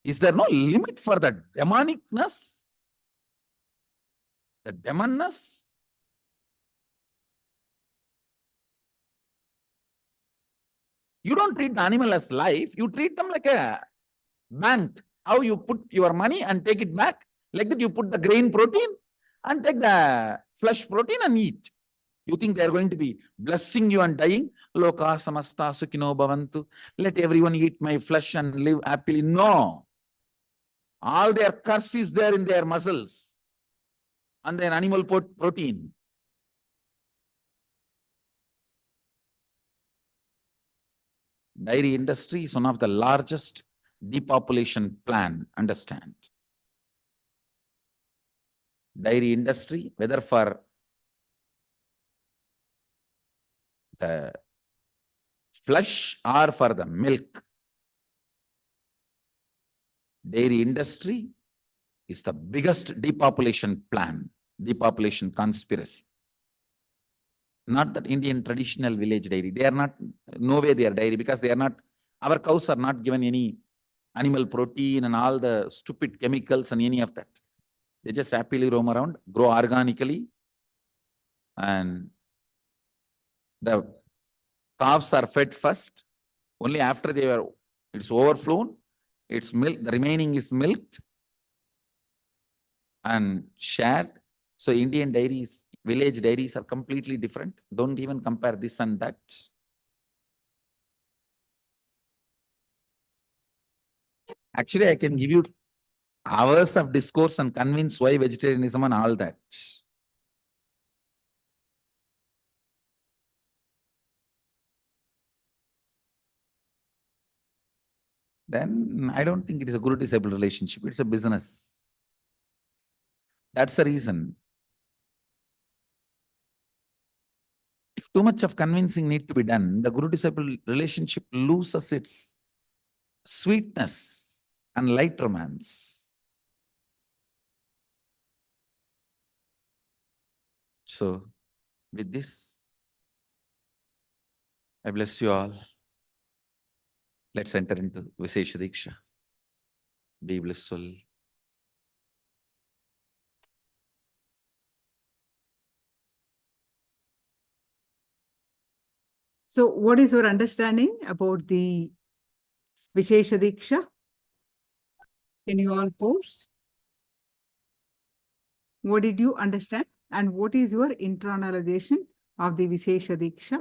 Is there no limit for the demonicness? The demonness? You don't treat the animal as life, you treat them like a bank. How you put your money and take it back? Like that you put the grain protein and take the flesh protein and eat. You think they are going to be blessing you and dying? Loka samasta sukhino bhavantu. Let everyone eat my flesh and live happily. No. All their curse is there in their muscles and their animal protein. Dairy industry is one of the largest depopulation plan, understand. Dairy industry, whether for the flesh or for the milk, dairy industry is the biggest depopulation plan, depopulation conspiracy. Not that Indian traditional village dairy. They are not, no way they are dairy because they are not, our cows are not given any animal protein and all the stupid chemicals and any of that. They just happily roam around, grow organically, and the calves are fed first. Only after it's overflown, it's milk, the remaining is milked and shared. So Indian dairies, village dairies are completely different. Don't even compare this and that. Actually, I can give you hours of discourse and convince why vegetarianism and all that. Then I don't think it is a guru-disciple relationship. It's a business. That's the reason. If too much of convincing need to be done, the guru-disciple relationship loses its sweetness and light romance. So, with this, I bless you all. Let's enter into Vishesha Diksha. Be blissful. So what is your understanding about the Vishesha Diksha? Can you all post? What did you understand? And what is your internalization of the Vishesha Diksha?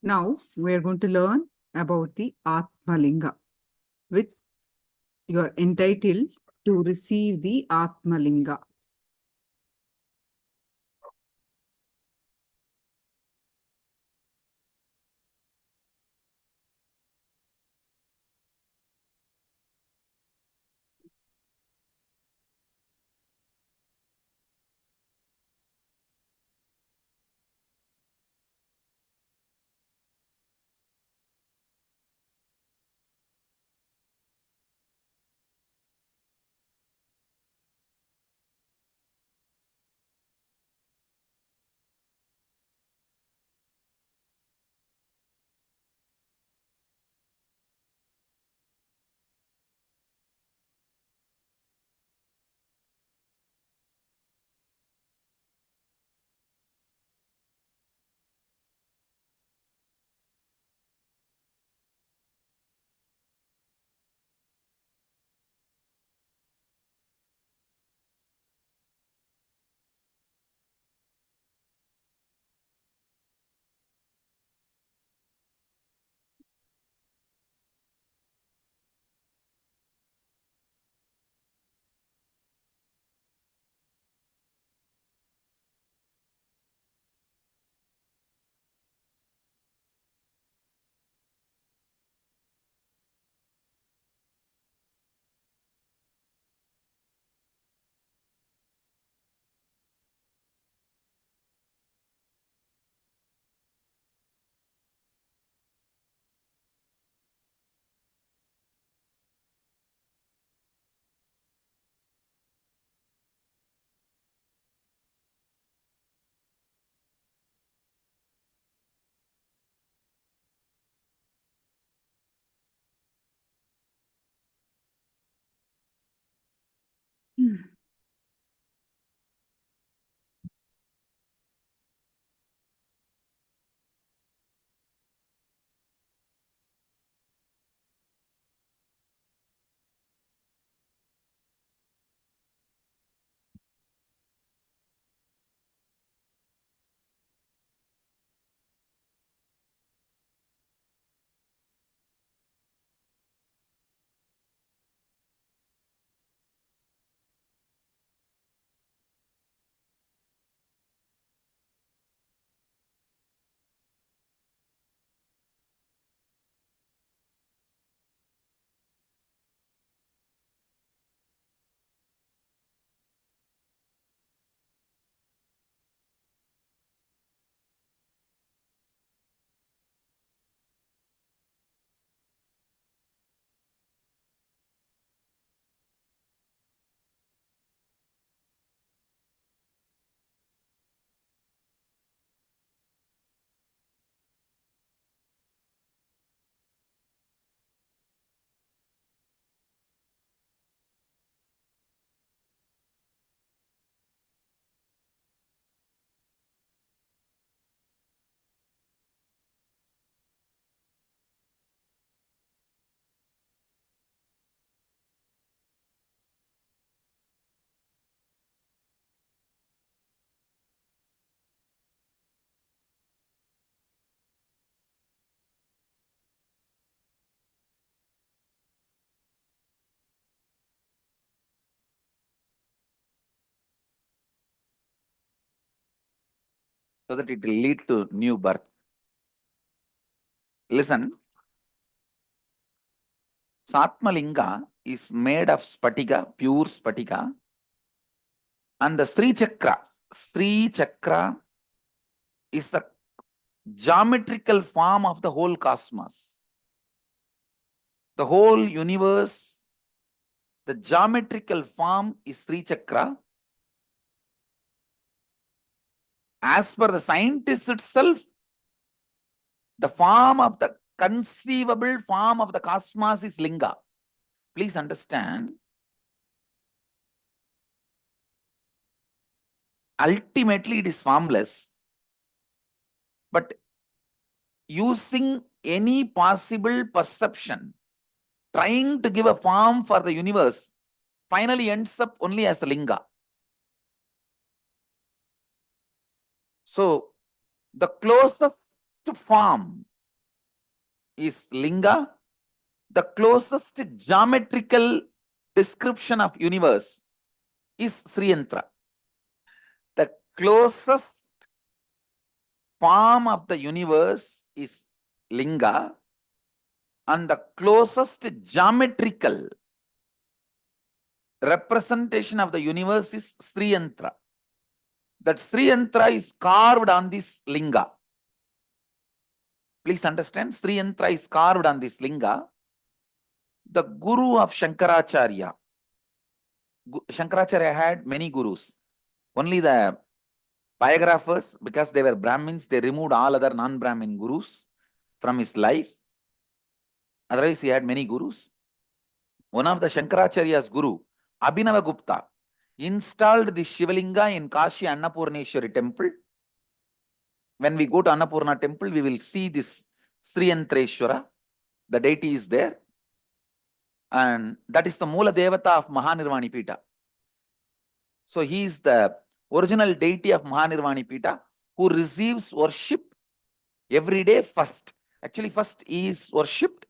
Now we are going to learn about the atmalinga, which you are entitled to receive the atmalinga. So that it will lead to new birth. Listen, Atmalinga is made of spatika, pure spatika, and the Sri Chakra is the geometrical form of the whole cosmos. The whole universe, the geometrical form is Sri Chakra. As per the scientist itself, the form of the conceivable form of the cosmos is Linga. Please understand, ultimately it is formless, but using any possible perception, trying to give a form for the universe, finally ends up only as a Linga. So, the closest form is linga. The closest geometrical description of universe is Sri Yantra. The closest form of the universe is linga, and the closest geometrical representation of the universe is Sri Yantra. That Sri Yantra is carved on this linga. Please understand, Sri Yantra is carved on this linga. The guru of Shankaracharya. Shankaracharya had many gurus. Only the biographers, because they were Brahmins, they removed all other non-Brahmin gurus from his life. Otherwise, he had many gurus. One of the Shankaracharya's guru, Abhinavagupta, installed the Shivalinga in Kashi Annapurneshwari temple. When we go to Annapurna temple, we will see this Sri Yantreshwara. The deity is there. And that is the Mula Devata of Mahanirvani Pita. So he is the original deity of Mahanirvani Pita who receives worship every day first. Actually, first he is worshipped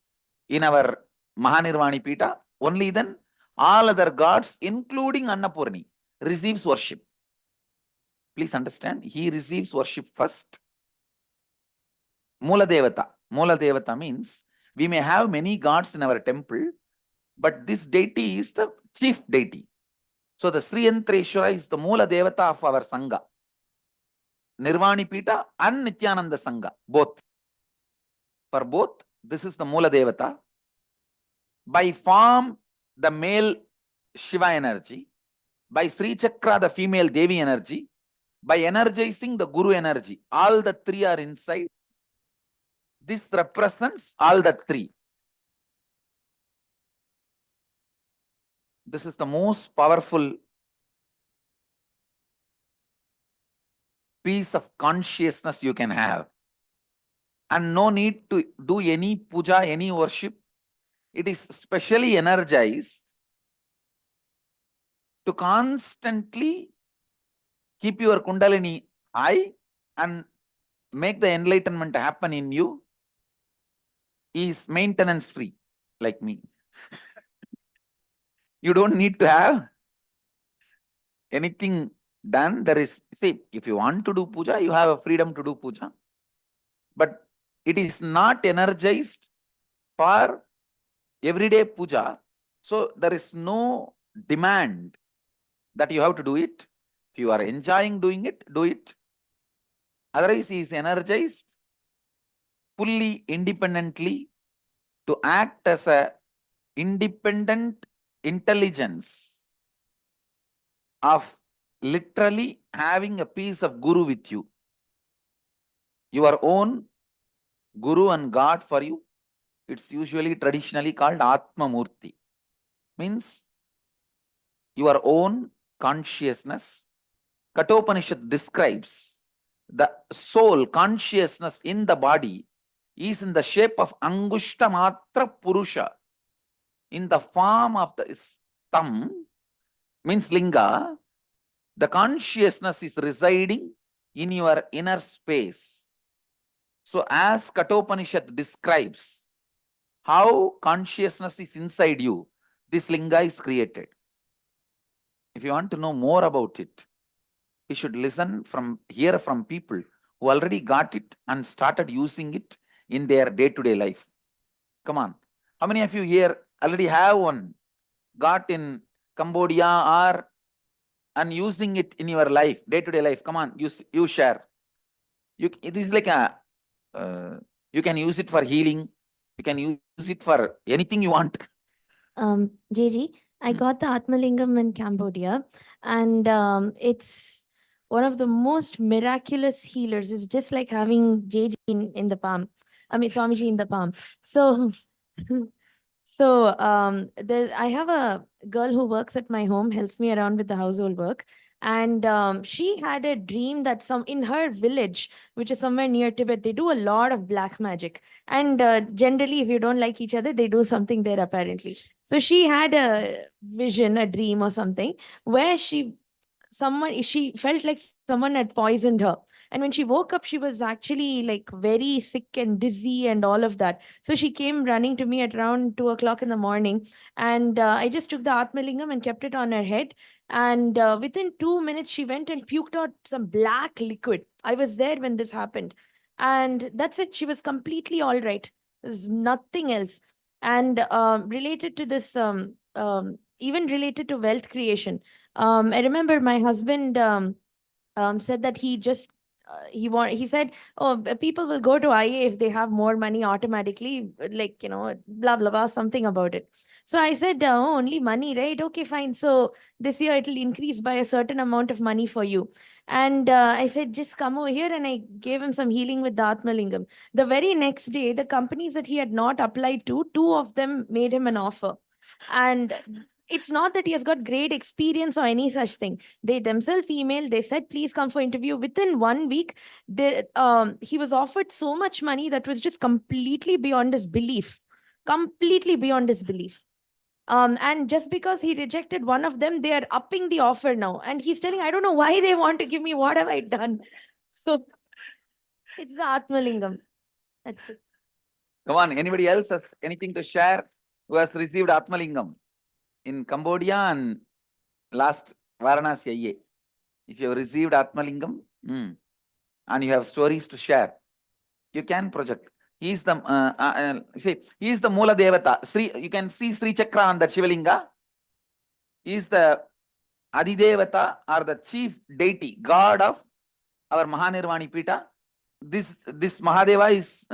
in our Mahanirvani Pita. Only then all other gods, including Annapurni, receives worship. Please understand, he receives worship first. Mula Devata. Mula Devata means we may have many gods in our temple, but this deity is the chief deity. So the Sri Yantreshwara is the Mula Devata of our Sangha. Nirvani Pita and Nithyananda Sangha, both. For both, this is the Mula Devata. By form, the male Shiva energy. By Sri Chakra, the female Devi energy. By energizing the Guru energy. All the three are inside. This represents all the three. This is the most powerful piece of consciousness you can have. And no need to do any puja, any worship. It is specially energized to constantly keep your Kundalini high and make the enlightenment happen in you. Is maintenance free, like me. You don't need to have anything done. There is, see, if you want to do puja, you have a freedom to do puja. But it is not energized for everyday puja. So there is no demand that you have to do it. If you are enjoying doing it, do it. Otherwise, he is energized fully independently to act as a independent intelligence of literally having a piece of Guru with you. Your own Guru and God for you. It's usually traditionally called Atma Murti. Means your own consciousness. Kathopanishad describes the soul consciousness in the body is in the shape of Angushta Matra Purusha, in the form of the thumb, means linga. The consciousness is residing in your inner space. So as Kathopanishad describes how consciousness is inside you, this linga is created. If you want to know more about it, you should hear from people who already got it and started using it in their day-to-day life. Come on. How many of you here already have one, got in Cambodia and using it in your life, day-to-day life? Come on, you share. It is like you can use it for healing. You can use it for anything you want. JG, I got the Atmalingam in Cambodia, and it's one of the most miraculous healers. It's just like having JG in the palm. I mean, Swamiji in the palm. So, I have a girl who works at my home, helps me around with the household work. And she had a dream that in her village, which is somewhere near Tibet, they do a lot of black magic. And generally, if you don't like each other, they do something there apparently. So she had a vision, a dream or something, where she felt like someone had poisoned her. And when she woke up, she was actually like very sick and dizzy and all of that. So she came running to me at around 2 o'clock in the morning. And I just took the atmalingam and kept it on her head. And within 2 minutes, she went and puked out some black liquid. I was there when this happened. And that's it. She was completely all right. There's nothing else. And related to this, even related to wealth creation, I remember my husband said that he just he said, oh, people will go to IA if they have more money automatically, like, blah blah blah, something about it. So I said, oh, only money, right? Okay, fine. So this year it'll increase by a certain amount of money for you. And I said, just come over here, and I gave him some healing with the Atmalingam. The very next day, the companies that he had not applied to, two of them made him an offer. And it's not that he has got great experience or any such thing. They themselves emailed, they said, please come for interview. Within 1 week, he was offered so much money that was just completely beyond his belief. Completely beyond his belief. And just because he rejected one of them, they are upping the offer now. And he's telling, I don't know why they want to give me. What have I done? So it's the Atmalingam. That's it. Come on, anybody else has anything to share who has received Atmalingam in Cambodia and last Varanasi IA? If you have received Atmalingam and you have stories to share, you can project. He is the he is the Mula Devata. Sri, you can see Sri Chakra on that Shivalinga. He is the Adidevata or the chief deity, god of our Mahanirvani Pita. This Mahadeva is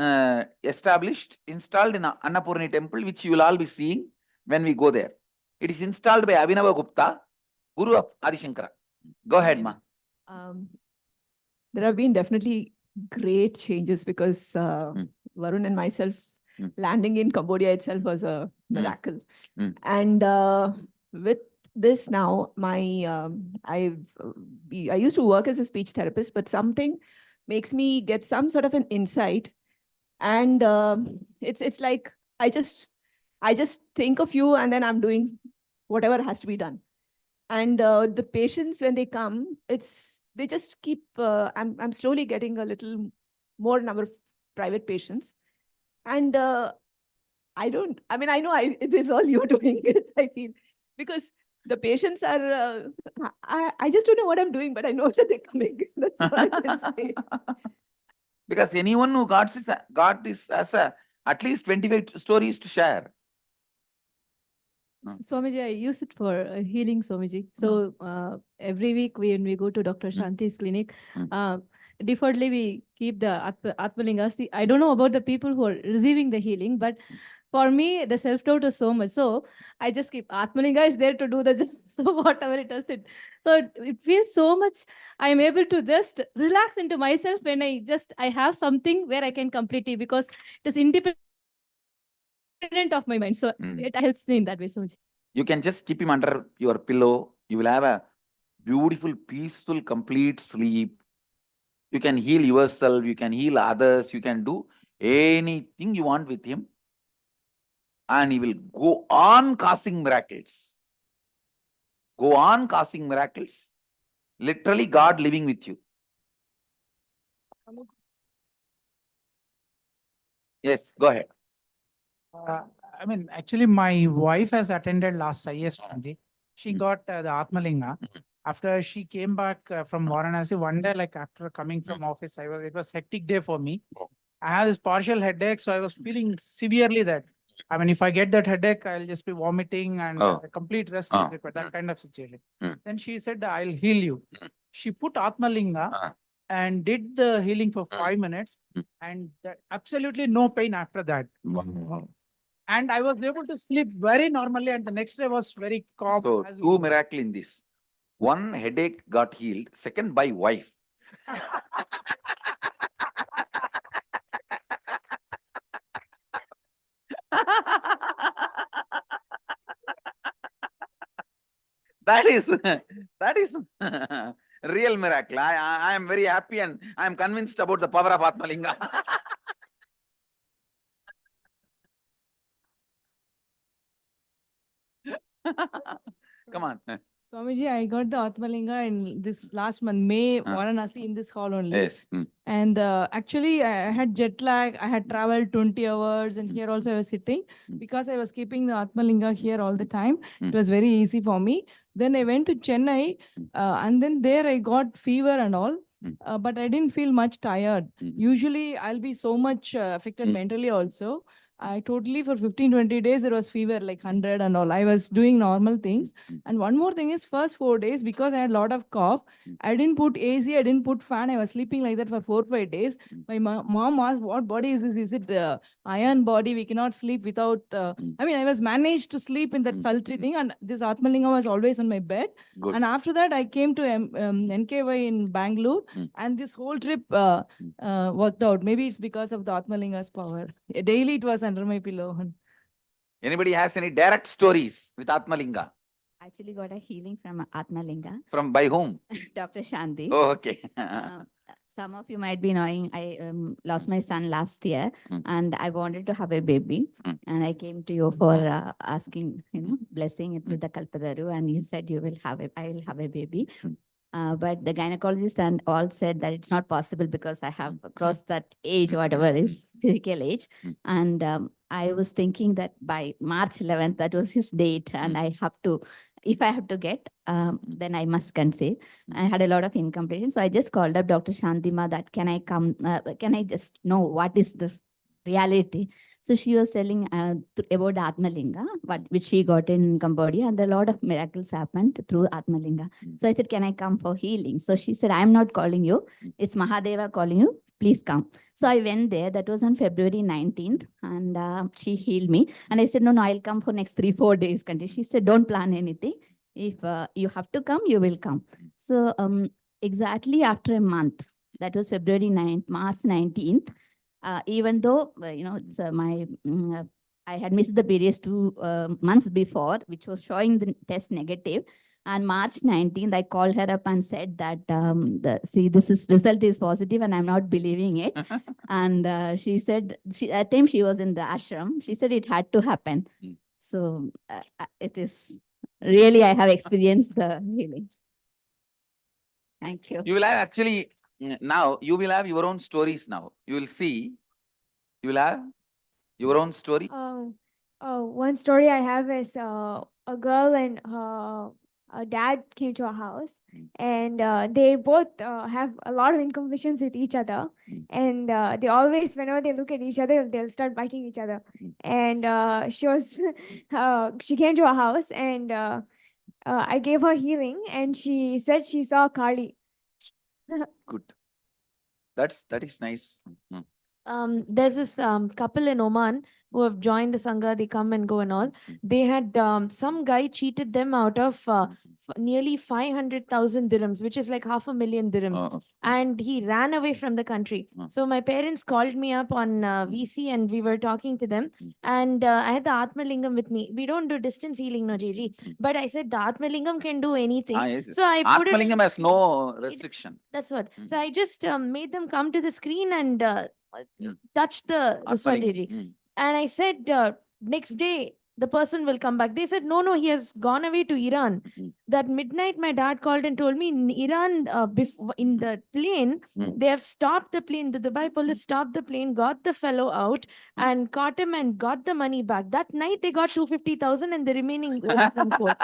established, installed in Annapurni temple, which you will all be seeing when we go there. It is installed by Abhinava Gupta, Guru of Adi Shankara. Go ahead, Ma. There have been definitely great changes because Varun and myself landing in Cambodia itself was a miracle. And with this now, I used to work as a speech therapist, but something makes me get some sort of an insight. And it's like I just think of you, and then I'm doing whatever has to be done. And the patients, when they come, they just keep. I'm slowly getting a little more number of private patients, and I know it is all you doing it. I feel, because the patients are. I just don't know what I'm doing, but I know that they're coming. That's all I can say. Because anyone who got this as at least 25 stories to share. Swamiji, I use it for healing, Swamiji. So every week when we go to Dr. Shanti's clinic, defaultly we keep the Atmalinga. See, I don't know about the people who are receiving the healing, but for me, the self-doubt is so much. So I just keep Atmalinga is there to do the job. So whatever it does, so it feels so much. I'm able to just relax into myself when I have something where I can complete it, because it is independent of my mind. So it helps me in that way so much. You can just keep him under your pillow. You will have a beautiful, peaceful, complete sleep. You can heal yourself. You can heal others. You can do anything you want with him. And he will go on causing miracles. Go on causing miracles. Literally God living with you. Yes, go ahead. Actually, my wife has attended last IS. She got the Atmalinga. After she came back from Varanasi, one day, like after coming from office, it was hectic day for me. I have this partial headache, so I was feeling severely that. If I get that headache, I'll just be vomiting and complete rest, that kind of situation. Then she said, I'll heal you. She put Atmalinga and did the healing for 5 minutes, and absolutely no pain after that. And I was able to sleep very normally, and the next day was very calm. So, two miracles in this. One, headache got healed. Second, by wife. That is real miracle. I am very happy, and I am convinced about the power of Atmalinga. Come on. Swamiji, I got the Atmalinga in this last month, May, Varanasi, in this hall only. Yes. And actually, I had jet lag. I had traveled 20 hours, and here also I was sitting. Because I was keeping the Atmalinga here all the time, it was very easy for me. Then I went to Chennai, and then there I got fever and all. But I didn't feel much tired. Usually, I'll be so much affected mentally also. I totally, for 15-20 days, there was fever like 100 and all. I was doing normal things. And one more thing is, first 4 days, because I had a lot of cough, I didn't put AC, I didn't put fan. I was sleeping like that for 4-5 days. My mom asked, what body is this? Is it iron body? We cannot sleep without... I mean, I was managed to sleep in that sultry thing, and this Atmalinga was always on my bed. Good. And after that, I came to NKY in Bangalore, and this whole trip worked out. Maybe it's because of the Atmalinga's power. Daily it was under my pillow. Anybody has any direct stories with Atmalinga? Actually got a healing from Atmalinga. From by whom? Dr. Shanti. Oh, okay. Some of you might be knowing I lost my son last year, and I wanted to have a baby. And I came to you for asking, blessing it with the Kalpadaru, and you said I will have a baby. But the gynecologist and all said that it's not possible because I have crossed that age, whatever is physical age. And I was thinking that by March 11th, that was his date, and I have to, if I have to get, then I must conceive. I had a lot of incompletion. So I just called up Dr. Shantima that can I come, can I just know what is the reality? So she was telling about the Atmalinga, which she got in Cambodia, and a lot of miracles happened through Atmalinga. So I said, can I come for healing? So she said, I'm not calling you. It's Mahadeva calling you. Please come. So I went there. That was on February 19th, and she healed me. And I said, no, I'll come for next 3-4 days. She said, don't plan anything. If you have to come, you will come. So exactly after a month, that was February 9th, March 19th, even though, it's I had missed the periods 2 months before, which was showing the test negative. And March 19th, I called her up and said that, this result is positive and I'm not believing it. And she said, at the time she was in the ashram, she said it had to happen. So it is really, I have experienced the healing. Thank you. You will have actually, now you will have your own stories now. You will see, you will have your own story. One story I have is a girl and her dad came to our house, and they both have a lot of incompletions with each other, and they always, whenever they look at each other, they'll start biting each other. And she came to our house, and I gave her healing, and she said she saw Kali. Good. That is nice. There's this couple in Oman who have joined the Sangha. They come and go and all. They had some guy cheated them out of nearly 500,000 dirhams, which is like 500,000 dirhams. And he ran away from the country. So my parents called me up on VC, and we were talking to them. And I had the Atmalingam with me. We don't do distance healing, no, JG. But I said the Atmalingam can do anything. Yes. So I put Atmalingam has no restriction. That's what. So I just made them come to the screen and touch this one, JG. And I said, next day, the person will come back. They said, no, he has gone away to Iran. That midnight, my dad called and told me in Iran, in the plane, they have stopped the plane. The Dubai police stopped the plane, got the fellow out and caught him and got the money back. That night, they got 250,000 and the remaining was from court.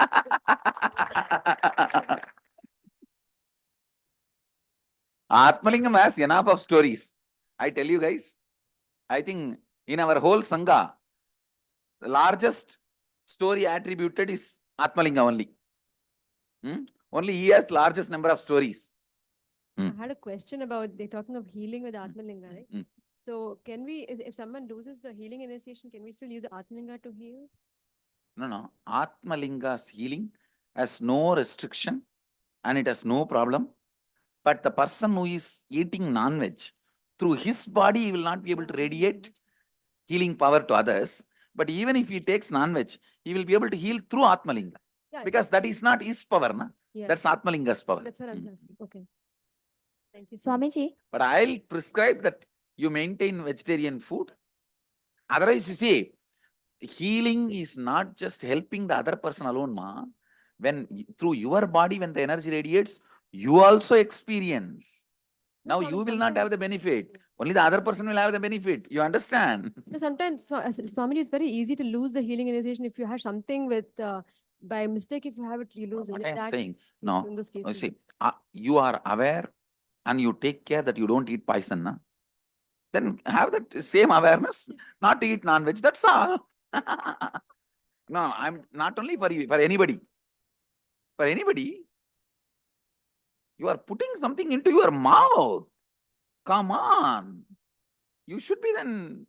Atmalingam has enough of stories. I tell you guys, I think in our whole Sangha, the largest story attributed is Atmalinga only. Only he has largest number of stories. I had a question about, they're talking of healing with Atmalinga, right? So can we, if someone loses the healing initiation, can we still use the Atmalinga to heal? No. Atmalinga's healing has no restriction and it has no problem. But the person who is eating non-veg, through his body, he will not be able to radiate healing power to others. But even if he takes non-veg, he will be able to heal through Atmalinga. Yeah, because that is not his power, na? Yeah. That's Atmalinga's power. That's what I'm asking. Okay. Thank you. Swamiji. But I'll prescribe that you maintain vegetarian food. Otherwise, you see, healing is not just helping the other person alone, ma. through your body, when the energy radiates, you also experience. No, Now Swami, you will not have the sometimes- benefit. Only the other person will have the benefit. You understand? No, sometimes, Swami, it's very easy to lose the healing initiation if you have something with, by mistake, if you have it, you lose What it. I am That saying, in no. those You cases. see, you are aware and you take care that you don't eat poison, na? Then have that same awareness, not to eat non-veg. That's all. No, I'm not only for you, for anybody. For anybody, you are putting something into your mouth. Come on. You should be then.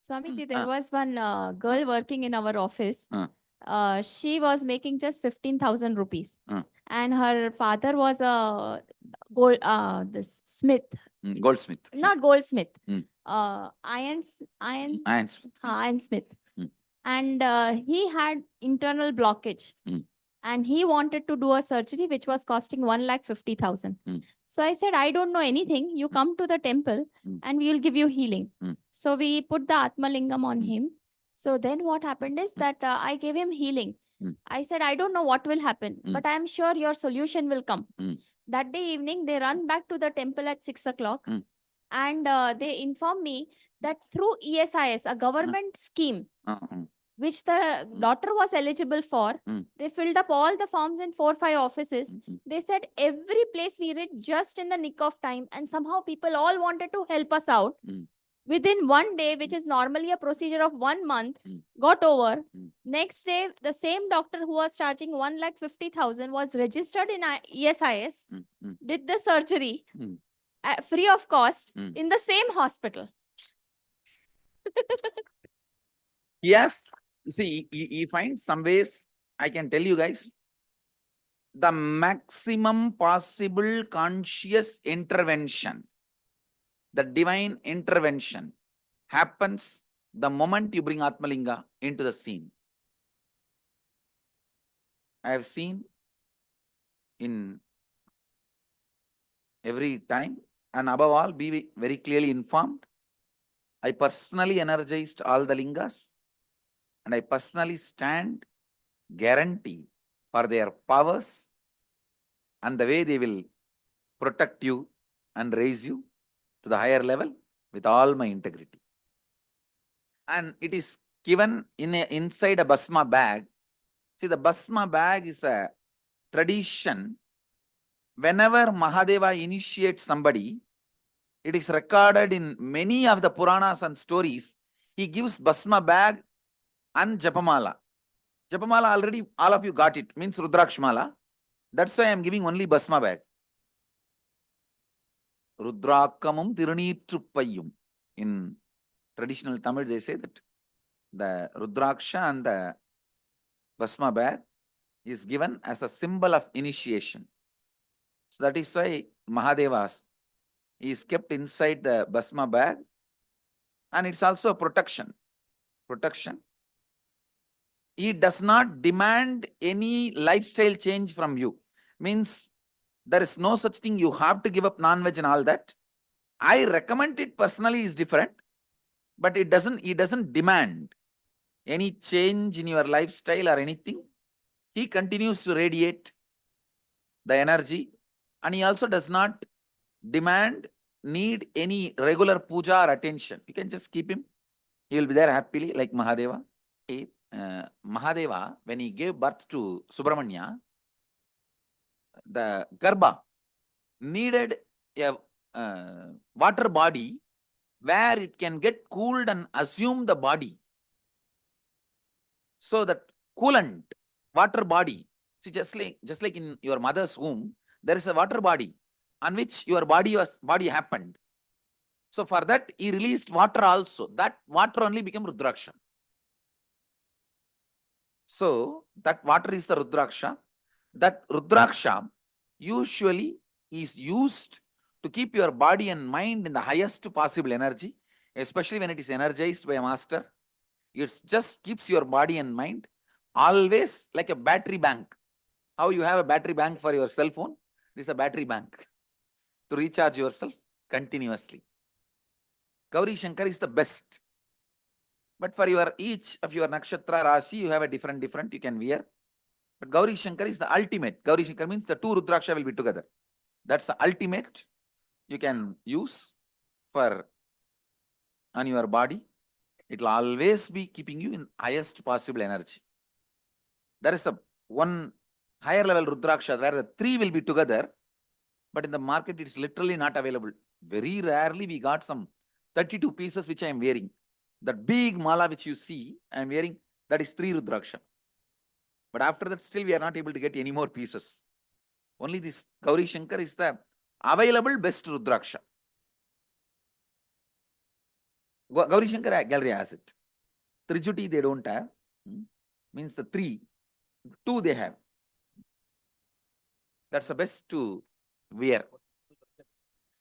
Swamiji, there was one girl working in our office. She was making just 15,000 rupees. And her father was a this smith. Goldsmith. Not goldsmith. Ironsmith. Ironsmith. And he had internal blockage. And he wanted to do a surgery which was costing 1,50,000. So I said, I don't know anything. You come to the temple and we will give you healing. So we put the atmalingam on him. So then what happened is that I gave him healing. I said, I don't know what will happen, but I am sure your solution will come. That day evening, they run back to the temple at 6 o'clock. And they inform me that through ESIS, a government scheme, which the daughter was eligible for, they filled up all the forms in 4-5 offices. They said every place we reached just in the nick of time, and somehow people all wanted to help us out. Within one day, which is normally a procedure of 1 month, got over. Next day, the same doctor who was charging 1,50,000 was registered in ESIS, did the surgery free of cost in the same hospital. Yes. See, you find some ways, I can tell you guys, the maximum possible conscious intervention, the divine intervention happens the moment you bring Atmalinga into the scene. I have seen in every time, and above all, be very clearly informed. I personally energized all the lingas, and I personally stand guarantee for their powers and the way they will protect you and raise you to the higher level with all my integrity. And it is given inside a Bhasma bag. See, the Bhasma bag is a tradition. Whenever Mahadeva initiates somebody, it is recorded in many of the Puranas and stories. He gives Bhasma bag and Japamala. Japamala already, all of you got it, means Rudrakshmala. That's why I am giving only Bhasma bag. Rudrakamum Tirunitruppayum. In traditional Tamil, they say that the Rudraksha and the Bhasma bag is given as a symbol of initiation. So that is why Mahadevas is kept inside the Bhasma bag, and it's also a protection. Protection. He does not demand any lifestyle change from you. Means there is no such thing you have to give up non-veg and all that. I recommend it personally is different, but he doesn't demand any change in your lifestyle or anything. He continues to radiate the energy, and he also does not need any regular puja or attention. You can just keep him. He will be there happily like Mahadeva. Mahadeva, when he gave birth to Subramanya, the Garbha needed a water body where it can get cooled and assume the body. So that coolant, water body, see, just like in your mother's womb, there is a water body on which your body happened. So for that, he released water also. That water only became Rudraksha. So that water is the Rudraksha. That Rudraksha usually is used to keep your body and mind in the highest possible energy, especially when it is energized by a master. It just keeps your body and mind always like a battery bank. How you have a battery bank for your cell phone? This is a battery bank to recharge yourself continuously. Gauri Shankar is the best. But for your each of your nakshatra rasi, you have a different, you can wear. But Gauri Shankar is the ultimate. Gauri Shankar means the two Rudraksha will be together. That's the ultimate you can use for on your body. It will always be keeping you in highest possible energy. There is a one higher level Rudraksha where the three will be together, but in the market it's literally not available. Very rarely we got some 32 pieces which I am wearing. That big mala which you see, I am wearing, that is 3 Rudraksha. But after that, still we are not able to get any more pieces. Only this Gauri Shankar is the available best Rudraksha. Gauri Shankar gallery has it. Trijuti they don't have. Means the 3, 2 they have. That's the best to wear.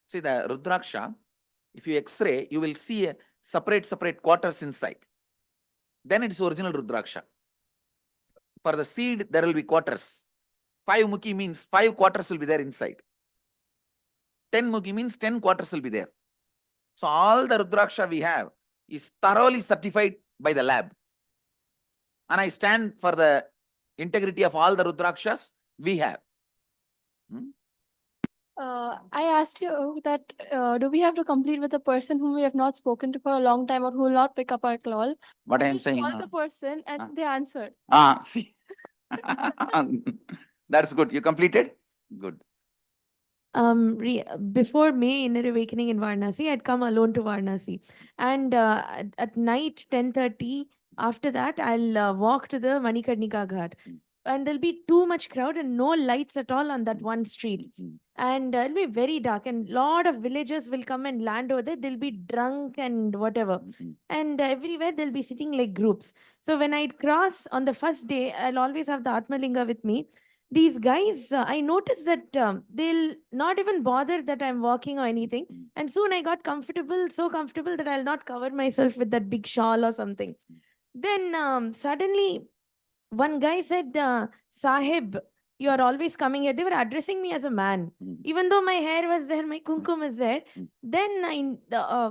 See the Rudraksha, if you X-ray, you will see a separate quarters inside. Then it is original Rudraksha. For the seed, there will be quarters. 5 mukhi means 5 quarters will be there inside. 10 mukhi means 10 quarters will be there. So all the Rudraksha we have is thoroughly certified by the lab. And I stand for the integrity of all the Rudrakshas we have. I asked you that do we have to complete with a person whom we have not spoken to for a long time or who will not pick up our call? What I I am just saying. called the person and they answered. See. That's good. You completed? Good. Before May Inner Awakening in Varanasi, I'd come alone to Varanasi. And at night, 10:30, after that, I'll walk to the Manikarnika Ghat. And there'll be too much crowd and no lights at all on that one street. And it'll be very dark. And lot of villagers will come and land over there. They'll be drunk and whatever. And everywhere they'll be sitting like groups. So when I'd cross on the first day, I'll always have the Atmalinga with me. These guys, I noticed that they'll not even bother that I'm walking or anything. And soon I got comfortable, so comfortable that I'll not cover myself with that big shawl or something. Then suddenly one guy said, Sahib, you are always coming here. They were addressing me as a man. Even though my hair was there, my kumkum is there. Then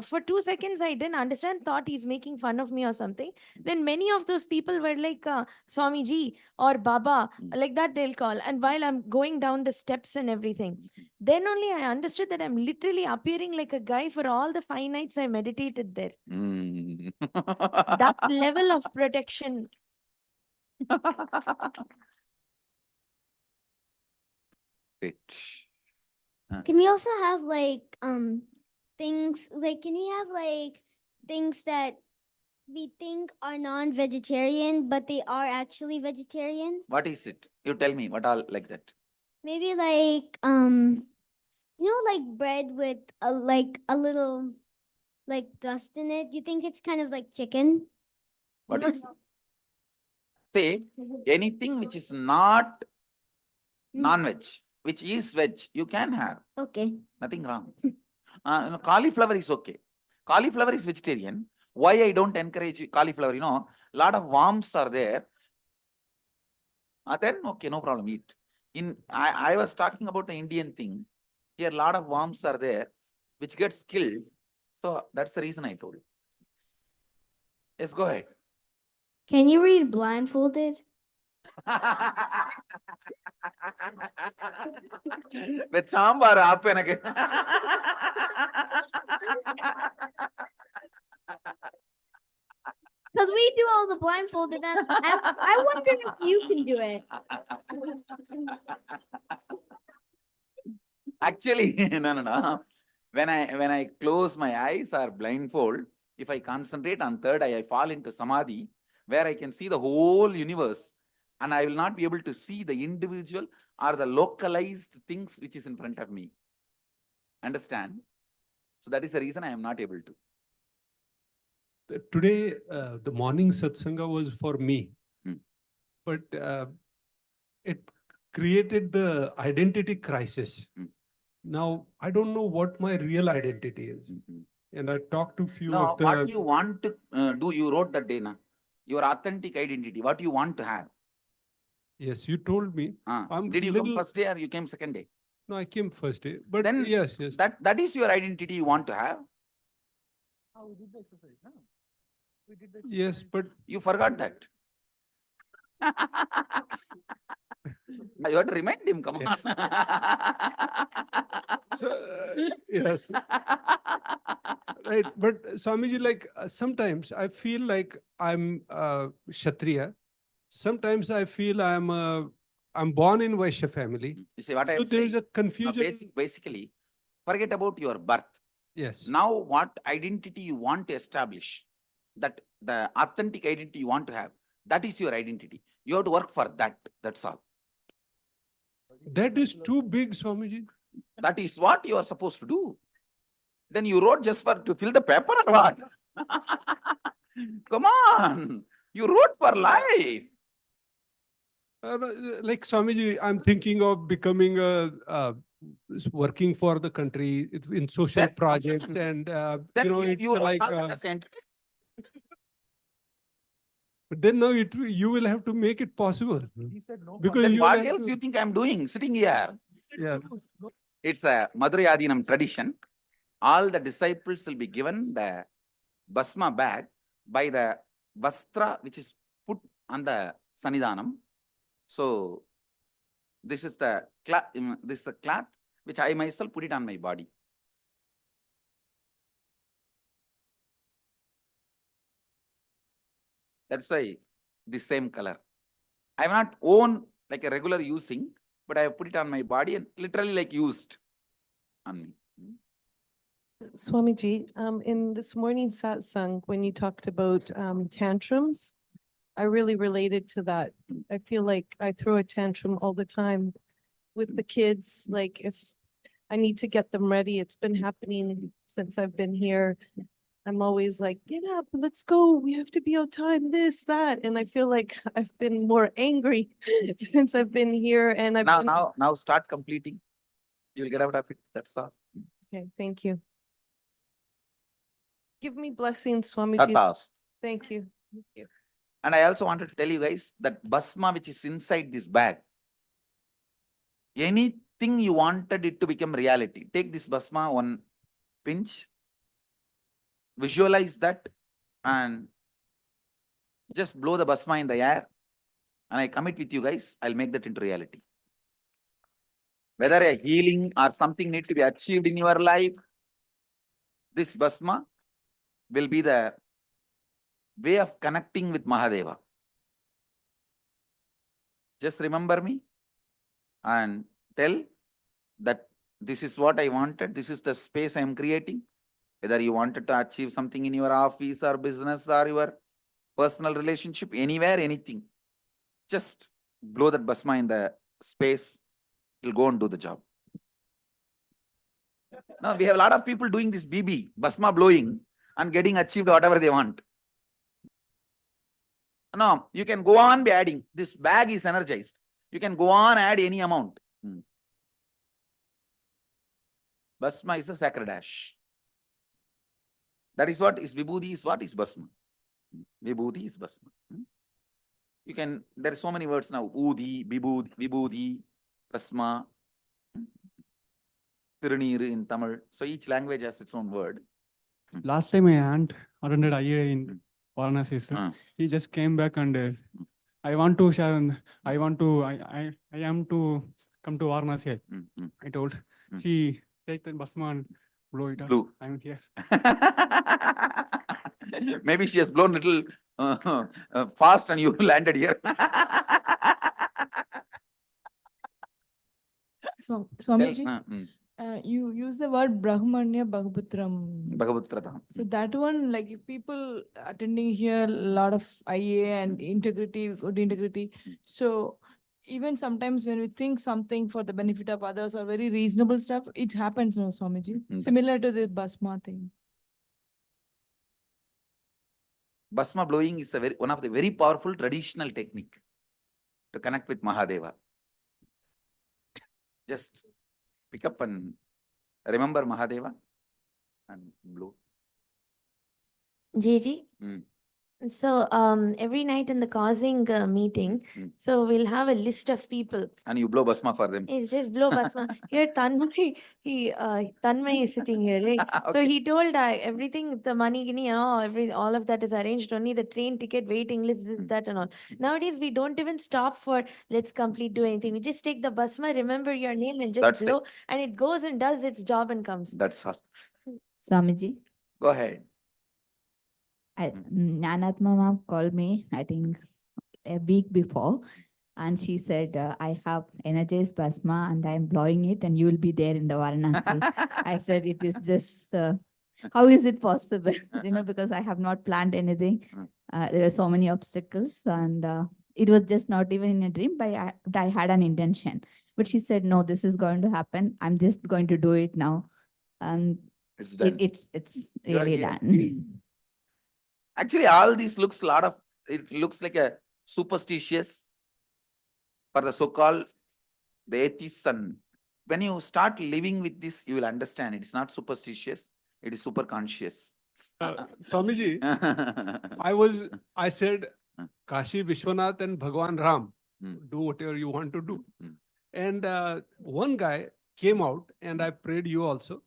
for 2 seconds, I didn't understand, thought he's making fun of me or something. Then many of those people were like, Swamiji or Baba, like that they'll call. And while I'm going down the steps and everything, then only I understood that I'm literally appearing like a guy for all the 5 nights I meditated there. That level of protection. Can we also have like things like can we have like things that we think are non-vegetarian but they are actually vegetarian? What is it? You tell me what all like that. Maybe like like bread with a little like dust in it. Do you think it's kind of like chicken? What is say anything which is not non-veg, which is veg, you can have. Okay. Nothing wrong. Cauliflower is okay. Cauliflower is vegetarian. Why I don't encourage cauliflower? Lot of worms are there. Then okay, no problem, eat. I was talking about the Indian thing. Here a lot of worms are there, which gets killed. So that's the reason I told you. Yes, go ahead. Can you read blindfolded? With sambar aap enake. Because we do all the blindfolded, and I wonder if you can do it. Actually, no. When I close my eyes or blindfold, if I concentrate on third eye, I fall into samadhi, where I can see the whole universe, and I will not be able to see the individual or the localized things which is in front of me. Understand? So that is the reason I am not able to. Today, the morning satsanga was for me, but it created the identity crisis. Now, I don't know what my real identity is. And I talked to few of the... What you want to do, you wrote that day, na? Your authentic identity, what you want to have. Yes, you told me. Did you come first day or you came second day? No, I came first day. But then yes. That is your identity you want to have. How did the exercise, no? Yes, but You forgot that. You have to remind him, come on. yes. Right. But Swamiji, like sometimes I feel like I'm Kshatriya. Sometimes I feel I'm born in Vaishya family. You see what I So am there's saying? a confusion. Basically, forget about your birth. Yes. Now, what identity you want to establish, that the authentic identity you want to have, that is your identity. You have to work for that. That's all. That is too big, Swamiji. That is what you are supposed to do. Then you wrote just to fill the paper or what? Come on. You wrote for life. Like Swamiji, I'm thinking of becoming working for the country in social projects, and it's like. But then now you will have to make it possible. Because Then you what will have else you think I'm doing sitting here? Yeah. It's a Madurai Adinam tradition. All the disciples will be given the Basma bag by the Vastra which is put on the Sanidhanam. So this is the cloth which I myself put it on my body. That's why the same color. I have not owned like a regular using, but I have put it on my body and literally like used on me. Swamiji, in this morning's satsang, when you talked about tantrums, I really related to that. I feel like I throw a tantrum all the time with the kids. Like if I need to get them ready, it's been happening since I've been here. I'm always like, get up, let's go. We have to be on time, this, that. And I feel like I've been more angry since I've been here. And I've been... Now start completing. You'll get out of it. That's all. Okay, thank you. Give me blessings, Swamiji. Tathast. Thank you. Thank you. And I also wanted to tell you guys that Basma which is inside this bag, anything you wanted it to become reality. Take this Basma, one pinch, visualize that and just blow the Basma in the air. And I commit with you guys, I'll make that into reality. Whether a healing or something need to be achieved in your life, this Basma will be the way of connecting with Mahadeva. Just remember me and tell that this is what I wanted, this is the space I am creating. Whether you wanted to achieve something in your office or business or your personal relationship, anywhere, anything, just blow that Basma in the space, it'll go and do the job. Now, we have a lot of people doing this BB, Basma blowing, and getting achieved whatever they want. No, you can go on be adding. This bag is energized. You can go on add any amount. Basma is a sacred ash. That is what is Vibhuti is what is Basma. Vibhuti is Basma. You can, there are so many words now. Udi, Vibhuti, Basma, Tirunir in Tamil. So each language has its own word. Last time my aunt attended IA in Varanasi, sir. He just came back and I want to share, I am to come to Varanasi. I told, she take the Basma and blow it up. I'm here. Maybe she has blown a little fast and you landed here. So, Swamiji, you use the word Brahmanya Bhagavutram. Bhagavutram. So that one, like if people attending here, a lot of IA and integrity, good integrity. So even sometimes when we think something for the benefit of others or very reasonable stuff, it happens, no, Swamiji. Similar to the Basma thing. Basma blowing is one of the very powerful traditional technique to connect with Mahadeva. Just pick up and remember Mahadeva and blow. Jiji, So every night in the causing meeting, so we'll have a list of people. And you blow basma for them. It's just blow basma. Here Tanmay is sitting here, right? So Okay. he told everything, the money, all of that is arranged. Only the train ticket, waiting list, this, that, and all. Nowadays we don't even stop for let's complete do anything. We just take the basma, remember your name, and just That's it. blow, and it goes and does its job and comes. That's all. Swamiji, Go ahead. Nanatma ma'am called me, I think, a week before, and she said, I have energized plasma and I'm blowing it, and you will be there in the Varanasi. I said, it is just, how is it possible? Because I have not planned anything. There were so many obstacles, and it was just not even in a dream, but I had an intention. But she said, no, this is going to happen. I'm just going to do it now. It's done. It's You are really here. done. Actually, all this looks it looks like a superstitious for the so-called the atheists. And when you start living with this, you will understand it's not superstitious, it is super conscious. Swamiji, I said, Kashi Vishwanath and Bhagwan Ram, do whatever you want to do. And one guy came out and I prayed you also.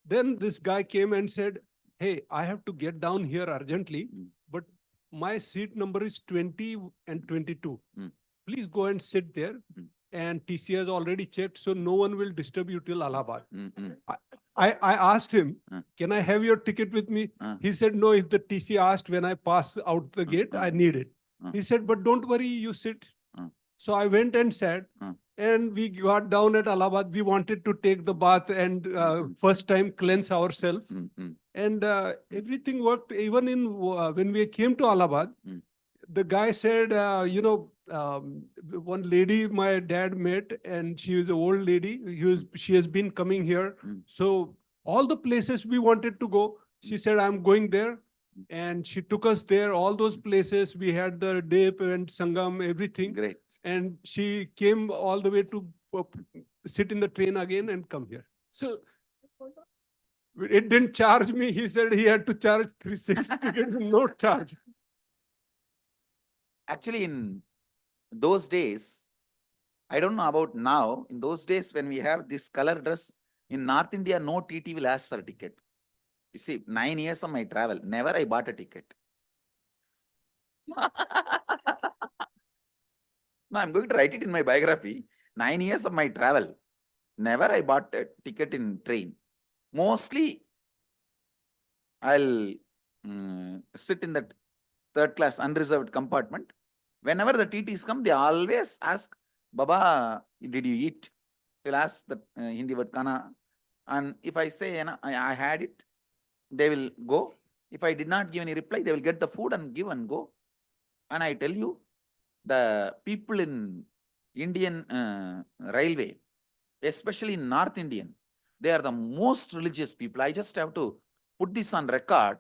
Then this guy came and said, hey, I have to get down here urgently, but my seat number is 20 and 22. Please go and sit there. And TC has already checked, so no one will disturb you till Allahabad. I asked him, can I have your ticket with me? He said, no, if the TC asked when I pass out the gate, I need it. He said, but don't worry, you sit. So I went and sat, and we got down at Allahabad. We wanted to take the bath and first time cleanse ourselves. And everything worked. Even in when we came to Allahabad, the guy said, one lady my dad met, and she is an old lady. She has been coming here. So all the places we wanted to go, she said, I'm going there. And she took us there, all those places. We had the dip and sangam, everything. Great. And she came all the way to sit in the train again and come here. So it didn't charge me. He said he had to charge 6 tickets, no charge. Actually, in those days, I don't know about now, in those days when we have this color dress, in North India, no TT will ask for a ticket. You see, 9 years of my travel, never I bought a ticket. No, I'm going to write it in my biography. 9 years of my travel, never I bought a ticket in train. Mostly, I'll sit in that third class unreserved compartment. Whenever the TTs come, they always ask, Baba, did you eat? They'll ask the Hindi word kana. And if I say, I had it, they will go. If I did not give any reply, they will get the food and give and go. And I tell you, the people in Indian railway, especially in North Indian, they are the most religious people. I just have to put this on record.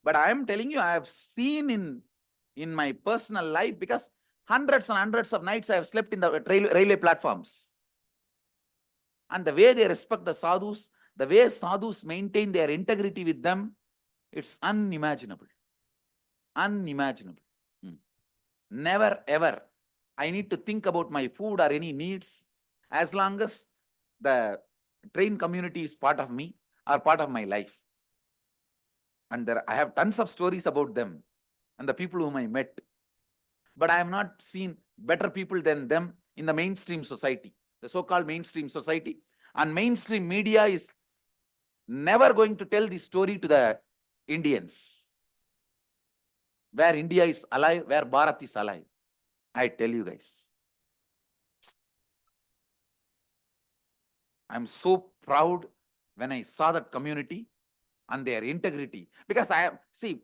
But I am telling you, I have seen in my personal life, because hundreds and hundreds of nights I have slept in the railway platforms. And the way they respect the sadhus, the way sadhus maintain their integrity with them, it's unimaginable. Unimaginable. Never ever I need to think about my food or any needs, as long as the train community is part of me or part of my life. And I have tons of stories about them and the people whom I met. But I have not seen better people than them in the mainstream society, the so-called mainstream society. And mainstream media is never going to tell this story to the Indians. Where India is alive, where Bharat is alive. I tell you guys. I'm so proud when I saw that community and their integrity. Because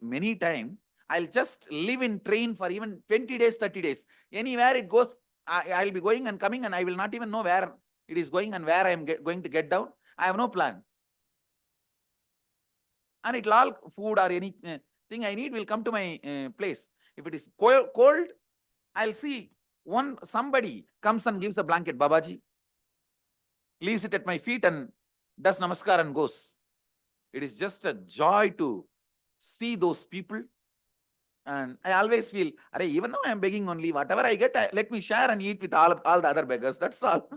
many times I'll just live in train for even 20 days, 30 days. Anywhere it goes, I'll be going and coming, and I will not even know where it is going and where I am going to get down. I have no plan. And it'll all food or anything I need will come to my place. If it is cold, I'll see somebody comes and gives a blanket, Babaji, leaves it at my feet and does namaskar and goes. It is just a joy to see those people. And I always feel, even though I am begging only, whatever I get, let me share and eat with all the other beggars. That's all.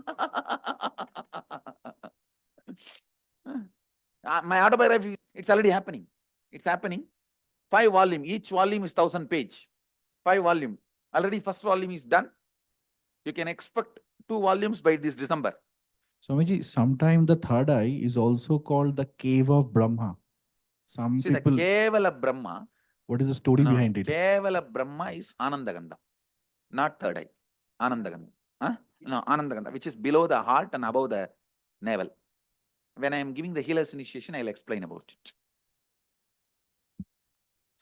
My autobiography, it's already happening. It's happening. 5 volume. Each volume is 1000 page. 5 volume. Already first volume is done. You can expect 2 volumes by this December. Swamiji, sometimes the third eye is also called the cave of Brahma. Some See, people. the Kevala Brahma. What is the story behind it? Kevala Brahma is Anandaganda, not third eye. Anandaganda. Huh? No, Anandaganda, which is below the heart and above the navel. When I am giving the healer's initiation, I'll explain about it.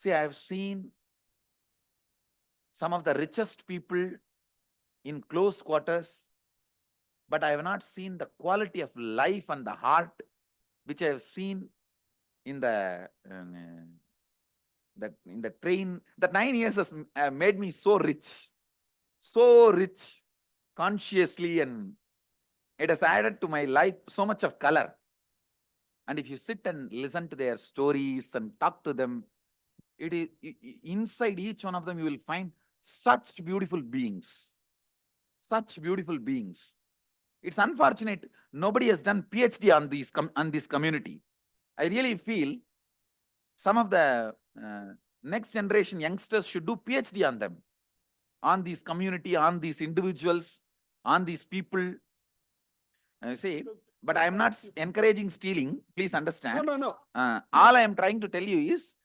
See, I have seen some of the richest people in close quarters, but I have not seen the quality of life and the heart which I have seen in the train. The 9 years has made me so rich, consciously, and it has added to my life so much of color. And if you sit and listen to their stories and talk to them, it is inside each one of them you will find such beautiful beings. Such beautiful beings. It's unfortunate nobody has done PhD on this community. I really feel some of the next generation youngsters should do PhD on them, on this community, on these individuals, on these people. See, but I am not encouraging stealing. Please understand. No. All I am trying to tell you is,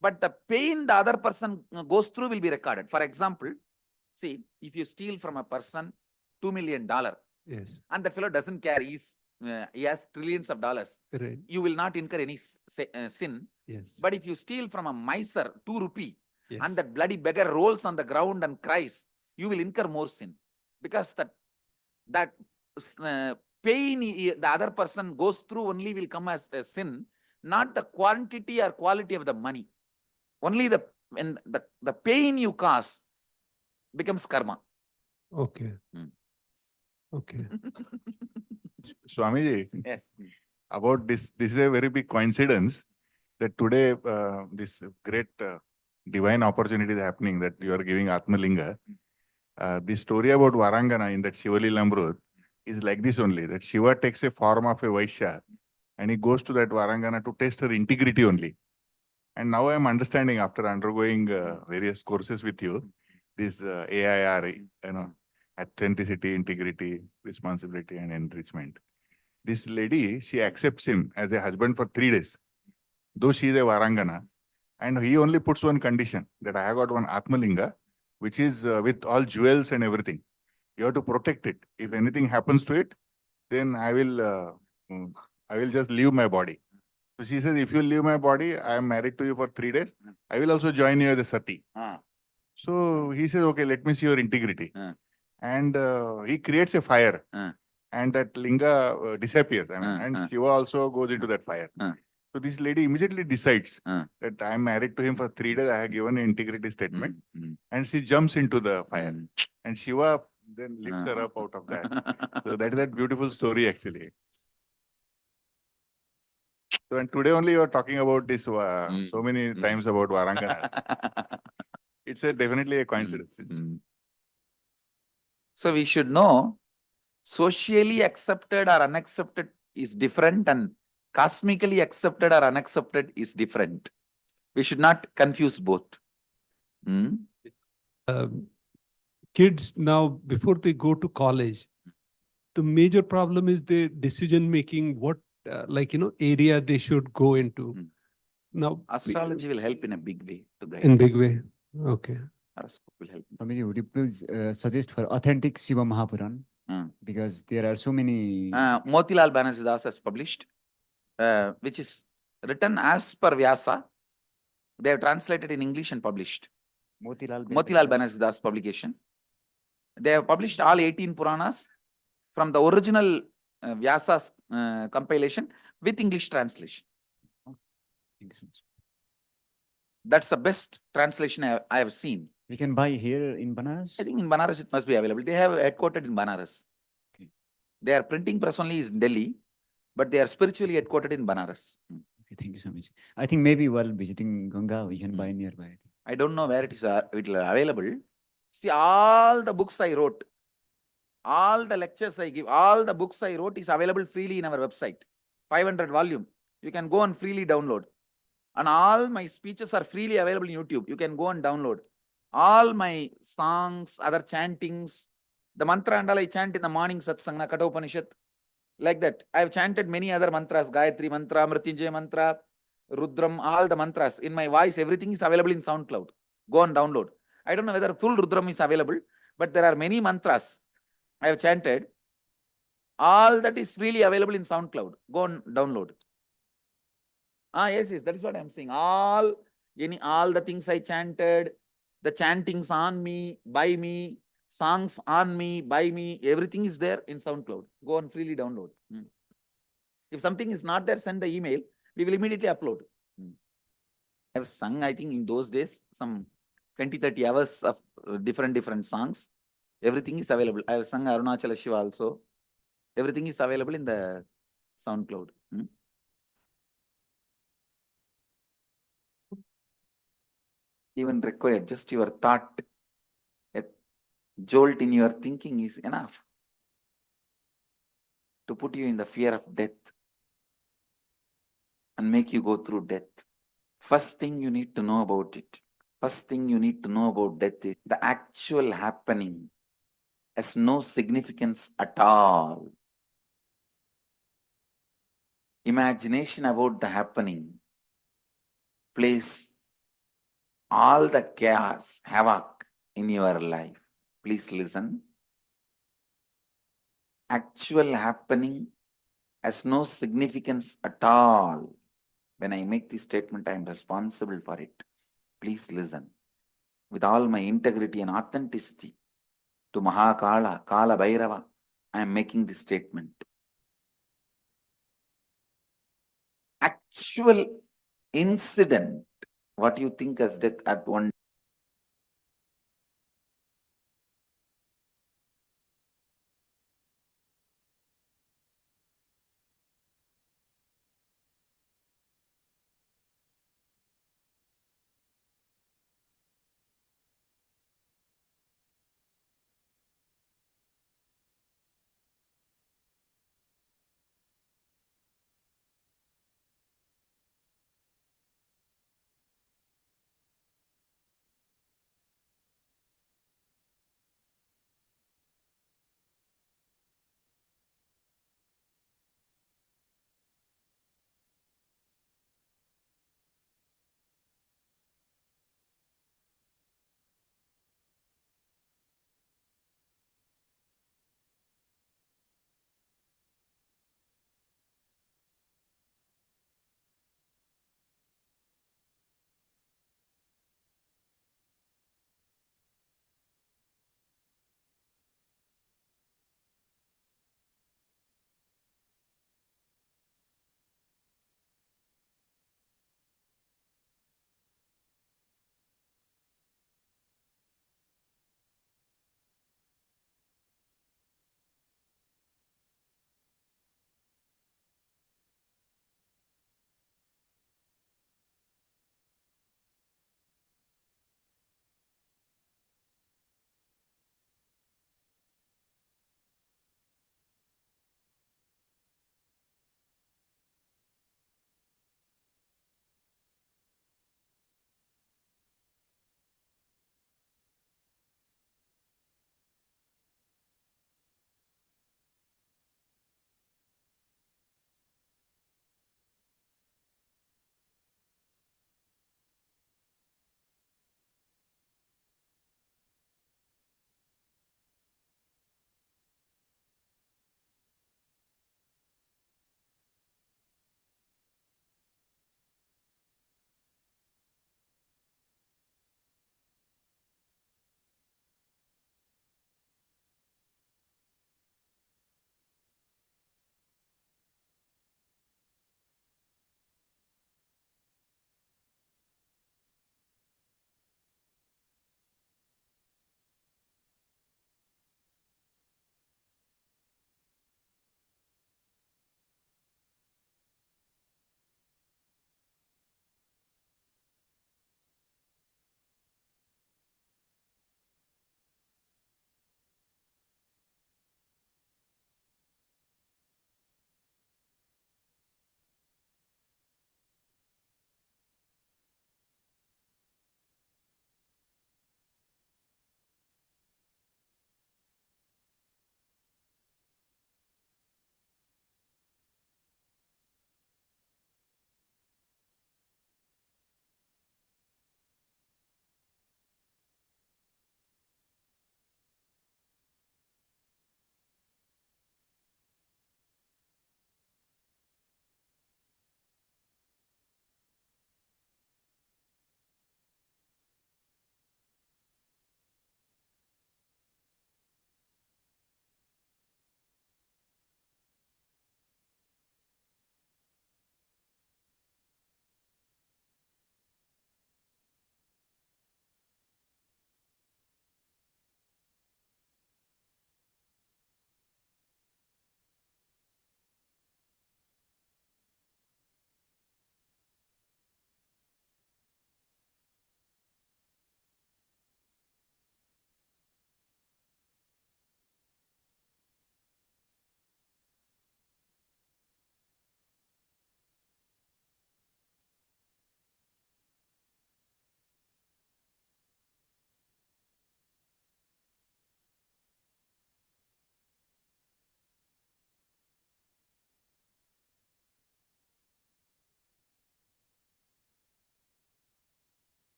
but the pain the other person goes through will be recorded. For example, see, if you steal from a person $2 million, yes, and the fellow doesn't care, he has trillions of dollars, right, you will not incur any sin. yes, But if you steal from a miser 2 rupee, yes, and that bloody beggar rolls on the ground and cries, you will incur more sin. Because that pain the other person goes through only will come as a sin, not the quantity or quality of the money. Only the pain you cause becomes karma. okay. Okay. Swamiji, yes, about this is a very big coincidence that today this great divine opportunity is happening, that you are giving Atmalinga. The story about Varangana in that Shivalila Amrut is like this only, that Shiva takes a form of a Vaishya and he goes to that Varangana to test her integrity only. And now I am understanding, after undergoing various courses with you, this AIR, authenticity, integrity, responsibility, and enrichment. This lady, she accepts him as a husband for 3 days, though she is a Varangana, and he only puts one condition, that I have got one Atmalinga, which is with all jewels and everything. You have to protect it. If anything happens to it, then I will just leave my body. So she says, if you leave my body, I am married to you for 3 days. I will also join you as a sati. So he says, okay, let me see your integrity. And he creates a fire. And that linga disappears. And Shiva also goes into that fire. So this lady immediately decides that I am married to him for 3 days. I have given an integrity statement. And she jumps into the fire. And Shiva then lifts her up out of that. So that is that beautiful story actually. So, and today only you are talking about this so many times about Varangana. It's definitely a coincidence. So we should know socially accepted or unaccepted is different, and cosmically accepted or unaccepted is different. We should not confuse both. Kids now, before they go to college, the major problem is the decision making, what area they should go into. Now Astrology will help in a big way to guide. In big way. Okay. Horoscope will help. Swamiji, would you please suggest for authentic Shiva Mahapuran? Because there are so many. Motilal Banarsidas has published, which is written as per Vyasa. They have translated in English and published. Motilal Banarsidas publication. They have published all 18 Puranas from the original Vyasa's compilation with English translation. That's the best translation I have seen. We can buy here in Banaras? I think in Banaras it must be available. They have headquartered in Banaras. Their printing press only is in Delhi, but they are spiritually headquartered in Banaras. Okay, thank you so much. I think maybe while visiting Ganga, we can buy nearby. I don't know where it is available. See, all the books I wrote, all the lectures I give, all the books I wrote is available freely in our website. 500 volume. You can go and freely download. And all my speeches are freely available in YouTube. You can go and download. All my songs, other chantings, the mantra and all I chant in the morning satsanga, Kathopanishad. Like that. I have chanted many other mantras, Gayatri mantra, Mrityunjay mantra, Rudram, all the mantras. In my voice, everything is available in SoundCloud. Go and download. I don't know whether full Rudram is available, but there are many mantras I have chanted. All that is freely available in SoundCloud. Go and download. Yes, that is what I am saying. All the things I chanted, the chantings on me, by me, songs on me, by me, everything is there in SoundCloud. Go and freely download. If something is not there, send the email. We will immediately upload. I have sung, I think, in those days, some 20-30 hours of different songs. Everything is available. I have sung Arunachala Shiva also. Everything is available in the SoundCloud. Even required, just your thought, a jolt in your thinking is enough to put you in the fear of death and make you go through death. First thing you need to know about it, first thing you need to know about death is the actual happening has no significance at all. Imagination about the happening plays all the chaos, havoc in your life. Please listen. Actual happening has no significance at all. When I make this statement, I am responsible for it. Please listen. With all my integrity and authenticity to Mahakala, Kala Bhairava, I am making this statement. Actual incident, what you think as death at one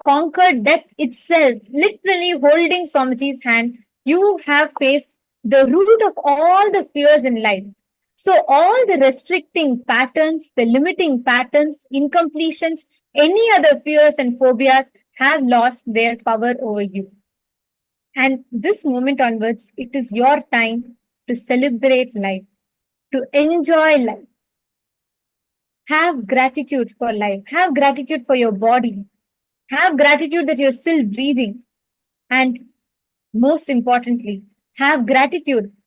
conquered death itself, literally holding Swamiji's hand, you have faced the root of all the fears in life. So all the restricting patterns, the limiting patterns, incompletions, any other fears and phobias have lost their power over you. And this moment onwards, it is your time to celebrate life, to enjoy life. Have gratitude for life. Have gratitude for your body. Have gratitude that you're still breathing. And most importantly, have gratitude